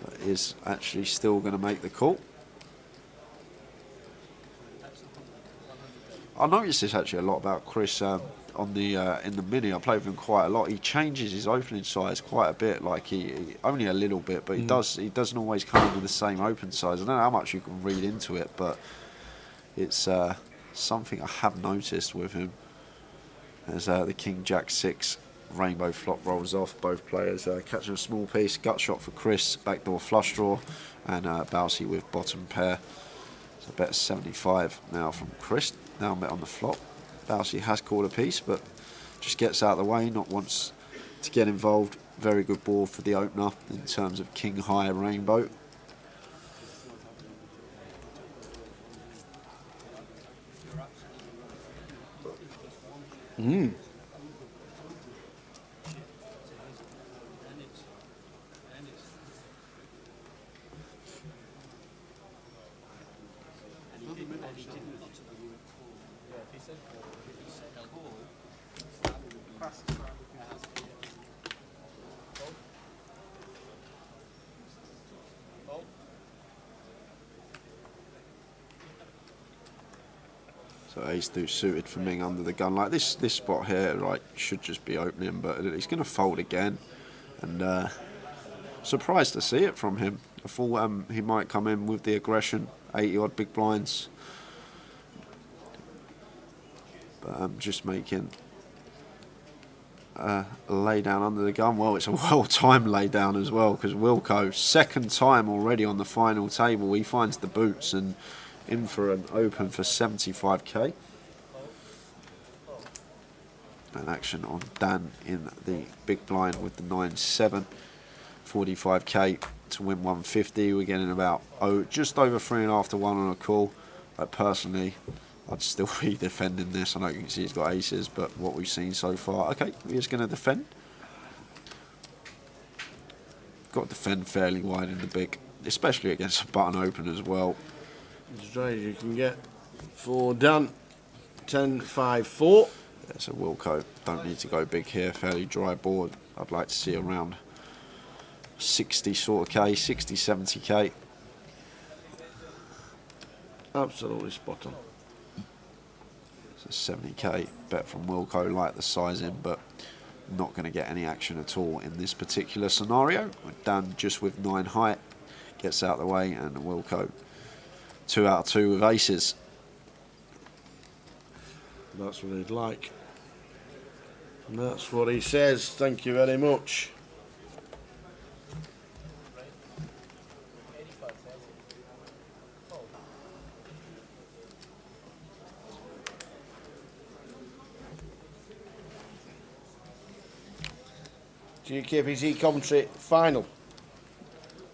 But is actually still going to make the call. I noticed this actually a lot about Chris on the in the mini. I played with him quite a lot. He changes his opening size quite a bit, like he only a little bit, but he doesn't always come in with the same open size. I don't know how much you can read into it, but it's something I have noticed with him. As the King Jack 6 rainbow flop rolls off, both players catching a small piece. Gut shot for Chris, backdoor flush draw, and Bousey with bottom pair. So bet 75 now from Chris. Now bet on the flop. Bousey has called a piece, but just gets out of the way, not wants to get involved. Very good board for the opener in terms of king high rainbow. So ace deuce suited for Ming under the gun. Like this spot here, right, should just be opening, but he's going to fold again. And surprised to see it from him. I thought he might come in with the aggression, 80 odd big blinds. But I'm just making a lay down under the gun. Well, it's a well-timed lay down as well, because Wilco, second time already on the final table, he finds the boots and in for an open for 75k. And action on Dan in the big blind with the 9-7, 45k to win 150. We're getting about just over 3.5 to 1 on a call. Personally, I'd still be defending this. I know you can see he's got aces, but what we've seen so far, okay, he's going to defend. Got to defend fairly wide in the big, especially against a button open as well. As dry as you can get for Dan. 10-5-4. Yeah, so Wilco don't need to go big here. Fairly dry board. I'd like to see around 60 sort of K, 60, 70k. Absolutely spot on. So 70k bet from Wilco, like the sizing, but not going to get any action at all in this particular scenario. Dan just with 9 height gets out of the way, and Wilco 2 out of 2 with aces. That's what he'd like. And that's what he says. Thank you very much. GUKPT Coventry final.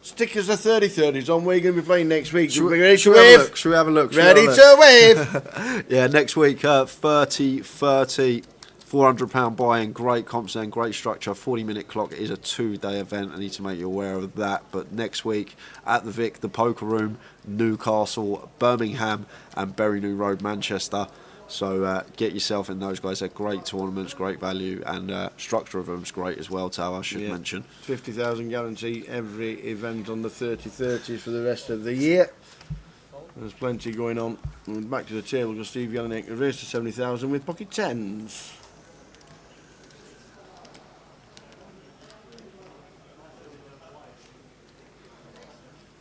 Stickers are 30-30s on. Where are you going to be playing next week? Should we have a look? Ready to wave? Yeah, next week, 30-30, £400 buy-in, great comps and great structure. 40-minute clock. It is a 2-day event. I need to make you aware of that. But next week at the Vic, the Poker Room, Newcastle, Birmingham, and Bury New Road, Manchester. So get yourself in those guys. They're great tournaments, great value, and structure of them's great as well, Tao, I should mention. 50,000 guarantee every event on the 30-30s for the rest of the year. There's plenty going on. And back to the table because Steve Jelinek raised to 70,000 with pocket tens.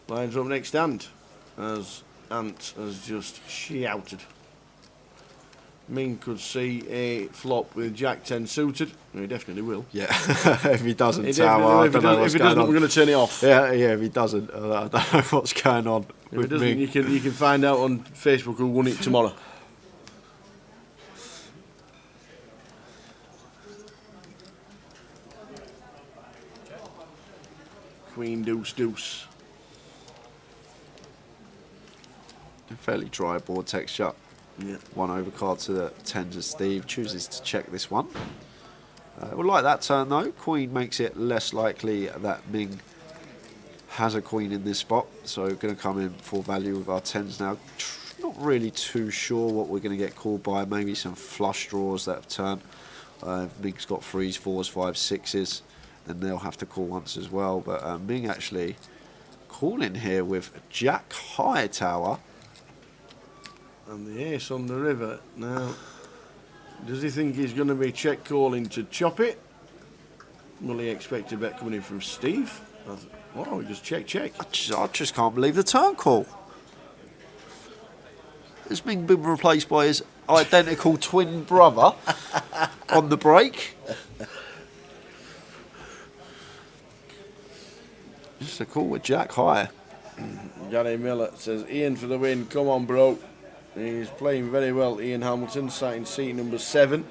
Lines up next stand as Ant has just shouted. Ming could see a flop with Jack 10 suited. He definitely will. Yeah, if he doesn't, If he doesn't, we're going to turn it off. Yeah, if he doesn't, I don't know what's going on with Ming. You can find out on Facebook who won it tomorrow. Queen deuce deuce. Fairly dry board texture. Yeah. 1 overcard to the 10s of Steve. Chooses to check this one. We'll like that turn though. Queen makes it less likely that Ming has a queen in this spot. So we're going to come in for value with our 10s now. Not really too sure what we're going to get called by. Maybe some flush draws that have turned. Ming's got 3s, 4s, 5s, 6s, and they'll have to call once as well. But Ming actually calling here with Jack Hightower. And the ace on the river. Now, does he think he's going to be check calling to chop it? Will he expect a bet coming in from Steve? Wow, just check. I just can't believe the turn call. Has Ming been replaced by his identical twin brother on the break? Just a call with Jack high. Gary Miller says, Ian for the win. Come on, bro. He's playing very well, Ian Hamilton, sat in seat number 7.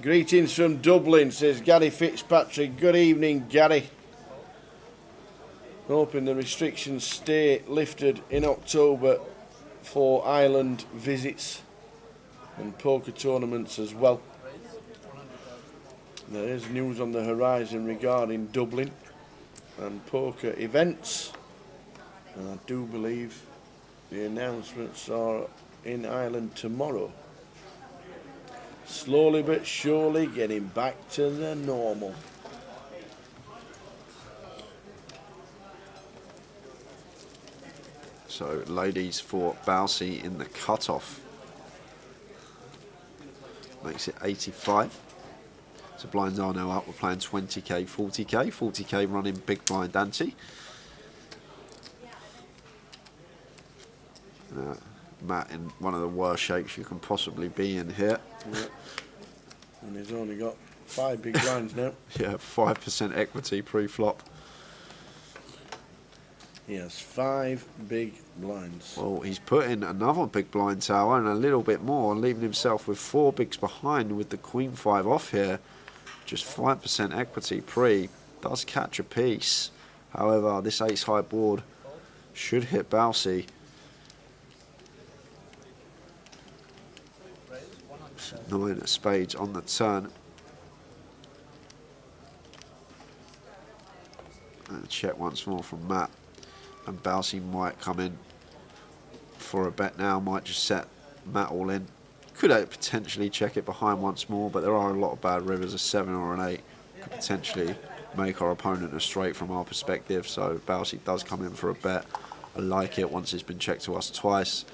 Greetings from Dublin, says Gary Fitzpatrick. Good evening, Gary. Hoping the restrictions stay lifted in October for Ireland visits and poker tournaments as well. There is news on the horizon regarding Dublin and poker events, and I do believe the announcements are in Ireland tomorrow. Slowly but surely getting back to the normal. So ladies for Bousey in the cutoff. Makes it 85. So blinds are now up. We're playing 20k, 40k. 40k running big blind ante. Matt in one of the worst shapes you can possibly be in here. Yeah. And he's only got 5 big blinds now. Yeah, 5% equity pre-flop. He has 5 big blinds. Well, he's put in another big blind tower and a little bit more, leaving himself with 4 bigs behind with the Queen 5 off here. Just 5% equity pre. Does catch a piece. However, this ace high board should hit Bousey. 9 of spades on the turn. And check once more from Matt. And Bousey might come in for a bet now, might just set Matt all in. Could potentially check it behind once more, but there are a lot of bad rivers. A 7 or an 8 could potentially make our opponent a straight from our perspective, so Bousey does come in for a bet. I like it once it's been checked to us twice.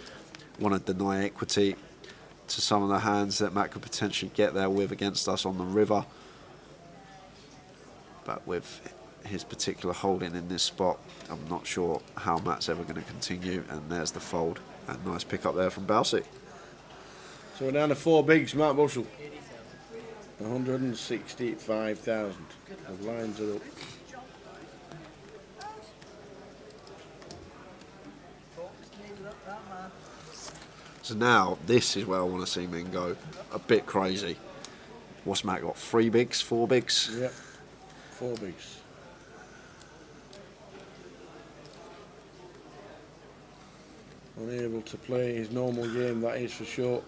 Want to deny equity to some of the hands that Matt could potentially get there with against us on the river. But with his particular holding in this spot, I'm not sure how Matt's ever going to continue, and there's the fold. And nice pick up there from Bousey. So we're down to 4 bigs, Matt Bushell. 165,000. The lines are up. So now, this is where I want to see Ming go a bit crazy. What's Matt got? 3 bigs, 4 bigs? Yep, 4 bigs. Unable to play his normal game, that is for sure.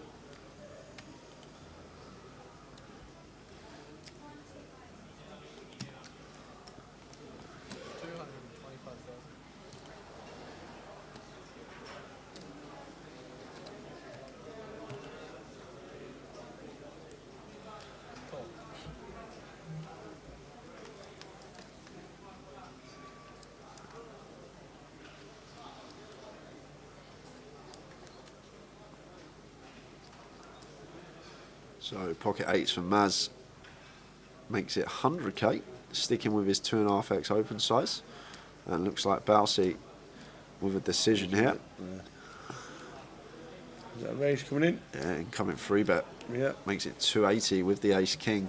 So pocket 8s for Maz makes it 100k, sticking with his 2.5x open size. And looks like Bousey with a decision here. Is that a raise coming in? Yeah, incoming 3-bet. Yeah. Makes it 280 with the ace king.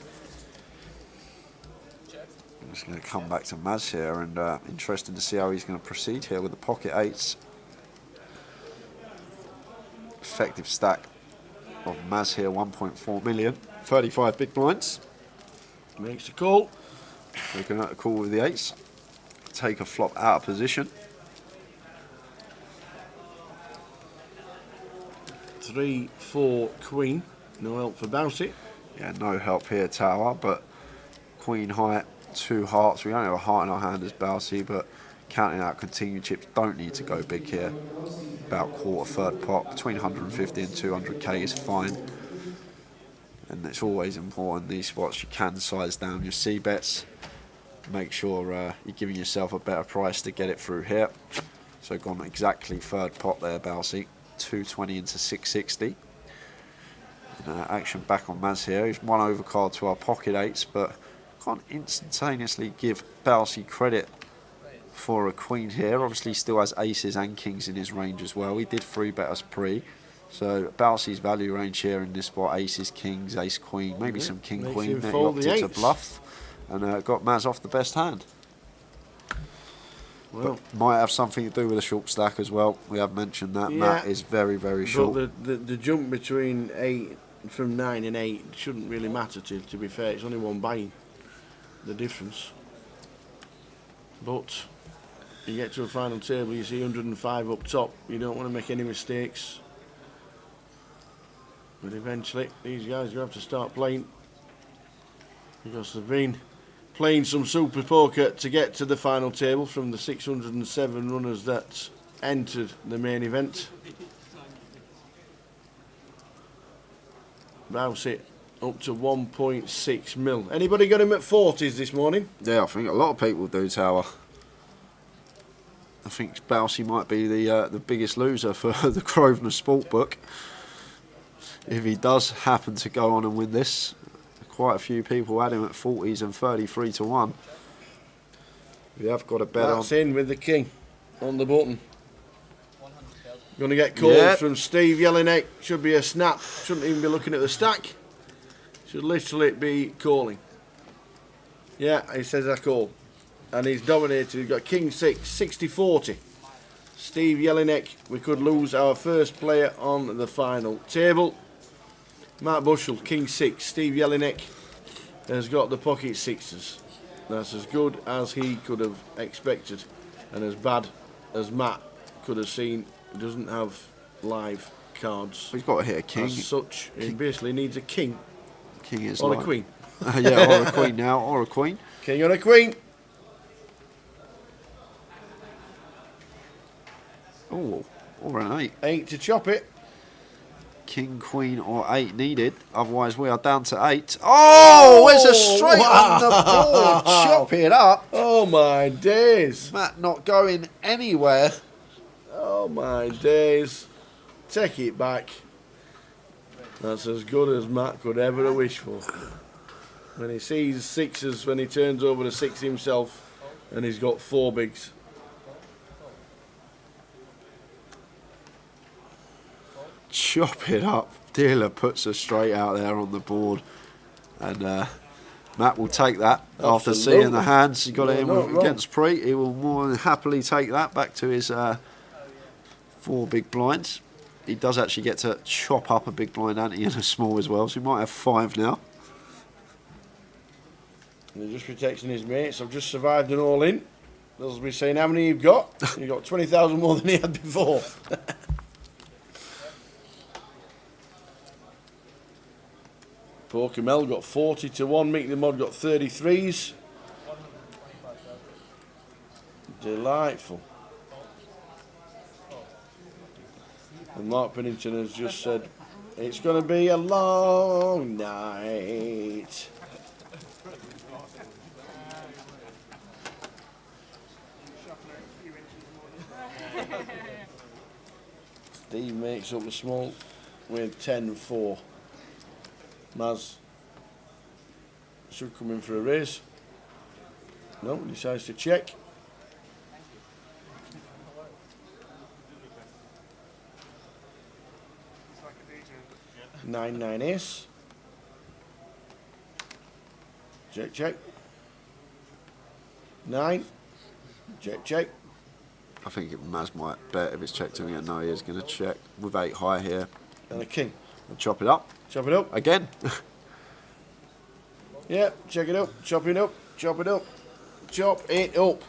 I'm just going to come back to Maz here, and interesting to see how he's going to proceed here with the pocket 8s. Effective stack of Maz here, 1.4 million, 35 big blinds. Makes the call. Looking at a call with the 8s. Take a flop out of position. 3, 4, queen. No help for Bousey. Yeah, no help here, tower, but queen high, 2 hearts. We only have a heart in our hand as Bousey, but counting out continued chips, don't need to go big here. about quarter, third pot. Between 150 and 200k is fine. And it's always important, these spots, you can size down your C bets. Make sure you're giving yourself a better price to get it through here. So gone exactly third pot there, Balsi. 220 into 660. Action back on Maz here. He's one overcard to our pocket eights, but can't instantaneously give Balsi credit for a queen here. Obviously still has aces and kings in his range as well. He did 3-bet us pre. So Balsi's value range here in this spot, aces, kings, ace, queen, maybe some king, queen. Then he opted to bluff and got Maz off the best hand. Well, but might have something to do with a short stack as well. We have mentioned that. Matt is very, very short. But the jump between 8 from 9 and 8 shouldn't really matter to be fair. It's only one buying the difference. But you get to a final table, you see 105 up top. You don't want to make any mistakes. But eventually, these guys are going to have to start playing, because they've been playing some super poker to get to the final table from the 607 runners that entered the main event. Bounce it up to 1.6 mil. Anybody got him at 40s this morning? Yeah, I think a lot of people do, Tower. I think Bouncy might be the biggest loser for the Grosvenor Sportbook. If he does happen to go on and win this, quite a few people had him at 40s and 33 to 1. We have got a bet on. That's in with the king on the button. Going to get calls from Steve Jelinek. Should be a snap. Shouldn't even be looking at the stack. Should literally be calling. Yeah, he says I call. And he's dominated. He's got king 6, 60-40. Steve Jelinek. We could lose our first player on the final table. Matt Bushell, king 6. Steve Jelinek has got the pocket sixes. That's as good as he could have expected, and as bad as Matt could have seen. He doesn't have live cards. He's got to hit a king. As such, he basically needs a king. King is or live. A queen. Yeah, or a queen now, or a queen. King or a queen. Oh, or an 8. 8 to chop it. King, queen, or 8 needed. Otherwise, we are down to 8. Oh, there's a straight on the board. Chop it up. Oh, my days. Matt not going anywhere. Oh, my days. Take it back. That's as good as Matt could ever wish for. When he sees sixes, when he turns over the 6 himself, and he's got 4 bigs. Chop it up. Dealer puts a straight out there on the board, and Matt will take that. After Absolutely. seeing the hands he got it in Not with wrong. against Pre. He will more than happily take that back to his 4 big blinds. He does actually get to chop up a big blind ante and a small as well, so he might have 5 now. And he's just protecting his mates. I've just survived an all-in. They'll be saying how many you've got. You've got 20,000 more than he had before. Poker Mel got 40 to 1. Mick the Mod got 33s. Delightful. And Mark Pennington has just said, it's going to be a long night. Steve makes up the small with 10-4. Maz should come in for a raise. No, decides to check. Nine ace. Check, check. 9. Check, check. I think Maz might bet if it's checked to me. No, he is going to check with 8 high here. And a king. And chop it up. Chop it up. Again. Yeah, check it up. Chop it up. Chop it up. Chop it up.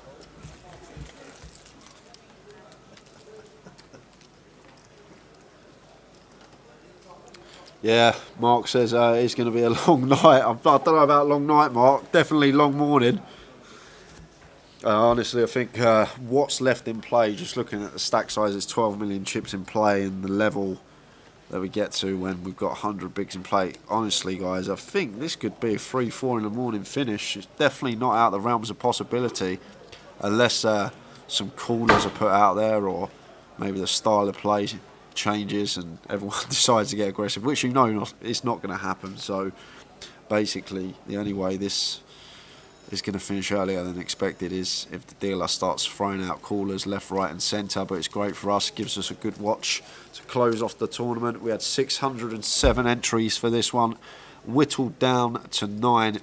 Yeah, Mark says it's going to be a long night. I don't know about long night, Mark. Definitely long morning. Honestly, I think what's left in play, just looking at the stack size, is 12 million chips in play, and the level that we get to when we've got 100 bigs in play. Honestly, guys, I think this could be a 3-4 in the morning finish. It's definitely not out of the realms of possibility, unless some coolers are put out there, or maybe the style of play changes and everyone decides to get aggressive, which it's not going to happen. So basically, the only way this is going to finish earlier than expected is if the dealer starts throwing out callers left, right and centre. But it's great for us, gives us a good watch to close off the tournament. We had 607 entries for this one, whittled down to 9,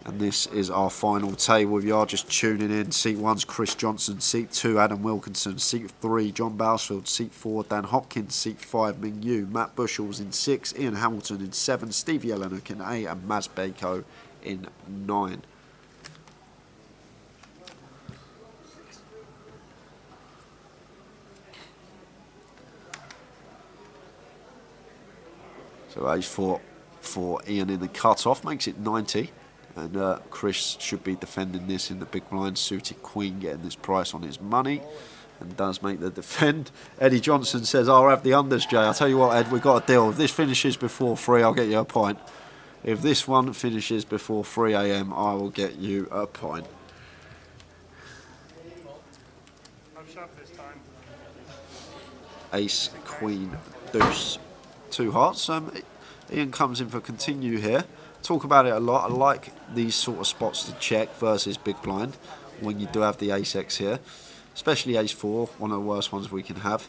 and this is our final table. If you are just tuning in, seat 1's Chris Johnson, seat 2 Adam Wilkinson, seat 3 John Bousfield, seat 4 Dan Hopkins, seat 5 Ming Yu, Matt Bushels in 6, Ian Hamilton in 7, Steve Jelinek in 8 and Maz Bako in 9. So ace 4 for Ian in the cut-off makes it 90, and Chris should be defending this in the big blind, suited queen, getting this price on his money, and does make the defend. Eddie Johnson says, I'll have the unders, Jay. I'll tell you what, Ed, we've got a deal. If this finishes before 3, I'll get you a pint. If this one finishes before 3 a.m, I will get you a pint. Ace, queen, deuce, 2 hearts. Ian comes in for continue here. Talk about it a lot. I like these sort of spots to check versus big blind when you do have the ace X here, especially ace 4, one of the worst ones we can have,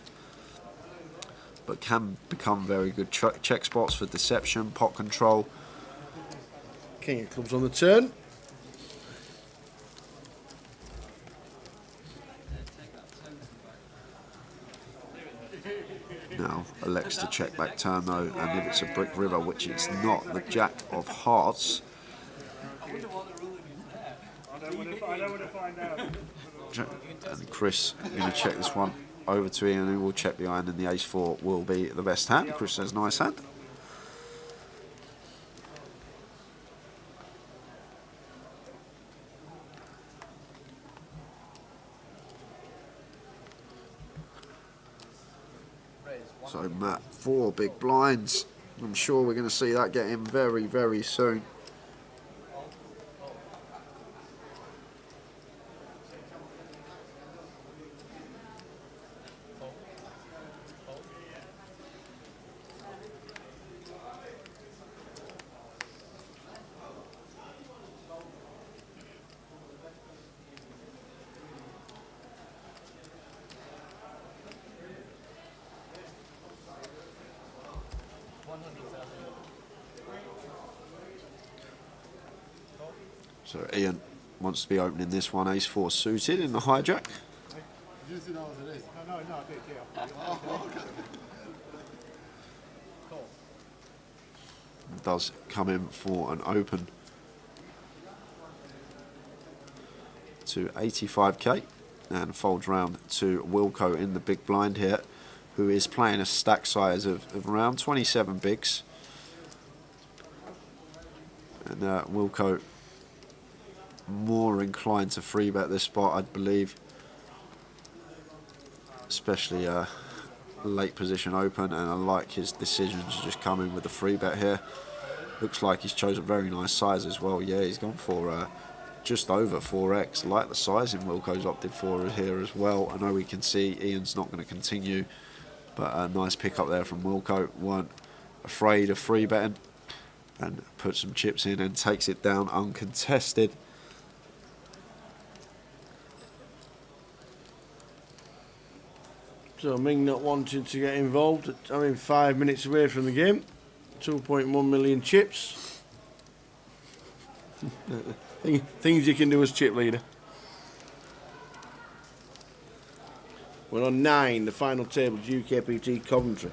but can become very good check spots for deception, pot control. King of clubs on the turn. Now elects to check back turn though, and if it's a brick river, which it's not, the jack of hearts. And Chris going to check this one over to Ian, who will check behind, and the ace 4 will be the best hand. Chris says nice hand. So Matt, 4 big blinds. I'm sure we're going to see that get in very, very soon. So Ian wants to be opening this one, ace 4 suited in the hijack. Does come in for an open to 85k and folds round to Wilco in the big blind here, who is playing a stack size of around 27 bigs. And Wilco more inclined to free bet this spot, I'd believe, especially late position open, and I like his decision to just come in with the free bet here. Looks like he's chosen a very nice size as well. Yeah, he's gone for just over 4x. I like the sizing Wilco's opted for here as well. I know we can see Ian's not going to continue, but a nice pick up there from Wilco. Weren't afraid of free betting and put some chips in and takes it down uncontested. So Ming not wanting to get involved. I mean, 5 minutes away from the game. 2.1 million chips. Things you can do as chip leader. We're on 9, the final table, GUKPT Coventry.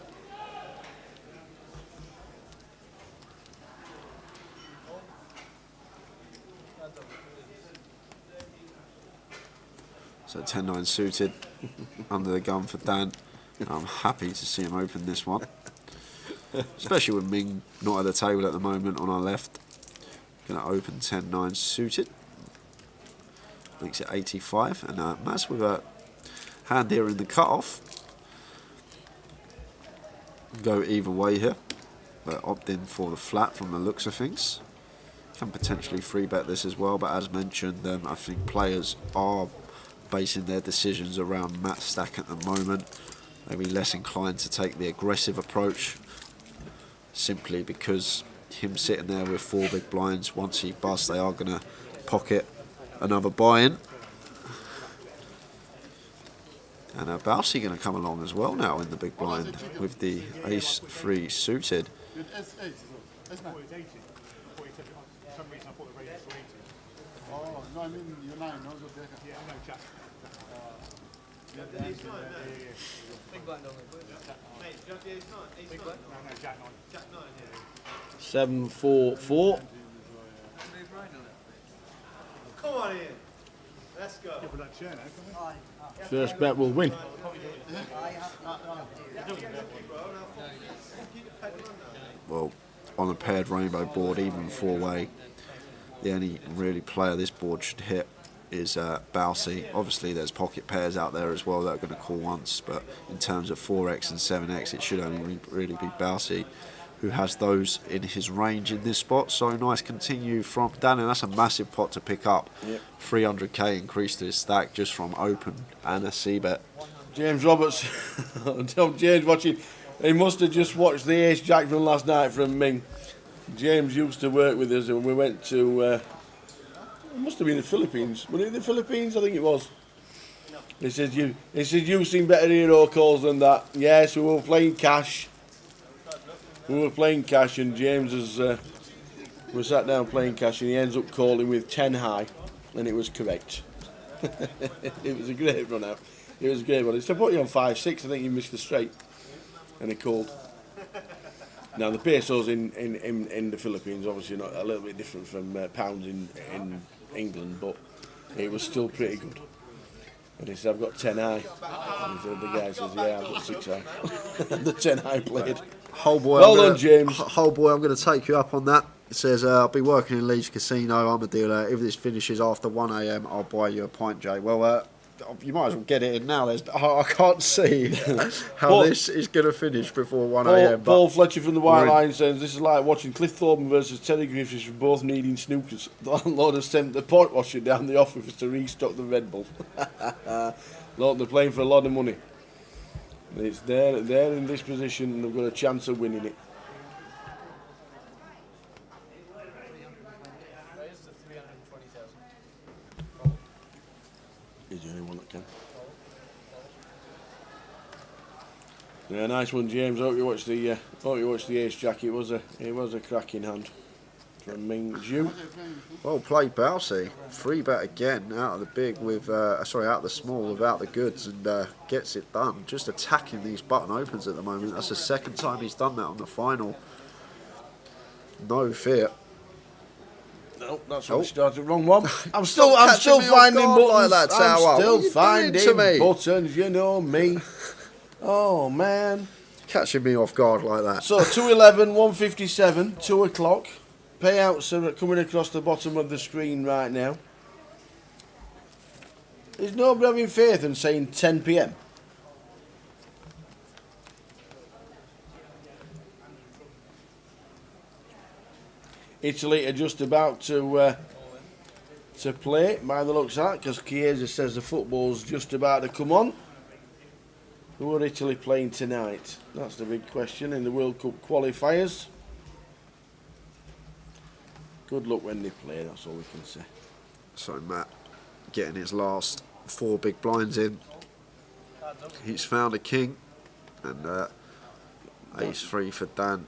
So 10-9 suited under the gun for Dan. I'm happy to see him open this one, especially with Ming not at the table at the moment on our left. Going to open 10-9 suited. makes it 85. And Matt's with a hand here in the cut-off. Go either way here, but opt in for the flat from the looks of things. Can potentially free bet this as well, but as mentioned, I think players are basing their decisions around Matt's stack at the moment. Maybe less inclined to take the aggressive approach, simply because him sitting there with 4 big blinds, once he busts, they are going to pocket another buy-in. And Bousey going to come along as well now in the big blind with the ace-3 suited. Oh, no, I mean, you're 9, no? Yeah, no, Jack. Big blind only. Mate, do you have the ace 9? Ace 9? No, Jack 9. Jack 9, yeah. 7-4-4. Come on, Ian. Let's go. First bet will win. Well, on a paired rainbow board, even 4-way, the only really player this board should hit is Bousey. Obviously, there's pocket pairs out there as well that are going to call once, but in terms of 4x and 7x, it should only really be Bousey who has those in his range in this spot. So nice continue from Dan, and that's a massive pot to pick up. Yep. 300k increase to his stack just from open and a c-bet. James Roberts, tell James watching, he must have just watched the ace jack from last night from Ming. James used to work with us and we went to, it must have been the Philippines. Was it the Philippines? I think it was. He said, you've seen better hero calls than that. Yes, we were playing cash. We were playing cash and James we sat down playing cash and he ends up calling with 10 high and it was correct. It was a great run out. It was a great one. He said, put you on 5-6, I think you missed the straight. And he called. Now the pesos in the Philippines obviously not a little bit different from pounds in England, but it was still pretty good. And he said, I've got 10 high. And the guy says, yeah, I've got 6 high. And the 10 high played. Whole boy, well done, James. Whole boy, I'm going to take you up on that. It says, I'll be working in Leeds Casino. I'm a dealer. If this finishes after 1 a.m, I'll buy you a pint, Jay. Well, you might as well get it in now. I can't see how this is going to finish before 1 a.m. Paul Fletcher from the White Line says, this is like watching Cliff Thorburn versus Terry Griffiths for both needing snookers. The landlord has sent the point washer down the office to restock the Red Bull. Look, they're playing for a lot of money. It's they're in this position and they've got a chance of winning it. Is there anyone that can? Yeah, nice one, James. I hope you watched the ace jack. It was a cracking hand from Ming Zhu. Well played, Bousey. 3-bet again out of the big with out of the small without the goods and gets it done. Just attacking these button opens at the moment. That's the second time he's done that on the final. No fear. No, that's how we started. Wrong one. I'm still finding buttons. Like that, I'm still finding buttons. You know me. Oh man, catching me off guard like that. So 211, 157, 2 o'clock. Payouts are coming across the bottom of the screen right now. Is nobody having faith and saying 10 p.m? Italy are just about to play by the looks of that, because Chiesa says the football's just about to come on. Who are Italy playing tonight? That's the big question in the World Cup qualifiers. Good luck when they play, that's all we can say. So Matt getting his last 4 big blinds in. He's found a king and ace-3 for Dan.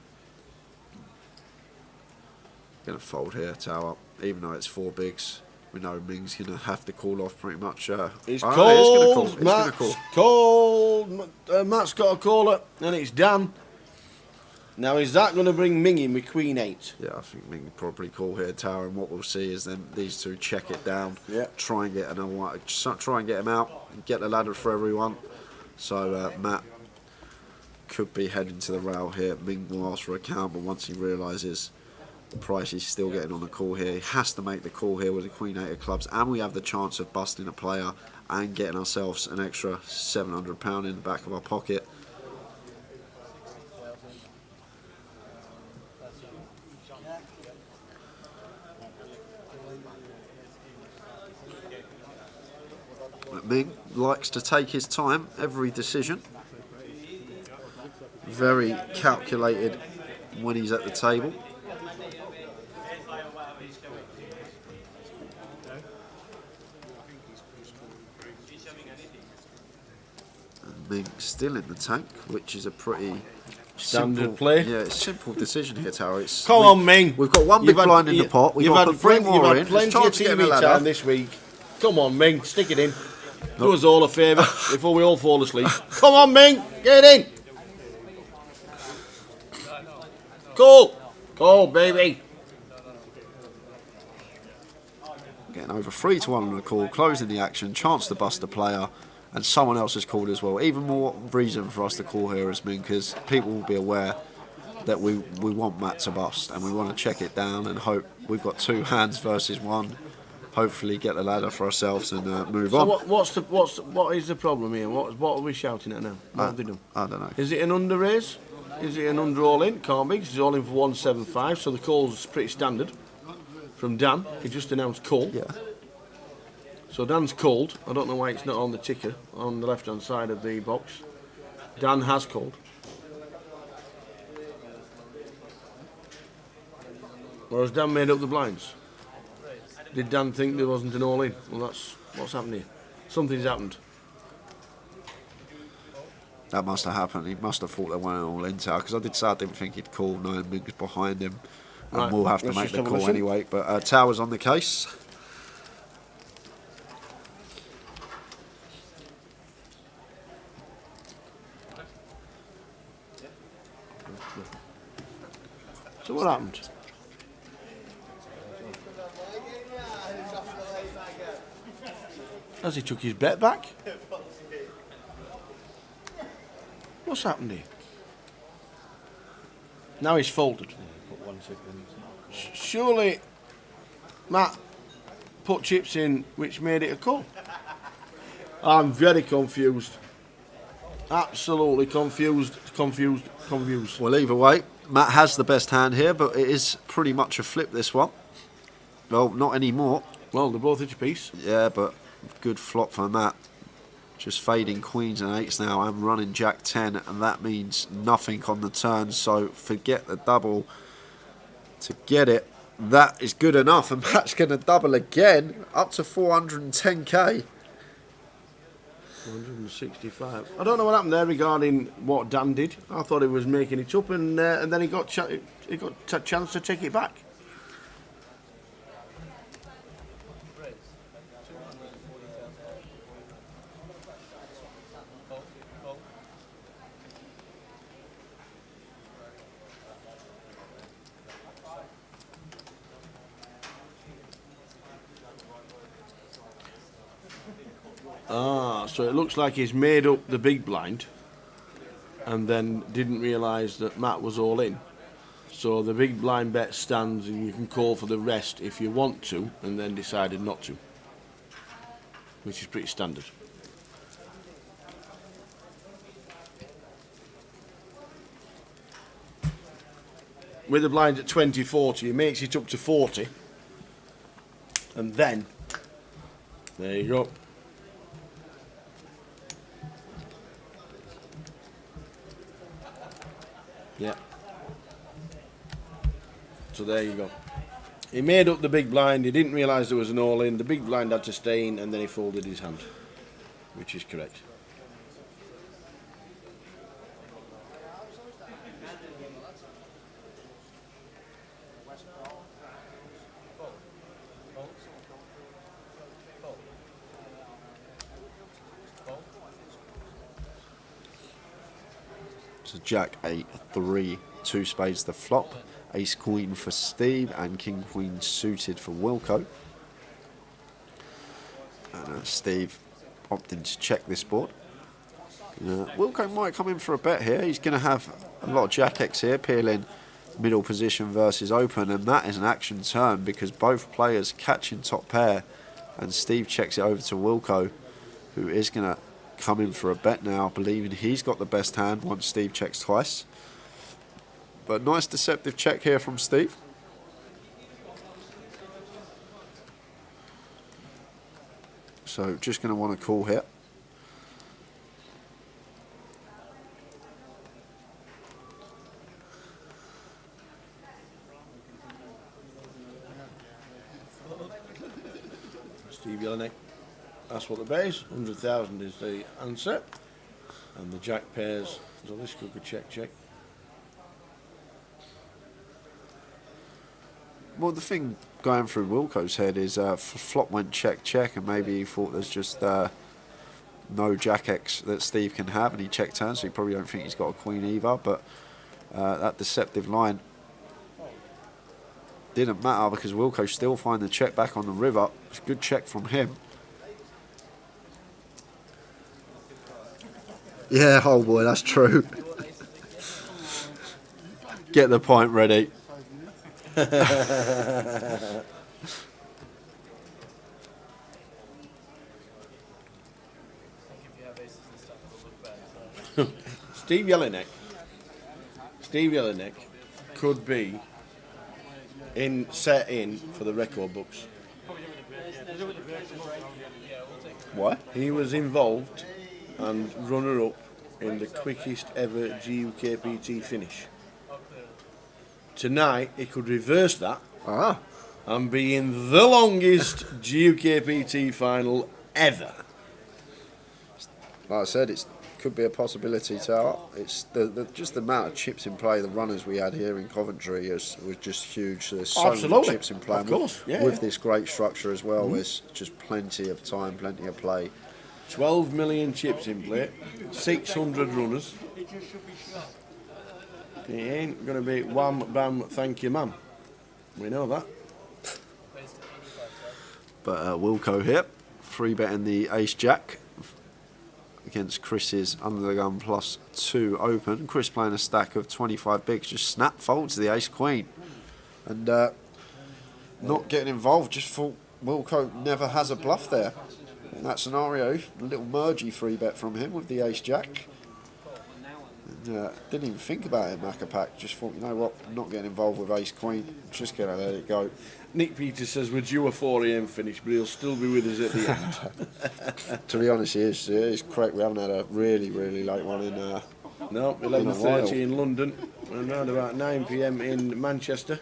Going to fold here, tower, even though it's 4 bigs. We know Ming's going to have to call off pretty much. It's called. Matt's called. Matt's got a caller, and it's Dan. Now, is that going to bring Ming in with Queen 8? Yeah, I think Ming will probably call here, tower, and what we'll see is then these two check it down. Yeah. Try and get another one. Try and get him out and get the ladder for everyone. So Matt could be heading to the rail here. Ming will ask for a count, but once he realises Price is still getting on the call here. He has to make the call here with the Queen 8 of clubs, and we have the chance of busting a player and getting ourselves an extra £700 in the back of our pocket. Ming likes to take his time, every decision. Very calculated when he's at the table. And Ming still in the tank, which is a pretty Standard play. Yeah, it's a simple decision here, Tower. Come on, Ming. We've got one big blind in the pot. We've got to put 3 more in. You've had plenty of TV time this week. Come on, Ming. Stick it in. Do us all a favour before we all fall asleep. Come on, Ming. Get in. Call. Call, baby. Getting over 3-1 on the call, closing the action, chance to bust a player, and someone else has called as well. Even more reason for us to call here as Ming, because people will be aware that we want Matt to bust, and we want to check it down and hope we've got 2 hands versus 1. Hopefully get the ladder for ourselves and move on. What is the problem here? What are we shouting at now? What have they done? I don't know. Is it an under raise? Is it an under all in? Can't be, 'cause it's all in for 175, so the call's pretty standard. From Dan, he just announced call. Yeah. So Dan's called. I don't know why it's not on the ticker on the left-hand side of the box. Dan has called. Whereas Dan made up the blinds. Did Dan think there wasn't an all-in? Well, that's what's happened here. Something's happened. That must have happened. He must have thought they weren't all in Tower, because I did say I didn't think he'd call, knowing Ming's behind him. And Right, we'll have to let's make just the have a call listen. anyway. But Tower's on the case. So what happened? Has he took his bet back? What's happened here? Now he's folded. Surely Matt put chips in which made it a call. I'm very confused. Absolutely confused. Well, either way, Matt has the best hand here, but it is pretty much a flip, this one. Well, not anymore. Well, they're both at your piece. Yeah, but good flop for Matt. Just fading queens and 8s now and running Jack 10, and that means nothing on the turn, so forget the double. To get it, that is good enough, and Matt's going to double again, up to 410k. 165. I don't know what happened there regarding what Dan did. I thought he was making it up, and then he got a chance to take it back. So it looks like he's made up the big blind and then didn't realise that Matt was all in. So the big blind bet stands and you can call for the rest if you want to, and then decided not to, which is pretty standard. With the blind at 20-40, he makes it up to 40, and then there you go. Yeah. So there you go. He made up the big blind. He didn't realise there was an all-in. The big blind had to stay in, and then he folded his hand, which is correct. So Jack 8, 3, 2 spades the flop, ace queen for Steve, and king queen suited for Wilco. And Steve opting to check this board. Wilco might come in for a bet here. He's going to have a lot of Jack X here, peeling middle position versus open, and that is an action turn because both players catching top pair, and Steve checks it over to Wilco, who is going to come in for a bet now, believing he's got the best hand once Steve checks twice. But nice deceptive check here from Steve. So just going to want to call here. Steve Jelinek, that's what the bet is. 100,000 is the answer. And the jack pairs, so this could be check. Well, the thing going through Wilco's head is flop went check, and maybe he thought there's just no jack X that Steve can have, and he checked turn, so he probably don't think he's got a queen either. But that deceptive line didn't matter because Wilco still find the check back on the river. It's a good check from him. Yeah, oh boy, that's true. Get the point ready. Steve Jelinek could be set in for the record books. What? He was involved and runner-up in the quickest ever GUKPT finish. Tonight, he could reverse that and be in the longest GUKPT final ever. Like I said, it could be a possibility to. It's just the amount of chips in play. The runners we had here in Coventry was just huge. There's so many chips in play. Of course, with this great structure as well, there's just plenty of time, plenty of play. 12 million chips in play, 600 runners. It ain't going to be wham, bam, thank you, ma'am. We know that. But Wilco here, 3-betting the ace-jack against Chris's under the gun +2 open. Chris playing a stack of 25 bigs, just snap folds the ace-queen. And not getting involved, just thought Wilco never has a bluff there. In that scenario, a little mergy 3-bet from him with the ace-jack. Didn't even think about it, Macapac. Just thought, you know what, I'm not getting involved with ace-queen. Just going to let it go. Nick Peters says we're due a 4 AM finish, but he'll still be with us at the end. To be honest, he is correct. We haven't had a really, really late one in no, 11:30 in London and around about 9 PM in Manchester.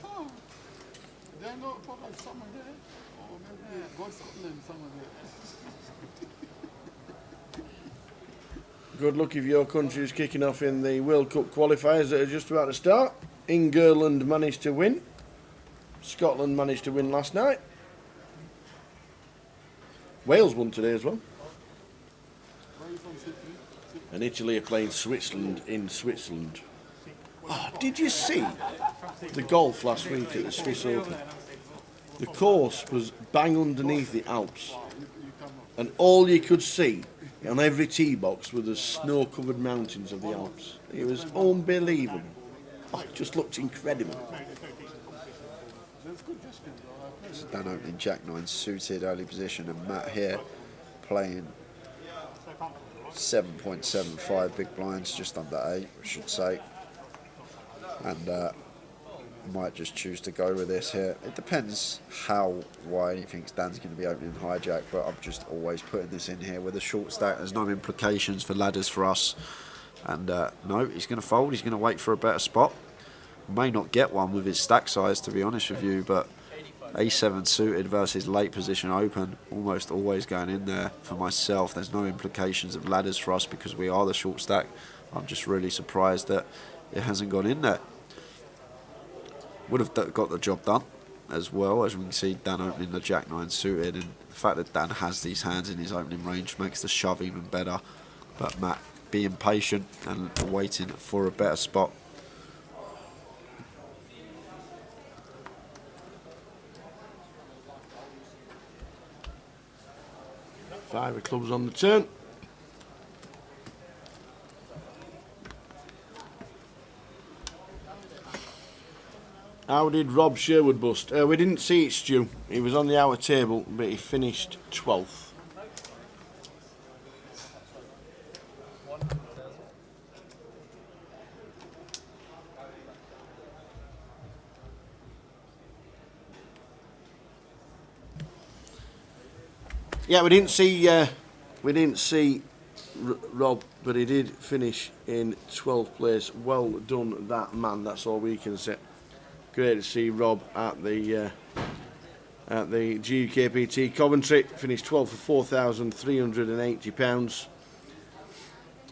Good luck if your country is kicking off in the World Cup qualifiers that are just about to start. England managed to win. Scotland managed to win last night. Wales won today as well. And Italy are playing Switzerland in Switzerland. Oh, did you see the golf last week at the Swiss Open? The course was bang underneath the Alps. And all you could see on every tee box were the snow-covered mountains of the Alps. It was unbelievable. Oh, it just looked incredible. Dan opening Jack 9 suited early position, and Matt here playing 7.75 big blinds, just under 8 I should say, and might just choose to go with this here. It depends how wide he thinks Dan's going to be opening hijack, but I'm just always putting this in here with a short stack. There's no implications for ladders for us, and no, he's going to fold. He's going to wait for a better spot. May not get one with his stack size, to be honest with you, but A7 suited versus late position open, almost always going in there for myself. There's no implications of ladders for us because we are the short stack. I'm just really surprised that it hasn't gone in there. Would have got the job done as well. As we can see, Dan opening the Jack 9 suited, and the fact that Dan has these hands in his opening range makes the shove even better. But Matt being patient and waiting for a better spot. Five of clubs on the turn. How did Rob Sherwood bust? We didn't see it, Stu. He was on the outer table, but he finished 12th. Yeah, we didn't see Rob, but he did finish in 12th place. Well done, that man. That's all we can say. Great to see Rob at the GUKPT Coventry. Finished 12th for £4,380.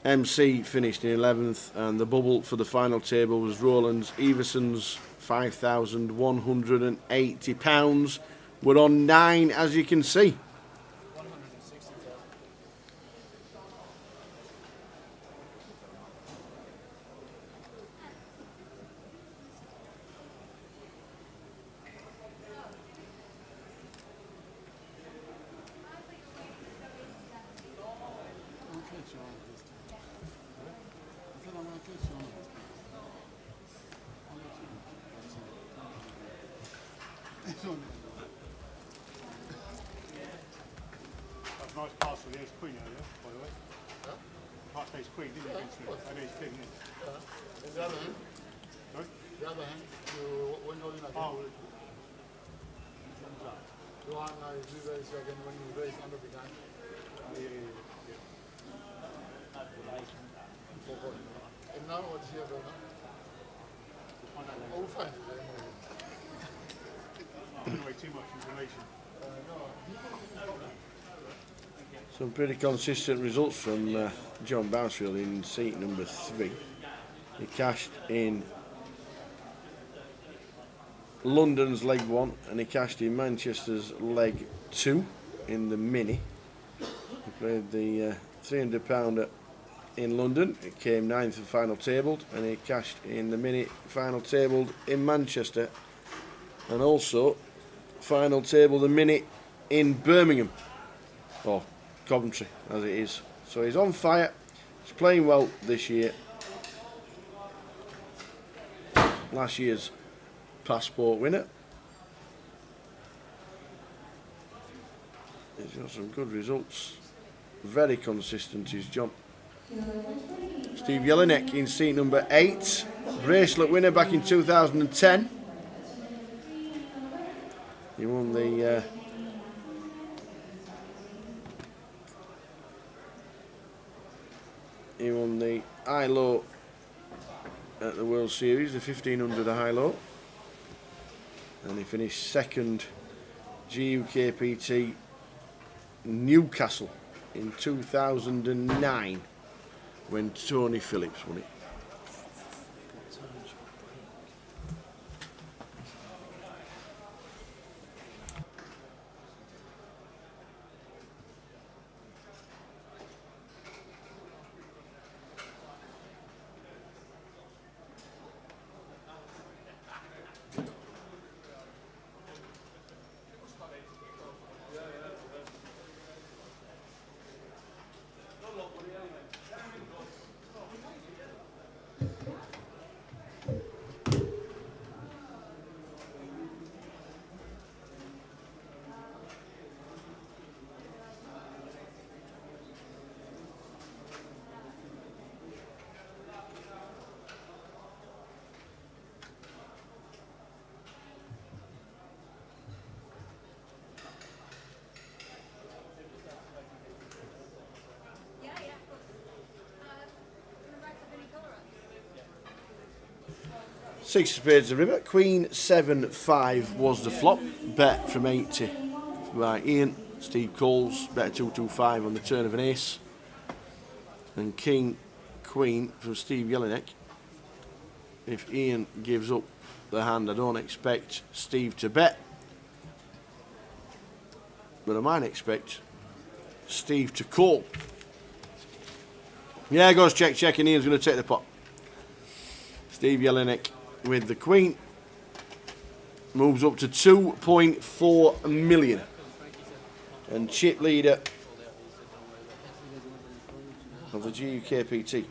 MC finished in 11th, and the bubble for the final table was Roland Everson's £5,180. We're on 9, as you can see. That's a nice pass for the ace queen, yeah, by the way. Pass ace queen, didn't you? And ace king, yeah. The other hand? Sorry? The other hand, you went all in again. Oh, you want to raise again when you raise under the gun. And now what's here, brother? Oh, fine. Anyway, too much information. Some pretty consistent results from John Bouncefield in seat number 3. He cashed in London's leg 1 and he cashed in Manchester's leg 2 in the mini. He played the £300 in London. It came 9th and final tabled, and he cashed in the mini final tabled in Manchester, and also final table the mini in Birmingham, or Coventry as it is. So he's on fire. He's playing well this year. Last year's passport winner. He's got some good results. Very consistent is John. Steve Jelinek in seat number 8. Bracelet winner back in 2010. He won the high-low at the World Series, the 1500 high-low, and he finished 2nd GUKPT Newcastle in 2009 when Tony Phillips won it. Six of spades the river. Queen 7-5 was the flop. Bet from 80 by Ian. Steve Coles bet 2-2-5 on the turn of an ace. And King Queen from Steve Jelinek. If Ian gives up the hand, I don't expect Steve to bet, but I might expect Steve to call. Yeah, goes check, and Ian's going to take the pot. Steve Jelinek with the Queen moves up to 2.4 million, and chip leader of the GUKPT.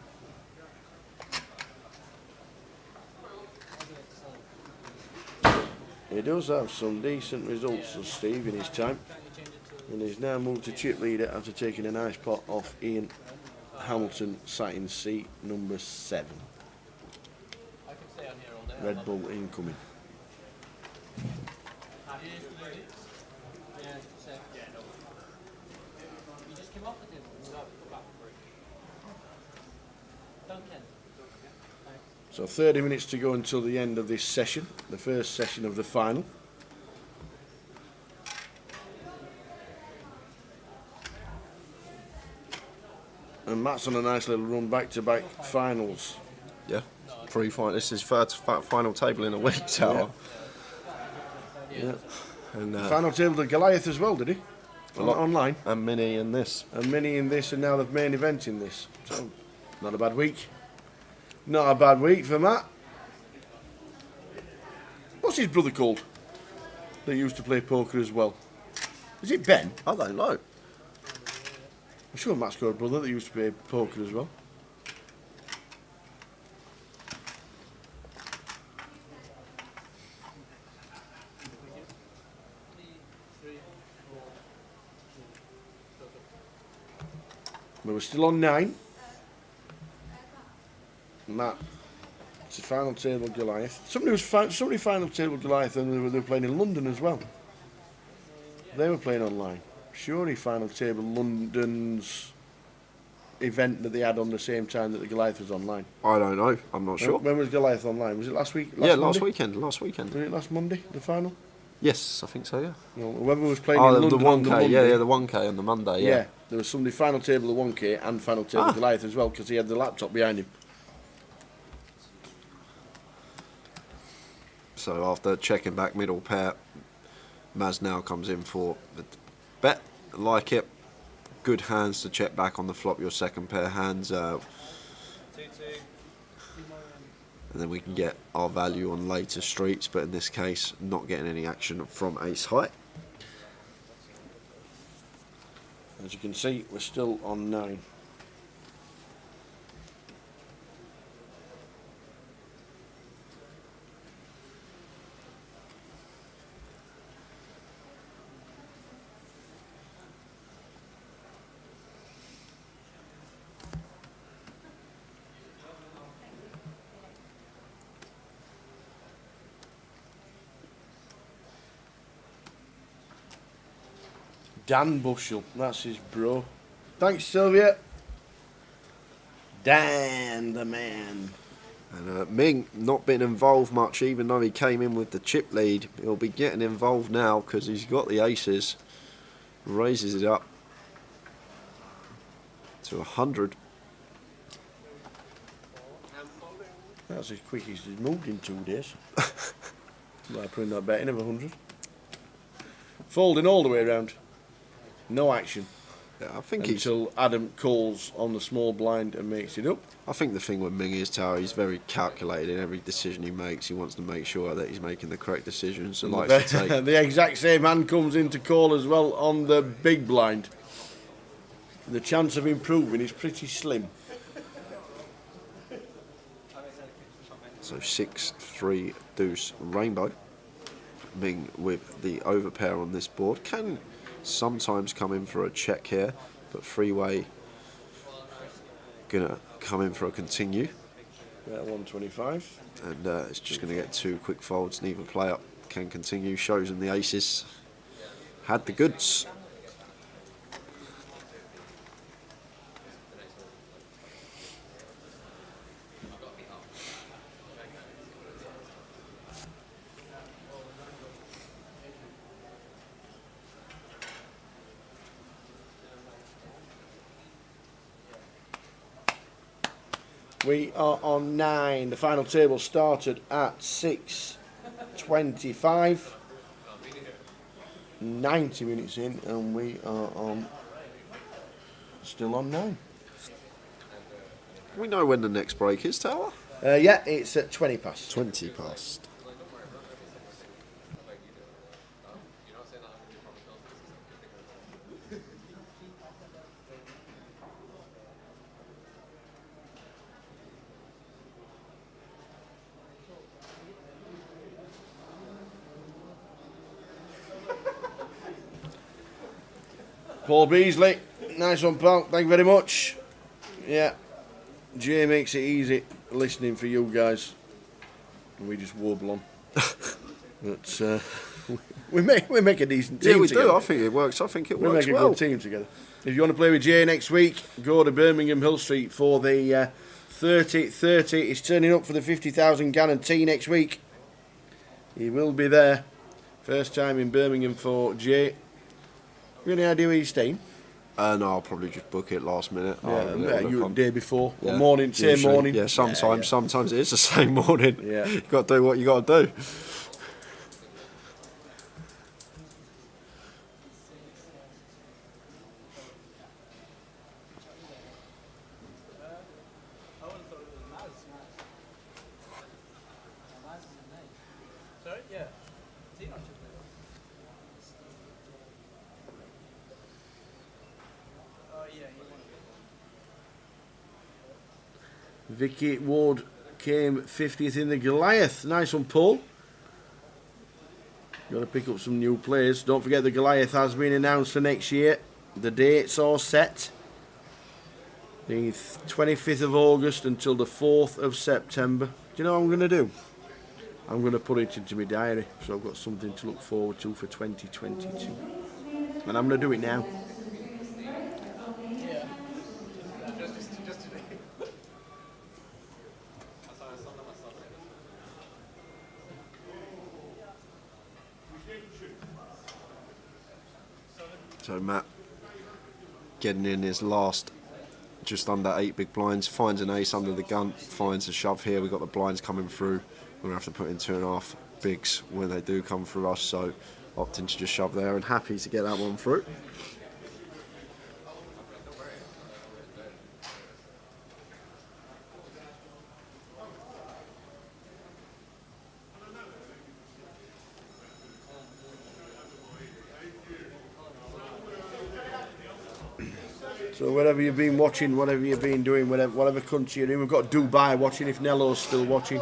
He does have some decent results, as Steve, in his time. And he's now moved to chip leader after taking a nice pot off Ian Hamilton, sat in seat number 7. Red Bull incoming. So 30 minutes to go until the end of this session, the first session of the final. And Matt's on a nice little run back-to-back finals. Yeah, this is third final table in a week, Tower. Yeah. And Final table to Goliath as well, did he? Online. And Mini in this. And Mini in this, and now the main event in this. So, not a bad week. Not a bad week for Matt. What's his brother called? That used to play poker as well. Is it Ben? I don't know. I'm sure Matt's got a brother that used to play poker as well. But we're still on 9. Matt, it's a final table Goliath. Somebody final table Goliath, and they were playing in London as well. They were playing online. Surely final table London's event that they had on the same time that the Goliath was online. I don't know. I'm not sure. When was Goliath online? Was it last week? Last weekend. Last weekend. Was it last Monday, the final? Yes, I think so, yeah. No, whoever was playing in London the 1K, on the Monday, the 1K on the Monday, yeah. There was somebody final table of 1K and final table Goliath as well, because he had the laptop behind him. So after checking back middle pair, Maz now comes in for the bet. Like it. Good hands to check back on the flop, your second pair hands. And then we can get our value on later streets, but in this case, not getting any action from ace high. As you can see, we're still on 9. Dan Bushell, that's his bro. Thanks, Sylvia. Dan the man. And Ming not been involved much, even though he came in with the chip lead. He'll be getting involved now because he's got the aces. Raises it up to 100. That's as quick as he's moved in 2 days. By putting that bet in of 100. Folding all the way around. No action. Yeah, I think until Adam calls on the small blind and makes it up. I think the thing with Ming is, Tower, he's very calculated in every decision he makes. He wants to make sure that he's making the correct decisions. So likes to take the exact same hand comes in to call as well on the big blind. The chance of improving is pretty slim. So 6-3 deuce rainbow. Ming with the overpair on this board can sometimes come in for a check here, but freeway gonna come in for a continue. Yeah, 125. And it's just gonna get 2 quick folds. Neither player can continue. Shows him the aces had the goods. We are on 9. The final table started at 6:25. 90 minutes in, and we are on still on 9. Do we know when the next break is, Tower? Yeah, it's at 20 past. 20 past. Paul Beasley, nice one, pal. Thank you very much. Yeah, Jay makes it easy listening for you guys, and we just warble on. But we make a decent team. Yeah, we together. do. I think it works. I think it we works make a well. good team together. If you want to play with Jay next week, go to Birmingham Hill Street for the 30-30. He's turning up for the 50,000 guarantee next week. He will be there. First time in Birmingham for Jay. You any idea where he's staying? No, I'll probably just book it last minute. You the day before, Yeah. or morning, same Usually, morning. Yeah, sometimes it is the same morning. Yeah. You got to do what you got to do. Sorry? Yeah. Oh, yeah, Vicky Ward came 50th in the Goliath. Nice one, Paul. Got to pick up some new players. Don't forget the Goliath has been announced for next year. The dates are set. The 25th of August until the 4th of September. Do you know what I'm going to do? I'm going to put it into my diary, so I've got something to look forward to for 2022. And I'm going to do it now. So Matt getting in his last just under 8 big blinds, finds an ace under the gun, finds a shove here. We've got the blinds coming through. We're going to have to put in 2.5 bigs when they do come through us, so opting to just shove there and happy to get that one through. So wherever you've been watching, whatever you've been doing, whatever country you're in, we've got Dubai watching if Nello's still watching.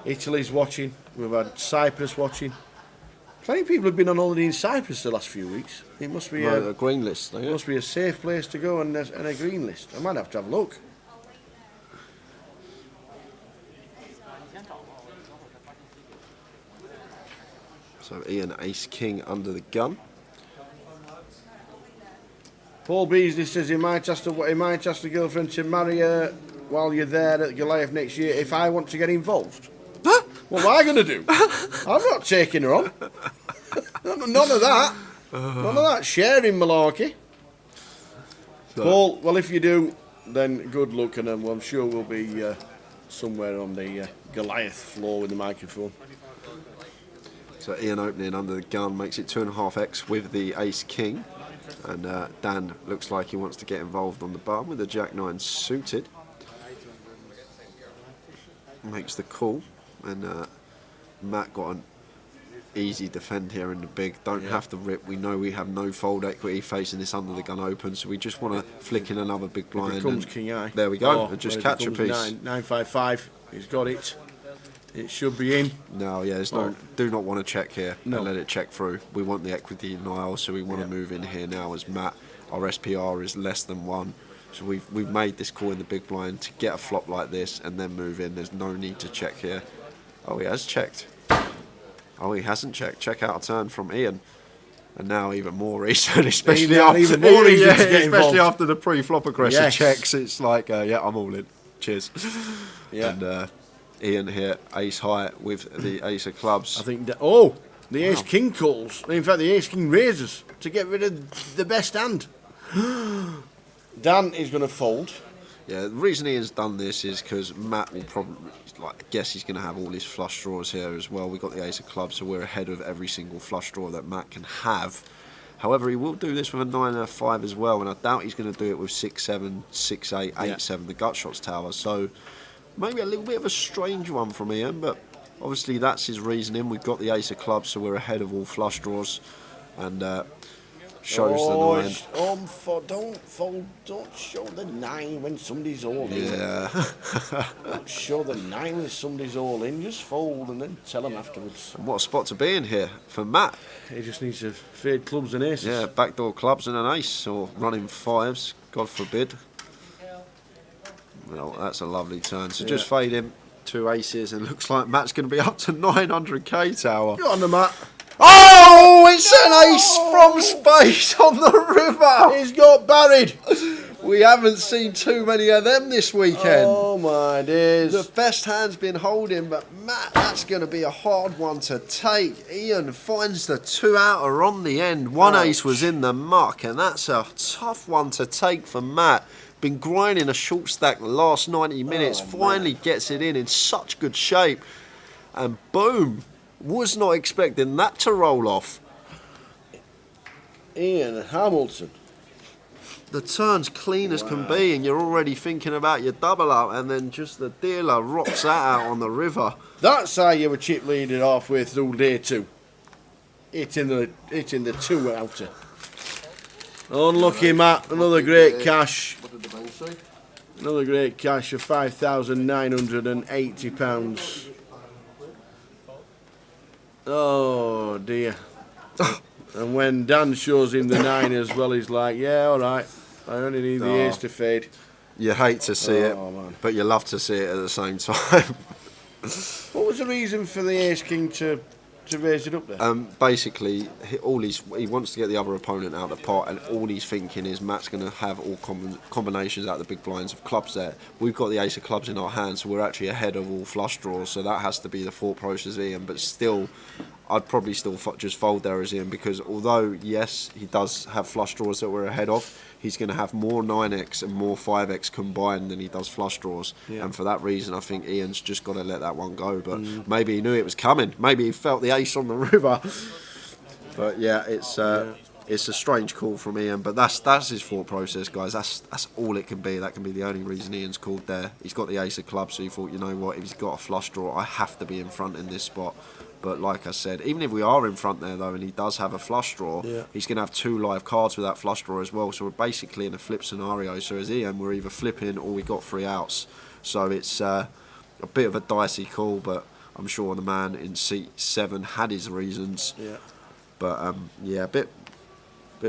Italy's watching. We've had Cyprus watching. Plenty of people have been on holiday in Cyprus the last few weeks. It must be a green list. It must be a safe place to go and a green list. I might have to have a look. So Ian ace king under the gun. Paul Beasley says he might ask the girlfriend to marry her while you're there at Goliath next year if I want to get involved. What am I going to do? I'm not taking her on. None of that. None of that sharing malarkey. So, Paul, well, if you do, then good luck, and I'm sure we'll be somewhere on the Goliath floor with the microphone. So Ian opening under the gun makes it 2.5x with the ace king. And Dan looks like he wants to get involved on the button with the Jack 9 suited. Makes the call, and Matt got an easy defend here in the big. Don't have to rip. We know we have no fold equity facing this under the gun open, so we just want to flick in another big blind. Here comes King Eye. There we go. And just catch a piece. 955. He's got it. It should be in. No, yeah, there's no. Do not want to check here and let it check through. We want the equity Nile, so we want to move in here now as Matt. Our SPR is less than 1, so we've made this call in the big blind to get a flop like this and then move in. There's no need to check here. Oh, he has checked. Oh, he hasn't checked. Check out a turn from Ian. And now even more reason, especially after the pre-flop aggressive checks. It's like, yeah, I'm all in. Cheers. Yeah. And Ian here, ace high with the ace of clubs. I think. The ace king calls. In fact, the ace king raises to get rid of the best hand. Dan is going to fold. Yeah, the reason Ian's done this is because Matt will probably, I guess he's going to have all his flush draws here as well. We've got the ace of clubs, so we're ahead of every single flush draw that Matt can have. However, he will do this with a 9 and a 5 as well, and I doubt he's going to do it with 6-7, 6-8, 8-7, the gut shots tower. So maybe a little bit of a strange one from Ian, but obviously that's his reasoning. We've got the ace of clubs, so we're ahead of all flush draws. And shows the 9. Don't show the 9 when somebody's all in. Yeah. Don't show the 9 when somebody's all in. Just fold and then tell them afterwards. And what a spot to be in here for Matt. He just needs to fade clubs and aces. Yeah, backdoor clubs and an ace, or running 5s, God forbid. Well, that's a lovely turn. So just fade him, 2 aces, and looks like Matt's going to be up to 900k, Tower. Go on the Matt. Oh, it's an ace from space on the river. He's got buried. We haven't seen too many of them this weekend. Oh my days. The best hand's been holding, but Matt, that's going to be a hard one to take. Ian finds the 2 outer on the end. 1 ace was in the muck, and that's a tough one to take for Matt. Been grinding a short stack the last 90 minutes, finally gets it in such good shape, and boom, was not expecting that to roll off. Ian Hamilton. The turn's clean as can be, and you're already thinking about your double up, and then just the dealer rocks that out on the river. That's how you were chip leading halfway through day 2. Hitting the 2 outer. Unlucky Matt, another great cash. What did the bank say? Another great cash of £5,980. Oh dear. And when Dan shows him the 9 as well, he's like, yeah, alright, I only need the ace to fade. You hate to see it, man. but you love to see it at the same time. What was the reason for the ace king to raise it up there? Basically, he wants to get the other opponent out of the pot, and all he's thinking is Matt's going to have all combinations out of the big blinds of clubs there. We've got the ace of clubs in our hands, so we're actually ahead of all flush draws, so that has to be the thought process, Ian. But still, I'd probably still just fold there as Ian, because although, yes, he does have flush draws that we're ahead of, he's going to have more 9x and more 5x combined than he does flush draws. Yeah. And for that reason, I think Ian's just got to let that one go. But maybe he knew it was coming. Maybe he felt the ace on the river. But yeah, it's a strange call from Ian. But that's his thought process, guys. That's all it can be. That can be the only reason Ian's called there. He's got the ace of clubs, so he thought, you know what, if he's got a flush draw, I have to be in front in this spot. But like I said, even if we are in front there, though, and he does have a flush draw, he's going to have 2 live cards with that flush draw as well. So we're basically in a flip scenario. So as Ian, we're either flipping or we got 3 outs. So it's a bit of a dicey call, but I'm sure the man in seat 7 had his reasons. Yeah. But yeah, a bit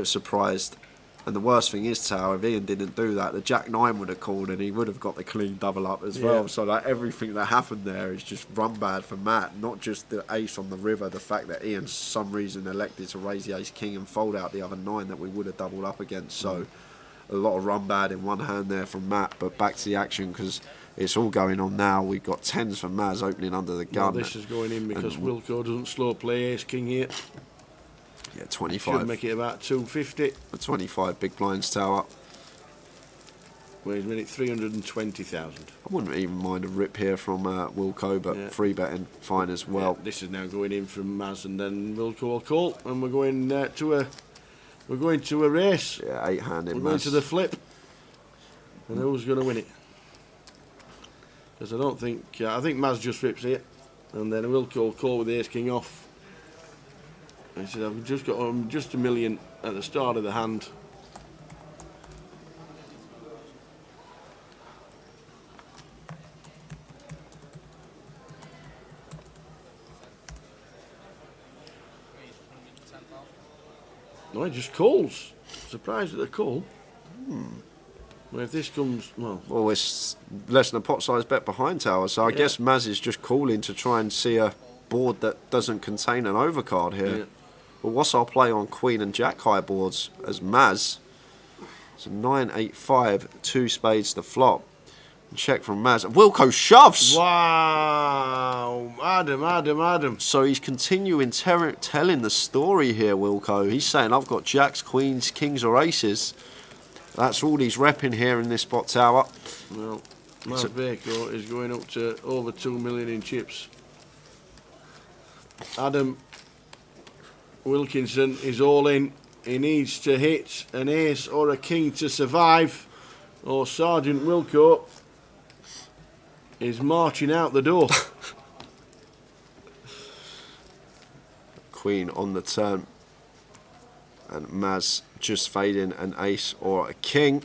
surprised. And the worst thing is, Tower, if Ian didn't do that, the Jack 9 would have called and he would have got the clean double up as well. So like everything that happened there is just run bad for Matt, not just the ace on the river, the fact that Ian, for some reason, elected to raise the ace king and fold out the other 9 that we would have doubled up against. So a lot of run bad in one hand there from Matt. But back to the action, because it's all going on now. We've got 10s for Maz opening under the gun. Well, this is going in because Wilco doesn't slow play ace king here. Yeah, 25. Should make it about 250. A 25 big blinds, Tower. Well, he's made it 320,000. I wouldn't even mind a rip here from Wilco, but free betting fine as well. Yeah, this is now going in from Maz, and then Wilco will call, and we're going to a race. Yeah, 8-hand in We're going Maz. to the flip, and who's going to win it? Because I think Maz just rips here, and then Wilco will call with the ace king off. He said, I've just got just a million at the start of the hand. No, he just calls. Surprised at the call. Well, if this comes, well, it's less than a pot size bet behind Tower, so I guess Maz is just calling to try and see a board that doesn't contain an overcard here. Yeah. Well, what's our play on Queen and Jack high boards as Maz? So 9, 8, 5, 2 spades to flop. And check from Maz. Wilco shoves! Wow! Adam. So he's continuing telling the story here, Wilco. He's saying, I've got jacks, queens, kings or aces. That's all he's repping here in this spot, Tower. Well, Maz Baco is going up to over 2 million in chips. Adam Wilkinson is all in. He needs to hit an ace or a king to survive, or Sergeant Wilco is marching out the door. Queen on the turn. And Maz just fading an ace or a king.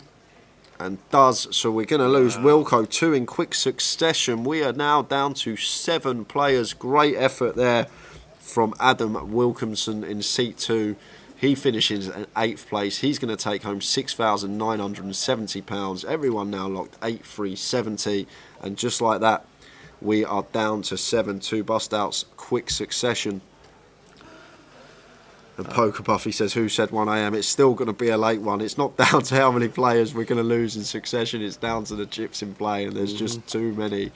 And does. So we're going to lose Wilco 2 in quick succession. We are now down to 7 players. Great effort there from Adam Wilkinson in seat 2. He finishes in 8th place. He's going to take home £6,970. Everyone now locked 8,370. And just like that, we are down to 7 2 bust outs, quick succession. And Poker Buffy says, who said 1 a.m? It's still going to be a late one. It's not down to how many players we're going to lose in succession. It's down to the chips in play. And there's just too many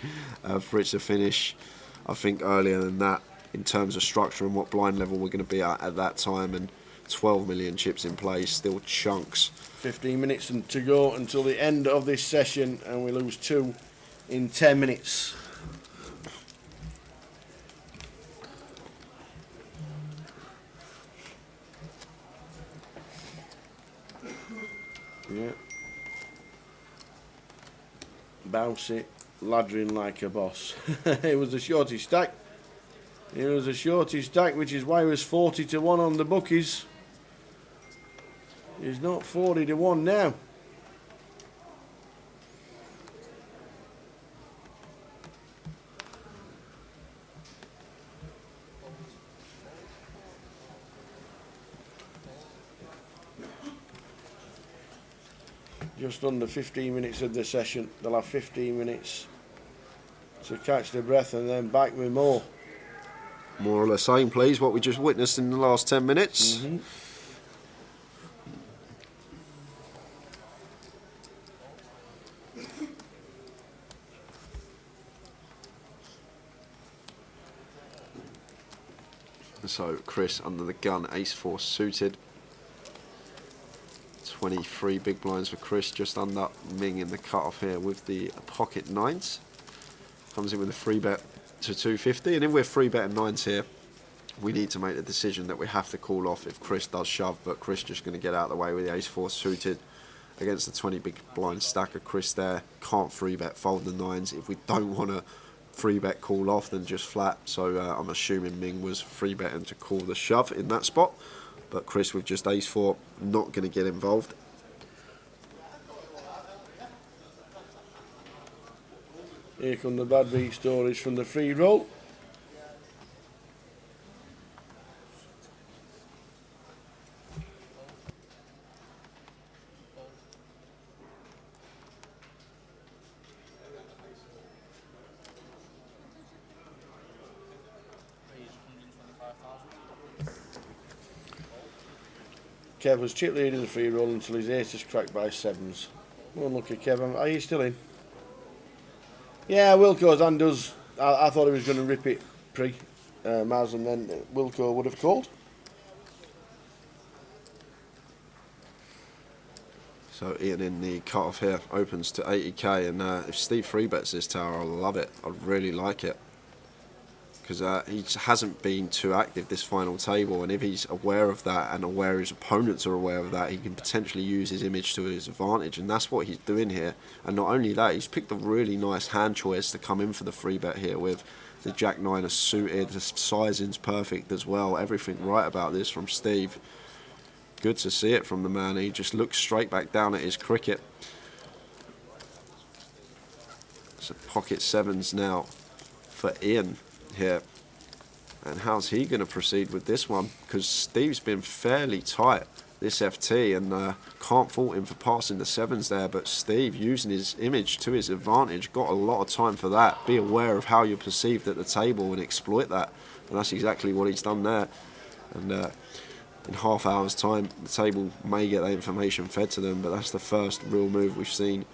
for it to finish, I think, earlier than that in terms of structure and what blind level we're going to be at that time. And 12 million chips in play, still chunks. 15 minutes to go until the end of this session, and we lose 2 in 10 minutes. Yeah. Bounce it, laddering like a boss. It was a shorty stack. It was a shorty stack, which is why it was 40 to 1 on the bookies. It's not 40 to 1 now. Just under 15 minutes of the session. They'll have 15 minutes to catch their breath and then back with more. More or less same, please, what we just witnessed in the last 10 minutes. So Chris under the gun, ace-4 suited. 23 big blinds for Chris, just under Ming in the cut-off here with the pocket 9s. Comes in with a free bet to 250, and if we're free betting 9s here, we need to make the decision that we have to call off if Chris does shove, but Chris just going to get out of the way with the ace-4 suited against the 20 big blind stack of Chris there. Can't free bet fold the 9s. If we don't want to free bet call off, then just flat. So I'm assuming Ming was free betting to call the shove in that spot. But Chris with just ace-4, not going to get involved. Here come the bad beat stories from the free roll. Kev was chip leading the free roll until his ace is cracked by 7s. Unlucky Kev. Are you still in? Yeah, Wilco's hand does. I thought he was going to rip it pre Maz, and then Wilco would have called. So Ian in the cut-off here opens to 80k, and if Steve free bets this tower, I'll love it. I'd really like it. Because he hasn't been too active this final table, and if he's aware of that and aware his opponents are aware of that, he can potentially use his image to his advantage, and that's what he's doing here. And not only that, he's picked a really nice hand choice to come in for the free bet here with the Jack 9 suited. The sizing's perfect as well. Everything right about this from Steve. Good to see it from the man. He just looks straight back down at his cricket. So pocket 7s now for Ian here, and how's he going to proceed with this one? Because Steve's been fairly tight this FT, and can't fault him for passing the 7s there, but Steve using his image to his advantage, got a lot of time for that. Be aware of how you're perceived at the table and exploit that, and that's exactly what he's done there. And in half hour's time the table may get that information fed to them, but that's the first real move we've seen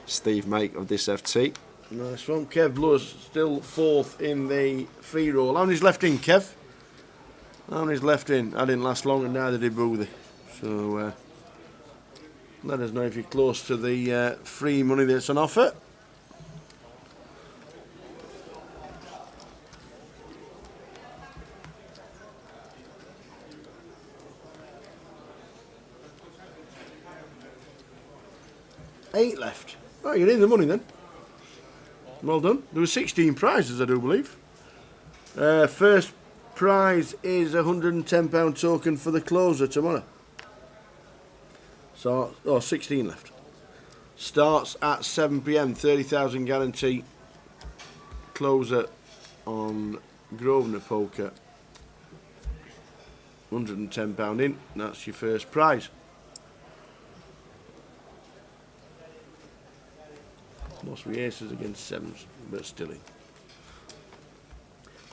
Steve make of this FT. Nice one. Kev Blows still 4th in the free roll. How many's left in, Kev? How many's left in? I didn't last long, and neither did Boothie. So let us know if you're close to the free money that's on offer. Eight left. Oh, you're in the money then. Well done. There were 16 prizes, I do believe. First prize is a £110 token for the closer tomorrow. So, 16 left. Starts at 7 p.m. 30,000 guarantee. Closer on Grosvenor Poker. £110 in. That's your first prize. Mostly aces against sevens, but still in.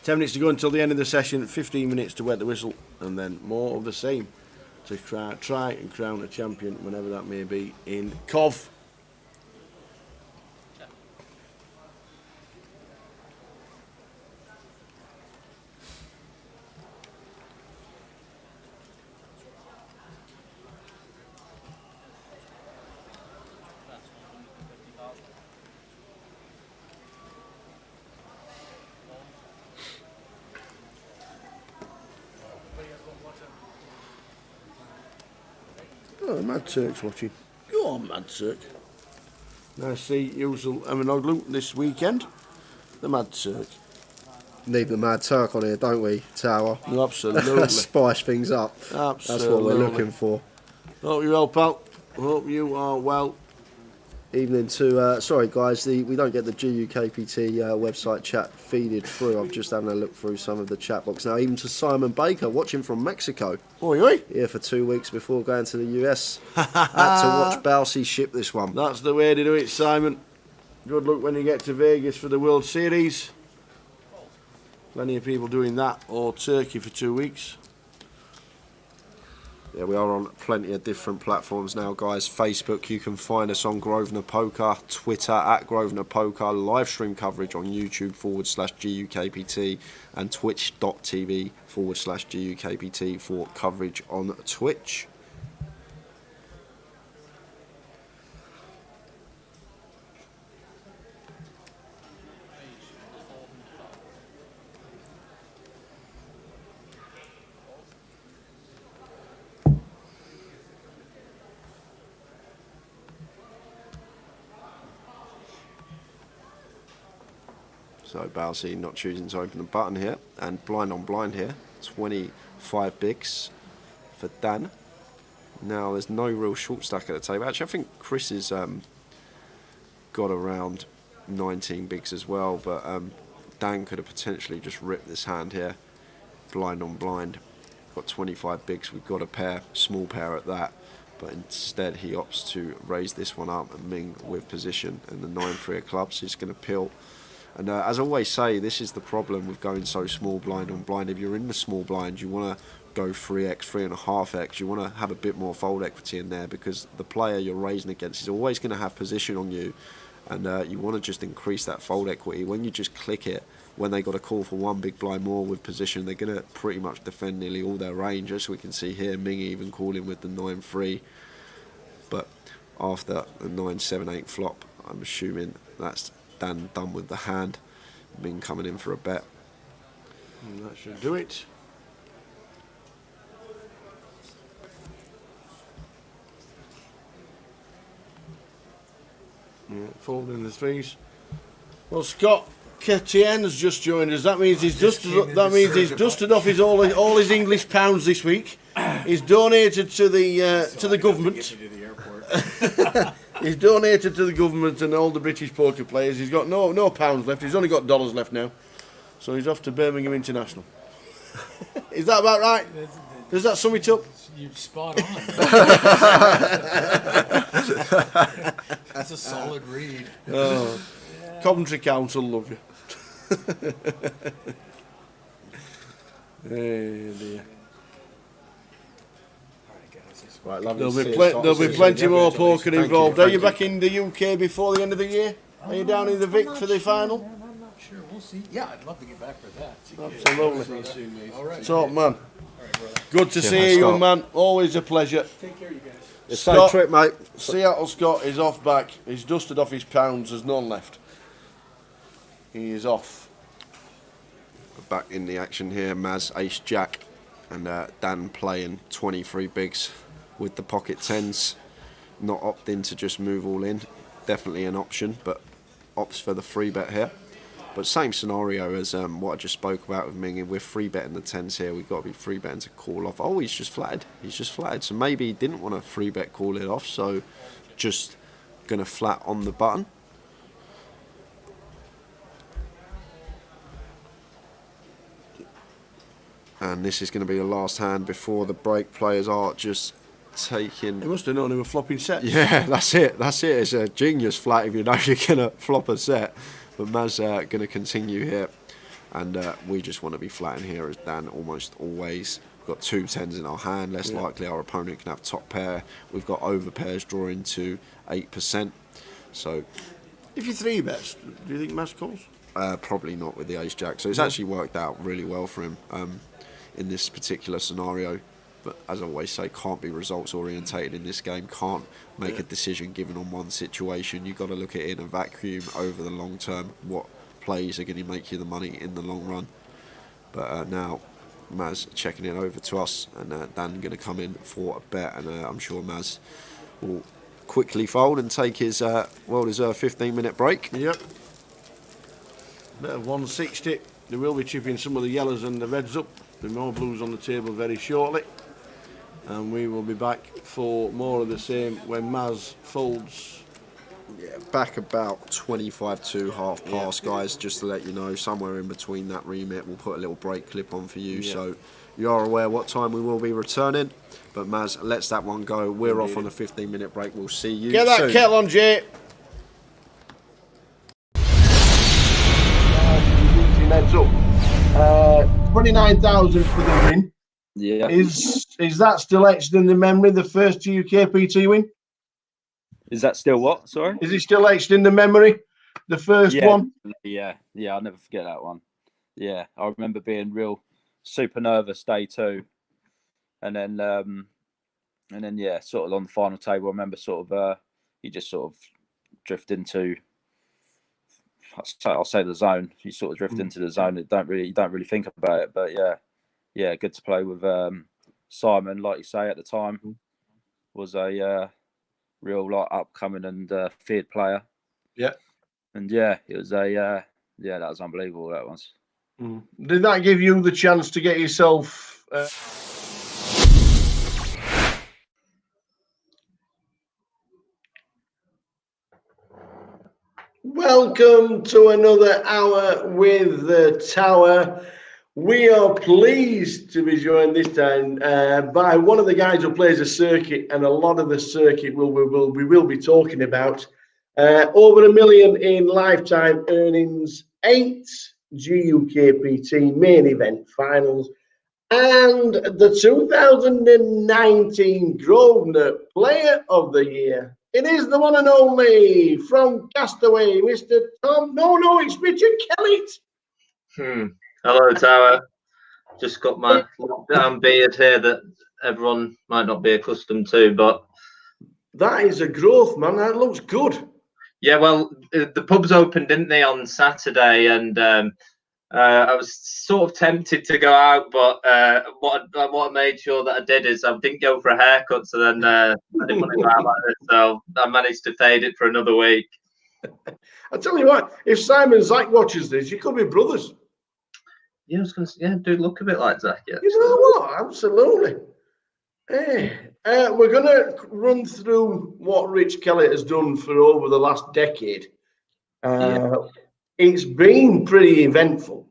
10 minutes to go until the end of the session. 15 minutes to wet the whistle, and then more of the same to try and crown a champion whenever that may be in Cov. Oh, Mad Turk's watching. Go on, Mad Turk. Nice to see usual Eminoglu this weekend. The Mad Turk. Need the Mad Turk on here, don't we, Tower? Absolutely. Spice things up. Absolutely. That's what we're looking for. Hope you're well, pal. Hope you are well. Evening to, sorry guys, we don't get the GUKPT website chat feeded through. I'm just having a look through some of the chat box now. Even to Simon Baker, watching from Mexico. Oi, oi. Here for 2 weeks before going to the US. Had to watch Bousey ship this one. That's the way to do it, Simon. Good luck when you get to Vegas for the World Series. Plenty of people doing that, or Turkey for 2 weeks. Yeah, we are on plenty of different platforms now, guys. Facebook, you can find us on Grosvenor Poker. Twitter, at Grosvenor Poker. Live stream coverage on YouTube /GUKPT. And twitch.tv /GUKPT for coverage on Twitch. So Bousey not choosing to open the button here, and blind on blind here, 25 bigs for Dan. Now there's no real short stack at the table. Actually, I think Chris has got around 19 bigs as well, but Dan could have potentially just ripped this hand here, blind on blind. Got 25 bigs, we've got a pair, small pair at that, but instead he opts to raise this one up and Ming with position, and the 9-3 of clubs is going to pill. And as I always say, this is the problem with going so small blind on blind. If you're in the small blind, you want to go 3x, 3.5x. You want to have a bit more fold equity in there, because the player you're raising against is always going to have position on you, and you want to just increase that fold equity. When you just click it, when they got a call for one big blind more with position, they're going to pretty much defend nearly all their range, as we can see here. Ming even calling with the 9-3, but after the 9-7-8 flop, I'm assuming that's Dan done with the hand. Ming coming in for a bet. And that should do it. Yeah, folding the threes. Well, Scott Ketien's just joined us. That means he's dusted off all his English pounds this week. He's donated to the government. He's donated to the government and all the British poker players. He's got no pounds left. He's only got dollars left now. So he's off to Birmingham International. Is that about right? Does that sum it up? You're spot on. That's a solid read. Oh, yeah. Coventry Council love you. Hey dear. Right, there'll be plenty more poker involved. Are you back in the UK before the end of the year? Are you down in the Vic for the final? I'm not sure. We'll see. Yeah, I'd love to get back for that. Absolutely. All right. Top man. Good to see you, young man. Always a pleasure. Take care, you guys. Scott, trip, mate. Seattle Scott is off back. He's dusted off his pounds. There's none left. He is off. Back in the action here, Maz ace jack, and Dan playing 23 bigs with the pocket tens. Not opting to just move all in. Definitely an option, but opts for the free bet here. But same scenario as what I just spoke about with Ming. If we're free betting the tens here, we've got to be free betting to call off. Oh, he's just flattered. He's just flattered. So maybe he didn't want to free bet call it off. So just going to flat on the button. And this is going to be the last hand before the break. Players are just taking... He must have known he were flopping sets. Yeah, that's it. It's a genius flat if you know you're going to flop a set. But Maz going to continue here. And we just want to be flatting here as Dan almost always. We've got 2 tens in our hand. Less likely our opponent can have top pair. We've got over pairs drawing to 8%. So... If you 3-bets, do you think Maz calls? Probably not with the ace-jack. So it's actually worked out really well for him. In this particular scenario, but as I always say, can't be results orientated in this game, can't make a decision given on one situation. You've got to look at it in a vacuum over the long term, what plays are going to make you the money in the long run. But now Maz checking it over to us, and Dan going to come in for a bet, and I'm sure Maz will quickly fold and take his well-deserved 15-minute break. Yep. Bit of 160. They will be chipping some of the yellows and the reds up. There'll be more blues on the table very shortly. And we will be back for more of the same when Maz folds. Yeah, back about 25 to half past, guys, just to let you know, somewhere in between that remit. We'll put a little break clip on for you, so you are aware what time we will be returning. But Maz lets that one go. We're off on a 15-minute break. We'll see you Get that soon. kettle on, Jay. Heads up. 29,000 for the win. Yeah. Is that still etched in the memory, the first GUKPT win? Is that still what? Sorry? Is it still etched in the memory, the first one? Yeah, I'll never forget that one. Yeah, I remember being super nervous day 2. And then yeah, sort of on the final table, I remember you just sort of drift into, I'll say the zone. You sort of drift into the zone. You don't really think about it. But yeah, good to play with Simon. Like you say, at the time, was a real upcoming and feared player. Yeah. And yeah, it was that was unbelievable. That was. Did that give you the chance to get yourself? Welcome to another hour with the Tower. We are pleased to be joined this time by one of the guys who plays a circuit, and a lot of the circuit we will be talking about. Over $1 million in lifetime earnings, 8 GUKPT main event finals, and the 2019 Grosvenor Player of the Year. It is the one and only from Castaway, Mr. Tom. No, it's Richard Kellett. Hello, Tower. Just got my lockdown beard here that everyone might not be accustomed to, but that is a growth, man. That looks good. Yeah, well, the pubs opened, didn't they, on Saturday, and I was sort of tempted to go out, but what I made sure that I did is I didn't go for a haircut, so then I didn't want to go out like this, so I managed to fade it for another week. I tell you what, if Simon Zach watches this, you could be brothers. Yeah, I was going to say, do look a bit like Zach. Yeah. You know what? Absolutely. Hey, we're going to run through what Rich Kellett has done for over the last decade. It's been pretty eventful.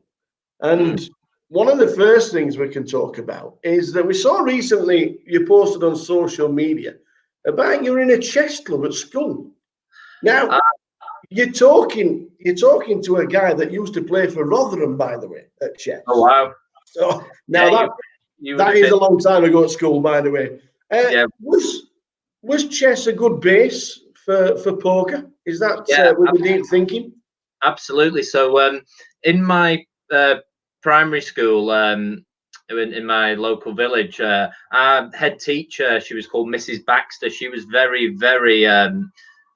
And one of the first things we can talk about is that we saw recently you posted on social media about you're in a chess club at school. Now, you're talking to a guy that used to play for Rotherham, by the way, at chess. Oh, wow. So now that is a long time ago at school, by the way. Was chess a good base for poker? Is that with the deep thinking? Absolutely. So in my primary school, in my local village, our head teacher, she was called Mrs. Baxter. She was very, very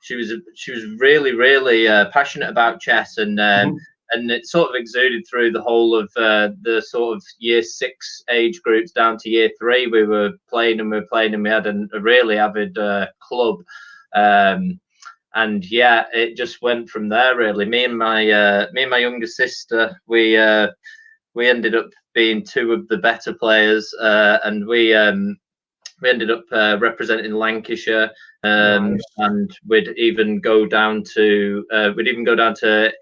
she was really, really passionate about chess, and it sort of exuded through the whole of the sort of year 6 age groups down to year 3. We were playing and we had a really avid club. and yeah, it just went from there. Really, me and my younger sister, we ended up being two of the better players, and we ended up representing Lancashire, and we'd even go down to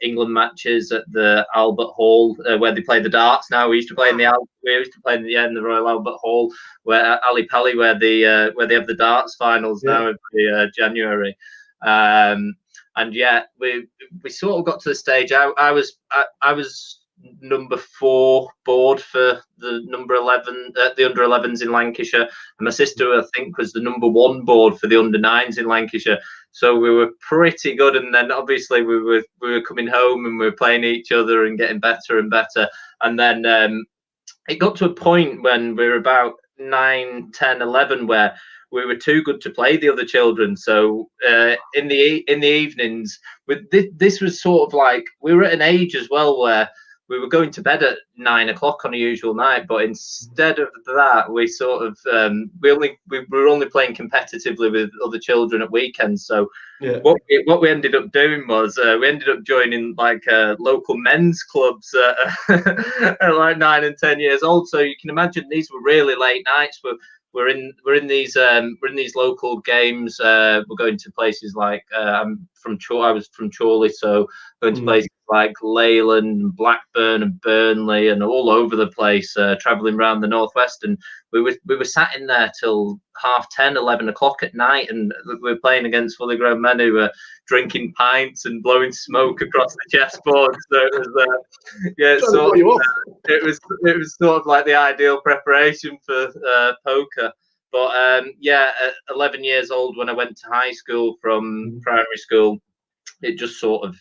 England matches at the Albert Hall, where they play the darts. Now we used to play in the Royal Albert Hall, where Ali Pali, where they have the darts finals now every January. And yeah, we sort of got to the stage. I was number 4 board for the number 11, the under 11s in Lancashire, and my sister, I think, was the number 1 board for the under 9s in Lancashire. So we were pretty good, and then obviously we were coming home and we were playing each other and getting better and better. And then it got to a point when we were about 9, 10, 11 where we were too good to play the other children. So in the evenings, this was sort of like, we were at an age as well where we were going to bed at 9 o'clock on a usual night, but instead of that, we sort of we were only playing competitively with other children at weekends. So what we ended up doing was we ended up joining like local men's clubs at like 9 and 10 years old. So you can imagine these were really late nights. We're in these local games. We're going to places like I was from Chorley, so going to places like Leyland, Blackburn, and Burnley, and all over the place, travelling around the northwest. And we were sat in there till 10:30, 11 o'clock at night, and we were playing against fully grown men who were drinking pints and blowing smoke across the chessboard. So it was it was sort of like the ideal preparation for poker. But at 11 years old, when I went to high school from primary school, it just sort of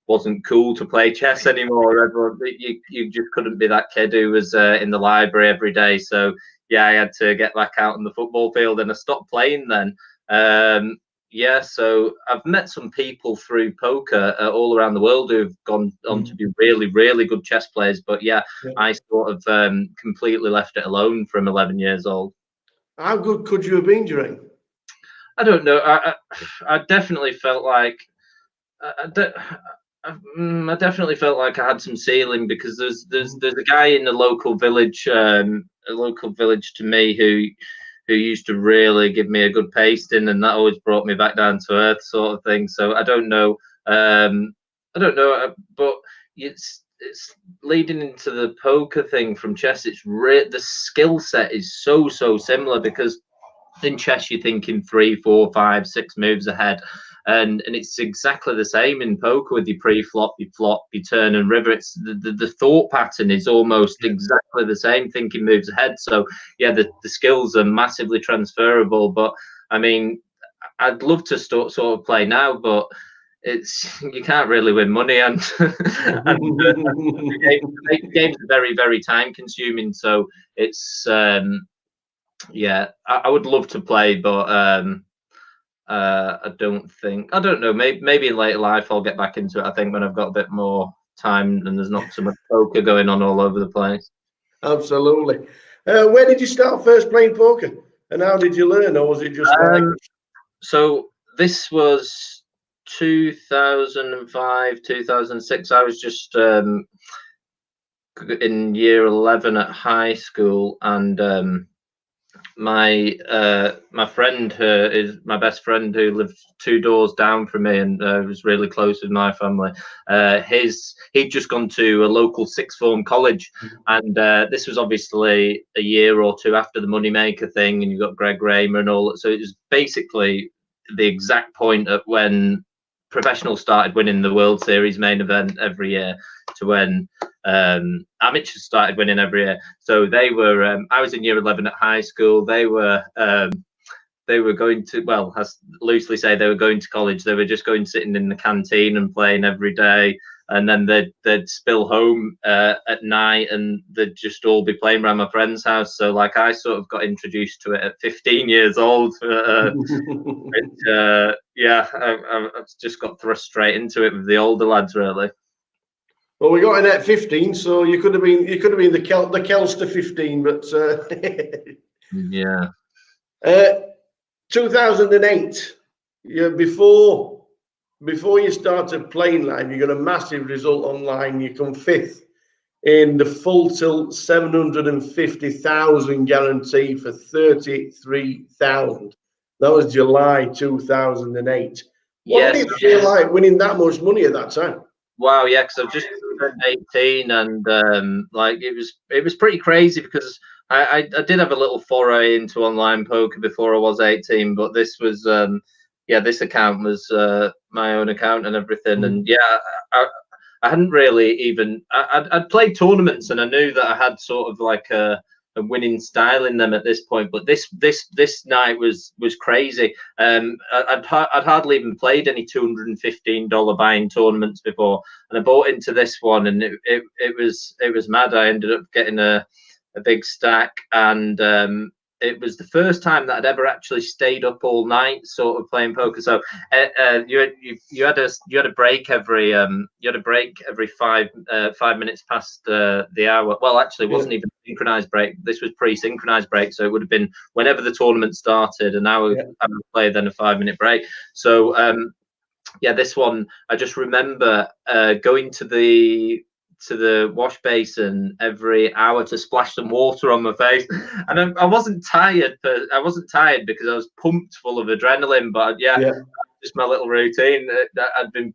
wasn't cool to play chess anymore. Everyone, you just couldn't be that kid who was in the library every day. So yeah, I had to get back out on the football field, and I stopped playing then. So I've met some people through poker all around the world who've gone on to be really, really good chess players. But I sort of completely left it alone from 11 years old. How good could you have been, do you reckon? I don't know. I definitely felt like I definitely felt like I had some ceiling, because there's a guy in the local village, to me, who used to really give me a good pasting, and that always brought me back down to earth, sort of thing. So I don't know, but it's leading into the poker thing from chess. It's the skill set is so similar, because in chess you're thinking 3, 4, 5, 6 moves ahead, and it's exactly the same in poker with your pre-flop, your flop, your turn and river. It's the thought pattern is almost exactly the same, thinking moves ahead. So yeah, the skills are massively transferable. But I mean, I'd love to sort of play now, but you can't really win money, and the games are very, very time consuming. So it's I would love to play, but I don't know. Maybe in later life I'll get back into it. I think when I've got a bit more time and there's not so much poker going on all over the place. Absolutely. Where did you start first playing poker, and how did you learn, or was it just So this was 2005, 2006. I was just in year 11 at high school, and my friend is my best friend, who lived 2 doors down from me and was really close with my family. He'd just gone to a local sixth form college, and this was obviously a year or 2 after the Moneymaker thing, and you got Greg Raymer and all that. So it was basically the exact point at when professionals started winning the World Series main event every year to when amateurs started winning every year. So they were I was in year 11 at high school. They were going to, well, I loosely say they were going to college. They were just going sitting in the canteen and playing every day, and then they'd spill home at night, and they'd just all be playing around my friend's house. So like I sort of got introduced to it at 15 years old. I've just got thrust straight into it with the older lads, really. Well, we got in at 15, so you could have been the Kelster 15, but yeah. 2008, before before you started playing live, you got a massive result online. You come 5th in the full tilt 750,000 guarantee for 33,000. That was July 2008. What Yes. did it feel like winning that much money at that time? Wow, yeah, because I've just turned 18, and like it was pretty crazy because I did have a little foray into online poker before I was 18, but this was this account was my own account and everything, and yeah, I hadn't really even I'd played tournaments and I knew that I had sort of like a winning style in them at this point, but this night was crazy. I'd hardly even played any $215 buying tournaments before, and I bought into this one, and it was mad. I ended up getting a big stack, and it was the first time that I'd ever actually stayed up all night, sort of playing poker. So you had a break every 5 minutes past the hour. Well, actually, it wasn't even a synchronized break. This was pre-synchronized break, so it would have been whenever the tournament started, an hour play, then a 5-minute break. So this one, I just remember going to the wash basin every hour to splash some water on my face, and I wasn't tired, but I wasn't tired because I was pumped full of adrenaline. But just my little routine. I'd been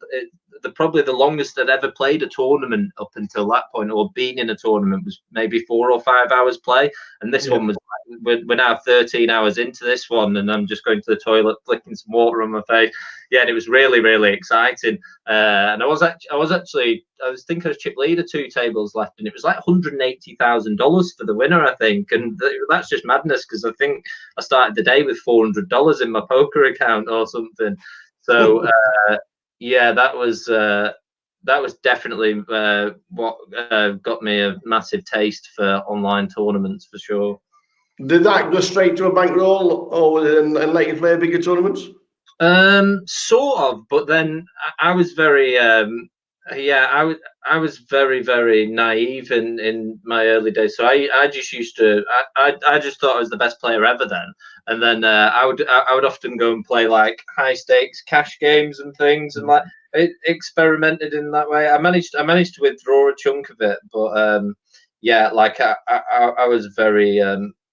probably the longest I'd ever played a tournament up until that point, or been in a tournament, was maybe 4 or 5 hours play, and this one was. We're now 13 hours into this one, and I'm just going to the toilet, flicking some water on my face. Yeah, and it was really, really exciting. And I was thinking I was chip leader 2 tables left, and it was like $180,000 for the winner, I think. And that's just madness, because I think I started the day with $400 in my poker account or something. So that was definitely what got me a massive taste for online tournaments, for sure. Did that go straight to a bankroll, or and let you play bigger tournaments? Sort of, but then I was very I was very, very naive in my early days. So I just used to I just thought I was the best player ever then, and then I would often go and play like high stakes cash games and things, and like experimented in that way. I managed to withdraw a chunk of it, but like I was very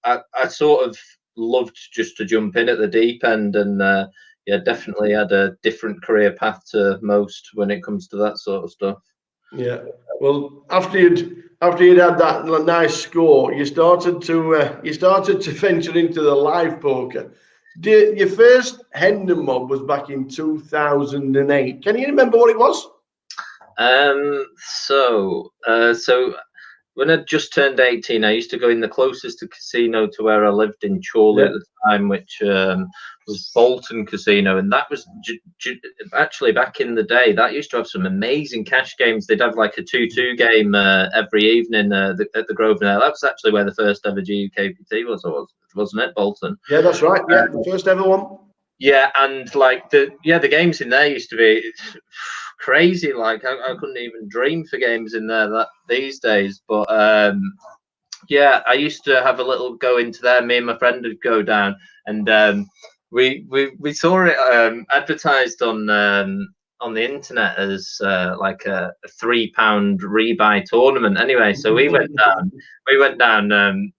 I sort of loved just to jump in at the deep end, and definitely had a different career path to most when it comes to that sort of stuff. Yeah. Well, after you'd had that nice score, you started to venture into the live poker. Your first Hendon mob was back in 2008. Can you remember what it was? So when I just turned 18, I used to go in the closest casino to where I lived in Chorley at the time, which was Bolton Casino, and that was actually back in the day. That used to have some amazing cash games. They'd have like a 2-2 game every evening at the Grosvenor. That was actually where the first ever GUKPT was, wasn't it, Bolton? Yeah, that's right. Yeah, the first ever one. Yeah, and like the games in there used to be crazy. Like I couldn't even dream for games in there these days. But I used to have a little go into there. Me and my friend would go down, and we saw it advertised on the internet as like a £3 rebuy tournament. Anyway, so we went down.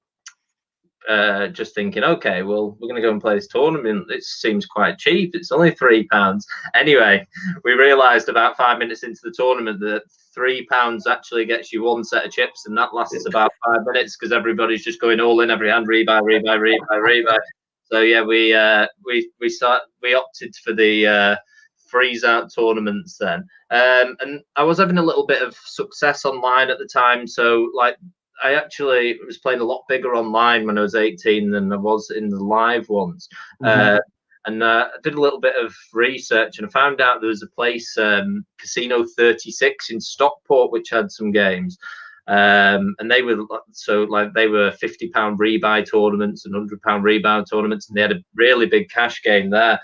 Just thinking, okay, well, we're going to go and play this tournament. It seems quite cheap. It's only £3. Anyway, we realised about 5 minutes into the tournament that £3 actually gets you 1 set of chips, and that lasts about 5 minutes because everybody's just going all in, every hand, rebuy. So yeah, we opted for the freeze out tournaments then, and I was having a little bit of success online at the time. So like, I actually was playing a lot bigger online when I was 18 than I was in the live ones. And I did a little bit of research, and I found out there was a place, Casino 36 in Stockport, which had some games. And they were £50 rebuy tournaments and £100 rebound tournaments, and they had a really big cash game there.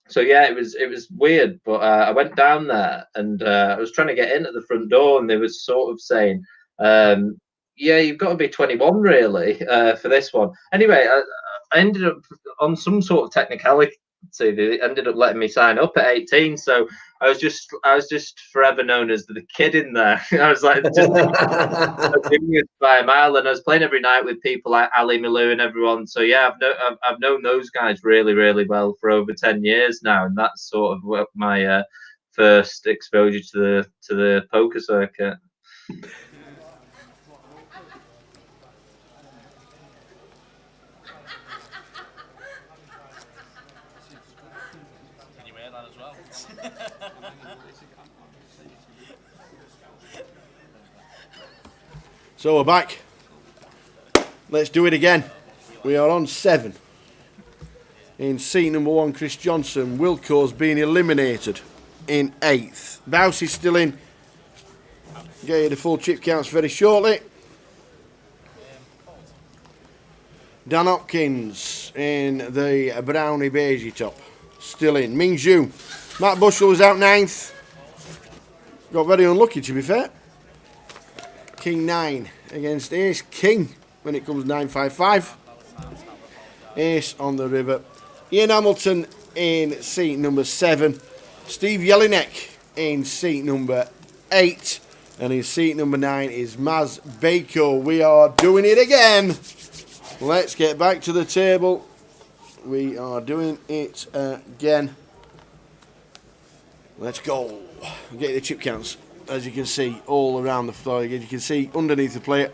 So yeah, it was weird, but I went down there, and I was trying to get in at the front door, and they were sort of saying, you've got to be 21 really for this one. Anyway, I ended up on some sort of see, they ended up letting me sign up at 18. So I was just forever known as the kid in there. I was like just by a mile, and I was playing every night with people like Ali Malou and everyone. So yeah, I've known those guys really, really well for over 10 years now, and that's sort of what my first exposure to the poker circuit. Can you hear that as well? So we're back. Let's do it again. We are on 7. In seat number 1, Chris Johnson. Wilco's being eliminated in 8th. Bouse is still in. Get you the full chip counts very shortly. Dan Hopkins in the brownie beige top. Still in. Ming Zhu. Matt Bushell was out 9th. Got very unlucky, to be fair. King 9 against Ace King when it comes 9-5-5. Ace on the river. Ian Hamilton in seat number 7. Steve Jelinek in seat number 8. And in seat number 9 is Maz Bako. We are doing it again. Let's get back to the table. We are doing it again. Let's go. Get the chip counts. As you can see, all around the floor. As you can see, underneath the plate,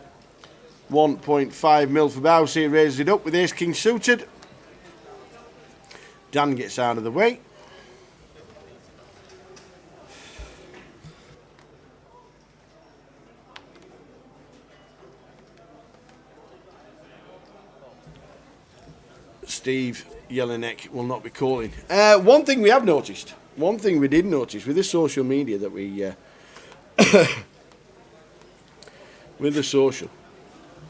1.5 mil for Bousey. Raises it up with Ace King suited. Dan gets out of the way. Steve Jelinek will not be calling. One thing we have noticed, one thing we did notice with the social media that we... with the social,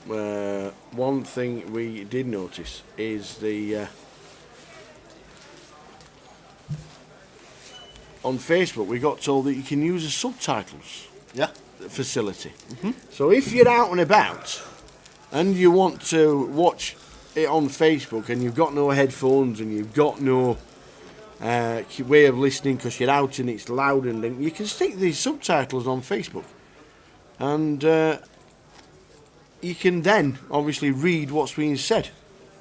one thing we did notice is the on Facebook we got told that you can use the subtitles facility. So if you're out and about and you want to watch it on Facebook and you've got no headphones and you've got no way of listening because you're out and it's loud, and then you can stick these subtitles on Facebook, and you can then obviously read what's being said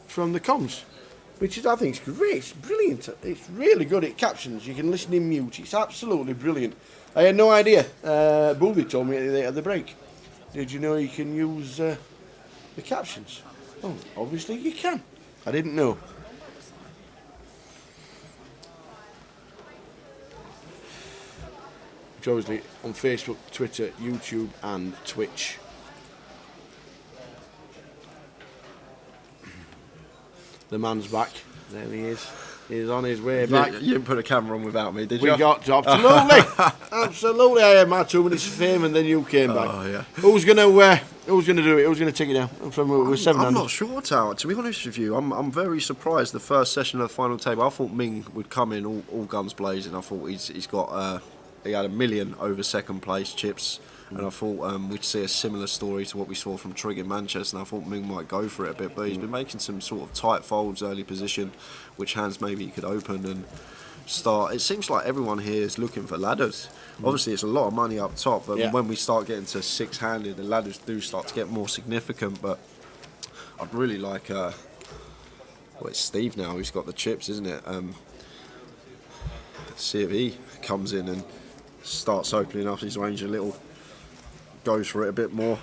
from the comms, which is, I think, it's great. It's brilliant. It's really good at captions. You can listen in mute. It's absolutely brilliant. I had no idea. Booby told me at the break. Did you know you can use the captions? Oh, obviously you can. I didn't know. Which obviously on Facebook, Twitter, YouTube and Twitch. The man's back. There he is. He's on his way back. You didn't put a camera on without me, did you? We got to, absolutely. Absolutely. I had my 2 minutes of fame and then you came back. Oh, yeah. Who's gonna do it? Who's gonna take it down? I'm not sure, Tower. To be honest with you, I'm very surprised. The first session of the final table, I thought Ming would come in all guns blazing. I thought he's got he had 1 million over second place chips, and I thought we'd see a similar story to what we saw from Trigg in Manchester. And I thought Ming might go for it a bit, but he's been making some sort of tight folds early position, which hands maybe he could open and start. It seems like everyone here is looking for ladders. Obviously, it's a lot of money up top, but when we start getting to 6-handed, the ladders do start to get more significant. But I'd really like, well, it's Steve now who's got the chips, isn't it? See if he comes in and starts opening up his range a little, goes for it a bit more.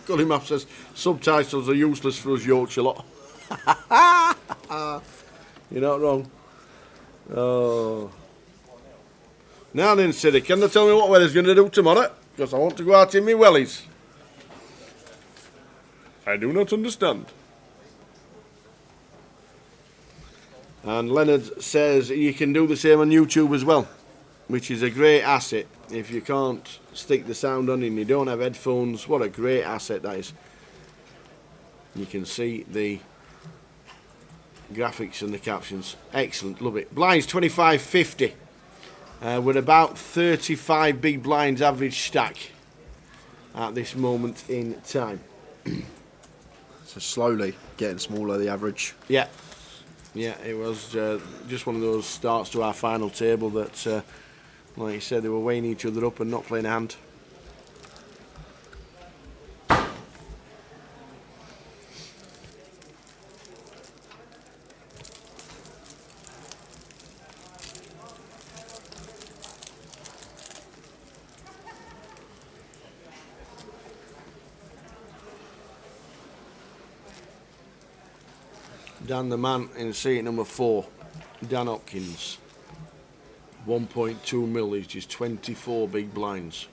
Got him up, says subtitles are useless for us Yorkshire lot. You're not wrong. Oh. Now then, Siddy, can they tell me what weather's going to do tomorrow? Because I want to go out in my wellies. I do not understand. And Leonard says you can do the same on YouTube as well, which is a great asset. If you can't stick the sound on and you don't have headphones, what a great asset that is. You can see the graphics and the captions. Excellent, love it. Blinds 25.50. With about 35 big blinds average stack at this moment in time. So slowly getting smaller, the average. Yeah. Yeah, it was just one of those starts to our final table that, like you said, they were weighing each other up and not playing a hand. Dan the man in seat number 4, Dan Hopkins. 1.2 mil, which is 24 big blinds.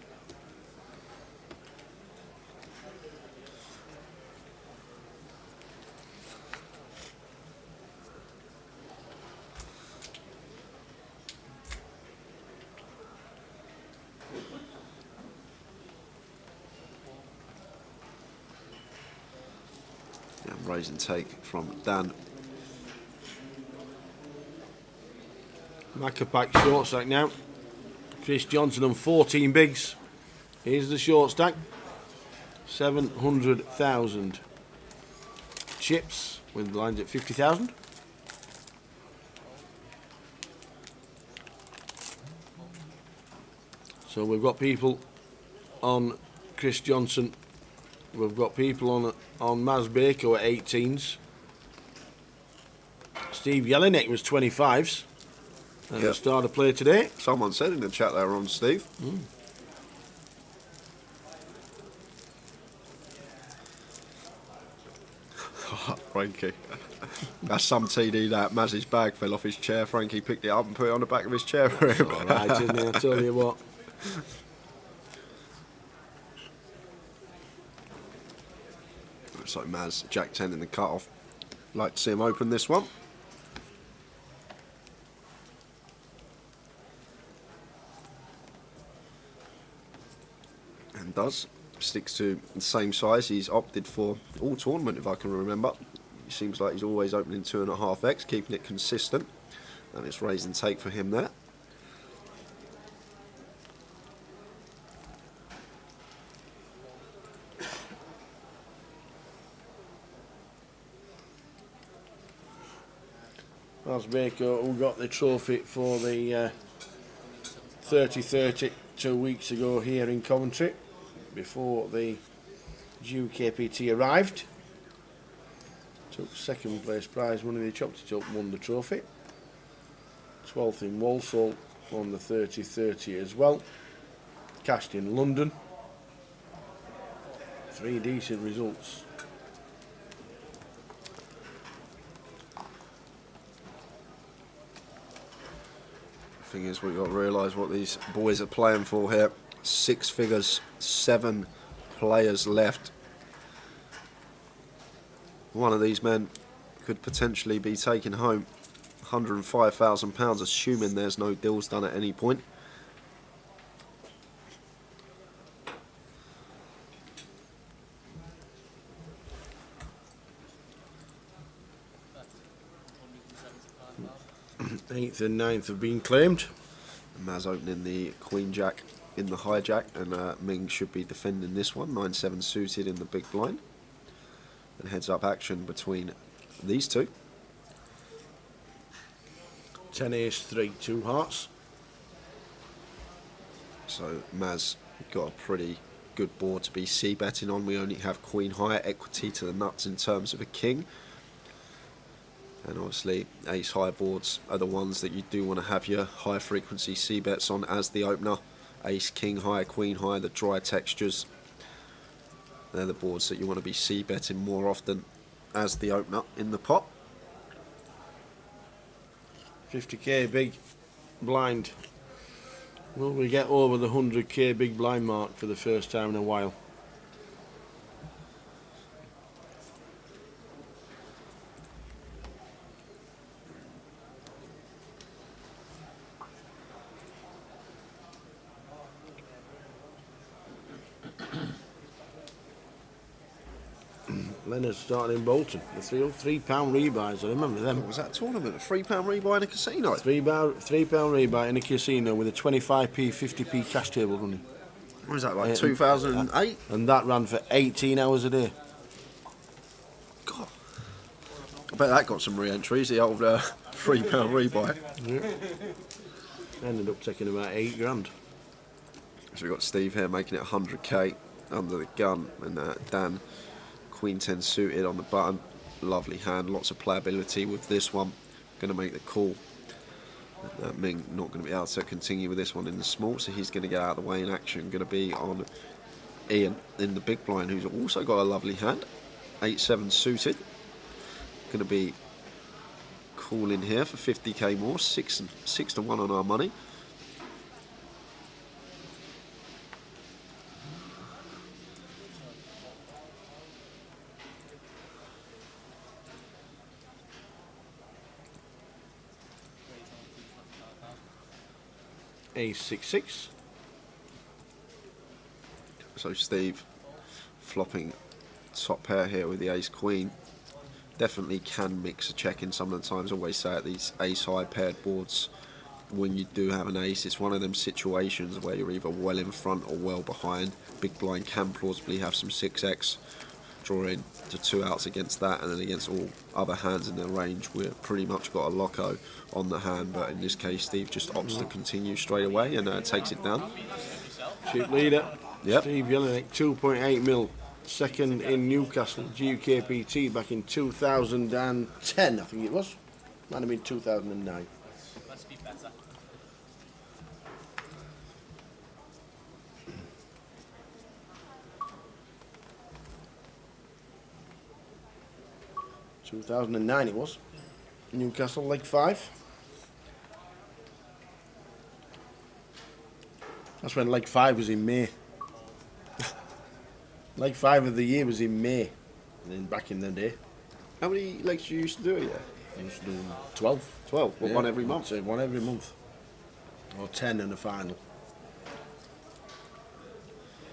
And raise and take from Dan. Macapack short stack now. Chris Johnson on 14 bigs. Here's the short stack. 700,000 chips with lines at 50,000. So we've got people on Chris Johnson. We've got people on Maz Baker at 18s. Steve Jelinek was 25s. And the starter player today. Someone said in the chat there on Steve. Frankie. That's some TD that. Maz's bag fell off his chair. Frankie picked it up and put it on the back of his chair for him. Alright, isn't it? I tell you what. Looks like Maz, Jack 10 in the cut-off. Like to see him open this one. And does. Sticks to the same size. He's opted for all tournament, if I can remember. He seems like he's always opening 2.5x, keeping it consistent. And it's raise and take for him there. Maz Baker, who got the trophy for the 30-30 2 weeks ago here in Coventry, before the GUKPT arrived. Took second place prize money, they chopped it up, won the trophy. 12th in Walsall on the 30-30 as well. Cashed in London. 3 decent results. The thing is, we've got to realise what these boys are playing for here. 6 figures, 7 players left. One of these men could potentially be taking home £105,000, assuming there's no deals done at any point. Eighth and ninth have been claimed. Maz opening the Queen Jack in the hijack, and Ming should be defending this one. 9-7 suited in the big blind. And heads up action between these two. 10 ace 3, 2 hearts. So Maz got a pretty good board to be c-betting on. We only have Queen high, equity to the nuts in terms of a king. And obviously ace high boards are the ones that you do want to have your high frequency c-bets on as the opener. Ace, king high, queen high, the dry textures. They're the boards that you want to be c-betting more often as the opener in the pot. 50k big blind. Will we get over the 100k big blind mark for the first time in a while? Leonard starting in Bolton. The £3 rebuys, I remember them. Was that a tournament? A £3 rebuy in a casino? £3 rebuy in a casino with a 25p, 50p cash table running. What was that, like 2008? And that ran for 18 hours a day. God. But that got some re-entries, the old £3 rebuy. Yeah. Ended up taking about 8 grand. So we've got Steve here making it 100k under the gun, and Dan, Queen 10 suited on the button. Lovely hand, lots of playability with this one. Going to make the call. Ming not going to be able to continue with this one in the small, so he's going to get out of the way in action. Going to be on Ian in the big blind, who's also got a lovely hand. 8-7 suited. Going to be calling here for 50k more, 6 to 1 on our money. Ace-6-6. So Steve flopping top pair here with the ace queen. Definitely can mix a check in some of the times. Always say at these ace high paired boards, when you do have an ace, it's one of them situations where you're either well in front or well behind. Big blind can plausibly have some 6x, drawing to 2 outs against that, and then against all other hands in their range, we've pretty much got a loco on the hand. But in this case, Steve just opts to continue straight away and takes it down. Chip leader. Yep. Steve Jelinek, 2.8 mil. Second in Newcastle, GUKPT back in 2010, I think it was. Might have been 2009. Must be better. ...2009 it was. Newcastle, leg 5. That's when leg 5 was in May. Leg 5 of the year was in May. And then back in the day. How many legs do you used to do a year? I used to do 12. 12? Well, Yeah, one every month? I'd say one every month. Or 10 in the final.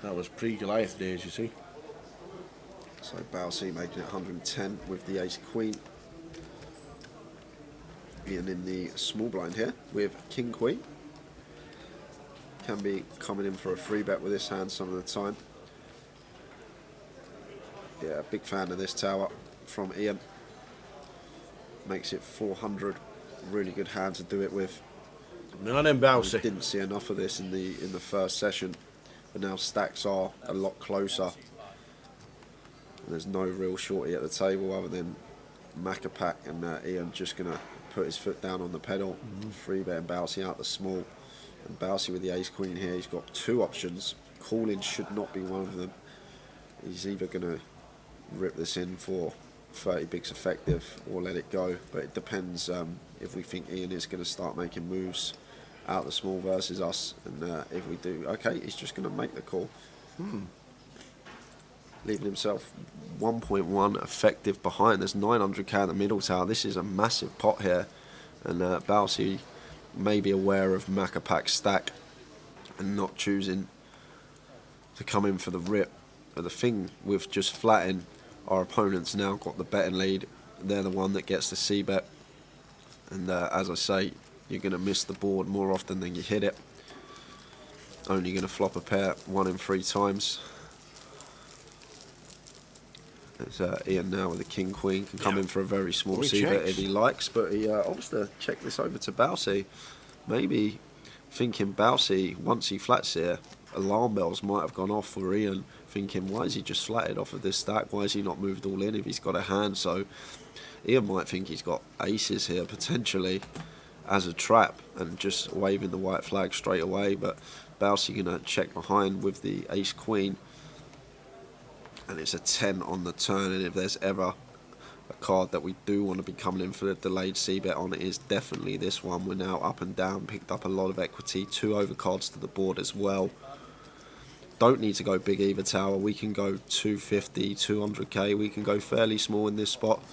That was pre-Goliath days, you see. So Balsey making it 110 with the ace queen. Ian in the small blind here with king queen. Can be coming in for a free bet with this hand some of the time. Yeah, big fan of this tower from Ian. Makes it 400. Really good hand to do it with. None of them We didn't see enough of this in the first session, but now stacks are a lot closer. And there's no real shorty at the table other than Macapac, and Ian just gonna put his foot down on the pedal. Free bet and Balsey out the small. And Balsey with the ace queen here, he's got 2 options. Calling should not be one of them. He's either gonna rip this in for 30 bigs effective or let it go, but it depends if we think Ian is going to start making moves out the small versus us, and if we do, okay, he's just going to make the call. Leaving himself 1.1 effective behind. There's 900k in the middle tower. This is a massive pot here, and Balsey may be aware of Macapac's stack and not choosing to come in for the rip. But the thing with just flatting, our opponent's now got the betting lead. They're the one that gets the c-bet, and as I say, you're going to miss the board more often than you hit it. Only going to flop a pair 1 in 3 times. It's Ian now with the king queen, can come in for a very small c-bet if he likes, but he opts to check this over to Balsey. Maybe thinking Balsey, once he flats here, alarm bells might have gone off for Ian, thinking, why is he just flatted off of this stack? Why is he not moved all in if he's got a hand? So Ian might think he's got aces here potentially as a trap and just waving the white flag straight away, but Balsey going to check behind with the ace queen, and it's a 10 on the turn. And if there's ever a card that we do want to be coming in for the delayed c-bet on, it is definitely this one. We're now up and down, picked up a lot of equity, 2 overcards to the board as well. Don't need to go big either tower. We can go 250, 200k. We can go fairly small in this spot.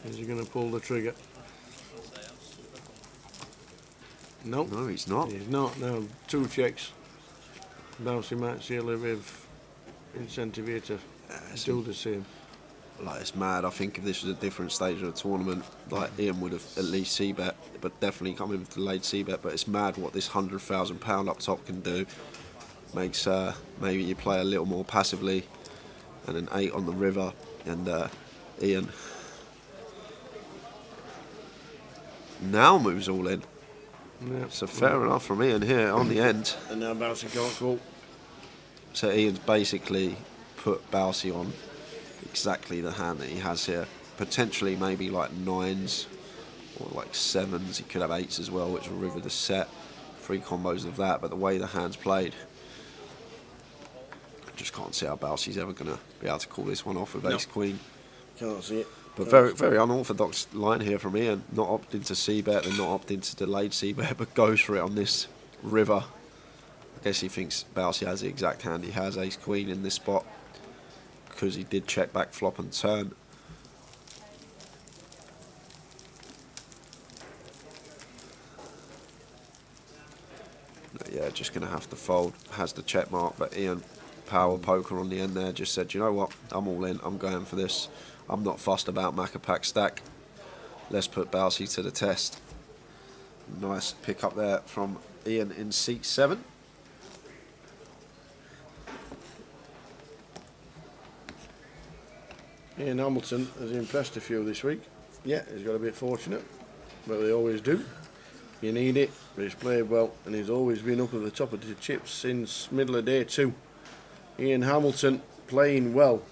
Is he going to pull the trigger? Nope. No, he's not. He's not. No, 2 checks. Balsey might see a little bit of incentive here to do the same. Like, it's mad. I think if this was a different stage of the tournament, like, Ian would have at least c-bet, but definitely come in with delayed c-bet. But it's mad what this £100,000 up top can do. Makes maybe you play a little more passively, and an 8 on the river, and Ian now moves all in. Yeah. So fair enough from Ian here on the end. And now Bouncy can't call. So Ian's basically put Bouncy on exactly the hand that he has here. Potentially maybe like 9s or like 7s. He could have 8s as well, which will river the set. 3 combos of that, but the way the hand's played, I just can't see how Bouncy's ever going to be able to call this one off with Ace Queen. Can't see it. But very unorthodox line here from Ian. Not opting to c-bet and not opting to delayed c-bet, but goes for it on this river. I guess he thinks Bouncy has the exact hand he has, Ace Queen in this spot, because he did check back flop and turn. But yeah, just going to have to fold. Has the check mark, but Ian, power poker on the end there, just said, you know what, I'm all in, I'm going for this. I'm not fussed about Macapac stack. Let's put Bouncy to the test. Nice pick up there from Ian in seat 7. Ian Hamilton has impressed a few this week. Yeah, he's got a bit fortunate, but they always do. You need it, but he's played well, and he's always been up at the top of the chips since middle of day 2. Ian Hamilton playing well.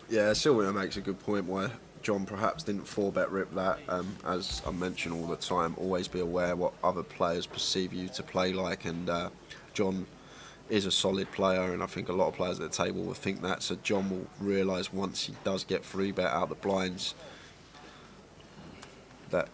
Yeah, Sylvia makes a good point why John perhaps didn't 4-bet rip that. As I mention all the time, always be aware what other players perceive you to play like, and John is a solid player, and I think a lot of players at the table will think that, so John will realise once he does get 3-bet out the blinds that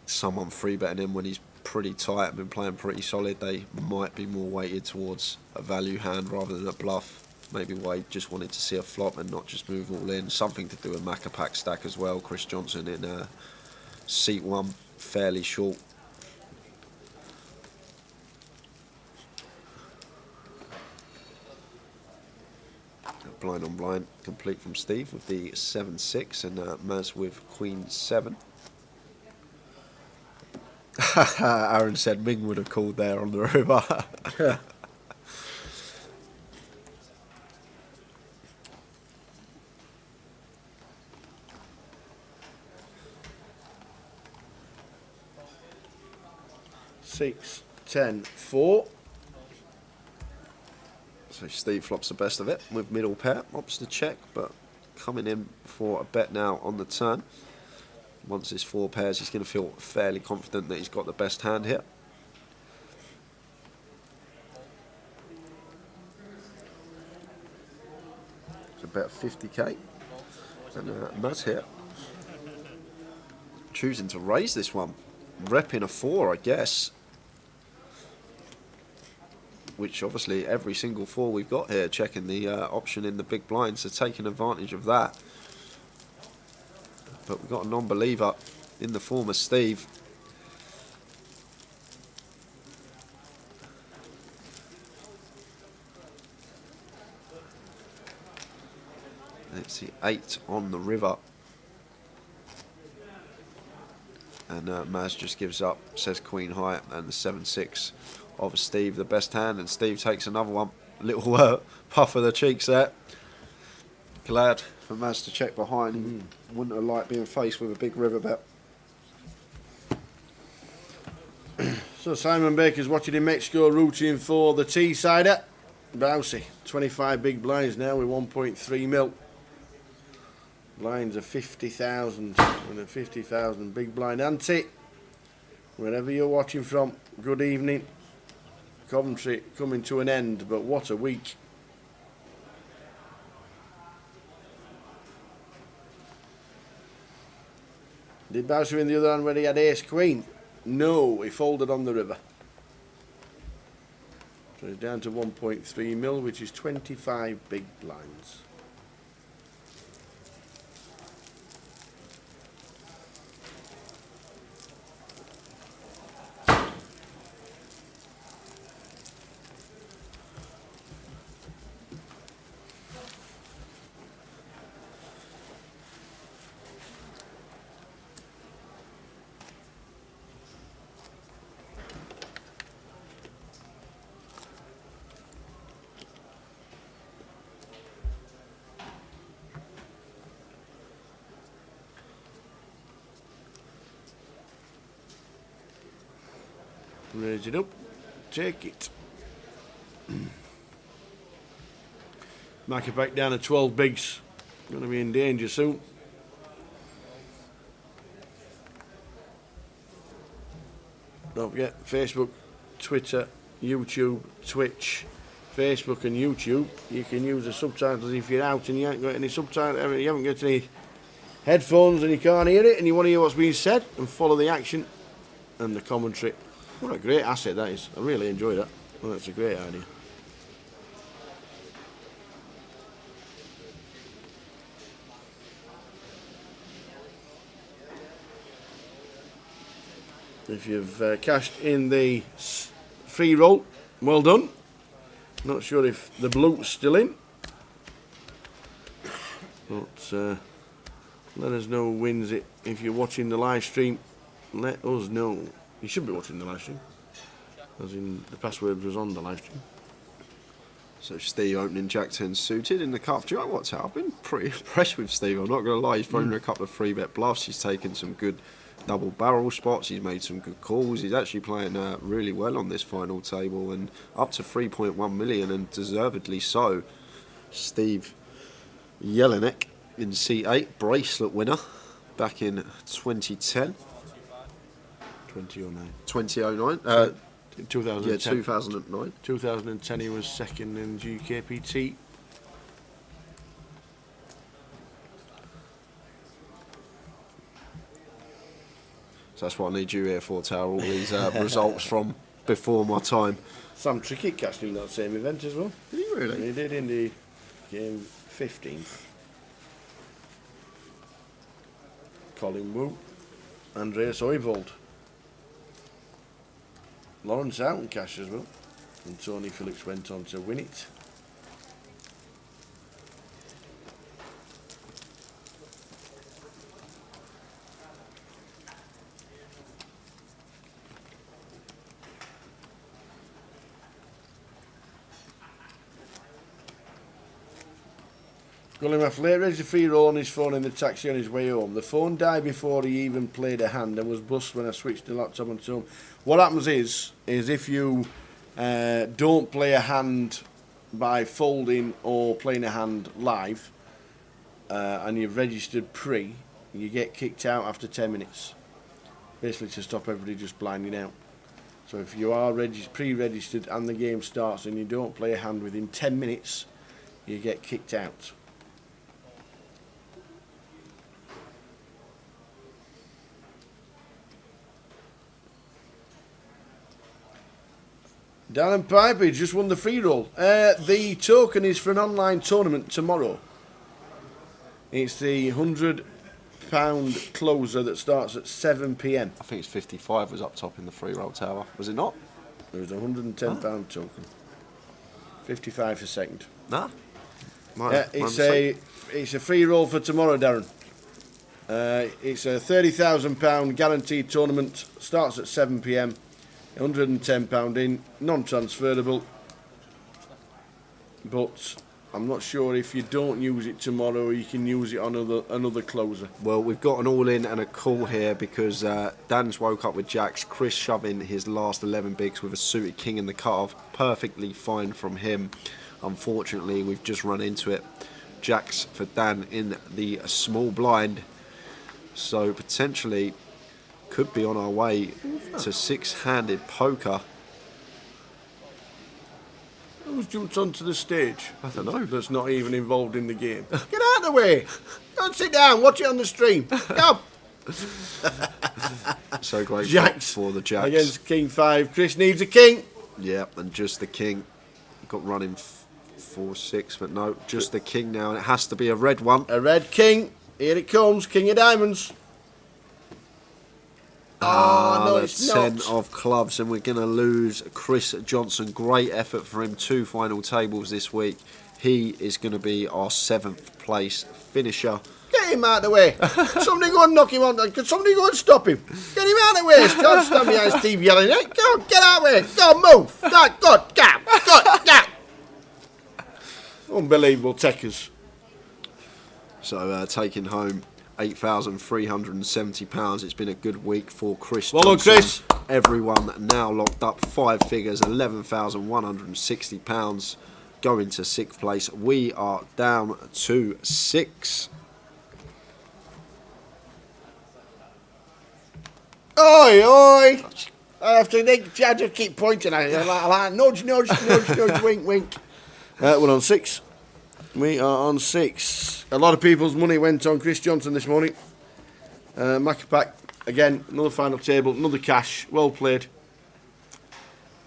someone 3-betting him when he's pretty tight and been playing pretty solid, they might be more weighted towards a value hand rather than a bluff. Maybe why he just wanted to see a flop and not just move all in. Something to do with Macapac stack as well. Chris Johnson in seat 1, fairly short. Blind on blind, complete from Steve with the 7-6 and Maz with Queen 7. Aaron said Ming would have called there on the river. 6, 10, 4. So Steve flops the best of it with middle pair, opts to check, but coming in for a bet now on the turn. Once his 4 pairs, he's going to feel fairly confident that he's got the best hand here. It's a bet of 50k. And Maz here, choosing to raise this one. Repping a 4, I guess. Which obviously every single 4 we've got here, checking the option in the big blind, so taking advantage of that. But we've got a non-believer in the form of Steve. It's the 8 on the river. And Maz just gives up, says Queen high, and the 7-6 of Steve, the best hand, and Steve takes another one. Little puff of the cheeks there. Glad for Maz to check behind. Wouldn't have liked being faced with a big river bet. So Simon Baker's watching in Mexico, rooting for the T-sider. Bouncy, 25 big blinds now with 1.3 mil. Blinds are 50,000 and a 50,000 big blind ante. Wherever you're watching from, good evening. Coventry coming to an end, but what a week. Did Bouncy win the other hand when he had ace queen? No, he folded on the river. So he's down to 1.3 mil, which is 25 big blinds. Raise it up. Take it. Might back down to 12 bigs. Going to be in danger soon. Don't forget Facebook, Twitter, YouTube, Twitch, Facebook and YouTube. You can use the subtitles if you're out and you haven't got any subtitles, you haven't got any headphones and you can't hear it and you want to hear what's being said, and follow the action and the commentary. What a great asset that is. I really enjoy that. Well, that's a great idea. If you've cashed in the free roll, well done. Not sure if the blue's still in, but let us know who wins it. If you're watching the live stream, let us know. You should be watching the live stream, as in the password was on the live stream. So Steve opening Jack 10 suited in the cup. Do you know what, I've been pretty impressed with Steve. I'm not going to lie. He's thrown a couple of 3-bet bluffs. He's taken some good double barrel spots. He's made some good calls. He's actually playing really well on this final table and up to 3.1 million, and deservedly so. Steve Jelinek in C8, bracelet winner back in 2010. 2009. 2009. 2010. Yeah, 2009. 2010 he was second in GUKPT. So that's what I need you here for, Tower. All these results from before my time. Sam Trickett cashed in that same event as well. Did he really? He did, indeed. Game 15th. Colin Wu. Andreas Oyvold. Lawrence Houghton cashed as well. And Tony Phillips went on to win it. Gulliman Flake raised a free roll on his phone in the taxi on his way home. The phone died before he even played a hand and was bust when I switched the laptop on to home. What happens is if you don't play a hand by folding or playing a hand live and you've registered pre, you get kicked out after 10 minutes. Basically to stop everybody just blinding out. So if you are pre-registered and the game starts and you don't play a hand within 10 minutes, you get kicked out. Darren Piper just won the free roll. The token is for an online tournament tomorrow. It's the £100 closer that starts at 7 p.m. I think it's 55 was up top in the free roll, Tower. Was it not? There was a £110 token. 55 for second. Nah. It's a free roll for tomorrow, Darren. It's a £30,000 guaranteed tournament. Starts at 7 p.m. £110 in, non-transferable. But I'm not sure if you don't use it tomorrow, you can use it on another closer. Well, we've got an all-in and a call here because Dan's woke up with jacks. Chris shoving his last 11 bigs with a suited king in the cut-off. Perfectly fine from him. Unfortunately, we've just run into it. Jacks for Dan in the small blind. So potentially could be on our way to six-handed poker. Who's jumped onto the stage? I don't know. That's not even involved in the game. Get out of the way! Go and sit down, watch it on the stream. Go! So great Jacks for the Jacks. against King 5. Chris needs a king. Yeah, and just the king. Got running 4-6, but no, just the king now, and it has to be a red one. A red king. Here it comes, king of diamonds. No, the it's 10 not. of clubs, and we're going to lose Chris Johnson. Great effort for him. 2 final tables this week. He is going to be our 7th place finisher. Get him out of the way. Somebody go and knock him on. Can somebody go and stop him? Get him out of the way. Don't stand behind Steve yelling. Go on, get out of the way. Go on, move. Go, go. Unbelievable techers. So taking home £8,370. It's been a good week for Chris Well done, Johnson. Chris. Everyone now locked up 5 figures, £11,160. Going to 6th place. We are down to 6. Oi, oi! I have to think, I just keep pointing at it. I like nudge, nudge, nudge, nudge, wink, wink. We're on 6. We are on 6. A lot of people's money went on Chris Johnson this morning. Macapac, again, another final table, another cash. Well played.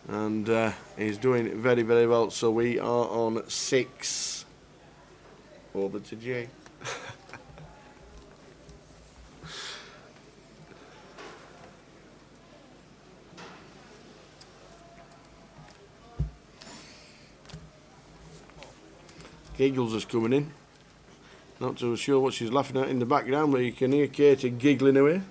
And he's doing very, very well. So we are on 6. Over to Jay. Giggles is coming in. Not too sure what she's laughing at in the background, but you can hear Katie giggling away.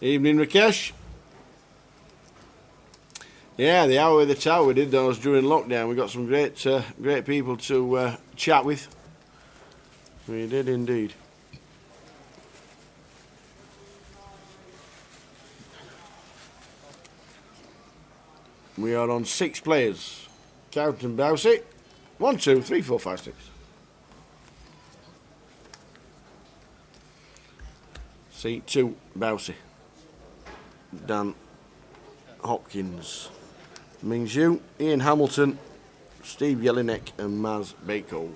Evening, Rakesh. Yeah, the hour with the tower we did those during lockdown. We got some great people to chat with. We did indeed. We are on 6 players. Count and Bowsy. 1, 2, 3, 4, 5, 6. Seat 2, Bowsy. Dan Hopkins. Ming Zhu, Ian Hamilton, Steve Jelinek and Maz Bako.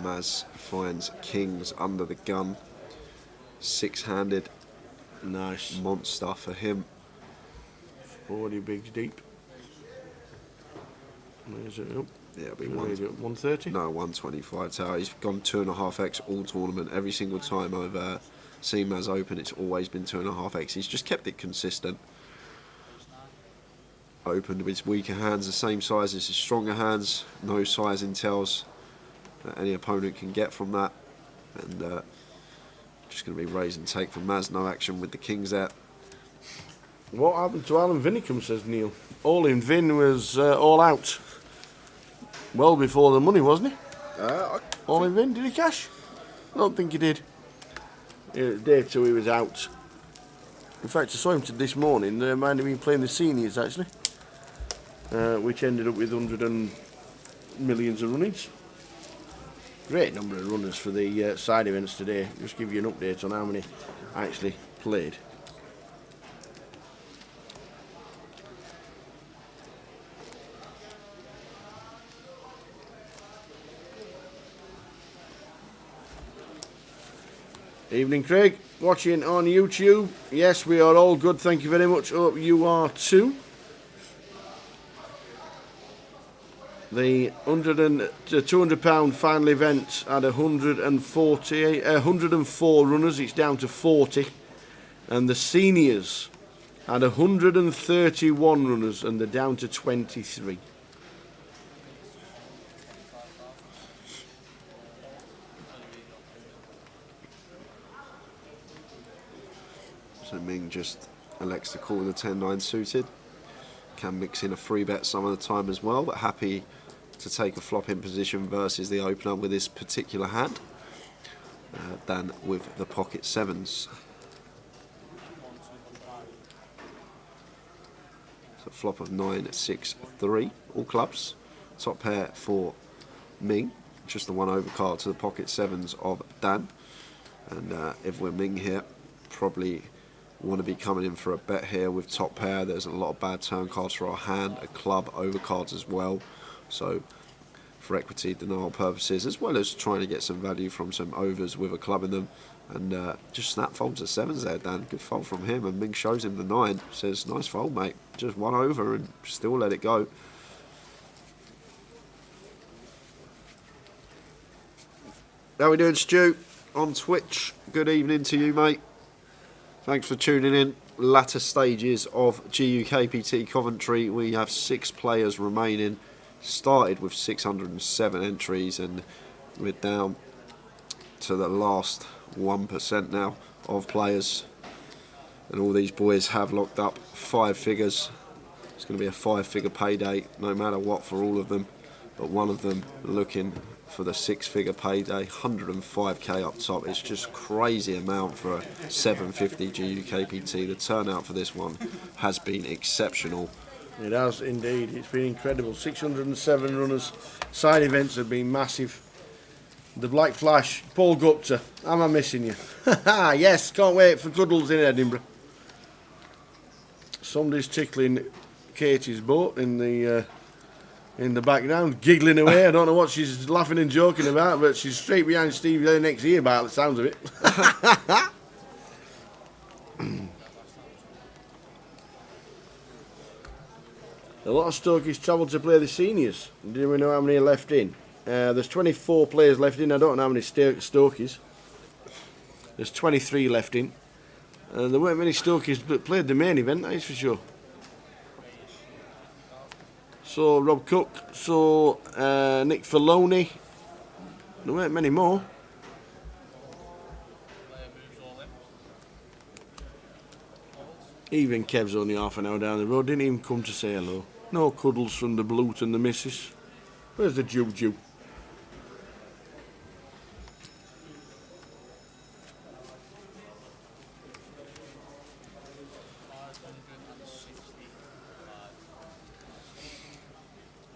Maz finds kings under the gun. 6-handed. Nice. Monster for him. 40 bigs deep. Where's it up? Yeah, it'll be 130? No, 125 tower. He's gone 2.5x all tournament. Every single time I've seen Maz open, it's always been 2.5x. He's just kept it consistent. Opened with his weaker hands, the same size as his stronger hands. No sizing tells that any opponent can get from that. And just going to be raise and take from Maz. No action with the kings there. What happened to Alan Vinicum, says Neil? All in Vin was all out. Well before the money, wasn't he? All in Vin, did he cash? I don't think he did. Yeah, day 2 he was out. In fact, I saw him this morning. They might have been playing the seniors, actually. Which ended up with 100 and millions of runnings. Great number of runners for the side events today. Just give you an update on how many actually played. Evening, Craig. Watching on YouTube. Yes, we are all good. Thank you very much. Hope you are too. The £200 final event had 104 runners. It's down to 40. And the seniors had 131 runners, and they're down to 23. So Ming just elects to call the 10-9 suited. Can mix in a free bet some of the time as well, but happy to take a flop in position versus the opener with this particular hand than with the pocket 7s. So flop of 9, 6, 3, all clubs. Top pair for Ming, just the one overcard to the pocket 7s of Dan. And if we're Ming here, probably want to be coming in for a bet here with top pair. There's a lot of bad turn cards for our hand, a club overcards as well. So for equity denial purposes, as well as trying to get some value from some overs with a club in them. And just snap folds the 7s there, Dan. Good fold from him. And Ming shows him the 9. Says, nice fold, mate. Just one over and still let it go. How we doing, Stu? On Twitch. Good evening to you, mate. Thanks for tuning in. latter stages of GUKPT Coventry. We have 6 players remaining. Started with 607 entries, and we're down to the last 1% now of players. And all these boys have locked up 5 figures. It's going to be a 5-figure payday, no matter what, for all of them. But one of them looking for the 6-figure payday, 105k up top. It's just crazy amount for a 750 GUKPT. The turnout for this one has been exceptional. It has indeed. It's been incredible. 607 runners. Side events have been massive. The Black Flash, Paul Gupta. Am I missing you? Yes, can't wait for cuddles in Edinburgh. Somebody's tickling Katie's boat in the background, giggling away. I don't know what she's laughing and joking about, but she's straight behind Steve there next year by the sounds of it. A lot of Stokies travel to play the seniors. Do we know how many are left in? There's 24 players left in. I don't know how many Stokies. There's 23 left in. There weren't many Stokies that played the main event, that is for sure. So Rob Cook, so Nick Filoni. There weren't many more. Even Kev's only half an hour down the road, didn't even come to say hello. No cuddles from the Bloot and the missus. Where's the Juju?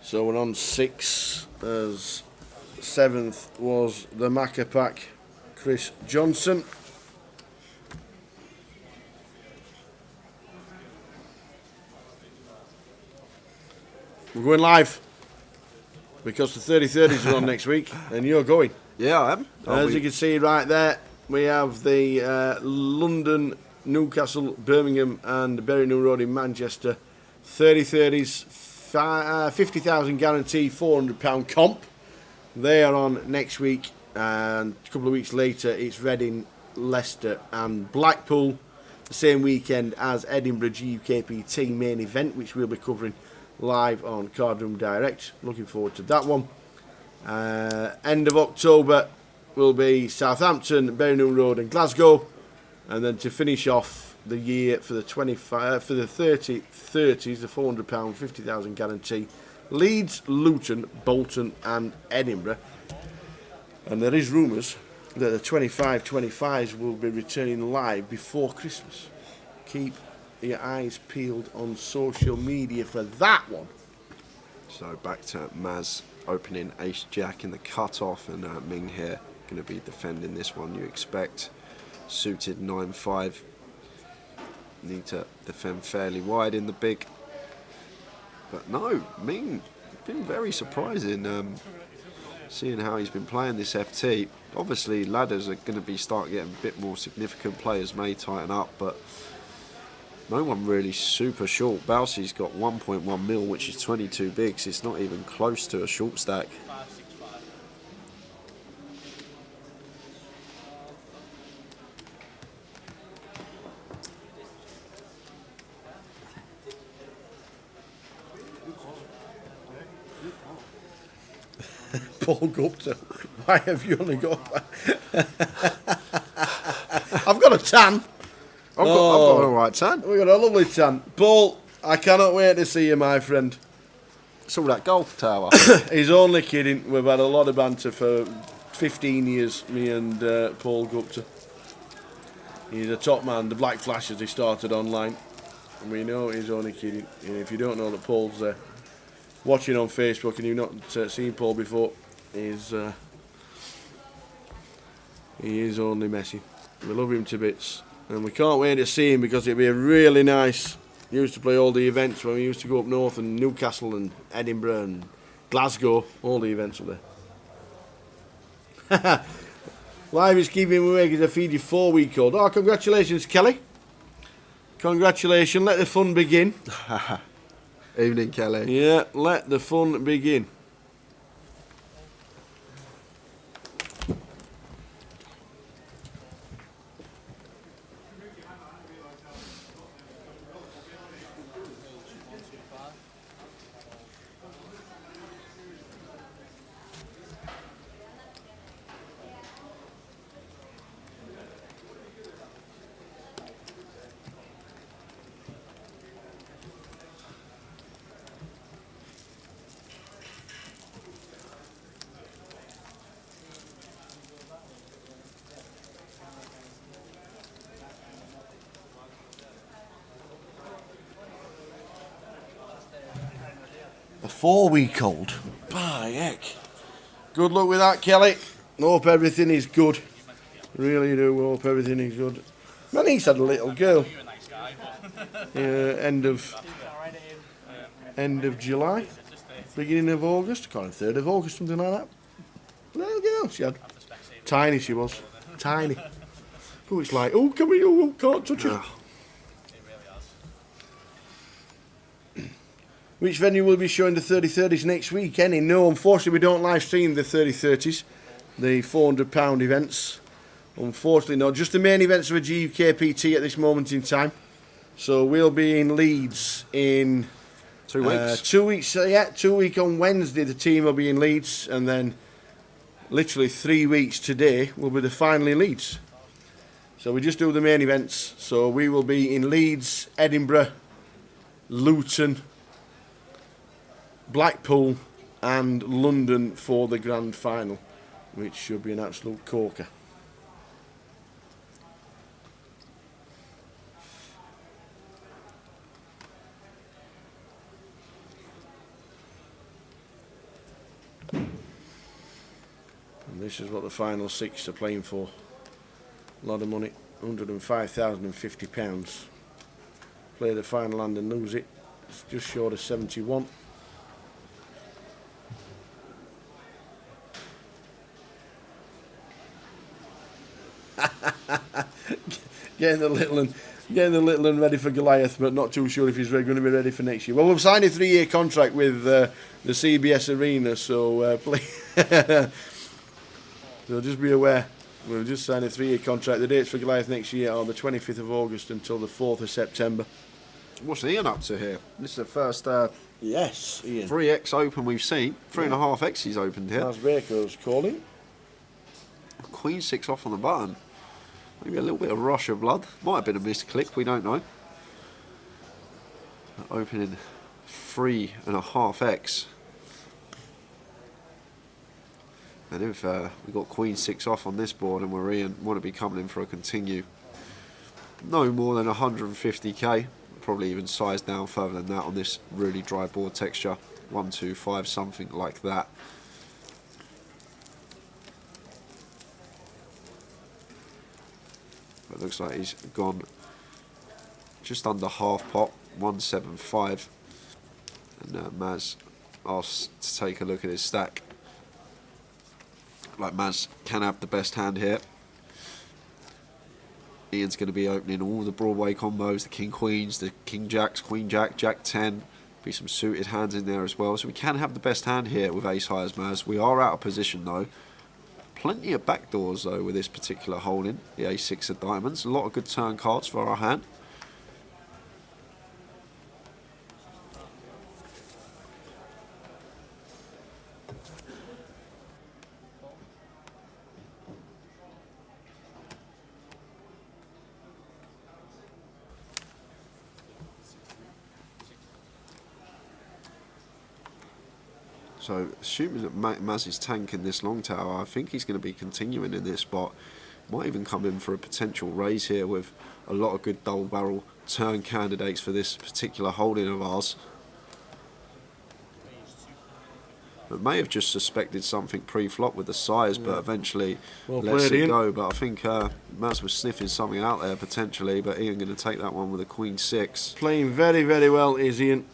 So we're on 6, as 7th was the Macca Pack, Chris Johnson. We're going live because the 30-30s are on next week, and you're going. Yeah, I am. As you can see right there, we have the London, Newcastle, Birmingham, and Bury New Road in Manchester 30-30s, 50,000 guarantee, £400 comp. They are on next week, and a couple of weeks later, it's Reading, Leicester, and Blackpool. The same weekend as Edinburgh GUKPT main event, which we'll be covering live on Cardroom Direct. Looking forward to that one. End of October will be Southampton, Bury New Road, and Glasgow, and then to finish off the year for the 30-30s, the £400, 50,000 guarantee, Leeds, Luton, Bolton, and Edinburgh. And there is rumours that the 25-25s will be returning live before Christmas. Keep your eyes peeled on social media for that one. So back to Maz opening Ace Jack in the cut-off, and Ming here going to be defending this one, you expect. Suited 9-5. Need to defend fairly wide in the big. But no, Ming, been very surprising seeing how he's been playing this FT. Obviously ladders are going to start getting a bit more significant, players may tighten up, but no one really super short. Bowsey's got 1.1 mil, which is 22 bigs. It's not even close to a short stack. Paul Gupta, why have you only got... I've got a tan. I've got a right tan. We've got a lovely tan. Paul, I cannot wait to see you, my friend. It's all that golf tower. He's only kidding. We've had a lot of banter for 15 years, me and Paul Gupta. He's a top man. The Black Flash, as he started online. And we know he's only kidding. And if you don't know that Paul's watching on Facebook and you've not seen Paul before, he is only messy. We love him to bits. And we can't wait to see him, because it'll be a really nice... He used to play all the events when we used to go up north, and Newcastle and Edinburgh and Glasgow, all the events up there. Live is keeping me awake as I feed you 4-week-old. Oh, congratulations, Kelly. Congratulations. Let the fun begin. Evening, Kelly. Yeah, let the fun begin. A 4-week-old. By heck. Good luck with that, Kelly. Hope everything is good. Really do hope everything is good. My niece had a little girl. End of July, beginning of August. Kind of 3rd of August, something like that. Little girl she had. Tiny she was. Tiny. Oh, it's like, oh, come here, oh, can't touch her. Which venue will be showing the 30-30s next week? Any? No, unfortunately we don't live stream the 30-30s, the £400 events. Unfortunately, no. Just the main events of a GUKPT at this moment in time. So we'll be in Leeds in 2 weeks. 2 weeks. 2 weeks on Wednesday. The team will be in Leeds, and then literally 3 weeks today will be the final in Leeds. So we just do the main events. So we will be in Leeds, Edinburgh, Luton, Blackpool, and London for the grand final, which should be an absolute corker. And this is what the final 6 are playing for. A lot of money, £105,050. Play the final hand and lose it. It's just short of 71. Getting the little one ready for Goliath, but not too sure if he's going to be ready for next year. Well, we've signed a 3-year contract with the CBS Arena, so so just be aware. We've just signed a 3-year contract. The dates for Goliath next year are the 25th of August until the 4th of September. What's Ian up to here? This is the first yes, Ian. 3x open we've seen. 3.5x he's opened here. Lars Baker's calling. Queen 6 off on the button. Maybe a little bit of rush of blood. Might have been a missed click, we don't know. Opening 3.5x. And if we've got Queen 6 off on this board and we're Ian, want to be coming in for a continue, no more than 150k. Probably even sized down further than that on this really dry board texture. 125, something like that. It looks like he's gone just under half pot, 175. And Maz asked to take a look at his stack. Like Maz can have the best hand here. Ian's going to be opening all the Broadway combos, the King Queens, the King Jacks, Queen Jack, Jack 10. Be some suited hands in there as well. So we can have the best hand here with ace high as Maz. We are out of position though. Plenty of backdoors though with this particular holding, the A6 of diamonds. A lot of good turn cards for our hand. So, assuming that Maz is tanking this long tower, I think he's going to be continuing in this spot. Might even come in for a potential raise here with a lot of good double barrel turn candidates for this particular holding of ours. But may have just suspected something pre-flop with the size, but eventually lets it go. But I think Maz was sniffing something out there potentially, but Ian going to take that one with a Queen 6. Playing very, very well is Ian.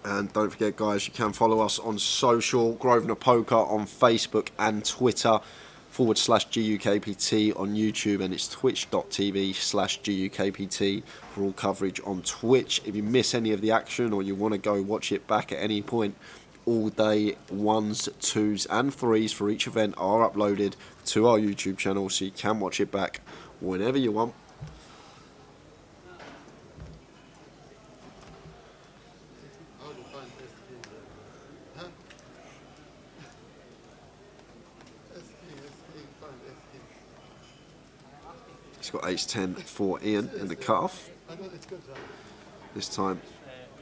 And don't forget, guys, you can follow us on social, Grosvenor Poker on Facebook and Twitter, /GUKPT on YouTube, and it's twitch.tv/GUKPT for all coverage on Twitch. If you miss any of the action or you want to go watch it back at any point, all day 1s, 2s and 3s for each event are uploaded to our YouTube channel, so you can watch it back whenever you want. He's got ace-10 for Ian in the cutoff. This time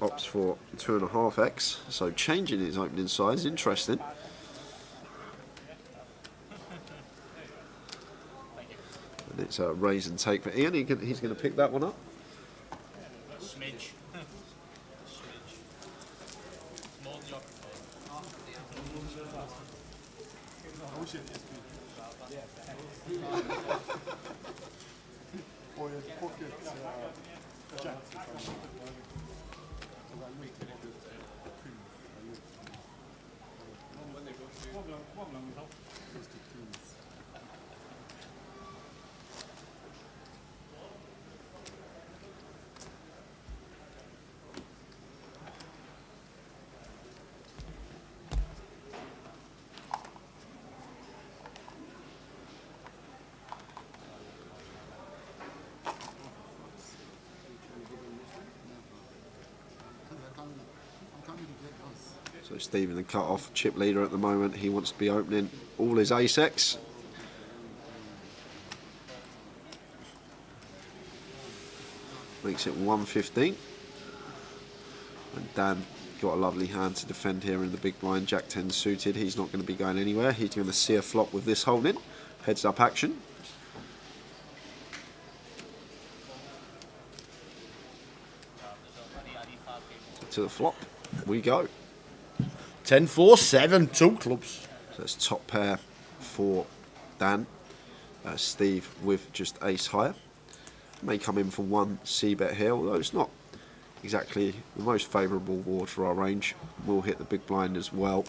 opts for 2.5x, so changing his opening size. Interesting. And it's a raise and take for Ian. He's going to pick that one up. Smidge. More than your Or your pocket jacks. So Stephen, the cut-off chip leader at the moment. He wants to be opening all his ace-X. Makes it 115. And Dan got a lovely hand to defend here in the big blind. Jack 10 suited. He's not going to be going anywhere. He's going to see a flop with this holding. Heads up action. To the flop we go. 10-4-7, 2 clubs. So it's top pair for Dan. Steve with just ace higher. May come in for 1 c-bet here, although it's not exactly the most favourable board for our range. We'll hit the big blind as well,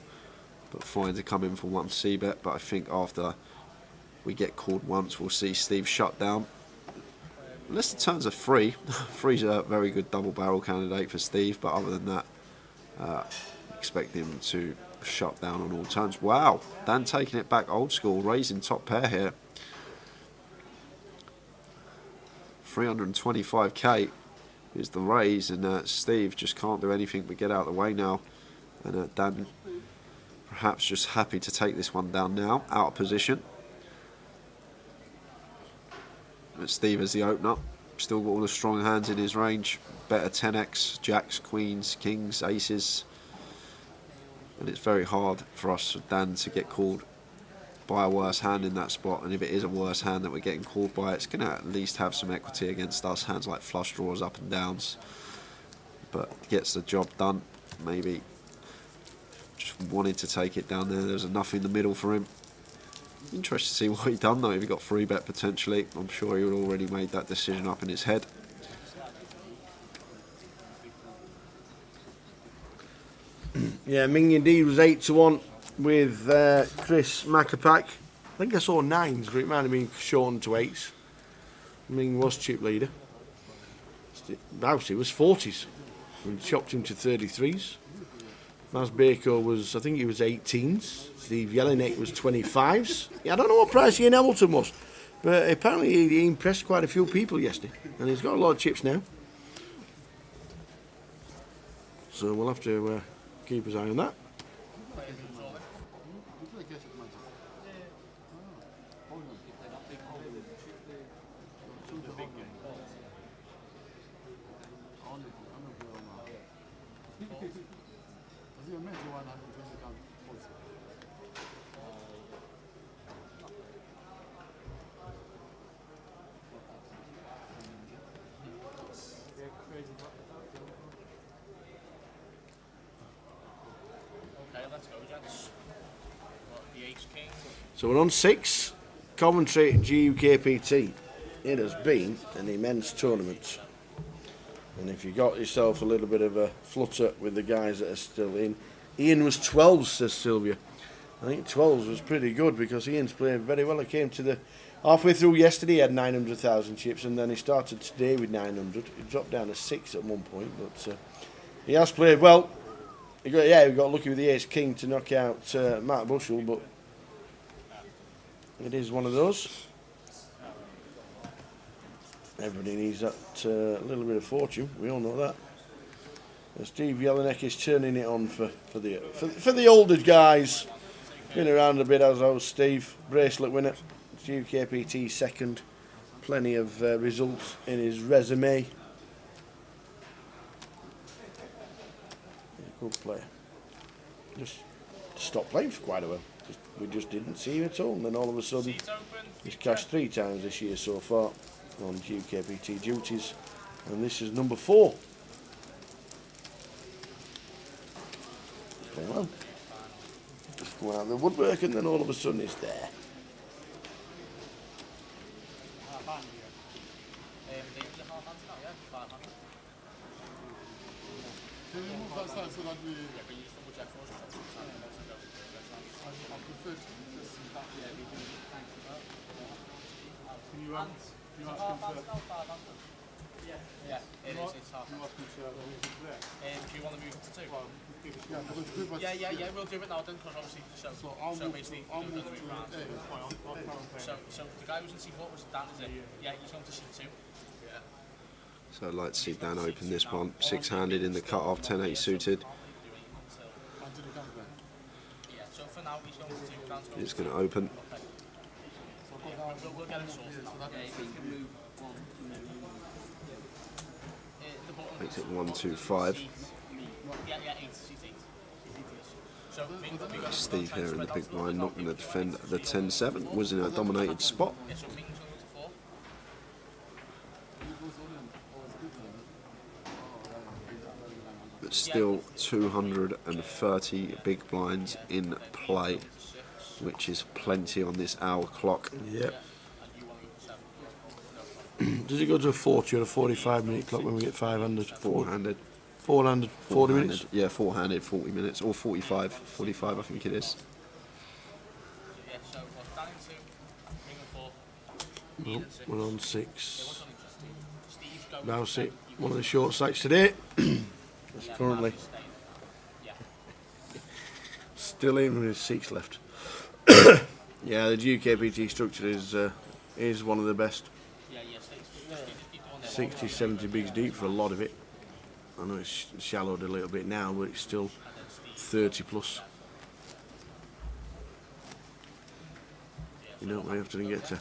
but fine to come in for 1 c-bet. But I think after we get called once, we'll see Steve shut down. Unless the turns are free. Free's a very good double barrel candidate for Steve, but other than that, expect him to shut down on all turns. Wow, Dan taking it back old school, raising top pair here. 325k is the raise, and Steve just can't do anything but get out of the way now. And Dan perhaps just happy to take this one down now, out of position. But Steve as the opener, still got all the strong hands in his range. Better 10x, jacks, queens, kings, aces. And it's very hard for us, Dan, to get called by a worse hand in that spot. And if it is a worse hand that we're getting called by, it's going to at least have some equity against us. Hands like flush draws, up and downs. But gets the job done. Maybe just wanted to take it down there. There's enough in the middle for him. Interested to see what he done though. If he got 3-bet potentially, I'm sure he would already made that decision up in his head. Yeah, Ming indeed was 8-1 with Chris Macapack. I think I saw 9s, but it might have been shortened to 8s. Ming was chip leader. Bousey was 40s. We chopped him to 33s. Maz Baker was, I think he was 18s. Steve Jelinek was 25s. Yeah, I don't know what price Ian Hamilton was, but apparently he impressed quite a few people yesterday, and he's got a lot of chips now. So we'll have to keep his eye on that. So we're on 6, Coventry GUKPT. It has been an immense tournament. And if you got yourself a little bit of a flutter with the guys that are still in, Ian was 12s, says Sylvia. I think 12s was pretty good because Ian's playing very well. He came to the halfway through yesterday, he had 900,000 chips, and then he started today with 900. He dropped down to 6 at one point, but he has played well. He got lucky with the ace king to knock out Matt Bushell, but it is one of those. Everybody needs that little bit of fortune. We all know that. And Steve Jelinek is turning it on for the older guys. Been around a bit as I was Steve. Bracelet winner. Steve KPT second. Plenty of results in his resume. Good player. Just stopped playing for quite a while. We just didn't see him at all. And then all of a sudden, he's cashed 3 times this year so far on GUKPT duties. And this is number 4. He's playing well. Just going out of the woodwork and then all of a sudden it's there. Yeah, it is. It's half. Do you want to move it to 2? Yeah, we'll do it now then, because obviously, so basically, we're going to move around. So the guy who's in C4 was Dan, is it? Yeah, he's going to C2. Yeah. So I'd like to see Dan open this one. 6-handed in the cut-off, 10-8 suited. Yeah, so for now, he's going to 2. Dan's going It's going to open. We'll get it sorted now. Makes it 1-2-5. Steve here in the big blind, not going to defend the 10-7. Was in a dominated spot. But still 230 big blinds in play, which is plenty on this hour clock. Yep. Does it go to a 40 or a 45-minute clock when we get 500? 4-handed. 400, 40 minutes? Yeah, 4-handed, 40 minutes, or 45. 45, I think it is. Well, we're on 6. Now see, one of the short stacks today. That's currently still in with 6 left. Yeah, the GUKPT structure is one of the best. 60, 70 bigs deep for a lot of it. I know it's shallowed a little bit now, but it's still 30 plus. You don't really have to get to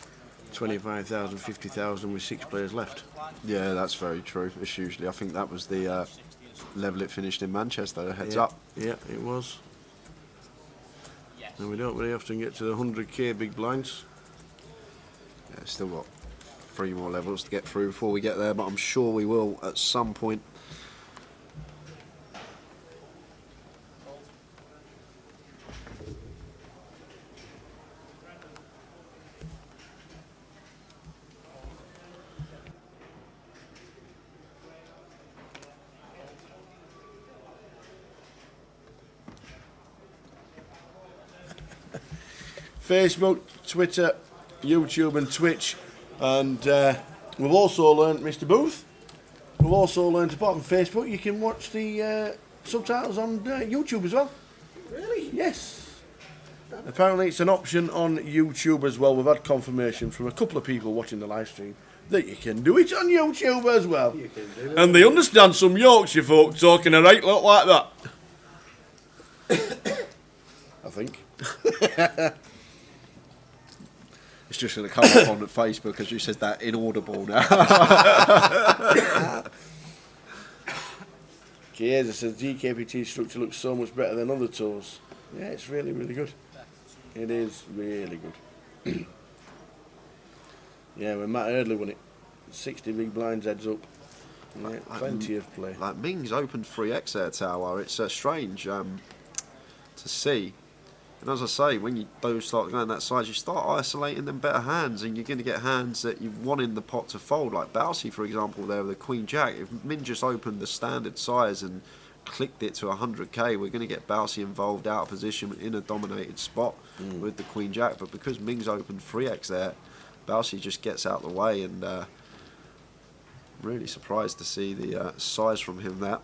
25,000, 50,000 with 6 players left. Yeah, that's very true. It's usually, I think that was the level it finished in Manchester, heads Yeah, up. Yeah, it was. And we don't really often get to the 100k big blinds. Yeah, still got 3 more levels to get through before we get there, but I'm sure we will at some point. Facebook, Twitter, YouTube and Twitch. And we've also learned, Mr. Booth, we've also learned, apart from Facebook, you can watch the subtitles on YouTube as well. Really? Yes. Apparently it's an option on YouTube as well. We've had confirmation from a couple of people watching the live stream that you can do it on YouTube as well. You can do it. And they understand some Yorkshire folk talking a right lot like that. I think. It's just going to come up on Facebook as you said that inaudible now. Chiesa says GKPT structure looks so much better than other tours. Yeah, it's really, really good. It is really good. Yeah, when Matt Eardley won it, 60 big blinds heads up. Yeah, plenty of play. Like Ming's opened 3x there, Tower. It's strange to see. And as I say, when those start going that size, you start isolating them better hands, and you're going to get hands that you want in the pot to fold. Like Bousey, for example, there with the Queen Jack. If Min just opened the standard size and clicked it to 100k, we're going to get Bousey involved out of position in a dominated spot with the Queen Jack. But because Ming's opened 3x there, Bousey just gets out the way, and really surprised to see the size from him there.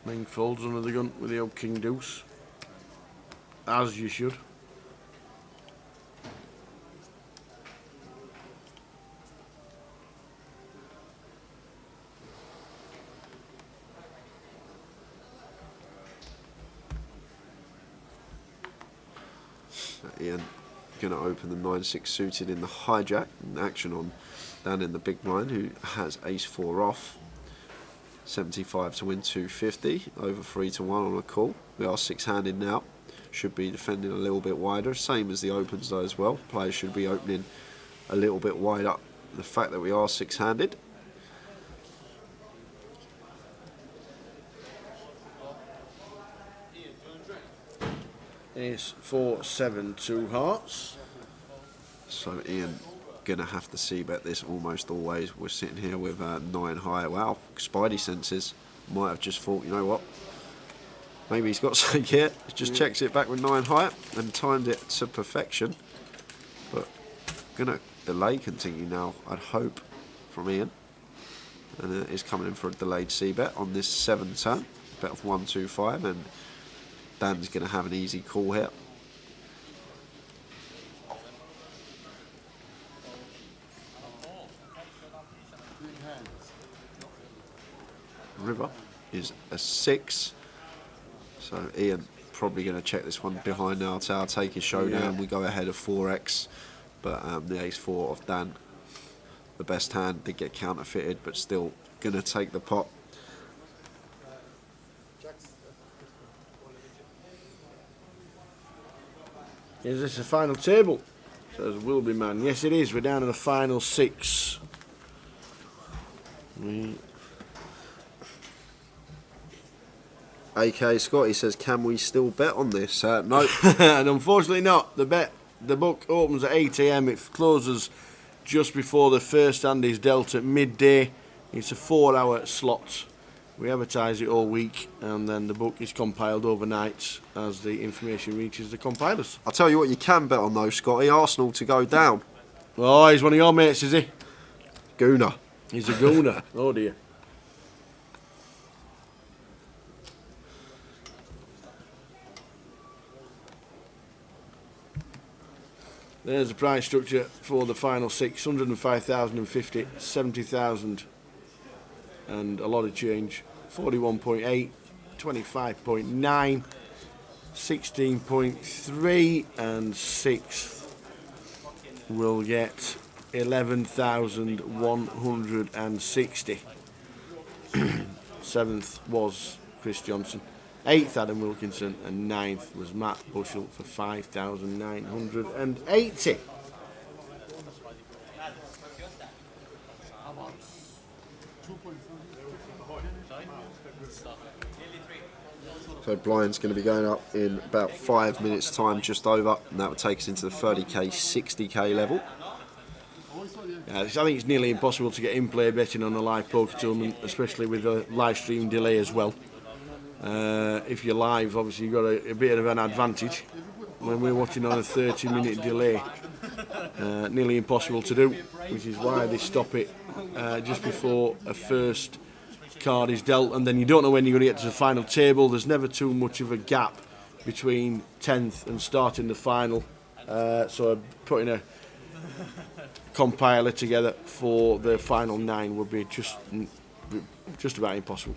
Ming folds under the gun with the old King Deuce. As you should. Ian going to open the 9-6 suited in the hijack. Action on Dan in the big blind, who has ace-4 off. 75 to win 250, over 3-1 on a call. We are 6-handed now. Should be defending a little bit wider, same as the opens though as well. Players should be opening a little bit wider. The fact that we are 6-handed. Ace 4, 7, 2 hearts. So Ian gonna have to see bet this almost always. We're sitting here with 9 high. Wow, spidey senses might have just thought, you know what, maybe he's got something here. He just checks it back with 9 high and timed it to perfection. But gonna delay continue now, I'd hope, from Ian. And it is coming in for a delayed C bet on this 7 turn. Bet of 125, and Dan's gonna have an easy call here. River is a 6, so Ian probably going to check this one behind our tower, take his showdown. Yeah. We go ahead of 4x, but the ace-4 of Dan, the best hand, did get counterfeited, but still going to take the pot. Is this the final table? Says Wilby Man. Yes, it is. We're down to the final 6. AK Scotty says, can we still bet on this? No. And unfortunately not. The book opens at 8 AM. It closes just before the first hand is dealt at midday. It's a 4-hour slot. We advertise it all week, and then the book is compiled overnight as the information reaches the compilers. I'll tell you what you can bet on though, Scotty. Arsenal to go down. Oh, he's one of your mates, is he? Gooner. He's a gooner. Oh dear. There's the price structure for the final 6. 105,050, 70,000 and a lot of change. 41.8, 25.9, 16.3, and 6th will get 11,160. 7th was Chris Johnson. 8th Adam Wilkinson, and 9th was Matt Bushell for 5,980. So blind's going to be going up in about 5 minutes time, just over, and that will take us into the 30k, 60k level. Yeah, I think it's nearly impossible to get in-play betting on a live poker tournament, especially with a live stream delay as well. If you're live, obviously you've got a bit of an advantage. When we're watching on a 30-minute delay, nearly impossible to do, which is why they stop it just before a first card is dealt, and then you don't know when you're going to get to the final table. There's never too much of a gap between 10th and starting the final, so putting a compiler together for the final 9 would be just about impossible,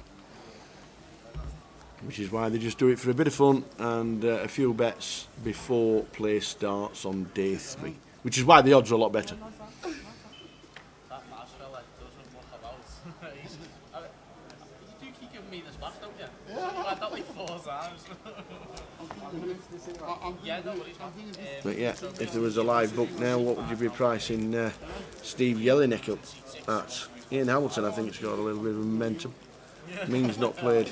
which is why they just do it for a bit of fun and a few bets before play starts on day 3, which is why the odds are a lot better. But yeah, if there was a live book now, what would you be pricing Steve Jelinek up at? Ian Hamilton, I think it's got a little bit of momentum. Means not played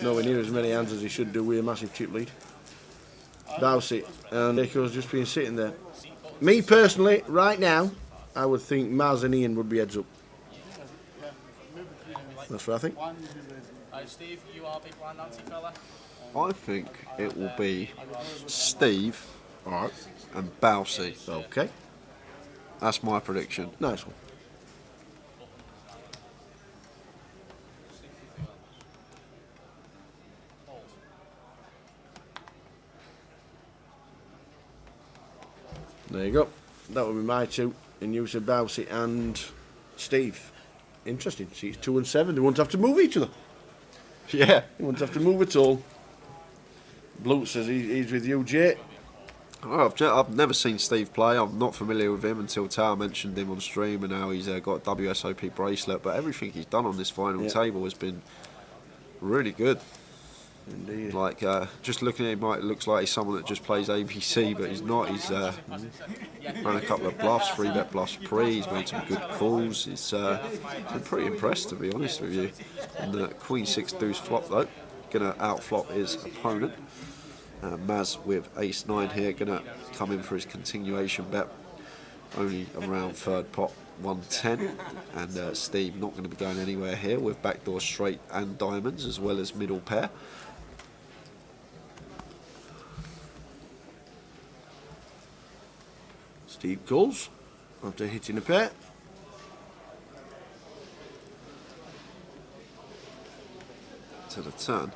nowhere near as many hands as he should do with a massive chip lead. Dowsett and Nico's just been sitting there. Me personally, right now, I would think Maz and Ian would be heads up. That's what I think. Steve, you are a big blind anti fella. I think it will be Steve, alright, and Bowsy. Okay. That's my prediction. Nice one. There you go. That would be my 2. And you said Bowsy and Steve. Interesting. See, it's 2 and 7. They won't have to move each other. Yeah. They won't have to move at all. Blute says he's with you, Jay. Well, I've never seen Steve play. I'm not familiar with him until Tao mentioned him on stream, and now he's got a WSOP bracelet. But everything he's done on this final table has been really good. Indeed. Like, just looking at him, it looks like he's someone that just plays ABC, but he's not. He's run a couple of bluffs, 3-bet bluffs pre. He's made some good calls. It's been pretty impressed, to be honest with you. And the Queen 6 deuce flop, though, going to outflop his opponent. Maz with Ace 9 here, going to come in for his continuation bet. Only around third pot, 110. And Steve not going to be going anywhere here with backdoor straight and diamonds, as well as middle pair. Steve calls after hitting a pair. To the turn,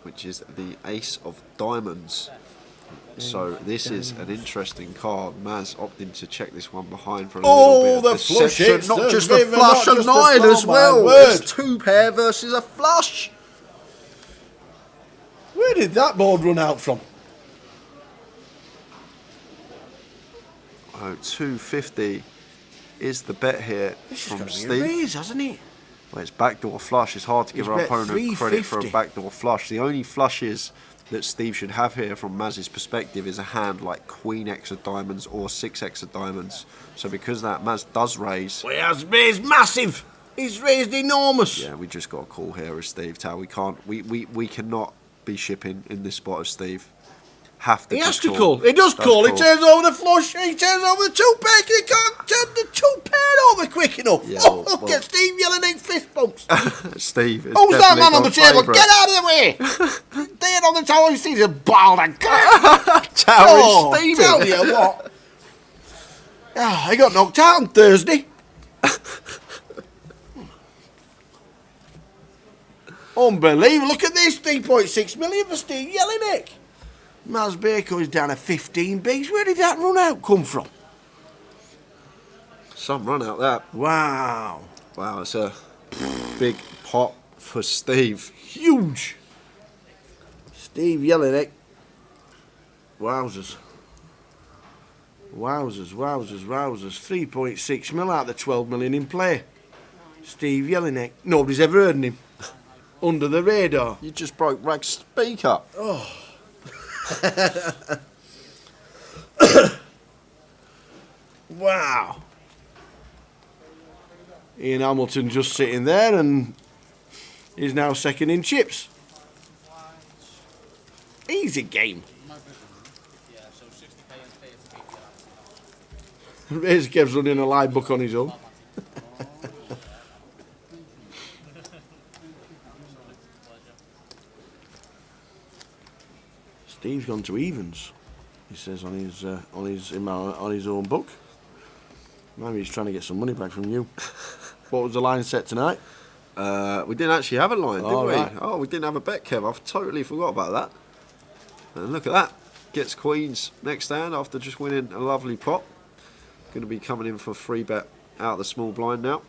which is the Ace of Diamonds. So this is an interesting card. Maz opting to check this one behind for a little bit of deception. Not just a flush, a 9 as well. It's 2 pair versus a flush. Where did that board run out from? Oh, 250 is the bet here from Steve. Raise, hasn't he? Well, it's backdoor flush. It's hard to give our opponent credit for a backdoor flush. The only flushes that Steve should have here from Maz's perspective is a hand like Queen X of diamonds or 6X of diamonds. So because that, Maz does raise. Well, he has raised massive. He's raised enormous. Yeah, we just got a call here as Steve Tao. We can't. We cannot be shipping in this spot of Steve. Have to. He has to call. He does call. He turns over the flush. He turns over the 2 pair. He can't turn the 2 pair over quick enough. Yeah, Look at Steve yelling in fist bumps. Steve. Who's that man on the table? Get out of the way. Dead on the tower. He sees a bald and Tao is Steve. Tell you what. He got knocked out on Thursday. Unbelievable. Look at this. 3.6 million for Steve Jelinek. Maz Baker is down at 15 bigs. Where did that run out come from? Some run out that. Wow. Wow, it's a big pot for Steve. Huge. Steve Jelinek. Wowzers. Wowzers, wowzers, wowzers. 3.6 mil out of the 12 million in play. Steve Jelinek. Nobody's ever heard of him. Under the radar. You just broke Rag's speaker. Oh. Wow. Ian Hamilton just sitting there and he's now second in chips. Easy game. Razor Kev's running a live book on his own. Steve's gone to evens. He says on his own book. Maybe he's trying to get some money back from you. What was the line set tonight? We didn't actually have a line, did we? Right. Oh, we didn't have a bet, Kev. I totally forgot about that. And look at that. Gets queens next hand after just winning a lovely pot. Going to be coming in for a 3-bet out of the small blind now.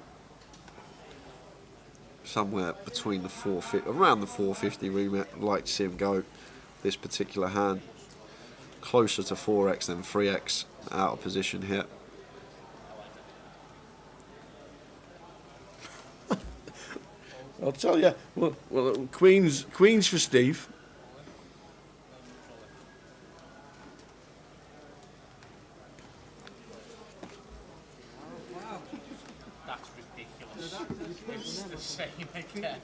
Somewhere between the 450, around the 450 remit. I'd like to see him go this particular hand. Closer to 4x than 3x out of position here. I'll tell you. Well, Queens for Steve. That's ridiculous. It's the same again.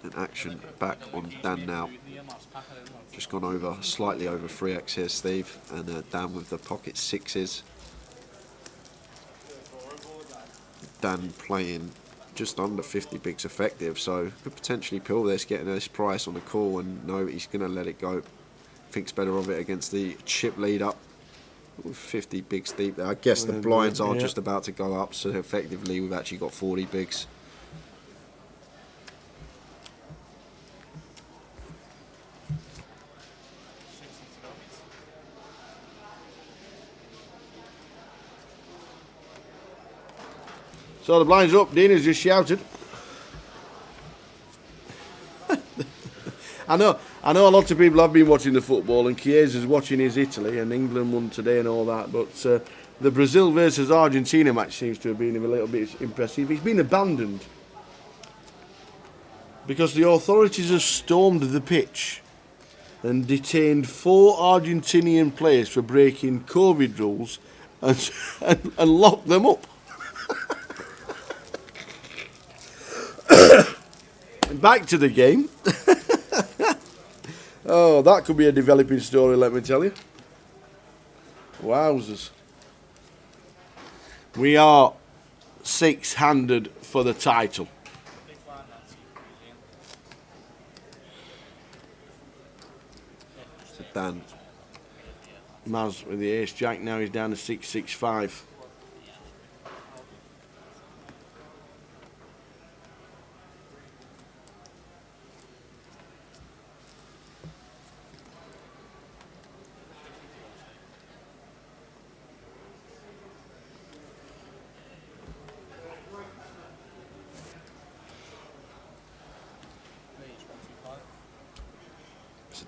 In action back on Dan now. Just gone over, slightly over 3x here, Steve, and Dan with the pocket 6s. Dan playing just under 50 bigs effective, so could potentially pull this, getting this price on the call, and no, he's going to let it go. Thinks better of it against the chip lead up. With 50 bigs deep there. I guess the blinds are just about to go up, so effectively we've actually got 40 bigs. So the blinds up. Dina's just shouted. I know a lot of people have been watching the football, and Chiesa's watching his Italy, and England won today and all that, but the Brazil versus Argentina match seems to have been a little bit impressive. He's been abandoned because the authorities have stormed the pitch and detained 4 Argentinian players for breaking COVID rules and locked them up. Back to the game. Oh, that could be a developing story, let me tell you. Wowzers. We are 6-handed for the title. So Dan. Maz with the ace jack, now he's down to 6-6-5.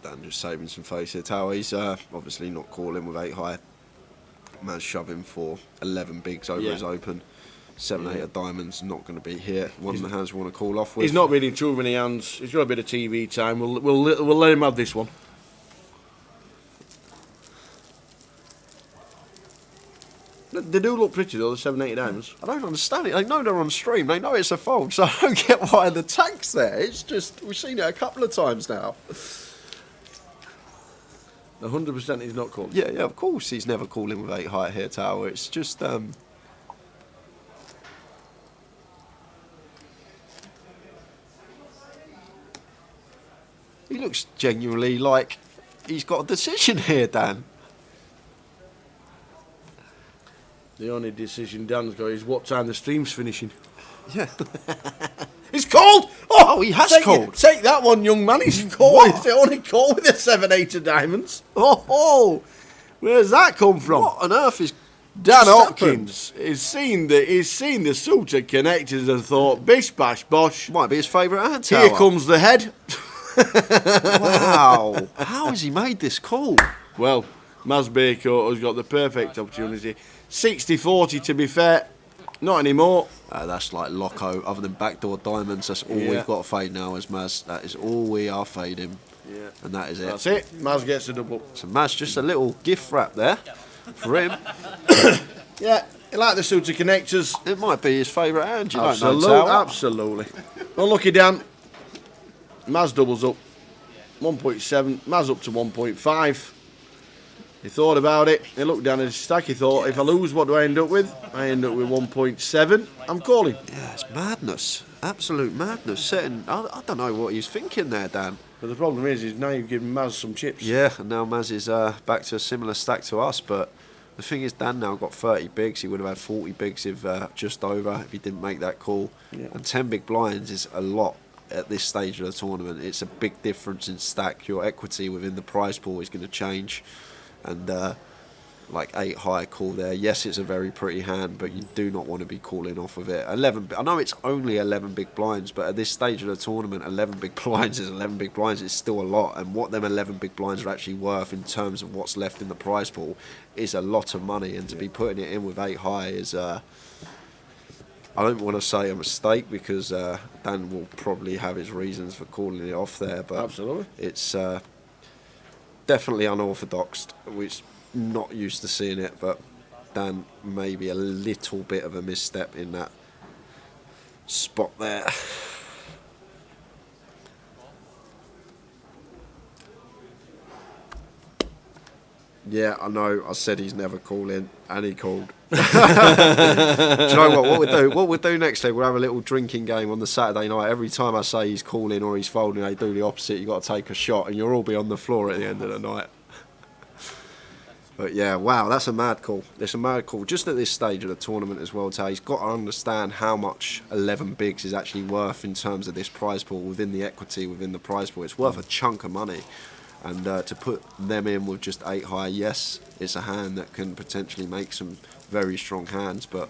Dan just saving some face here. Tower, he's obviously not calling with 8 high. Man's shoving for 11 bigs over his open. 7-8 of diamonds, not going to be here. One of the hands we want to call off with. He's not reading too many hands. He's got a bit of TV time. We'll let him have this one. They do look pretty though, the 7-8 diamonds. I don't understand it. They know they're on stream. They know it's a fold, so I don't get why the tank's there. It's just, we've seen it a couple of times now. 100% he's not calling. Yeah, of course he's never calling with 8 high here, Tower. It's just he looks genuinely like he's got a decision here, Dan. The only decision Dan's got is what time the stream's finishing. Yeah. It's called! Oh, he has called. Take that one, young man. He's called. It's the only call with the 7-8 of diamonds. Oh, where's that come from? What on earth is Dan Hopkins? He's seen the suitor connectors and thought, bish bash bosh. Might be his favourite hand, Tower. Here comes the head. Wow. How has he made this call? Well, Maz Baker has got the perfect opportunity. 60-40 to be fair. Not anymore. That's like Loco. Other than backdoor diamonds, that's all we've got to fade now as Maz. That is all we are fading. Yeah. And that is it. That's it. Maz gets a double. So Maz, just a little gift wrap there for him. Yeah, he like the suitor connectors. It might be his favourite hand, you Absolutely, don't know. absolutely. Unlucky Dan. Maz doubles up. 1.7. Maz up to 1.5. He thought about it. He looked down at his stack. He thought, if I lose, what do I end up with? I end up with 1.7. I'm calling. Yeah, it's madness. Absolute madness. I don't know what he's thinking there, Dan. But the problem is now you've given Maz some chips. Yeah, and now Maz is back to a similar stack to us. But the thing is, Dan now got 30 bigs. He would have had 40 bigs if just over if he didn't make that call. Yeah. And 10 big blinds is a lot at this stage of the tournament. It's a big difference in stack. Your equity within the prize pool is going to change. And like 8 high call there. Yes, it's a very pretty hand, but you do not want to be calling off of it. 11. I know it's only 11 big blinds, but at this stage of the tournament, 11 big blinds is 11 big blinds. It's still a lot, and what them 11 big blinds are actually worth in terms of what's left in the prize pool is a lot of money. And to be putting it in with 8 high is, I don't want to say a mistake because Dan will probably have his reasons for calling it off there, but absolutely, it's definitely unorthodox, which not used to seeing it, but Dan maybe a little bit of a misstep in that spot there. Yeah, I know. I said he's never calling, and he called. Do you know what? What we'll do next week, we'll have a little drinking game on the Saturday night. Every time I say he's calling or he's folding, they do the opposite. You've got to take a shot, and you'll all be on the floor at the end of the night. But yeah, wow, that's a mad call. It's a mad call. Just at this stage of the tournament as well, Tay, he's got to understand how much 11 bigs is actually worth in terms of this prize pool, within the equity, within the prize pool. It's worth a chunk of money. And to put them in with just 8 high, yes, it's a hand that can potentially make some very strong hands, but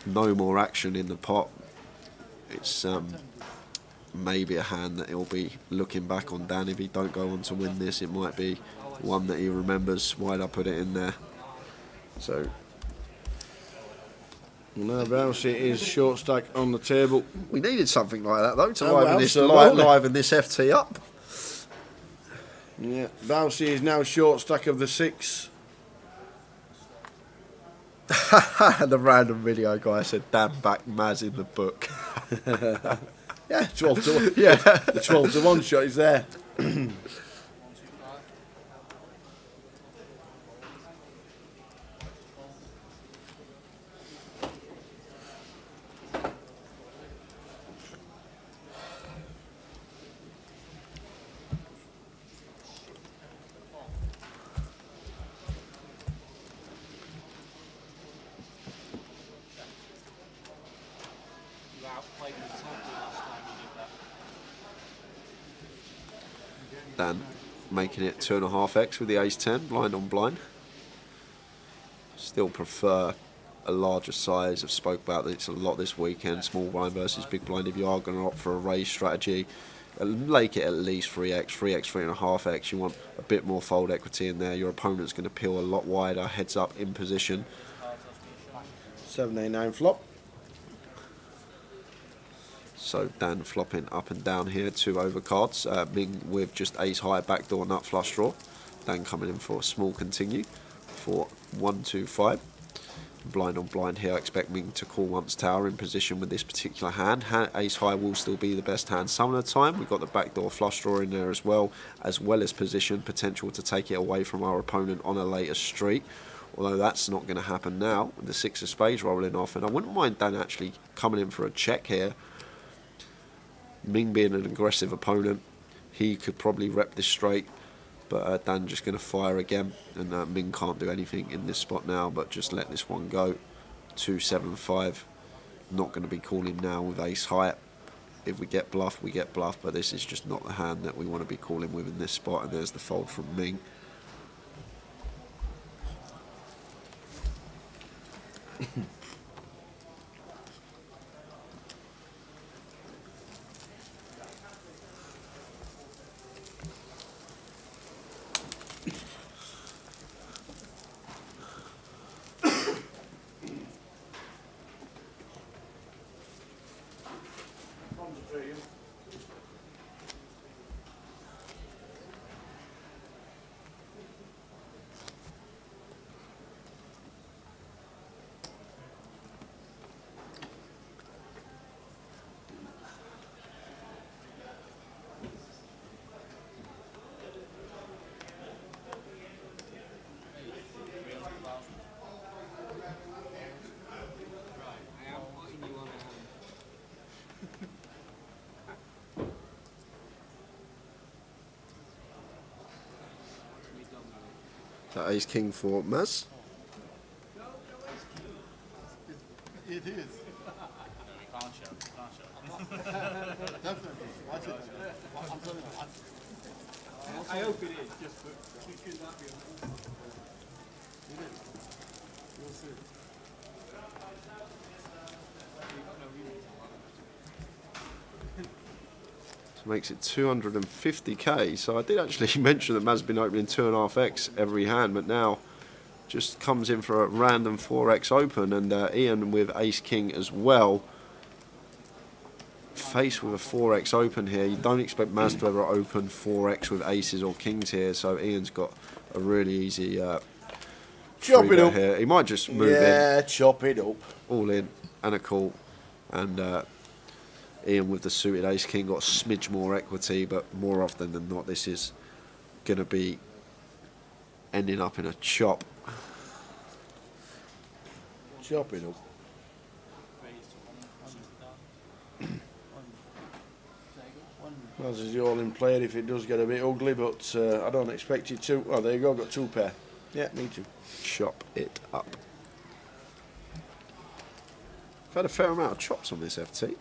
no more action in the pot. It's maybe a hand that he'll be looking back on. Dan, if he don't go on to win this, it might be one that he remembers. Why'd I put it in there? So no, Bouncy is short stack on the table. we needed something like that though to Oh, liven this FT up. Yeah, Bouncy is now short stack of the 6. The random video guy said, "Dan back Maz in the book." Yeah, 12 to 1. Yeah, the 12 to 1 shot is there. You outplayed me totally last time you did that. Dan making it 2.5x with the ace-10, blind on blind. Still prefer a larger size. I've spoke about this a lot this weekend. Small blind versus big blind. If you are going to opt for a raise strategy, make it at least 3x, 3.5x. You want a bit more fold equity in there. Your opponent's going to peel a lot wider, heads up in position. 7-8-9 flop. So Dan flopping up and down here, 2 overcards. Ming with just ace high backdoor nut flush draw. Dan coming in for a small continue for 1-2-5. Blind on blind here. I expect Ming to call once tower in position with this particular hand. Ace high will still be the best hand some of the time. We've got the backdoor flush draw in there as well as position, potential to take it away from our opponent on a later street. Although that's not going to happen now with the 6 of spades rolling off. And I wouldn't mind Dan actually coming in for a check here. Ming being an aggressive opponent, he could probably rep this straight, but Dan just going to fire again, and Ming can't do anything in this spot now but just let this one go. 2-7-5, not going to be calling now with ace high. If we get bluff, we get bluff, but this is just not the hand that we want to be calling with in this spot. And there's the fold from Ming. That ace king for Maz. It is. No, we can't show. We can't show. Definitely. Watch it. I'm telling you. I hope it is. Just it could not be. It is. You'll see. So makes it 250k. So I did actually mention that Maz's been opening 2.5x every hand, but now just comes in for a random 4x open, and Ian with ace king as well. Faced with a 4x open here, you don't expect Maz to ever open 4x with aces or kings here, so Ian's got a really easy chop it up here. He might just move in. Yeah, chop it up. All in and a call, and Ian with the suited ace king got a smidge more equity, but more often than not this is going to be ending up in a chop. Chop it up. As is the all in player if it does get a bit ugly, but I don't expect it to. Oh, there you go, got 2 pair. Yeah, me too. Chop it up. I've had a fair amount of chops on this FT.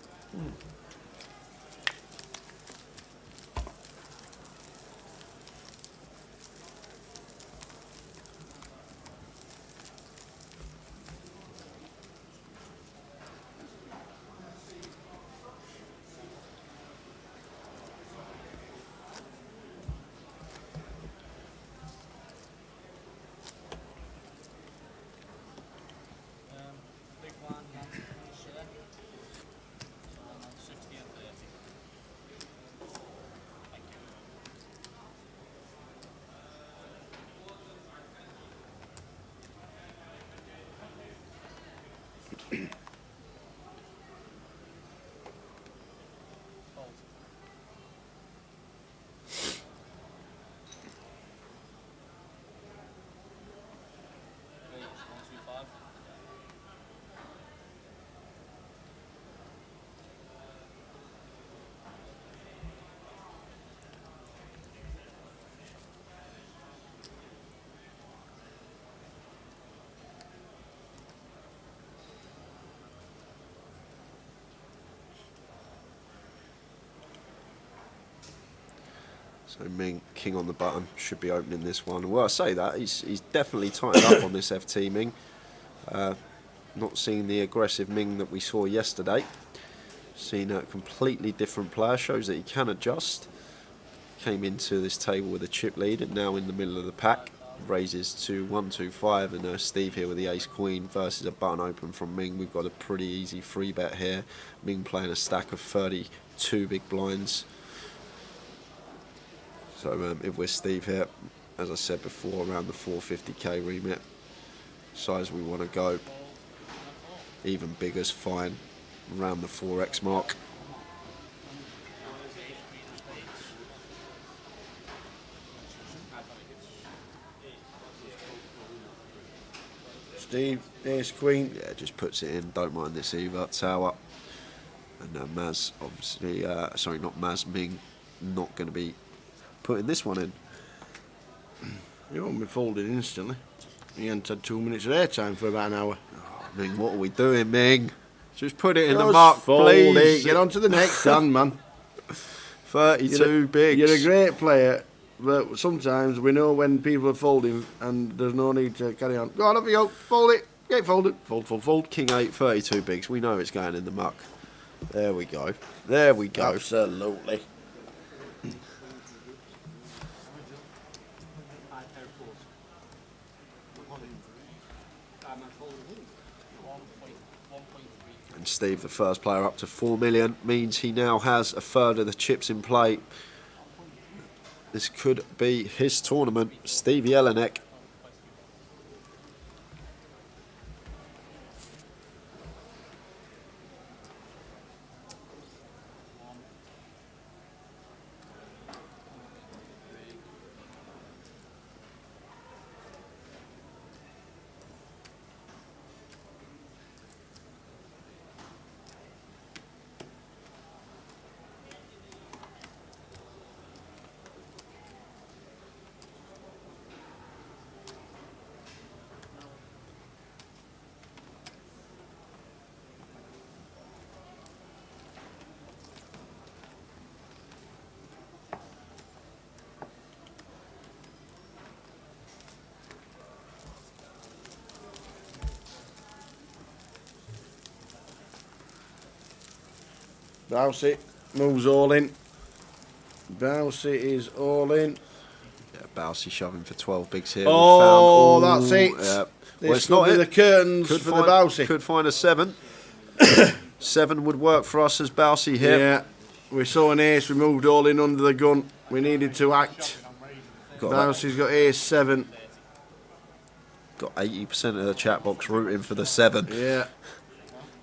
So Ming, king on the button, should be opening this one. Well, I say that, he's definitely tightened up on this FT Ming. Not seeing the aggressive Ming that we saw yesterday. Seen a completely different player, shows that he can adjust. Came into this table with a chip lead and now in the middle of the pack. Raises to 1-2-5 and Steve here with the ace queen versus a button open from Ming. We've got a pretty easy free bet here. Ming playing a stack of 32 big blinds. So if we're Steve here, as I said before, around the 450k remit, size we want to go, even bigger's fine, around the 4x mark. Steve, ace queen. Yeah, just puts it in, don't mind this either, tower. And Maz, obviously, sorry, not Maz, Ming, not going to be putting this one in. He won't be folded instantly. He hasn't had 2 minutes of airtime for about an hour. Oh, Ming, what are we doing, Ming? Just put it in Just the mark, fold please. it. Get on to the next hand, man. 32 bigs. You're a great player, but sometimes we know when people are folding and there's no need to carry on. Go on, up you go. Fold it. Get folded. Fold, fold, fold. King 8, 32 bigs. We know it's going in the muck. There we go. There we go. Absolutely. And Steve, the first player up to 4 million, means he now has a third of the chips in play. This could be his tournament. Steve Jelinek. Bouncy moves all in. Bouncy is all in. Yeah, Bouncy shoving for 12 bigs here. Oh, that's it. Yeah. This Well, it's could not be it. the curtains Could for find, the Bouncy. Could find a 7. 7 would work for us as Bouncy here. Yeah, we saw an ace. We moved all in under the gun. We needed to act. Bouncy's got ace 7. Got 80% of the chat box rooting for the 7. Yeah.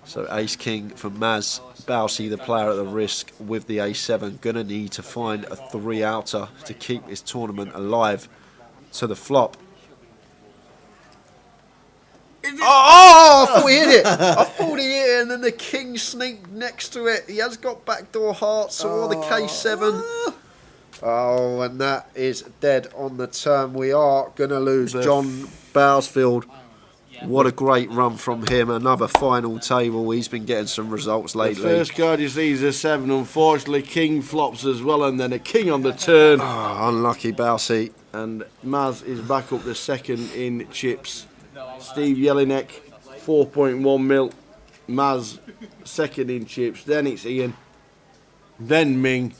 So ace king for Maz. Bouncy, the player at the risk with the a7. Gonna need to find a 3 outer to keep his tournament alive to the flop. Oh, I thought he hit it. I thought he hit it, and then the king sneaked next to it. He has got backdoor hearts or the k7. Oh, and that is dead on the turn. We are going to lose John Bousfield. What a great run from him. Another final table. He's been getting some results lately. The first card you see is a 7. Unfortunately, king flops as well, and then a king on the turn. Oh, unlucky Bousy. And Maz is back up to second in chips. Steve Jelinek, 4.1 mil. Maz, second in chips. Then it's Ian. Then Ming.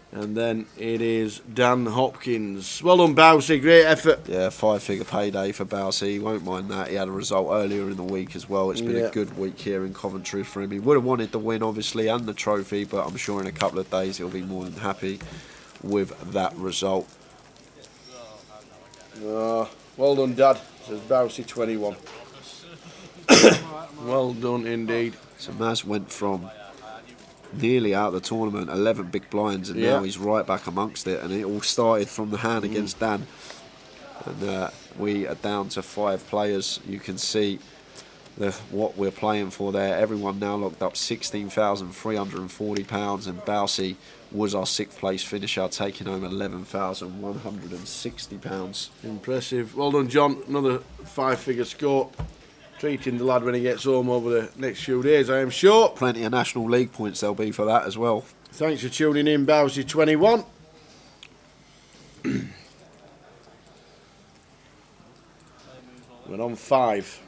And then it is Dan Hopkins. Well done, Bousy. Great effort. Yeah, 5-figure payday for Bousy. He won't mind that. He had a result earlier in the week as well. It's been a good week here in Coventry for him. He would have wanted the win, obviously, and the trophy, but I'm sure in a couple of days he'll be more than happy with that result. Well done, Dad. Says Bousy 21. Well done indeed. So Maz went from nearly out of the tournament, 11 big blinds, and now he's right back amongst it, and it all started from the hand against Dan. And we are down to 5 players. You can see what we're playing for there. Everyone now locked up £16,340, and Bousy was our 6th place finisher, taking home £11,160. Impressive. Well done, John. Another 5-figure score. Treating the lad when he gets home over the next few days, I am sure. Plenty of National League points there'll be for that as well. Thanks for tuning in, Bousy 21. We're on 5.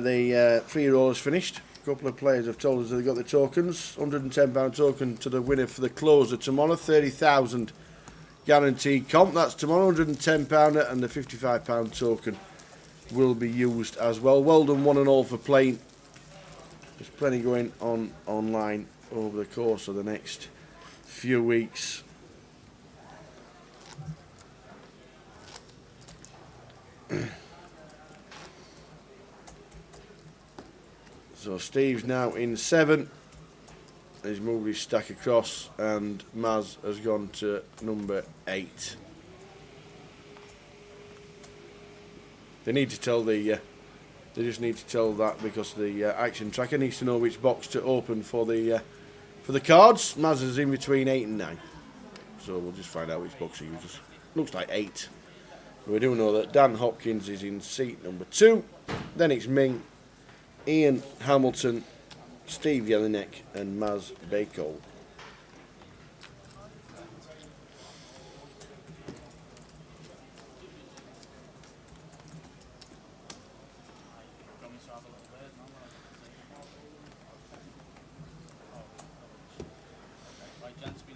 The free roll is finished. A couple of players have told us they've got the tokens. £110 token to the winner for the closer tomorrow. 30,000 guaranteed comp. That's tomorrow. £110 and the £55 token will be used as well. Well done one and all for playing. There's plenty going on online over the course of the next few weeks. So Steve's now in 7. He's moved his stack across, and Maz has gone to number 8. They need to tell they just need to tell that because the action tracker needs to know which box to open for the cards. Maz is in between 8 and 9, so we'll just find out which box he uses. Looks like 8. But we do know that Dan Hopkins is in seat number 2. Then it's Ming, Ian Hamilton, Steve Jelinek and Maz Bako.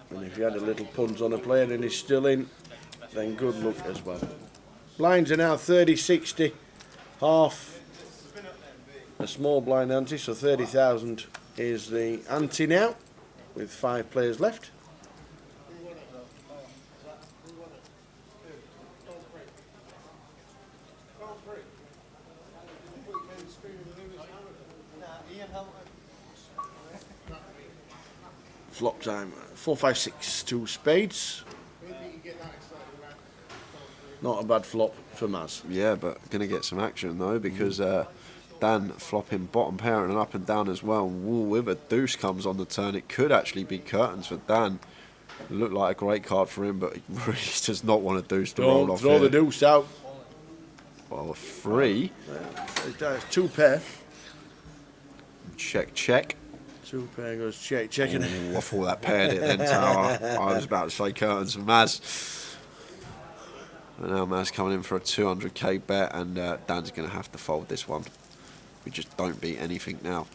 And if you had a little puns on a player and he's still in, then good luck as well. Blinds are now 30, 60, half. A small blind ante, so 30,000 is the ante now, with 5 players left. Flop time, 4, 5, 6, 2 spades. Not a bad flop for Maz. Yeah, but going to get some action though, because Dan flopping bottom pair and up and down as well. Ooh, if a deuce comes on the turn, it could actually be curtains for Dan. Looked like a great card for him, but he really does not want a deuce to roll off. Throw the deuce out. Well, a 3. That's 2 pair. Check, check. 2 pair goes check, checking. I thought that paired it then, Tower. I was about to say curtains for Maz. And now Maz coming in for a 200k bet, and Dan's going to have to fold this one. We just don't beat anything now.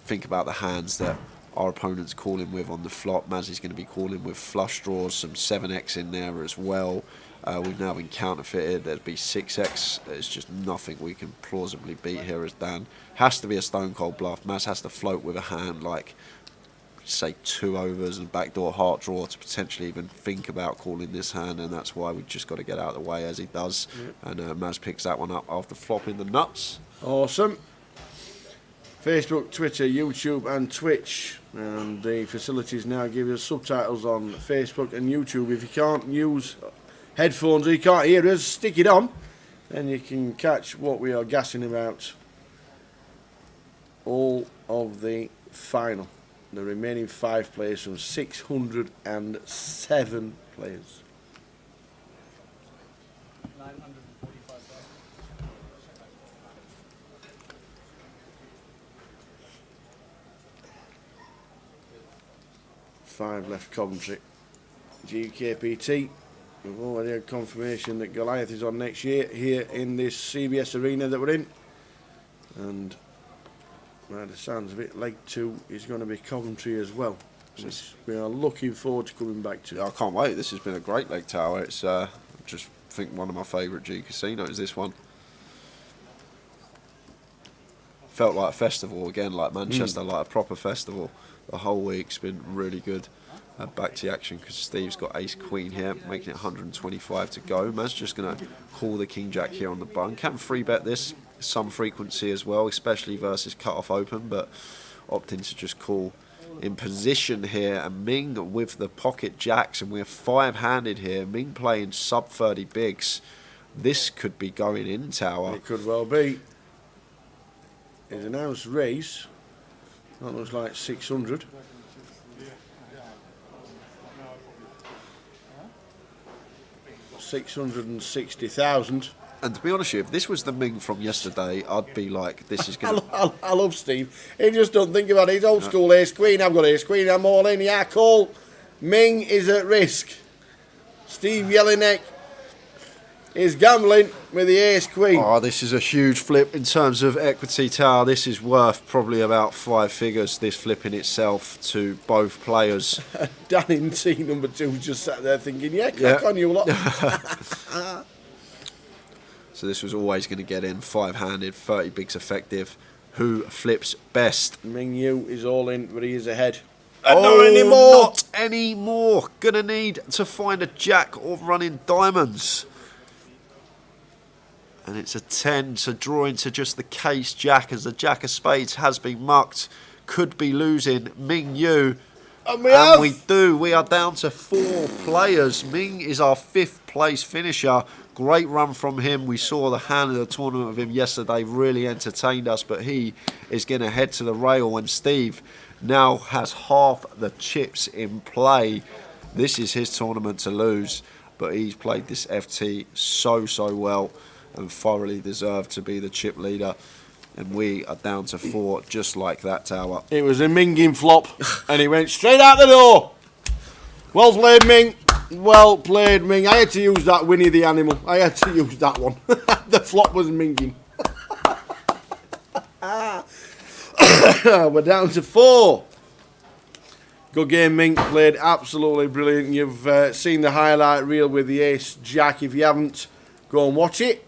Think about the hands that our opponent's calling with on the flop. Maz is going to be calling with flush draws, some 7x in there as well. We've now been counterfeited. There'd be 6x. There's just nothing we can plausibly beat here as Dan. Has to be a stone cold bluff. Maz has to float with a hand like, say, 2 overs and backdoor heart draw to potentially even think about calling this hand, and that's why we've just got to get out of the way as he does. Yep. And Maz picks that one up after flopping the nuts. Awesome. Facebook, Twitter, YouTube and Twitch, and the facilities now give us subtitles on Facebook and YouTube. If you can't use headphones or you can't hear us, stick it on, then you can catch what we are gassing about all of the final. The remaining 5 players from 607 players. 5 left Coventry. GUKPT. We've already had confirmation that Goliath is on next year here in this CBS arena that we're in. And by the sounds of it, leg 2 is going to be Coventry as well. Which we are looking forward to coming back to. I can't wait. This has been a great leg tower. It's just think one of my favourite G casinos, this one. Felt like a festival again, like Manchester, like a proper festival. The whole week's been really good. Back to the action because Steve's got ace queen here, making it 125 to go. Maz's just going to call the king jack here on the button. Can free bet this some frequency as well, especially versus cut off open, but opting to just call in position here. And Ming with the pocket jacks, and we're 5-handed here. Ming playing sub 30 bigs. This could be going in, Tower. It could well be. His announced race, that looks like 600. $660,000. And to be honest with you, if this was the Ming from yesterday, I'd be like, this is going to... I love Steve. He just don't think about it. He's old school ace queen. I've got ace queen. I'm all in. Yeah, call. Ming is at risk. Steve Jelinek is gambling with the ace queen. Oh, this is a huge flip in terms of equity tower. This is worth probably about 5 figures, this flip in itself, to both players. Dan in seat number 2 just sat there thinking, yeah, crack on you lot. So this was always going to get in 5-handed, 30 bigs effective. Who flips best? Ming Yu is all in, but he is ahead. Not anymore. Not anymore. Gonna need to find a jack or running diamonds. And it's a 10, so drawing to just the case jack, as the jack of spades has been mucked. Could be losing Ming Yu. And we do. We are down to 4 players. Ming is our 5th place finisher. Great run from him. We saw the hand of the tournament of him yesterday. Really entertained us, but he is going to head to the rail when Steve now has half the chips in play. This is his tournament to lose, but he's played this FT so well and thoroughly deserved to be the chip leader. And we are down to 4, just like that, Tower. It was a Minging flop, and he went straight out the door. Well played, Ming. Well played, Ming. I had to use that Winnie the Animal. I had to use that one. The flop was Minging. We're down to 4. Good game, Ming. Played absolutely brilliant. You've seen the highlight reel with the ace jack. If you haven't, go and watch it.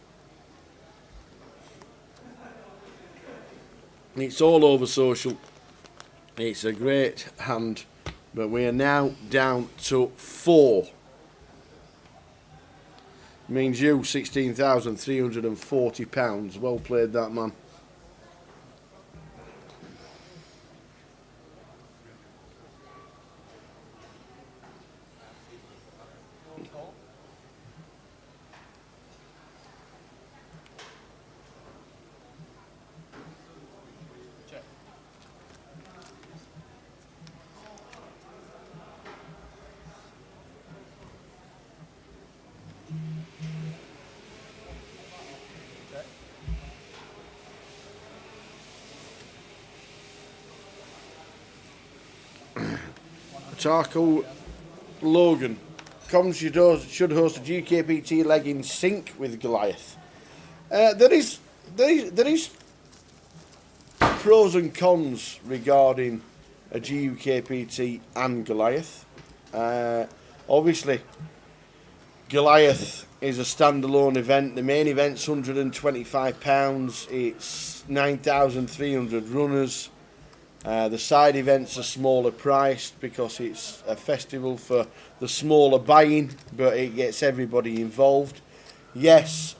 It's all over social. It's a great hand, but we are now down to 4. Means you £16,340. Well played, that man. Taco Logan. Coventry should host a GUKPT leg in sync with Goliath. There is pros and cons regarding a GUKPT and Goliath. Obviously, Goliath is a standalone event. The main event's £125. It's 9,300 runners. The side events are smaller priced because it's a festival for the smaller buying, but it gets everybody involved. Yes,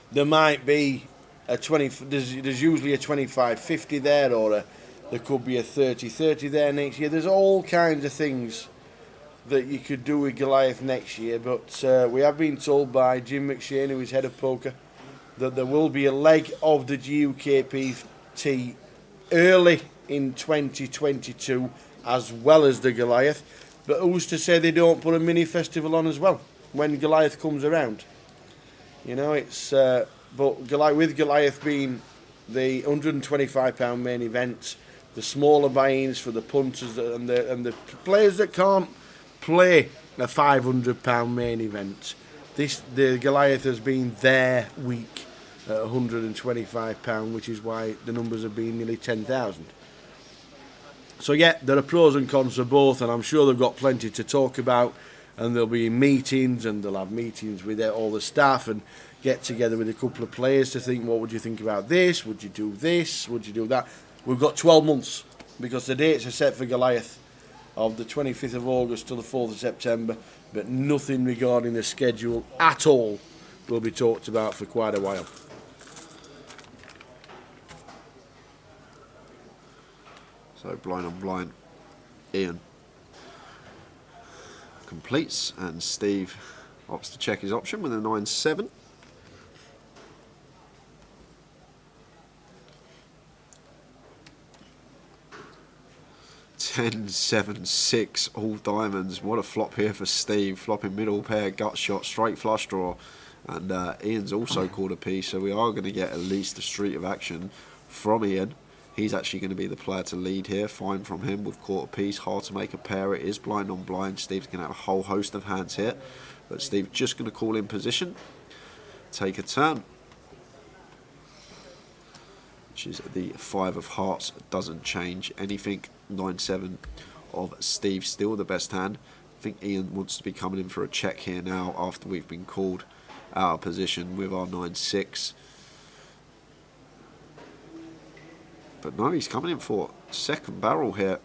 there might be a 20. There's usually a 25-50 there, or there could be a 30-30 there next year. There's all kinds of things that you could do with Goliath next year, but we have been told by Jim McShane, who is head of poker, that there will be a leg of the GUKPT early in 2022 as well as the Goliath, but who's to say they don't put a mini festival on as well when Goliath comes around? You know, it's but with Goliath being the £125 main event, the smaller buy-ins for the punters and the players that can't play a £500 main event, the Goliath has been their week at £125, which is why the numbers have been nearly 10,000. So yeah, there are pros and cons for both, and I'm sure they've got plenty to talk about, and there'll be meetings, and they'll have meetings with all the staff and get together with a couple of players to think, what would you think about this? Would you do this? Would you do that? We've got 12 months because the dates are set for Goliath of the 25th of August to the 4th of September, but nothing regarding the schedule at all will be talked about for quite a while. So blind on blind, Ian completes, and Steve opts to check his option with a 9-7. Ten, 7, 6, all diamonds. What a flop here for Steve. Flopping middle pair, gut shot, straight flush draw, And Ian's also called a piece, so we are going to get at least a street of action from Ian. He's actually going to be the player to lead here. Fine from him. We've caught a piece. Hard to make a pair. It is blind on blind. Steve's going to have a whole host of hands here. But Steve's just going to call in position. Take a turn. Which is the 5 of hearts. Doesn't change anything. 9-7 of Steve. Still the best hand. I think Ian wants to be coming in for a check here now after we've been called out of position with our 9-6. But no, he's coming in for second barrel here.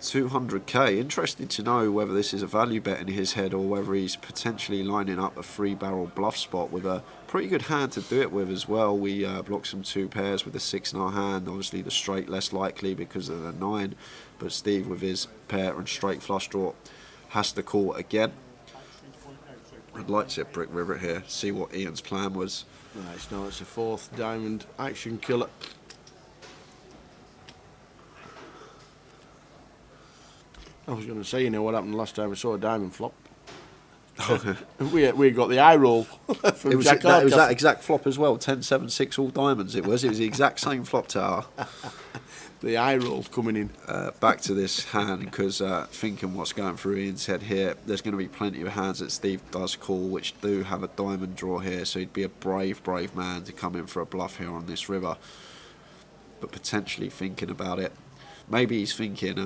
200k. Interesting to know whether this is a value bet in his head or whether he's potentially lining up a 3-barrel bluff spot with a pretty good hand to do it with as well. We block some 2 pairs with a 6 in our hand. Obviously the straight less likely because of the 9. But Steve with his pair and straight flush draw has to call again. I'd like to brick river it here, see what Ian's plan was. Nice, no, it's a 4th diamond action killer. I was going to say, you know what happened last time we saw a diamond flop? we got the eye roll from It was Jack that exact flop as well. 10-7-6 all diamonds. It was the exact same flop tower. The eye roll coming in. Back to this hand because thinking what's going through Ian's head here. There's going to be plenty of hands that Steve does call which do have a diamond draw here. So he'd be a brave man to come in for a bluff here on this river. But potentially thinking about it. Maybe he's thinking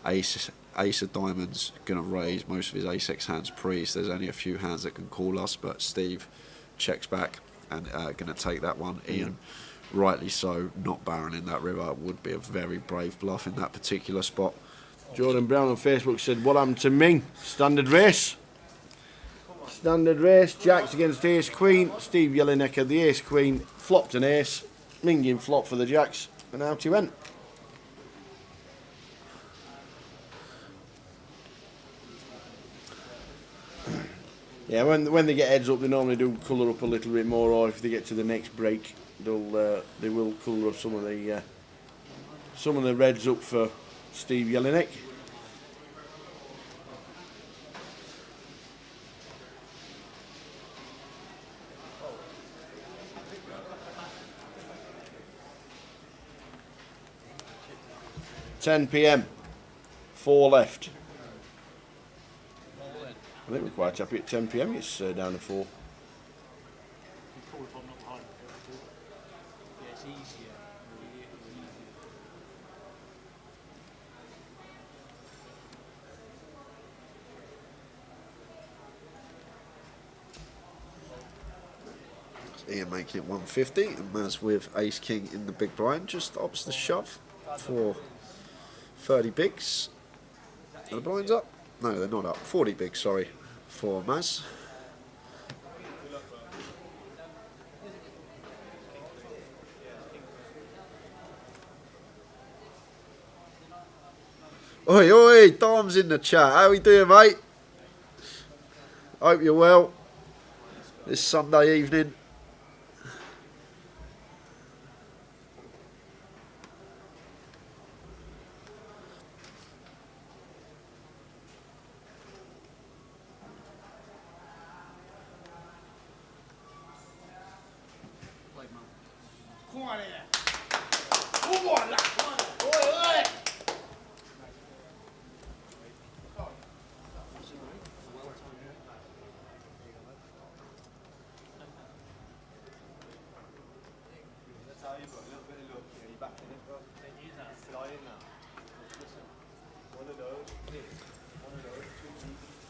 ace of diamonds going to raise most of his ace-x hands pre, so there's only a few hands that can call us, but Steve checks back and going to take that one. Ian, rightly so, not barreling that river would be a very brave bluff in that particular spot. Jordan Brown on Facebook said, what happened to Ming? Standard race. Standard race, Jacks against ace queen. Steve Jelinek the ace queen, flopped an ace. Ming in flop for the Jacks, and out he went. Yeah, when they get heads up, they normally do colour up a little bit more, or if they get to the next break, they will colour up some of the reds up for Steve Jelinek. PM, 4 left. I think we're quite happy at 10 PM. It's down to 4. Ian making it 150, and Maz with ace king in the big blind just opts the shove for 30 bigs. Are the blinds up? No, they're not up. 40 bigs, sorry, for Maz. Oi, oi, Dom's in the chat. How we doing, mate? Hope you're well this Sunday evening.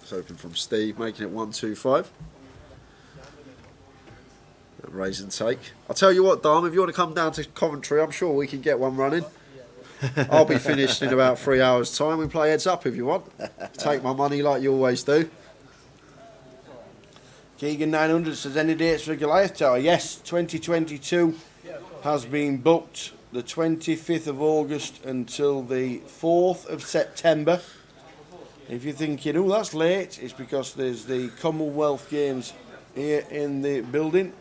It's open from Steve, making it 125. Raise and take. I'll tell you what, Dom, if you want to come down to Coventry, I'm sure we can get one running. I'll be finished in about 3 hours' time. We play heads up if you want. Take my money like you always do. Keegan 900 says, any dates for Goliath Tower? Yes, 2022 has been booked. The 25th of August until the 4th of September. If you're thinking, oh, that's late, it's because there's the Commonwealth Games here in the building.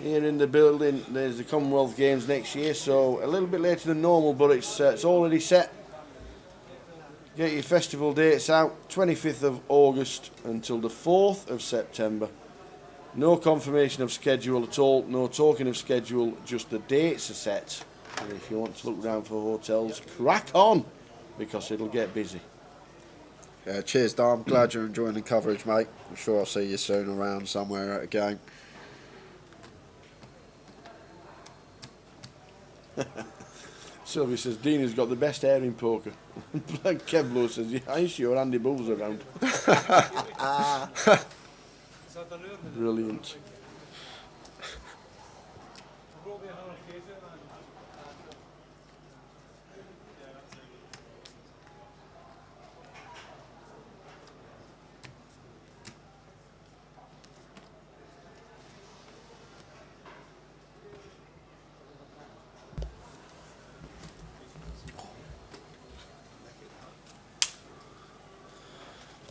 Here in the building, there's the Commonwealth Games next year, so a little bit later than normal, but it's already set. Get your festival dates out, 25th of August until the 4th of September. No confirmation of schedule at all, no talking of schedule, just the dates are set. And if you want to look around for hotels, crack on, because it'll get busy. Yeah, cheers, Dom. I'm glad you're enjoying the coverage, mate. I'm sure I'll see you soon around somewhere at a game. Sylvia says, Dean has got the best hair in poker. Kevlo says, yeah, I'm sure Andy Bull's around. Brilliant.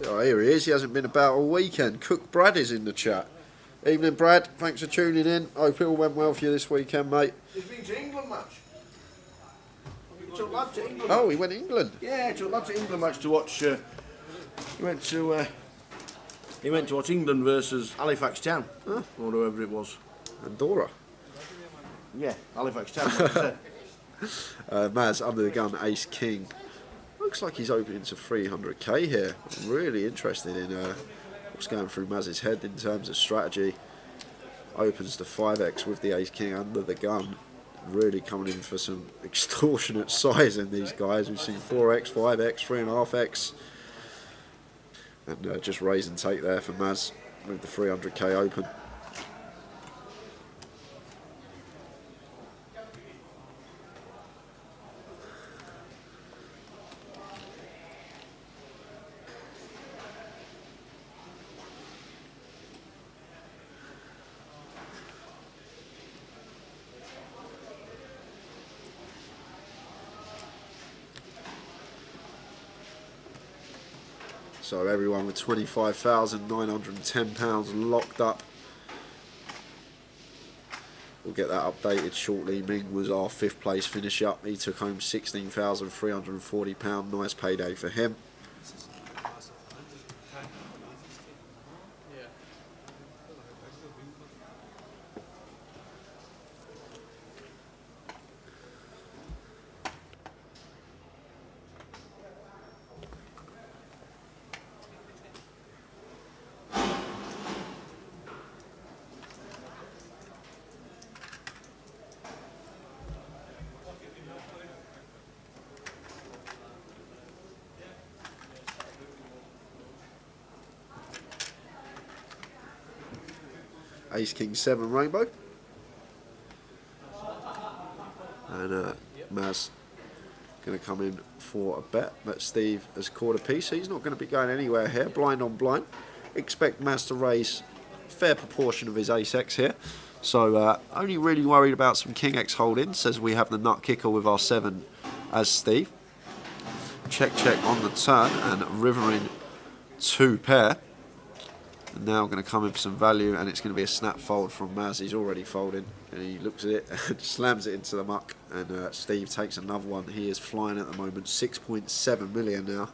Oh, here he is. He hasn't been about all weekend. Cook Brad is in the chat. Evening, Brad. Thanks for tuning in. Hope it all went well for you this weekend, mate. He's been to England match. He took lad to England. Oh, he went to England. Yeah, he took lad to England match to watch. He went to watch England versus Halifax Town, or whoever it was. Andorra. Yeah, Halifax Town. Like I said. Maz, under the gun, Ace King. Looks like he's opening to 300k here. I'm really interested in what's going through Maz's head in terms of strategy. Opens to 5x with the Ace King under the gun. Really coming in for some extortionate sizing, these guys. We've seen 4x, 5x, 3.5x. And just raise and take there for Maz with the 300k open. So everyone with £25,910 locked up. We'll get that updated shortly. Ming was our 5th place finish up. He took home £16,340. Nice payday for him. Ace King 7 rainbow. And Maz going to come in for a bet that Steve has caught a piece. He's not going to be going anywhere here. Blind on blind. Expect Maz to raise a fair proportion of his Ace X here. So only really worried about some King X holdings as we have the nut kicker with our 7 as Steve. Check on the turn and rivering 2 pair. And now going to come in for some value, and it's going to be a snap fold from Maz. He's already folding, and he looks at it and slams it into the muck. And Steve takes another one. He is flying at the moment, 6.7 million now.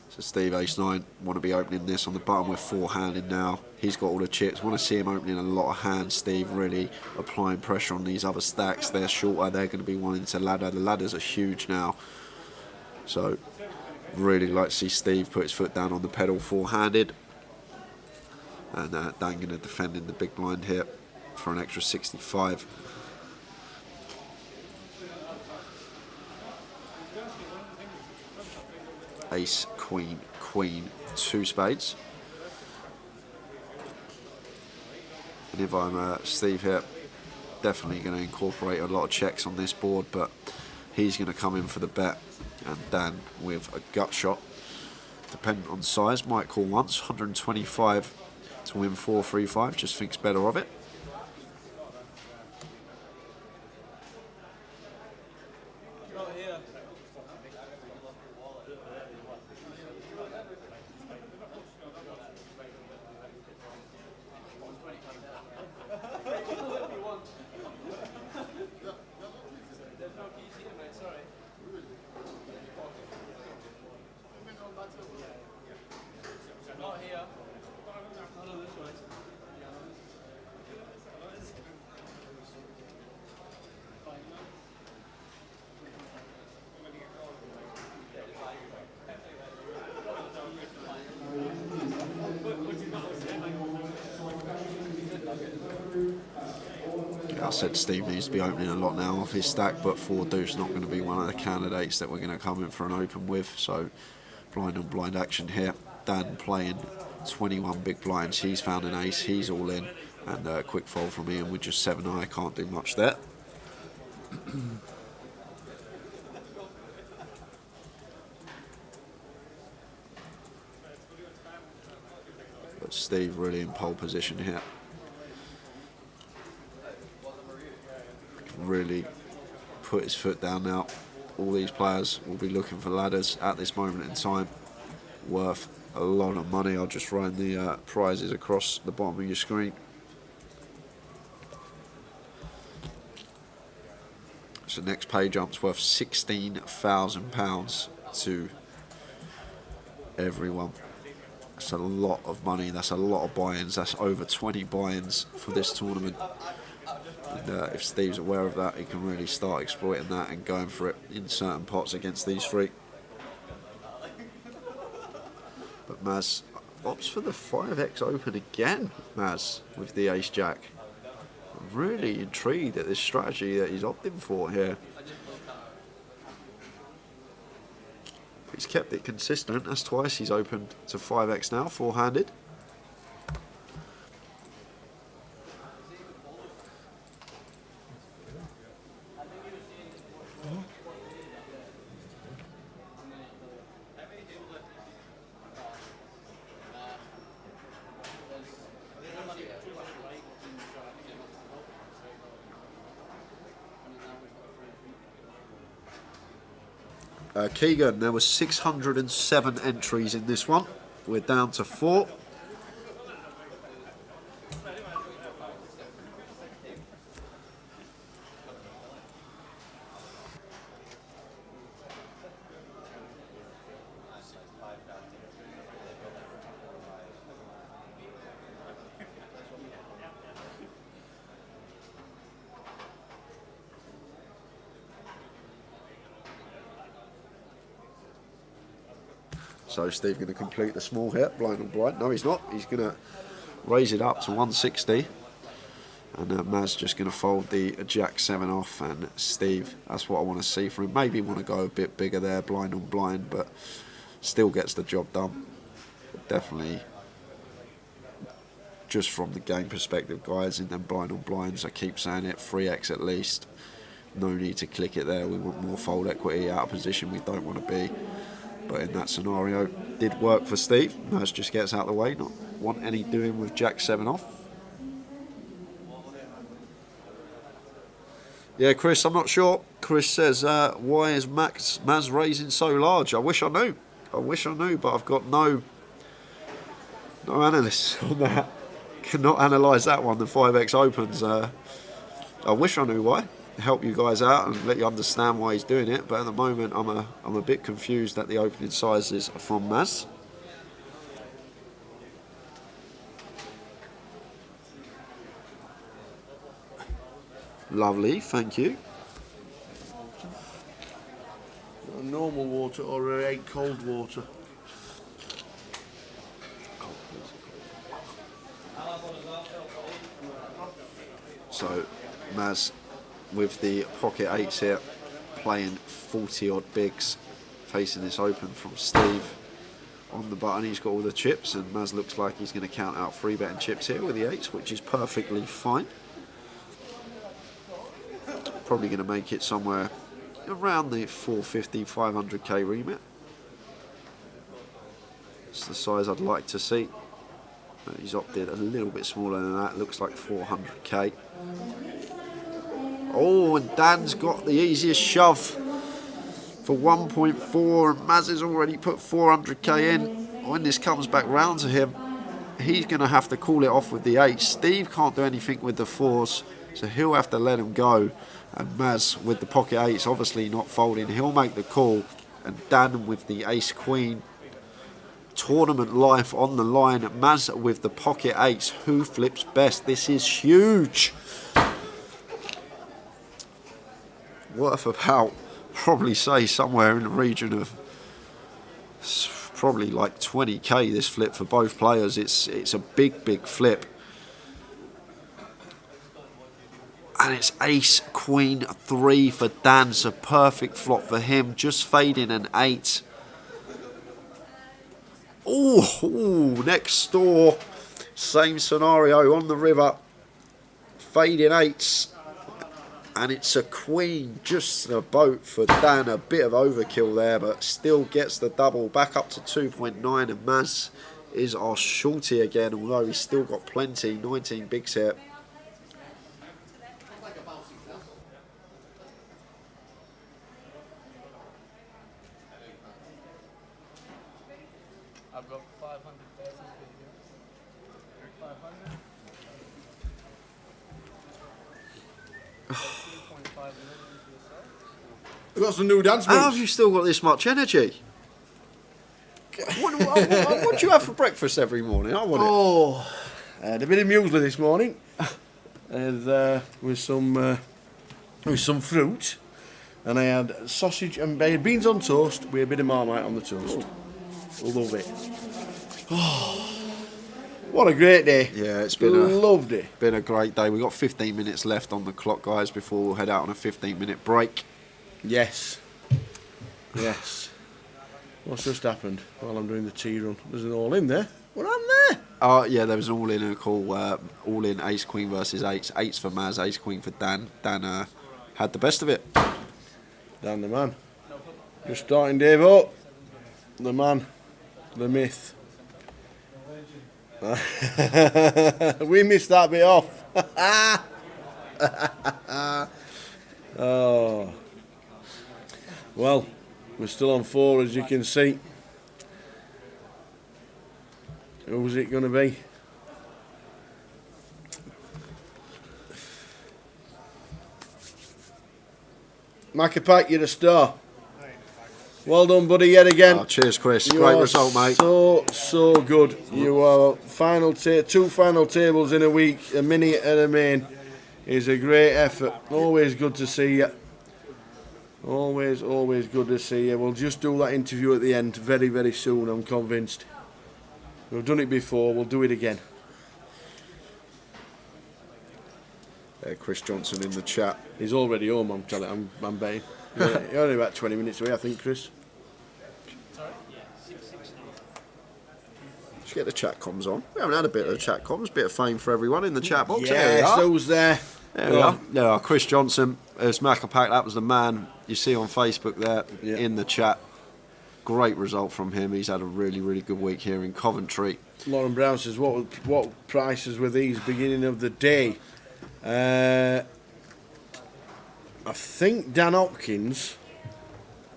So Steve Ace9 want to be opening this on the button with 4-handed now. He's got all the chips. Want to see him opening a lot of hands. Steve really applying pressure on these other stacks. They're shorter. They're going to be wanting to ladder. The ladders are huge now. So really like to see Steve put his foot down on the pedal 4-handed. And Dan going to defend in the big blind here for an extra 65. ace, queen, queen, 2 spades. And if I'm Steve here, definitely going to incorporate a lot of checks on this board, but he's going to come in for the bet, and Dan with a gut shot. Dependent on size, might call once, 125 to win 4-3-5, just thinks better of it. I said Steve needs to be opening a lot now off his stack, but 4 deuce not going to be one of the candidates that we're going to come in for an open with. So blind on blind action here. Dan playing 21 big blinds. He's found an ace. He's all in, and a quick fold from Ian with just 7 high. Can't do much there. But Steve really in pole position here. Really put his foot down now. All these players will be looking for ladders at this moment in time, worth a lot of money. I'll just run the prizes across the bottom of your screen. So next pay jump's worth £16,000 to everyone. That's a lot of money. That's a lot of buy-ins. That's over 20 buy-ins for this tournament. And if Steve's aware of that, he can really start exploiting that and going for it in certain pots against these 3. But Maz opts for the 5x open again, Maz, with the ace-jack. I'm really intrigued at this strategy that he's opting for here. He's kept it consistent. That's twice he's opened to 5x now, 4-handed. Keegan, there were 607 entries in this one. We're down to 4. So Steve going to complete the small here, blind on blind. No, he's not. He's going to raise it up to 160. And Maz just going to fold the Jack 7 off. And Steve, that's what I want to see from him. Maybe want to go a bit bigger there, blind on blind, but still gets the job done. But definitely, just from the game perspective, guys, in them blind on blinds, I keep saying it, 3x at least. No need to click it there. We want more fold equity out of position we don't want to be. But in that scenario, did work for Steve. Maz just gets out of the way, not want any doing with Jack 7 off. Yeah, Chris, I'm not sure. Chris says, why is Maz raising so large? I wish I knew. I wish I knew, but I've got no analysts on that. Cannot analyse that one, the 5x opens. I wish I knew why. Help you guys out and let you understand why he's doing it, but at the moment I'm a bit confused at the opening sizes from Maz. Lovely, thank you. A normal water or a cold water? So Maz with the pocket 8s here, playing 40 odd bigs, facing this open from Steve. On the button, he's got all the chips, and Maz looks like he's going to count out 3-betting chips here with the 8s, which is perfectly fine. Probably going to make it somewhere around the 450, 500k remit. It's the size I'd like to see. He's opted a little bit smaller than that, looks like 400k. Oh, and Dan's got the easiest shove for 1.4, and Maz has already put 400k in. When this comes back round to him, he's going to have to call it off with the 8. Steve can't do anything with the 4s, so he'll have to let him go. And Maz with the pocket 8s, obviously not folding, he'll make the call. And Dan with the ace-queen. Tournament life on the line. Maz with the pocket 8s. Who flips best? This is huge. Worth about, probably say somewhere in the region of probably like 20k this flip for both players. It's a big flip. And it's ace queen 3 for Dan. It's a perfect flop for him, just fading an 8. Oh, next door, same scenario on the river, fading 8s. And it's a queen, just a boat for Dan. A bit of overkill there, but still gets the double back up to 2.9. And Maz is our shorty again, although he's still got plenty. 19 bigs here. I've got 500 pesos for you. 500. 2.5 million for yourself. We've got some new dance moves. How have you still got this much energy? What do you have for breakfast every morning? I want I had a bit of muesli this morning, and with some fruit, and I had sausage and beans on toast with a bit of Marmite on the toast. Love it. What a great day. Yeah, it's been loved it. Been a great day. We've got 15 minutes left on the clock, guys, before we'll head out on a 15-minute break. Yes. Yes. What's just happened while I'm doing the tea run? There's an all-in there. What happened there? Oh, yeah, there was an all-in and a call. All-in ace-queen versus 8s. 8s for Maz, ace-queen for Dan. Dan had the best of it. Dan the man. Just starting Dave up. The man. The myth. We missed that bit off. Oh. Well, we're still on 4, as you can see. Who's it going to be? Macapac, you're a star. Well done, buddy, yet again. Oh, cheers, Chris. Great result, mate. So good. You are two final tables in a week, a mini and a main. Is a great effort. Always good to see you. Always good to see you. We'll just do that interview at the end very, very soon, I'm convinced. We've done it before, we'll do it again. Chris Johnson in the chat. He's already home, I'm betting. You're only about 20 minutes away, I think, Chris. Let's get the chat comms on. We haven't had a bit of the chat comms, bit of fame for everyone in the chat box. Yes, those there. There we are. There are. Chris Johnson, as Macapac, that was the man you see on Facebook there in the chat. Great result from him. He's had a really, really good week here in Coventry. Lauren Brown says, what prices were these beginning of the day? I think Dan Hopkins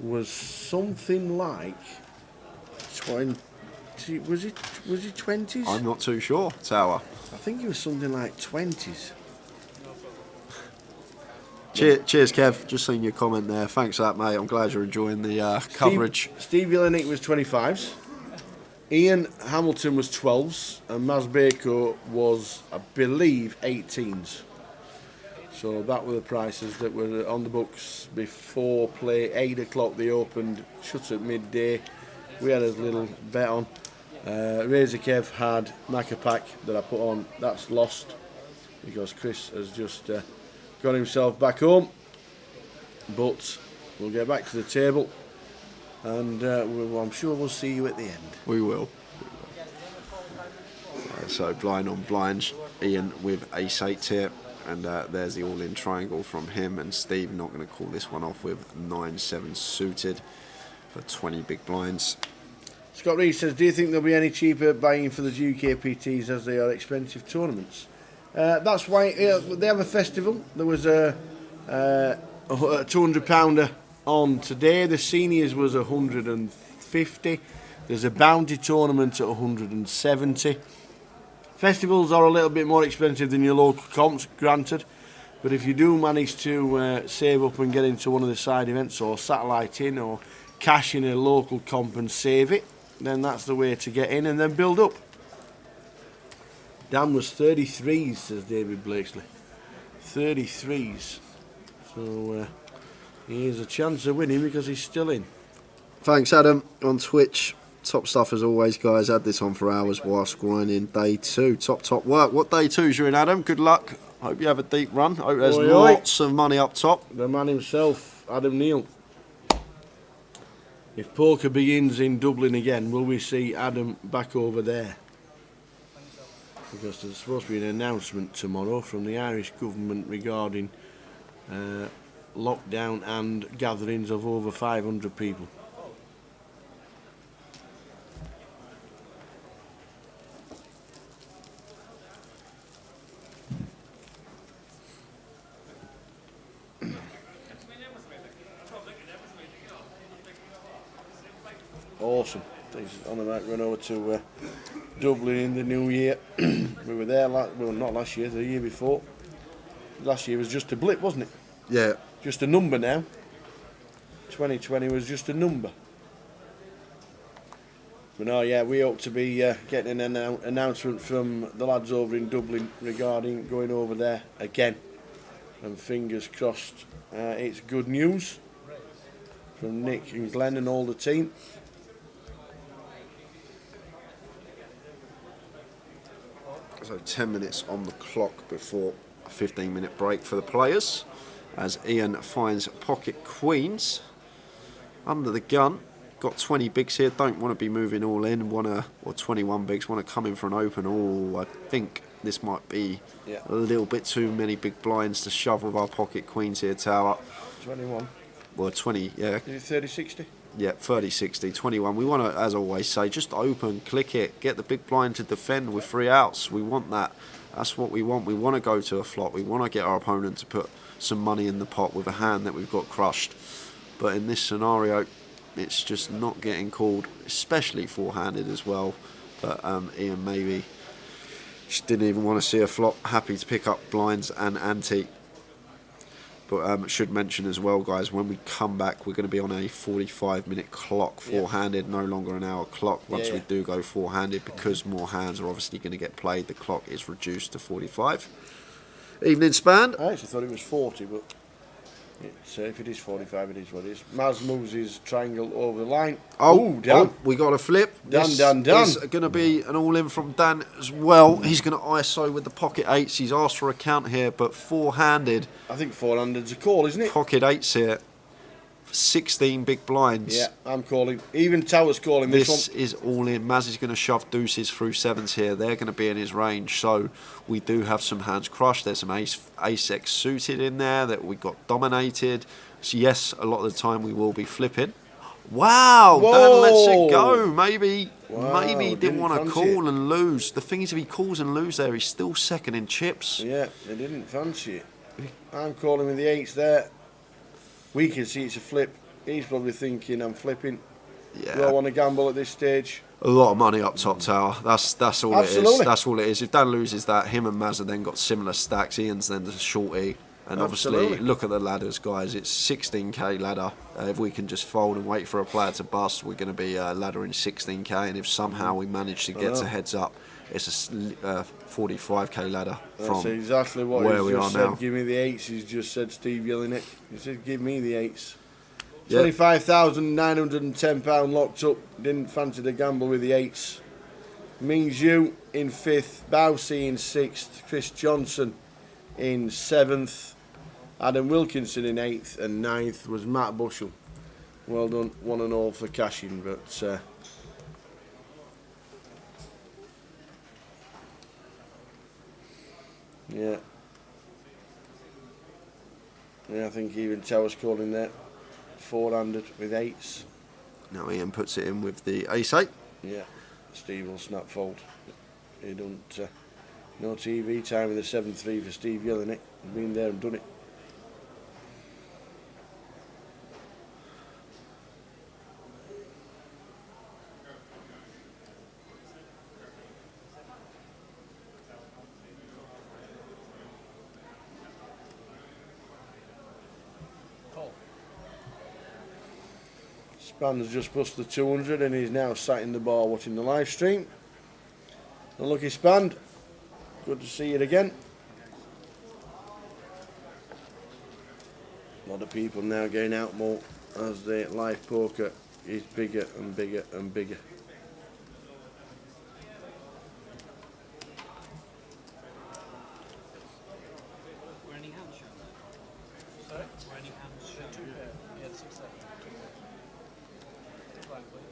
was something like 20. Was he 20s? I'm not too sure, Tower. I think he was something like 20s. Cheers, Kev. Just seen your comment there. Thanks for that, mate. I'm glad you're enjoying the coverage. Steve Yelenick was 25s. Ian Hamilton was 12s. And Maz Baker was, I believe, 18s. So that were the prices that were on the books before play. 8 o'clock they opened, shut at midday. We had a little bet on. Razor Kev had Macapac that I put on. That's lost because Chris has just got himself back home. But we'll get back to the table and I'm sure we'll see you at the end. We will. So blind on blind, Ian with ace 8 here, and there's the all-in triangle from him, and Steve not going to call this one off with 9-7 suited for 20 big blinds. Scott Reed says, do you think there'll be any cheaper buying for the GUKPTs as they are expensive tournaments? That's why they have a festival. There was a £200 on today. The seniors was 150. There's a bounty tournament at 170. Festivals are a little bit more expensive than your local comps, granted, but if you do manage to save up and get into one of the side events or satellite in or cash in a local comp and save it, then that's the way to get in and then build up. Dan was 33s, says David Blakesley. 33s. So he has a chance of winning because he's still in. Thanks, Adam, on Twitch. Top stuff as always, guys. Had this on for hours whilst grinding day 2. Top work. What day 2's you're in, Adam? Good luck. Hope you have a deep run. Hope there's lots of money up top. The man himself, Adam Neal. If poker begins in Dublin again, will we see Adam back over there? Because there's supposed to be an announcement tomorrow from the Irish government regarding lockdown and gatherings of over 500 people. Awesome. On the night run over to Dublin in the new year. We were there, not last year, the year before. Last year was just a blip, wasn't it? Yeah. Just a number now. 2020 was just a number. But no, yeah, we hope to be getting an announcement from the lads over in Dublin regarding going over there again. And fingers crossed, it's good news from Nick and Glenn and all the team. So 10 minutes on the clock before a 15-minute break for the players, as Ian finds pocket queens under the gun. Got 20 bigs here, don't want to be moving all in, or 21 bigs, want to come in for an open. Oh, I think this might be a little bit too many big blinds to shove with our pocket queens here, Tower. 21. Well, 20, yeah. Is it 30-60? Yeah, 30-60, 21. We want to, as always say, just open, click it, get the big blind to defend with 3 outs. We want that. That's what we want. We want to go to a flop. We want to get our opponent to put some money in the pot with a hand that we've got crushed. But in this scenario, it's just not getting called, especially four-handed as well. But Ian maybe just didn't even want to see a flop. Happy to pick up blinds and ante. But should mention as well, guys, when we come back, we're going to be on a 45-minute clock, four-handed, no longer an hour clock. Once we do go four-handed, because more hands are obviously going to get played, the clock is reduced to 45. Evening span. I actually thought it was 40, but if it is 45, it is what it is. Maz moves his triangle over the line. Dan. We got a flip. Dan. It's going to be an all-in from Dan as well. He's going to ISO with the pocket eights. He's asked for a count here, but four-handed. I think four-handed's a call, isn't it? Pocket eights here. 16 big blinds. Yeah, I'm calling. Even Tower's calling this one. This is all in. Maz is going to shove deuces through sevens here. They're going to be in his range. So we do have some hands crushed. There's some ace-x suited in there that we got dominated. So yes, a lot of the time we will be flipping. Wow, Dan lets it go. Maybe he didn't want to call and lose. The thing is, if he calls and loses there, he's still second in chips. Yeah, they didn't fancy it. I'm calling with the eights there. We can see it's a flip. He's probably thinking, I'm flipping. Yeah. Do I want to gamble at this stage? A lot of money up top, Tower. That's all Absolutely. it is. That's all it is. If Dan loses that, him and Maz have then got similar stacks. Ian's then the shorty. And obviously, look at the ladders, guys. It's 16k ladder. If we can just fold and wait for a player to bust, we're going to be laddering 16k. And if somehow we manage to get to heads up, it's a 45k ladder from That's exactly what where he's we just are said. now. Give me the eights. He's just said Steve Jelinek. He said, give me the eights. £25,910 locked up. Didn't fancy the gamble with the eights. Means you in fifth. Bowsey in sixth. Chris Johnson in seventh. Adam Wilkinson in eighth. And ninth was Matt Bushell. Well done, 1-all for cashing, but yeah. Yeah, I think even Tower's calling that 400 with 8s. Now Ian puts it in with the ace-8. Yeah, Steve will snap fold. He don't. No TV time with the 7-3 for Steve Jelinek. He's been there and done it. Span's just busted the 200 and he's now sat in the bar watching the live stream. Unlucky Span. Good to see you again. A lot of people now going out more as the live poker is bigger and bigger and bigger. Were any hands shown? Sorry? Were any hands shown? 2 pair. Yeah, 6 left. Decline, please.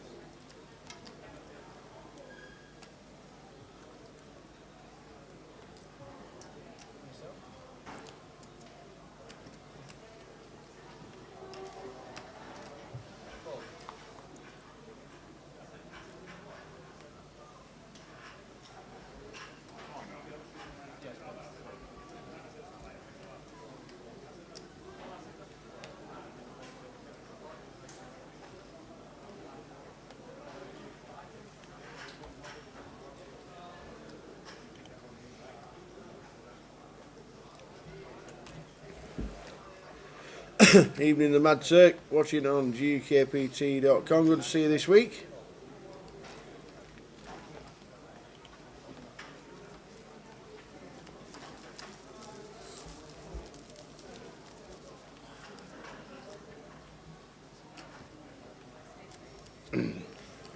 Evening the Mad Turk, watching on GUKPT.com. Good to see you this week.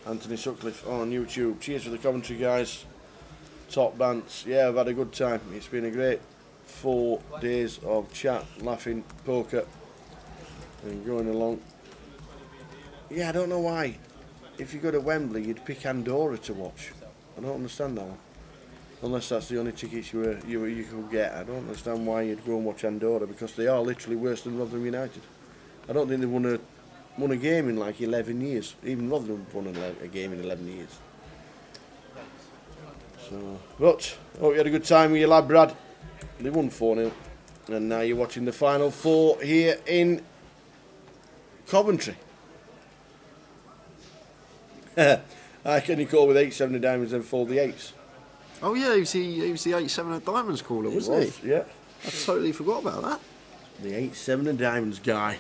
Anthony Sutcliffe on YouTube. Cheers for the Coventry guys. Top bands. Yeah, I've had a good time. It's been a great 4 days of chat, laughing, poker, and going along. Yeah, I don't know why. If you go to Wembley, you'd pick Andorra to watch. I don't understand that one. Unless that's the only tickets you could get. I don't understand why you'd go and watch Andorra, because they are literally worse than Rotherham United. I don't think they've won a game in like 11 years. Even Rotherham won a game in 11 years. So, but hope you had a good time with your lad Brad. They won 4-0, and now you're watching the final 4 here in Coventry. How can you call with 8-7 of diamonds and fold the 8s? Oh yeah, he was the 8-7 of diamonds caller, wasn't he? Yeah. I totally forgot about that. The 8-7 of diamonds guy.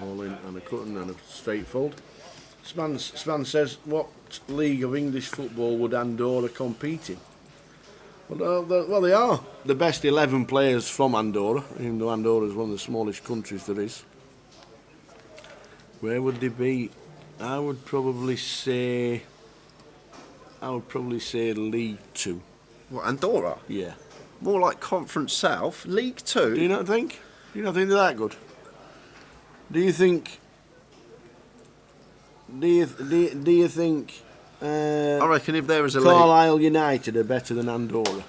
All in and a cutting and a straight fold. Span says, what league of English football would Andorra compete in? Well, they are the best 11 players from Andorra, even though Andorra is one of the smallest countries there is. Where would they be? I would probably say League 2. What, Andorra? Yeah. More like Conference South, League 2. Do you not think? Do you not think they're that good? Do you think? Do you think? I reckon if there was a Carlisle United are better than Andorra.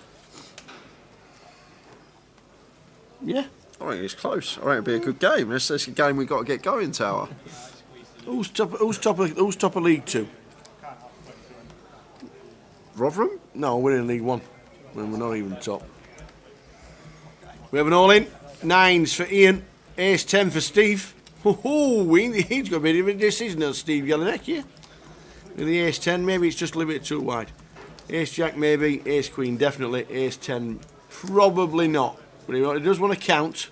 Yeah. I reckon it's close. I reckon it'd be a good game. It's a game we've got to get going, Tower. Who's top of League 2? Rotherham? No, we're in League 1. We're not even top. We have an all-in. 9s for Ian. Ace 10 for Steve. He's got a bit of a decision on Steve Jelinek here. With the Ace 10, maybe it's just a little bit too wide. Ace Jack, maybe. Ace Queen, definitely. Ace 10, probably not. But he does want to count,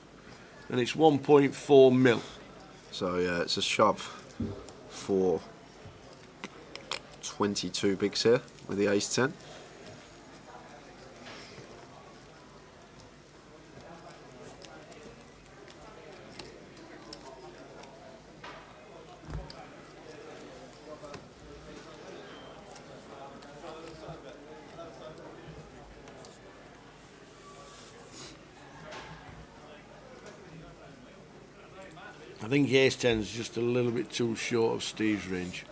and it's 1.4 mil. So, yeah, it's a shove for 22 bigs here with the ace-10. I think ace-10 is just a little bit too short of Steve's range.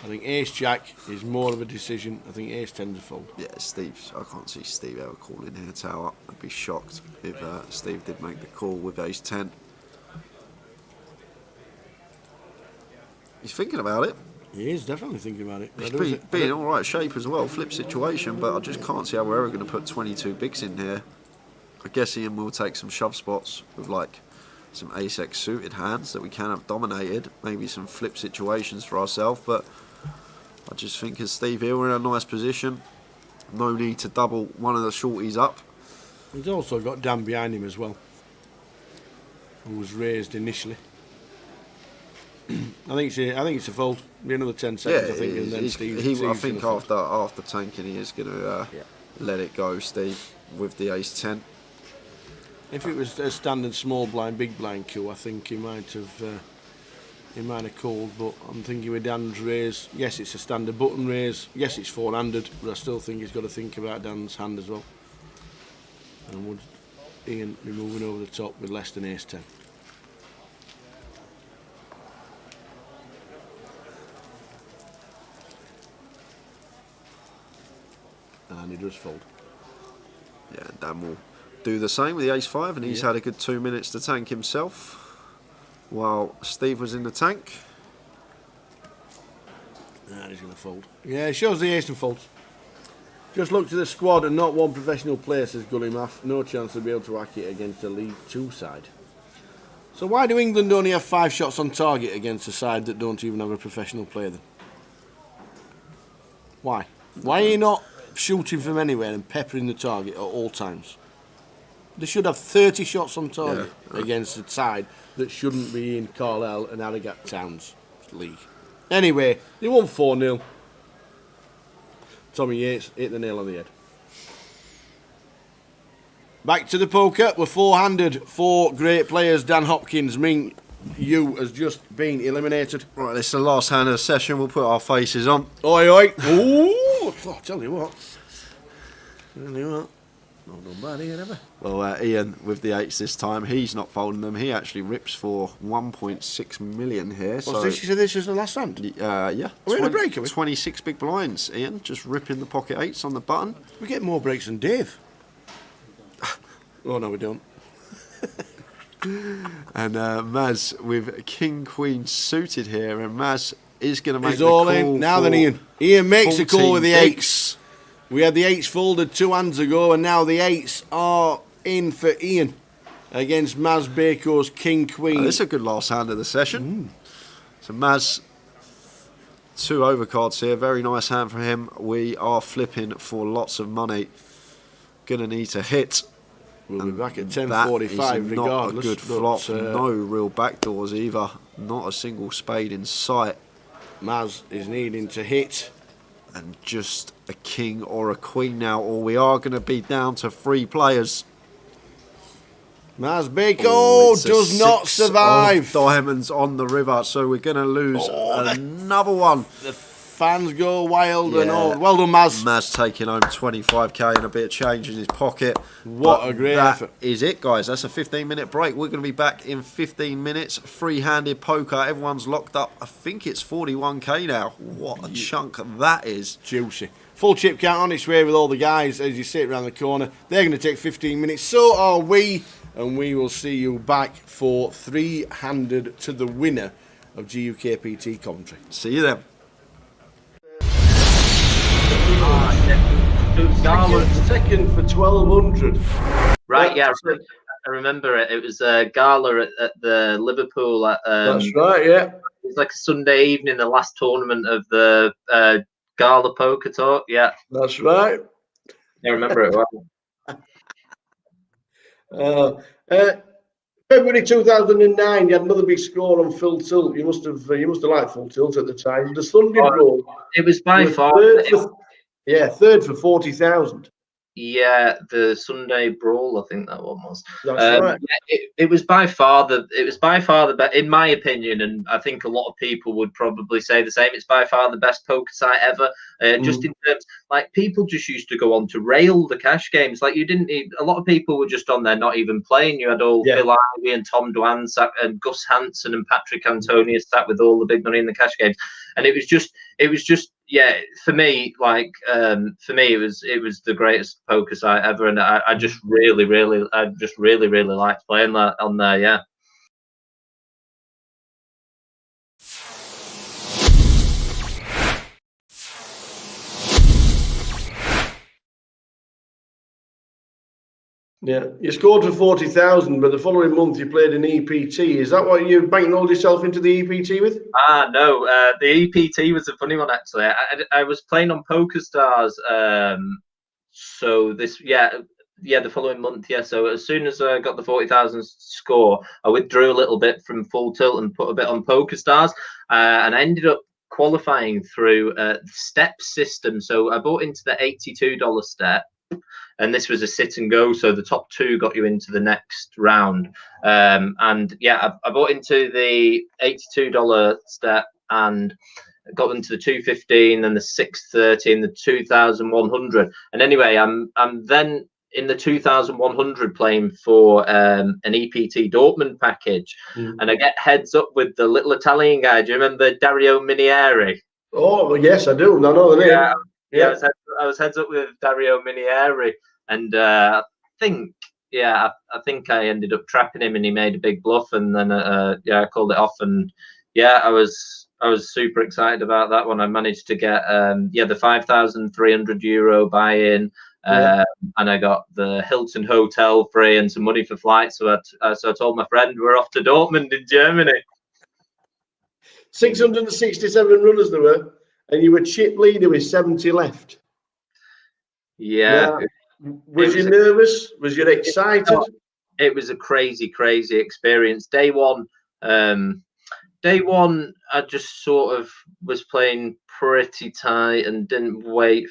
I think ace-jack is more of a decision. I think ace-10 is a fold. Yeah, I can't see Steve ever calling here tower. I'd be shocked if Steve did make the call with ace-10. He's thinking about it. He is definitely thinking about it. He's being in all right shape as well. Flip situation, but I just can't see how we're ever going to put 22 bigs in here. I guess Ian will take some shove spots with like some ace-x suited hands that we can have dominated. Maybe some flip situations for ourselves, but I just think as Steve here, we're in a nice position. No need to double one of the shorties up. He's also got Dan behind him as well, who was raised initially. I think it's a fold. Be another 10 seconds, Yeah, I think, and then Steve. I think after tanking, he is going to let it go, Steve, with the ace-10. If it was a standard small blind, big blind coup, I think he might have called. But I'm thinking with Dan's raise, yes, it's a standard button raise. Yes, it's four-handed, but I still think he's got to think about Dan's hand as well. And would Ian be moving over the top with less than ace-10? And he does fold. Yeah, Dan will do the same with the ace-5, and he's had a good 2 minutes to tank himself while Steve was in the tank. And he's going to fold. Yeah, it shows the ace and folds. Just look to the squad, and not one professional player, says Gully Math. No chance to be able to hack it against the League 2 side. So why do England only have 5 shots on target against a side that don't even have a professional player then? Why? Why are you not shooting from anywhere and peppering the target at all times? They should have 30 shots on target against a side that shouldn't be in Carlisle and Harrogate Towns League. Anyway, they won 4-0. Tommy Yates hit the nail on the head. Back to the poker. We're four-handed. 4 great players. Dan Hopkins, Ming Yu has just been eliminated. Right, this is the last hand of the session. We'll put our faces on. Oi, oi. Ooh. Oh, tell you what. Not done bad here, ever. Well, Ian with the 8s this time, he's not folding them. He actually rips for 1.6 million here. What's this? You said this is the last hand? Yeah. We're in a break, are we? 26 big blinds, Ian. Just ripping the pocket 8s on the button. We get more breaks than Dave. Oh, no, we don't. And Maz with King Queen suited here, and Maz is going to make He's the all call in. Now then, Ian. Ian makes a call with the 14 8s. We had the 8s folded 2 hands ago, and now the 8s are in for Ian against Maz Baco's King Queen. This is a good last hand of the session. So Maz, 2 overcards here. Very nice hand for him. We are flipping for lots of money. Gonna need to hit. We'll be back at 10:45 regardless. Not a good flop. but, No real backdoors either. Not a single spade in sight. Maz is needing to hit. And just a king or a queen now, or we are going to be down to 3 players. Maz Baco does not survive. Diamonds on the river, so we're going to lose another one. The fans go wild and all. Well done, Maz. Maz taking home 25k and a bit of change in his pocket. What a great effort. That is it, guys. That's a 15-minute break. We're going to be back in 15 minutes. Free-handed poker. Everyone's locked up. I think it's 41k now. What a chunk that is. Juicy. Full chip count on its way with all the guys as you sit around the corner. They're going to take 15 minutes. So are we. And we will see you back for 3-handed to the winner of GUKPT Coventry. See you then. Second for 1200. Right, yeah, I remember it. It was a gala at the Liverpool. That's right, yeah. It was like a Sunday evening, the last tournament of the gala poker talk. Yeah, that's right. I remember it well. February 2009, you had another big score on Full Tilt. You must have liked Full Tilt at the time. The Sunday Brawl. It was by far. Third for 40,000. Yeah, the Sunday Brawl, I think that one was. That's right. Yeah, it was by far the best, in my opinion, and I think a lot of people would probably say the same. It's by far the best poker site ever. Just in terms, like, people just used to go on to rail the cash games. Like, you didn't need, a lot of people were just on there not even playing. You had all Phil Ivey and Tom Dwan sat, and Gus Hansen and Patrick Antonius sat with all the big money in the cash games, and it was just yeah, for me, like, it was the greatest poker site ever, and I just really liked playing that on there. Yeah. Yeah, you scored for 40,000, but the following month you played an EPT. Is that what you bankrolled yourself into the EPT with? No, the EPT was a funny one actually. I was playing on PokerStars, so this the following month. Yeah, so as soon as I got the 40,000 score, I withdrew a little bit from Full Tilt and put a bit on PokerStars, and I ended up qualifying through the step system. So I bought into the $82 step. And this was a sit and go, so the top two got you into the next round. And yeah, I bought into the $82 step and got into the 215 and the 630 and the 2,100. And anyway, I'm then in the 2,100 playing for an EPT Dortmund package, and I get heads up with the little Italian guy. Do you remember Dario Minieri? Oh yes, I do. I know the name. Yeah, I was heads up with Dario Minieri, and I think I ended up trapping him, and he made a big bluff, and then I called it off, and yeah, I was super excited about that one. I managed to get the €5,300 buy-in, and I got the Hilton hotel free and some money for flights. So I told my friend we're off to Dortmund in Germany. 667 runners there were, and you were chip leader with 70 left. Yeah. Was you nervous? Was you excited? It was a crazy experience. Day one, I just sort of was playing pretty tight and didn't wait.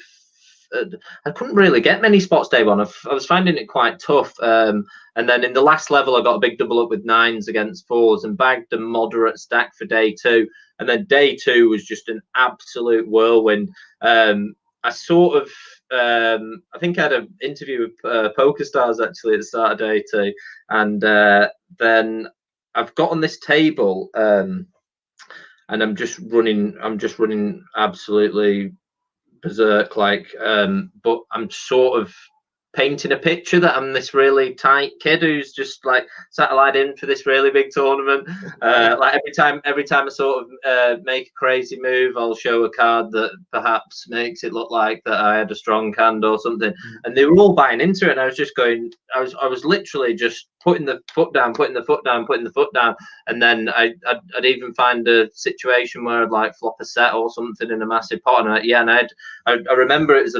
I couldn't really get many spots day one. I was finding it quite tough. And then in the last level, I got a big double up with 9s against 4s and bagged a moderate stack for day two. And then day two was just an absolute whirlwind. I sort of, I think I had an interview with PokerStars actually at the start of day two, and then I've got on this table, and I'm just running absolutely berserk, like, but I'm sort of painting a picture that I'm this really tight kid who's just like satellite in for this really big tournament. Like every time I sort of make a crazy move, I'll show a card that perhaps makes it look like that I had a strong hand or something. And they were all buying into it. And I was just going, I was literally just putting the foot down, putting the foot down, putting the foot down. And then I'd even find a situation where I'd like flop a set or something in a massive pot. And I remember it was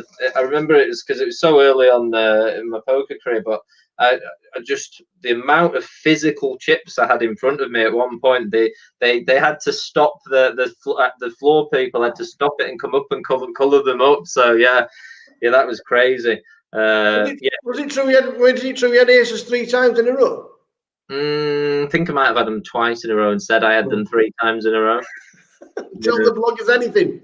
because it was so early on in my poker career, but I just, the amount of physical chips I had in front of me at one point, they had to stop the floor people had to stop it and come up and color them up. So yeah, that was crazy. Was it true you had aces 3 times in a row? I think I might have had them twice in a row. Instead, I had them 3 times in a row. Tell the bloggers anything.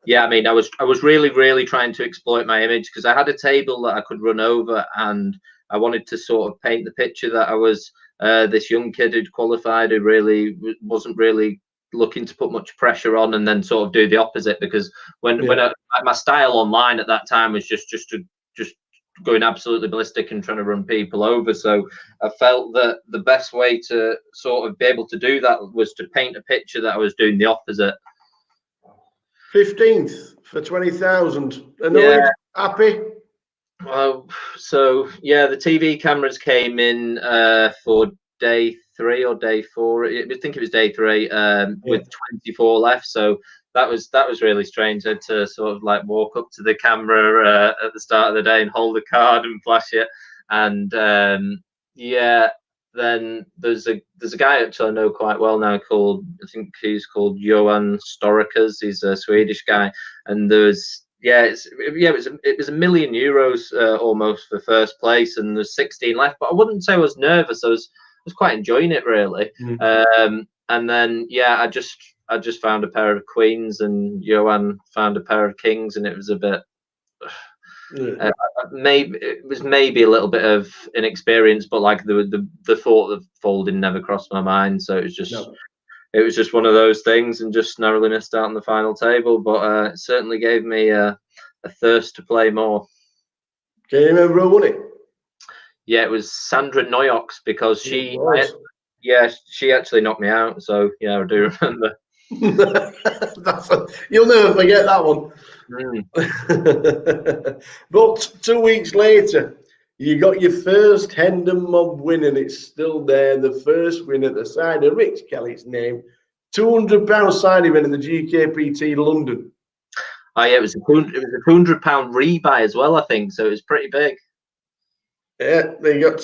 Yeah, I mean, I was really trying to exploit my image because I had a table that I could run over, and I wanted to sort of paint the picture that I was this young kid who'd qualified, who really wasn't really looking to put much pressure on, and then sort of do the opposite. Because when my style online at that time was just going absolutely ballistic and trying to run people over. So I felt that the best way to sort of be able to do that was to paint a picture that I was doing the opposite. 15th for 20,000. Annoyed? Happy? So yeah, the TV cameras came in for day 3 or day 4. I think it was day 3, with 24 left. So that was really strange. I had to sort of like walk up to the camera at the start of the day and hold a card and flash it. And then there's a guy actually I know quite well now called, I think he's called Johan Storikers. He's a Swedish guy, and there's it was €1 million almost for first place, and there's 16 left. But I wouldn't say I was nervous. I was quite enjoying it really. And then I just found a pair of queens, and Johan found a pair of kings, and it was a bit. Maybe it was maybe a little bit of inexperience, but like the thought of folding never crossed my mind. So it was just one of those things, and just narrowly missed out on the final table. But it certainly gave me a thirst to play more. Can you remember who won it? Yeah, it was Sandra Noyox, because she actually knocked me out. So yeah, I do remember. You'll never forget that one. But 2 weeks later, you got your first Hendon Mob win, and it's still there. The first win at the side of Rich Kelly's name. £200 side event in the GKPT London. Oh yeah, it was a £200 rebuy as well, I think. So it was pretty big. Yeah, they got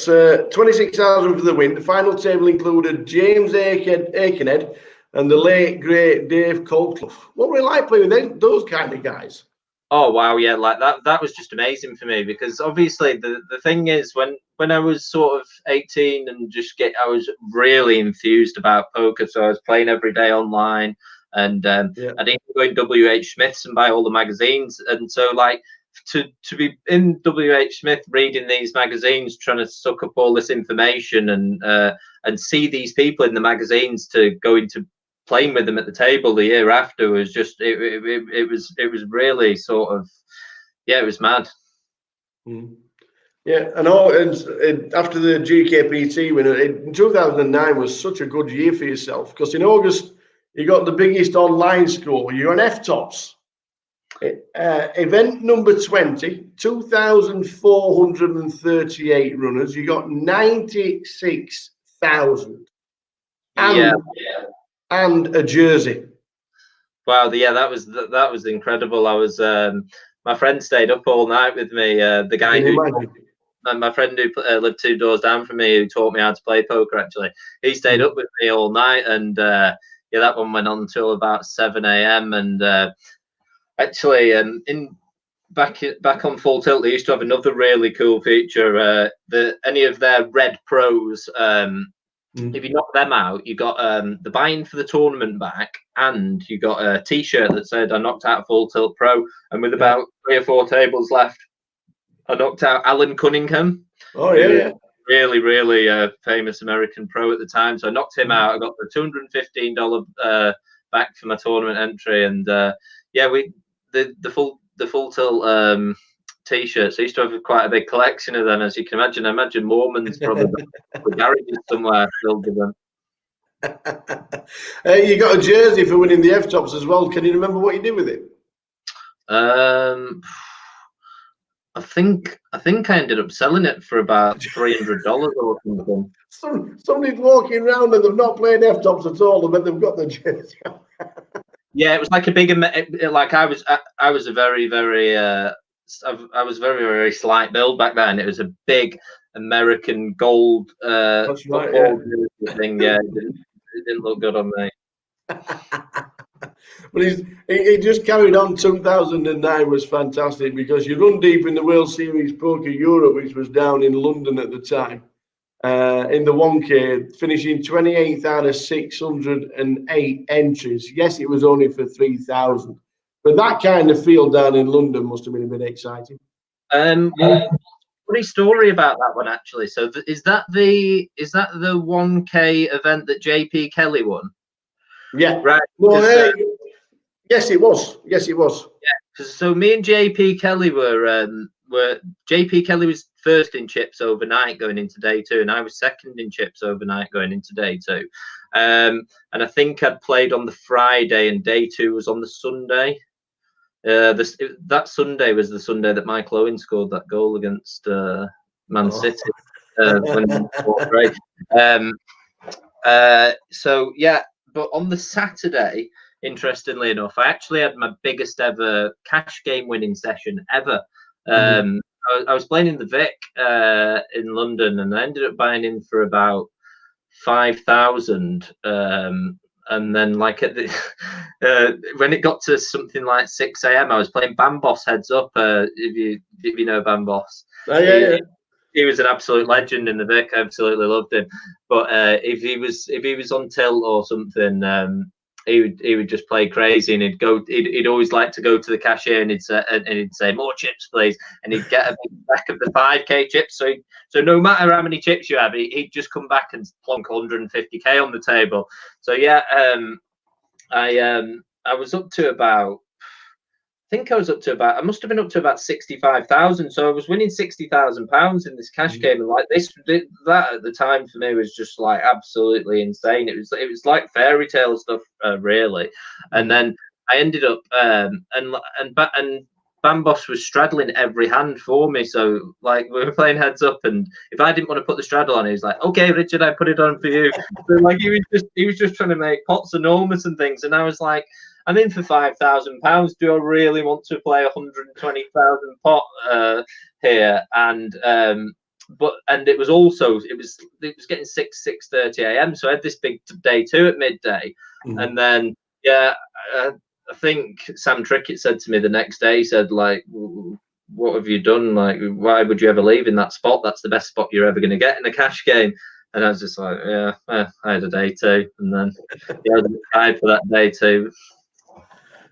26,000 for the win. The final table included James Aikenhead and the late great Dave Colclough. What were it like playing with those kind of guys? Oh wow, yeah, like that was just amazing for me, because obviously the thing is, when I was sort of 18 and I was really enthused about poker, so I was playing every day online, and I'd even go in WH Smith's and buy all the magazines, and so like to be in WH Smith reading these magazines, trying to suck up all this information, and see these people in the magazines to go into playing with them at the table the year after was just it was really sort of it was mad. Yeah, and after the GKPT win in 2009 was such a good year for yourself, because in August you got the biggest online score. You're on F-Tops. Event number 20, 2,438 runners. You got 96,000. And a jersey. Wow, that was incredible. I was my friend stayed up all night with me. The guy my friend who lived 2 doors down from me, who taught me how to play poker, actually, he stayed up with me all night, and that one went on until about 7 a.m. And actually, back on Full Tilt, they used to have another really cool feature. Any of their red pros. If you knock them out, you got the buy-in for the tournament back, and you got a T-shirt that said "I knocked out Full Tilt Pro." And with about 3 or 4 tables left, I knocked out Alan Cunningham. Oh yeah, really, really famous American pro at the time. So I knocked him out. I got the $215 back for my tournament entry, and the Full Tilt T-shirts. I used to have quite a big collection of them, as you can imagine. I imagine Mormons probably with garages somewhere filled with them. You got a jersey for winning the F-Tops as well. Can you remember what you did with it? I think I ended up selling it for about $300 or something. Somebody's walking around and they've not played F-Tops at all, and then they've got the jersey. Yeah, it was like a big, like I was a very, very I was very, very slight build back then. It was a big American gold football thing. Yeah, it didn't look good on me. But he just carried on. 2009 was fantastic, because you run deep in the World Series Poker Europe, which was down in London at the time, in the 1K, finishing 28th out of 608 entries. Yes, it was only for 3,000. But that kind of field down in London must have been a bit exciting. Funny story about that one, actually. So is that the 1K event that JP Kelly won? Yeah. Right. Well, yes, it was. Yes, it was. Yeah. So me and JP Kelly were JP Kelly was first in chips overnight going into day 2, and I was second in chips overnight going into day 2. And I think I'd played on the Friday, and day 2 was on the Sunday. That Sunday was the Sunday that Michael Owen scored that goal against Man City. So yeah, but on the Saturday, interestingly enough, I actually had my biggest ever cash game winning session ever. I was playing in the Vic in London, and I ended up buying in for about 5,000. And then like at the when it got to something like 6 a.m. I was playing Bamboss heads up. If you know Bamboss. Oh, yeah. He was an absolute legend in the Vic. I absolutely loved him. But if he was on tilt or something, he would just play crazy, and he'd always like to go to the cashier and he'd say more chips please, and he'd get a big stack of the 5k chips. So no matter how many chips you have, he'd just come back and plonk 150k on the table. So yeah, I was up to about. I must have been up to about 65,000. So I was winning £60,000 in this cash game, and like that at the time for me was just like absolutely insane. It was like fairy tale stuff, really. And then I ended up and Bamboss was straddling every hand for me. So like we were playing heads up, and if I didn't want to put the straddle on, he was like, "Okay, Richard, I put it on for you." So like he was just trying to make pots enormous and things, and I was like, I'm in for £5,000. Do I really want to play 120,000 pot here? And it was getting 6:30 a.m. So I had this big day 2 at midday, and then I think Sam Trickett said to me the next day. He said like, "What have you done? Like, why would you ever leave in that spot? That's the best spot you're ever going to get in a cash game." And I was just like, "Yeah, I had a day 2, and then I was excited for that day 2."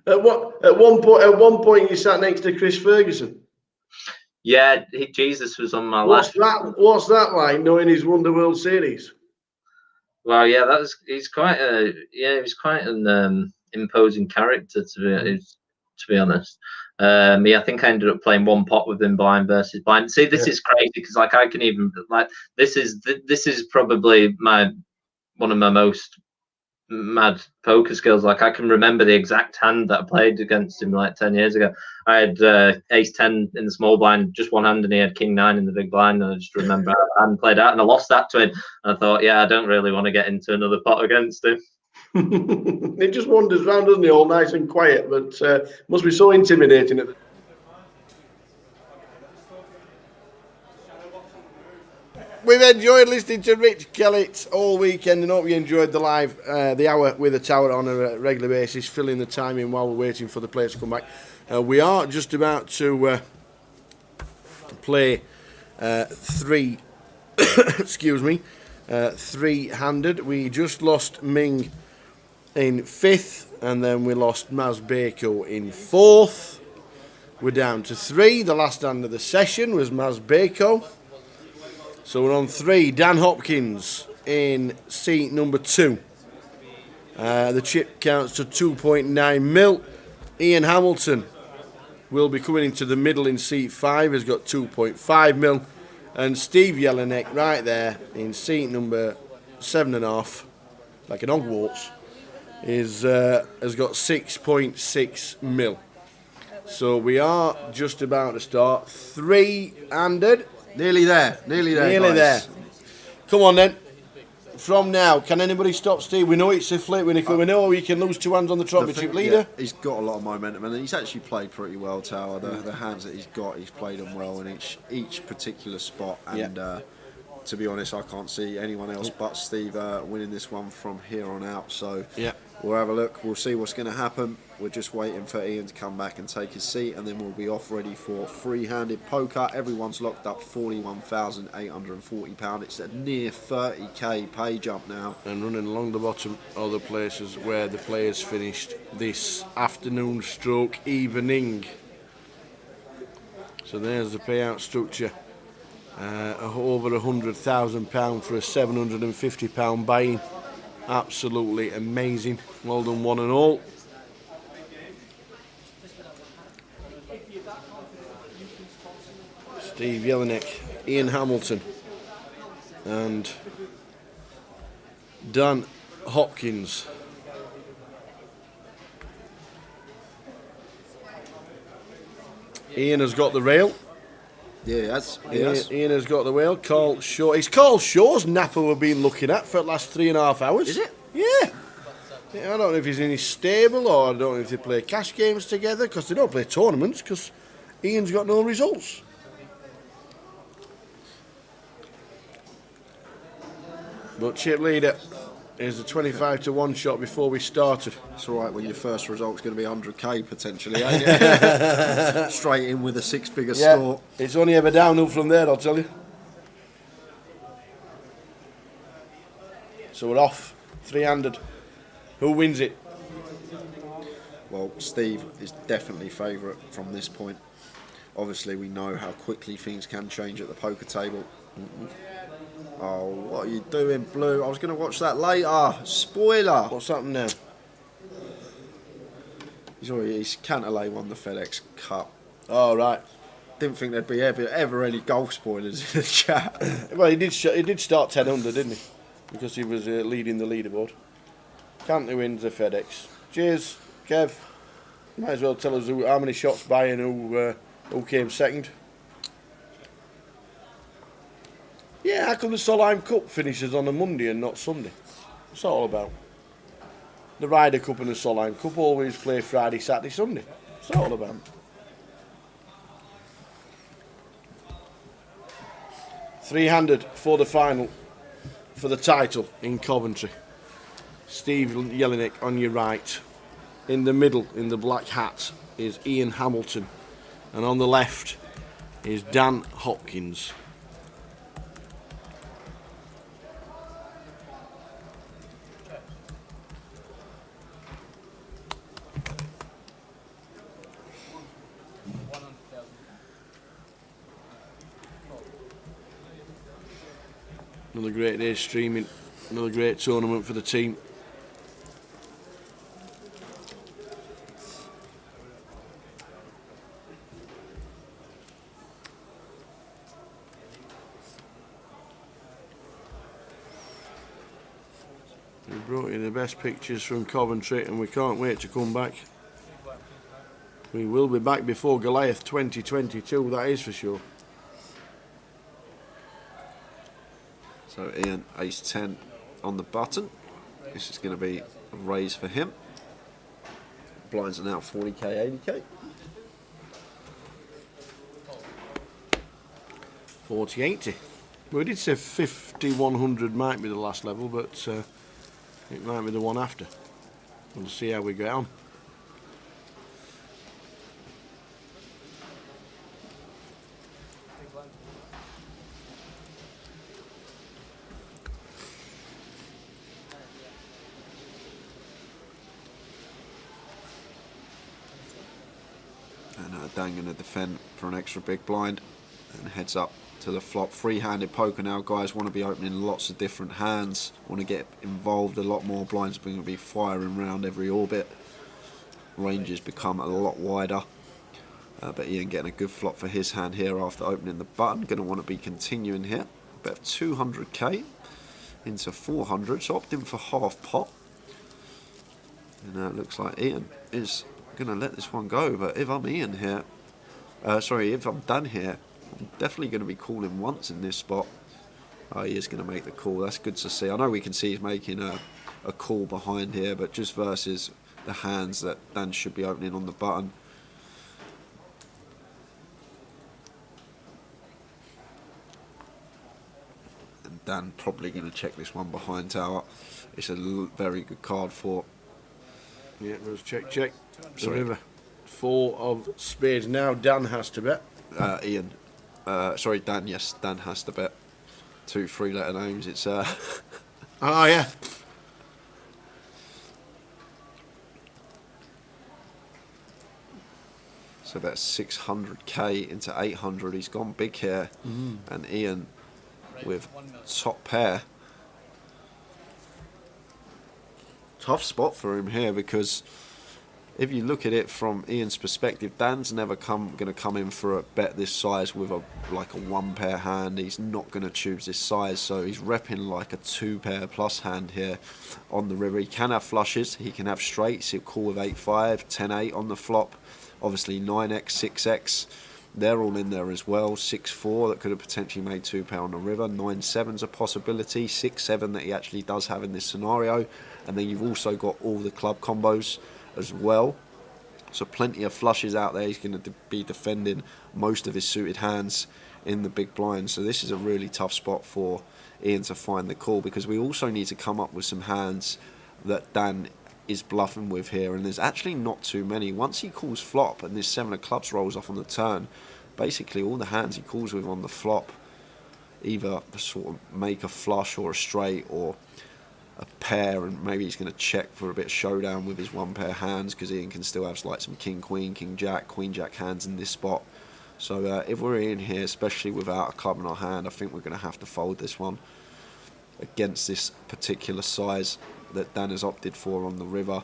At one point, you sat next to Chris Ferguson. Yeah, Jesus was on my left. What's that like, knowing he's won the World Series? Well, yeah, he's quite an imposing character to be honest. I think I ended up playing one pot with him blind versus blind. See, this is crazy because like I can even like this is probably one of my most mad poker skills. Like I can remember the exact hand that I played against him like 10 years ago. I had ace 10 in the small blind, just one hand, and he had king 9 in the big blind, and I just remember I hadn't played out, and I lost that to him, and I thought, yeah, I don't really want to get into another pot against him. He just wanders around, doesn't he, all nice and quiet, but must be so intimidating. We've enjoyed listening to Rich Kellett all weekend, and hope you enjoyed the hour with the Tower on a regular basis, filling the time in while we're waiting for the players to come back. We are just about to play 3 3-handed. We just lost Ming in 5th, and then we lost Maz Bako in 4th. We're down to 3. The last hand of the session was Maz Bako. So we're on 3. Dan Hopkins in seat number 2. The chip counts to 2.9 mil. Ian Hamilton will be coming into the middle in seat 5. Has got 2.5 mil. And Steve Jelinek right there in seat number 7.5, like an Hogwarts, has got 6.6 mil. So we are just about to start 3-handed. Nearly there. Nearly there. Come on then. From now, can anybody stop Steve? We know it's a flip. We know we can lose 2 hands on the championship leader. Yeah, he's got a lot of momentum, and he's actually played pretty well, Tower. The hands that he's played them well in each particular spot. And to be honest, I can't see anyone else but Steve winning this one from here on out. So we'll have a look. We'll see what's going to happen. We're just waiting for Ian to come back and take his seat, and then we'll be off ready for 3-handed poker. Everyone's locked up £41,840. It's a near 30k pay jump now. And running along the bottom are the places where the players finished this afternoon stroke evening. So there's the payout structure. Over £100,000 for a £750 buy-in. Absolutely amazing. Well done, one and all. Steve Jelinek, Ian Hamilton, and Dan Hopkins. Ian has got the rail. Yeah, Ian has got the rail. Carl Shaw. It's Carl Shaw's napper we've been looking at for the last 3.5 hours. Is it? Yeah. I don't know if he's in his stable, or I don't know if they play cash games together, because they don't play tournaments, because Ian's got no results. But chip leader is a 25 to 1 shot before we started. It's all right when your first result's going to be 100k potentially, ain't it? Straight in with a six-figure score. It's only ever downhill from there, I'll tell you. So we're off, 300. Who wins it? Well, Steve is definitely favourite from this point. Obviously, we know how quickly things can change at the poker table. Oh, what are you doing, Blue? I was going to watch that later. Spoiler. What's happened now? He's Canterlay won the FedEx Cup. Oh, right. Didn't think there'd be ever any golf spoilers in the chat. Well, he did start 10 under, didn't he? Because he was leading the leaderboard. Cantley wins the FedEx. Cheers, Kev. Might as well tell us how many shots by and who came second. Yeah, how come the Solheim Cup finishes on a Monday and not Sunday? What's that all about? The Ryder Cup and the Solheim Cup always play Friday, Saturday, Sunday. What's that all about? Three-handed for the final, for the title in Coventry. Steve Jelinek on your right. In the middle, in the black hat, is Ian Hamilton. And on the left is Dan Hopkins. Another great day streaming, another great tournament for the team. We brought you the best pictures from Coventry and we can't wait to come back. We will be back before Goliath 2022, that is for sure. So Ian, ace 10 on the button. This is going to be a raise for him. Blinds are now 40k, 80k. 40, 80. Well, we did say 50, 100 might be the last level, but it might be the one after. We'll see how we get on. Dan going to defend for an extra big blind and heads up to the flop. Free-handed poker now, guys. Want to be opening lots of different hands. Want to get involved a lot more. Blinds are going to be firing around every orbit. Ranges become a lot wider. But Ian getting a good flop for his hand here after opening the button. Going to want to be continuing here. Bet of 200k into 400. So opting for half pot. And it looks like Ian is going to let this one go, but if I'm Ian here, if I'm Dan here, I'm definitely going to be calling once in this spot. Oh, he is going to make the call. That's good to see. I know we can see he's making a call behind here, but just versus the hands that Dan should be opening on the button. And Dan probably going to check this one behind tower. It's a very good card for. Yeah, it was check. The river. 4 of spades. Now Dan has to bet. Ian. Dan. Yes, Dan has to bet. 2 3-letter names. It's Oh yeah. So that's 600k into 800. He's gone big here. And Ian with top pair. Tough spot for him here, because if you look at it from Ian's perspective, Dan's never going to come in for a bet this size with a 1 pair hand. He's not going to choose this size, so he's repping like a 2 pair plus hand here on the river. He can have flushes, he can have straights. He'll call with 8-5, 10-8 on the flop. Obviously 9x, 6x, they're all in there as well. 6-4 that could have potentially made 2 pair on the river. 9-7's a possibility. 6-7 that he actually does have in this scenario. And then you've also got all the club combos as well. So plenty of flushes out there. He's going to be defending most of his suited hands in the big blind. So this is a really tough spot for Ian to find the call, because we also need to come up with some hands that Dan is bluffing with here, and there's actually not too many. Once he calls flop and this 7 of clubs rolls off on the turn, basically all the hands he calls with on the flop either sort of make a flush or a straight or a pair, and maybe he's going to check for a bit of showdown with his one pair hands, because Ian can still have like some king queen, king jack, queen jack hands in this spot. So if we're in here, especially without a club in our hand, I think we're going to have to fold this one against this particular size that Dan has opted for on the river.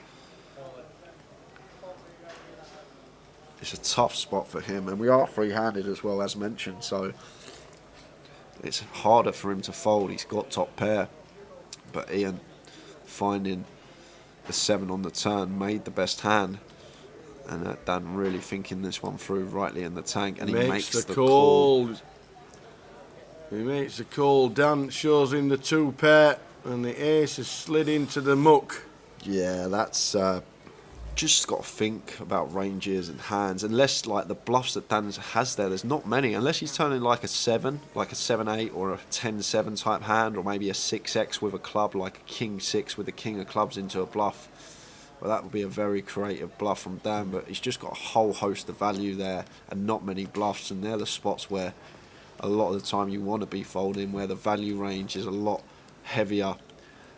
It's a tough spot for him, and we are free-handed as well, as mentioned, so it's harder for him to fold. He's got top pair, but Ian, finding the 7 on the turn, made the best hand, and Dan really thinking this one through rightly in the tank, and he makes the call. He makes the call. Dan shows him the 2 pair, and the ace has slid into the muck. Yeah, that's just got to think about ranges and hands. Unless like the bluffs that Dan has there's not many. Unless he's turning like a 7, like a 7-8 or a 10-7 type hand, or maybe a 6x with a club, like a king 6 with the king of clubs into a bluff. Well, that would be a very creative bluff from Dan, but he's just got a whole host of value there and not many bluffs, and they're the spots where a lot of the time you want to be folding, where the value range is a lot heavier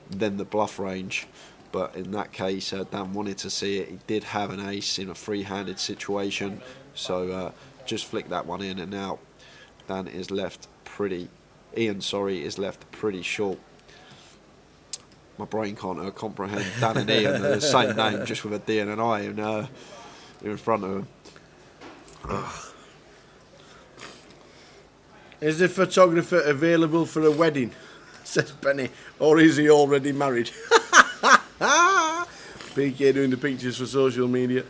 than the bluff range. But in that case, Dan wanted to see it. He did have an ace in a free-handed situation, so just flick that one in, and now Dan is left pretty... Ian, is left pretty short. My brain can't comprehend Dan and Ian are the same name, just with a D and an I in front of them. Is the photographer available for a wedding? Says Penny. Or is he already married? PK doing the pictures for social media.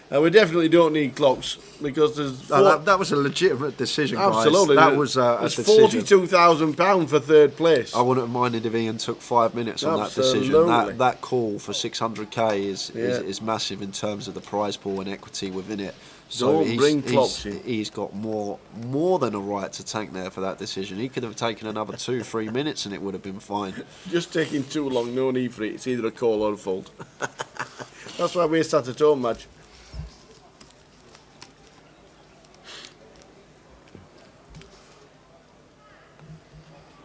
And we definitely don't need clocks, because there's... that was a legitimate decision, absolutely. Guys. That was a decision. £42,000 for third place. I wouldn't have minded if Ian took 5 minutes on that decision. That call for 600k is massive in terms of the prize pool and equity within it. So don't bring clocks in. He's got more than a right to tank there for that decision. He could have taken another 2-3 minutes and it would have been fine. Just taking too long, no need for it. It's either a call or a fold. That's why we're sat at home, Madge.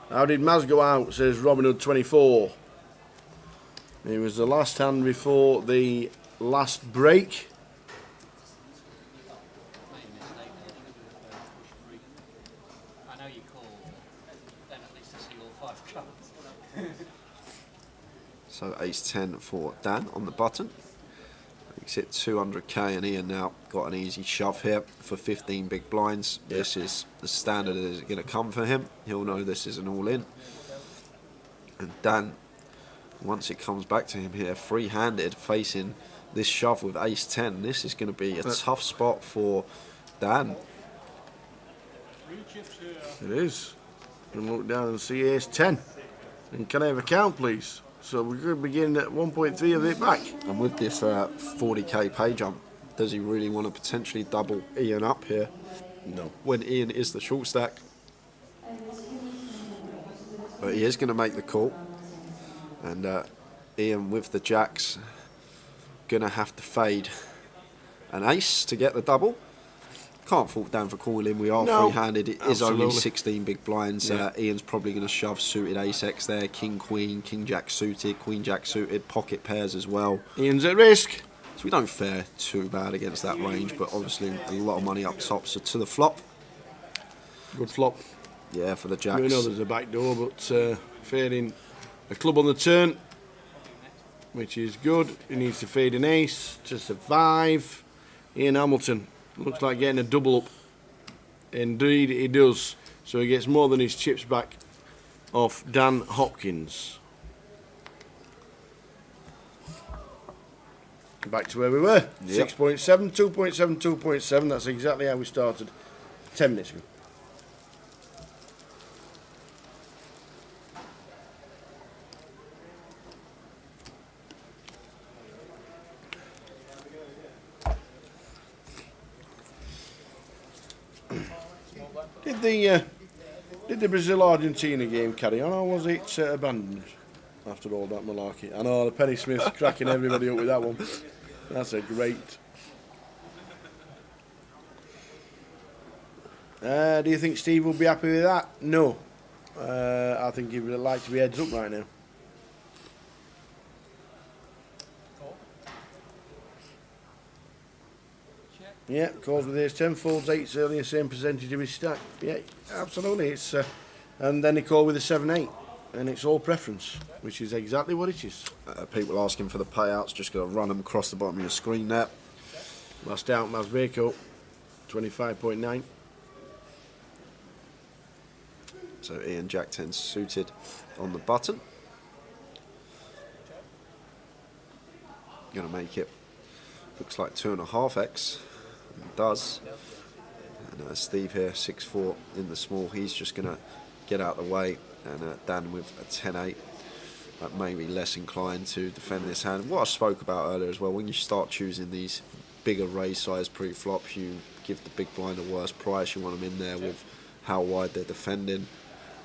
How did Maz go out, says Robin Hood 24. It was the last hand before the last break. I know you call, then at least I see all 5 cards. So ace-10 for Dan on the button. He's hit 200k, and Ian now got an easy shove here for 15 big blinds. Yep. This is the standard that is going to come for him. He'll know this is an all-in. And Dan, once it comes back to him here, free-handed, facing this shove with ace-10, this is going to be a tough spot for Dan. It is. And look down and see ace-10. And can I have a count, please? So we're going to begin at 1.3 of it back. And with this 40k pay jump, does he really want to potentially double Ian up here? No. When Ian is the short stack. But he is going to make the call. And Ian with the jacks, going to have to fade an ace to get the double. Can't fault Dan for calling. We are free-handed. It is only 16 big blinds. Yeah. Ian's probably going to shove suited ace-x there. King, queen, king, jack suited, queen, jack suited, pocket pairs as well. Ian's at risk. So we don't fare too bad against that range, but obviously a lot of money up top. So to the flop. Good flop. Yeah, for the jacks. We know there's a back door, but fading a club on the turn, which is good. He needs to fade an ace to survive. Ian Hamilton. Looks like getting a double up. Indeed he does. So he gets more than his chips back off Dan Hopkins. Back to where we were. Yep. 6.7, 2.7, 2.7. That's exactly how we started 10 minutes ago. Did the Brazil-Argentina game carry on, or was it abandoned after all that malarkey? I know the Penny Smith's cracking everybody up with that one. That's a great. Do you think Steve will be happy with that? No. I think he would like to be heads up right now. Yeah, calls with his 10 folds, 8's early, the same percentage of his stack. Yeah, absolutely. It's and then he called with a 7-8, and it's all preference, which is exactly what it is. People asking for the payouts, just going to run them across the bottom of your screen there. Last out, Masbeko, 25.9. So Ian Jack 10 suited on the button. Going to make it, looks like 2.5x. It does. And Steve here, 6-4 in the small. He's just going to get out of the way. And Dan with a 10-8. Maybe less inclined to defend this hand. What I spoke about earlier as well, when you start choosing these bigger raise size pre-flops, you give the big blind a worse price. You want them in there with how wide they're defending.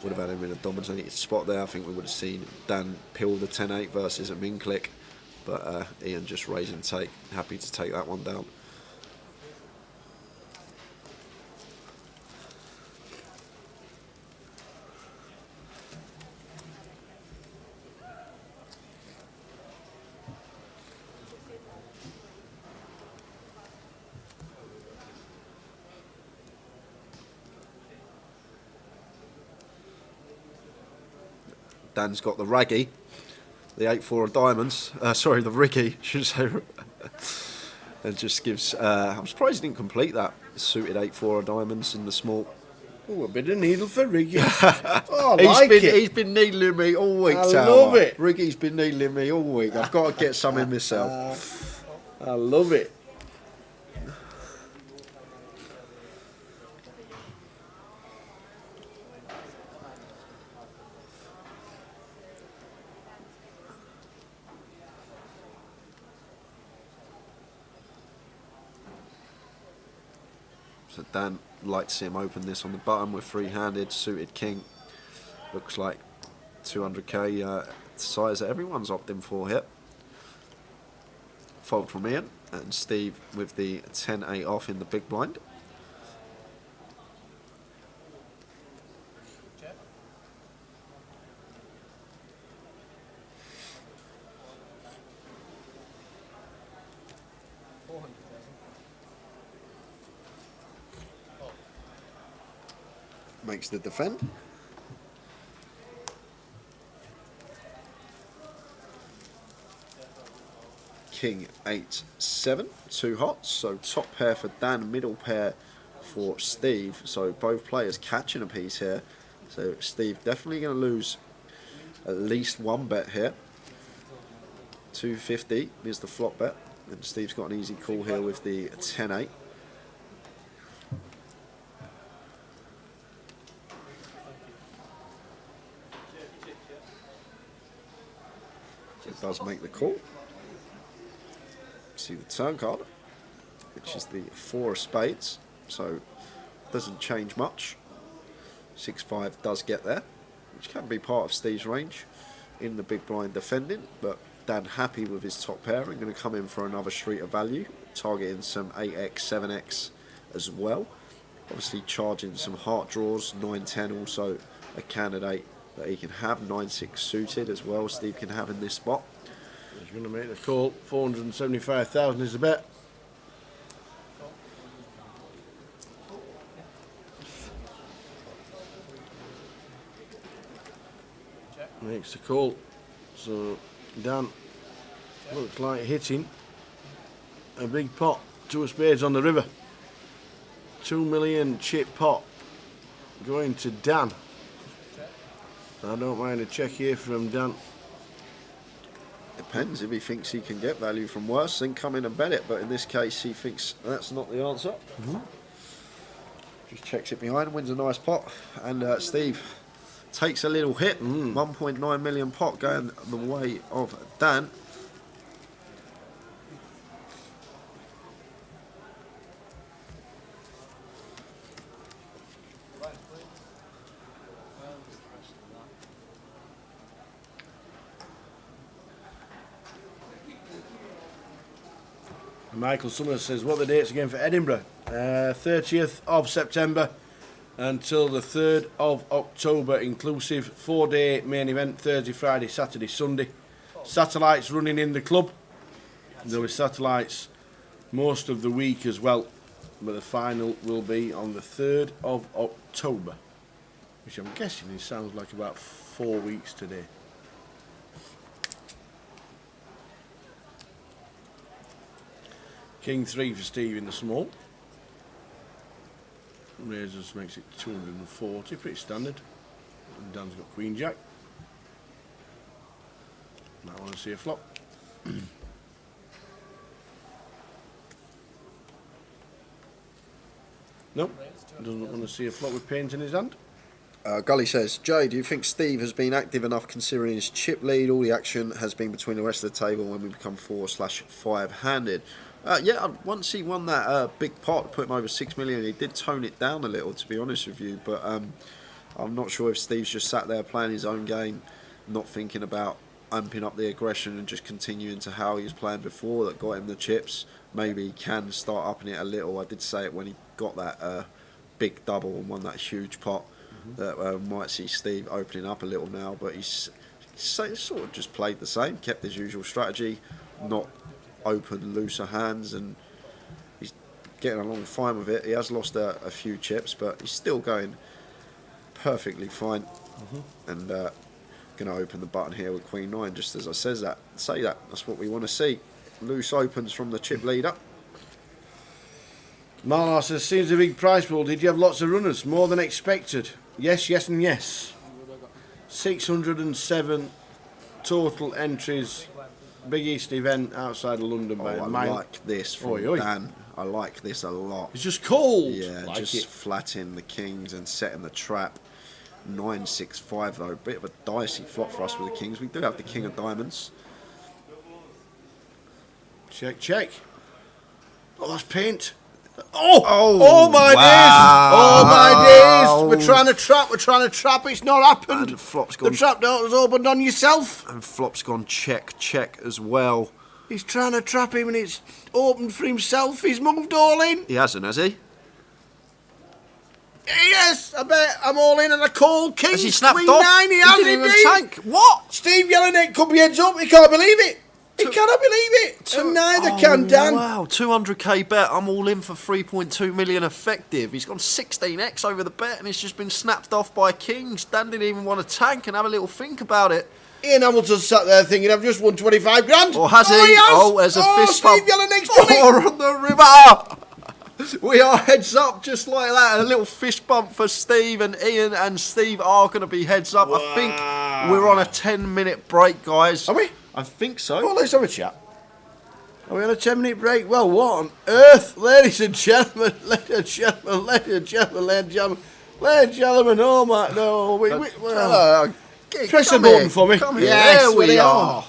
Would have had him in a dominated spot there. I think we would have seen Dan pill the 10-8 versus a min click. But Ian just raise and take. Happy to take that one down. Dan's got the raggy, the 8-4 of diamonds. Sorry, the riggy, should say. And just gives. I'm surprised he didn't complete that suited 8-4 of diamonds in the small. Oh, a bit of needle for Riggy. Oh, I He's been needling me all week. I love it. Riggy's been needling me all week. I've got to get some in myself. I love it. So Dan, like to see him open this on the button with free-handed, suited king. Looks like 200k size that everyone's opting for here. Fold from Ian, and Steve with the 10-8 off in the big blind. Makes the defend. King 8-7, 2 hots. So top pair for Dan, middle pair for Steve. So both players catching a piece here. So Steve definitely going to lose at least one bet here. 250 is the flop bet, and Steve's got an easy call here with the 10-8. It does make the call. See the turn card, which is the 4 of spades, so doesn't change much. 6-5 does get there, which can be part of Steve's range in the big blind defending, but Dan happy with his top pair and going to come in for another street of value, targeting some 8x, 7x as well. Obviously charging some heart draws, 9-10 also a candidate that he can have, 9-6 suited as well, Steve can have in this spot. He's going to make the call, 475,000 is the bet. Makes the call, so Dan looks like hitting a big pot, 2 of spades on the river. 2 million chip pot going to Dan. I don't mind a check here from Dan. Depends, if he thinks he can get value from worse, then come in and bet it, but in this case he thinks that's not the answer. Just checks it behind, wins a nice pot, and Steve takes a little hit. 1.9 million pot going the way of Dan. Michael Summers says, what are the dates again for Edinburgh? 30th of September until the 3rd of October, inclusive 4-day main event, Thursday, Friday, Saturday, Sunday. Satellites running in the club. There were satellites most of the week as well, but the final will be on the 3rd of October, which I'm guessing it sounds like about 4 weeks today. King 3 for Steve in the small. Razors makes it 240, pretty standard. And Dan's got Queen Jack. Might want to see a flop. Nope, doesn't want to see a flop with paint in his hand. Gully says, Jay, do you think Steve has been active enough considering his chip lead? All the action has been between the rest of the table when we become 4/5 handed. Yeah, once he won that big pot, put him over 6 million, he did tone it down a little, to be honest with you. But I'm not sure if Steve's just sat there playing his own game, not thinking about amping up the aggression and just continuing to how he was playing before that got him the chips. Maybe he can start upping it a little. I did say it when he got that big double and won that huge pot, that might see Steve opening up a little now. But he's sort of just played the same, kept his usual strategy, not open looser hands, and he's getting along fine with it. He has lost a few chips, but he's still going perfectly fine. And going to open the button here with Queen 9, just as I say that. That's what we want to see. Loose opens from the chip leader. Marlar says, seems a big prize pool. Did you have lots of runners? More than expected. Yes, yes and yes. 607 total entries. Big East event outside of London by a mile. I like this from Dan. I like this a lot. It's just cold. Yeah, like just flatting the kings and setting the trap. 9-6-5 though, bit of a dicey flop for us with the kings. We do have the king of diamonds. Check, check. Oh, that's paint. Oh my days! Oh my days! We're trying to trap. It's not happened. And flop's gone. The trap door was opened on yourself. And flop's gone check as well. He's trying to trap him and it's opened for himself. He's moved all in. He hasn't, has he? Yes, I bet I'm all in and I call King. Has he snapped Queen off? 9. He has didn't even indeed. tank. What? Steve Jelinek could be heads up. He can't believe it. He cannot believe it. And neither can Dan. Wow, 200k bet. I'm all in for 3.2 million effective. He's gone 16x over the bet and it's just been snapped off by Kings. Dan didn't even want to tank and have a little think about it. Ian Hamilton sat there thinking, I've just won 25 grand. Or has he? Oh, there's a fist bump. Steve Jelinek's done it. Four on the river. We are heads up just like that. A little fist bump for Steve, and Ian and Steve are going to be heads up. Wow. I think we're on a 10-minute break, guys. Are we? I think so. Well, let's have a chat. Are we on a 10-minute break? Well, what on earth? Ladies and gentlemen, ladies and gentlemen, oh my, no. Press the button for me. Come here. Yes, there we are.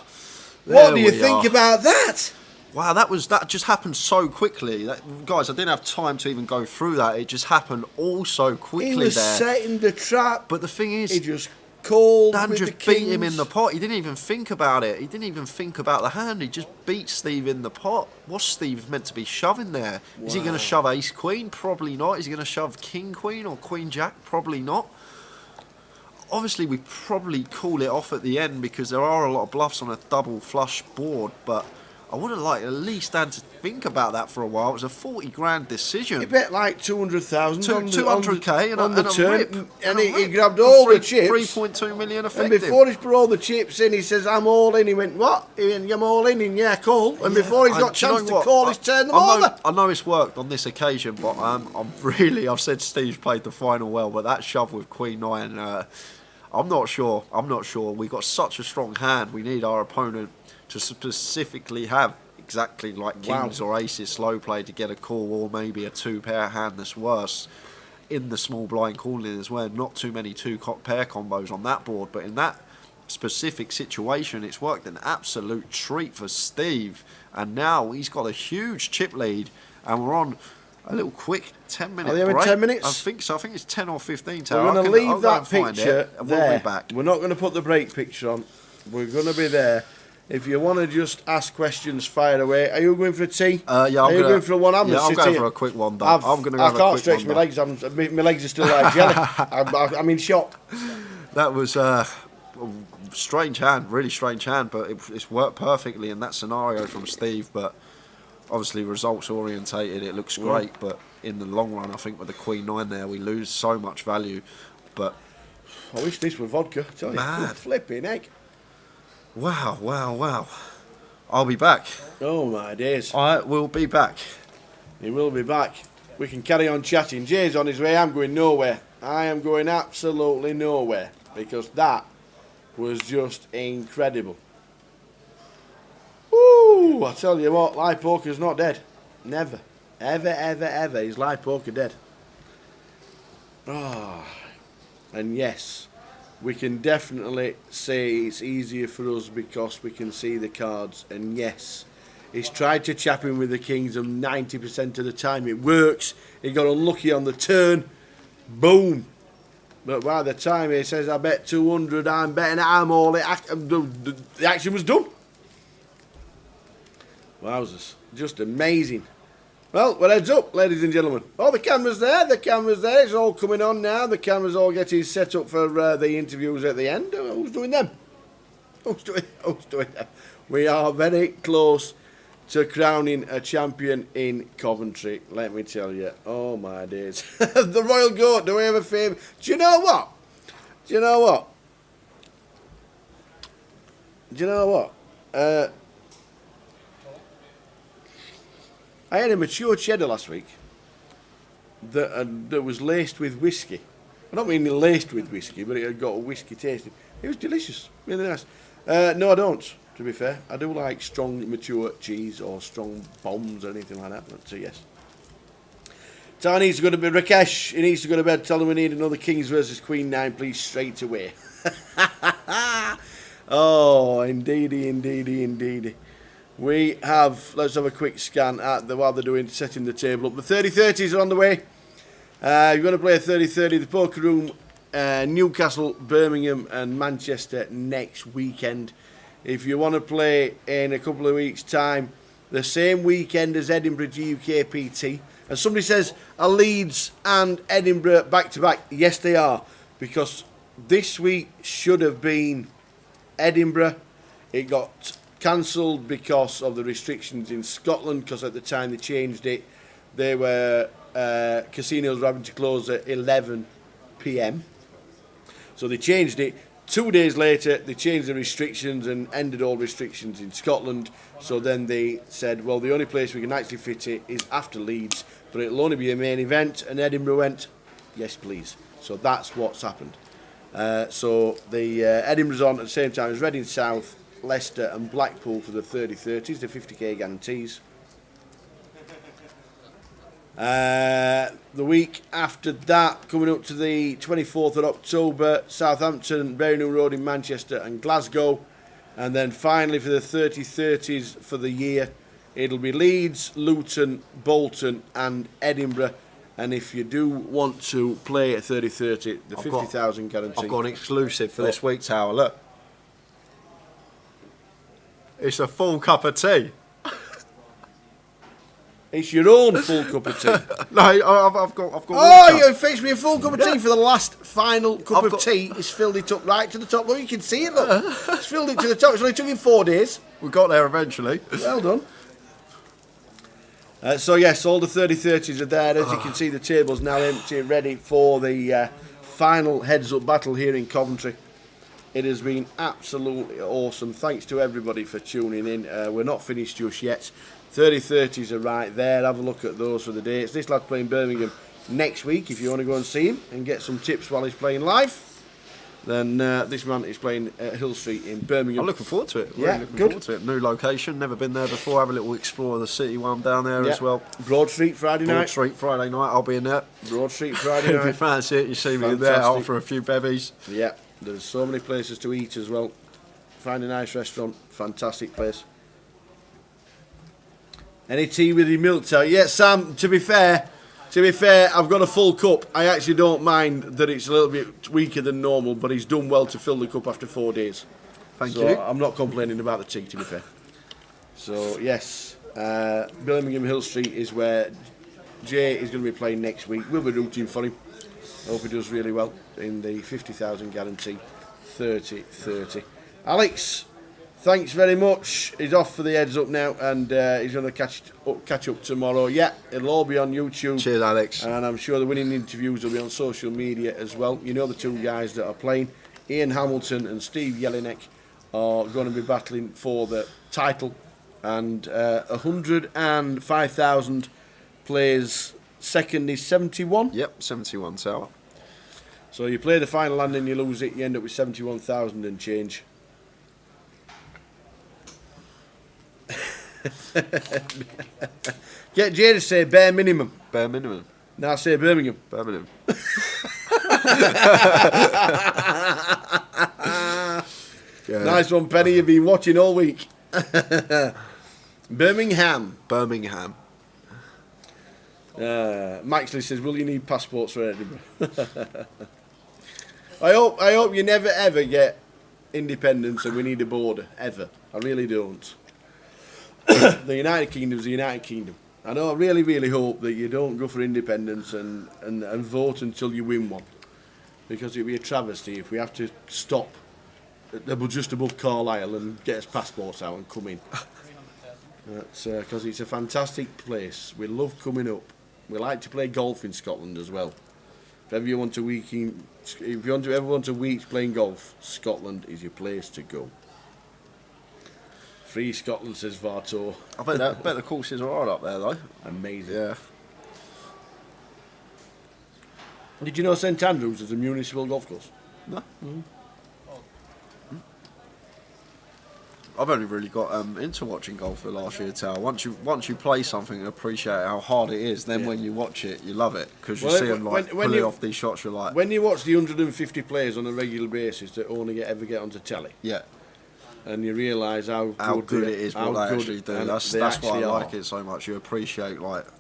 What do you think about that? Wow, that just happened so quickly. Guys, I didn't have time to even go through that. It just happened all so quickly. He was there. setting the trap. But the thing is, he just called. Dan with just the beat him in the pot. He didn't even think about it. He didn't even think about the hand. He just beat Steve in the pot. What's Steve meant to be shoving there? Wow. Is he going to shove ace queen? Probably not. Is he going to shove king queen or queen jack? Probably not. Obviously, we probably call it off at the end because there are a lot of bluffs on a double flush board, but I would have liked at least Dan to think about that for a while. It was a 40 grand decision. He bet like 200,000 200k on the turn, rip. And he grabbed all the chips. 3.2 million effective. And before he's put all the chips in, he says, I'm all in. He went, what? He went, I'm all in. And yeah, call. And before he's got a chance to call, he's turned them over. I know it's worked on this occasion, but I've said Steve's played the final well, but that shove with Queen 9, I'm not sure. We've got such a strong hand. We need our opponent to specifically have exactly like kings or aces slow play to get a call, or maybe a two-pair hand that's worse in the small blind calling as well. Not too many two-pair combos on that board, but in that specific situation, it's worked an absolute treat for Steve. And now he's got a huge chip lead, and we're on a little quick 10-minute break. Are they in 10 minutes? I think so. I think it's 10 or 15. We're going to leave that picture and there. we'll be back. We're not going to put the break picture on. We're going to be there. If you want to just ask questions, fire away. Are you going for a tea? Yeah, Are you going for a one? I'm yeah, going I'll to go sit here. for a quick one. I'm going to go I for a can't quick stretch one. my legs. My legs are still like jelly. I'm in shock. That was a strange hand, really strange hand, but it's worked perfectly in that scenario from Steve. But obviously, results orientated, it looks great. But in the long run, I think with the Queen 9 there, we lose so much value. But I wish this were vodka. I tell you, mad. Flipping egg. Wow. I'll be back. Oh my days. I will be back. He will be back. We can carry on chatting. Jay's on his way. I'm going nowhere. I am going absolutely nowhere because that was just incredible. Woo! I tell you what, live poker's not dead. Never. Ever is live poker dead. And yes, we can definitely say it's easier for us because we can see the cards. And yes, he's tried to chap him with the kings of 90% of the time. It works. He got unlucky on the turn. Boom. But by the time he says, I bet 200, I'm betting I'm all it, the action was done. Wowzers. Just amazing. Well, we're heads up, ladies and gentlemen. Oh, the camera's there. It's all coming on now. The camera's all getting set up for the interviews at the end. Who's doing them? Who's doing them? We are very close to crowning a champion in Coventry, let me tell you. Oh, my days. The Royal Goat, do we have a favour? Do you know what? I had a mature cheddar last week that was laced with whiskey. I don't mean laced with whiskey, but it had got a whiskey taste. It was delicious, really nice. No, I don't, to be fair. I do like strong, mature cheese or strong bombs or anything like that, but yes. Ty needs to go to bed. Rakesh, he needs to go to bed. Tell him we need another Kings versus Queen 9, please, straight away. Oh, indeedy. We have, let's have a quick scan at while they're setting the table up. The 30-30s are on the way. You're going to play a 30-30, the Poker Room, Newcastle, Birmingham and Manchester next weekend. If you want to play in a couple of weeks' time, the same weekend as Edinburgh GUKPT. And somebody says, are Leeds and Edinburgh back-to-back? Yes, they are. Because this week should have been Edinburgh. It got cancelled because of the restrictions in Scotland, because at the time they changed it, they were casinos were having to close at 11 p.m. So they changed it. 2 days later, they changed the restrictions and ended all restrictions in Scotland. So then they said, well, the only place we can actually fit it is after Leeds, but it'll only be a main event. And Edinburgh went, yes, please. So that's what's happened. So the Edinburgh's on at the same time as Reading South, Leicester and Blackpool for the 30-30s, the 50k guarantees. The week after that, coming up to the 24th of October, Southampton, Berrynham Road in Manchester and Glasgow. And then finally for the 30-30s for the year, it'll be Leeds, Luton, Bolton and Edinburgh. And if you do want to play a 30-30, the 50,000 guarantee. I've got an exclusive for this week, Tower. Look. It's a full cup of tea. It's your own full cup of tea. No, I've got. Oh, you fixed me a full cup of tea for the last final cup of tea. It's filled it up right to the top. Look, you can see it. Look, it's filled it to the top. It's only took him 4 days. We got there eventually. Well done. So yes, all the 30-30s are there. As you can see, the table's now empty, ready for the final heads-up battle here in Coventry. It has been absolutely awesome. Thanks to everybody for tuning in. We're not finished just yet. 30-30s are right there. Have a look at those for the dates. This lad's playing Birmingham next week. If you want to go and see him and get some tips while he's playing live, then this man is playing at Hill Street in Birmingham. I'm looking forward to it. Yeah, really looking good. forward to it. New location, never been there before. Have a little explore of the city while I'm down there as well. Broad Street Friday night. Broad Street Friday night. I'll be in there. Broad Street Friday night. If you fancy it, you see me in there. Fantastic. I'll for a few bevies. Yeah, there's so many places to eat as well. Find a nice restaurant. Fantastic place. Any tea with your milk tea? Yeah, Sam, to be fair, I've got a full cup. I actually don't mind that it's a little bit weaker than normal, but he's done well to fill the cup after 4 days. Thank so you. I'm not complaining about the tea, to be fair. So, yes, Birmingham Hill Street is where Jay is going to be playing next week. We'll be rooting for him. I hope he does really well in the 50,000 guarantee 30-30. Alex, thanks very much. He's off for the heads up now, and he's going to catch up tomorrow. Yeah, it'll all be on YouTube. Cheers, Alex. And I'm sure the winning interviews will be on social media as well. You know the two guys that are playing, Ian Hamilton and Steve Jelinek, are going to be battling for the title. And 105,000 players. Second is 71. Yep, 71 tower. So you play the final hand and you lose it, you end up with 71,000 and change. Get Jay to say bare minimum. Bare minimum. Now say Birmingham. Birmingham. Nice one, Penny. You've been watching all week. Birmingham. Birmingham. Maxley says, will you need passports for Edinburgh? I hope you never ever get independence and we need a border, ever. I really don't. The United Kingdom's the United Kingdom. I know, I really, really hope that you don't go for independence and vote until you win one. Because it'd be a travesty if we have to stop just above Carlisle and get us passports out and come in. Because it's a fantastic place. We love coming up. We like to play golf in Scotland as well. If ever you want a week playing golf, Scotland is your place to go. Free Scotland, says Vartor. I bet the courses are alright up there though. Amazing. Yeah. Did you know St Andrews is a municipal golf course? No. I've only really got into watching golf the last year, Tower. Once you play something and appreciate how hard it is, then when you watch it, you love it because you see them pulling off these shots. You're like, when you watch the 150 players on a regular basis that only ever get onto telly, yeah, and you realise how good it is what they actually do. That's why I like it so much. You appreciate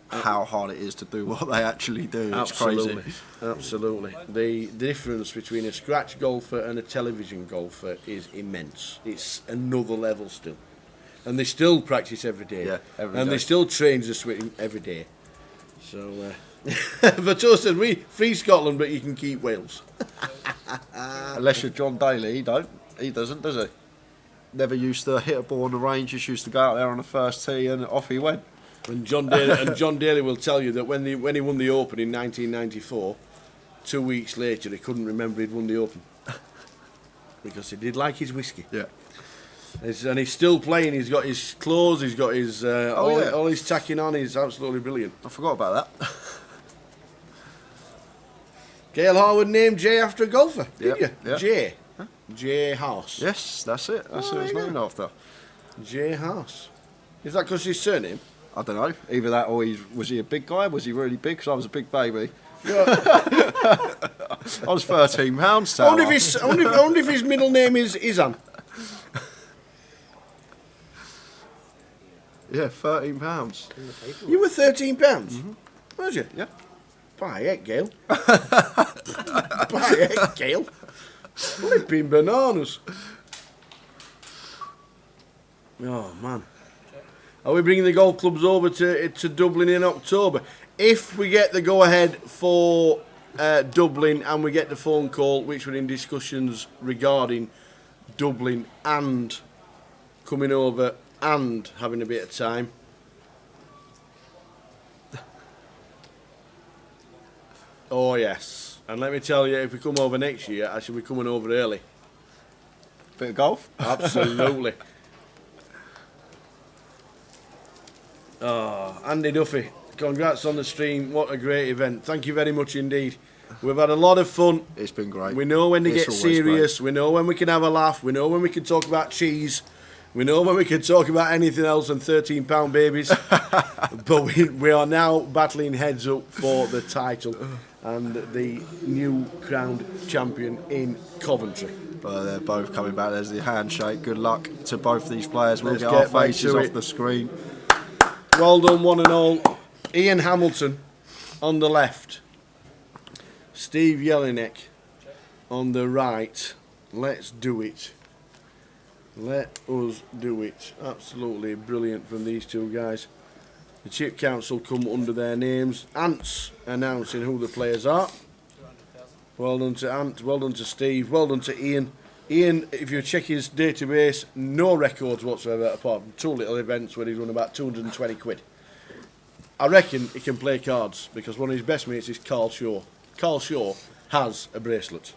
how hard it is to do what they actually do. It's crazy. Absolutely. The difference between a scratch golfer and a television golfer is immense. It's another level still. And they still practice every day. Yeah, every and day. they still train the swing every day. So, Vato says, free Scotland, but you can keep Wales. Unless you're John Daly, he doesn't, does he? Never used to hit a ball on the range, just used to go out there on the first tee and off he went. And John Daly will tell you that when he won the Open in 1994, 2 weeks later he couldn't remember he'd won the Open because he did like his whiskey. Yeah, and he's still playing. He's got his clothes. He's got his all his tacking on. He's absolutely brilliant. I forgot about that. Gail Harwood named Jay after a golfer, did you? Yep. Jay. Huh? Jay House. Yes, that's it. That's who it's named after. Jay House. Is that because his surname? I don't know. Either that or was he a big guy? Was he really big? Because I was a big baby. Yeah. I was 13 pounds. I wonder if his middle name is Izan. Yeah, 13 pounds. You were 13 pounds? Mm-hmm. Was you? Yeah. By heck, Gail. By heck, Gail. Flipping bananas. Oh, man. Are we bringing the golf clubs over to Dublin in October? If we get the go-ahead for Dublin and we get the phone call, which we're in discussions regarding Dublin and coming over and having a bit of time. Oh, yes. And let me tell you, if we come over next year, I should be coming over early. Bit of golf? Absolutely. Oh, Andy Duffy, congrats on the stream. What a great event. Thank you very much indeed. We've had a lot of fun. It's been great. We know when to It's get always serious. great. We know when we can have a laugh. We know when we can talk about cheese. We know when we can talk about anything else than 13-pound babies. But we are now battling heads up for the title and the new crowned champion in Coventry. Well, they're both coming back. There's the handshake. Good luck to both these players. We'll Let's get our get back faces to off it. the screen. Well done, one and all. Ian Hamilton on the left. Steve Jelinek on the right. Let's do it. Let us do it. Absolutely brilliant from these two guys. The chip counts will come under their names. Ants announcing who the players are. Well done to Ant, well done to Steve, well done to Ian. Ian, if you check his database, no records whatsoever apart from 2 little events where he's won about 220 quid. I reckon he can play cards because one of his best mates is Carl Shaw. Carl Shaw has a bracelet.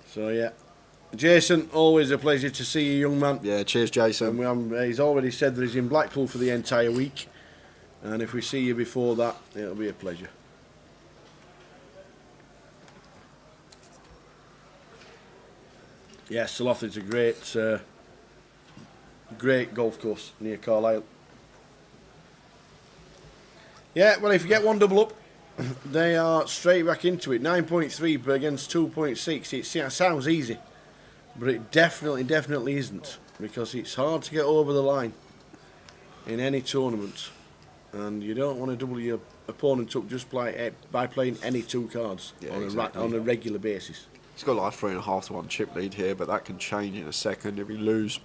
So yeah, Jason, always a pleasure to see you, young man. Yeah, cheers, Jason. He's already said that he's in Blackpool for the entire week, and if we see you before that, it'll be a pleasure. Yeah, Slough is a great golf course near Carlisle. Yeah, well, if you get one double up, they are straight back into it. 9.3 against 2.6. It sounds easy, but it definitely isn't, because it's hard to get over the line in any tournament, and you don't want to double your opponent up just by playing any 2 cards on a regular basis. He's got like 3.5 to 1 chip lead here, but that can change in a second if we lose.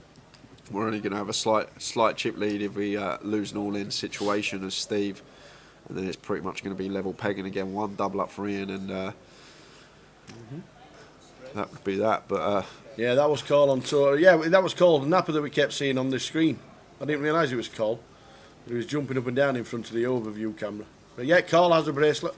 We're only going to have a slight chip lead if we lose an all-in situation as Steve. And then it's pretty much going to be level pegging again. 1 double up for Ian, and that would be that. But yeah, that was called on tour. Yeah, that was called Napa that we kept seeing on the screen. I didn't realise it was called. He was jumping up and down in front of the overview camera. But yeah, Carl has a bracelet,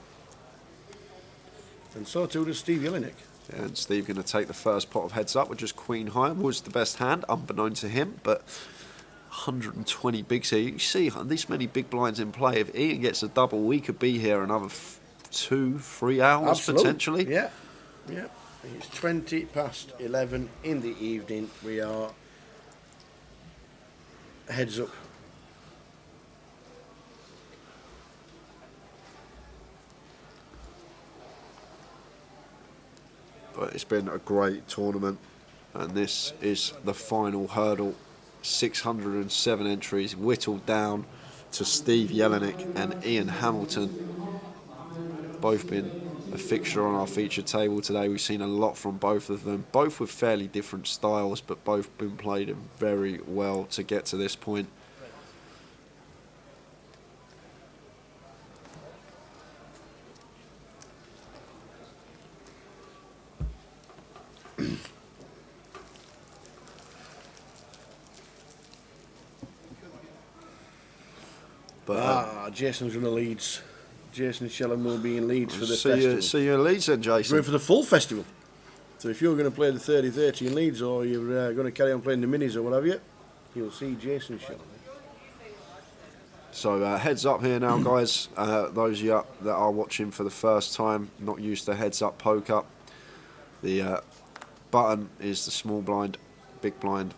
and so too does Steve Jelinek. Yeah, and Steve going to take the first pot of heads up, which is Queen High. Was the best hand, unbeknown to him, but 120 bigs here. You see this many big blinds in play. If Ian gets a double, we could be here another 2-3 hours. Absolutely. Potentially. Yeah. It's 20 past 11 in the evening. We are heads up. But it's been a great tournament, and this is the final hurdle. 607 entries whittled down to Steve Jelinek and Ian Hamilton. Both been a fixture on our feature table today. We've seen a lot from both of them, both with fairly different styles, but both been played very well to get to this point. But Jason's running Leeds. Jason Shellham will be in Leeds for the festival. See you in Leeds then, Jason. Going for the full festival. So if you're going to play the 30-30 in Leeds, or you're going to carry on playing the minis or whatever, you'll see Jason Shellham. So heads up here now, guys. Those of you that are watching for the first time, not used to heads up poker, the button is the small blind, big blind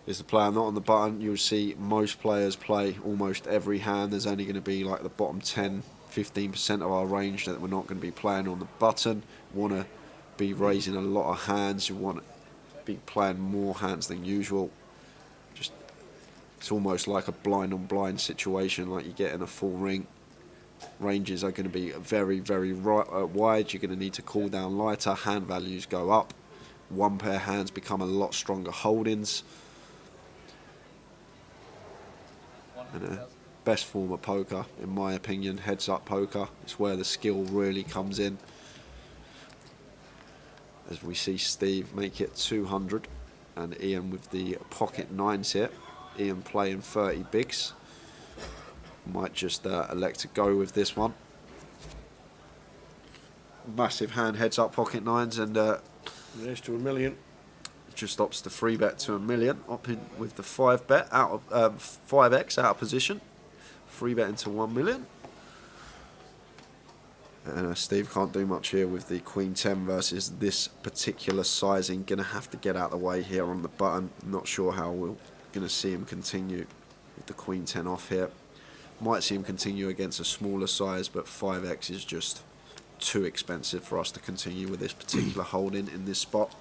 is the player not on the button. You'll see most players play almost every hand. There's only going to be like the bottom 10-15% of our range that we're not going to be playing on the button. Want to be raising a lot of hands. You want to be playing more hands than usual. Just it's almost like a blind on blind situation, like you get in a full ring. Ranges are going to be very wide. You're going to need to call down lighter. Hand values go up. One pair hands become a lot stronger holdings. And best form of poker, in my opinion, heads up poker. It's where the skill really comes in. As we see Steve make it 200 and Ian with the pocket nines here. Ian playing 30 bigs. Might just elect to go with this one. Massive hand, heads up pocket nines, and there's to $1 million. Just opts to 3-bet to $1 million. Opting with the 5-bet out of 5x out of position. 3-bet into $1 million. And Steve can't do much here with the Queen 10 versus this particular sizing. Gonna have to get out of the way here on the button. Not sure how we're gonna see him continue with the Queen 10 off here. Might see him continue against a smaller size, but 5x is just too expensive for us to continue with this particular holding in this spot.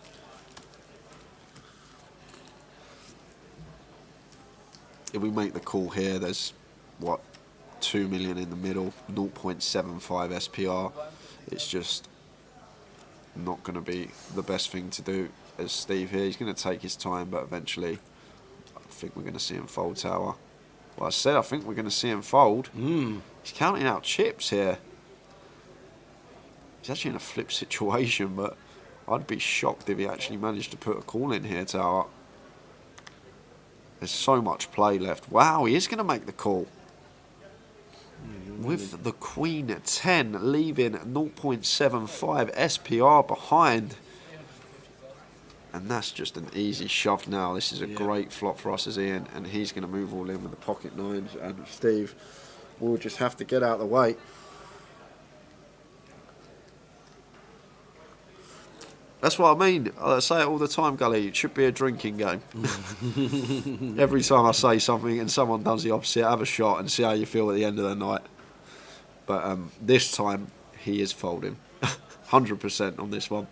If we make the call here, there's what, 2 million in the middle, 0.75 SPR. It's just not going to be the best thing to do as Steve here. He's going to take his time, but eventually I think we're going to see him fold tower. Well, I said I think we're going to see him fold. He's counting out chips here. He's actually in a flip situation, but I'd be shocked if he actually managed to put a call in here, tower. There's so much play left. Wow, he is going to make the call. With the Queen at 10, leaving 0.75 SPR behind. And that's just an easy shove now. This is a great flop for us as Ian, and he's going to move all in with the pocket nines. And Steve will just have to get out of the way. That's what I mean. I say it all the time, Gully. It should be a drinking game. Every time I say something and someone does the opposite, have a shot and see how you feel at the end of the night. But this time, he is folding. 100% on this one.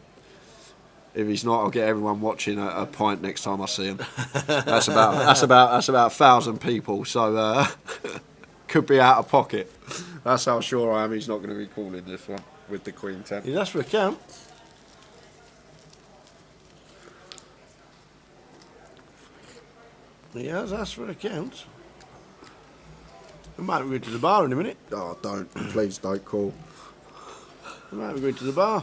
If he's not, I'll get everyone watching a pint next time I see him. That's about 1,000 people. So could be out of pocket. That's how sure I am he's not going to be calling this one with the Queen 10. He's asked for a count. He has asked for a count. We might be going to the bar in a minute. Oh, don't. Please don't call. We might be going to the bar.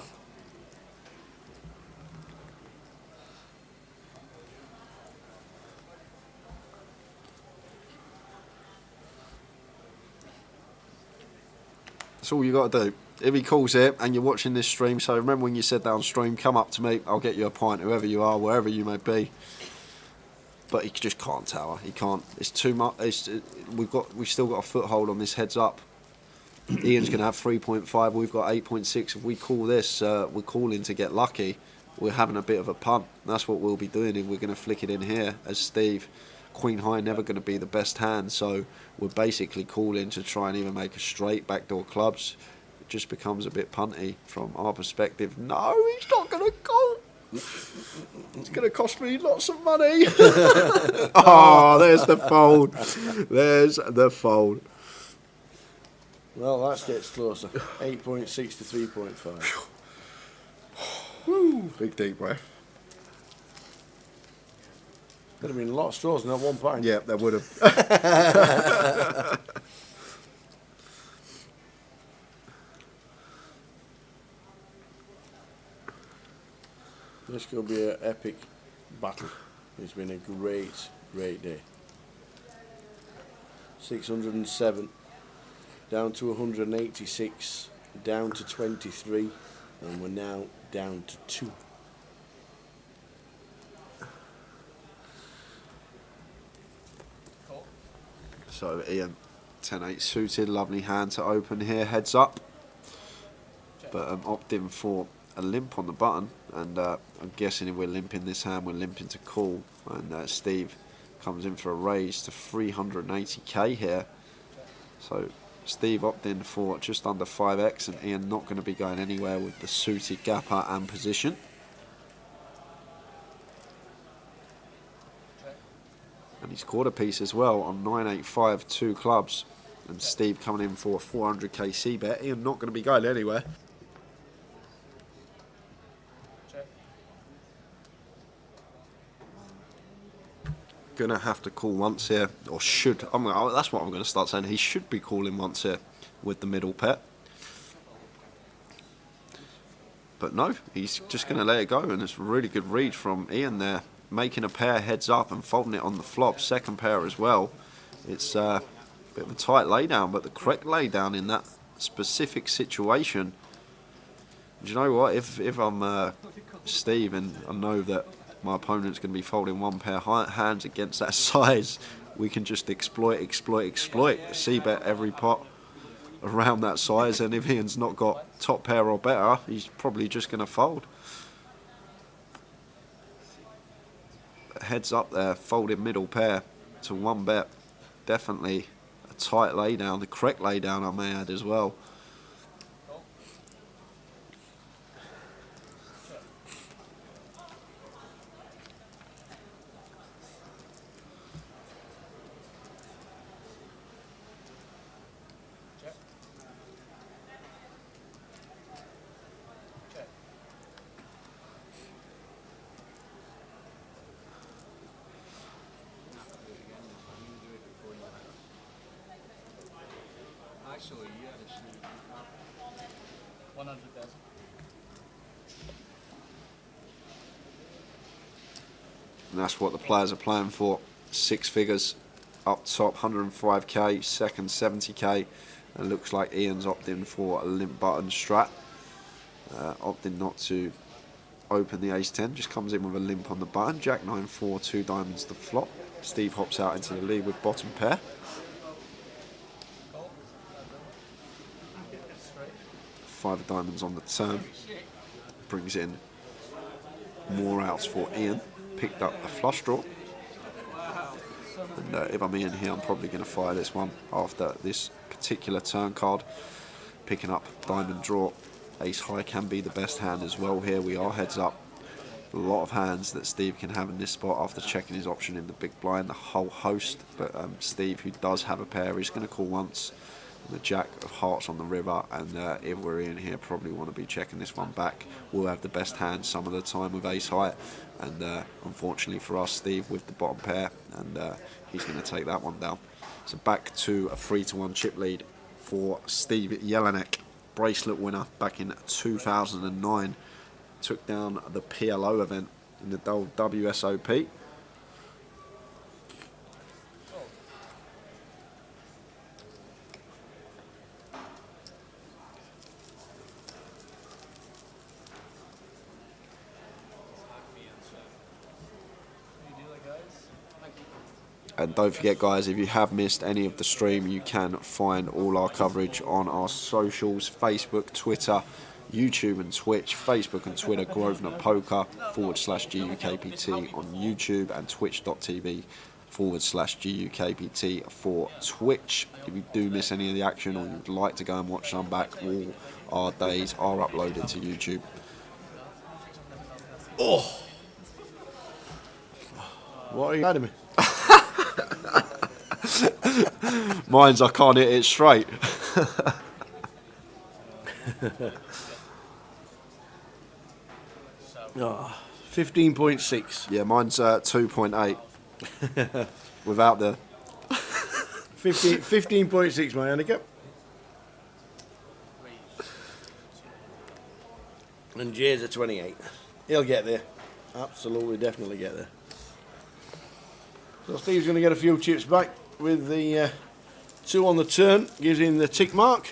That's all you got to do. If he calls it and you're watching this stream, so remember when you said that on stream, come up to me, I'll get you a pint, whoever you are, wherever you may be. But he just can't tower. He can't. It's too much. We've still got a foothold on this heads up. Ian's going to have 3.5. We've got 8.6. If we call this, we're calling to get lucky. We're having a bit of a punt. That's what we'll be doing if we're going to flick it in here as Steve. Queen high never going to be the best hand, so we're basically calling to try and even make a straight backdoor clubs. It just becomes a bit punty from our perspective. No, he's not going to call. It's going to cost me lots of money. Oh, there's the fold. There's the fold. Well, that gets closer. 8.6 to 3.5. Woo. Big deep breath. Could have been a lot of straws in that one pint. Yeah, there would have. This could be an epic battle. It's been a great day. 607, down to 186, down to 23, and we're now down to 2. So Ian, 10-8 suited, lovely hand to open here, heads up. But opting for a limp on the button, and I'm guessing if we're limping this hand, we're limping to call, and Steve comes in for a raise to 380k here. So Steve opting for just under 5x, and Ian not going to be going anywhere with the suited gapper and position. And he's quarter piece as well on 985 2 clubs, and Steve coming in for a 400k C bet. Ian not going to be going anywhere. Gonna have to call once here, or should. That's what I'm going to start saying. He should be calling once here with the middle pet, but no, he's just going to let it go. And it's a really good read from Ian there, making a pair heads up and folding it on the flop. Second pair as well. It's a bit of a tight laydown, but the correct laydown in that specific situation. Do you know what? If I'm Steve and I know that my opponent's going to be folding one pair hands against that size, we can just exploit. C-bet every pot around that size, and if Ian's not got top pair or better, he's probably just going to fold. Heads up there, folding middle pair to one bet. Definitely a tight laydown, the correct laydown I may add as well. And that's what the players are playing for. 6 figures up top, 105k, second 70k. And it looks like Ian's opting for a limp button strat. Opting not to open the ace-10, just comes in with a limp on the button. Jack 9-4, 2 diamonds to flop. Steve hops out into the lead with bottom pair. 5 diamonds on the turn. Brings in more outs for Ian. Picked up a flush draw. And if I'm Ian here, I'm probably going to fire this one after this particular turn card. Picking up diamond draw. Ace high can be the best hand as well here. We are heads up. A lot of hands that Steve can have in this spot after checking his option in the big blind, the whole host. But Steve, who does have a pair, he's going to call once. And the jack of hearts on the river. And if we're in here, probably want to be checking this one back. We'll have the best hand some of the time with ace high. And unfortunately for us, Steve with the bottom pair. And he's going to take that one down. So back to a 3-1 chip lead for Steve Jelinek. Bracelet winner back in 2009. Took down the PLO event in the WSOP. And don't forget, guys, if you have missed any of the stream, you can find all our coverage on our socials: Facebook, Twitter, YouTube and Twitch. Facebook and Twitter, Grosvenor Poker /GUKPT on YouTube, and twitch.tv /GUKPT for Twitch. If you do miss any of the action or you'd like to go and watch some back, all our days are uploaded to YouTube. Oh! What are you adding me? Mine's I can't hit it straight. Oh, 15.6. Yeah, mine's 2.8. Without the 15.6 my handicap. And Jay's at 28. He'll get there. Absolutely, definitely get there. So Steve's going to get a few chips back with the 2 on the turn. Gives him the tick mark.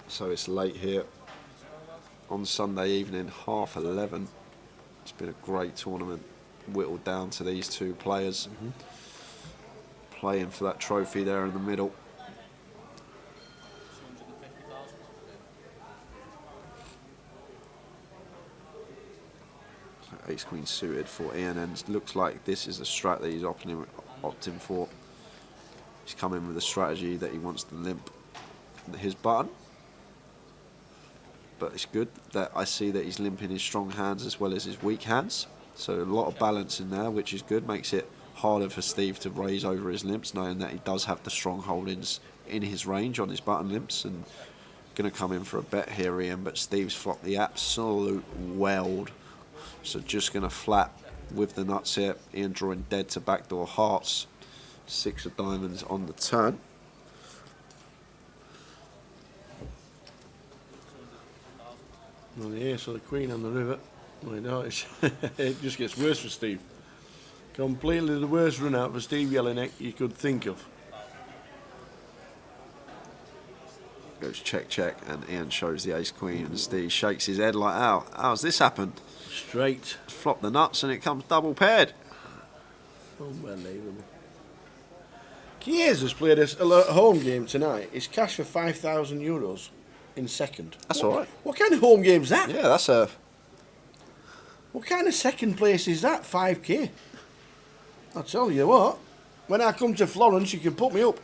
So it's late here on Sunday evening, 11:30. It's been a great tournament, whittled down to these 2 players playing for that trophy there in the middle. Ace Queen suited for Ian, and looks like this is the strat that he's opting for. He's come in with a strategy that he wants to limp his button. But it's good that I see that he's limping his strong hands as well as his weak hands. So a lot of balance in there, which is good. Makes it harder for Steve to raise over his limps, knowing that he does have the strong holdings in his range on his button limps. And going to come in for a bet here, Ian, but Steve's flopped the absolute weld. So just going to flat with the nuts here. Ian drawing dead to backdoor hearts. 6 of diamonds on the turn. Well, the ace or the queen on the river. Well, no, it just gets worse for Steve. Completely the worst run out for Steve Jelinek you could think of. Goes check, check, and Ian shows the ace queen, and Steve shakes his head like, "Ow, how's this happened?" Straight. Flop the nuts, and it comes double paired. Unbelievable. Kies has played a home game tonight. It's cash for €5,000 in second. That's all right. What kind of home game is that? Yeah, that's a... What kind of second place is that? 5k. I'll tell you what. When I come to Florence, you can put me up.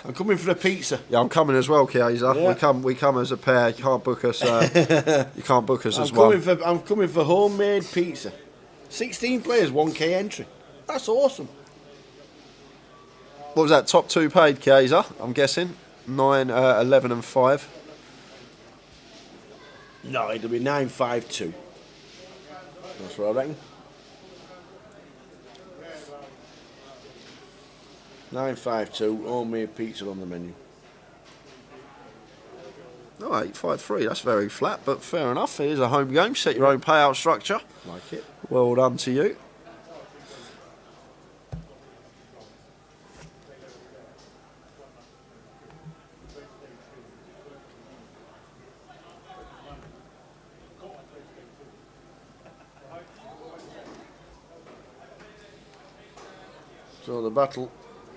I'm coming for a pizza. Yeah, I'm coming as well, Chiesa. Yeah. We come as a pair. You can't book us. You can't book us as well. I'm coming for homemade pizza. 16 players, 1k entry. That's awesome. What was that? Top 2 paid, Kaiser, I'm guessing. 9, 11 and 5. No, it'll be 952. That's what I reckon. 952, homemade pizza on the menu. Oh, 853, that's very flat, but fair enough. It is a home game. Set your own payout structure. Like it. Well done to you. So the battle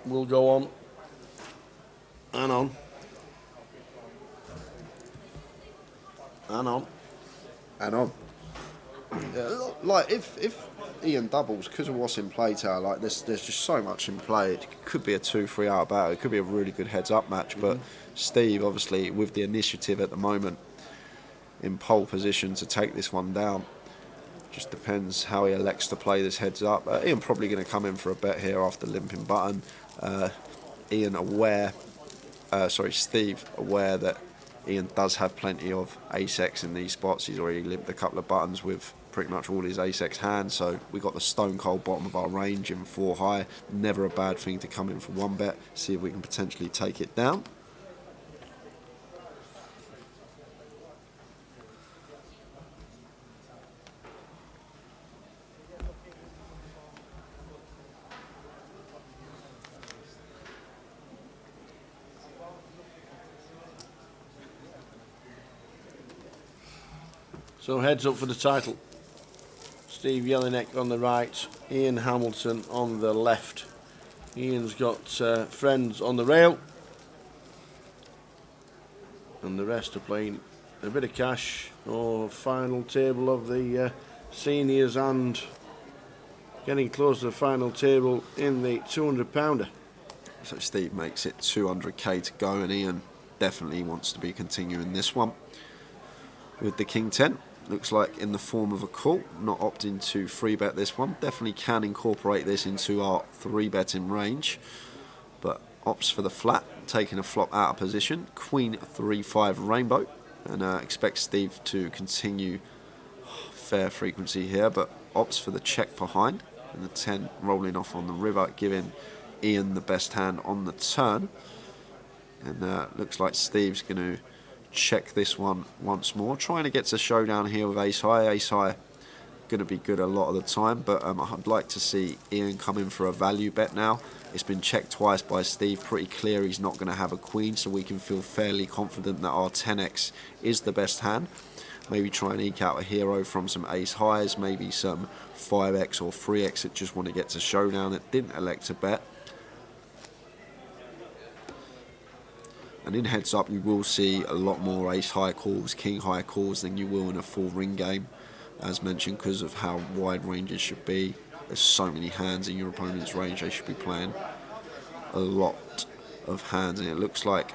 will go on and on and on and on. Yeah, look, like if Ian doubles because of what's in play, Tower, like there's just so much in play. It could be a 2-3 hour battle. It could be a really good heads-up match. But Steve, obviously, with the initiative at the moment, in pole position to take this one down. Just depends how he elects to play this heads up. Ian probably going to come in for a bet here after limping button. Steve aware that Ian does have plenty of ace-x in these spots. He's already limped a couple of buttons with pretty much all his ace-x hands. So we got the stone cold bottom of our range in 4 high. Never a bad thing to come in for one bet. See if we can potentially take it down. So heads up for the title. Steve Jelinek on the right, Ian Hamilton on the left. Ian's got friends on the rail. And the rest are playing a bit of cash or final table of the seniors and getting close to the final table in the 200 pounder. So Steve makes it 200k to go, and Ian definitely wants to be continuing this one with the King 10. Looks like in the form of a call, not opting to 3-bet this one. Definitely can incorporate this into our 3-betting range, but opts for the flat, taking a flop out of position. Queen 3-5 rainbow, and expects Steve to continue fair frequency here, but opts for the check behind, and the 10 rolling off on the river, giving Ian the best hand on the turn. And looks like Steve's going to check this one once more, trying to get to showdown here with ace high. Ace high going to be good a lot of the time, but I'd like to see Ian come in for a value bet now. It's been checked twice by Steve, pretty clear he's not going to have a queen, so we can feel fairly confident that our 10x is the best hand. Maybe try and eke out a hero from some ace highs, maybe some 5x or 3x that just want to get to showdown that didn't elect to bet. And in heads up, you will see a lot more ace high calls, king high calls than you will in a full ring game, as mentioned, because of how wide ranges should be. There's so many hands in your opponent's range, they should be playing a lot of hands, and it looks like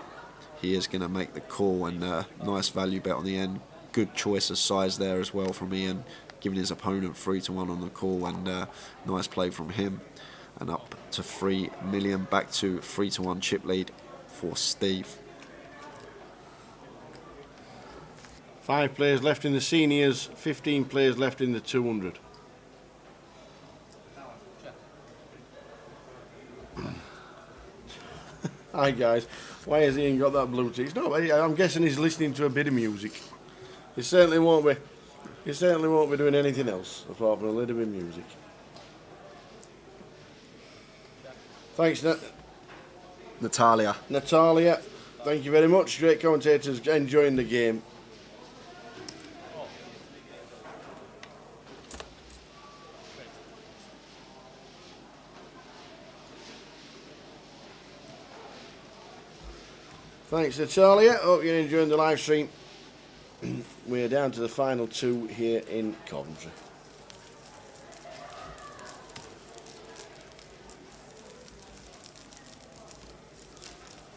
he is going to make the call, and nice value bet on the end. Good choice of size there as well from Ian, giving his opponent 3-1 on the call, and nice play from him. And up to 3 million, back to 3-1 chip lead for Steve. 5 players left in the seniors, 15 players left in the 200. Hi guys, why has Ian got that Bluetooth? No, I'm guessing he's listening to a bit of music. He certainly won't be. He certainly won't be doing anything else apart from a little bit of music. Thanks, Natalia. Natalia, thank you very much. Great commentators, enjoying the game. Thanks, Natalia. Hope you're enjoying the live stream. We're down to the final 2 here in Coventry.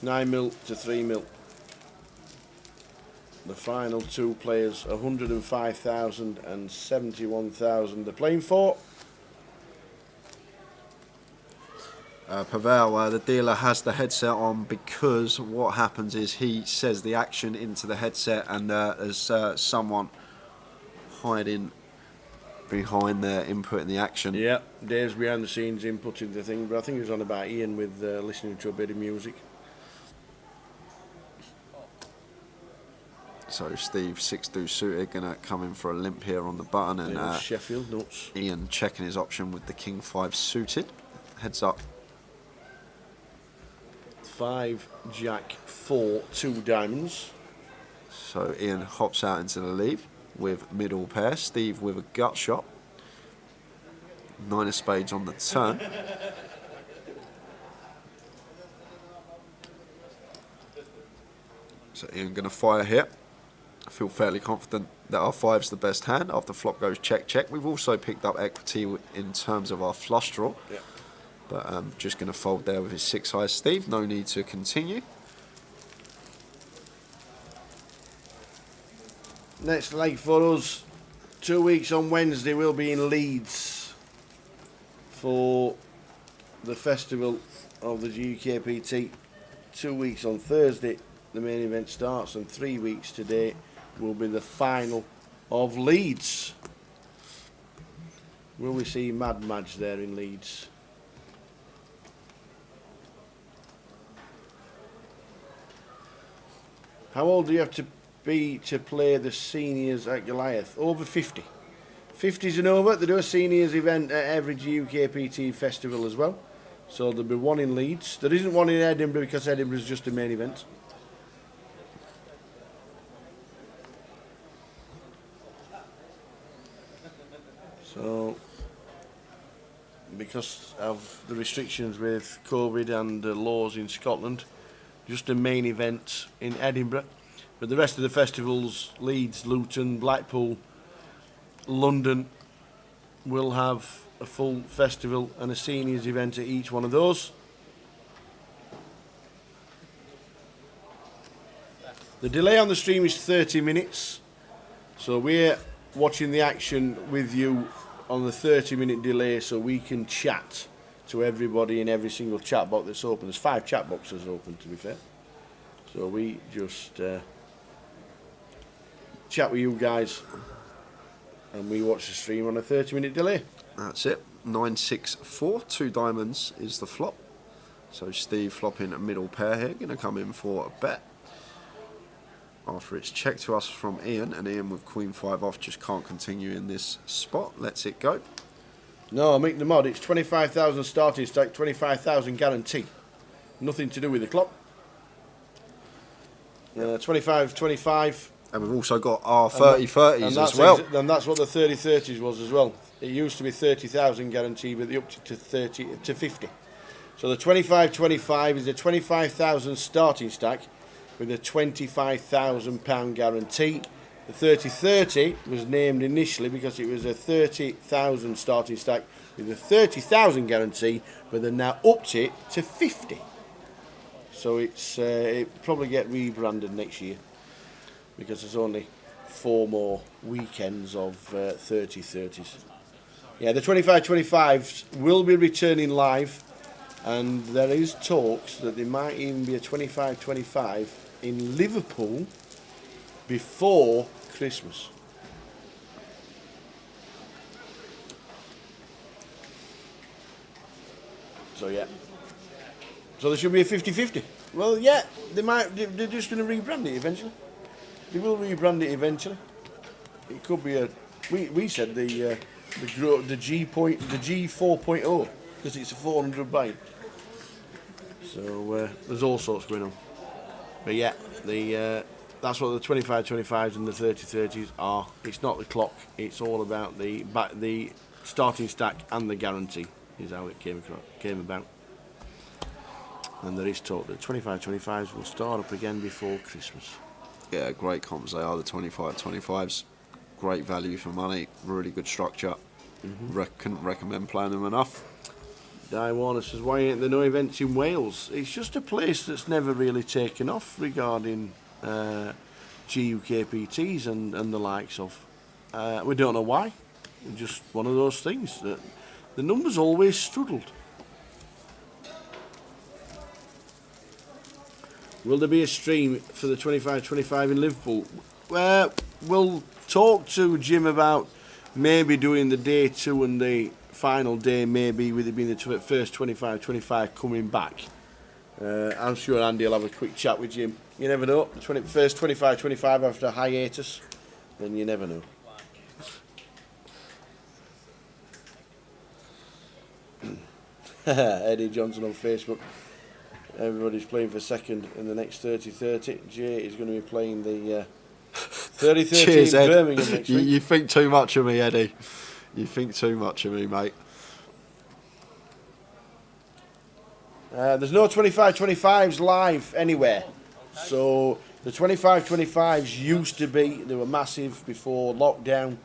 $9 mil to $3 mil. The final 2 players, 105,000 and 71,000. They're playing for Pavel, the dealer has the headset on because what happens is he says the action into the headset, and there's someone hiding behind there inputting the action. Yeah, Dave's behind the scenes inputting the thing, but I think he was on about Ian with listening to a bit of music. So Steve, 6-2 suited, going to come in for a limp here on the button, and Sheffield nuts. Ian checking his option with the King 5 suited. Heads up. 5, Jack, 4, 2 diamonds. So Ian hops out into the lead with middle pair. Steve with a gut shot. 9 of spades on the turn. So Ian going to fire here. I feel fairly confident that our 5's the best hand after flop goes check, check. We've also picked up equity in terms of our flush draw. Yeah. But just going to fold there with his 6 high Steve. No need to continue. Next leg for us, 2 weeks on Wednesday, we'll be in Leeds for the festival of the GUKPT. 2 weeks on Thursday, the main event starts, and 3 weeks today will be the final of Leeds. Will we see Mad Madge there in Leeds? How old do you have to be to play the seniors at Goliath? Over 50. 50s and over. They do a seniors event at every GUKPT festival as well. So there'll be one in Leeds. There isn't one in Edinburgh because Edinburgh is just a main event. So, because of the restrictions with COVID and the laws in Scotland, just a main event in Edinburgh. But the rest of the festivals, Leeds, Luton, Blackpool, London, will have a full festival and a seniors event at each one of those. The delay on the stream is 30 minutes. So we're watching the action with you on the 30-minute delay so we can chat to everybody in every single chat box that's open. There's 5 chat boxes open, to be fair. So we just chat with you guys and we watch the stream on a 30-minute delay. That's it. 9-6-4, 2 diamonds is the flop. So Steve flopping a middle pair here, going to come in for a bet. After it's checked to us from Ian, and Ian with Queen 5 off just can't continue in this spot. Lets it go. No, make the mod. It's 25,000 starting stake, 25,000 guarantee. Nothing to do with the clock. 25. And we've also got our 30-30s as well. And that's what the 30-30s was as well. It used to be 30,000 guarantee, but they upped it to 50. So the 25-25 is a 25,000 starting stack with a £25,000 guarantee. The 30-30 was named initially because it was a 30,000 starting stack with a 30,000 guarantee, but they've now upped it to 50. So it probably get rebranded next year because there's only 4 more weekends of 30-30s. Yeah, the 25-25s will be returning live, and there is talks that there might even be a 25-25 in Liverpool before Christmas. So yeah. So there should be a 50-50. Well, yeah, they're just going to rebrand it eventually. They will rebrand it eventually. It could be a. We said the G 4.0 because it's a 400 byte. So there's all sorts going on. But yeah, that's what the 25-25s and the 30-30s are. It's not the clock. It's all about the starting stack and the guarantee is how it came about. And there is talk that 25-25s will start up again before Christmas. Yeah, great comps they are, the 25-25s. Great value for money, really good structure. Couldn't recommend playing them enough. Di Warner says, why ain't there no events in Wales? It's just a place that's never really taken off regarding GUKPTs and the likes of. We don't know why. It's just one of those things that the numbers always struggled. Will there be a stream for the 25-25 in Liverpool? We'll talk to Jim about maybe doing the day 2 and the final day, maybe with it being the first 25-25 coming back. I'm sure Andy will have a quick chat with Jim. You never know. The first 25-25 after a hiatus, then you never know. Eddie Johnson on Facebook. Everybody's playing for second in the next 30-30. Jay is going to be playing the 30-30 Cheers, in Ed. Birmingham next week. You think too much of me, Eddie. You think too much of me, mate. There's no 25-25s live anywhere. So the 25-25s used to be, they were massive before lockdown,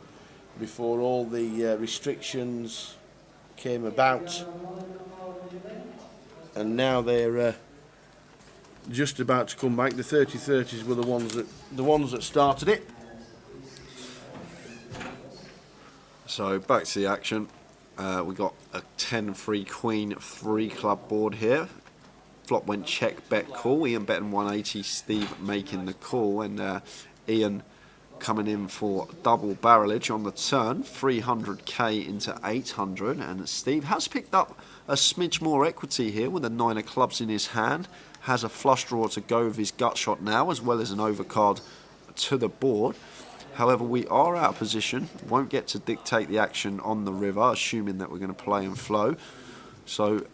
before all the restrictions came about. And now they're just about to come back. The 30-30s were the ones that started it. So back to the action. We got a 10-3 queen 3 club board here. Flop went check, bet, call. Ian betting 180, Steve making the call, and Ian coming in for double barrelage on the turn, 300k into 800, and Steve has picked up a smidge more equity here with a 9 of clubs in his hand, has a flush draw to go with his gut shot now, as well as an overcard to the board. However, we are out of position, won't get to dictate the action on the river, assuming that we're going to play and flow. So,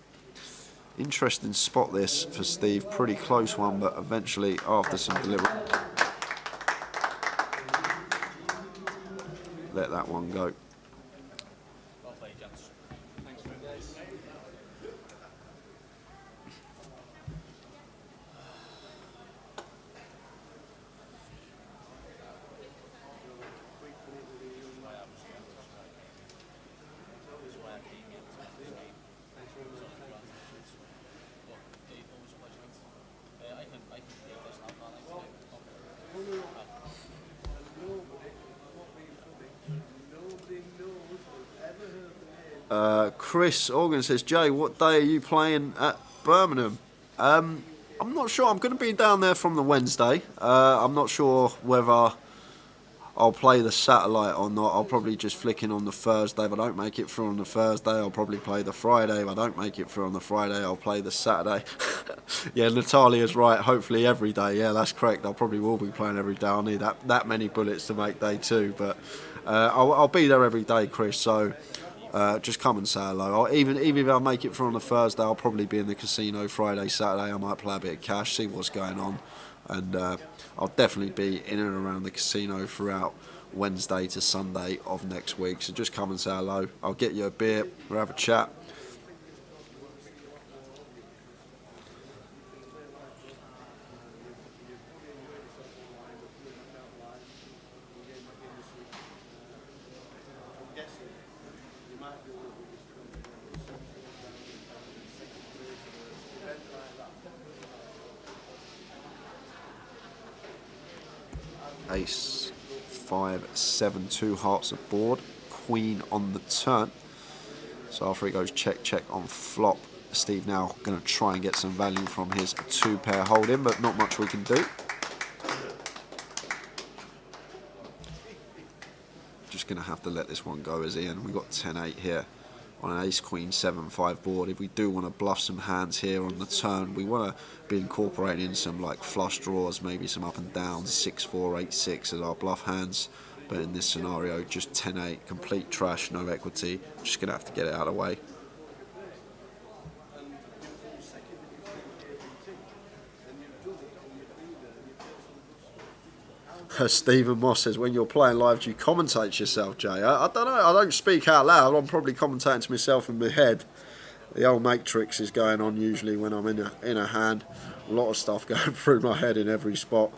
interesting spot this for Steve, pretty close one, but eventually after some delivery, let that one go. Well played, gents. Thanks very much. Chris Organ says, Jay, what day are you playing at Birmingham? I'm not sure. I'm going to be down there from the Wednesday. I'm not sure whether I'll play the satellite or not. I'll probably just flick in on the Thursday. If I don't make it through on the Thursday, I'll probably play the Friday. If I don't make it through on the Friday, I'll play the Saturday. Yeah, Natalia's right. Hopefully every day. Yeah, that's correct. I probably will be playing every day. I'll need that many bullets to make day 2. But I'll be there every day, Chris. So just come and say hello. Even if I make it through on the Thursday, I'll probably be in the casino Friday, Saturday. I might play a bit of cash, see what's going on. And I'll definitely be in and around the casino throughout Wednesday to Sunday of next week. So just come and say hello. I'll get you a beer. We'll have a chat. Ace, 5, 7, 2 hearts aboard, queen on the turn. So after it goes check, check on flop, Steve now going to try and get some value from his 2-pair holding, but not much we can do. Just going to have to let this one go as Ian. We've got 10-8 here on an ace, queen, 7, 5 board. If we do want to bluff some hands here on the turn, we want to be incorporating some like flush draws, maybe some up and downs, 6, 4, 8, 6 as our bluff hands. But in this scenario, just 10-8, complete trash, no equity. Just going to have to get it out of the way. Stephen Moss says, when you're playing live, do you commentate yourself, Jay? I don't know. I don't speak out loud. I'm probably commentating to myself in my head. The old matrix is going on usually when I'm in a hand. A lot of stuff going through my head in every spot.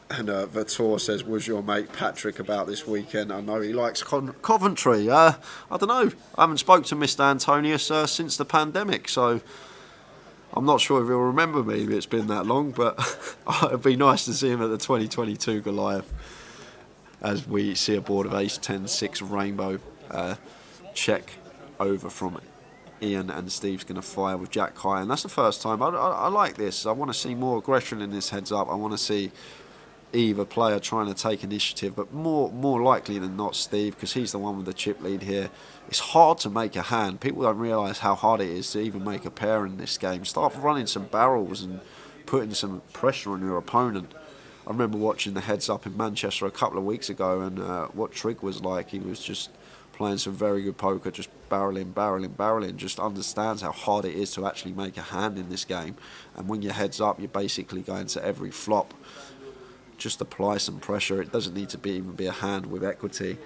And Vitor says, was your mate Patrick about this weekend? I know he likes Coventry. I don't know. I haven't spoke to Mr. Antonius since the pandemic, so I'm not sure if he'll remember me if it's been that long, but it'd be nice to see him at the 2022 Goliath as we see a board of ace, 10, 6 rainbow check over from Ian and Steve's going to fire with Jack high, and that's the first time. I like this. I want to see more aggression in this heads up. I want to see either player trying to take initiative, but more likely than not Steve, because he's the one with the chip lead here. It's hard to make a hand. People don't realise how hard it is to even make a pair in this game. Start running some barrels and putting some pressure on your opponent. I remember watching the heads up in Manchester a couple of weeks ago, and what Trig was like. He was just playing some very good poker, just barreling, just understands how hard it is to actually make a hand in this game. And when you're heads up, you're basically going to every flop. Just apply some pressure. It doesn't need to even be a hand with equity.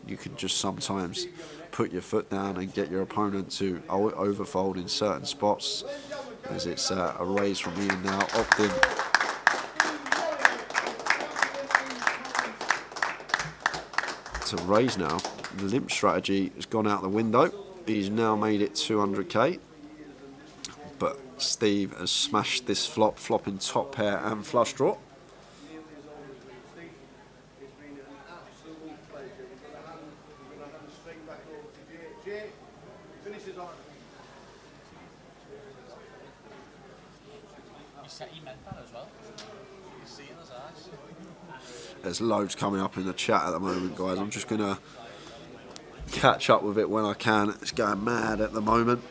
You can just sometimes put your foot down and get your opponent to overfold in certain spots. As it's a raise from Ian now, opting to raise now. The limp strategy has gone out the window. He's now made it 200k. But Steve has smashed this flop, flopping top pair and flush draw. He meant that as well. You see in his eyes. There's loads coming up in the chat at the moment, guys. I'm just going to catch up with it when I can. It's going mad at the moment.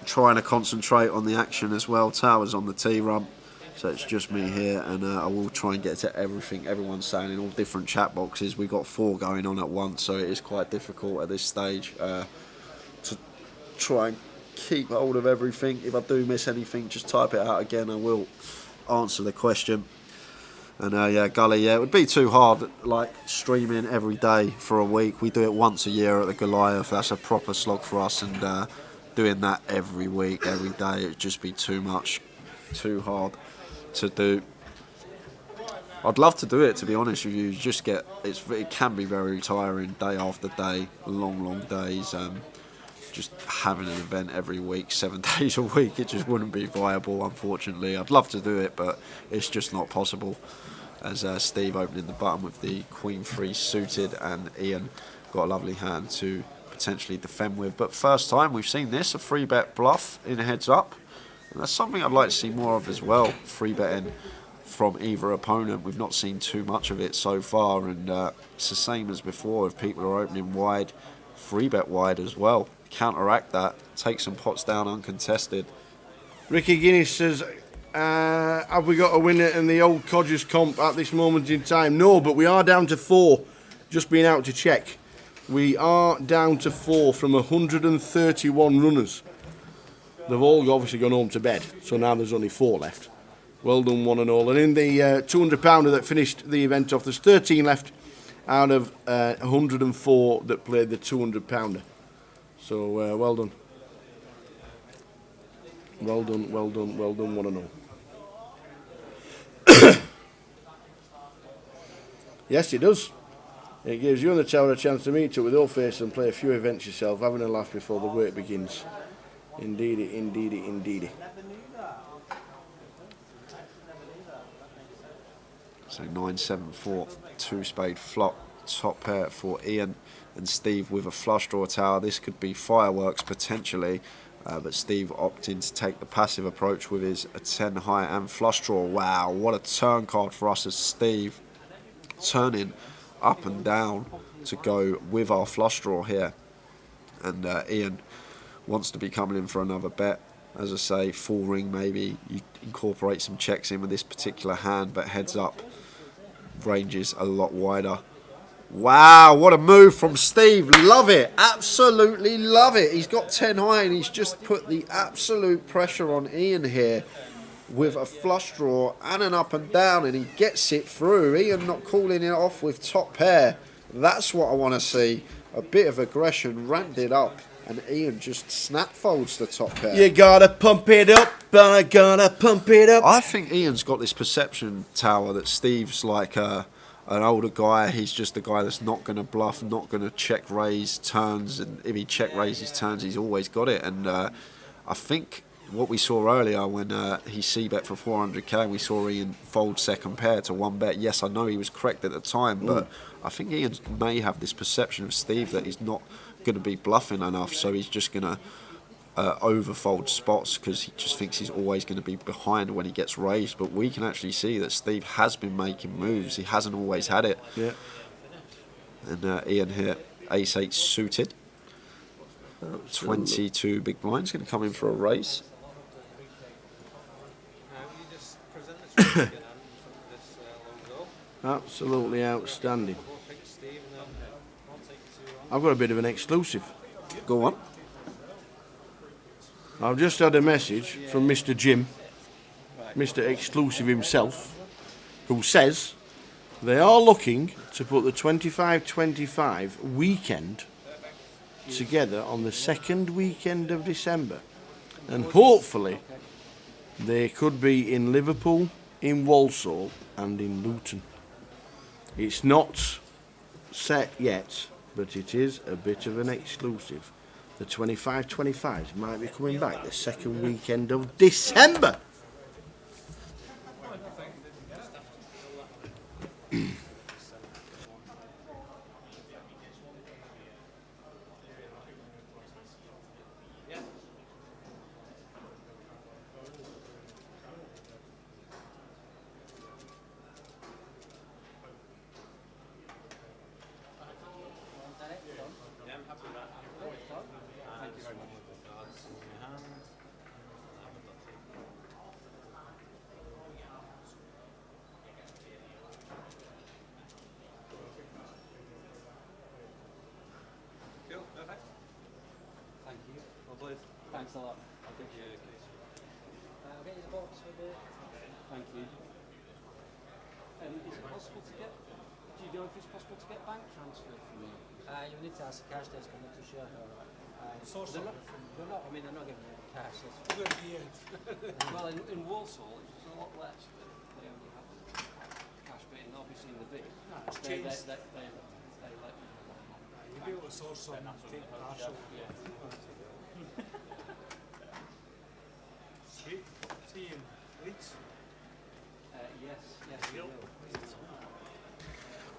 Trying to concentrate on the action as well. Tower's on the tee run, so it's just me here, and I will try and get to everything everyone's saying in all different chat boxes. We've got 4 going on at once, so it is quite difficult at this stage to try and keep hold of everything. If I do miss anything, just type it out again. I will answer the question. And yeah, Gully, yeah, it would be too hard, like streaming every day for a week. We do it once a year at the Goliath. That's a proper slog for us, and doing that every week, every day, it would just be too much, too hard to do. I'd love to do it, to be honest with you. Just get it can be very tiring, day after day, long days. Just having an event every week, 7 days a week, it just wouldn't be viable, unfortunately. I'd love to do it, but it's just not possible. As Steve opening the button with the Queen 3 suited, and Ian got a lovely hand to potentially defend with. But first time we've seen this, a 3-bet bluff in heads up. And that's something I'd like to see more of as well, 3-betting from either opponent. We've not seen too much of it so far, and it's the same as before. If people are opening wide, 3-bet wide as well. Counteract that, take some pots down uncontested. Ricky Guinness says, have we got a winner in the old Codgers comp at this moment in time? No, but we are down to 4. Just been out to check. We are down to 4 from 131 runners. They've all obviously gone home to bed, so now there's only 4 left. Well done, one and all. And in the 200-pounder that finished the event off, there's 13 left out of 104 that played the 200-pounder. So well done. Well done, one and all. Yes, it does. It gives you and the tower a chance to meet up with your face and play a few events yourself, having a laugh before the work begins. Indeedy. So 9-7-4, 2-spade flop, top pair for Ian and Steve with a flush draw tower. This could be fireworks potentially, but Steve opting to take the passive approach with his 10 high and flush draw. Wow, what a turn card for us as Steve turning up and down to go with our flush draw here. And Ian wants to be coming in for another bet. As I say, full ring maybe. You incorporate some checks in with this particular hand, but heads up, ranges a lot wider. Wow, what a move from Steve. Love it. Absolutely love it. He's got 10 high and he's just put the absolute pressure on Ian here with a flush draw and an up and down, and he gets it through. Ian not calling it off with top pair. That's what I want to see. A bit of aggression, ramped it up, and Ian just snap folds the top pair. You gotta pump it up, I gotta pump it up. I think Ian's got this perception, Tower, that Steve's like an older guy. He's just a guy that's not going to bluff, not going to check raise turns, and if he check raises turns, he's always got it. And I think what we saw earlier when he c-bet for 400k and we saw Ian fold second pair to 1-bet, yes, I know he was correct at the time, but I think Ian may have this perception of Steve that he's not going to be bluffing enough, so he's just going to overfold spots because he just thinks he's always going to be behind when he gets raised. But we can actually see that Steve has been making moves. He hasn't always had it. Yeah. And Ian here, ace-8 suited. 22 big blinds, going to come in for a raise. Absolutely outstanding. I've got a bit of an exclusive. Go on. I've just had a message from Mr. Jim, Mr. Exclusive himself, who says they are looking to put the 25-25 weekend together on the second weekend of December. And hopefully they could be in Liverpool, in Walsall and in Luton. It's not set yet, but it is a bit of an exclusive. The 25-25s might be coming back the second weekend of December. Thanks a lot. I'll give you a case. I'll get you the box for the... Thank you. Is it possible to get... Do you know if it's possible to get bank transfer for me? You need to ask the cash desk. I'm not too sure. They're not, I mean, they're not giving you cash. Well, in Walsall, it's a lot less, but they only have cash, but obviously in the big. They let me know. You'll be able to source some partial. Yeah. Sweet. See you in Leeds. Yes, we will.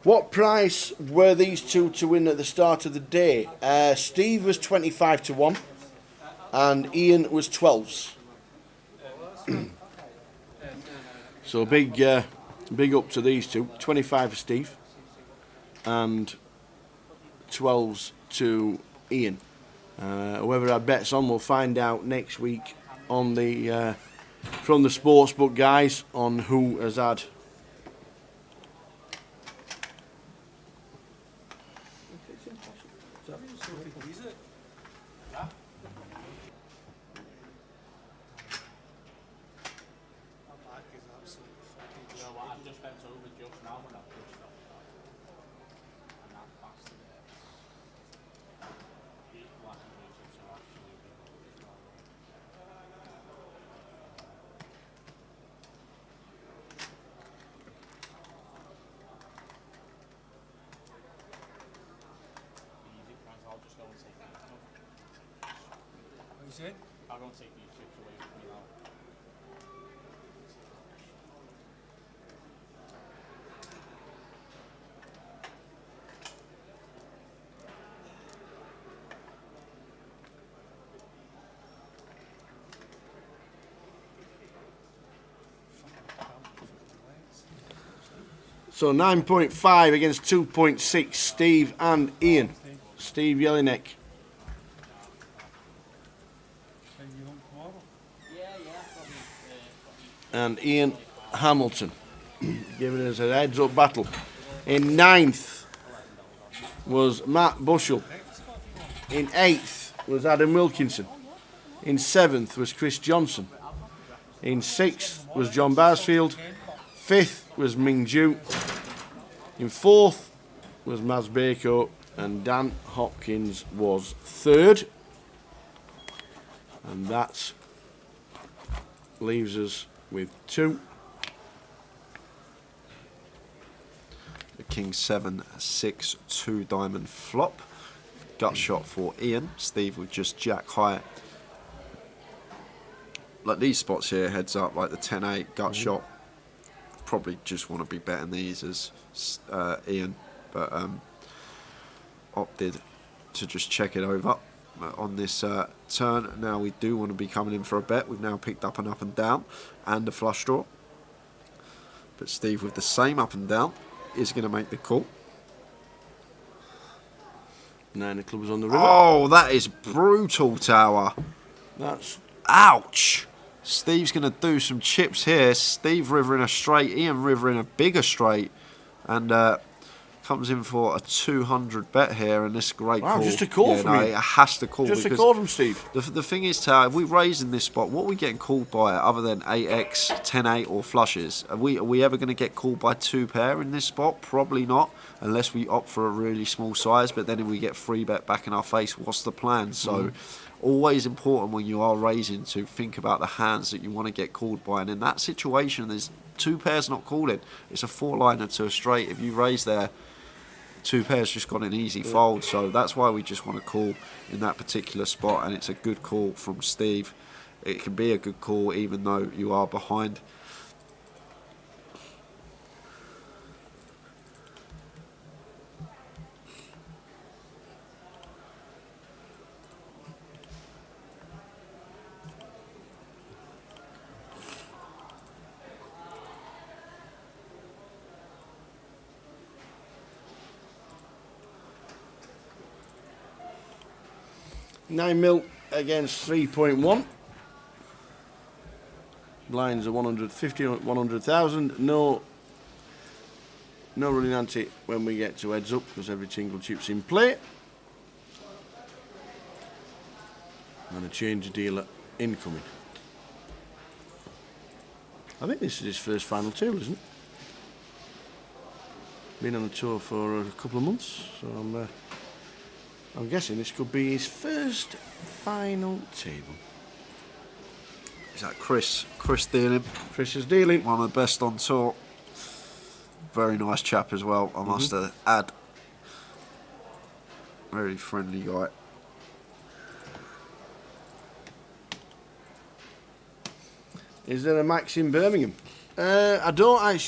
What price were these two to win at the start of the day? Steve was 25-1 and Ian was 12s. So big up to these two. 25 for Steve and 12s to Ian. Whoever had bets on, we'll find out next week on the from the sportsbook guys on who has had. I'll go and take these chips away with me now. So 9.5 against 2.6, Steve and Ian. Steve Jelinek. And Ian Hamilton giving us a heads up battle. In 9th was Matt Bushell. In 8th was Adam Wilkinson. In 7th was Chris Johnson. In 6th was John Barsfield. 5th was Ming Ju. In 4th was Maz Bako. And Dan Hopkins was 3rd. And that leaves us with 2. The King 7, 6, 2 diamond flop. Gut shot for Ian. Steve with just jack high. Like these spots here, heads up, like the 10-8 gut shot. Probably just want to be betting these as Ian, but opted to just check it over. on this turn. Now we do want to be coming in for a bet. We've now picked up an up and down and a flush draw. But Steve, with the same up and down, is going to make the call. 9 of clubs on the river. Oh, that is brutal, Tower. That's... Ouch. Steve's going to do some chips here. Steve River in a straight, Ian River in a bigger straight. And comes in for a 200 bet here, and this great call. Wow, just a call from It has to call. Just a call from Steve. The thing is, Tower, if we raise in this spot, what are we getting called by other than 8x, 10-8 or flushes? Are we ever going to get called by 2 pair in this spot? Probably not, unless we opt for a really small size, but then if we get free bet back in our face, what's the plan? So always important when you are raising to think about the hands that you want to get called by, and in that situation there's 2 pairs not calling. It's a 4-liner to a straight. If you raise there, 2 pairs just got an easy fold, so that's why we just want to call in that particular spot, and it's a good call from Steve. It can be a good call even though you are behind. $9 mil against 3.1. Blinds are 150, 100,000. No running ante when we get to heads up because every single chip's in play. And a change of dealer incoming. I think this is his first final table, isn't it? Been on the tour for a couple of months, so I'm guessing this could be his first final table. Is that Chris? Chris dealing. Chris is dealing. One of the best on tour. Very nice chap as well, I must add. Very friendly guy. Is there a Max in Birmingham? I don't actually.